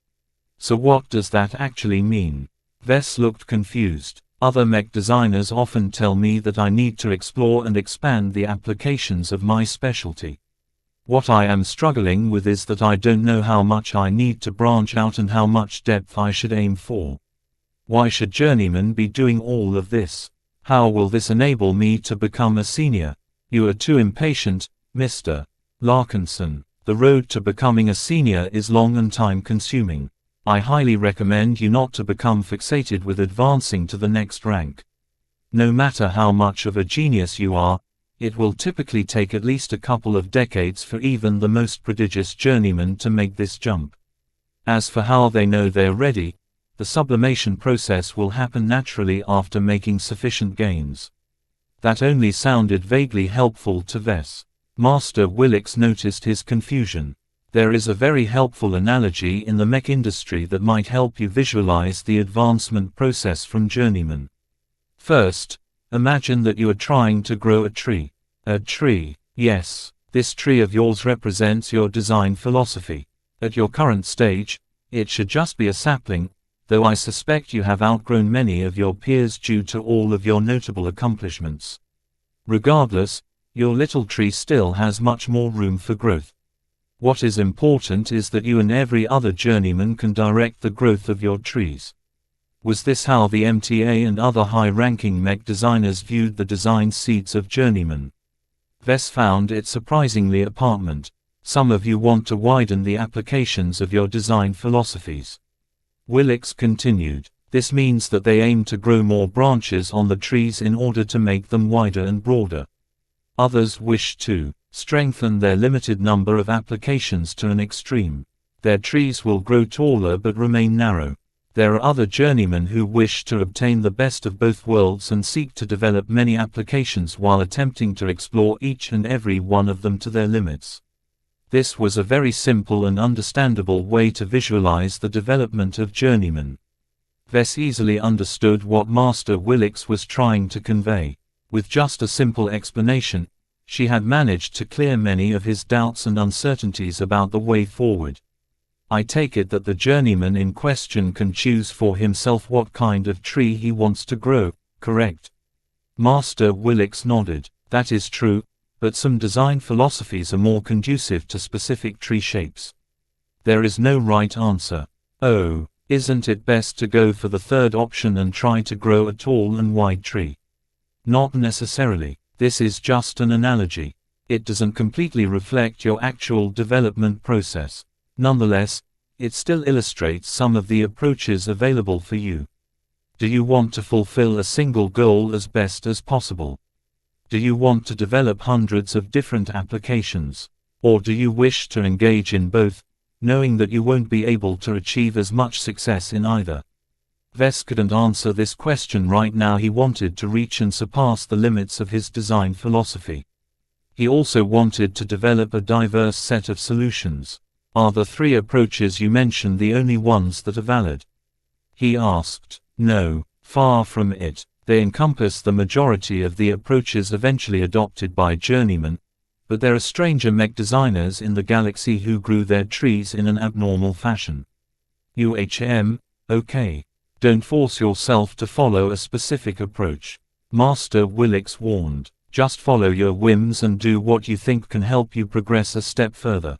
So what does that actually mean? Vess looked confused. Other mech designers often tell me that I need to explore and expand the applications of my specialty. What I am struggling with is that I don't know how much I need to branch out and how much depth I should aim for. Why should journeymen be doing all of this? How will this enable me to become a senior? You are too impatient, Mr. Larkinson. The road to becoming a senior is long and time-consuming. I highly recommend you not to become fixated with advancing to the next rank. No matter how much of a genius you are, it will typically take at least a couple of decades for even the most prodigious journeyman to make this jump. As for how they know they're ready, the sublimation process will happen naturally after making sufficient gains. That only sounded vaguely helpful to Vess. Master Willix noticed his confusion. There is a very helpful analogy in the mech industry that might help you visualize the advancement process from journeyman. First, imagine that you are trying to grow a tree. A tree. Yes, this tree of yours represents your design philosophy. At your current stage, it should just be a sapling, though I suspect you have outgrown many of your peers due to all of your notable accomplishments. Regardless, your little tree still has much more room for growth. What is important is that you and every other journeyman can direct the growth of your trees. Was this how the MTA and other high-ranking mech designers viewed the design seeds of journeymen? Vess found it surprisingly apparent. Some of you want to widen the applications of your design philosophies. Willix continued. This means that they aim to grow more branches on the trees in order to make them wider and broader. Others wish to strengthen their limited number of applications to an extreme. Their trees will grow taller but remain narrow. There are other journeymen who wish to obtain the best of both worlds and seek to develop many applications while attempting to explore each and every one of them to their limits. This was a very simple and understandable way to visualize the development of journeymen. Vess easily understood what Master Willix was trying to convey. With just a simple explanation, she had managed to clear many of his doubts and uncertainties about the way forward. I take it that the journeyman in question can choose for himself what kind of tree he wants to grow, correct? Master Willix nodded. That is true, but some design philosophies are more conducive to specific tree shapes. There is no right answer. Oh, isn't it best to go for the third option and try to grow a tall and wide tree? Not necessarily. This is just an analogy. It doesn't completely reflect your actual development process. Nonetheless, it still illustrates some of the approaches available for you. Do you want to fulfill a single goal as best as possible? Do you want to develop hundreds of different applications? Or do you wish to engage in both, knowing that you won't be able to achieve as much success in either? Ves couldn't answer this question right now. He wanted to reach and surpass the limits of his design philosophy. He also wanted to develop a diverse set of solutions. Are the three approaches you mentioned the only ones that are valid? He asked. No, far from it. They encompass the majority of the approaches eventually adopted by journeymen, but there are stranger mech designers in the galaxy who grew their trees in an abnormal fashion. Okay. Don't force yourself to follow a specific approach. Master Willix warned. Just follow your whims and do what you think can help you progress a step further.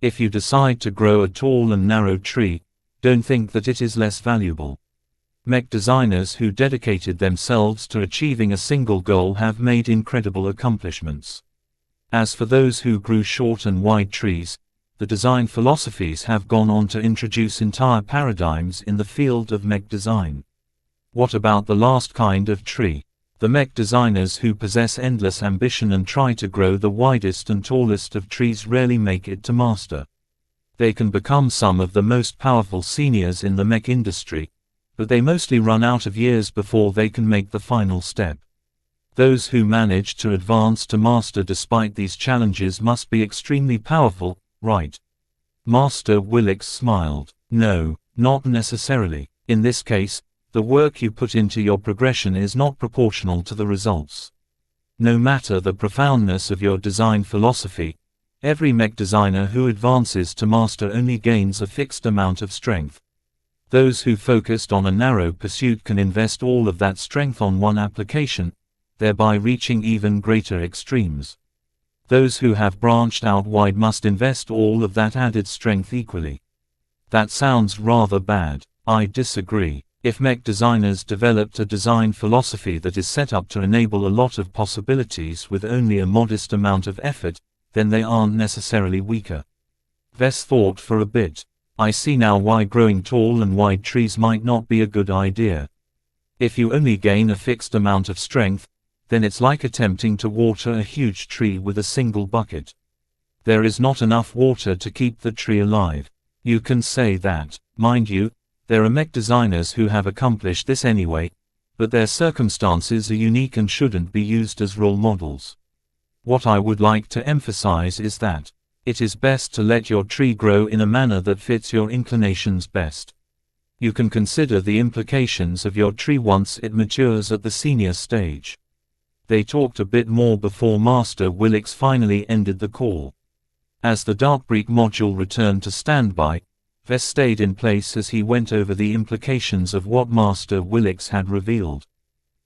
If you decide to grow a tall and narrow tree, don't think that it is less valuable. Mech designers who dedicated themselves to achieving a single goal have made incredible accomplishments. As for those who grew short and wide trees, the design philosophies have gone on to introduce entire paradigms in the field of mech design. What about the last kind of tree? The mech designers who possess endless ambition and try to grow the widest and tallest of trees rarely make it to master. They can become some of the most powerful seniors in the mech industry, but they mostly run out of years before they can make the final step. Those who manage to advance to master despite these challenges must be extremely powerful, right? Master Willix smiled. No, not necessarily. In this case, the work you put into your progression is not proportional to the results. No matter the profoundness of your design philosophy, every mech designer who advances to master only gains a fixed amount of strength. Those who focused on a narrow pursuit can invest all of that strength on one application, thereby reaching even greater extremes. Those who have branched out wide must invest all of that added strength equally. That sounds rather bad. I disagree. If mech designers developed a design philosophy that is set up to enable a lot of possibilities with only a modest amount of effort, then they aren't necessarily weaker. Ves thought for a bit. I see now why growing tall and wide trees might not be a good idea. If you only gain a fixed amount of strength, then it's like attempting to water a huge tree with a single bucket. There is not enough water to keep the tree alive. You can say that. Mind you, there are mech designers who have accomplished this anyway, but their circumstances are unique and shouldn't be used as role models. What I would like to emphasize is that it is best to let your tree grow in a manner that fits your inclinations best. You can consider the implications of your tree once it matures at the senior stage. They talked a bit more before Master Willix finally ended the call. As the Darkbreak module returned to standby, Ves stayed in place as he went over the implications of what Master Willix had revealed.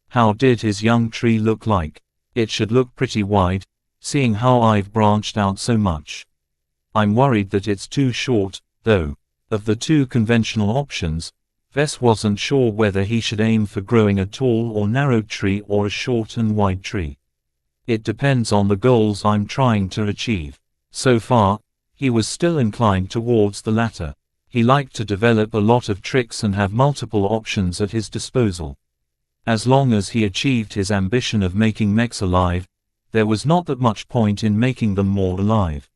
How did his young tree look like? It should look pretty wide, seeing how I've branched out so much. I'm worried that it's too short, though. Of the two conventional options, Ves wasn't sure whether he should aim for growing a tall or narrow tree or a short and wide tree. It depends on the goals I'm trying to achieve. So far, he was still inclined towards the latter. He liked to develop a lot of tricks and have multiple options at his disposal. As long as he achieved his ambition of making mechs alive, there was not that much point in making them more alive.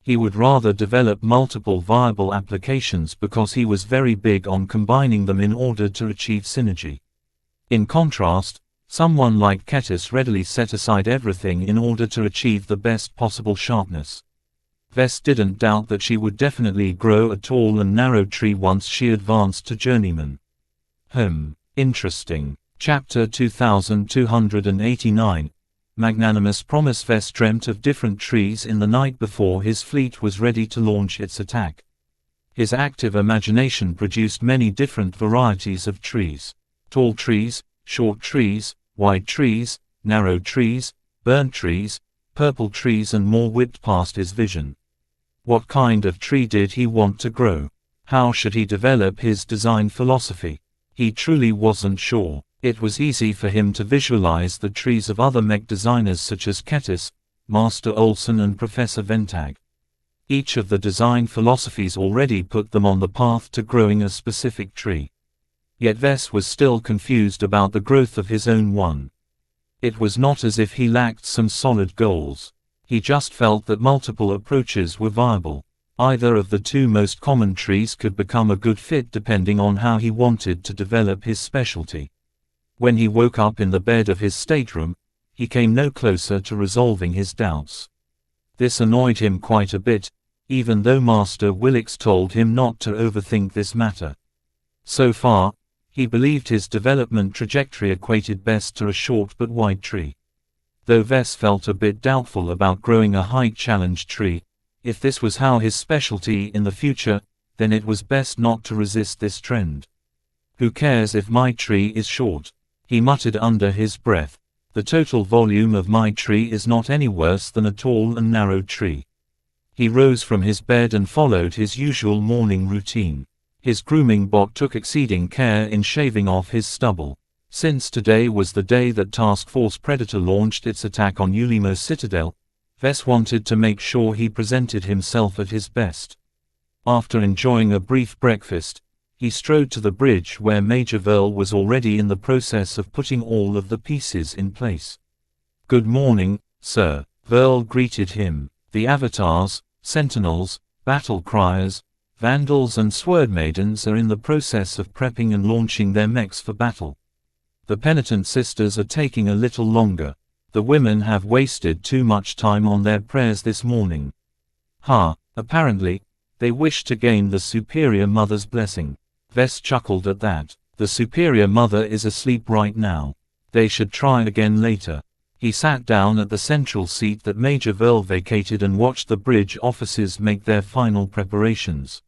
He would rather develop multiple viable applications because he was very big on combining them in order to achieve synergy. In contrast, someone like Ketis readily set aside everything in order to achieve the best possible sharpness. Ves didn't doubt that she would definitely grow a tall and narrow tree once she advanced to journeyman. Interesting. Chapter 2289. Magnanimous Promise. Ves dreamt of different trees in the night before his fleet was ready to launch its attack. His active imagination produced many different varieties of trees. Tall trees, short trees, wide trees, narrow trees, burnt trees, purple trees and more whipped past his vision. What kind of tree did he want to grow? How should he develop his design philosophy? He truly wasn't sure. It was easy for him to visualize the trees of other mech designers such as Kettis, Master Olson and Professor Ventag. Each of the design philosophies already put them on the path to growing a specific tree. Yet Wes was still confused about the growth of his own one. It was not as if he lacked some solid goals. He just felt that multiple approaches were viable. Either of the two most common trees could become a good fit depending on how he wanted to develop his specialty. When he woke up in the bed of his stateroom, he came no closer to resolving his doubts. This annoyed him quite a bit, even though Master Willix told him not to overthink this matter. So far, he believed his development trajectory equated best to a short but wide tree. Though Wes felt a bit doubtful about growing a height challenge tree, if this was how his specialty in the future, then it was best not to resist this trend. Who cares if my tree is short? He muttered under his breath. The total volume of my tree is not any worse than a tall and narrow tree. He rose from his bed and followed his usual morning routine. His grooming bot took exceeding care in shaving off his stubble. Since today was the day that Task Force Predator launched its attack on Ulimo Citadel, Wes wanted to make sure he presented himself at his best. After enjoying a brief breakfast, he strode to the bridge where Major Verl was already in the process of putting all of the pieces in place. "Good morning, sir," Verl greeted him. "The avatars, sentinels, battle criers, vandals and sword maidens are in the process of prepping and launching their mechs for battle. The penitent sisters are taking a little longer. The women have wasted too much time on their prayers this morning. Apparently, they wish to gain the Superior Mother's blessing." Wes chuckled at that. The Superior Mother is asleep right now. They should try again later. He sat down at the central seat that Major Verl vacated and watched the bridge officers make their final preparations.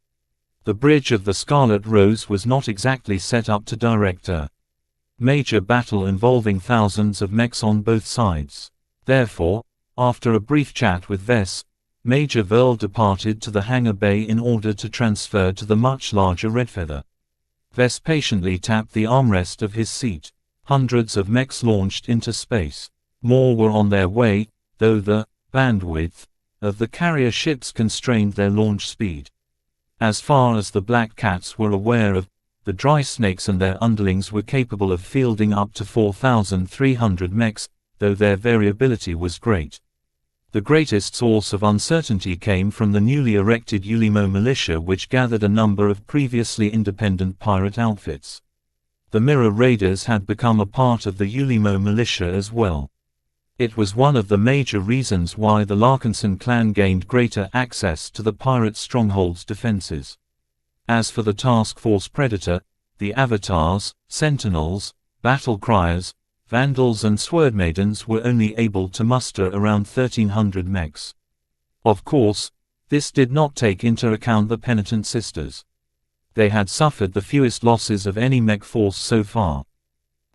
The bridge of the Scarlet Rose was not exactly set up to direct a major battle involving thousands of mechs on both sides. Therefore, after a brief chat with Wes, Major Verl departed to the hangar bay in order to transfer to the much larger Redfeather. Wes patiently tapped the armrest of his seat. Hundreds of mechs launched into space. More were on their way, though the bandwidth of the carrier ships constrained their launch speed. As far as the Black Cats were aware of, the Dry Snakes and their underlings were capable of fielding up to 4,300 mechs, though their variability was great. The greatest source of uncertainty came from the newly erected Ulimo militia, which gathered a number of previously independent pirate outfits. The Mirror Raiders had become a part of the Ulimo militia as well. It was one of the major reasons why the Larkinson clan gained greater access to the pirate stronghold's defenses. As for the Task Force Predator, the avatars, sentinels, battle criers, vandals and sword maidens were only able to muster around 1,300 mechs. Of course, this did not take into account the penitent sisters. They had suffered the fewest losses of any mech force so far.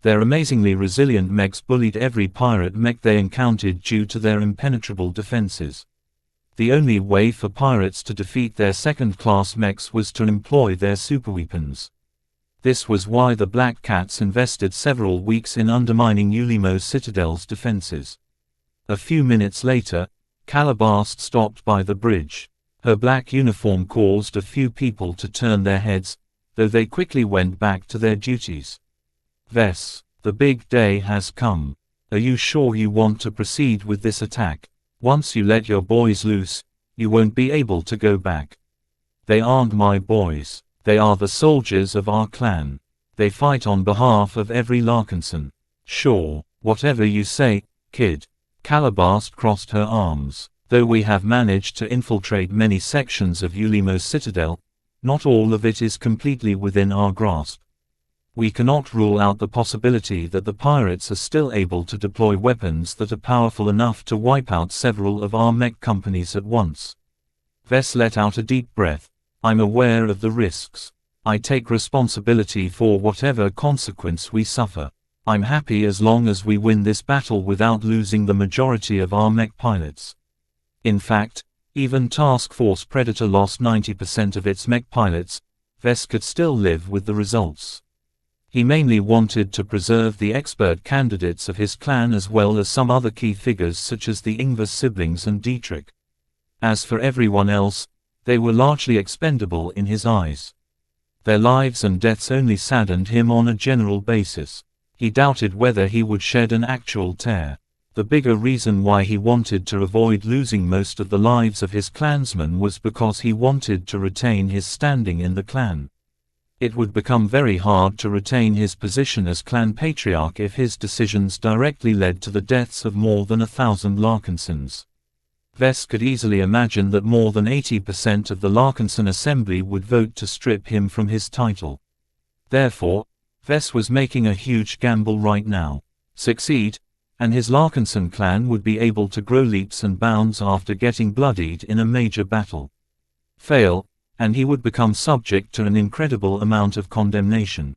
Their amazingly resilient mechs bullied every pirate mech they encountered due to their impenetrable defenses. The only way for pirates to defeat their second-class mechs was to employ their superweapons. This was why the Black Cats invested several weeks in undermining Ulimo Citadel's defenses. A few minutes later, Calabast stopped by the bridge. Her black uniform caused a few people to turn their heads, though they quickly went back to their duties. "Wes, the big day has come. Are you sure you want to proceed with this attack? Once you let your boys loose, you won't be able to go back." "They aren't my boys. They are the soldiers of our clan. They fight on behalf of every Larkinson." "Sure, whatever you say, kid." Calabast crossed her arms. "Though we have managed to infiltrate many sections of Ulimo Citadel, not all of it is completely within our grasp. We cannot rule out the possibility that the pirates are still able to deploy weapons that are powerful enough to wipe out several of our mech companies at once." Wes let out a deep breath. "I'm aware of the risks. I take responsibility for whatever consequence we suffer. I'm happy as long as we win this battle without losing the majority of our mech pilots. In fact, even Task Force Predator lost 90% of its mech pilots. Vess could still live with the results. He mainly wanted to preserve the expert candidates of his clan as well as some other key figures such as the Ingvar siblings and Dietrich. As for everyone else, they were largely expendable in his eyes. Their lives and deaths only saddened him on a general basis. He doubted whether he would shed an actual tear. The bigger reason why he wanted to avoid losing most of the lives of his clansmen was because he wanted to retain his standing in the clan. It would become very hard to retain his position as clan patriarch if his decisions directly led to the deaths of more than 1,000 Larkinsons. Vess could easily imagine that more than 80% of the Larkinson assembly would vote to strip him from his title. Therefore, Vess was making a huge gamble right now. Succeed, and his Larkinson clan would be able to grow leaps and bounds after getting bloodied in a major battle. Fail, and he would become subject to an incredible amount of condemnation.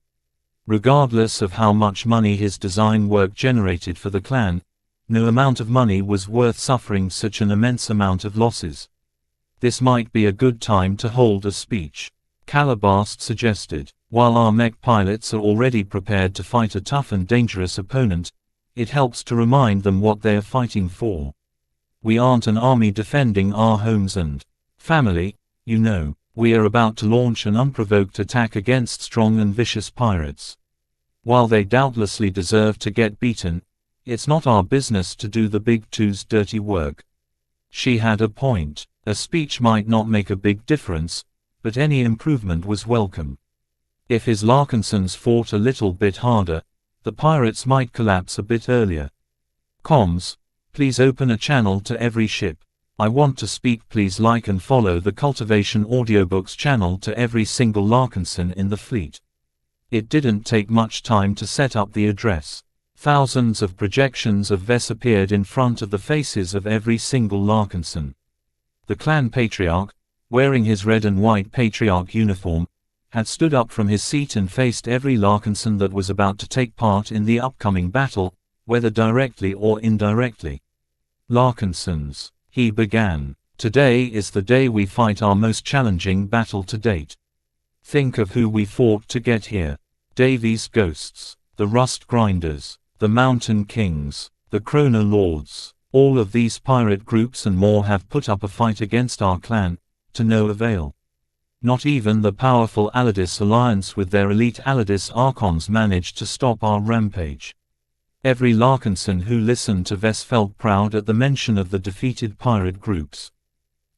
Regardless of how much money his design work generated for the clan, no amount of money was worth suffering such an immense amount of losses. This might be a good time to hold a speech, Calabast suggested. While our mech pilots are already prepared to fight a tough and dangerous opponent, it helps to remind them what they are fighting for. We aren't an army defending our homes and family, you know. We are about to launch an unprovoked attack against strong and vicious pirates. While they doubtlessly deserve to get beaten, it's not our business to do the big two's dirty work. She had a point. A speech might not make a big difference, but any improvement was welcome. If his Larkinsons fought a little bit harder, the pirates might collapse a bit earlier. Comms, please open a channel to every ship. I want to speak. Please like and follow the Cultivation Audiobooks channel to every single Larkinson in the fleet. It didn't take much time to set up the address. Thousands of projections of Vess appeared in front of the faces of every single Larkinson. The clan patriarch, wearing his red and white patriarch uniform, had stood up from his seat and faced every Larkinson that was about to take part in the upcoming battle, whether directly or indirectly. Larkinsons, he began. Today is the day we fight our most challenging battle to date. Think of who we fought to get here. Davy's Ghosts, the Rust Grinders, the Mountain Kings, the Krona Lords. All of these pirate groups and more have put up a fight against our clan, to no avail. Not even the powerful Aladis Alliance with their elite Aladis Archons managed to stop our rampage. Every Larkinson who listened to Vess felt proud at the mention of the defeated pirate groups.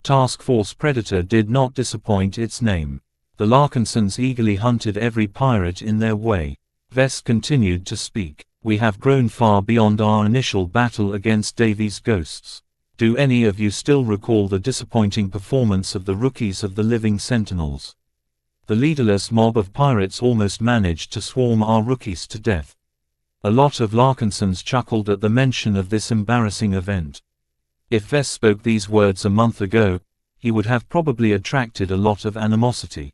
Task Force Predator did not disappoint its name. The Larkinsons eagerly hunted every pirate in their way. Vess continued to speak. We have grown far beyond our initial battle against Davy's Ghosts. Do any of you still recall the disappointing performance of the rookies of the Living Sentinels? The leaderless mob of pirates almost managed to swarm our rookies to death. A lot of Larkinsons chuckled at the mention of this embarrassing event. If Vess spoke these words a month ago, he would have probably attracted a lot of animosity.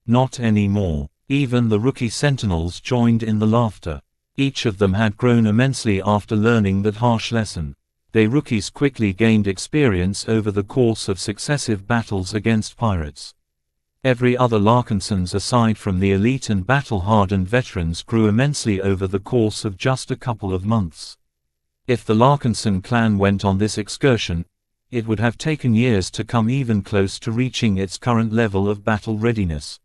Not anymore. Even the rookie sentinels joined in the laughter. Each of them had grown immensely after learning that harsh lesson. They rookies quickly gained experience over the course of successive battles against pirates. Every other Larkinsons aside from the elite and battle-hardened veterans grew immensely over the course of just a couple of months. If the Larkinson clan went on this excursion, it would have taken years to come even close to reaching its current level of battle readiness.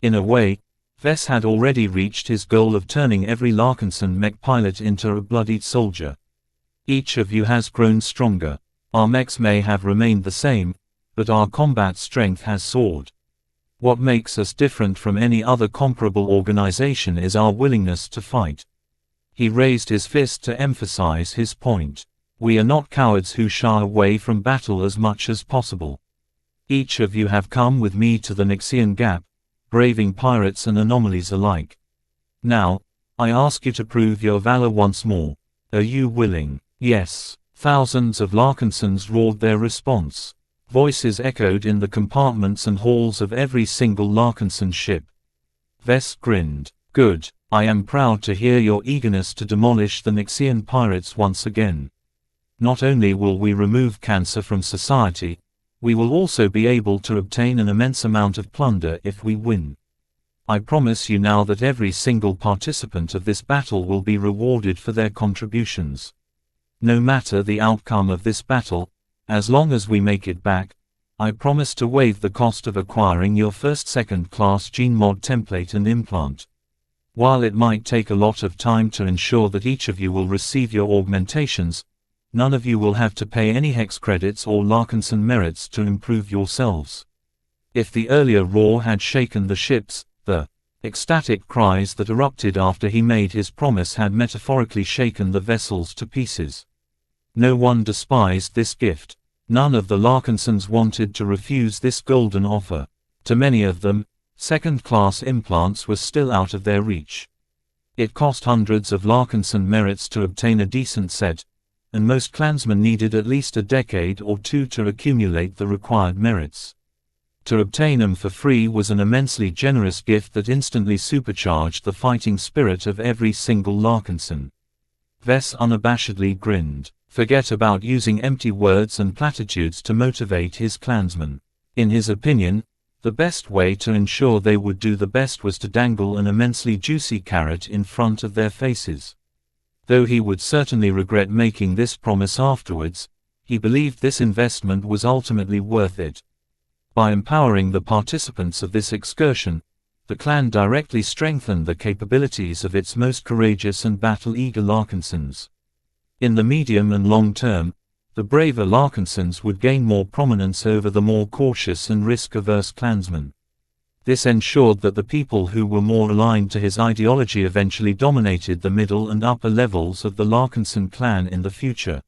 In a way, Vess had already reached his goal of turning every Larkinson mech pilot into a bloodied soldier. Each of you has grown stronger. Our mechs may have remained the same, but our combat strength has soared. What makes us different from any other comparable organization is our willingness to fight. He raised his fist to emphasize his point. We are not cowards who shy away from battle as much as possible. Each of you have come with me to the Xianxia Gap, braving pirates and anomalies alike. Now, I ask you to prove your valor once more. Are you willing? Yes. Thousands of Larkinsons roared their response. Voices echoed in the compartments and halls of every single Larkinson ship. Vess grinned. Good. I am proud to hear your eagerness to demolish the Nixian pirates once again. Not only will we remove cancer from society, we will also be able to obtain an immense amount of plunder if we win. I promise you now that every single participant of this battle will be rewarded for their contributions. No matter the outcome of this battle, as long as we make it back, I promise to waive the cost of acquiring your first second-class gene mod template and implant. While it might take a lot of time to ensure that each of you will receive your augmentations, none of you will have to pay any hex credits or Larkinson merits to improve yourselves. If the earlier roar had shaken the ships, the ecstatic cries that erupted after he made his promise had metaphorically shaken the vessels to pieces. No one despised this gift. None of the Larkinsons wanted to refuse this golden offer. To many of them, second-class implants were still out of their reach. It cost hundreds of Larkinson merits to obtain a decent set, and most clansmen needed at least a decade or two to accumulate the required merits. To obtain them for free was an immensely generous gift that instantly supercharged the fighting spirit of every single Larkinson. Vess unabashedly grinned. Forget about using empty words and platitudes to motivate his clansmen. In his opinion, the best way to ensure they would do the best was to dangle an immensely juicy carrot in front of their faces. Though he would certainly regret making this promise afterwards, he believed this investment was ultimately worth it. By empowering the participants of this excursion, the clan directly strengthened the capabilities of its most courageous and battle-eager Larkinsons. In the medium and long term, the braver Larkinsons would gain more prominence over the more cautious and risk-averse clansmen. This ensured that the people who were more aligned to his ideology eventually dominated the middle and upper levels of the Larkinson clan in the future.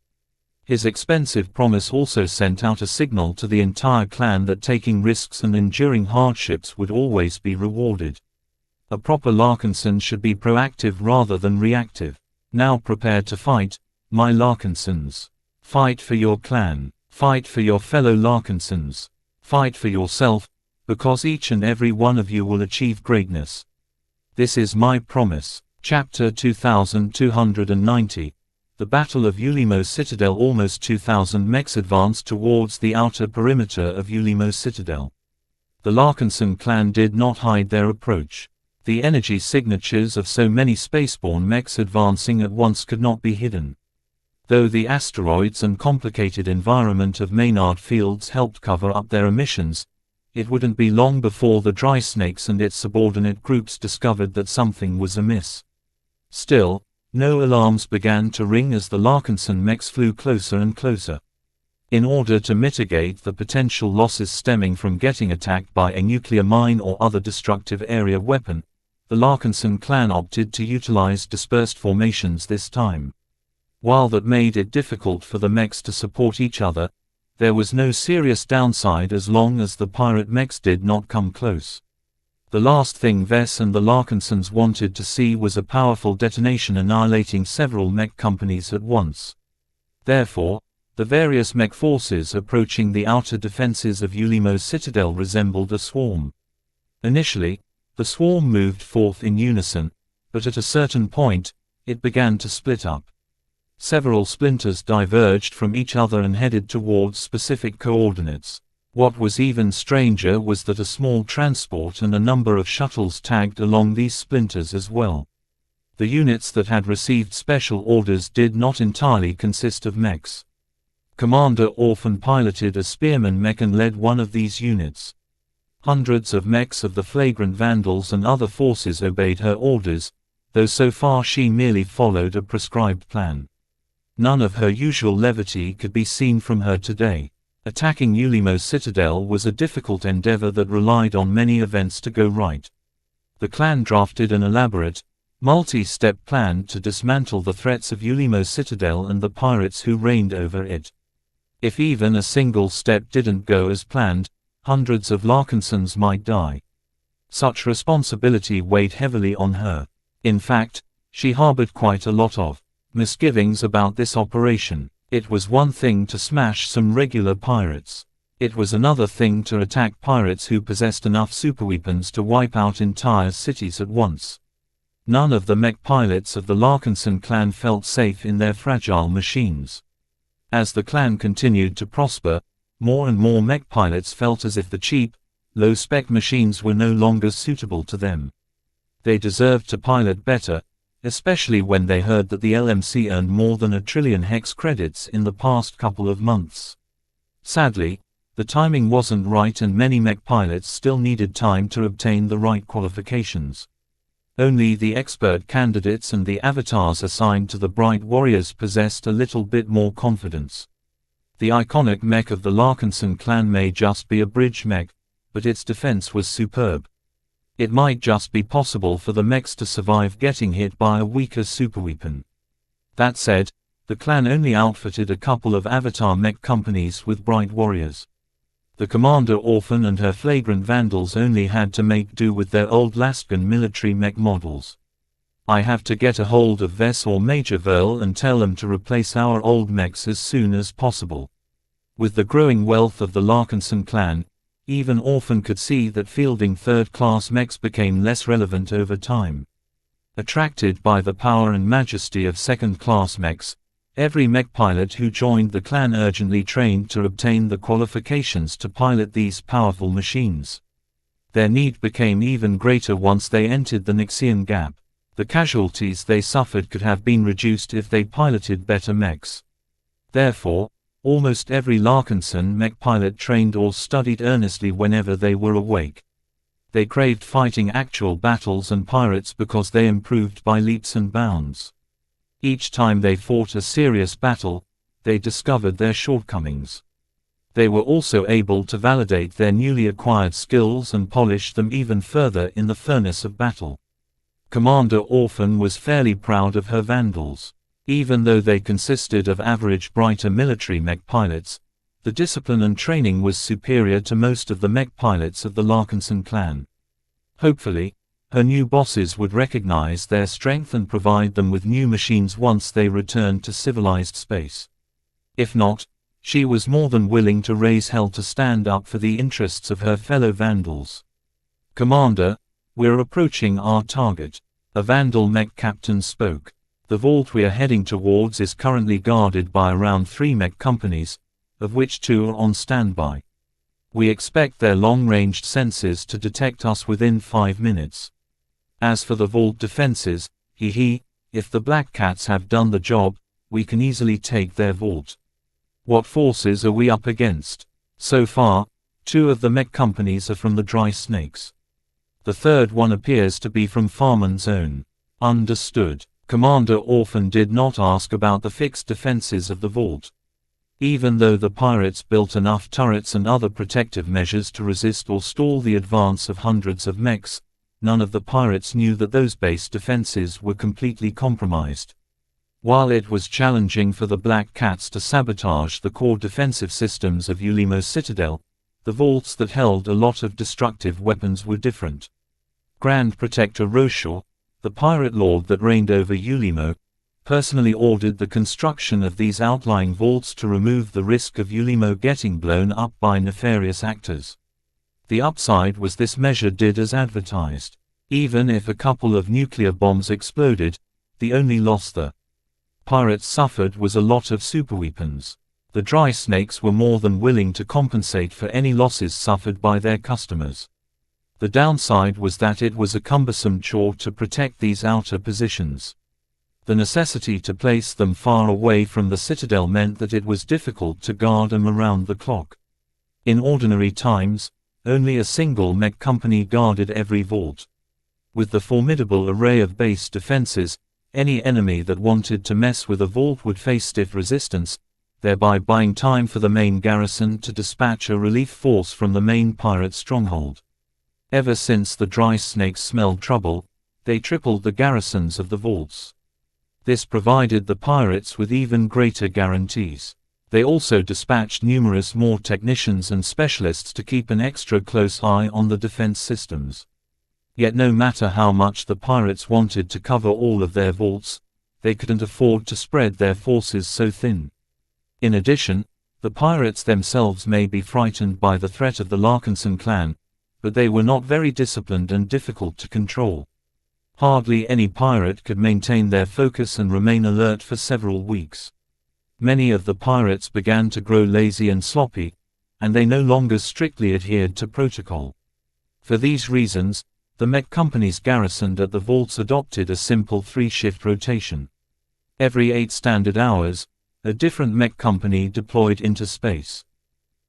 His expensive promise also sent out a signal to the entire clan that taking risks and enduring hardships would always be rewarded. A proper Larkinson should be proactive rather than reactive. Now prepare to fight, my Larkinsons. Fight for your clan. Fight for your fellow Larkinsons. Fight for yourself, because each and every one of you will achieve greatness. This is my promise. Chapter 2290. The Battle of Ulimo Citadel. Almost 2,000 mechs advanced towards the outer perimeter of Ulimo Citadel. The Larkinson clan did not hide their approach. The energy signatures of so many spaceborne mechs advancing at once could not be hidden. Though the asteroids and complicated environment of Maynard Fields helped cover up their emissions, it wouldn't be long before the Dry Snakes and its subordinate groups discovered that something was amiss. Still, no alarms began to ring as the Larkinson mechs flew closer and closer. In order to mitigate the potential losses stemming from getting attacked by a nuclear mine or other destructive area weapon, the Larkinson clan opted to utilize dispersed formations this time. While that made it difficult for the mechs to support each other, there was no serious downside as long as the pirate mechs did not come close. The last thing Vess and the Larkinsons wanted to see was a powerful detonation annihilating several mech companies at once. Therefore, the various mech forces approaching the outer defenses of Ulimo Citadel resembled a swarm. Initially, the swarm moved forth in unison, but at a certain point, it began to split up. Several splinters diverged from each other and headed towards specific coordinates. What was even stranger was that a small transport and a number of shuttles tagged along these splinters as well. The units that had received special orders did not entirely consist of mechs. Commander Orphan piloted a spearman mech and led one of these units. Hundreds of mechs of the flagrant vandals and other forces obeyed her orders, though so far she merely followed a prescribed plan. None of her usual levity could be seen from her today. Attacking Ulimo Citadel was a difficult endeavor that relied on many events to go right. The clan drafted an elaborate, multi-step plan to dismantle the threats of Ulimo Citadel and the pirates who reigned over it. If even a single step didn't go as planned, hundreds of Larkinsons might die. Such responsibility weighed heavily on her. In fact, she harbored quite a lot of misgivings about this operation. It was one thing to smash some regular pirates. It was another thing to attack pirates who possessed enough superweapons to wipe out entire cities at once. None of the mech pilots of the Larkinson clan felt safe in their fragile machines. As the clan continued to prosper, more and more mech pilots felt as if the cheap, low-spec machines were no longer suitable to them. They deserved to pilot better, especially when they heard that the LMC earned more than 1 trillion hex credits in the past couple of months. Sadly, the timing wasn't right and many mech pilots still needed time to obtain the right qualifications. Only the expert candidates and the avatars assigned to the Bright Warriors possessed a little bit more confidence. The iconic mech of the Larkinson clan may just be a bridge mech, but its defense was superb. It might just be possible for the mechs to survive getting hit by a weaker superweapon. That said, the clan only outfitted a couple of avatar mech companies with Bright Warriors. The Commander Orphan and her flagrant vandals only had to make do with their old Laskan military mech models. I have to get a hold of Vess or Major Verl and tell them to replace our old mechs as soon as possible. With the growing wealth of the Larkinson clan, even Orphan could see that fielding third-class mechs became less relevant over time. Attracted by the power and majesty of second-class mechs, every mech pilot who joined the clan urgently trained to obtain the qualifications to pilot these powerful machines. Their need became even greater once they entered the Nixian Gap. The casualties they suffered could have been reduced if they piloted better mechs. Therefore, almost every Larkinson mech pilot trained or studied earnestly whenever they were awake. They craved fighting actual battles and pirates because they improved by leaps and bounds. Each time they fought a serious battle, they discovered their shortcomings. They were also able to validate their newly acquired skills and polish them even further in the furnace of battle. Commander Orphan was fairly proud of her vandals. Even though they consisted of average brighter military mech pilots, the discipline and training was superior to most of the mech pilots of the Larkinson clan. Hopefully, her new bosses would recognize their strength and provide them with new machines once they returned to civilized space. If not, she was more than willing to raise hell to stand up for the interests of her fellow vandals. "Commander, we're approaching our target," a vandal mech captain spoke. "The vault we are heading towards is currently guarded by around 3 mech companies, of which 2 are on standby. We expect their long-ranged sensors to detect us within 5 minutes. As for the vault defenses, if the Black Cats have done the job, we can easily take their vault." "What forces are we up against?" "So far, 2 of the mech companies are from the Dry Snakes. The third one appears to be from Farman's own." "Understood." Commander Orphan did not ask about the fixed defenses of the vault. Even though the pirates built enough turrets and other protective measures to resist or stall the advance of hundreds of mechs, none of the pirates knew that those base defenses were completely compromised. While it was challenging for the Black Cats to sabotage the core defensive systems of Ulimo's citadel, the vaults that held a lot of destructive weapons were different. Grand Protector Roshaw, the pirate lord that reigned over Ulimo, personally ordered the construction of these outlying vaults to remove the risk of Ulimo getting blown up by nefarious actors. The upside was this measure did as advertised. Even if a couple of nuclear bombs exploded, the only loss the pirates suffered was a lot of superweapons. The Dry Snakes were more than willing to compensate for any losses suffered by their customers. The downside was that it was a cumbersome chore to protect these outer positions. The necessity to place them far away from the citadel meant that it was difficult to guard them around the clock. In ordinary times, only a single mech company guarded every vault. With the formidable array of base defenses, any enemy that wanted to mess with a vault would face stiff resistance, thereby buying time for the main garrison to dispatch a relief force from the main pirate stronghold. Ever since the Dry Snakes smelled trouble, they tripled the garrisons of the vaults. This provided the pirates with even greater guarantees. They also dispatched numerous more technicians and specialists to keep an extra close eye on the defense systems. Yet no matter how much the pirates wanted to cover all of their vaults, they couldn't afford to spread their forces so thin. In addition, the pirates themselves may be frightened by the threat of the Larkinson clan, but they were not very disciplined and difficult to control. Hardly any pirate could maintain their focus and remain alert for several weeks. Many of the pirates began to grow lazy and sloppy, and they no longer strictly adhered to protocol. For these reasons, the Mech companies garrisoned at the vaults adopted a simple 3-shift rotation. Every 8 standard hours, a different Mech company deployed into space.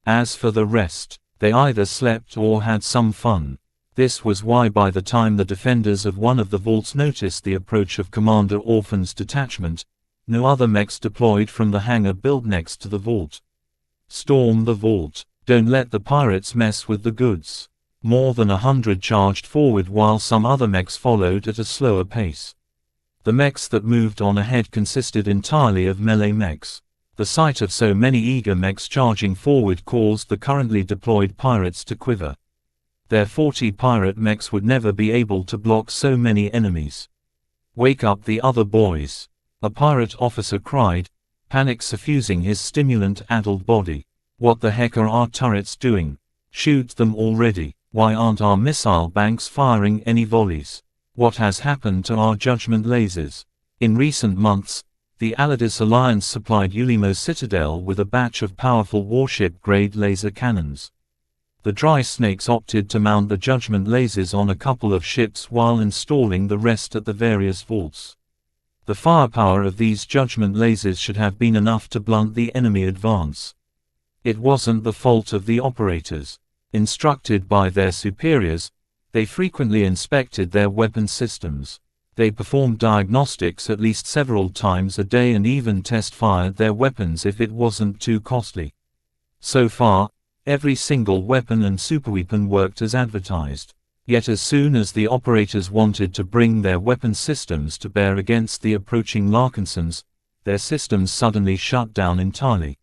As for the rest, they either slept or had some fun. This was why by the time the defenders of one of the vaults noticed the approach of Commander Orphan's detachment, no other mechs deployed from the hangar built next to the vault. Storm the vault. Don't let the pirates mess with the goods. More than 100 charged forward while some other mechs followed at a slower pace. The mechs that moved on ahead consisted entirely of melee mechs. The sight of so many eager mechs charging forward caused the currently deployed pirates to quiver. Their 40 pirate mechs would never be able to block so many enemies. "Wake up the other boys," a pirate officer cried, panic suffusing his stimulant-addled body. "What the heck are our turrets doing? Shoot them already. Why aren't our missile banks firing any volleys? What has happened to our judgment lasers?" In recent months, the Allies Alliance supplied Ulimo Citadel with a batch of powerful warship-grade laser cannons. The Dry Snakes opted to mount the judgment lasers on a couple of ships while installing the rest at the various vaults. The firepower of these judgment lasers should have been enough to blunt the enemy advance. It wasn't the fault of the operators. Instructed by their superiors, they frequently inspected their weapon systems. They performed diagnostics at least several times a day and even test-fired their weapons if it wasn't too costly. So far, every single weapon and superweapon worked as advertised. Yet as soon as the operators wanted to bring their weapon systems to bear against the approaching Larkinsons, their systems suddenly shut down entirely.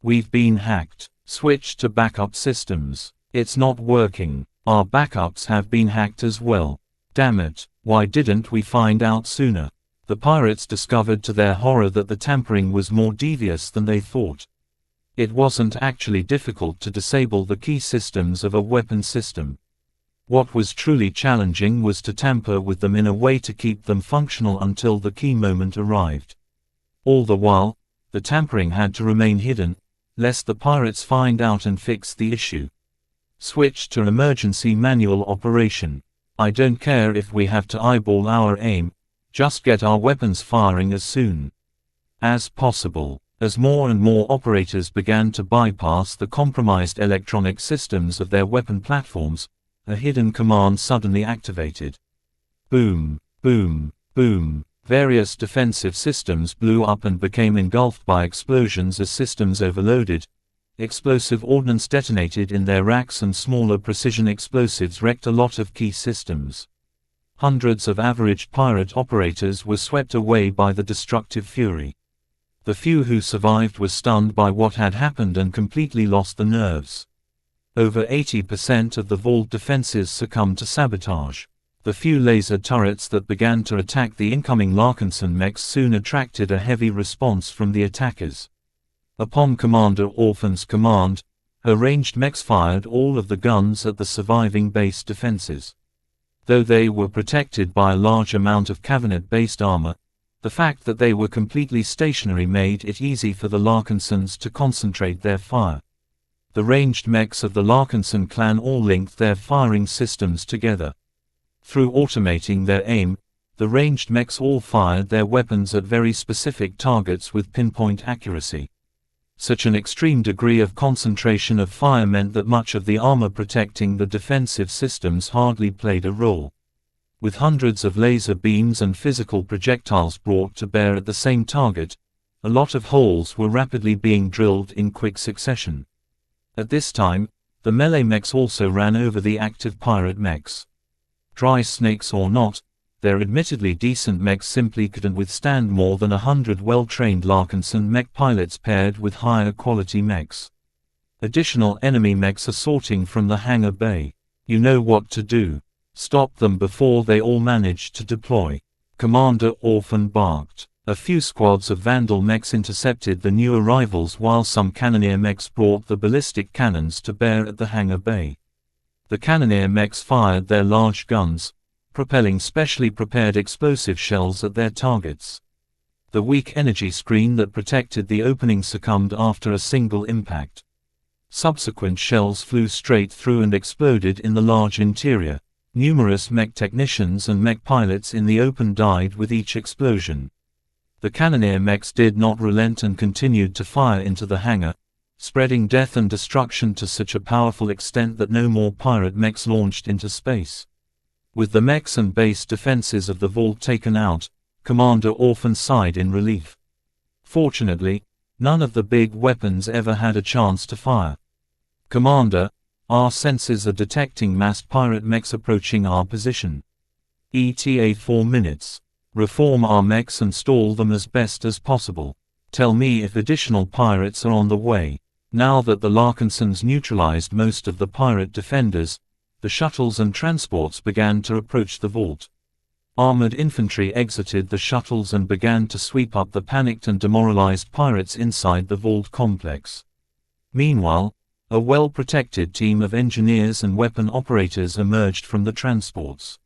"We've been hacked. Switch to backup systems. It's not working. Our backups have been hacked as well. Damn it. Why didn't we find out sooner?" The pirates discovered to their horror that the tampering was more devious than they thought. It wasn't actually difficult to disable the key systems of a weapon system. What was truly challenging was to tamper with them in a way to keep them functional until the key moment arrived. All the while, the tampering had to remain hidden, lest the pirates find out and fix the issue. Switch to emergency manual operation. I don't care if we have to eyeball our aim, just get our weapons firing as soon as possible. As more and more operators began to bypass the compromised electronic systems of their weapon platforms, a hidden command suddenly activated. Boom, boom, boom. Various defensive systems blew up and became engulfed by explosions as systems overloaded. Explosive ordnance detonated in their racks and smaller precision explosives wrecked a lot of key systems. Hundreds of average pirate operators were swept away by the destructive fury. The few who survived were stunned by what had happened and completely lost the nerves. Over 80% of the vault defenses succumbed to sabotage. The few laser turrets that began to attack the incoming Larkinson mechs soon attracted a heavy response from the attackers. Upon Commander Orphan's command, her ranged mechs fired all of the guns at the surviving base defenses. Though they were protected by a large amount of cabinet-based armor, the fact that they were completely stationary made it easy for the Larkinsons to concentrate their fire. The ranged mechs of the Larkinson clan all linked their firing systems together. Through automating their aim, the ranged mechs all fired their weapons at very specific targets with pinpoint accuracy. Such an extreme degree of concentration of fire meant that much of the armor protecting the defensive systems hardly played a role. With hundreds of laser beams and physical projectiles brought to bear at the same target, a lot of holes were rapidly being drilled in quick succession. At this time, the melee mechs also ran over the active pirate mechs. Dry snakes or not, their admittedly decent mechs simply couldn't withstand more than 100 well-trained Larkinson mech pilots paired with higher quality mechs. Additional enemy mechs assaulting from the hangar bay. You know what to do. Stop them before they all manage to deploy. Commander Orphan barked. A few squads of Vandal mechs intercepted the new arrivals while some Cannoneer mechs brought the ballistic cannons to bear at the hangar bay. The Cannoneer mechs fired their large guns, propelling specially prepared explosive shells at their targets. The weak energy screen that protected the opening succumbed after a single impact. Subsequent shells flew straight through and exploded in the large interior. Numerous mech technicians and mech pilots in the open died with each explosion. The cannoneer mechs did not relent and continued to fire into the hangar, spreading death and destruction to such a powerful extent that no more pirate mechs launched into space. With the mechs and base defenses of the vault taken out, Commander Orphan sighed in relief. Fortunately, none of the big weapons ever had a chance to fire. Commander, our sensors are detecting massed pirate mechs approaching our position. ETA 4 minutes. Reform our mechs and stall them as best as possible. Tell me if additional pirates are on the way. Now that the Larkinsons neutralized most of the pirate defenders, the shuttles and transports began to approach the vault. Armored infantry exited the shuttles and began to sweep up the panicked and demoralized pirates inside the vault complex. Meanwhile, a well-protected team of engineers and weapon operators emerged from the transports.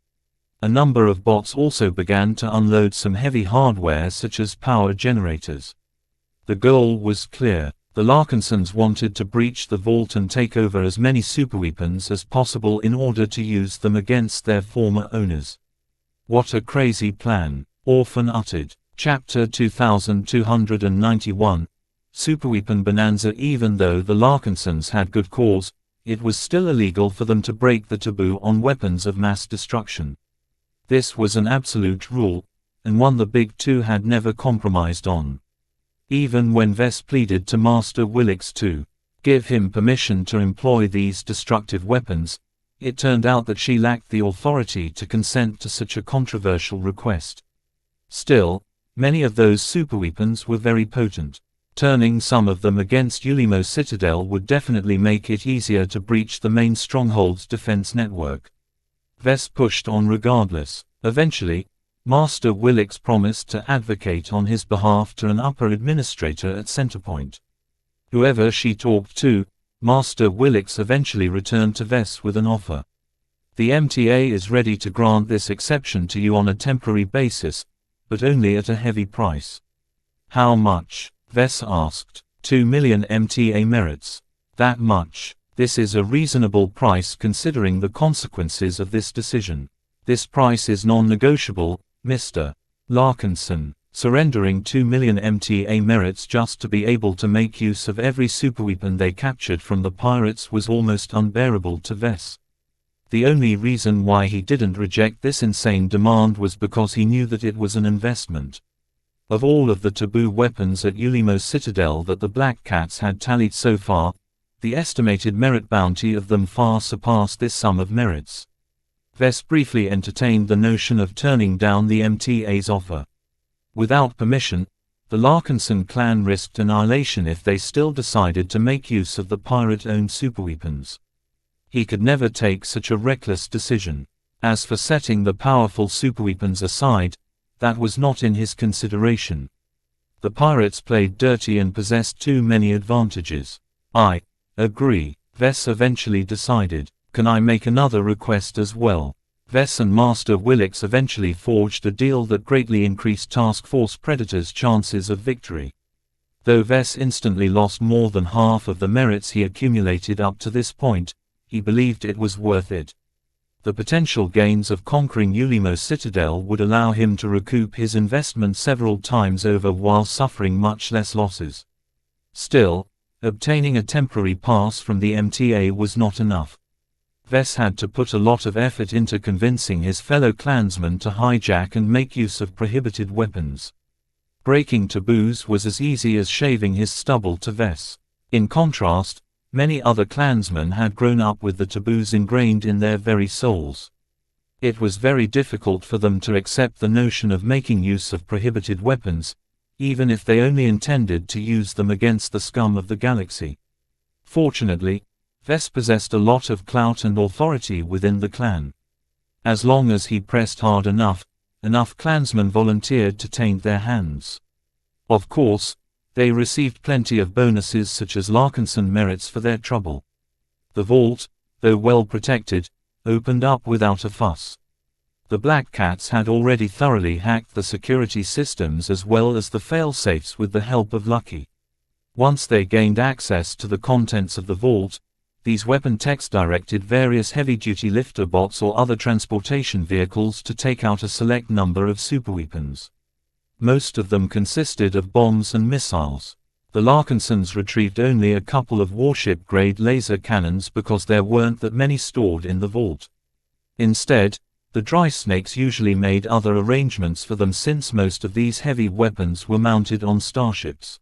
A number of bots also began to unload some heavy hardware such as power generators. The goal was clear. The Larkinsons wanted to breach the vault and take over as many superweapons as possible in order to use them against their former owners. What a crazy plan, Orphan uttered. Chapter 2291, Superweapon Bonanza. Even though the Larkinsons had good cause, it was still illegal for them to break the taboo on weapons of mass destruction. This was an absolute rule, and one the Big Two had never compromised on. Even when Vess pleaded to Master Willix to give him permission to employ these destructive weapons, it turned out that she lacked the authority to consent to such a controversial request. Still, many of those superweapons were very potent. Turning some of them against Ulimo Citadel would definitely make it easier to breach the main stronghold's defense network. Vess pushed on regardless. Eventually, Master Willix promised to advocate on his behalf to an upper administrator at Centerpoint. Whoever she talked to, Master Willix eventually returned to Vess with an offer. The MTA is ready to grant this exception to you on a temporary basis, but only at a heavy price. How much? Vess asked. 2 million MTA merits. That much. This is a reasonable price considering the consequences of this decision. This price is non-negotiable, Mr. Larkinson. Surrendering 2 million MTA merits just to be able to make use of every superweapon they captured from the pirates was almost unbearable to Vess. The only reason why he didn't reject this insane demand was because he knew that it was an investment. Of all of the taboo weapons at Ulimo Citadel that the Black Cats had tallied so far, the estimated merit bounty of them far surpassed this sum of merits. Vess briefly entertained the notion of turning down the MTA's offer. Without permission, the Larkinson clan risked annihilation if they still decided to make use of the pirate-owned superweapons. He could never take such a reckless decision. As for setting the powerful superweapons aside, that was not in his consideration. The pirates played dirty and possessed too many advantages. I agree, Vess eventually decided. Can I make another request as well? Vess and Master Willix eventually forged a deal that greatly increased Task Force Predator's chances of victory. Though Vess instantly lost more than half of the merits he accumulated up to this point, he believed it was worth it. The potential gains of conquering Ulimo Citadel would allow him to recoup his investment several times over while suffering much less losses. Still, obtaining a temporary pass from the MTA was not enough. Vess had to put a lot of effort into convincing his fellow clansmen to hijack and make use of prohibited weapons. Breaking taboos was as easy as shaving his stubble to Vess. In contrast, many other clansmen had grown up with the taboos ingrained in their very souls. It was very difficult for them to accept the notion of making use of prohibited weapons, even if they only intended to use them against the scum of the galaxy. Fortunately, Vess possessed a lot of clout and authority within the clan. As long as he pressed hard enough clansmen volunteered to taint their hands. Of course, they received plenty of bonuses such as Larkinson merits for their trouble. The vault, though well protected, opened up without a fuss. The Black Cats had already thoroughly hacked the security systems as well as the fail-safes with the help of Lucky. Once they gained access to the contents of the vault, these weapon techs directed various heavy-duty lifter bots or other transportation vehicles to take out a select number of superweapons. Most of them consisted of bombs and missiles. The Larkinsons retrieved only a couple of warship-grade laser cannons because there weren't that many stored in the vault. Instead, the Dry Snakes usually made other arrangements for them since most of these heavy weapons were mounted on starships.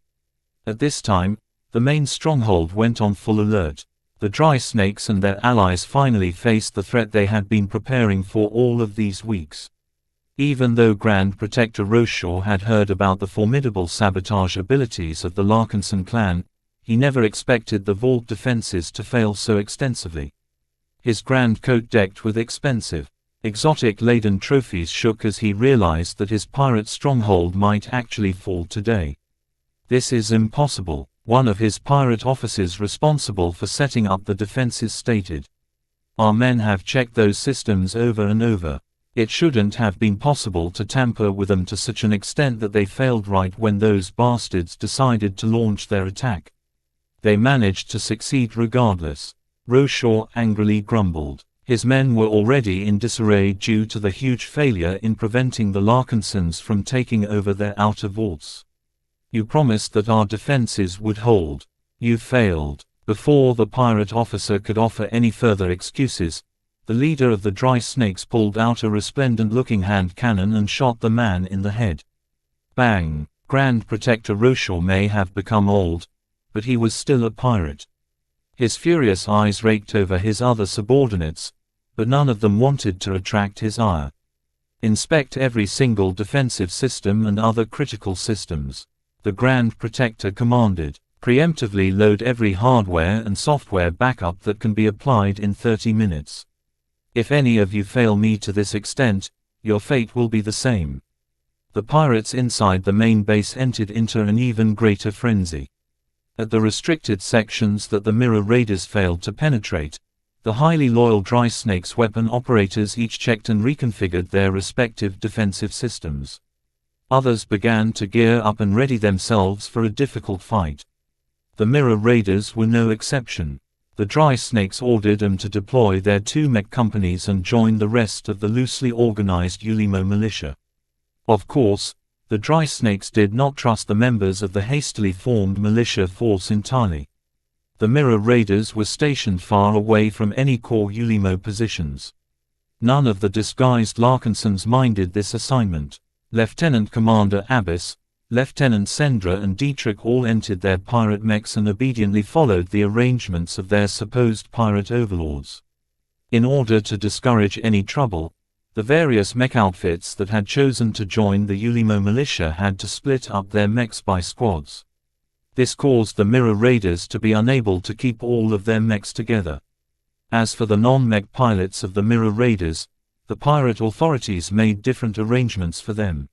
At this time, the main stronghold went on full alert. The Dry Snakes and their allies finally faced the threat they had been preparing for all of these weeks. Even though Grand Protector Roshaw had heard about the formidable sabotage abilities of the Larkinson clan, he never expected the vault defenses to fail so extensively. His grand coat decked with expensive, exotic-laden trophies shook as he realized that his pirate stronghold might actually fall today. "This is impossible," one of his pirate officers responsible for setting up the defenses stated. "Our men have checked those systems over and over. It shouldn't have been possible to tamper with them to such an extent that they failed right when those bastards decided to launch their attack. They managed to succeed regardless." Roshaw angrily grumbled. His men were already in disarray due to the huge failure in preventing the Larkinsons from taking over their outer vaults. "You promised that our defenses would hold. You failed." Before the pirate officer could offer any further excuses, the leader of the Dry Snakes pulled out a resplendent-looking hand cannon and shot the man in the head. Bang! Grand Protector Roshaw may have become old, but he was still a pirate. His furious eyes raked over his other subordinates, but none of them wanted to attract his ire. "Inspect every single defensive system and other critical systems," the Grand Protector commanded. "Preemptively load every hardware and software backup that can be applied in 30 minutes. If any of you fail me to this extent, your fate will be the same." The pirates inside the main base entered into an even greater frenzy. At the restricted sections that the Mirror Raiders failed to penetrate, the highly loyal Dry Snakes weapon operators each checked and reconfigured their respective defensive systems. Others began to gear up and ready themselves for a difficult fight. The Mirror Raiders were no exception. The Dry Snakes ordered them to deploy their 2 mech companies and join the rest of the loosely organized Ulimo militia. Of course, the Dry Snakes did not trust the members of the hastily formed militia force entirely. The Mirror Raiders were stationed far away from any core Ulimo positions. None of the disguised Larkinsons minded this assignment. Lieutenant Commander Abyss, Lieutenant Sendra and Dietrich all entered their pirate mechs and obediently followed the arrangements of their supposed pirate overlords. In order to discourage any trouble, the various mech outfits that had chosen to join the Ulimo militia had to split up their mechs by squads. This caused the Mirror Raiders to be unable to keep all of their mechs together. As for the non-mech pilots of the Mirror Raiders, the pirate authorities made different arrangements for them.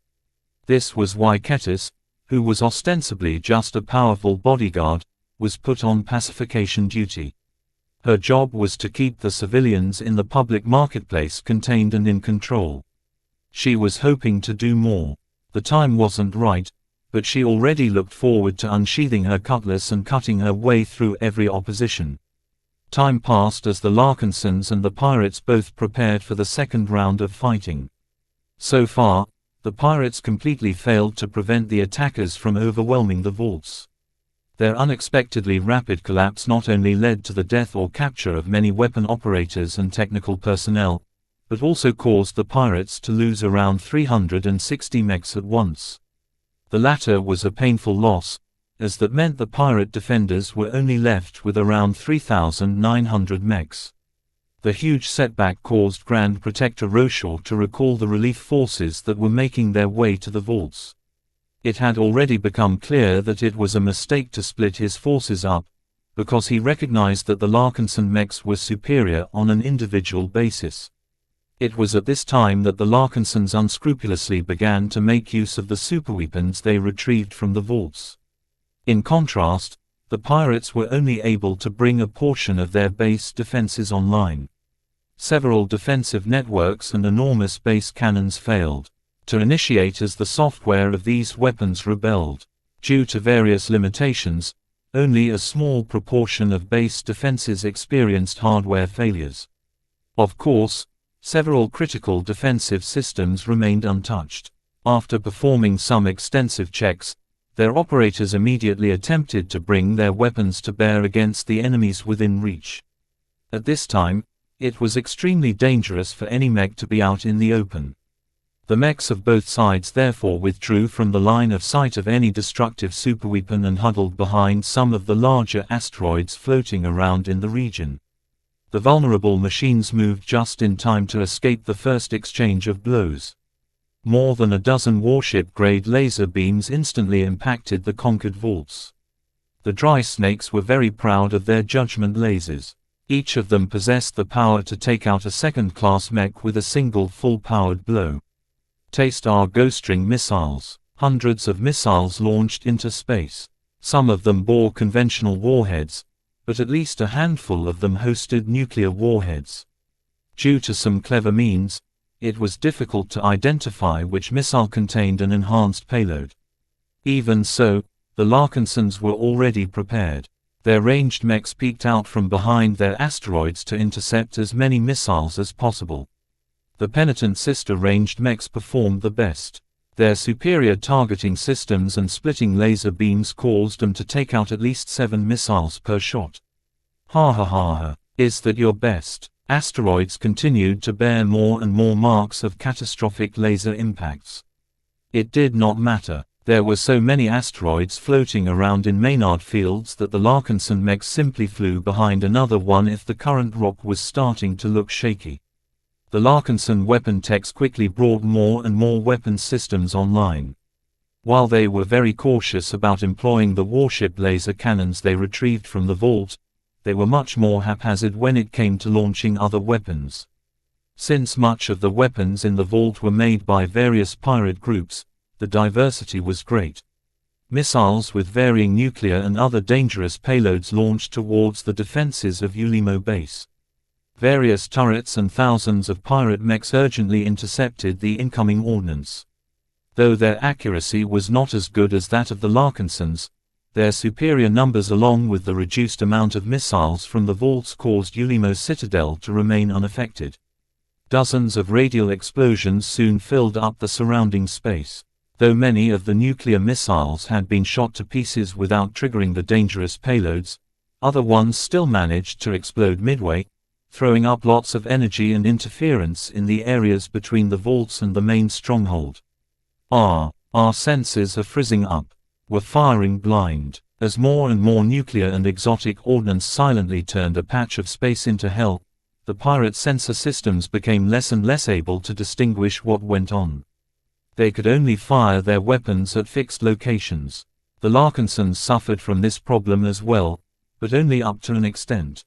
This was why Ketis, who was ostensibly just a powerful bodyguard, was put on pacification duty. Her job was to keep the civilians in the public marketplace contained and in control. She was hoping to do more. The time wasn't right, but she already looked forward to unsheathing her cutlass and cutting her way through every opposition. Time passed as the Larkinsons and the pirates both prepared for the second round of fighting. So far, the pirates completely failed to prevent the attackers from overwhelming the vaults. Their unexpectedly rapid collapse not only led to the death or capture of many weapon operators and technical personnel, but also caused the pirates to lose around 360 mechs at once. The latter was a painful loss, as that meant the pirate defenders were only left with around 3,900 mechs. The huge setback caused Grand Protector Roshaw to recall the relief forces that were making their way to the vaults. It had already become clear that it was a mistake to split his forces up, because he recognized that the Larkinson mechs were superior on an individual basis. It was at this time that the Larkinsons unscrupulously began to make use of the superweapons they retrieved from the vaults. In contrast, the pirates were only able to bring a portion of their base defenses online. Several defensive networks and enormous base cannons failed to initiate as the software of these weapons rebelled. Due to various limitations, only a small proportion of base defenses experienced hardware failures. Of course, several critical defensive systems remained untouched. After performing some extensive checks, their operators immediately attempted to bring their weapons to bear against the enemies within reach. At this time, it was extremely dangerous for any mech to be out in the open. The mechs of both sides therefore withdrew from the line of sight of any destructive superweapon and huddled behind some of the larger asteroids floating around in the region. The vulnerable machines moved just in time to escape the first exchange of blows. More than a dozen warship-grade laser beams instantly impacted the conquered vaults. The dry snakes were very proud of their judgment lasers. Each of them possessed the power to take out a second-class mech with a single full-powered blow. Taste our Ghost-String missiles. Hundreds of missiles launched into space. Some of them bore conventional warheads, but at least a handful of them hosted nuclear warheads. Due to some clever means, it was difficult to identify which missile contained an enhanced payload. Even so, the Larkinsons were already prepared. Their ranged mechs peeked out from behind their asteroids to intercept as many missiles as possible. The penitent sister ranged mechs performed the best. Their superior targeting systems and splitting laser beams caused them to take out at least 7 missiles per shot. Ha ha ha ha. Is that your best? Asteroids continued to bear more and more marks of catastrophic laser impacts. It did not matter. There were so many asteroids floating around in Maynard fields that the Larkinson mechs simply flew behind another one if the current rock was starting to look shaky. The Larkinson weapon techs quickly brought more and more weapons systems online. While they were very cautious about employing the warship laser cannons they retrieved from the vault, they were much more haphazard when it came to launching other weapons. Since much of the weapons in the vault were made by various pirate groups, the diversity was great. Missiles with varying nuclear and other dangerous payloads launched towards the defenses of Ulimo base. Various turrets and thousands of pirate mechs urgently intercepted the incoming ordnance. Though their accuracy was not as good as that of the Larkinsons, their superior numbers along with the reduced amount of missiles from the vaults caused Ulimo's citadel to remain unaffected. Dozens of radial explosions soon filled up the surrounding space. Though many of the nuclear missiles had been shot to pieces without triggering the dangerous payloads, other ones still managed to explode midway, throwing up lots of energy and interference in the areas between the vaults and the main stronghold. Our senses are frizzing up. We're firing blind. As more and more nuclear and exotic ordnance silently turned a patch of space into hell, the pirate sensor systems became less and less able to distinguish what went on. They could only fire their weapons at fixed locations. The Larkinsons suffered from this problem as well, but only up to an extent.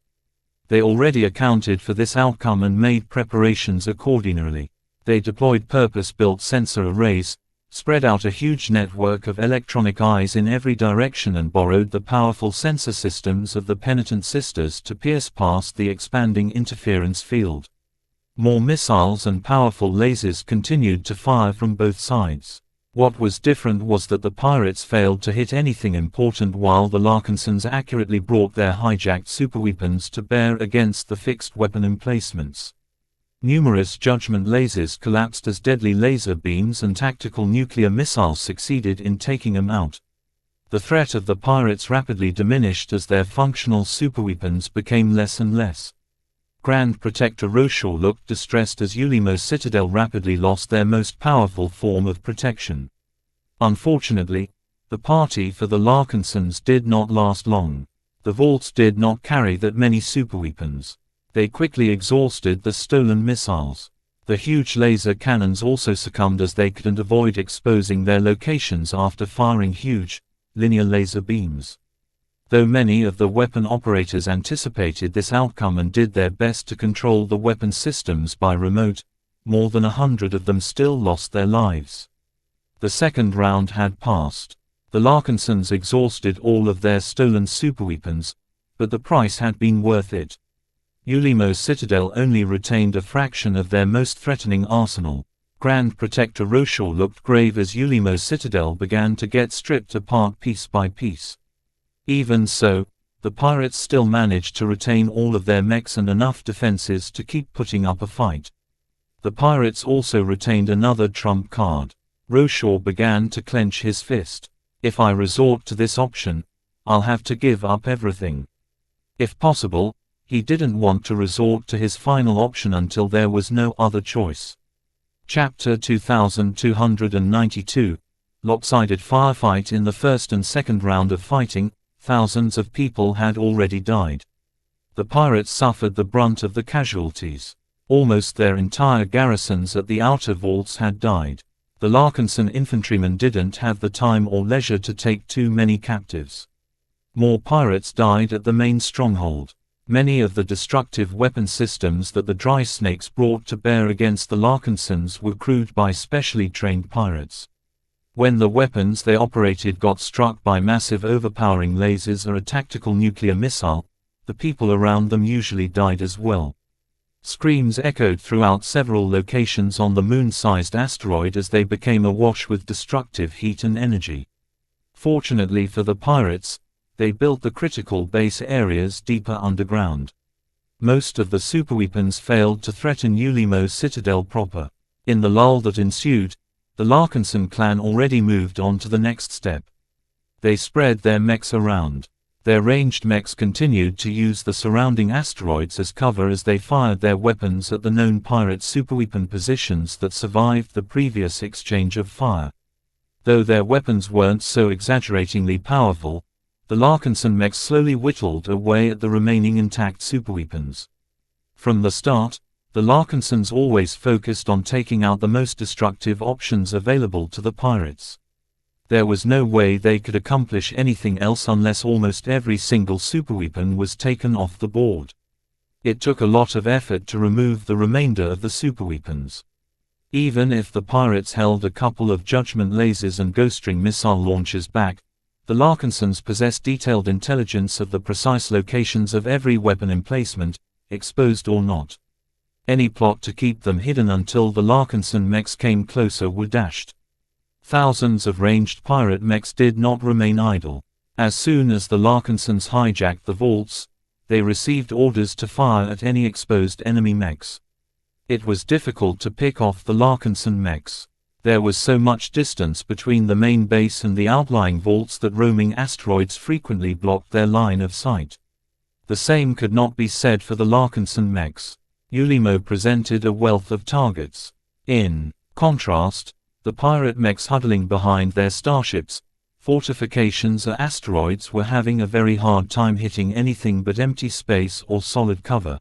They already accounted for this outcome and made preparations accordingly. They deployed purpose-built sensor arrays, spread out a huge network of electronic eyes in every direction and borrowed the powerful sensor systems of the penitent sisters to pierce past the expanding interference field. More missiles and powerful lasers continued to fire from both sides. What was different was that the pirates failed to hit anything important while the Larkinsons accurately brought their hijacked superweapons to bear against the fixed weapon emplacements. Numerous judgment lasers collapsed as deadly laser beams and tactical nuclear missiles succeeded in taking them out. The threat of the pirates rapidly diminished as their functional superweapons became less and less. Grand Protector Roshaw looked distressed as Ulimo's citadel rapidly lost their most powerful form of protection. Unfortunately, the party for the Larkinsons did not last long. The vaults did not carry that many superweapons. They quickly exhausted the stolen missiles. The huge laser cannons also succumbed as they couldn't avoid exposing their locations after firing huge, linear laser beams. Though many of the weapon operators anticipated this outcome and did their best to control the weapon systems by remote, more than 100 of them still lost their lives. The second round had passed. The Larkinsons exhausted all of their stolen superweapons, but the price had been worth it. Ulimo's citadel only retained a fraction of their most threatening arsenal. Grand Protector Roshaw looked grave as Ulimo's citadel began to get stripped apart piece by piece. Even so, the pirates still managed to retain all of their mechs and enough defenses to keep putting up a fight. The pirates also retained another trump card. Roshaw began to clench his fist. If I resort to this option, I'll have to give up everything. If possible, he didn't want to resort to his final option until there was no other choice. Chapter 2292. Lopsided firefight. In the first and second round of fighting, thousands of people had already died. The pirates suffered the brunt of the casualties. Almost their entire garrisons at the outer vaults had died. The Larkinson infantrymen didn't have the time or leisure to take too many captives. More pirates died at the main stronghold. Many of the destructive weapon systems that the Dry Snakes brought to bear against the Larkinsons were crewed by specially trained pirates. When the weapons they operated got struck by massive overpowering lasers or a tactical nuclear missile, the people around them usually died as well. Screams echoed throughout several locations on the moon-sized asteroid as they became awash with destructive heat and energy. Fortunately for the pirates, they built the critical base areas deeper underground. Most of the superweapons failed to threaten Ulimo's citadel proper. In the lull that ensued, the Larkinson clan already moved on to the next step. They spread their mechs around. Their ranged mechs continued to use the surrounding asteroids as cover as they fired their weapons at the known pirate superweapon positions that survived the previous exchange of fire. Though their weapons weren't so exaggeratingly powerful, the Larkinson mechs slowly whittled away at the remaining intact superweapons. From the start, the Larkinsons always focused on taking out the most destructive options available to the pirates. There was no way they could accomplish anything else unless almost every single superweapon was taken off the board. It took a lot of effort to remove the remainder of the superweapons. Even if the pirates held a couple of judgment lasers and ghostring missile launchers back, the Larkinsons possessed detailed intelligence of the precise locations of every weapon emplacement, exposed or not. Any plot to keep them hidden until the Larkinson mechs came closer were dashed. Thousands of ranged pirate mechs did not remain idle. As soon as the Larkinsons hijacked the vaults, they received orders to fire at any exposed enemy mechs. It was difficult to pick off the Larkinson mechs. There was so much distance between the main base and the outlying vaults that roaming asteroids frequently blocked their line of sight. The same could not be said for the Larkinson mechs. Ulimo presented a wealth of targets. In contrast, the pirate mechs huddling behind their starships, fortifications or asteroids were having a very hard time hitting anything but empty space or solid cover.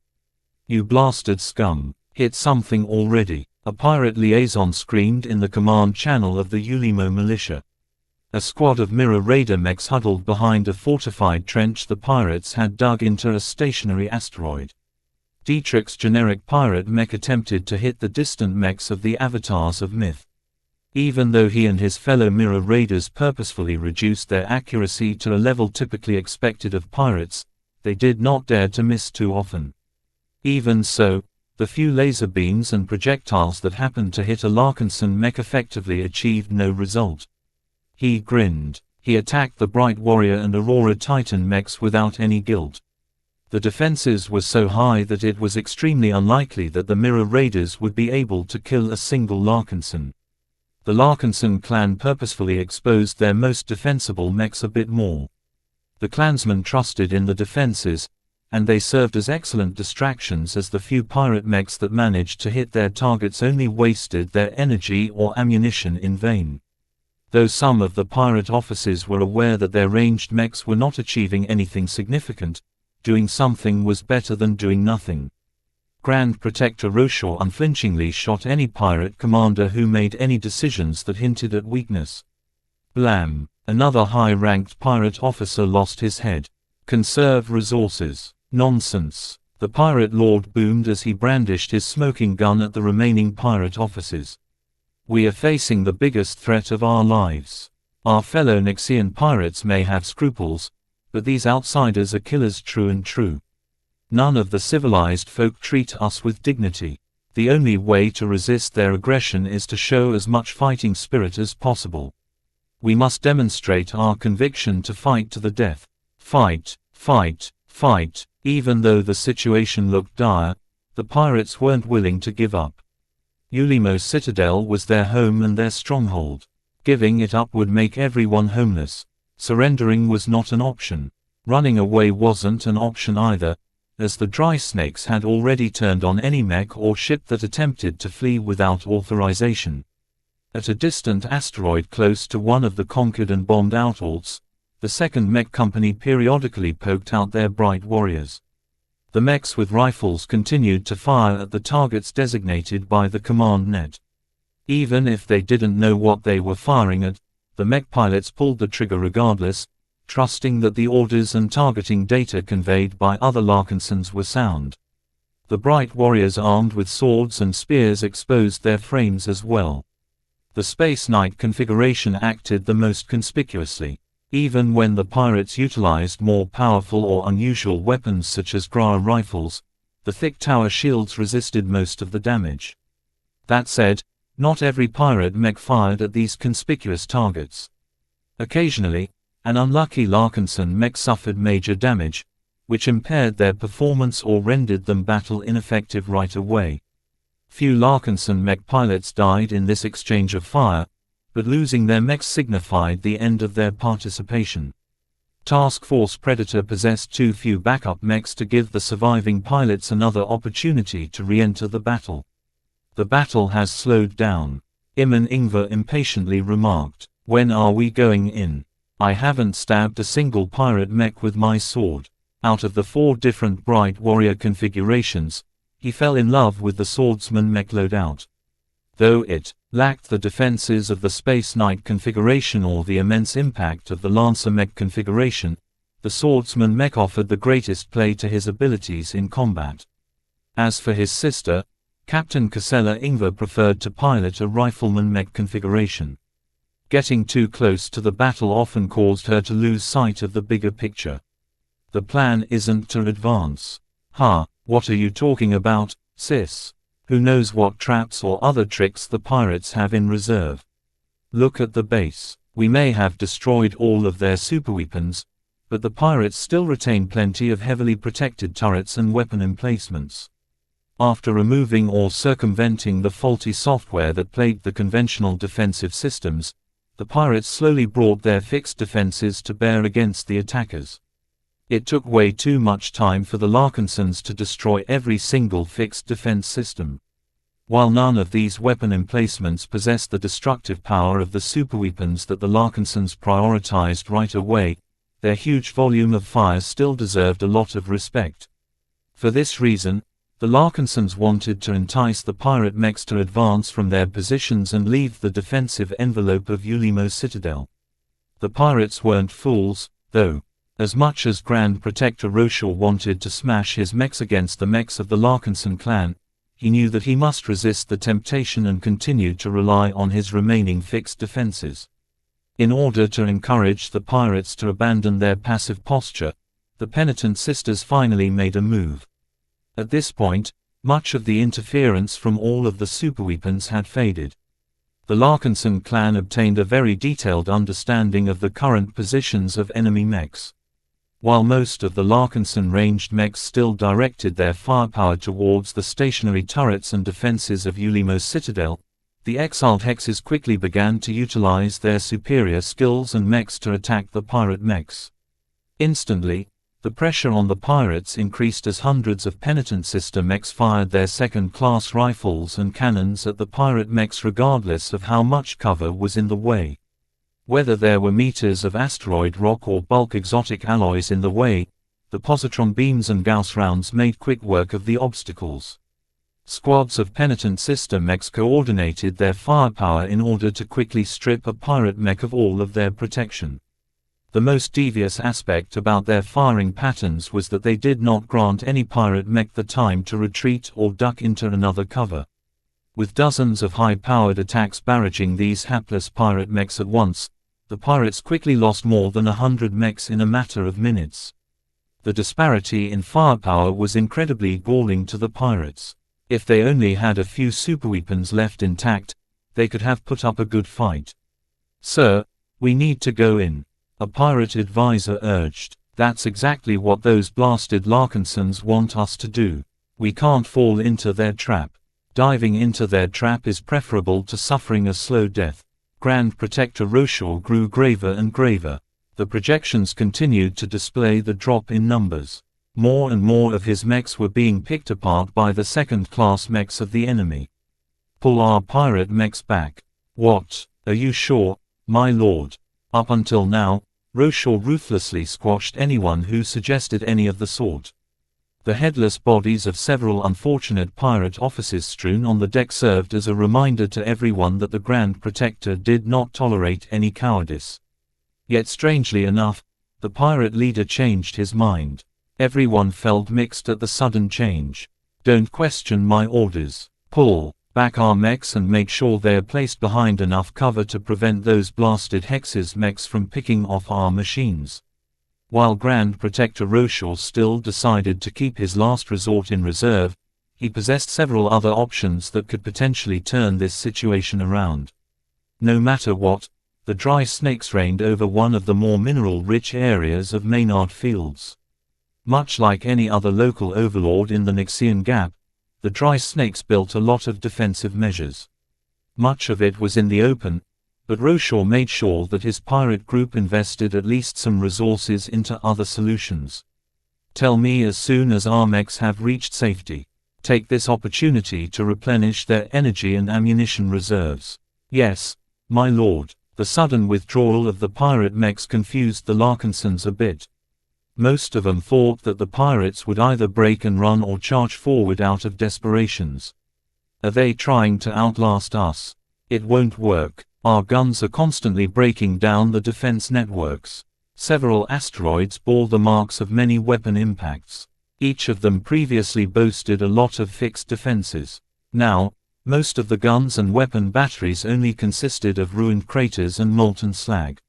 "You blasted scum, hit something already," a pirate liaison screamed in the command channel of the Ulimo militia. A squad of mirror raider mechs huddled behind a fortified trench the pirates had dug into a stationary asteroid. Dietrich's generic pirate mech attempted to hit the distant mechs of the avatars of myth. Even though he and his fellow mirror raiders purposefully reduced their accuracy to a level typically expected of pirates, they did not dare to miss too often. Even so, the few laser beams and projectiles that happened to hit a Larkinson mech effectively achieved no result. He grinned. He attacked the Bright Warrior and Aurora Titan mechs without any guilt. The defenses were so high that it was extremely unlikely that the mirror raiders would be able to kill a single Larkinson. The Larkinson clan purposefully exposed their most defensible mechs a bit more. The clansmen trusted in the defenses, and they served as excellent distractions as the few pirate mechs that managed to hit their targets only wasted their energy or ammunition in vain. Though some of the pirate officers were aware that their ranged mechs were not achieving anything significant, doing something was better than doing nothing. Grand Protector Roshaw unflinchingly shot any pirate commander who made any decisions that hinted at weakness. Blam! Another high-ranked pirate officer lost his head. Conserve resources. Nonsense! The pirate lord boomed as he brandished his smoking gun at the remaining pirate officers. We are facing the biggest threat of our lives. Our fellow Nixian pirates may have scruples, but these outsiders are killers true and true. None of the civilized folk treat us with dignity. The only way to resist their aggression is to show as much fighting spirit as possible. We must demonstrate our conviction to fight to the death. Fight, fight, fight. Even though the situation looked dire, the pirates weren't willing to give up. Ulimo's citadel was their home and their stronghold. Giving it up would make everyone homeless. Surrendering was not an option. Running away wasn't an option either, as the dry snakes had already turned on any mech or ship that attempted to flee without authorization. At a distant asteroid close to one of the conquered and bombed outworlds, the second mech company periodically poked out their bright warriors. The mechs with rifles continued to fire at the targets designated by the command net. Even if they didn't know what they were firing at, the mech pilots pulled the trigger regardless, trusting that the orders and targeting data conveyed by other Larkinsons were sound. The bright warriors armed with swords and spears exposed their frames as well. The Space Knight configuration acted the most conspicuously. Even when the pirates utilized more powerful or unusual weapons such as Grau rifles, the thick tower shields resisted most of the damage. That said, not every pirate mech fired at these conspicuous targets. Occasionally, an unlucky Larkinson mech suffered major damage, which impaired their performance or rendered them battle ineffective right away. Few Larkinson mech pilots died in this exchange of fire, but losing their mechs signified the end of their participation. Task Force Predator possessed too few backup mechs to give the surviving pilots another opportunity to re-enter the battle. The battle has slowed down. Imman Ingvar impatiently remarked, "When are we going in? I haven't stabbed a single pirate mech with my sword." Out of the 4 different Bright Warrior configurations, he fell in love with the Swordsman mech loadout. Though it lacked the defenses of the Space Knight configuration or the immense impact of the Lancer mech configuration, the Swordsman mech offered the greatest play to his abilities in combat. As for his sister, Captain Casella Ingvar preferred to pilot a Rifleman mech configuration. Getting too close to the battle often caused her to lose sight of the bigger picture. The plan isn't to advance. What are you talking about, sis? Who knows what traps or other tricks the pirates have in reserve? Look at the base. We may have destroyed all of their superweapons, but the pirates still retain plenty of heavily protected turrets and weapon emplacements. After removing or circumventing the faulty software that plagued the conventional defensive systems, the pirates slowly brought their fixed defenses to bear against the attackers. It took way too much time for the Larkinsons to destroy every single fixed defense system. While none of these weapon emplacements possessed the destructive power of the superweapons that the Larkinsons prioritized right away, their huge volume of fire still deserved a lot of respect. For this reason, the Larkinsons wanted to entice the pirate mechs to advance from their positions and leave the defensive envelope of Ulimo's citadel. The pirates weren't fools, though. As much as Grand Protector Roshar wanted to smash his mechs against the mechs of the Larkinson clan, he knew that he must resist the temptation and continued to rely on his remaining fixed defenses. In order to encourage the pirates to abandon their passive posture, the penitent sisters finally made a move. At this point, much of the interference from all of the superweapons had faded. The Larkinson clan obtained a very detailed understanding of the current positions of enemy mechs. While most of the Larkinson ranged mechs still directed their firepower towards the stationary turrets and defenses of Ulimo's citadel, the exiled hexes quickly began to utilize their superior skills and mechs to attack the pirate mechs. Instantly, the pressure on the pirates increased as hundreds of penitent sister mechs fired their second-class rifles and cannons at the pirate mechs regardless of how much cover was in the way. Whether there were meters of asteroid rock or bulk exotic alloys in the way, the positron beams and Gauss rounds made quick work of the obstacles. Squads of penitent sister mechs coordinated their firepower in order to quickly strip a pirate mech of all of their protection. The most devious aspect about their firing patterns was that they did not grant any pirate mech the time to retreat or duck into another cover. With dozens of high-powered attacks barraging these hapless pirate mechs at once, the pirates quickly lost more than 100 mechs in a matter of minutes. The disparity in firepower was incredibly galling to the pirates. If they only had a few superweapons left intact, they could have put up a good fight. "Sir, we need to go in," a pirate advisor urged. "That's exactly what those blasted Larkinsons want us to do. We can't fall into their trap. Diving into their trap is preferable to suffering a slow death." Grand Protector Roshaw grew graver and graver. The projections continued to display the drop in numbers. More and more of his mechs were being picked apart by the second-class mechs of the enemy. "Pull our pirate mechs back." "What? Are you sure, my lord?" Up until now, Roshaw ruthlessly squashed anyone who suggested any of the sort. The headless bodies of several unfortunate pirate officers strewn on the deck served as a reminder to everyone that the Grand Protector did not tolerate any cowardice. Yet strangely enough, the pirate leader changed his mind. Everyone felt mixed at the sudden change. "Don't question my orders. Pull back our mechs and make sure they're placed behind enough cover to prevent those blasted Hex's mechs from picking off our machines." While Grand Protector Roshaw still decided to keep his last resort in reserve, he possessed several other options that could potentially turn this situation around. No matter what, the dry snakes reigned over one of the more mineral-rich areas of Maynard Fields. Much like any other local overlord in the Xianxia Gap, the dry snakes built a lot of defensive measures. Much of it was in the open, but Roshaw made sure that his pirate group invested at least some resources into other solutions. "Tell me as soon as our mechs have reached safety. Take this opportunity to replenish their energy and ammunition reserves." "Yes, my lord." The sudden withdrawal of the pirate mechs confused the Larkinsons a bit. Most of them thought that the pirates would either break and run or charge forward out of desperations. "Are they trying to outlast us? It won't work. Our guns are constantly breaking down the defense networks." Several asteroids bore the marks of many weapon impacts. Each of them previously boasted a lot of fixed defenses. Now, most of the guns and weapon batteries only consisted of ruined craters and molten slag.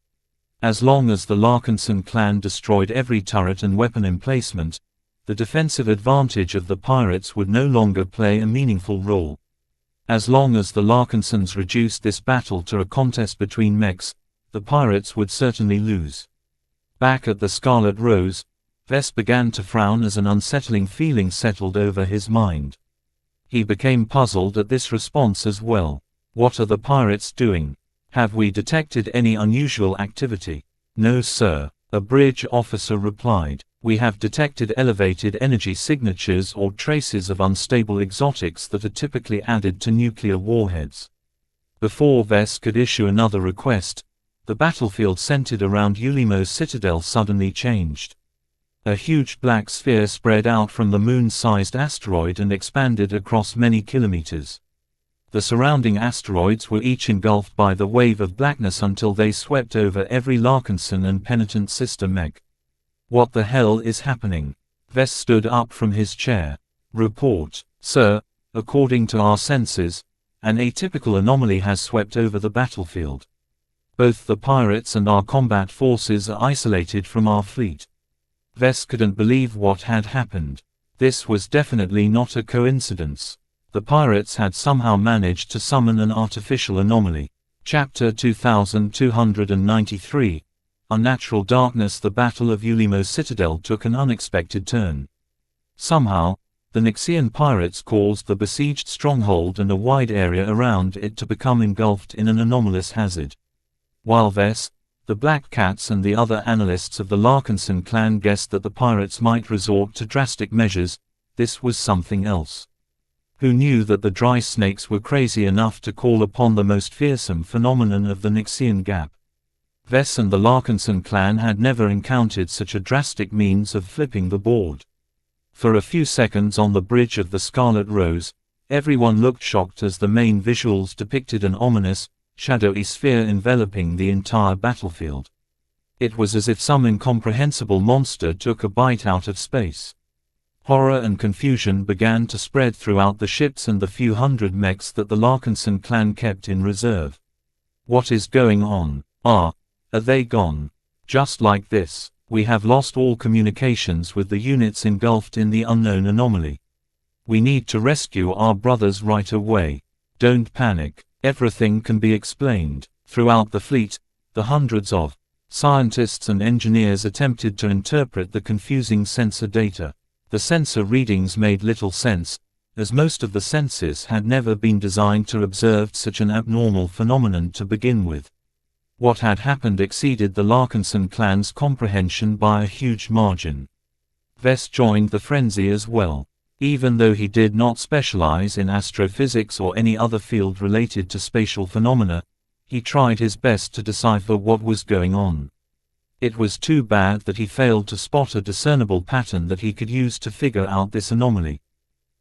As long as the Larkinson clan destroyed every turret and weapon emplacement, the defensive advantage of the pirates would no longer play a meaningful role. As long as the Larkinsons reduced this battle to a contest between mechs, the pirates would certainly lose. Back at the Scarlet Rose, Vess began to frown as an unsettling feeling settled over his mind. He became puzzled at this response as well. What are the pirates doing? Have we detected any unusual activity? "No, sir," a bridge officer replied. "We have detected elevated energy signatures or traces of unstable exotics that are typically added to nuclear warheads." Before Vess could issue another request, the battlefield centered around Ulimo's citadel suddenly changed. A huge black sphere spread out from the moon-sized asteroid and expanded across many kilometers. The surrounding asteroids were each engulfed by the wave of blackness until they swept over every Larkinson and penitent sister mech. "What the hell is happening?" Vess stood up from his chair. "Report, sir. According to our sensors, an atypical anomaly has swept over the battlefield. Both the pirates and our combat forces are isolated from our fleet." Vess couldn't believe what had happened. This was definitely not a coincidence. The pirates had somehow managed to summon an artificial anomaly. Chapter 2293. Unnatural Darkness. The Battle of Ulimo's Citadel took an unexpected turn. Somehow, the Nixian pirates caused the besieged stronghold and a wide area around it to become engulfed in an anomalous hazard. While Vess, the Black Cats and the other analysts of the Larkinson clan guessed that the pirates might resort to drastic measures, this was something else. Who knew that the dry snakes were crazy enough to call upon the most fearsome phenomenon of the Xianxia Gap? Vess and the Larkinson clan had never encountered such a drastic means of flipping the board. For a few seconds on the bridge of the Scarlet Rose, everyone looked shocked as the main visuals depicted an ominous, shadowy sphere enveloping the entire battlefield. It was as if some incomprehensible monster took a bite out of space. Horror and confusion began to spread throughout the ships and the few hundred mechs that the Larkinson clan kept in reserve. "What is going on? Are they gone? Just like this?" We have lost all communications with the units engulfed in the unknown anomaly. We need to rescue our brothers right away. Don't panic. Everything can be explained. Throughout the fleet, the hundreds of scientists and engineers attempted to interpret the confusing sensor data. The sensor readings made little sense, as most of the senses had never been designed to observe such an abnormal phenomenon to begin with. What had happened exceeded the Larkinson clan's comprehension by a huge margin. Vess joined the frenzy as well. Even though he did not specialize in astrophysics or any other field related to spatial phenomena, he tried his best to decipher what was going on. It was too bad that he failed to spot a discernible pattern that he could use to figure out this anomaly.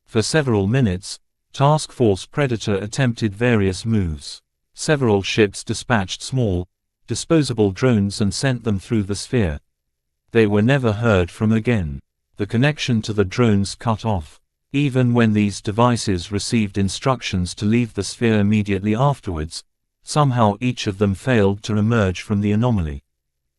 For several minutes, Task Force Predator attempted various moves. Several ships dispatched small, disposable drones and sent them through the sphere. They were never heard from again. The connection to the drones cut off. Even when these devices received instructions to leave the sphere immediately afterwards, somehow each of them failed to emerge from the anomaly.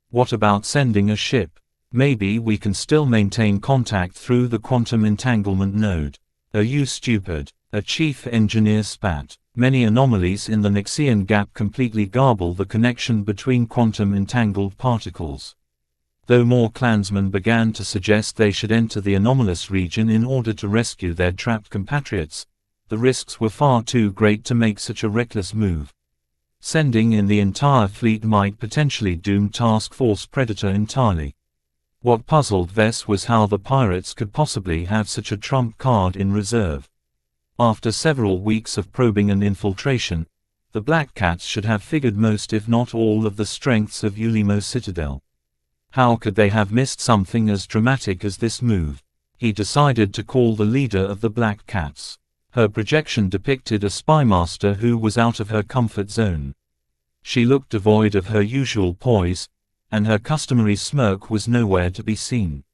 What about sending a ship? Maybe we can still maintain contact through the quantum entanglement node. Are you stupid? A chief engineer spat. Many anomalies in the Xianxia gap completely garble the connection between quantum entangled particles. Though more clansmen began to suggest they should enter the anomalous region in order to rescue their trapped compatriots, the risks were far too great to make such a reckless move. Sending in the entire fleet might potentially doom Task Force Predator entirely. What puzzled Vess was how the pirates could possibly have such a trump card in reserve. After several weeks of probing and infiltration, the Black Cats should have figured most if not all of the strengths of Ulimo Citadel. How could they have missed something as dramatic as this move? He decided to call the leader of the Black Cats. Her projection depicted a spymaster who was out of her comfort zone. She looked devoid of her usual poise, and her customary smirk was nowhere to be seen.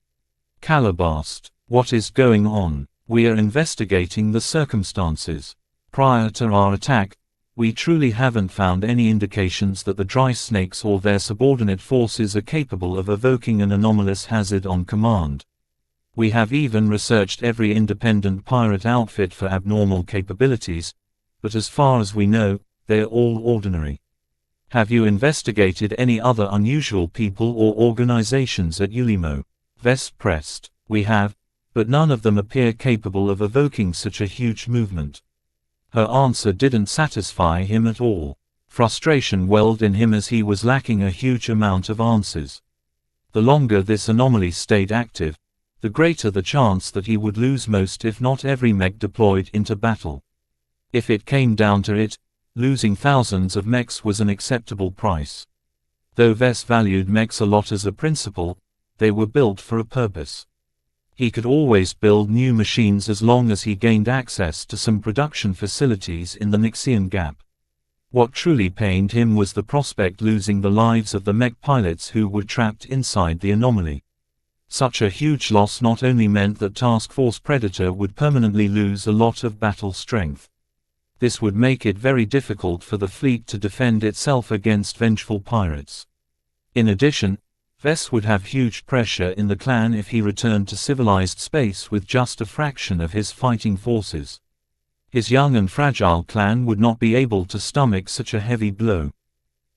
Calabast, what is going on? We are investigating the circumstances. Prior to our attack, we truly haven't found any indications that the dry snakes or their subordinate forces are capable of evoking an anomalous hazard on command. We have even researched every independent pirate outfit for abnormal capabilities, but as far as we know, they are all ordinary. Have you investigated any other unusual people or organizations at Ulimo? Vess pressed. We have, but none of them appear capable of evoking such a huge movement. Her answer didn't satisfy him at all. Frustration welled in him as he was lacking a huge amount of answers. The longer this anomaly stayed active, the greater the chance that he would lose most if not every mech deployed into battle. If it came down to it, losing thousands of mechs was an acceptable price. Though Vess valued mechs a lot as a principle, they were built for a purpose. He could always build new machines as long as he gained access to some production facilities in the Xianxia gap. What truly pained him was the prospect losing the lives of the mech pilots who were trapped inside the anomaly. Such a huge loss not only meant that Task Force Predator would permanently lose a lot of battle strength. This would make it very difficult for the fleet to defend itself against vengeful pirates. In addition, Vess would have huge pressure in the clan if he returned to civilized space with just a fraction of his fighting forces. His young and fragile clan would not be able to stomach such a heavy blow.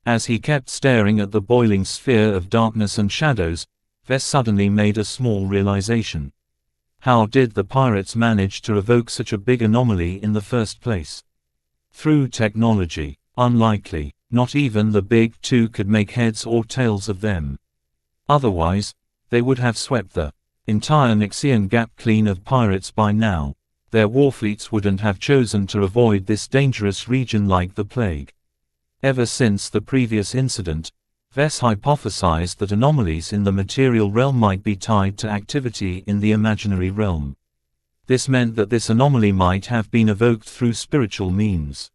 As he kept staring at the boiling sphere of darkness and shadows, Vess suddenly made a small realization. How did the pirates manage to evoke such a big anomaly in the first place? Through technology. Unlikely. Not even the big two could make heads or tails of them. Otherwise, they would have swept the entire Xianxia gap clean of pirates by now. Their warfleets wouldn't have chosen to avoid this dangerous region like the plague. Ever since the previous incident, Vess hypothesized that anomalies in the material realm might be tied to activity in the imaginary realm. This meant that this anomaly might have been evoked through spiritual means.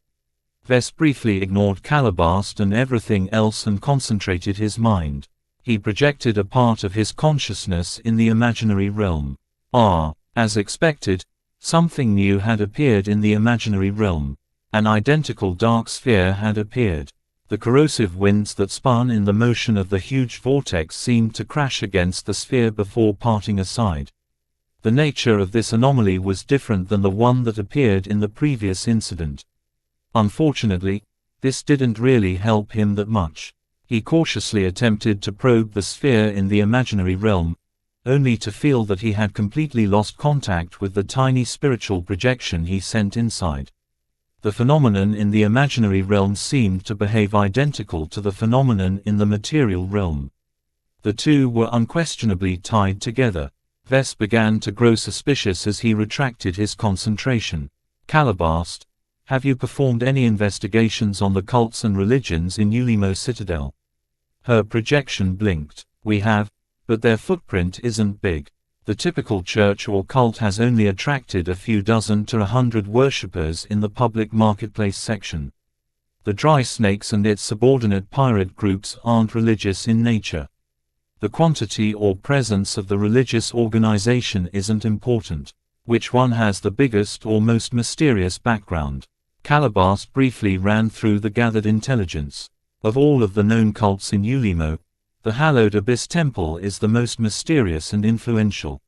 Vess briefly ignored Calabast and everything else and concentrated his mind. He projected a part of his consciousness in the imaginary realm. As expected, something new had appeared in the imaginary realm. An identical dark sphere had appeared. The corrosive winds that spun in the motion of the huge vortex seemed to crash against the sphere before parting aside. The nature of this anomaly was different than the one that appeared in the previous incident. Unfortunately, this didn't really help him that much. He cautiously attempted to probe the sphere in the imaginary realm, only to feel that he had completely lost contact with the tiny spiritual projection he sent inside. The phenomenon in the imaginary realm seemed to behave identical to the phenomenon in the material realm. The two were unquestionably tied together. Vess began to grow suspicious as he retracted his concentration. Calabast, have you performed any investigations on the cults and religions in Ulimo Citadel? Her projection blinked. We have, but their footprint isn't big. The typical church or cult has only attracted a few dozen to 100 worshippers in the public marketplace section. The Dry Snakes and its subordinate pirate groups aren't religious in nature. The quantity or presence of the religious organization isn't important. Which one has the biggest or most mysterious background? Calabast briefly ran through the gathered intelligence. Of all of the known cults in Ulimo, the Hallowed Abyss Temple is the most mysterious and influential.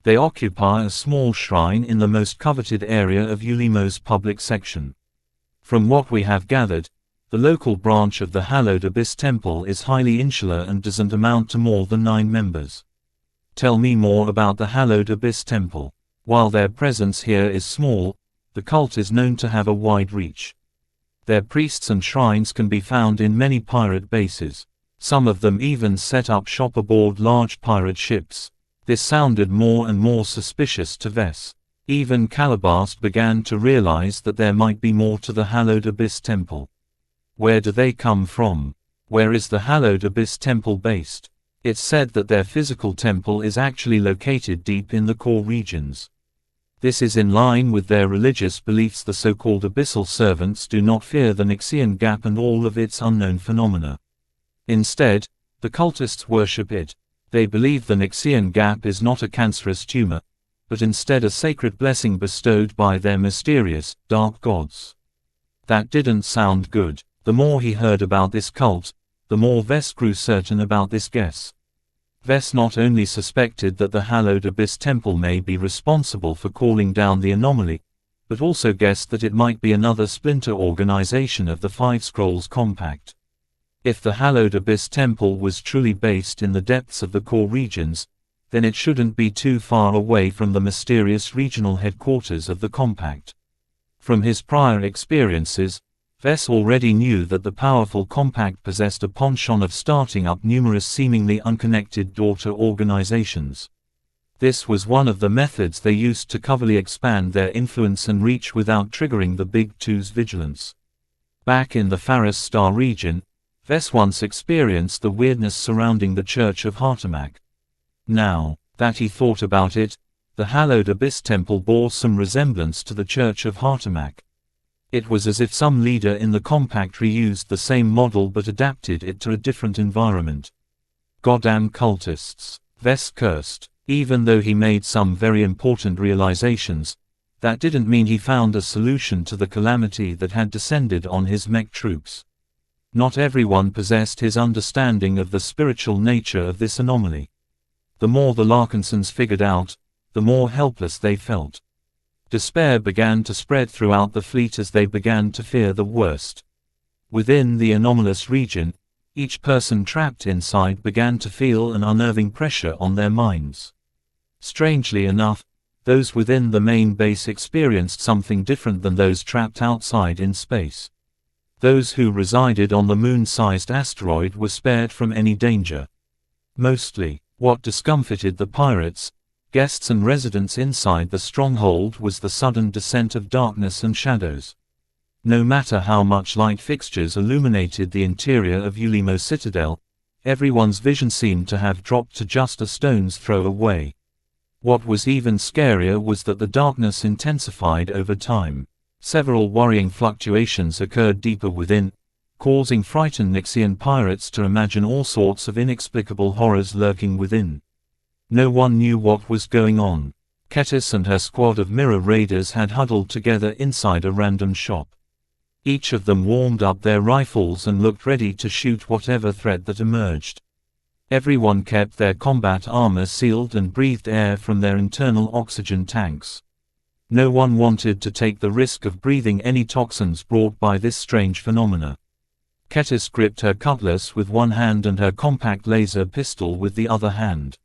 They occupy a small shrine in the most coveted area of Ulimo's public section. From what we have gathered, the local branch of the Hallowed Abyss Temple is highly insular and doesn't amount to more than 9 members. Tell me more about the Hallowed Abyss Temple. While their presence here is small, the cult is known to have a wide reach. Their priests and shrines can be found in many pirate bases. Some of them even set up shop aboard large pirate ships. This sounded more and more suspicious to Vess. Even Calabast began to realize that there might be more to the Hallowed Abyss Temple. Where do they come from? Where is the Hallowed Abyss Temple based? It's said that their physical temple is actually located deep in the core regions. This is in line with their religious beliefs. The so-called Abyssal Servants do not fear the Xianxia Gap and all of its unknown phenomena. Instead, the cultists worship it. They believe the Xianxia Gap is not a cancerous tumor, but instead a sacred blessing bestowed by their mysterious, dark gods. That didn't sound good. The more he heard about this cult, the more Vess grew certain about this guess. Vess not only suspected that the Hallowed Abyss Temple may be responsible for calling down the anomaly, but also guessed that it might be another splinter organization of the Five Scrolls Compact. If the Hallowed Abyss Temple was truly based in the depths of the core regions, then it shouldn't be too far away from the mysterious regional headquarters of the Compact. From his prior experiences, Vess already knew that the powerful Compact possessed a penchant of starting up numerous seemingly unconnected daughter organizations. This was one of the methods they used to covertly expand their influence and reach without triggering the Big Two's vigilance. Back in the Faris Star region, Vess once experienced the weirdness surrounding the Church of Hartamak. Now that he thought about it, the Hallowed Abyss Temple bore some resemblance to the Church of Hartamak. It was as if some leader in the Compact reused the same model but adapted it to a different environment. Goddamn cultists, Vess cursed. Even though he made some very important realizations, that didn't mean he found a solution to the calamity that had descended on his Mech troops. Not everyone possessed his understanding of the spiritual nature of this anomaly. The more the Larkinsons figured out, the more helpless they felt. Despair began to spread throughout the fleet as they began to fear the worst. Within the anomalous region, each person trapped inside began to feel an unnerving pressure on their minds. Strangely enough, those within the main base experienced something different than those trapped outside in space. Those who resided on the moon-sized asteroid were spared from any danger. Mostly, what discomfited the pirates, guests and residents inside the stronghold was the sudden descent of darkness and shadows. No matter how much light fixtures illuminated the interior of Ulimo Citadel, everyone's vision seemed to have dropped to just a stone's throw away. What was even scarier was that the darkness intensified over time. Several worrying fluctuations occurred deeper within, causing frightened Nixian pirates to imagine all sorts of inexplicable horrors lurking within. No one knew what was going on. Ketis and her squad of mirror raiders had huddled together inside a random shop. Each of them warmed up their rifles and looked ready to shoot whatever threat that emerged. Everyone kept their combat armor sealed and breathed air from their internal oxygen tanks. No one wanted to take the risk of breathing any toxins brought by this strange phenomena. Kettis gripped her cutlass with one hand and her compact laser pistol with the other hand.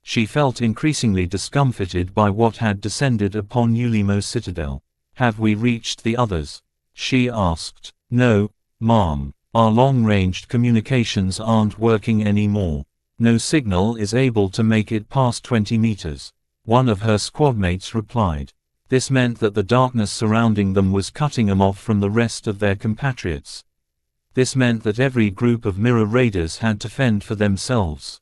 She felt increasingly discomfited by what had descended upon Ulimo's citadel. "Have we reached the others?" she asked. "No, ma'am. Our long-ranged communications aren't working anymore. No signal is able to make it past 20 meters," one of her squadmates replied. This meant that the darkness surrounding them was cutting them off from the rest of their compatriots. This meant that every group of mirror raiders had to fend for themselves.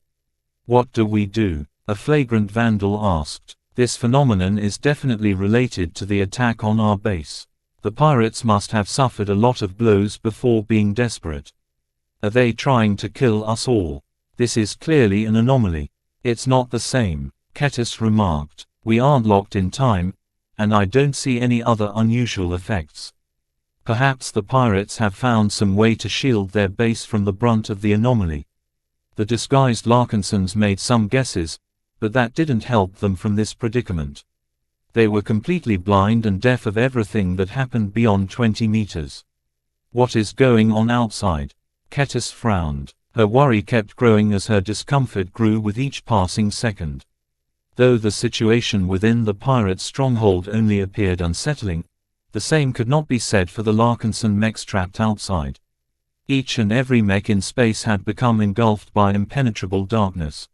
"What do we do?" a flagrant vandal asked. "This phenomenon is definitely related to the attack on our base. The pirates must have suffered a lot of blows before being desperate. Are they trying to kill us all? This is clearly an anomaly." "It's not the same," Kettis remarked. "We aren't locked in time, and I don't see any other unusual effects. Perhaps the pirates have found some way to shield their base from the brunt of the anomaly." The disguised Larkinsons made some guesses, but that didn't help them from this predicament. They were completely blind and deaf of everything that happened beyond 20 meters. "What is going on outside?" Kettis frowned. Her worry kept growing as her discomfort grew with each passing second. Though the situation within the pirate stronghold only appeared unsettling, the same could not be said for the Larkinson mechs trapped outside. Each and every mech in space had become engulfed by impenetrable darkness.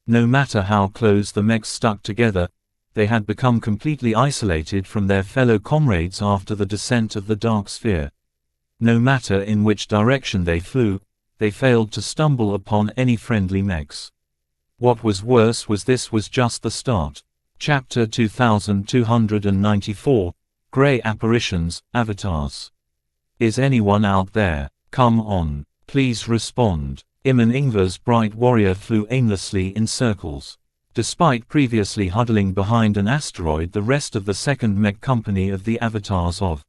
No matter how close the mechs stuck together, they had become completely isolated from their fellow comrades after the descent of the dark sphere. No matter in which direction they flew, they failed to stumble upon any friendly mechs. What was worse was this was just the start. Chapter 2294, Gray Apparitions, Avatars. "Is anyone out there? Come on. Please respond." Iman Ingvar's bright warrior flew aimlessly in circles. Despite previously huddling behind an asteroid, the rest of the second mech company of the avatars of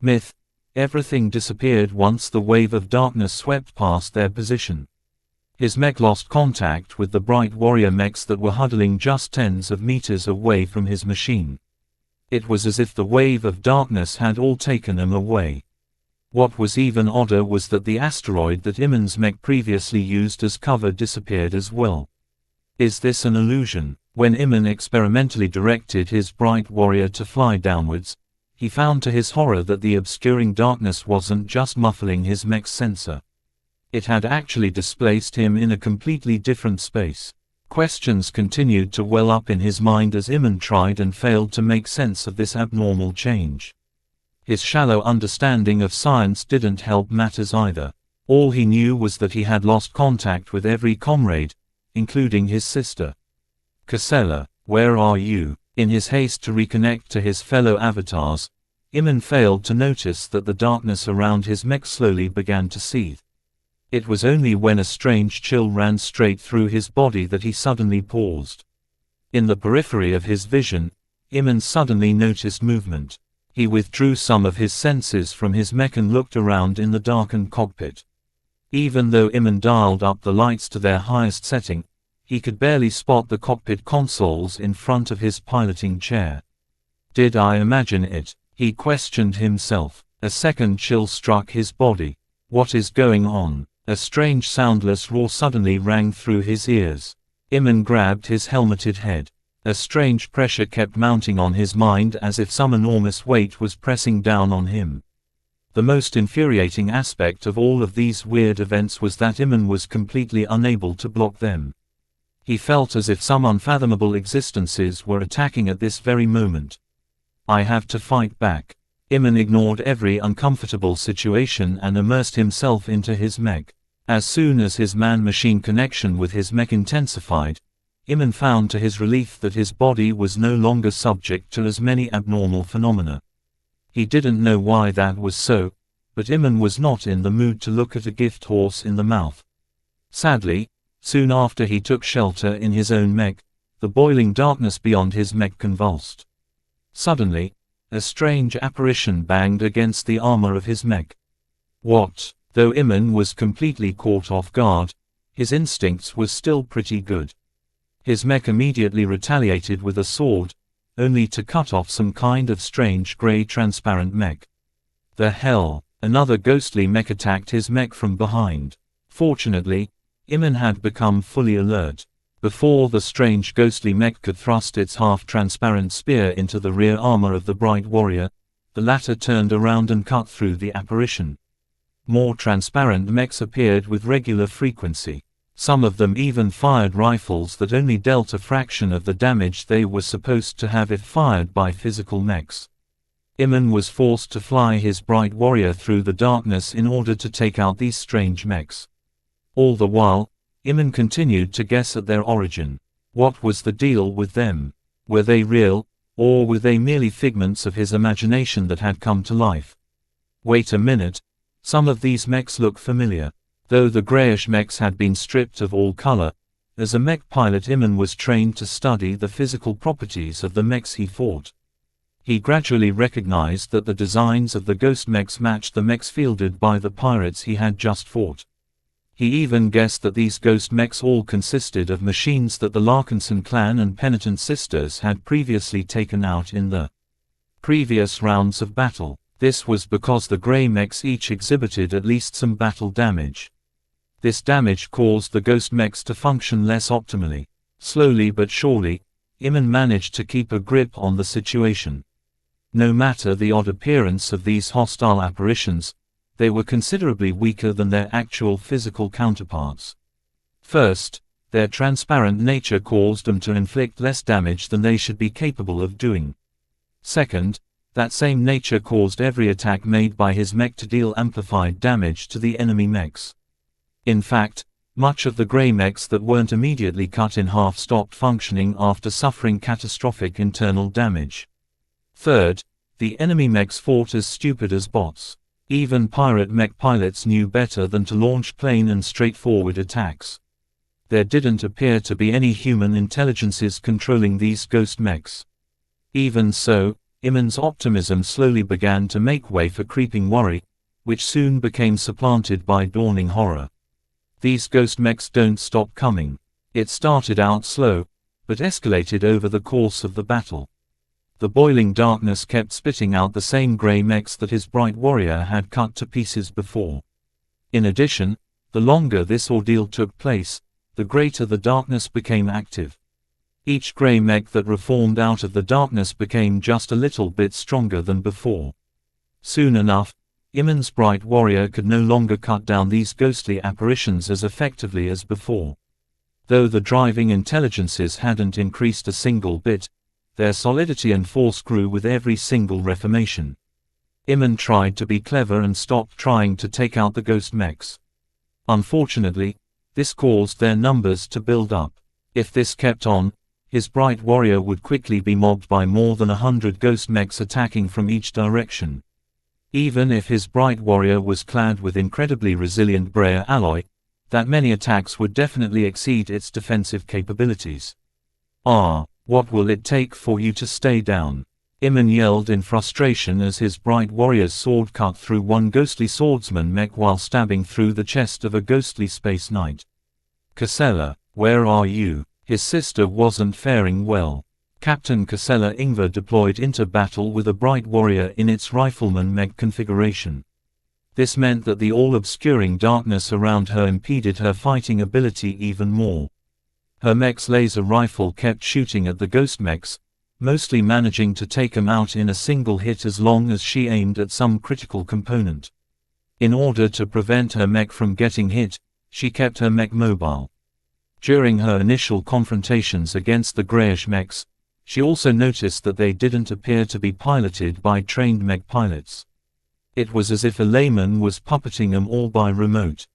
Myth, everything disappeared once the wave of darkness swept past their position. His mech lost contact with the bright warrior mechs that were huddling just tens of meters away from his machine. It was as if the wave of darkness had all taken them away. What was even odder was that the asteroid that Iman's mech previously used as cover disappeared as well. Is this an illusion? When Iman experimentally directed his bright warrior to fly downwards, he found to his horror that the obscuring darkness wasn't just muffling his mech's sensor. It had actually displaced him in a completely different space. Questions continued to well up in his mind as Iman tried and failed to make sense of this abnormal change. His shallow understanding of science didn't help matters either. All he knew was that he had lost contact with every comrade, including his sister. "Casella, where are you?" In his haste to reconnect to his fellow avatars, Iman failed to notice that the darkness around his mech slowly began to seethe. It was only when a strange chill ran straight through his body that he suddenly paused. In the periphery of his vision, Iman suddenly noticed movement. He withdrew some of his senses from his mech and looked around in the darkened cockpit. Even though Iman dialed up the lights to their highest setting, he could barely spot the cockpit consoles in front of his piloting chair. "Did I imagine it?" he questioned himself. A second chill struck his body. "What is going on?" A strange soundless roar suddenly rang through his ears. Iman grabbed his helmeted head. A strange pressure kept mounting on his mind as if some enormous weight was pressing down on him. The most infuriating aspect of all of these weird events was that Iman was completely unable to block them. He felt as if some unfathomable existences were attacking at this very moment. "I have to fight back." Iman ignored every uncomfortable situation and immersed himself into his mech. As soon as his man-machine connection with his mech intensified, Iman found to his relief that his body was no longer subject to as many abnormal phenomena. He didn't know why that was so, but Iman was not in the mood to look at a gift horse in the mouth. Sadly, soon after he took shelter in his own mech, the boiling darkness beyond his mech convulsed. Suddenly, a strange apparition banged against the armor of his mech. What? Though Iman was completely caught off guard, his instincts were still pretty good. His mech immediately retaliated with a sword, only to cut off some kind of strange grey transparent mech. The hell! Another ghostly mech attacked his mech from behind. Fortunately, Iman had become fully alert. Before the strange ghostly mech could thrust its half-transparent spear into the rear armor of the bright warrior, the latter turned around and cut through the apparition. More transparent mechs appeared with regular frequency. Some of them even fired rifles that only dealt a fraction of the damage they were supposed to have if fired by physical mechs. Iman was forced to fly his bright warrior through the darkness in order to take out these strange mechs. All the while, Iman continued to guess at their origin. What was the deal with them? Were they real, or were they merely figments of his imagination that had come to life? Wait a minute, some of these mechs look familiar. Though the greyish mechs had been stripped of all color, as a mech pilot Iman was trained to study the physical properties of the mechs he fought. He gradually recognized that the designs of the ghost mechs matched the mechs fielded by the pirates he had just fought. He even guessed that these ghost mechs all consisted of machines that the Larkinson clan and Penitent Sisters had previously taken out in the previous rounds of battle. This was because the grey mechs each exhibited at least some battle damage. This damage caused the ghost mechs to function less optimally. Slowly but surely, Iman managed to keep a grip on the situation. No matter the odd appearance of these hostile apparitions, they were considerably weaker than their actual physical counterparts. First, their transparent nature caused them to inflict less damage than they should be capable of doing. Second, that same nature caused every attack made by his mech to deal amplified damage to the enemy mechs. In fact, much of the grey mechs that weren't immediately cut in half stopped functioning after suffering catastrophic internal damage. Third, the enemy mechs fought as stupid as bots. Even pirate mech pilots knew better than to launch plain and straightforward attacks. There didn't appear to be any human intelligences controlling these ghost mechs. Even so, Iman's optimism slowly began to make way for creeping worry, which soon became supplanted by dawning horror. These ghost mechs don't stop coming. It started out slow, but escalated over the course of the battle. The boiling darkness kept spitting out the same grey mechs that his bright warrior had cut to pieces before. In addition, the longer this ordeal took place, the greater the darkness became active. Each grey mech that reformed out of the darkness became just a little bit stronger than before. Soon enough, Iman's bright warrior could no longer cut down these ghostly apparitions as effectively as before. Though the driving intelligences hadn't increased a single bit, their solidity and force grew with every single reformation. Iman tried to be clever and stopped trying to take out the ghost mechs. Unfortunately, this caused their numbers to build up. If this kept on, his bright warrior would quickly be mobbed by more than 100 ghost mechs attacking from each direction. Even if his bright warrior was clad with incredibly resilient Brea alloy, that many attacks would definitely exceed its defensive capabilities. What will it take for you to stay down? Iman yelled in frustration as his bright warrior's sword cut through one ghostly swordsman mech while stabbing through the chest of a ghostly space knight. Casella, where are you? His sister wasn't faring well. Captain Casella Ingvar deployed into battle with a bright warrior in its rifleman mech configuration. This meant that the all-obscuring darkness around her impeded her fighting ability even more. Her mech's laser rifle kept shooting at the ghost mechs, mostly managing to take them out in a single hit as long as she aimed at some critical component. In order to prevent her mech from getting hit, she kept her mech mobile. During her initial confrontations against the greyish mechs, she also noticed that they didn't appear to be piloted by trained mech pilots. It was as if a layman was puppeting them all by remote.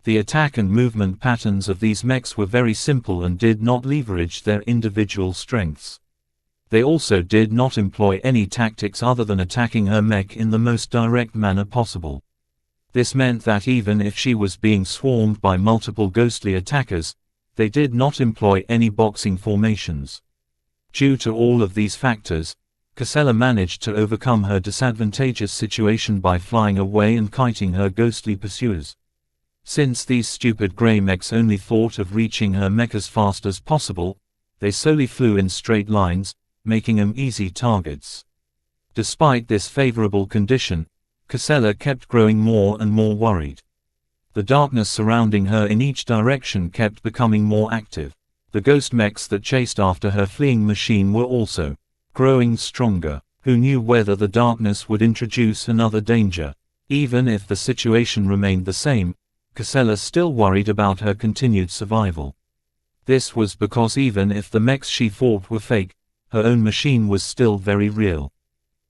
The attack and movement patterns of these mechs were very simple and did not leverage their individual strengths. They also did not employ any tactics other than attacking her mech in the most direct manner possible. This meant that even if she was being swarmed by multiple ghostly attackers, they did not employ any boxing formations. Due to all of these factors, Casella managed to overcome her disadvantageous situation by flying away and kiting her ghostly pursuers. Since these stupid grey mechs only thought of reaching her mech as fast as possible, they solely flew in straight lines, making them easy targets. Despite this favorable condition, Casella kept growing more and more worried. The darkness surrounding her in each direction kept becoming more active. The ghost mechs that chased after her fleeing machine were also growing stronger. Who knew whether the darkness would introduce another danger? Even if the situation remained the same, Casella still worried about her continued survival. This was because even if the mechs she fought were fake, her own machine was still very real.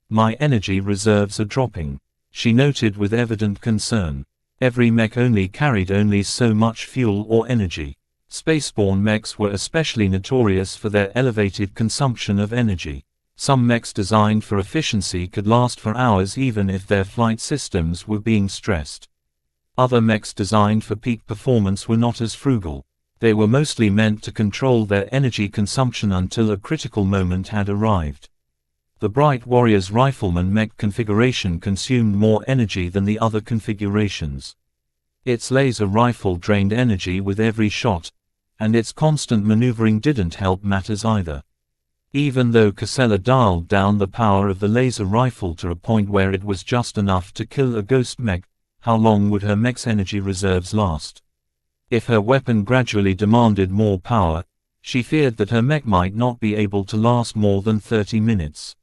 My energy reserves are dropping, she noted with evident concern. Every mech only carried so much fuel or energy. Spaceborne mechs were especially notorious for their elevated consumption of energy. Some mechs designed for efficiency could last for hours even if their flight systems were being stressed. Other mechs designed for peak performance were not as frugal. They were mostly meant to control their energy consumption until a critical moment had arrived. The Bright Warrior's Rifleman mech configuration consumed more energy than the other configurations. Its laser rifle drained energy with every shot, and its constant maneuvering didn't help matters either. Even though Casella dialed down the power of the laser rifle to a point where it was just enough to kill a ghost mech, how long would her mech's energy reserves last? If her weapon gradually demanded more power, she feared that her mech might not be able to last more than 30 minutes.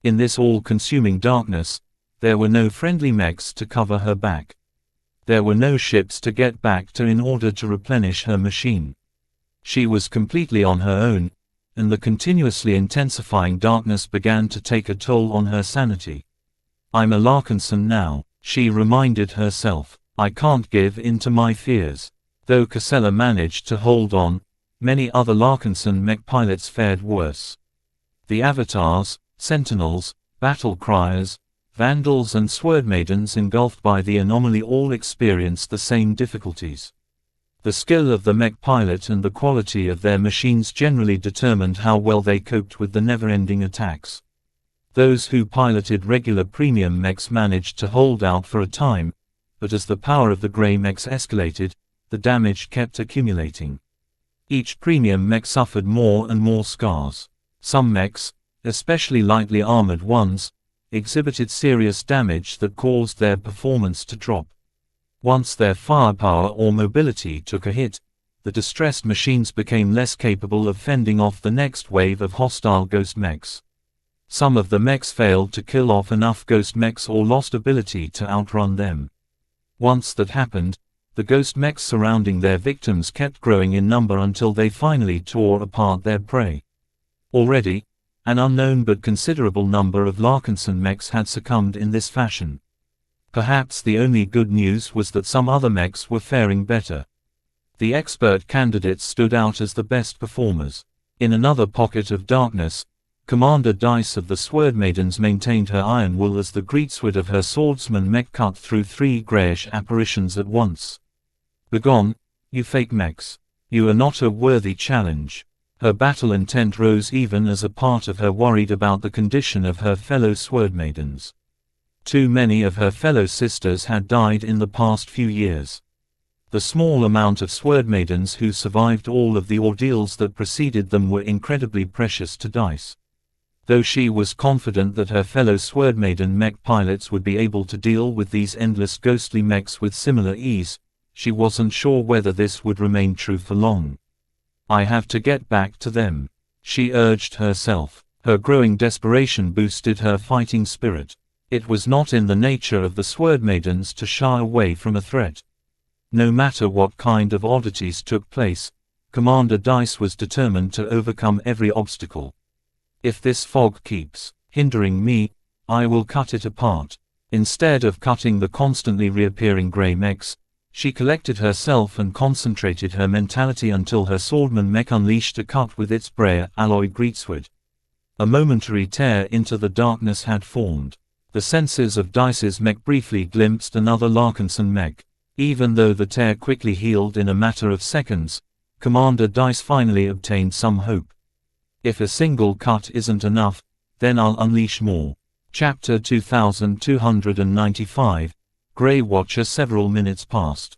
In this all-consuming darkness, there were no friendly mechs to cover her back. There were no ships to get back to in order to replenish her machine. She was completely on her own, and the continuously intensifying darkness began to take a toll on her sanity. I'm a Larkinson now, she reminded herself. I can't give in to my fears. Though Casella managed to hold on, many other Larkinson mech pilots fared worse. The Avatars, Sentinels, Battle Criers, Vandals and Sword Maidens engulfed by the anomaly all experienced the same difficulties. The skill of the mech pilot and the quality of their machines generally determined how well they coped with the never-ending attacks. Those who piloted regular premium mechs managed to hold out for a time, but as the power of the grey mechs escalated, the damage kept accumulating. Each premium mech suffered more and more scars. Some mechs, especially lightly armored ones, exhibited serious damage that caused their performance to drop. Once their firepower or mobility took a hit, the distressed machines became less capable of fending off the next wave of hostile ghost mechs. Some of the mechs failed to kill off enough ghost mechs or lost ability to outrun them. Once that happened, the ghost mechs surrounding their victims kept growing in number until they finally tore apart their prey. Already, an unknown but considerable number of Larkinson mechs had succumbed in this fashion. Perhaps the only good news was that some other mechs were faring better. The expert candidates stood out as the best performers. In another pocket of darkness, Commander Dice of the Sword Maidens maintained her iron will as the greatsword of her swordsman mech cut through 3 greyish apparitions at once. Begone, you fake mechs. You are not a worthy challenge. Her battle intent rose even as a part of her worried about the condition of her fellow Sword Maidens. Too many of her fellow sisters had died in the past few years. The small amount of Sword Maidens who survived all of the ordeals that preceded them were incredibly precious to Dice. Though she was confident that her fellow Sword Maiden mech pilots would be able to deal with these endless ghostly mechs with similar ease, she wasn't sure whether this would remain true for long. I have to get back to them, she urged herself. Her growing desperation boosted her fighting spirit. It was not in the nature of the Sword Maidens to shy away from a threat. No matter what kind of oddities took place, Commander Dice was determined to overcome every obstacle. If this fog keeps hindering me, I will cut it apart. Instead of cutting the constantly reappearing grey mechs, she collected herself and concentrated her mentality until her swordman mech unleashed a cut with its Brea alloy greatsword. A momentary tear into the darkness had formed. The senses of Dice's mech briefly glimpsed another Larkinson mech. Even though the tear quickly healed in a matter of seconds, Commander Dice finally obtained some hope. If a single cut isn't enough, Then I'll unleash more. Chapter 2295, Grey Watcher. Several minutes passed.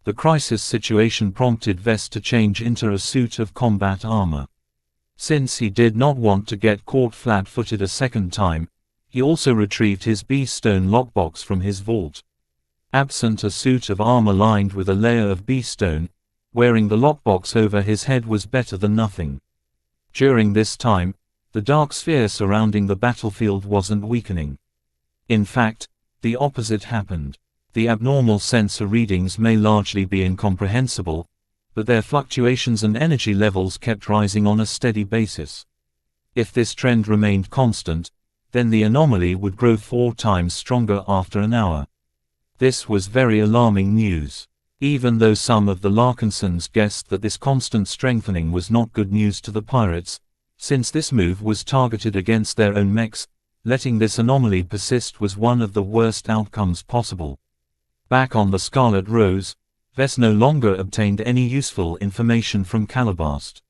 The crisis situation prompted Vess to change into a suit of combat armor. Since he did not want to get caught flat-footed a second time, he also retrieved his bee-stone lockbox from his vault. Absent a suit of armor lined with a layer of bee-stone, wearing the lockbox over his head was better than nothing. During this time, the dark sphere surrounding the battlefield wasn't weakening. In fact, the opposite happened. The abnormal sensor readings may largely be incomprehensible, but their fluctuations and energy levels kept rising on a steady basis. If this trend remained constant, then the anomaly would grow 4 times stronger after an hour. This was very alarming news. Even though some of the Larkinsons guessed that this constant strengthening was not good news to the pirates, since this move was targeted against their own mechs, letting this anomaly persist was one of the worst outcomes possible. Back on the Scarlet Rose, Vess no longer obtained any useful information from Calabast.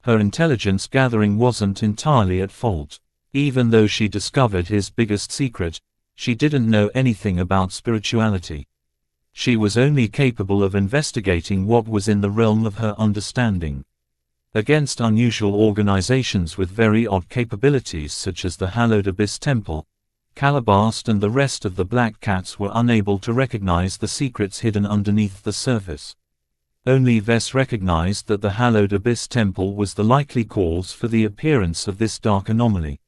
Her intelligence gathering wasn't entirely at fault. Even though she discovered his biggest secret, she didn't know anything about spirituality. She was only capable of investigating what was in the realm of her understanding. Against unusual organizations with very odd capabilities such as the Hallowed Abyss Temple, Calabast and the rest of the Black Cats were unable to recognize the secrets hidden underneath the surface. Only Vess recognized that the Hallowed Abyss Temple was the likely cause for the appearance of this dark anomaly.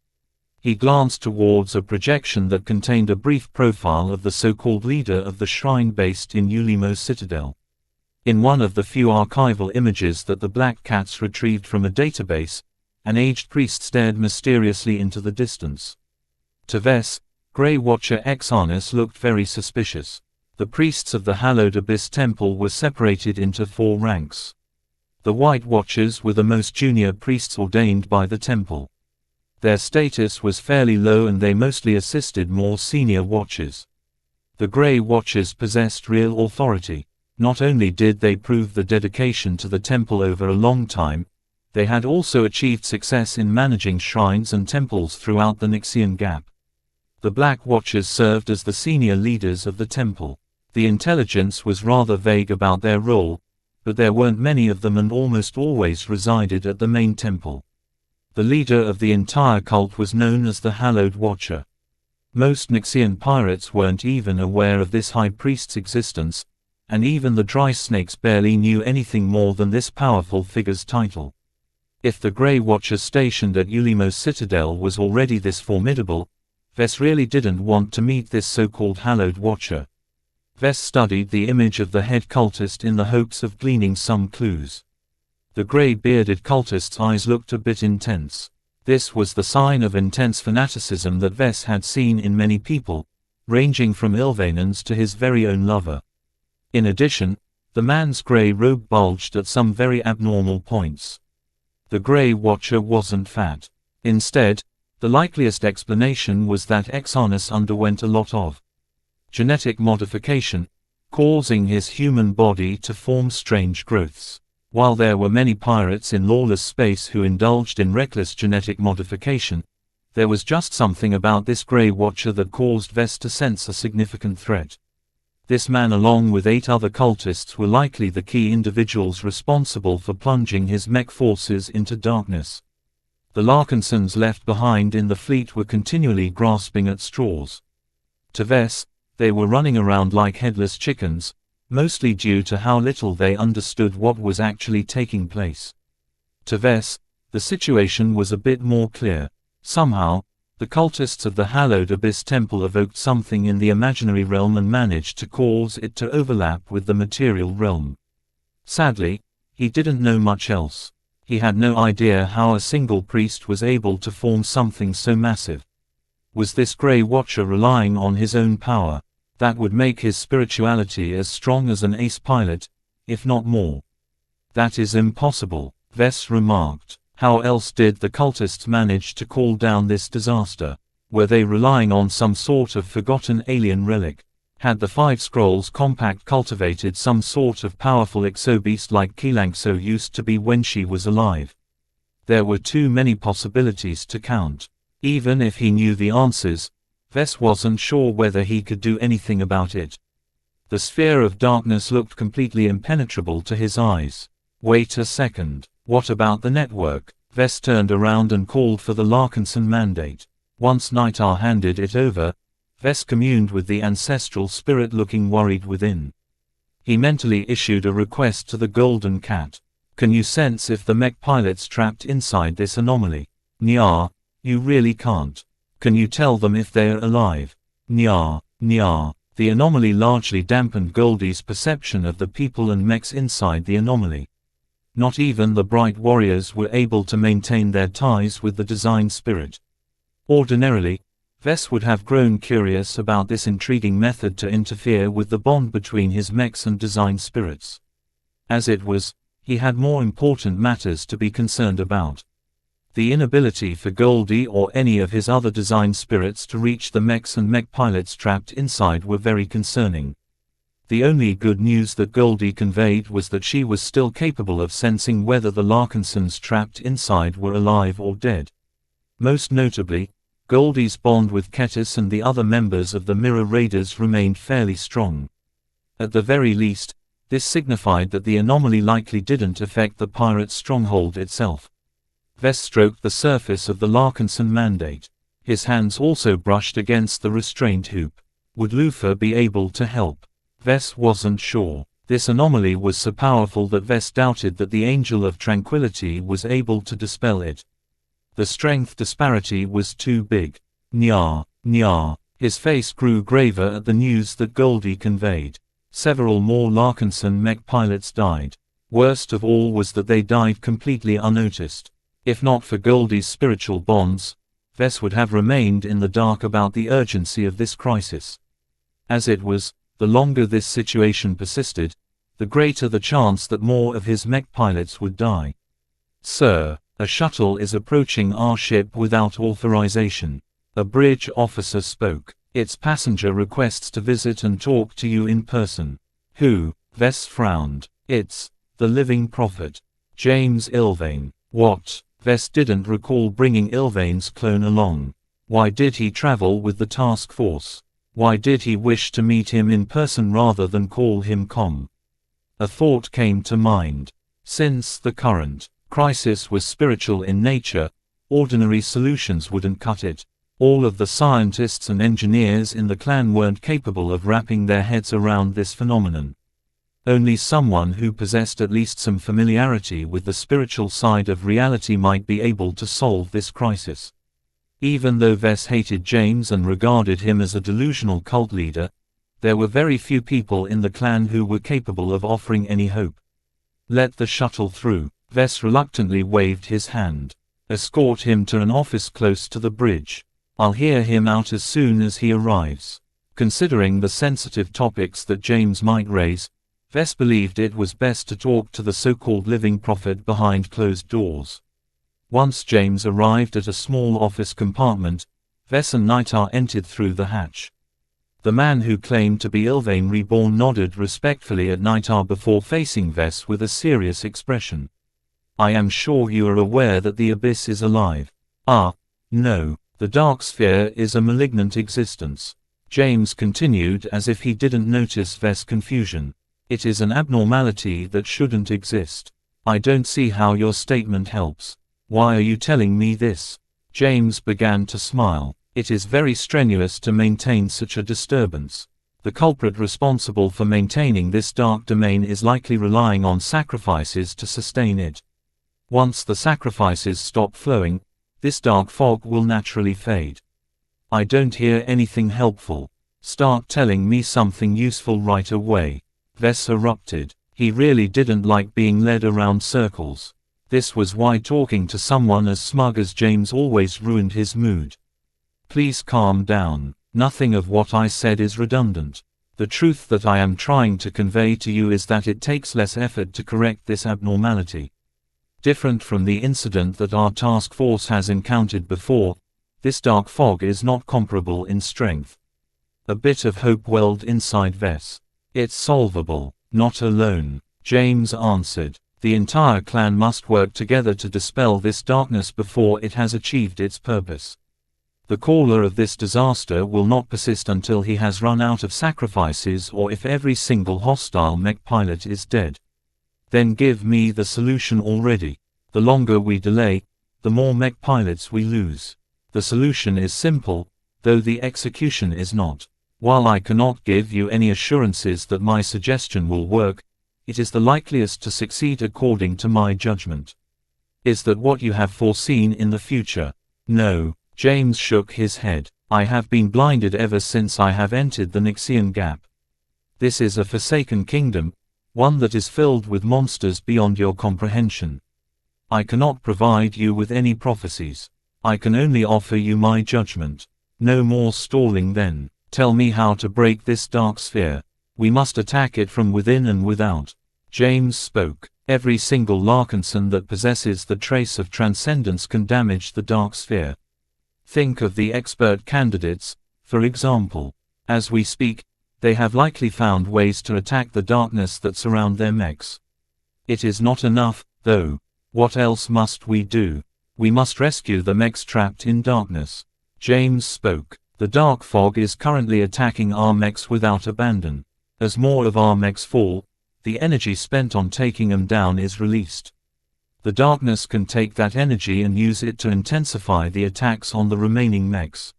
He glanced towards a projection that contained a brief profile of the so-called leader of the shrine based in Ulimo's citadel. In one of the few archival images that the Black Cats retrieved from a database, an aged priest stared mysteriously into the distance. To Vess, Grey Watcher Xianxia looked very suspicious. The priests of the Hallowed Abyss Temple were separated into 4 ranks. The White Watchers were the most junior priests ordained by the temple. Their status was fairly low and they mostly assisted more senior watchers. The Grey Watchers possessed real authority. Not only did they prove the dedication to the temple over a long time, they had also achieved success in managing shrines and temples throughout the Xian Gap. The Black Watchers served as the senior leaders of the temple. The intelligence was rather vague about their role, but there weren't many of them and almost always resided at the main temple. The leader of the entire cult was known as the Hallowed Watcher. Most Xian pirates weren't even aware of this high priest's existence, and even the dry snakes barely knew anything more than this powerful figure's title. If the Grey Watcher stationed at Ulimo's citadel was already this formidable, Vess really didn't want to meet this so-called Hallowed Watcher. Vess studied the image of the head cultist in the hopes of gleaning some clues. The grey-bearded cultist's eyes looked a bit intense. This was the sign of intense fanaticism that Vess had seen in many people, ranging from Ilvanans to his very own lover. In addition, the man's grey robe bulged at some very abnormal points. The Grey Watcher wasn't fat. Instead, the likeliest explanation was that Xianxia underwent a lot of genetic modification, causing his human body to form strange growths. While there were many pirates in lawless space who indulged in reckless genetic modification, there was just something about this Grey Watcher that caused Vess to sense a significant threat. This man along with 8 other cultists were likely the key individuals responsible for plunging his mech forces into darkness. The Larkinsons left behind in the fleet were continually grasping at straws. To Vess, they were running around like headless chickens, mostly due to how little they understood what was actually taking place. To Vess, the situation was a bit more clear. Somehow, the cultists of the Hallowed Abyss Temple evoked something in the imaginary realm and managed to cause it to overlap with the material realm. Sadly, he didn't know much else. He had no idea how a single priest was able to form something so massive. Was this Grey Watcher relying on his own power? That would make his spirituality as strong as an ace pilot, if not more. That is impossible, Vess remarked. How else did the cultists manage to call down this disaster? Were they relying on some sort of forgotten alien relic? Had the 5 Scrolls Compact cultivated some sort of powerful exobeast like xianxia used to be when she was alive? There were too many possibilities to count. Even if he knew the answers, Ves wasn't sure whether he could do anything about it. The sphere of darkness looked completely impenetrable to his eyes. Wait a second. What about the network? Ves turned around and called for the Larkinson mandate. Once Nightar handed it over, Ves communed with the ancestral spirit looking worried within. He mentally issued a request to the Golden Cat. Can you sense if the mech pilot's trapped inside this anomaly? Nya, you really can't. Can you tell them if they're alive? Nya, Nya. The anomaly largely dampened Goldie's perception of the people and mechs inside the anomaly. Not even the bright warriors were able to maintain their ties with the design spirit. Ordinarily, Ves would have grown curious about this intriguing method to interfere with the bond between his mechs and design spirits. As it was, he had more important matters to be concerned about. The inability for Goldie or any of his other design spirits to reach the mechs and mech pilots trapped inside were very concerning. The only good news that Goldie conveyed was that she was still capable of sensing whether the Larkinsons trapped inside were alive or dead. Most notably, Goldie's bond with Ketis and the other members of the Mirror Raiders remained fairly strong. At the very least, this signified that the anomaly likely didn't affect the pirate stronghold itself. Ves stroked the surface of the Larkinson mandate. His hands also brushed against the restraint hoop. Would Lufa be able to help? Ves wasn't sure. This anomaly was so powerful that Ves doubted that the Angel of Tranquility was able to dispel it. The strength disparity was too big. Nya, Nya. His face grew graver at the news that Goldie conveyed. Several more Larkinson mech pilots died. Worst of all was that they died completely unnoticed. If not for Goldie's spiritual bonds, Ves would have remained in the dark about the urgency of this crisis. As it was, the longer this situation persisted, the greater the chance that more of his mech pilots would die. Sir, a shuttle is approaching our ship without authorization. A bridge officer spoke. Its passenger requests to visit and talk to you in person. Who? Ves frowned. It's the living prophet. James Ilvain. What? Ves didn't recall bringing Ilvain's clone along. Why did he travel with the task force? Why did he wish to meet him in person rather than call him com? A thought came to mind. Since the current crisis was spiritual in nature, ordinary solutions wouldn't cut it. All of the scientists and engineers in the clan weren't capable of wrapping their heads around this phenomenon. Only someone who possessed at least some familiarity with the spiritual side of reality might be able to solve this crisis. Even though Ves hated James and regarded him as a delusional cult leader, there were very few people in the clan who were capable of offering any hope. Let the shuttle through. Ves reluctantly waved his hand. Escort him to an office close to the bridge. I'll hear him out as soon as he arrives. Considering the sensitive topics that James might raise, Ves believed it was best to talk to the so-called living prophet behind closed doors. Once James arrived at a small office compartment, Ves and Nightar entered through the hatch. The man who claimed to be Ilvain Reborn nodded respectfully at Nightar before facing Ves with a serious expression. I am sure you are aware that the Abyss is alive. Ah, no, the Dark Sphere is a malignant existence. James continued as if he didn't notice Ves' confusion. It is an abnormality that shouldn't exist. I don't see how your statement helps. Why are you telling me this? James began to smile. It is very strenuous to maintain such a disturbance. The culprit responsible for maintaining this dark domain is likely relying on sacrifices to sustain it. Once the sacrifices stop flowing, this dark fog will naturally fade. I don't hear anything helpful. Start telling me something useful right away. Ves erupted. He really didn't like being led around circles. This was why talking to someone as smug as James always ruined his mood. Please calm down. Nothing of what I said is redundant. The truth that I am trying to convey to you is that it takes less effort to correct this abnormality. Different from the incident that our task force has encountered before, this dark fog is not comparable in strength. A bit of hope welled inside Ves. It's solvable. Not alone, James answered. The entire clan must work together to dispel this darkness before it has achieved its purpose. The caller of this disaster will not persist until he has run out of sacrifices or if every single hostile mech pilot is dead. Then give me the solution already. The longer we delay, the more mech pilots we lose. The solution is simple, though the execution is not. While I cannot give you any assurances that my suggestion will work, it is the likeliest to succeed according to my judgment. Is that what you have foreseen in the future? No. James shook his head. I have been blinded ever since I have entered the Xianxian gap. This is a forsaken kingdom, one that is filled with monsters beyond your comprehension. I cannot provide you with any prophecies. I can only offer you my judgment. No more stalling then. Tell me how to break this dark sphere. We must attack it from within and without. James spoke. Every single Larkinson that possesses the trace of transcendence can damage the dark sphere. Think of the expert candidates, for example. As we speak, they have likely found ways to attack the darkness that surround their mechs. It is not enough, though. What else must we do? We must rescue the mechs trapped in darkness. James spoke. The dark fog is currently attacking our mechs without abandon. As more of our mechs fall, the energy spent on taking them down is released. The darkness can take that energy and use it to intensify the attacks on the remaining mechs.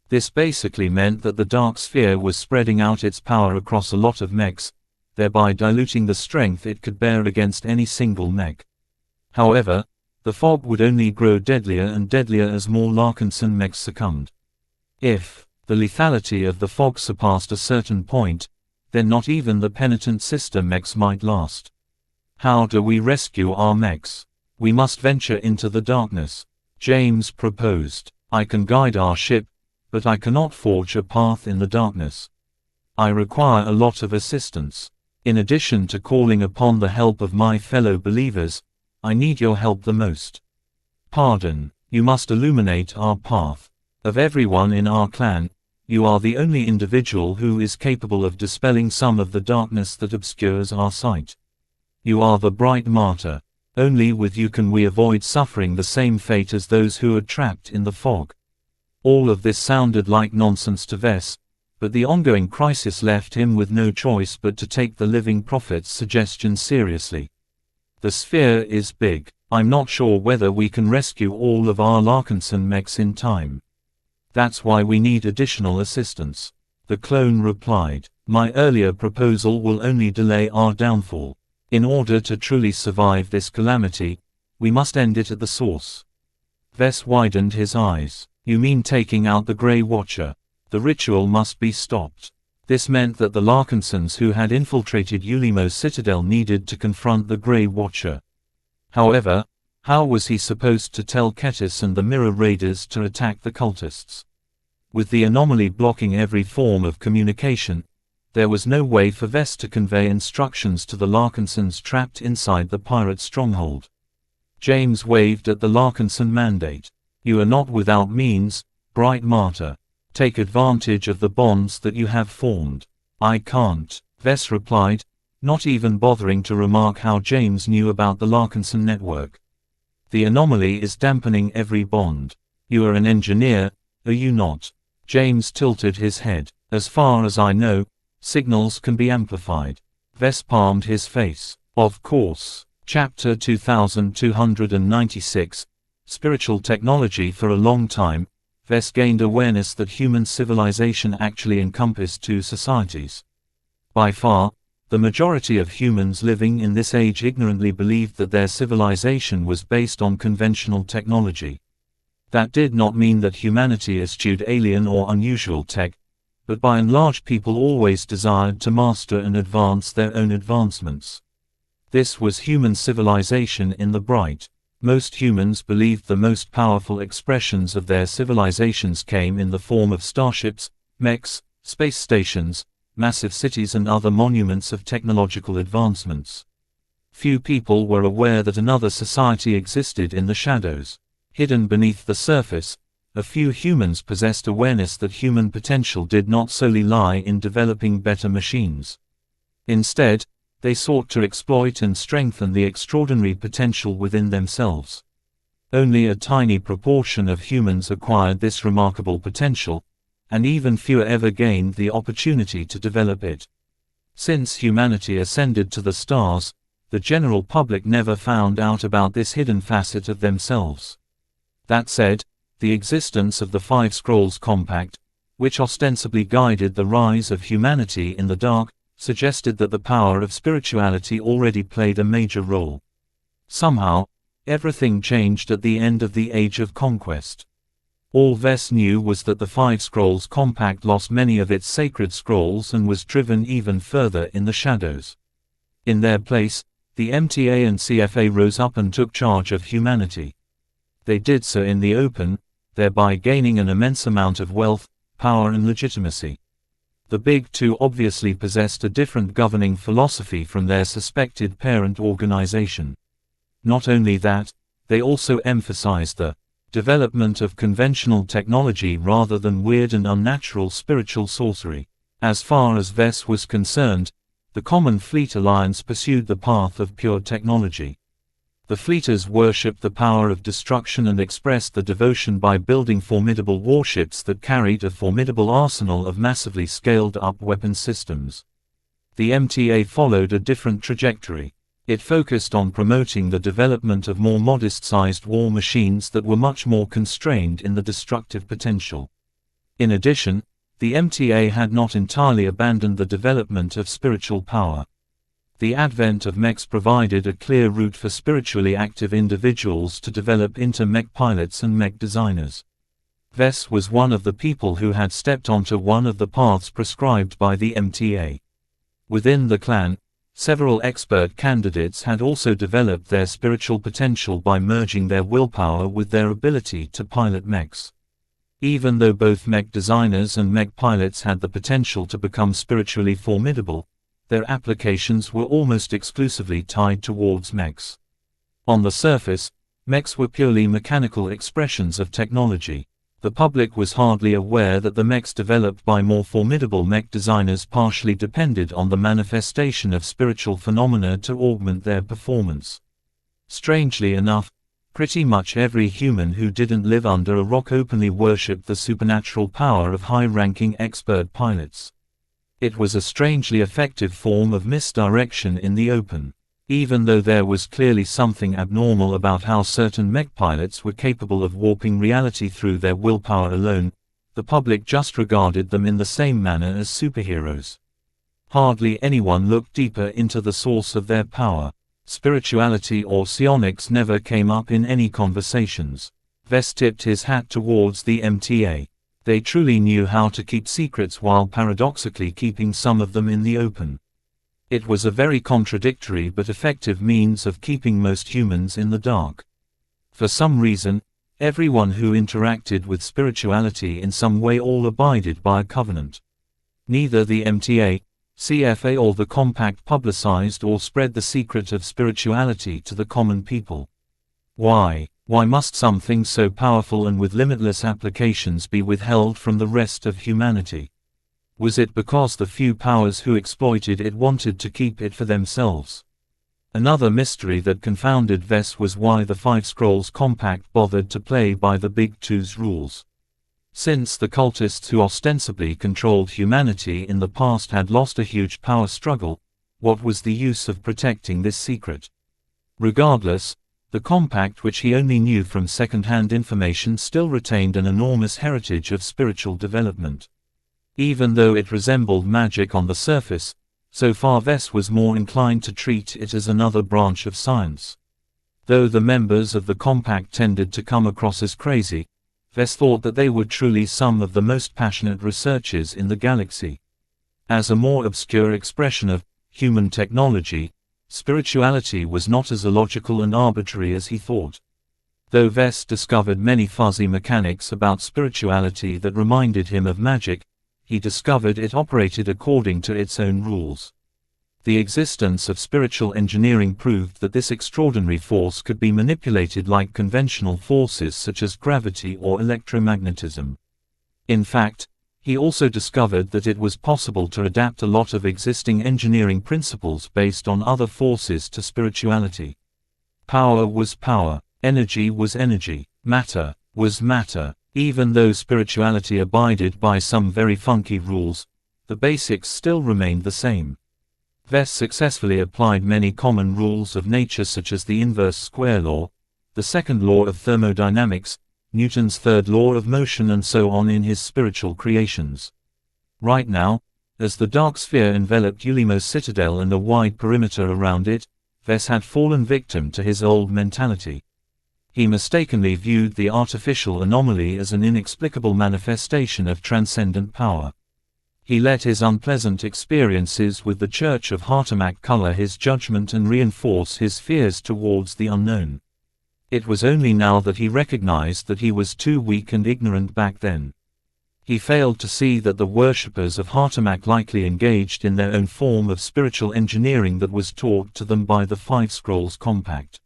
This basically meant that the dark sphere was spreading out its power across a lot of mechs, thereby diluting the strength it could bear against any single mech. However, the fog would only grow deadlier and deadlier as more Larkinson mechs succumbed. If the lethality of the fog surpassed a certain point, then not even the penitent sister mechs might last. How do we rescue our mechs? We must venture into the darkness. James proposed. I can guide our ship, but I cannot forge a path in the darkness. I require a lot of assistance. In addition to calling upon the help of my fellow believers, I need your help the most. Pardon, you must illuminate our path. Of everyone in our clan, you are the only individual who is capable of dispelling some of the darkness that obscures our sight. You are the bright martyr. Only with you can we avoid suffering the same fate as those who are trapped in the fog. All of this sounded like nonsense to Vess, but the ongoing crisis left him with no choice but to take the living prophet's suggestion seriously. The sphere is big. I'm not sure whether we can rescue all of our Larkinson mechs in time. That's why we need additional assistance. The clone replied. My earlier proposal will only delay our downfall. In order to truly survive this calamity, we must end it at the source. Vess widened his eyes. You mean taking out the Grey Watcher? The ritual must be stopped. This meant that the Larkinsons who had infiltrated Ulimo's citadel needed to confront the Grey Watcher. However, how was he supposed to tell Ketis and the Mirror Raiders to attack the cultists? With the anomaly blocking every form of communication, there was no way for Vess to convey instructions to the Larkinsons trapped inside the pirate stronghold. James waved at the Larkinson mandate. You are not without means, bright martyr. Take advantage of the bonds that you have formed. I can't, Vess replied, not even bothering to remark how James knew about the Larkinson network. The anomaly is dampening every bond. You are an engineer, are you not? James tilted his head. As far as I know, signals can be amplified. Vess palmed his face. Of course. Chapter 2296, Spiritual Technology. For a long time, Vess gained awareness that human civilization actually encompassed two societies. By far, the majority of humans living in this age ignorantly believed that their civilization was based on conventional technology. That did not mean that humanity eschewed alien or unusual tech, but by and large people always desired to master and advance their own advancements. This was human civilization in the bright. Most humans believed the most powerful expressions of their civilizations came in the form of starships, mechs, space stations, massive cities and other monuments of technological advancements. Few people were aware that another society existed in the shadows. Hidden beneath the surface, a few humans possessed awareness that human potential did not solely lie in developing better machines. Instead, they sought to exploit and strengthen the extraordinary potential within themselves. Only a tiny proportion of humans acquired this remarkable potential, and even fewer ever gained the opportunity to develop it. Since humanity ascended to the stars, the general public never found out about this hidden facet of themselves. That said, the existence of the Five Scrolls Compact, which ostensibly guided the rise of humanity in the dark, suggested that the power of spirituality already played a major role. Somehow, everything changed at the end of the Age of Conquest. All Vess knew was that the Five Scrolls Compact lost many of its sacred scrolls and was driven even further in the shadows. In their place, the MTA and CFA rose up and took charge of humanity. They did so in the open, thereby gaining an immense amount of wealth, power and legitimacy. The Big Two obviously possessed a different governing philosophy from their suspected parent organization. Not only that, they also emphasized the development of conventional technology rather than weird and unnatural spiritual sorcery. As far as Vess was concerned, the Common Fleet Alliance pursued the path of pure technology. The Fleeters worshipped the power of destruction and expressed the devotion by building formidable warships that carried a formidable arsenal of massively scaled-up weapon systems. The MTA followed a different trajectory. It focused on promoting the development of more modest-sized war machines that were much more constrained in the destructive potential. In addition, the MTA had not entirely abandoned the development of spiritual power. The advent of mechs provided a clear route for spiritually active individuals to develop into mech pilots and mech designers. Vess was one of the people who had stepped onto one of the paths prescribed by the MTA. Within the clan, several expert candidates had also developed their spiritual potential by merging their willpower with their ability to pilot mechs. Even though both mech designers and mech pilots had the potential to become spiritually formidable, their applications were almost exclusively tied towards mechs. On the surface, mechs were purely mechanical expressions of technology. The public was hardly aware that the mechs developed by more formidable mech designers partially depended on the manifestation of spiritual phenomena to augment their performance. Strangely enough, pretty much every human who didn't live under a rock openly worshipped the supernatural power of high-ranking expert pilots. It was a strangely effective form of misdirection in the open. Even though there was clearly something abnormal about how certain mech pilots were capable of warping reality through their willpower alone, the public just regarded them in the same manner as superheroes. Hardly anyone looked deeper into the source of their power. Spirituality or psionics never came up in any conversations. Vess tipped his hat towards the MTA. They truly knew how to keep secrets while paradoxically keeping some of them in the open. It was a very contradictory but effective means of keeping most humans in the dark. For some reason, everyone who interacted with spirituality in some way all abided by a covenant. Neither the MTA, CFA or the Compact publicized or spread the secret of spirituality to the common people. Why? Why must something so powerful and with limitless applications be withheld from the rest of humanity? Was it because the few powers who exploited it wanted to keep it for themselves? Another mystery that confounded Vess was why the Five Scrolls Compact bothered to play by the Big Two's rules. Since the cultists who ostensibly controlled humanity in the past had lost a huge power struggle, what was the use of protecting this secret? Regardless, the Compact, which he only knew from second-hand information, still retained an enormous heritage of spiritual development. Even though it resembled magic on the surface, so far Vess was more inclined to treat it as another branch of science. Though the members of the Compact tended to come across as crazy, Vess thought that they were truly some of the most passionate researchers in the galaxy. As a more obscure expression of human technology, spirituality was not as illogical and arbitrary as he thought. Though Vess discovered many fuzzy mechanics about spirituality that reminded him of magic, he discovered it operated according to its own rules. The existence of spiritual engineering proved that this extraordinary force could be manipulated like conventional forces such as gravity or electromagnetism. In fact, he also discovered that it was possible to adapt a lot of existing engineering principles based on other forces to spirituality. Power was power. Energy was energy. Matter was matter. Even though spirituality abided by some very funky rules, the basics still remained the same. Vess successfully applied many common rules of nature such as the inverse square law, the second law of thermodynamics, Newton's third law of motion and so on in his spiritual creations. Right now, as the dark sphere enveloped Ulimo's citadel and a wide perimeter around it, Vess had fallen victim to his old mentality. He mistakenly viewed the artificial anomaly as an inexplicable manifestation of transcendent power. He let his unpleasant experiences with the Church of Hartamak color his judgment and reinforce his fears towards the unknown. It was only now that he recognized that he was too weak and ignorant back then. He failed to see that the worshippers of Hartamak likely engaged in their own form of spiritual engineering that was taught to them by the Five Scrolls Compact.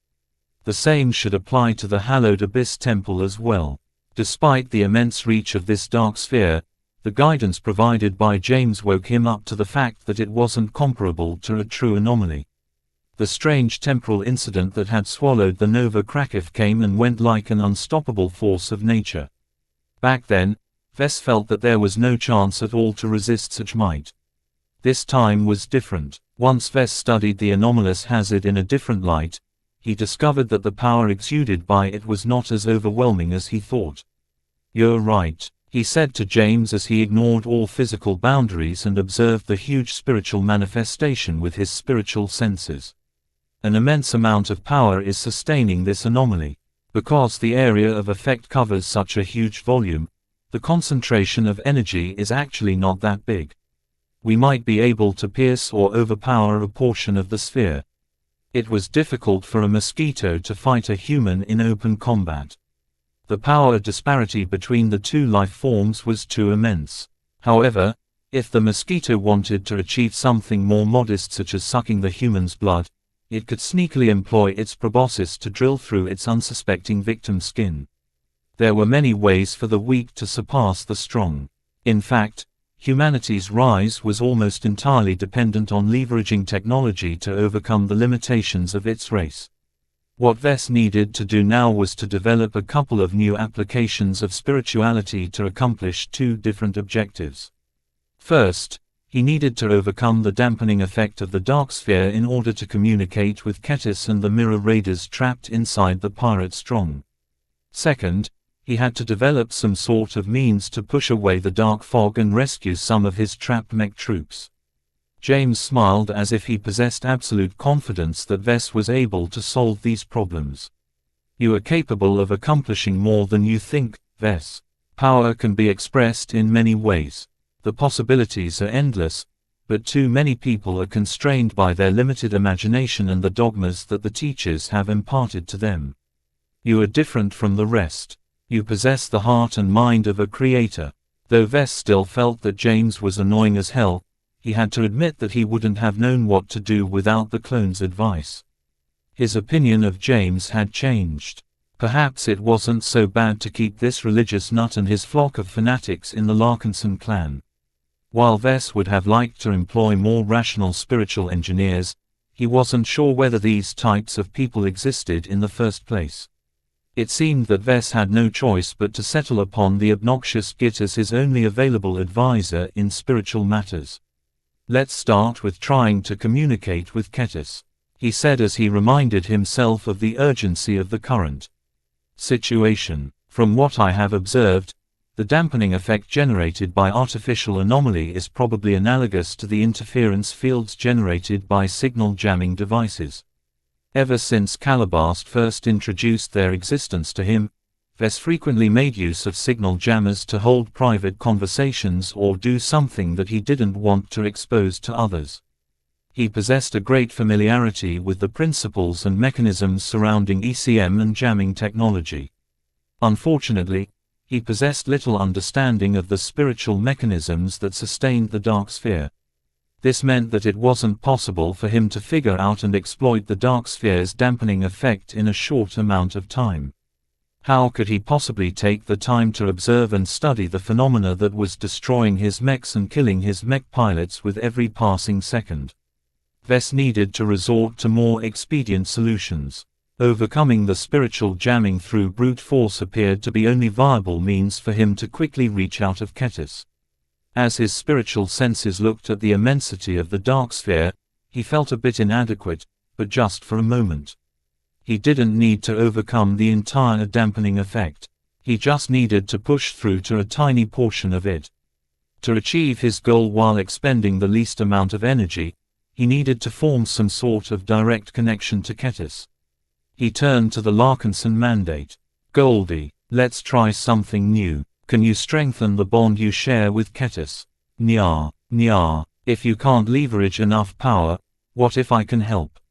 The same should apply to the Hallowed Abyss Temple as well. Despite the immense reach of this dark sphere, the guidance provided by James woke him up to the fact that it wasn't comparable to a true anomaly. The strange temporal incident that had swallowed the Nova Krakow came and went like an unstoppable force of nature. Back then, Vess felt that there was no chance at all to resist such might. This time was different. Once Vess studied the anomalous hazard in a different light, he discovered that the power exuded by it was not as overwhelming as he thought. "You're right," he said to James as he ignored all physical boundaries and observed the huge spiritual manifestation with his spiritual senses. An immense amount of power is sustaining this anomaly. Because the area of effect covers such a huge volume, the concentration of energy is actually not that big. We might be able to pierce or overpower a portion of the sphere. It was difficult for a mosquito to fight a human in open combat. The power disparity between the two life forms was too immense. However, if the mosquito wanted to achieve something more modest such as sucking the human's blood, it could sneakily employ its proboscis to drill through its unsuspecting victim's skin. There were many ways for the weak to surpass the strong. In fact, humanity's rise was almost entirely dependent on leveraging technology to overcome the limitations of its race. What Vess needed to do now was to develop a couple of new applications of spirituality to accomplish two different objectives. First, he needed to overcome the dampening effect of the dark sphere in order to communicate with Ketis and the mirror raiders trapped inside the pirate strong. Second, he had to develop some sort of means to push away the dark fog and rescue some of his trapped mech troops. James smiled as if he possessed absolute confidence that Vess was able to solve these problems. "You are capable of accomplishing more than you think, Vess. Power can be expressed in many ways. The possibilities are endless, but too many people are constrained by their limited imagination and the dogmas that the teachers have imparted to them. You are different from the rest. You possess the heart and mind of a creator." Though Vess still felt that James was annoying as hell, he had to admit that he wouldn't have known what to do without the clone's advice. His opinion of James had changed. Perhaps it wasn't so bad to keep this religious nut and his flock of fanatics in the Larkinson clan. While Vess would have liked to employ more rational spiritual engineers, he wasn't sure whether these types of people existed in the first place. It seemed that Vess had no choice but to settle upon the obnoxious Git as his only available advisor in spiritual matters. "Let's start with trying to communicate with Ketis," he said as he reminded himself of the urgency of the current situation. "From what I have observed, the dampening effect generated by artificial anomaly is probably analogous to the interference fields generated by signal jamming devices. Ever since Calabast first introduced their existence to him, Vess frequently made use of signal jammers to hold private conversations or do something that he didn't want to expose to others. He possessed a great familiarity with the principles and mechanisms surrounding ECM and jamming technology. Unfortunately, he possessed little understanding of the spiritual mechanisms that sustained the dark sphere. This meant that it wasn't possible for him to figure out and exploit the dark sphere's dampening effect in a short amount of time. How could he possibly take the time to observe and study the phenomena that was destroying his mechs and killing his mech pilots with every passing second? Vess needed to resort to more expedient solutions. Overcoming the spiritual jamming through brute force appeared to be only viable means for him to quickly reach out of Ketis. As his spiritual senses looked at the immensity of the dark sphere, he felt a bit inadequate, but just for a moment. He didn't need to overcome the entire dampening effect. He just needed to push through to a tiny portion of it. To achieve his goal while expending the least amount of energy, he needed to form some sort of direct connection to Ketis. He turned to the Larkinson mandate. Goldie, let's try something new. Can you strengthen the bond you share with Ketis? Nya. If you can't leverage enough power, what if I can help?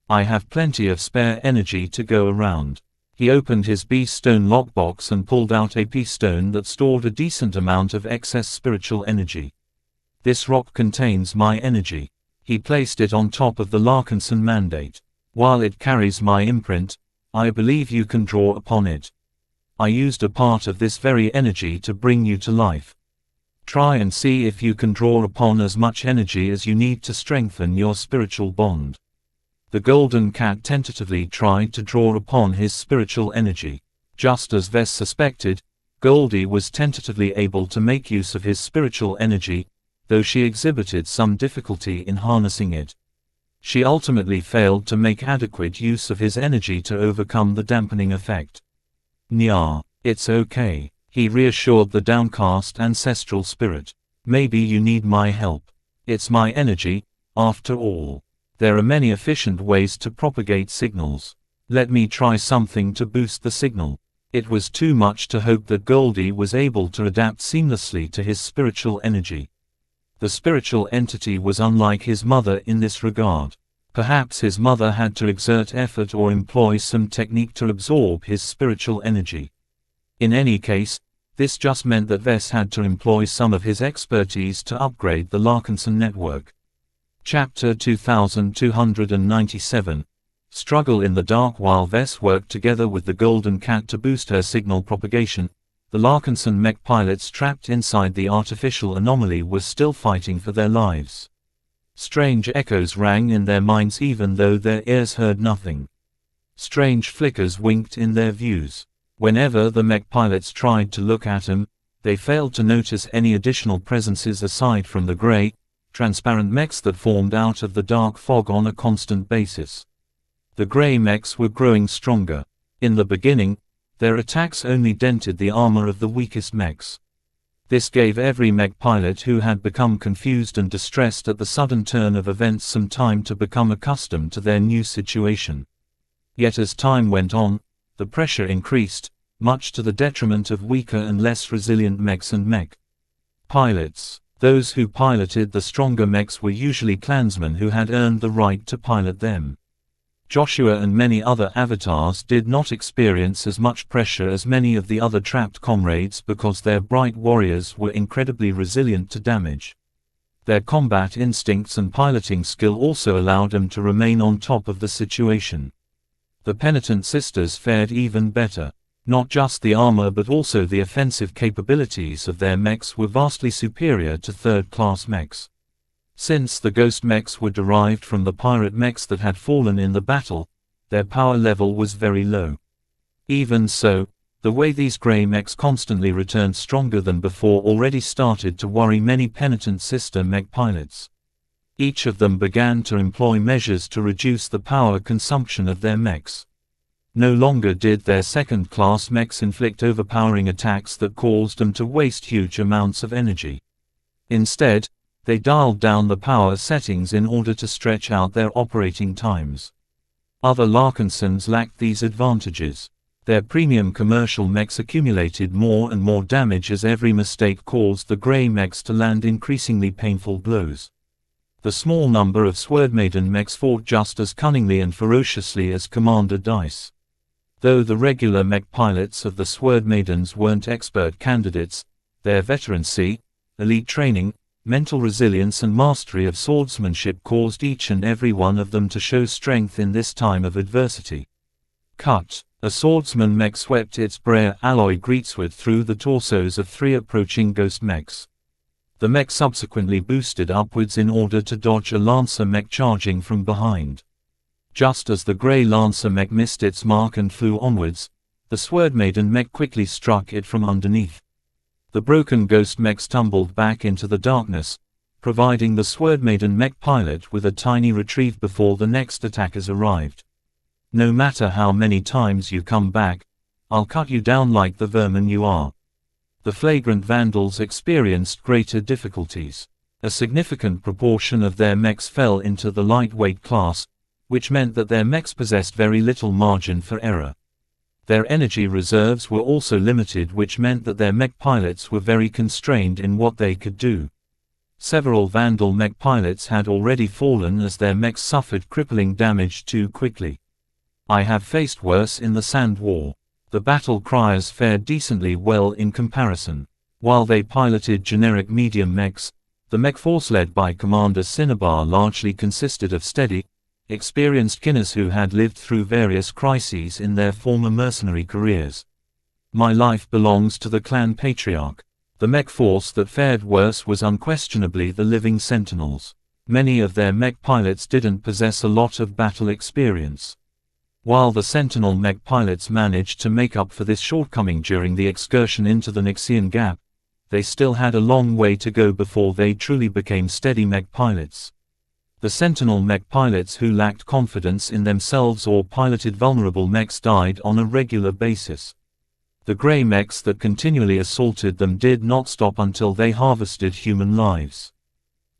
I have plenty of spare energy to go around. He opened his B-stone lockbox and pulled out a P-stone that stored a decent amount of excess spiritual energy. This rock contains my energy. He placed it on top of the Larkinson mandate. While it carries my imprint, I believe you can draw upon it. I used a part of this very energy to bring you to life. Try and see if you can draw upon as much energy as you need to strengthen your spiritual bond. The golden cat tentatively tried to draw upon his spiritual energy. Just as Vess suspected, Goldie was tentatively able to make use of his spiritual energy, though she exhibited some difficulty in harnessing it. She ultimately failed to make adequate use of his energy to overcome the dampening effect. Nya, it's okay, he reassured the downcast ancestral spirit. Maybe you need my help. It's my energy, after all. There are many efficient ways to propagate signals. Let me try something to boost the signal. It was too much to hope that Goldie was able to adapt seamlessly to his spiritual energy. The spiritual entity was unlike his mother in this regard. Perhaps his mother had to exert effort or employ some technique to absorb his spiritual energy. In any case, this just meant that Vess had to employ some of his expertise to upgrade the Larkinson network. Chapter 2297. Struggle in the dark. While Vess worked together with the Golden Cat to boost her signal propagation, the Larkinson mech pilots trapped inside the artificial anomaly were still fighting for their lives. Strange echoes rang in their minds even though their ears heard nothing. Strange flickers winked in their views. Whenever the mech pilots tried to look at him, they failed to notice any additional presences aside from the gray, transparent mechs that formed out of the dark fog on a constant basis. The gray mechs were growing stronger. In the beginning, their attacks only dented the armor of the weakest mechs. This gave every mech pilot who had become confused and distressed at the sudden turn of events some time to become accustomed to their new situation. Yet as time went on, the pressure increased, much to the detriment of weaker and less resilient mechs and mech pilots. Those who piloted the stronger mechs were usually clansmen who had earned the right to pilot them. Joshua and many other avatars did not experience as much pressure as many of the other trapped comrades because their bright warriors were incredibly resilient to damage. Their combat instincts and piloting skill also allowed them to remain on top of the situation. The penitent sisters fared even better. Not just the armor but also the offensive capabilities of their mechs were vastly superior to third-class mechs. Since the ghost mechs were derived from the pirate mechs that had fallen in the battle, their power level was very low. Even so, the way these gray mechs constantly returned stronger than before already started to worry many penitent sister mech pilots. Each of them began to employ measures to reduce the power consumption of their mechs. No longer did their second-class mechs inflict overpowering attacks that caused them to waste huge amounts of energy. Instead, they dialed down the power settings in order to stretch out their operating times. Other Larkinsons lacked these advantages. Their premium commercial mechs accumulated more and more damage as every mistake caused the gray mechs to land increasingly painful blows. The small number of Swordmaiden mechs fought just as cunningly and ferociously as Commander Dice. Though the regular mech pilots of the Swordmaidens weren't expert candidates, their veterancy, elite training, mental resilience and mastery of swordsmanship caused each and every one of them to show strength in this time of adversity. Cut. A swordsman mech swept its Brea alloy greatsword through the torsos of 3 approaching ghost mechs. The mech subsequently boosted upwards in order to dodge a lancer mech charging from behind. Just as the Grey Lancer mech missed its mark and flew onwards, the Swordmaiden mech quickly struck it from underneath. The broken Ghost mechs tumbled back into the darkness, providing the Swordmaiden mech pilot with a tiny reprieve before the next attackers arrived. No matter how many times you come back, I'll cut you down like the vermin you are. The flagrant vandals experienced greater difficulties. A significant proportion of their mechs fell into the lightweight class, which meant that their mechs possessed very little margin for error. Their energy reserves were also limited, which meant that their mech pilots were very constrained in what they could do. Several Vandal mech pilots had already fallen as their mechs suffered crippling damage too quickly. I have faced worse in the Sand War. The battle criers fared decently well in comparison. While they piloted generic medium mechs, the mech force led by Commander Cinnabar largely consisted of steady, experienced killers who had lived through various crises in their former mercenary careers. My life belongs to the clan patriarch. The mech force that fared worse was unquestionably the Living Sentinels. Many of their mech pilots didn't possess a lot of battle experience. While the Sentinel mech pilots managed to make up for this shortcoming during the excursion into the Nixian Gap, they still had a long way to go before they truly became steady mech pilots. The Sentinel mech pilots who lacked confidence in themselves or piloted vulnerable mechs died on a regular basis. The Grey mechs that continually assaulted them did not stop until they harvested human lives.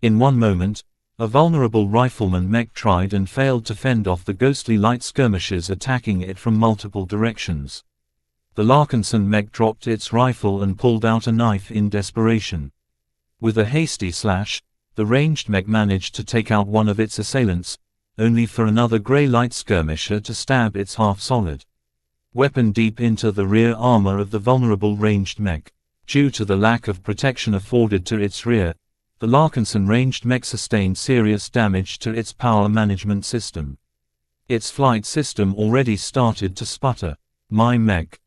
In one moment, a vulnerable rifleman mech tried and failed to fend off the ghostly light skirmishers attacking it from multiple directions. The Larkinson mech dropped its rifle and pulled out a knife in desperation. With a hasty slash, the ranged mech managed to take out one of its assailants, only for another Grey light skirmisher to stab its half-solid weapon deep into the rear armor of the vulnerable ranged mech. Due to the lack of protection afforded to its rear, the Larkinson ranged mech sustained serious damage to its power management system. Its flight system already started to sputter. My mech.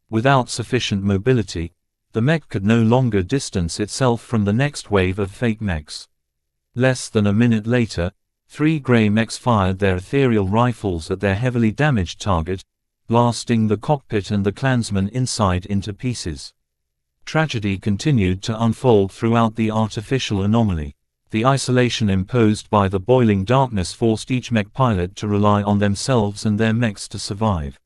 Without sufficient mobility, the mech could no longer distance itself from the next wave of fake mechs. Less than a minute later, 3 Grey mechs fired their ethereal rifles at their heavily damaged target, blasting the cockpit and the clansmen inside into pieces. Tragedy continued to unfold throughout the artificial anomaly. The isolation imposed by the boiling darkness forced each mech pilot to rely on themselves and their mechs to survive.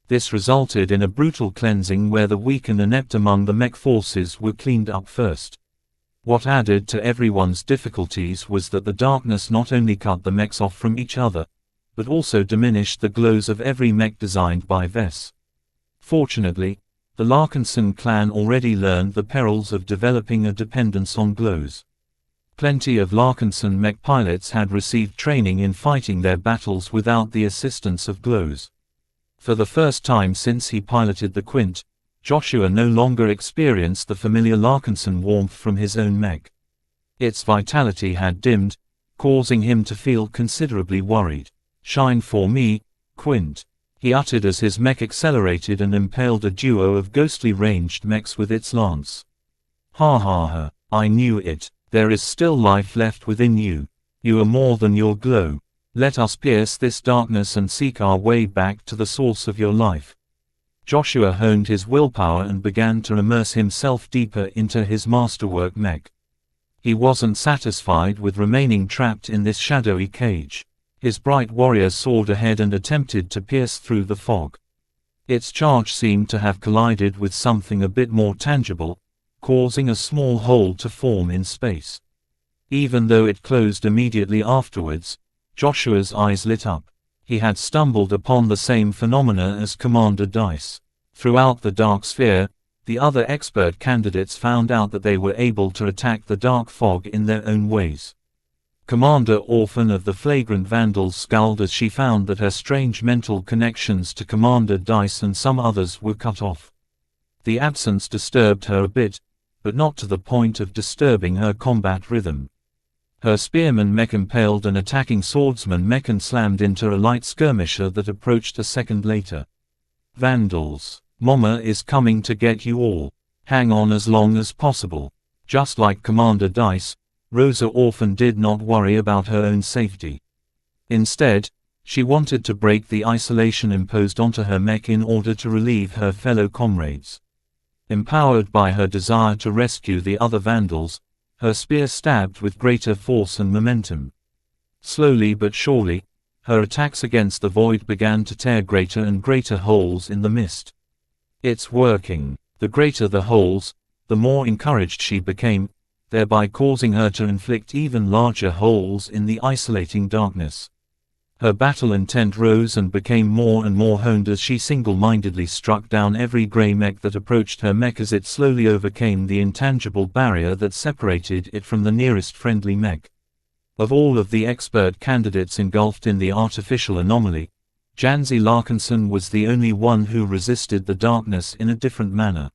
This resulted in a brutal cleansing where the weak and inept among the mech forces were cleaned up first. What added to everyone's difficulties was that the darkness not only cut the mechs off from each other, but also diminished the glows of every mech designed by Vess. Fortunately, the Larkinson clan already learned the perils of developing a dependence on glows. Plenty of Larkinson mech pilots had received training in fighting their battles without the assistance of glows. For the first time since he piloted the Quint, Joshua no longer experienced the familiar Larkinson warmth from his own mech. Its vitality had dimmed, causing him to feel considerably worried. "Shine for me, Quint," he uttered as his mech accelerated and impaled a duo of ghostly ranged mechs with its lance. "Ha ha ha, I knew it. There is still life left within you. You are more than your glow. Let us pierce this darkness and seek our way back to the source of your life." Joshua honed his willpower and began to immerse himself deeper into his masterwork mech. He wasn't satisfied with remaining trapped in this shadowy cage. His bright warrior soared ahead and attempted to pierce through the fog. Its charge seemed to have collided with something a bit more tangible, causing a small hole to form in space. Even though it closed immediately afterwards, Joshua's eyes lit up. He had stumbled upon the same phenomena as Commander Dice. Throughout the dark sphere, the other expert candidates found out that they were able to attack the dark fog in their own ways. Commander Orphan of the Flagrant Vandals scowled as she found that her strange mental connections to Commander Dice and some others were cut off. The absence disturbed her a bit, but not to the point of disturbing her combat rhythm. Her spearman mech impaled an attacking swordsman mech and slammed into a light skirmisher that approached a second later. "Vandals, Mama is coming to get you all. Hang on as long as possible." Just like Commander Dice, Rosa Orphan did not worry about her own safety. Instead, She wanted to break the isolation imposed onto her mech in order to relieve her fellow comrades. Empowered by her desire to rescue the other vandals, her spear stabbed with greater force and momentum. Slowly but surely, her attacks against the void began to tear greater and greater holes in the mist. It's working. The greater the holes, the more encouraged she became, thereby causing her to inflict even larger holes in the isolating darkness. Her battle intent rose and became more and more honed as she single-mindedly struck down every grey mech that approached her mech as it slowly overcame the intangible barrier that separated it from the nearest friendly mech. Of all of the expert candidates engulfed in the artificial anomaly, Xianxia Larkinson was the only one who resisted the darkness in a different manner.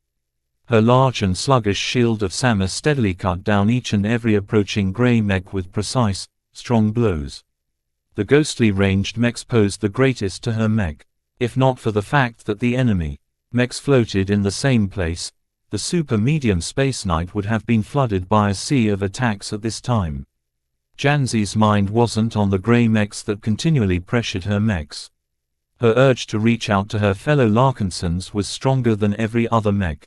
Her large and sluggish shield of Sama steadily cut down each and every approaching grey mech with precise, strong blows. The ghostly ranged mechs posed the greatest to her mech. If not for the fact that the enemy mechs floated in the same place, the super-medium Space Knight would have been flooded by a sea of attacks at this time. Xianxia's mind wasn't on the grey mechs that continually pressured her mechs. Her urge to reach out to her fellow Larkinsons was stronger than every other mech.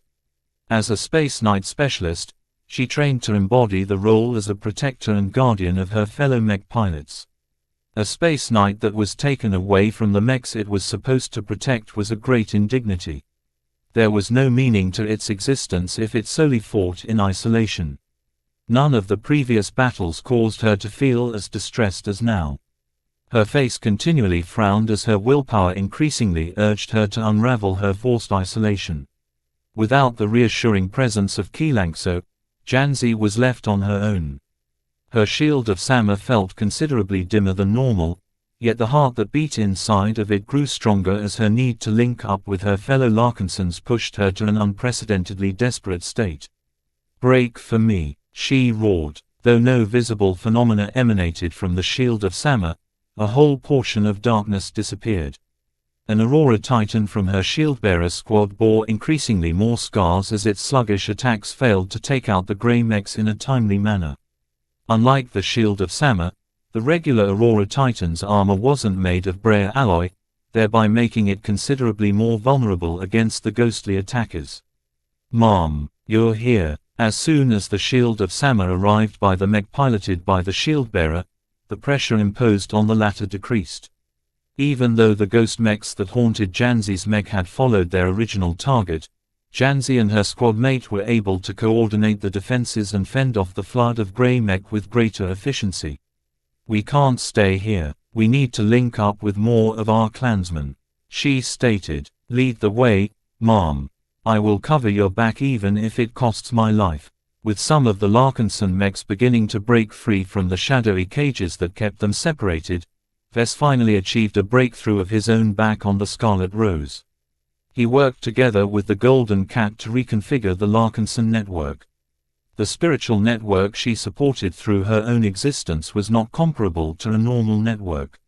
As a Space Knight specialist, she trained to embody the role as a protector and guardian of her fellow mech pilots. A Space Knight that was taken away from the mechs it was supposed to protect was a great indignity. There was no meaning to its existence if it solely fought in isolation. None of the previous battles caused her to feel as distressed as now. Her face continually frowned as her willpower increasingly urged her to unravel her forced isolation. Without the reassuring presence of xianxia, Xianxia was left on her own. Her shield of Sama felt considerably dimmer than normal, yet the heart that beat inside of it grew stronger as her need to link up with her fellow Larkinsons pushed her to an unprecedentedly desperate state. "Break for me," she roared. Though no visible phenomena emanated from the shield of Sama, a whole portion of darkness disappeared. An Aurora Titan from her shieldbearer squad bore increasingly more scars as its sluggish attacks failed to take out the grey mechs in a timely manner. Unlike the shield of Sama, the regular Aurora Titan's armor wasn't made of Brea alloy, thereby making it considerably more vulnerable against the ghostly attackers. "Mom, you're here." As soon as the shield of Sama arrived by the mech piloted by the shieldbearer, the pressure imposed on the latter decreased. Even though the ghost mechs that haunted Xianxia's mech had followed their original target, Xianxia and her squad mate were able to coordinate the defenses and fend off the flood of grey mech with greater efficiency. "We can't stay here. We need to link up with more of our clansmen," she stated. "Lead the way, Mom. I will cover your back even if it costs my life." With some of the Larkinson mechs beginning to break free from the shadowy cages that kept them separated, Vess finally achieved a breakthrough of his own back on the Scarlet Rose. He worked together with the Golden Cat to reconfigure the Larkinson network. The spiritual network she supported through her own existence was not comparable to a normal network.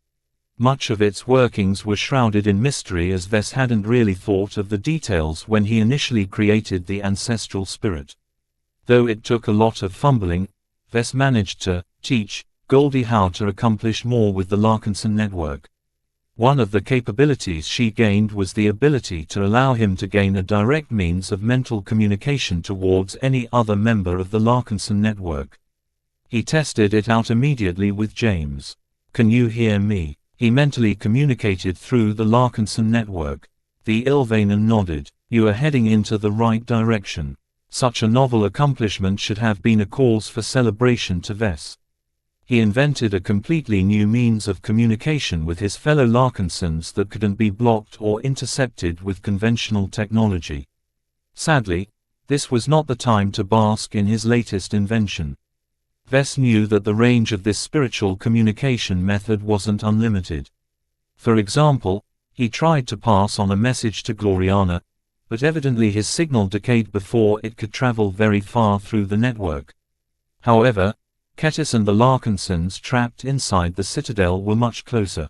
Much of its workings were shrouded in mystery as Vess hadn't really thought of the details when he initially created the ancestral spirit. Though it took a lot of fumbling, Vess managed to teach Goldie how to accomplish more with the Larkinson network. One of the capabilities she gained was the ability to allow him to gain a direct means of mental communication towards any other member of the Larkinson network. He tested it out immediately with James. "Can you hear me?" He mentally communicated through the Larkinson network. The Ilvanan nodded. "You are heading into the right direction." Such a novel accomplishment should have been a cause for celebration to Vess. He invented a completely new means of communication with his fellow Larkinsons that couldn't be blocked or intercepted with conventional technology. Sadly, this was not the time to bask in his latest invention. Vess knew that the range of this spiritual communication method wasn't unlimited. For example, he tried to pass on a message to Gloriana, but evidently his signal decayed before it could travel very far through the network. However, Ketis and the Larkinsons trapped inside the citadel were much closer.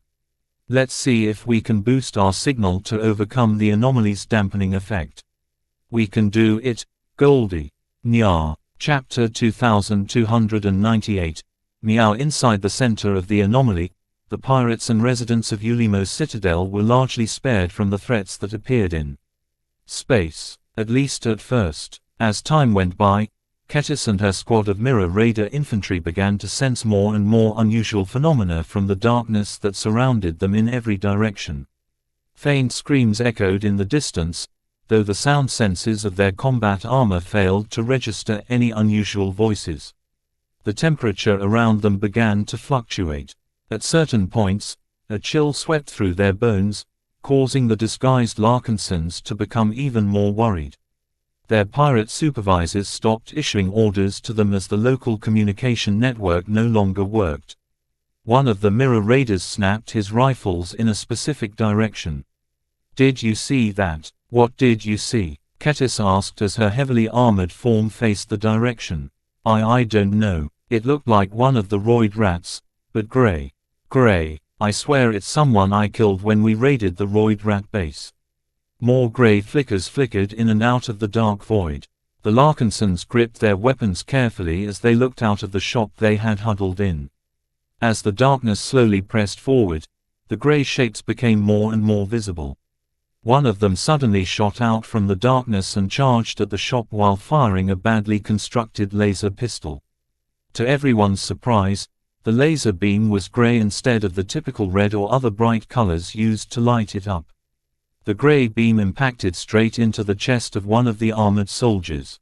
"Let's see if we can boost our signal to overcome the anomaly's dampening effect." "We can do it, Goldie." Nya. Chapter 2298. Meow. Inside the center of the anomaly, the pirates and residents of Ulimo's citadel were largely spared from the threats that appeared in space, at least at first. As time went by, Ketis and her squad of Mirror Raider infantry began to sense more and more unusual phenomena from the darkness that surrounded them in every direction. Faint screams echoed in the distance, though the sound senses of their combat armor failed to register any unusual voices. The temperature around them began to fluctuate. At certain points, a chill swept through their bones, causing the disguised Larkinsons to become even more worried. Their pirate supervisors stopped issuing orders to them as the local communication network no longer worked. One of the Mirror Raiders snapped his rifles in a specific direction. "Did you see that?" "What did you see?" Ketis asked as her heavily armored form faced the direction. I don't know. It looked like one of the roid rats, but gray. Gray. I swear it's someone I killed when we raided the roid rat base." More gray flickers flickered in and out of the dark void. The Larkinsons gripped their weapons carefully as they looked out of the shop they had huddled in. As the darkness slowly pressed forward, the gray shapes became more and more visible. One of them suddenly shot out from the darkness and charged at the shop while firing a badly constructed laser pistol. To everyone's surprise, the laser beam was gray instead of the typical red or other bright colors used to light it up. The gray beam impacted straight into the chest of one of the armored soldiers.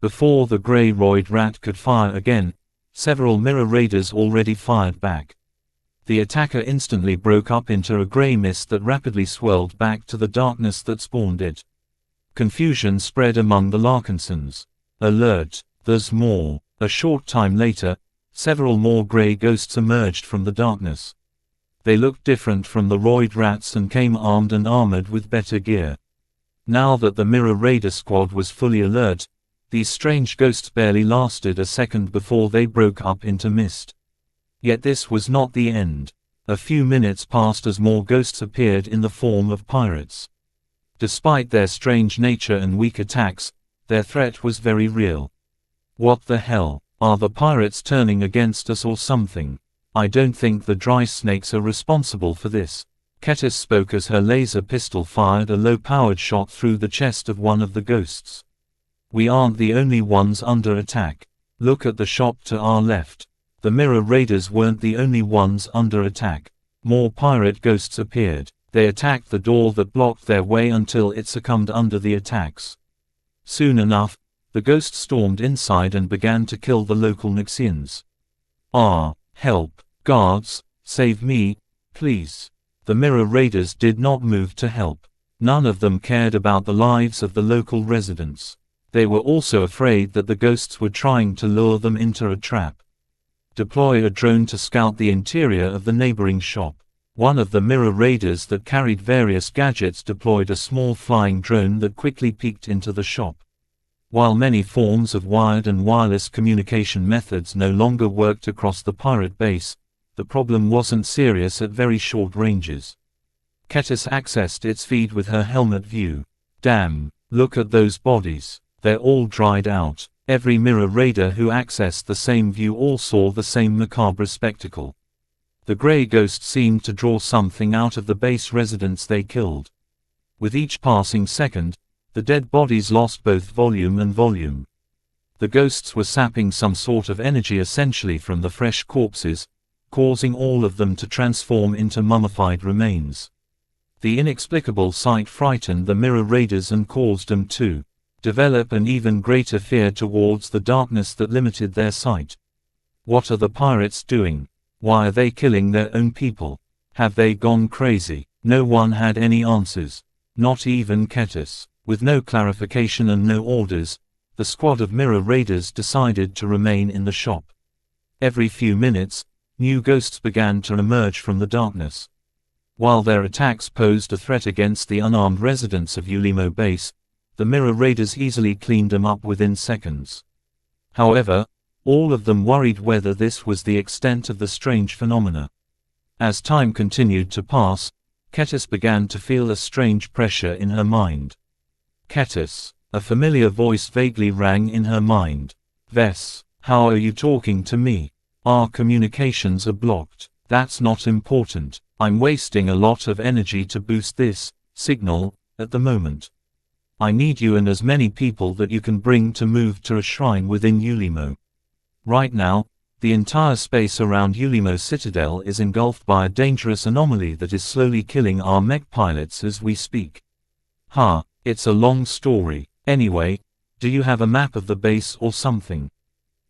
Before the gray roid rat could fire again, several Mirror Raiders already fired back. The attacker instantly broke up into a gray mist that rapidly swirled back to the darkness that spawned it. Confusion spread among the Larkinsons. "Alert! There's more!" A short time later, several more gray ghosts emerged from the darkness. They looked different from the roid rats and came armed and armored with better gear. Now that the Mirror Raider squad was fully alert, these strange ghosts barely lasted a second before they broke up into mist. Yet this was not the end. A few minutes passed as more ghosts appeared in the form of pirates. Despite their strange nature and weak attacks, their threat was very real. "What the hell? Are the pirates turning against us or something? I don't think the dry snakes are responsible for this." Ketis spoke as her laser pistol fired a low-powered shot through the chest of one of the ghosts. "We aren't the only ones under attack. Look at the shop to our left." The Mirror Raiders weren't the only ones under attack. More pirate ghosts appeared. They attacked the door that blocked their way until it succumbed under the attacks. Soon enough, the ghosts stormed inside and began to kill the local Nixians. Help! Guards, save me, please." The Mirror Raiders did not move to help. None of them cared about the lives of the local residents. They were also afraid that the ghosts were trying to lure them into a trap. "Deploy a drone to scout the interior of the neighboring shop." One of the Mirror Raiders that carried various gadgets deployed a small flying drone that quickly peeked into the shop. While many forms of wired and wireless communication methods no longer worked across the pirate base, the problem wasn't serious at very short ranges. Ketis accessed its feed with her helmet view. "Damn, look at those bodies. They're all dried out." Every Mirror Raider who accessed the same view all saw the same macabre spectacle. The gray ghost seemed to draw something out of the base residents they killed. With each passing second, the dead bodies lost both volume and volume. The ghosts were sapping some sort of energy essentially from the fresh corpses, causing all of them to transform into mummified remains. The inexplicable sight frightened the Mirror Raiders and caused them to develop an even greater fear towards the darkness that limited their sight. What are the pirates doing? Why are they killing their own people? Have they gone crazy? No one had any answers. Not even Ketis. With no clarification and no orders, the squad of Mirror Raiders decided to remain in the shop. Every few minutes, new ghosts began to emerge from the darkness. While their attacks posed a threat against the unarmed residents of Ulimo base, the Mirror Raiders easily cleaned them up within seconds. However, all of them worried whether this was the extent of the strange phenomena. As time continued to pass, Ketis began to feel a strange pressure in her mind. "Ketis," a familiar voice vaguely rang in her mind. "Vess, how are you talking to me? Our communications are blocked." That's not important. I'm wasting a lot of energy to boost this signal at the moment. I need you and as many people that you can bring to move to a shrine within Ulimo. Right now, the entire space around Ulimo Citadel is engulfed by a dangerous anomaly that is slowly killing our mech pilots as we speak. It's a long story. Anyway, do you have a map of the base or something?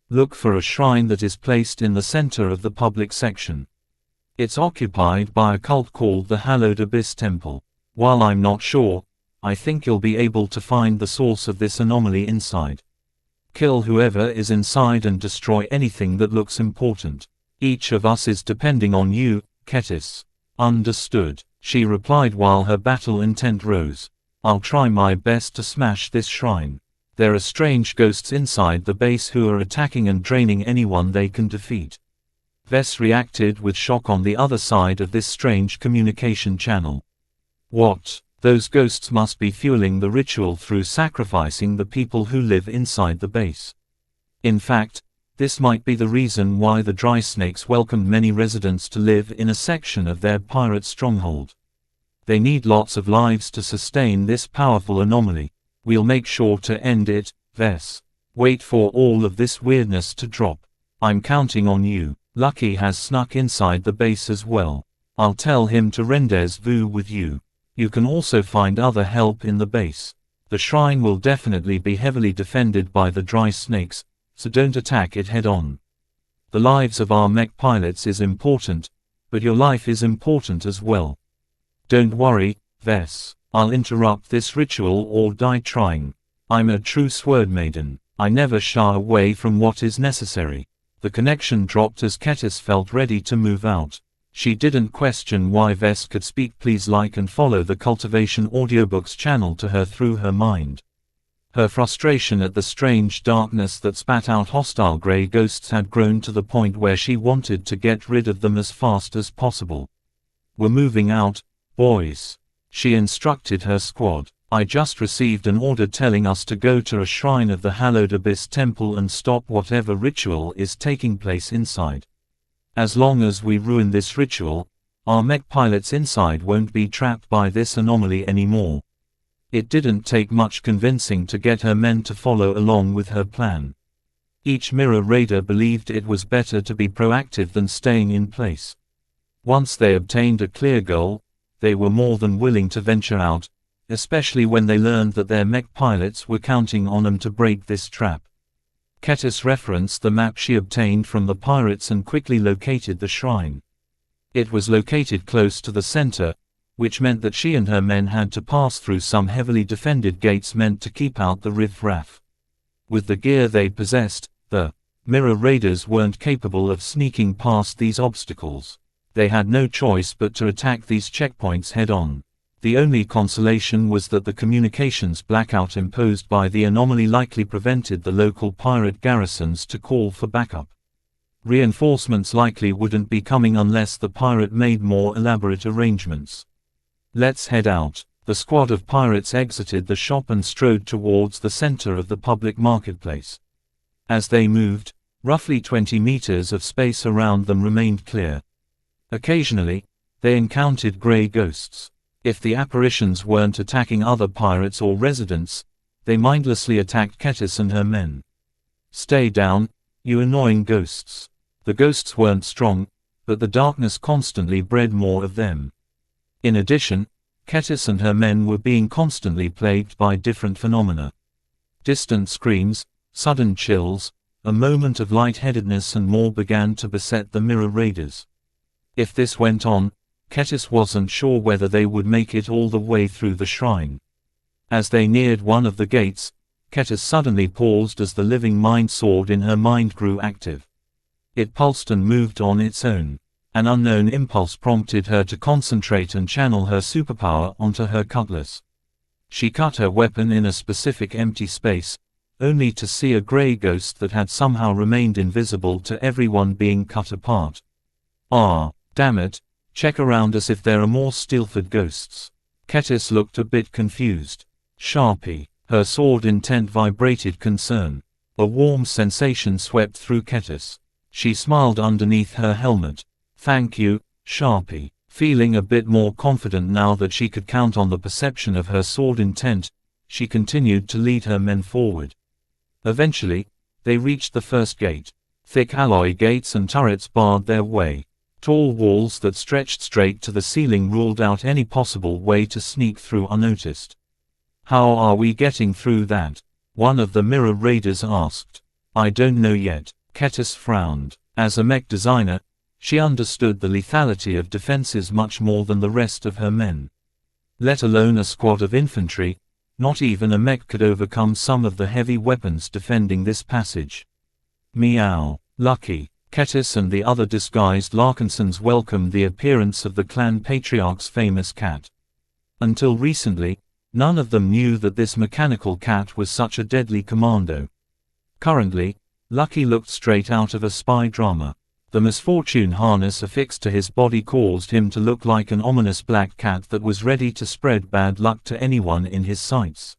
Look for a shrine that is placed in the center of the public section. It's occupied by a cult called the Hallowed Abyss Temple. While I'm not sure, I think you'll be able to find the source of this anomaly inside. Kill whoever is inside and destroy anything that looks important. Each of us is depending on you, Ketis. Understood, she replied while her battle intent rose. I'll try my best to smash this shrine. There are strange ghosts inside the base who are attacking and draining anyone they can defeat. Vess reacted with shock on the other side of this strange communication channel. What? Those ghosts must be fueling the ritual through sacrificing the people who live inside the base. In fact, this might be the reason why the dry snakes welcomed many residents to live in a section of their pirate stronghold. They need lots of lives to sustain this powerful anomaly. We'll make sure to end it, Vess. Wait for all of this weirdness to drop. I'm counting on you. Lucky has snuck inside the base as well. I'll tell him to rendezvous with you. You can also find other help in the base. The shrine will definitely be heavily defended by the dry snakes, so don't attack it head-on. The lives of our mech pilots is important, but your life is important as well. Don't worry, Vess. I'll interrupt this ritual or die trying. I'm a true sword maiden. I never shy away from what is necessary. The connection dropped as Ketis felt ready to move out. She didn't question why Vess could speak. Please like and follow the Cultivation Audiobooks channel to her through her mind. Her frustration at the strange darkness that spat out hostile grey ghosts had grown to the point where she wanted to get rid of them as fast as possible. We're moving out, boys. She instructed her squad. I just received an order telling us to go to a shrine of the Hallowed Abyss Temple and stop whatever ritual is taking place inside. As long as we ruin this ritual, our mech pilots inside won't be trapped by this anomaly anymore. It didn't take much convincing to get her men to follow along with her plan. Each mirror raider believed it was better to be proactive than staying in place. Once they obtained a clear goal, they were more than willing to venture out, especially when they learned that their mech pilots were counting on them to break this trap. Ketis referenced the map she obtained from the pirates and quickly located the shrine. It was located close to the center, which meant that she and her men had to pass through some heavily defended gates meant to keep out the riff-raff. With the gear they possessed, the mirror raiders weren't capable of sneaking past these obstacles. They had no choice but to attack these checkpoints head-on. The only consolation was that the communications blackout imposed by the anomaly likely prevented the local pirate garrisons to call for backup. Reinforcements likely wouldn't be coming unless the pirate made more elaborate arrangements. Let's head out. The squad of pirates exited the shop and strode towards the center of the public marketplace. As they moved, roughly 20 meters of space around them remained clear. Occasionally, they encountered gray ghosts. If the apparitions weren't attacking other pirates or residents, they mindlessly attacked Ketis and her men. Stay down, you annoying ghosts. The ghosts weren't strong, but the darkness constantly bred more of them. In addition, Ketis and her men were being constantly plagued by different phenomena. Distant screams, sudden chills, a moment of lightheadedness and more began to beset the mirror raiders. If this went on, Ketis wasn't sure whether they would make it all the way through the shrine. As they neared one of the gates, Ketis suddenly paused as the living mind sword in her mind grew active. It pulsed and moved on its own. An unknown impulse prompted her to concentrate and channel her superpower onto her cutlass. She cut her weapon in a specific empty space, only to see a gray ghost that had somehow remained invisible to everyone being cut apart. Ah, damn it. Check around us if there are more Steelford ghosts. Ketis looked a bit confused. Sharpie. Her sword intent vibrated concern. A warm sensation swept through Ketis. She smiled underneath her helmet. Thank you, Sharpie. Feeling a bit more confident now that she could count on the perception of her sword intent, she continued to lead her men forward. Eventually, they reached the first gate. Thick alloy gates and turrets barred their way. Tall walls that stretched straight to the ceiling ruled out any possible way to sneak through unnoticed. How are we getting through that? One of the mirror raiders asked. I don't know yet. Ketis frowned. As a mech designer, she understood the lethality of defenses much more than the rest of her men. Let alone a squad of infantry, not even a mech could overcome some of the heavy weapons defending this passage. Meow. Lucky. Ketis and the other disguised Larkinsons welcomed the appearance of the clan patriarch's famous cat. Until recently, none of them knew that this mechanical cat was such a deadly commando. Currently, Lucky looked straight out of a spy drama. The misfortune harness affixed to his body caused him to look like an ominous black cat that was ready to spread bad luck to anyone in his sights.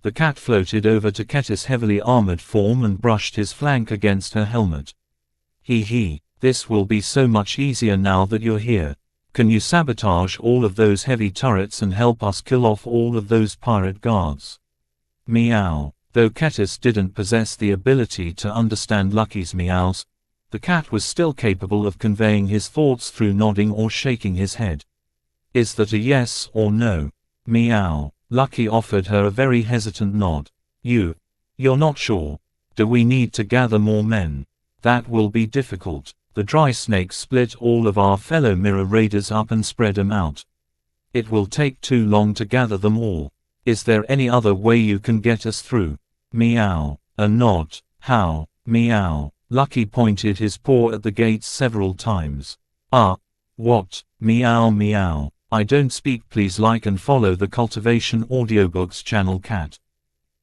The cat floated over to Ketis' heavily armored form and brushed his flank against her helmet. Hee, this will be so much easier now that you're here. Can you sabotage all of those heavy turrets and help us kill off all of those pirate guards? Meow. Though Ketis didn't possess the ability to understand Lucky's meows, the cat was still capable of conveying his thoughts through nodding or shaking his head. Is that a yes or no? Meow. Lucky offered her a very hesitant nod. You're not sure? Do we need to gather more men? That will be difficult. The dry snake split all of our fellow mirror raiders up and spread them out. It will take too long to gather them all. Is there any other way you can get us through? Meow. A nod. How? Meow. Lucky pointed his paw at the gates several times. What? Meow meow. I don't speak. Please like and follow the Cultivation Audiobooks channel cat.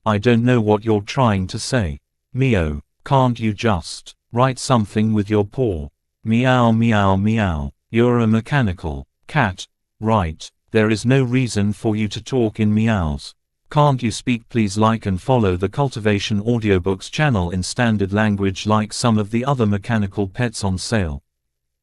I don't know what you're trying to say. Meow. Can't you just write something with your paw? Meow meow meow. You're a mechanical cat, right? There is no reason for you to talk in meows. Can't you speak? Please like and follow the Cultivation Audiobooks channel in standard language like some of the other mechanical pets on sale.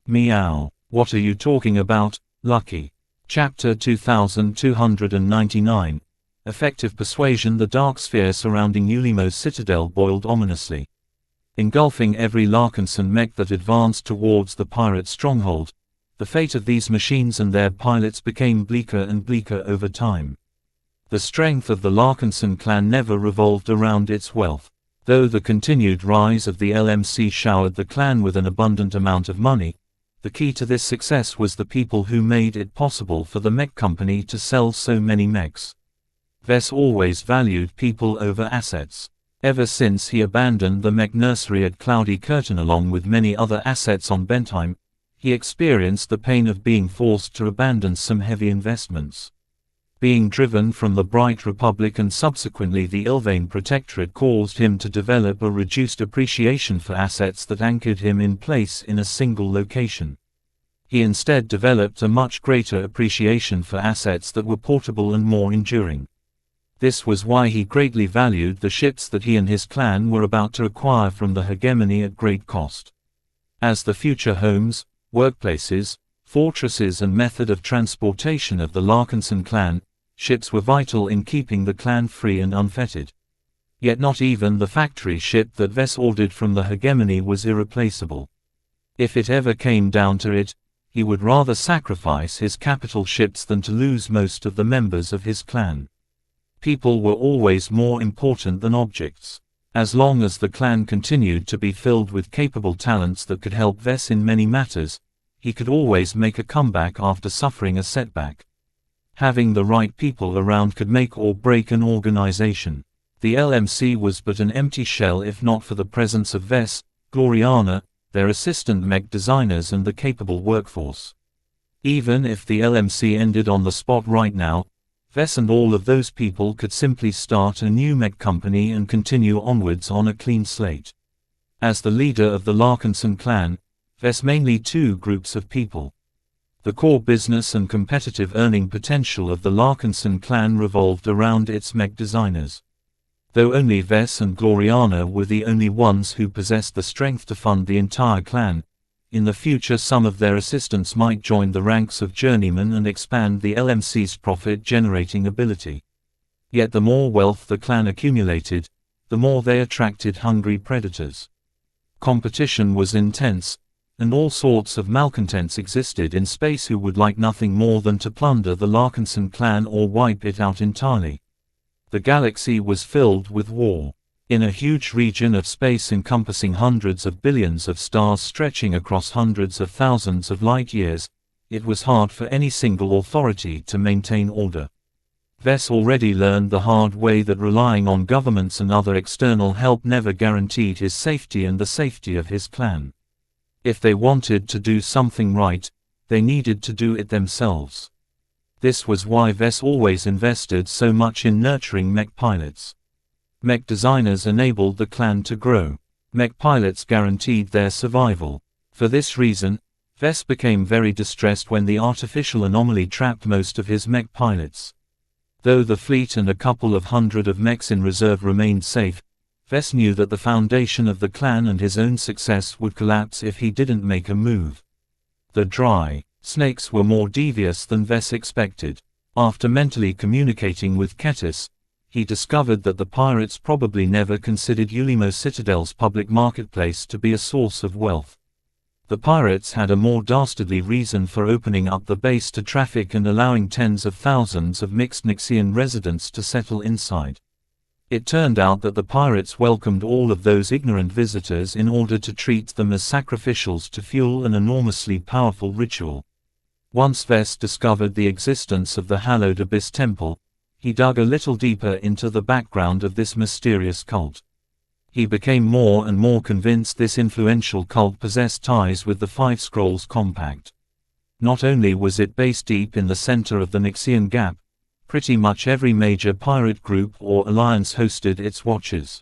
Meow. What are you talking about, Lucky? Chapter 2299. Effective persuasion. The dark sphere surrounding Ulimo's citadel boiled ominously. Engulfing every Larkinson mech that advanced towards the pirate stronghold, the fate of these machines and their pilots became bleaker and bleaker over time. The strength of the Larkinson clan never revolved around its wealth. Though the continued rise of the LMC showered the clan with an abundant amount of money, the key to this success was the people who made it possible for the mech company to sell so many mechs. Vess always valued people over assets. Ever since he abandoned the mech nursery at Cloudy Curtain along with many other assets on Bentheim, he experienced the pain of being forced to abandon some heavy investments. Being driven from the Bright Republic and subsequently the Ilvain Protectorate caused him to develop a reduced appreciation for assets that anchored him in place in a single location. He instead developed a much greater appreciation for assets that were portable and more enduring. This was why he greatly valued the ships that he and his clan were about to acquire from the hegemony at great cost. As the future homes, workplaces, fortresses and method of transportation of the Larkinson clan, ships were vital in keeping the clan free and unfettered. Yet not even the factory ship that Vess ordered from the hegemony was irreplaceable. If it ever came down to it, he would rather sacrifice his capital ships than to lose most of the members of his clan. People were always more important than objects. As long as the clan continued to be filled with capable talents that could help Vess in many matters, he could always make a comeback after suffering a setback. Having the right people around could make or break an organization. The LMC was but an empty shell if not for the presence of Vess, Gloriana, their assistant mech designers and the capable workforce. Even if the LMC ended on the spot right now, Vess and all of those people could simply start a new mech company and continue onwards on a clean slate. As the leader of the Larkinson clan, Vess mainly two groups of people. The core business and competitive earning potential of the Larkinson clan revolved around its mech designers. Though only Vess and Gloriana were the only ones who possessed the strength to fund the entire clan, In the future some of their assistants might join the ranks of journeymen and expand the LMC's profit-generating ability. Yet the more wealth the clan accumulated, the more they attracted hungry predators. Competition was intense, and all sorts of malcontents existed in space who would like nothing more than to plunder the Larkinson clan or wipe it out entirely. The galaxy was filled with war. In a huge region of space encompassing hundreds of billions of stars stretching across hundreds of thousands of light-years, it was hard for any single authority to maintain order. Vess already learned the hard way that relying on governments and other external help never guaranteed his safety and the safety of his clan. If they wanted to do something right, they needed to do it themselves. This was why Vess always invested so much in nurturing mech pilots. Mech designers enabled the clan to grow. Mech pilots guaranteed their survival. For this reason, Vess became very distressed when the artificial anomaly trapped most of his mech pilots. Though the fleet and a couple of hundred of mechs in reserve remained safe, Vess knew that the foundation of the clan and his own success would collapse if he didn't make a move. The dry snakes were more devious than Vess expected. After mentally communicating with Ketis, he discovered that the pirates probably never considered Ulimo Citadel's public marketplace to be a source of wealth. The pirates had a more dastardly reason for opening up the base to traffic and allowing tens of thousands of mixed Nixian residents to settle inside. It turned out that the pirates welcomed all of those ignorant visitors in order to treat them as sacrificials to fuel an enormously powerful ritual. Once Vess discovered the existence of the Hallowed Abyss Temple, he dug a little deeper into the background of this mysterious cult. He became more and more convinced this influential cult possessed ties with the Five Scrolls Compact. Not only was it based deep in the center of the Nixian Gap, pretty much every major pirate group or alliance hosted its watchers.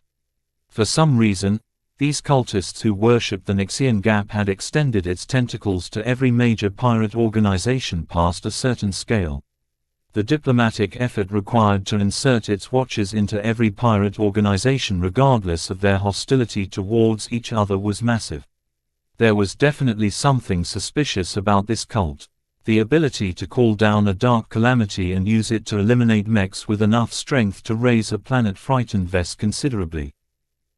For some reason, these cultists who worshipped the Nixian Gap had extended its tentacles to every major pirate organization past a certain scale. The diplomatic effort required to insert its watchers into every pirate organization regardless of their hostility towards each other was massive. There was definitely something suspicious about this cult. The ability to call down a dark calamity and use it to eliminate mechs with enough strength to raise a planet frightened Vess considerably.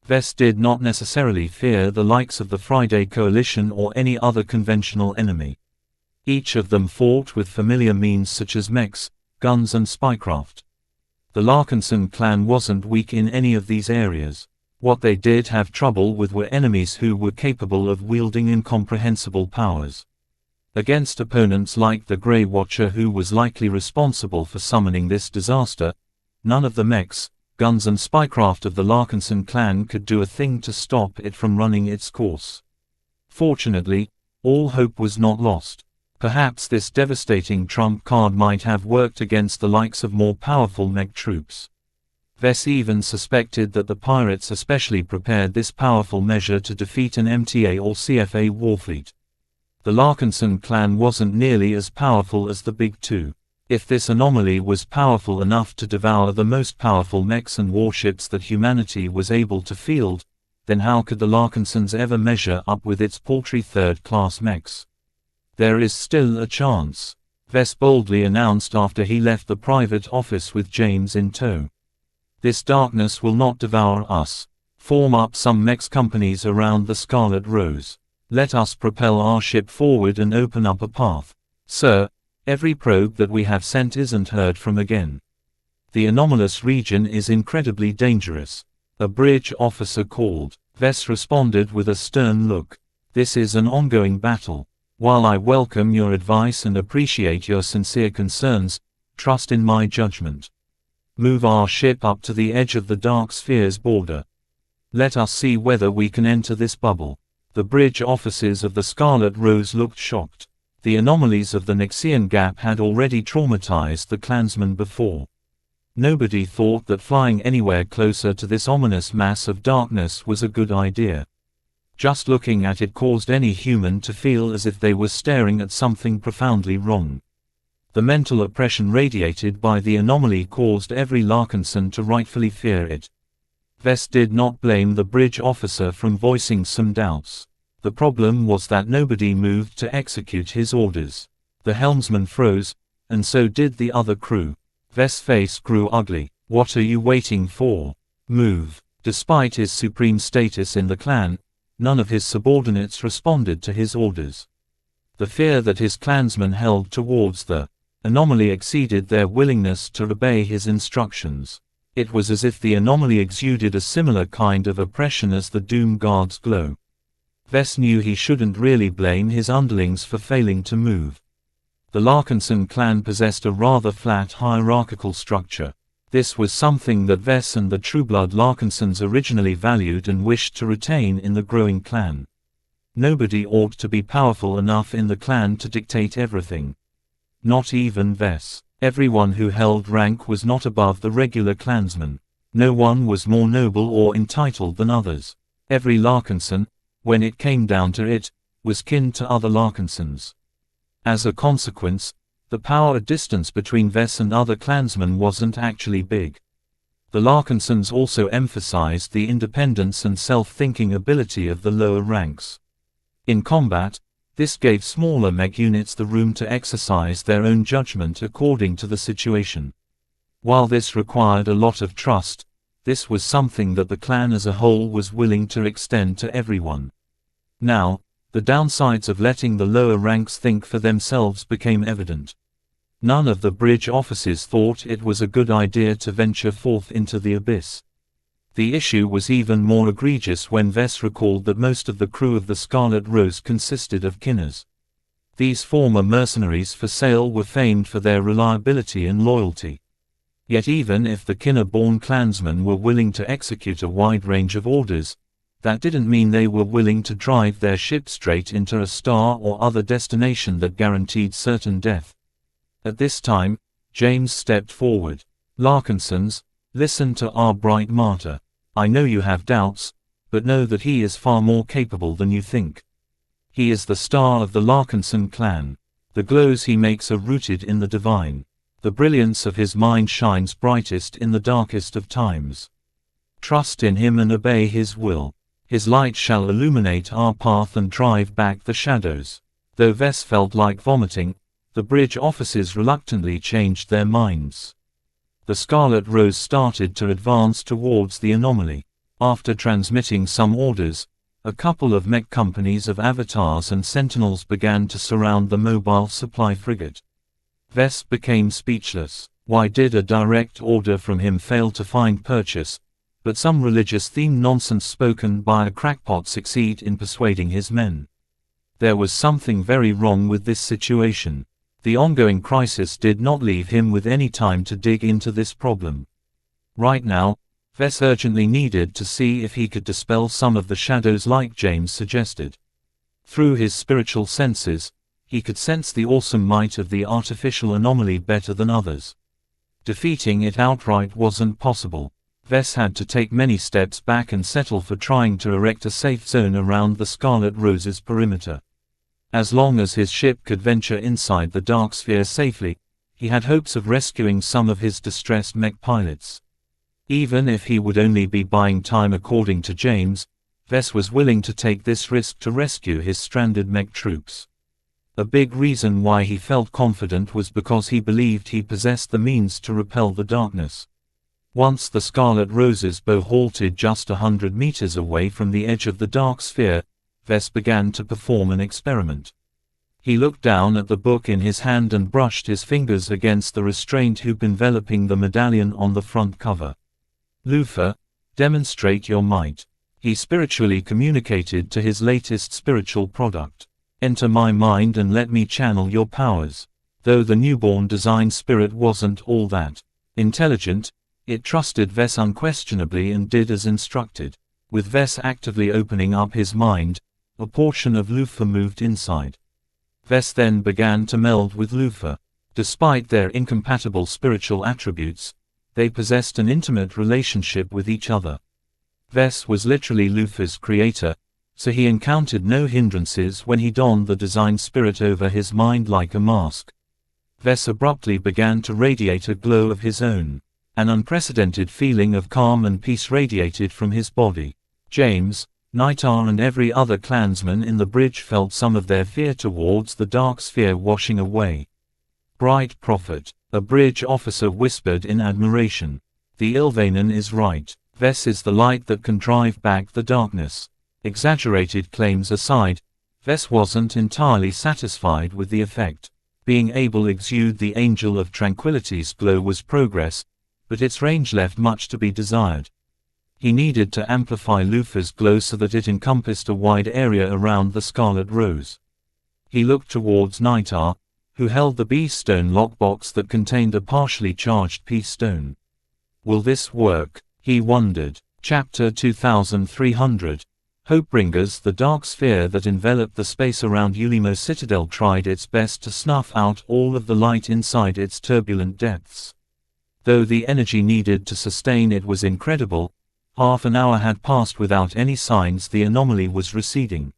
Vess did not necessarily fear the likes of the Friday Coalition or any other conventional enemy. Each of them fought with familiar means such as mechs, guns and spycraft. The Larkinson clan wasn't weak in any of these areas. What they did have trouble with were enemies who were capable of wielding incomprehensible powers. Against opponents like the Grey Watcher who was likely responsible for summoning this disaster, none of the mechs, guns and spycraft of the Larkinson clan could do a thing to stop it from running its course. Fortunately, all hope was not lost. Perhaps this devastating trump card might have worked against the likes of more powerful mech troops. Vess even suspected that the pirates especially prepared this powerful measure to defeat an MTA or CFA warfleet. The Larkinson clan wasn't nearly as powerful as the Big Two. If this anomaly was powerful enough to devour the most powerful mechs and warships that humanity was able to field, then how could the Larkinsons ever measure up with its paltry third-class mechs? There is still a chance, Vess boldly announced after he left the private office with James in tow. This darkness will not devour us. Form up some mechs companies around the Scarlet Rose. Let us propel our ship forward and open up a path. Sir, every probe that we have sent isn't heard from again. The anomalous region is incredibly dangerous. A bridge officer called. Vess responded with a stern look. This is an ongoing battle. While I welcome your advice and appreciate your sincere concerns, trust in my judgment. Move our ship up to the edge of the Dark Sphere's border. Let us see whether we can enter this bubble. The bridge officers of the Scarlet Rose looked shocked. The anomalies of the Nixian Gap had already traumatized the clansmen before. Nobody thought that flying anywhere closer to this ominous mass of darkness was a good idea. Just looking at it caused any human to feel as if they were staring at something profoundly wrong. The mental oppression radiated by the anomaly caused every Larkinson to rightfully fear it. Vess did not blame the bridge officer for voicing some doubts. The problem was that nobody moved to execute his orders. The helmsman froze, and so did the other crew. Vest's face grew ugly. "What are you waiting for? Move." Despite his supreme status in the clan, none of his subordinates responded to his orders. The fear that his clansmen held towards the anomaly exceeded their willingness to obey his instructions. It was as if the anomaly exuded a similar kind of oppression as the Doom Guard's glow. Vest knew he shouldn't really blame his underlings for failing to move. The Larkinson clan possessed a rather flat hierarchical structure. This was something that Vest and the Trueblood Larkinsons originally valued and wished to retain in the growing clan. Nobody ought to be powerful enough in the clan to dictate everything. Not even Vest. Everyone who held rank was not above the regular clansman. No one was more noble or entitled than others. Every Larkinson, when it came down to it, was kin to other Larkinsons. As a consequence, the power distance between Vest and other clansmen wasn't actually big. The Larkinsons also emphasized the independence and self-thinking ability of the lower ranks. In combat, this gave smaller Mech units the room to exercise their own judgment according to the situation. While this required a lot of trust, this was something that the clan as a whole was willing to extend to everyone. Now, the downsides of letting the lower ranks think for themselves became evident. None of the bridge officers thought it was a good idea to venture forth into the abyss. The issue was even more egregious when Vest recalled that most of the crew of the Scarlet Rose consisted of Kinners. These former mercenaries for sale were famed for their reliability and loyalty. Yet even if the Kinner-born clansmen were willing to execute a wide range of orders, that didn't mean they were willing to drive their ship straight into a star or other destination that guaranteed certain death. At this time, James stepped forward. "Larkinsons, listen to our bright martyr. I know you have doubts, but know that he is far more capable than you think. He is the star of the Larkinson clan. The glows he makes are rooted in the divine. The brilliance of his mind shines brightest in the darkest of times. Trust in him and obey his will. His light shall illuminate our path and drive back the shadows." Though Vest felt like vomiting, the bridge officers reluctantly changed their minds. The Scarlet Rose started to advance towards the anomaly. After transmitting some orders, a couple of Mech companies of avatars and sentinels began to surround the mobile supply frigate. Vest became speechless. Why did a direct order from him fail to find purchase, but some religious-themed nonsense spoken by a crackpot succeed in persuading his men? There was something very wrong with this situation. The ongoing crisis did not leave him with any time to dig into this problem. Right now, Vest urgently needed to see if he could dispel some of the shadows like James suggested. Through his spiritual senses, he could sense the awesome might of the artificial anomaly better than others. Defeating it outright wasn't possible. Vest had to take many steps back and settle for trying to erect a safe zone around the Scarlet Rose's perimeter. As long as his ship could venture inside the dark sphere safely, he had hopes of rescuing some of his distressed Mech pilots. Even if he would only be buying time according to James, Vest was willing to take this risk to rescue his stranded Mech troops. A big reason why he felt confident was because he believed he possessed the means to repel the darkness. Once the Scarlet Rose's bow halted just 100 meters away from the edge of the dark sphere, Vest began to perform an experiment. He looked down at the book in his hand and brushed his fingers against the restraint hoop enveloping the medallion on the front cover. "Lufa, demonstrate your might." He spiritually communicated to his latest spiritual product. "Enter my mind and let me channel your powers." Though the newborn design spirit wasn't all that intelligent, it trusted Vest unquestionably and did as instructed. With Vest actively opening up his mind, a portion of Lufa moved inside. Vest then began to meld with Lufa. Despite their incompatible spiritual attributes, they possessed an intimate relationship with each other. Vest was literally Lufa's creator, so he encountered no hindrances when he donned the design spirit over his mind like a mask. Vest abruptly began to radiate a glow of his own. An unprecedented feeling of calm and peace radiated from his body. "James, Nitar and every other clansman in the bridge felt some of their fear towards the dark sphere washing away. Bright prophet, a bridge officer whispered in admiration. The Ilvanen is right. Ves is the light that can drive back the darkness. Exaggerated claims aside, Ves wasn't entirely satisfied with the effect. Being able to exude the Angel of Tranquility's glow was progress, but its range left much to be desired. He needed to amplify Lufa's glow so that it encompassed a wide area around the Scarlet Rose. He looked towards Nitar, who held the bee-stone lockbox that contained a partially charged pea-stone. Will this work? He wondered. Chapter 2300. Hopebringers. The dark sphere that enveloped the space around Ulimo Citadel tried its best to snuff out all of the light inside its turbulent depths. Though the energy needed to sustain it was incredible, half an hour had passed without any signs the anomaly was receding.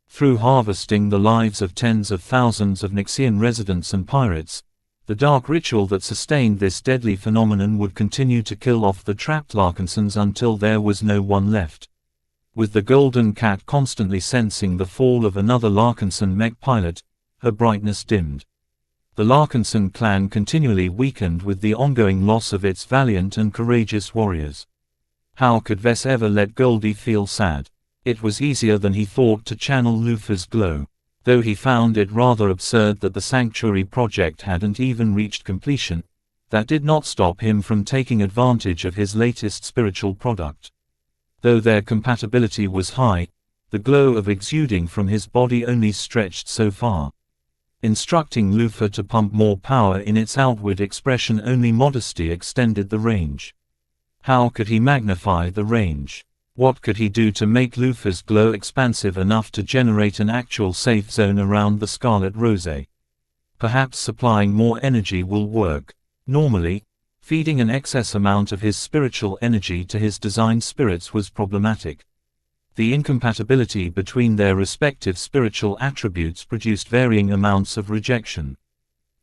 Through harvesting the lives of tens of thousands of Nixian residents and pirates, the dark ritual that sustained this deadly phenomenon would continue to kill off the trapped Larkinsons until there was no one left. With the Golden Cat constantly sensing the fall of another Larkinson mech pilot, her brightness dimmed. The Larkinson clan continually weakened with the ongoing loss of its valiant and courageous warriors. How could Ves ever let Goldie feel sad? It was easier than he thought to channel Lufa's glow. Though he found it rather absurd that the Sanctuary project hadn't even reached completion, that did not stop him from taking advantage of his latest spiritual product. Though their compatibility was high, the glow of exuding from his body only stretched so far. Instructing Lufa to pump more power in its outward expression, only modesty extended the range. How could he magnify the range? What could he do to make Lufa's glow expansive enough to generate an actual safe zone around the Scarlet Rose? Perhaps supplying more energy will work. Normally, feeding an excess amount of his spiritual energy to his designed spirits was problematic. The incompatibility between their respective spiritual attributes produced varying amounts of rejection.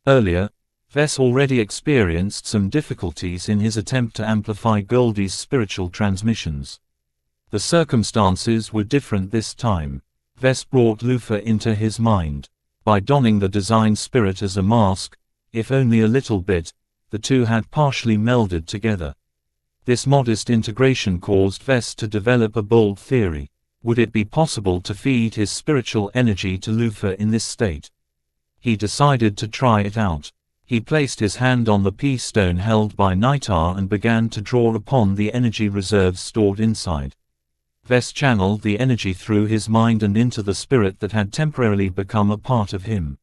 Earlier, Ves already experienced some difficulties in his attempt to amplify Goldie's spiritual transmissions. The circumstances were different this time. Ves brought Lufa into his mind. By donning the design spirit as a mask, if only a little bit, the two had partially melded together. This modest integration caused Ves to develop a bold theory. Would it be possible to feed his spiritual energy to Lufa in this state? He decided to try it out. He placed his hand on the pea stone held by Nitar and began to draw upon the energy reserves stored inside. Ves channeled the energy through his mind and into the spirit that had temporarily become a part of him.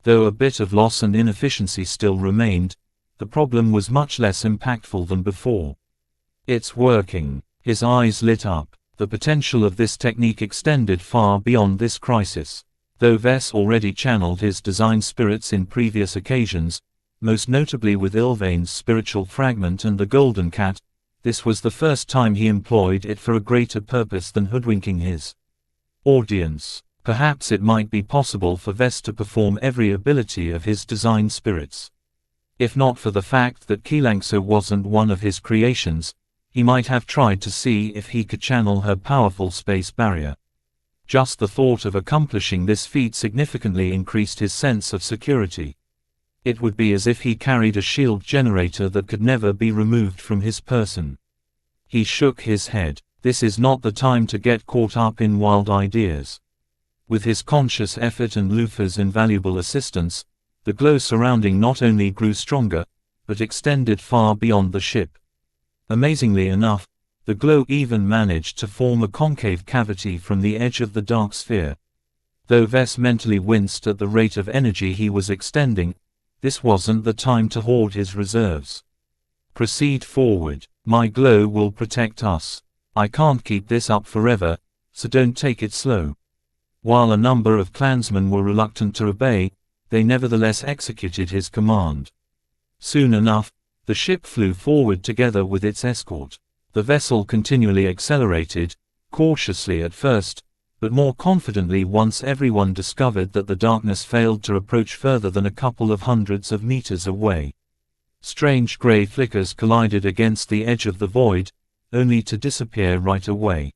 Though a bit of loss and inefficiency still remained, the problem was much less impactful than before. It's working. His eyes lit up. The potential of this technique extended far beyond this crisis. Though Ves already channeled his design spirits in previous occasions, most notably with Ilvain's spiritual fragment and the Golden Cat, this was the first time he employed it for a greater purpose than hoodwinking his audience. Perhaps it might be possible for Ves to perform every ability of his design spirits. If not for the fact that xianxia wasn't one of his creations, he might have tried to see if he could channel her powerful space barrier. Just the thought of accomplishing this feat significantly increased his sense of security. It would be as if he carried a shield generator that could never be removed from his person. He shook his head. This is not the time to get caught up in wild ideas. With his conscious effort and Lufa's invaluable assistance, the glow surrounding not only grew stronger, but extended far beyond the ship. Amazingly enough, the glow even managed to form a concave cavity from the edge of the dark sphere. Though Ves mentally winced at the rate of energy he was extending, this wasn't the time to hoard his reserves. Proceed forward. My glow will protect us. I can't keep this up forever, so don't take it slow. While a number of clansmen were reluctant to obey, they nevertheless executed his command. Soon enough, the ship flew forward together with its escort. The vessel continually accelerated, cautiously at first, but more confidently once everyone discovered that the darkness failed to approach further than a couple of hundreds of meters away. Strange gray flickers collided against the edge of the void, only to disappear right away.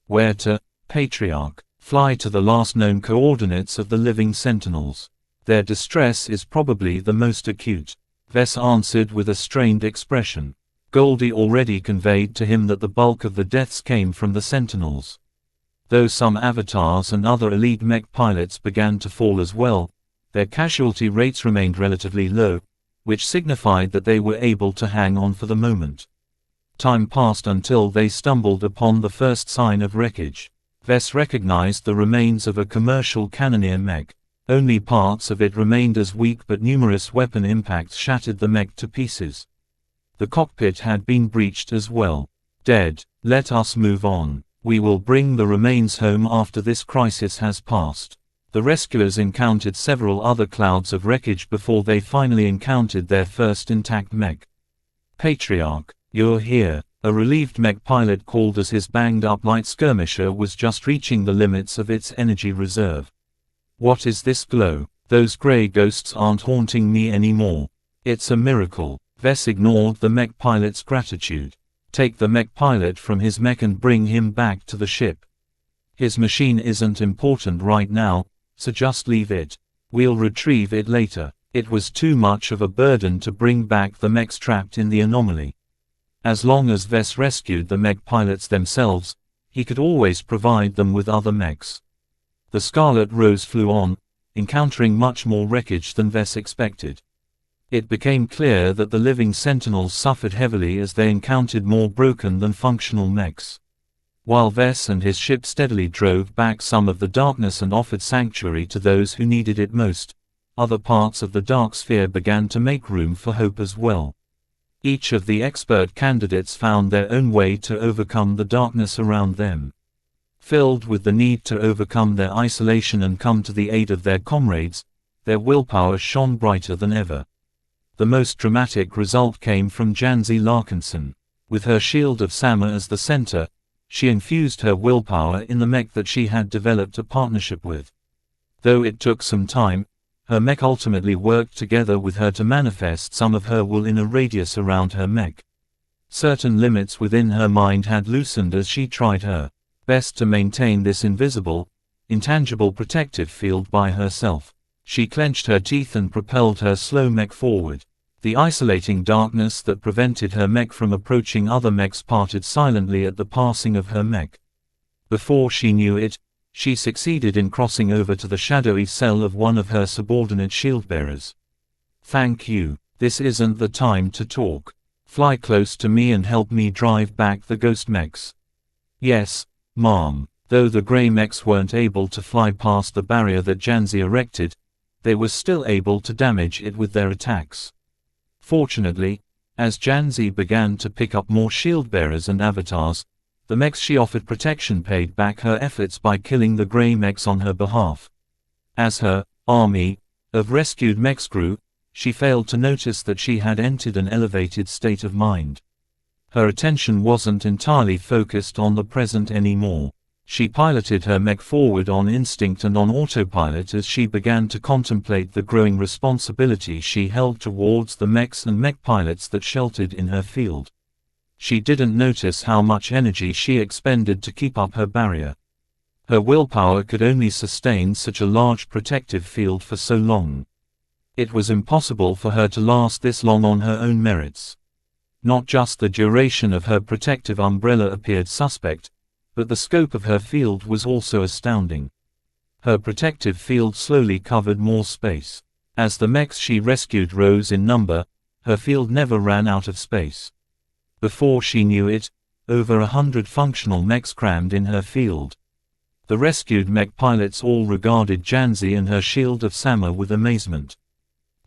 Where to, Patriarch? Fly to the last known coordinates of the living sentinels. Their distress is probably the most acute. Vess answered with a strained expression. Goldie already conveyed to him that the bulk of the deaths came from the sentinels. Though some avatars and other elite mech pilots began to fall as well, their casualty rates remained relatively low, which signified that they were able to hang on for the moment. Time passed until they stumbled upon the first sign of wreckage. Vess recognized the remains of a commercial cannoneer mech. Only parts of it remained as weak, but numerous weapon impacts shattered the mech to pieces. The cockpit had been breached as well. Dead. Let us move on. We will bring the remains home after this crisis has passed. The rescuers encountered several other clouds of wreckage before they finally encountered their first intact mech. Patriarch, you're here. A relieved mech pilot called as his banged-up light skirmisher was just reaching the limits of its energy reserve. What is this glow? Those gray ghosts aren't haunting me anymore. It's a miracle. Vess ignored the mech pilot's gratitude. Take the mech pilot from his mech and bring him back to the ship. His machine isn't important right now, so just leave it. We'll retrieve it later. It was too much of a burden to bring back the mechs trapped in the anomaly. As long as Vess rescued the mech pilots themselves, he could always provide them with other mechs. The Scarlet Rose flew on, encountering much more wreckage than Vess expected. It became clear that the living sentinels suffered heavily as they encountered more broken than functional mechs. While Vess and his ship steadily drove back some of the darkness and offered sanctuary to those who needed it most, other parts of the dark sphere began to make room for hope as well. Each of the expert candidates found their own way to overcome the darkness around them. Filled with the need to overcome their isolation and come to the aid of their comrades, their willpower shone brighter than ever. The most dramatic result came from Janzi Larkinson. With her shield of Sama as the center, she infused her willpower in the mech that she had developed a partnership with. Though it took some time, her mech ultimately worked together with her to manifest some of her will in a radius around her mech. Certain limits within her mind had loosened as she tried her best to maintain this invisible, intangible protective field by herself. She clenched her teeth and propelled her slow mech forward. The isolating darkness that prevented her mech from approaching other mechs parted silently at the passing of her mech. Before she knew it, she succeeded in crossing over to the shadowy cell of one of her subordinate shieldbearers. Thank you. This isn't the time to talk. Fly close to me and help me drive back the ghost mechs. Yes, ma'am. Though the gray mechs weren't able to fly past the barrier that Janzi erected, they were still able to damage it with their attacks. Fortunately, as Janzi began to pick up more shieldbearers and avatars, the mechs she offered protection paid back her efforts by killing the gray mechs on her behalf. As her army of rescued mechs grew, she failed to notice that she had entered an elevated state of mind. Her attention wasn't entirely focused on the present anymore. She piloted her mech forward on instinct and on autopilot as she began to contemplate the growing responsibility she held towards the mechs and mech pilots that sheltered in her field. She didn't notice how much energy she expended to keep up her barrier. Her willpower could only sustain such a large protective field for so long. It was impossible for her to last this long on her own merits. Not just the duration of her protective umbrella appeared suspect, but the scope of her field was also astounding. Her protective field slowly covered more space. As the mechs she rescued rose in number, her field never ran out of space. Before she knew it, over 100 functional mechs crammed in her field. The rescued mech pilots all regarded Janzi and her shield of Sama with amazement.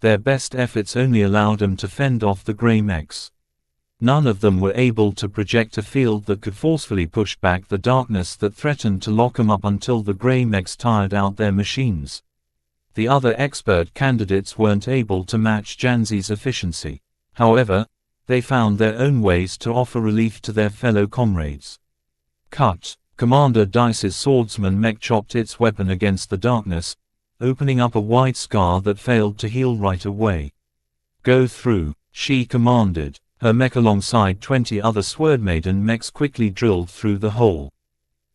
Their best efforts only allowed them to fend off the gray mechs. None of them were able to project a field that could forcefully push back the darkness that threatened to lock them up until the gray mechs tired out their machines. The other expert candidates weren't able to match Janzi's efficiency. However, they found their own ways to offer relief to their fellow comrades. Cut. Commander Dice's swordsman mech chopped its weapon against the darkness, opening up a wide scar that failed to heal right away. Go through, she commanded. Her mech alongside 20 other Swordmaiden mechs quickly drilled through the hole.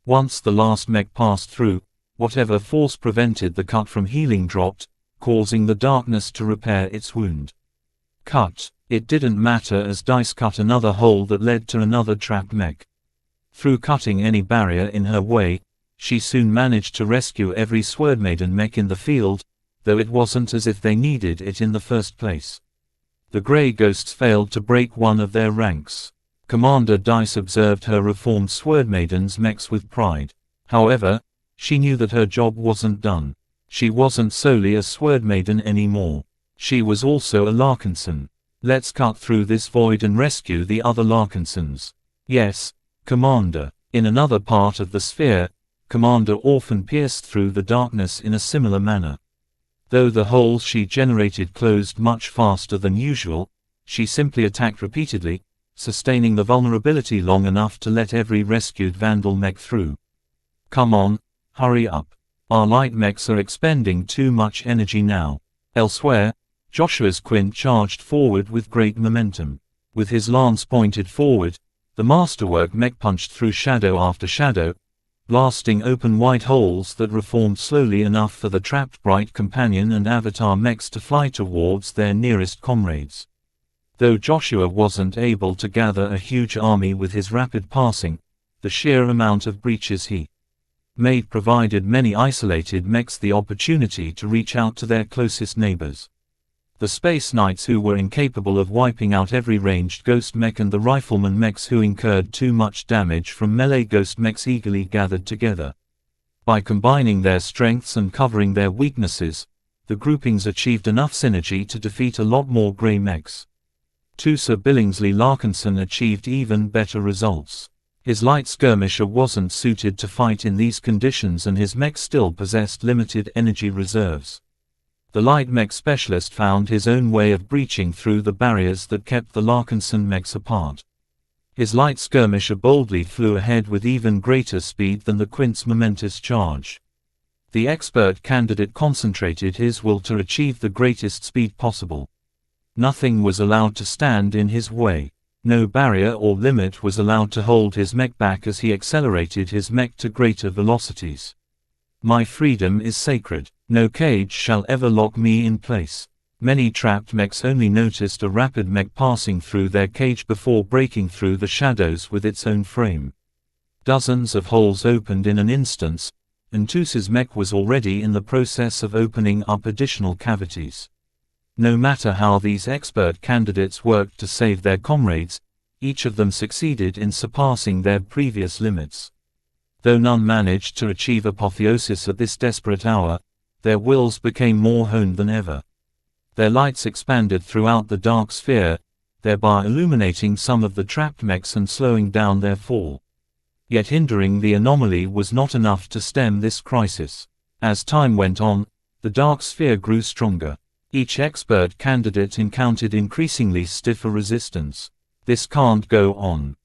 Once the last mech passed through, whatever force prevented the cut from healing dropped, causing the darkness to repair its wound. Cut. It didn't matter as Dice cut another hole that led to another trapped mech. Through cutting any barrier in her way, she soon managed to rescue every Swordmaiden mech in the field, though it wasn't as if they needed it in the first place. The Grey Ghosts failed to break one of their ranks. Commander Dice observed her reformed Swordmaiden's mechs with pride. However, she knew that her job wasn't done. She wasn't solely a Swordmaiden anymore. She was also a Larkinson. Let's cut through this void and rescue the other Larkinsons. Yes, Commander. In another part of the sphere, Commander Orphan pierced through the darkness in a similar manner. Though the holes she generated closed much faster than usual, she simply attacked repeatedly, sustaining the vulnerability long enough to let every rescued Vandal mech through. Come on, hurry up. Our light mechs are expending too much energy now. Elsewhere, Joshua's Quint charged forward with great momentum. With his lance pointed forward, the masterwork mech punched through shadow after shadow, blasting open white holes that reformed slowly enough for the trapped Bright Companion and Avatar mechs to fly towards their nearest comrades. Though Joshua wasn't able to gather a huge army with his rapid passing, the sheer amount of breaches he made provided many isolated mechs the opportunity to reach out to their closest neighbors. The Space Knights who were incapable of wiping out every ranged Ghost mech and the Rifleman mechs who incurred too much damage from melee Ghost mechs eagerly gathered together. By combining their strengths and covering their weaknesses, the groupings achieved enough synergy to defeat a lot more Grey mechs. Sir Billingsley Larkinson achieved even better results. His light skirmisher wasn't suited to fight in these conditions and his mech still possessed limited energy reserves. The light mech specialist found his own way of breaching through the barriers that kept the Larkinson mechs apart. His light skirmisher boldly flew ahead with even greater speed than the Quint's momentous charge. The expert candidate concentrated his will to achieve the greatest speed possible. Nothing was allowed to stand in his way. No barrier or limit was allowed to hold his mech back as he accelerated his mech to greater velocities. My freedom is sacred. No cage shall ever lock me in place. Many trapped mechs only noticed a rapid mech passing through their cage before breaking through the shadows with its own frame. Dozens of holes opened in an instant, and Tus's mech was already in the process of opening up additional cavities. No matter how these expert candidates worked to save their comrades, each of them succeeded in surpassing their previous limits. Though none managed to achieve apotheosis at this desperate hour, their wills became more honed than ever. Their lights expanded throughout the dark sphere, thereby illuminating some of the trapped mechs and slowing down their fall. Yet hindering the anomaly was not enough to stem this crisis. As time went on, the dark sphere grew stronger. Each expert candidate encountered increasingly stiffer resistance. This can't go on.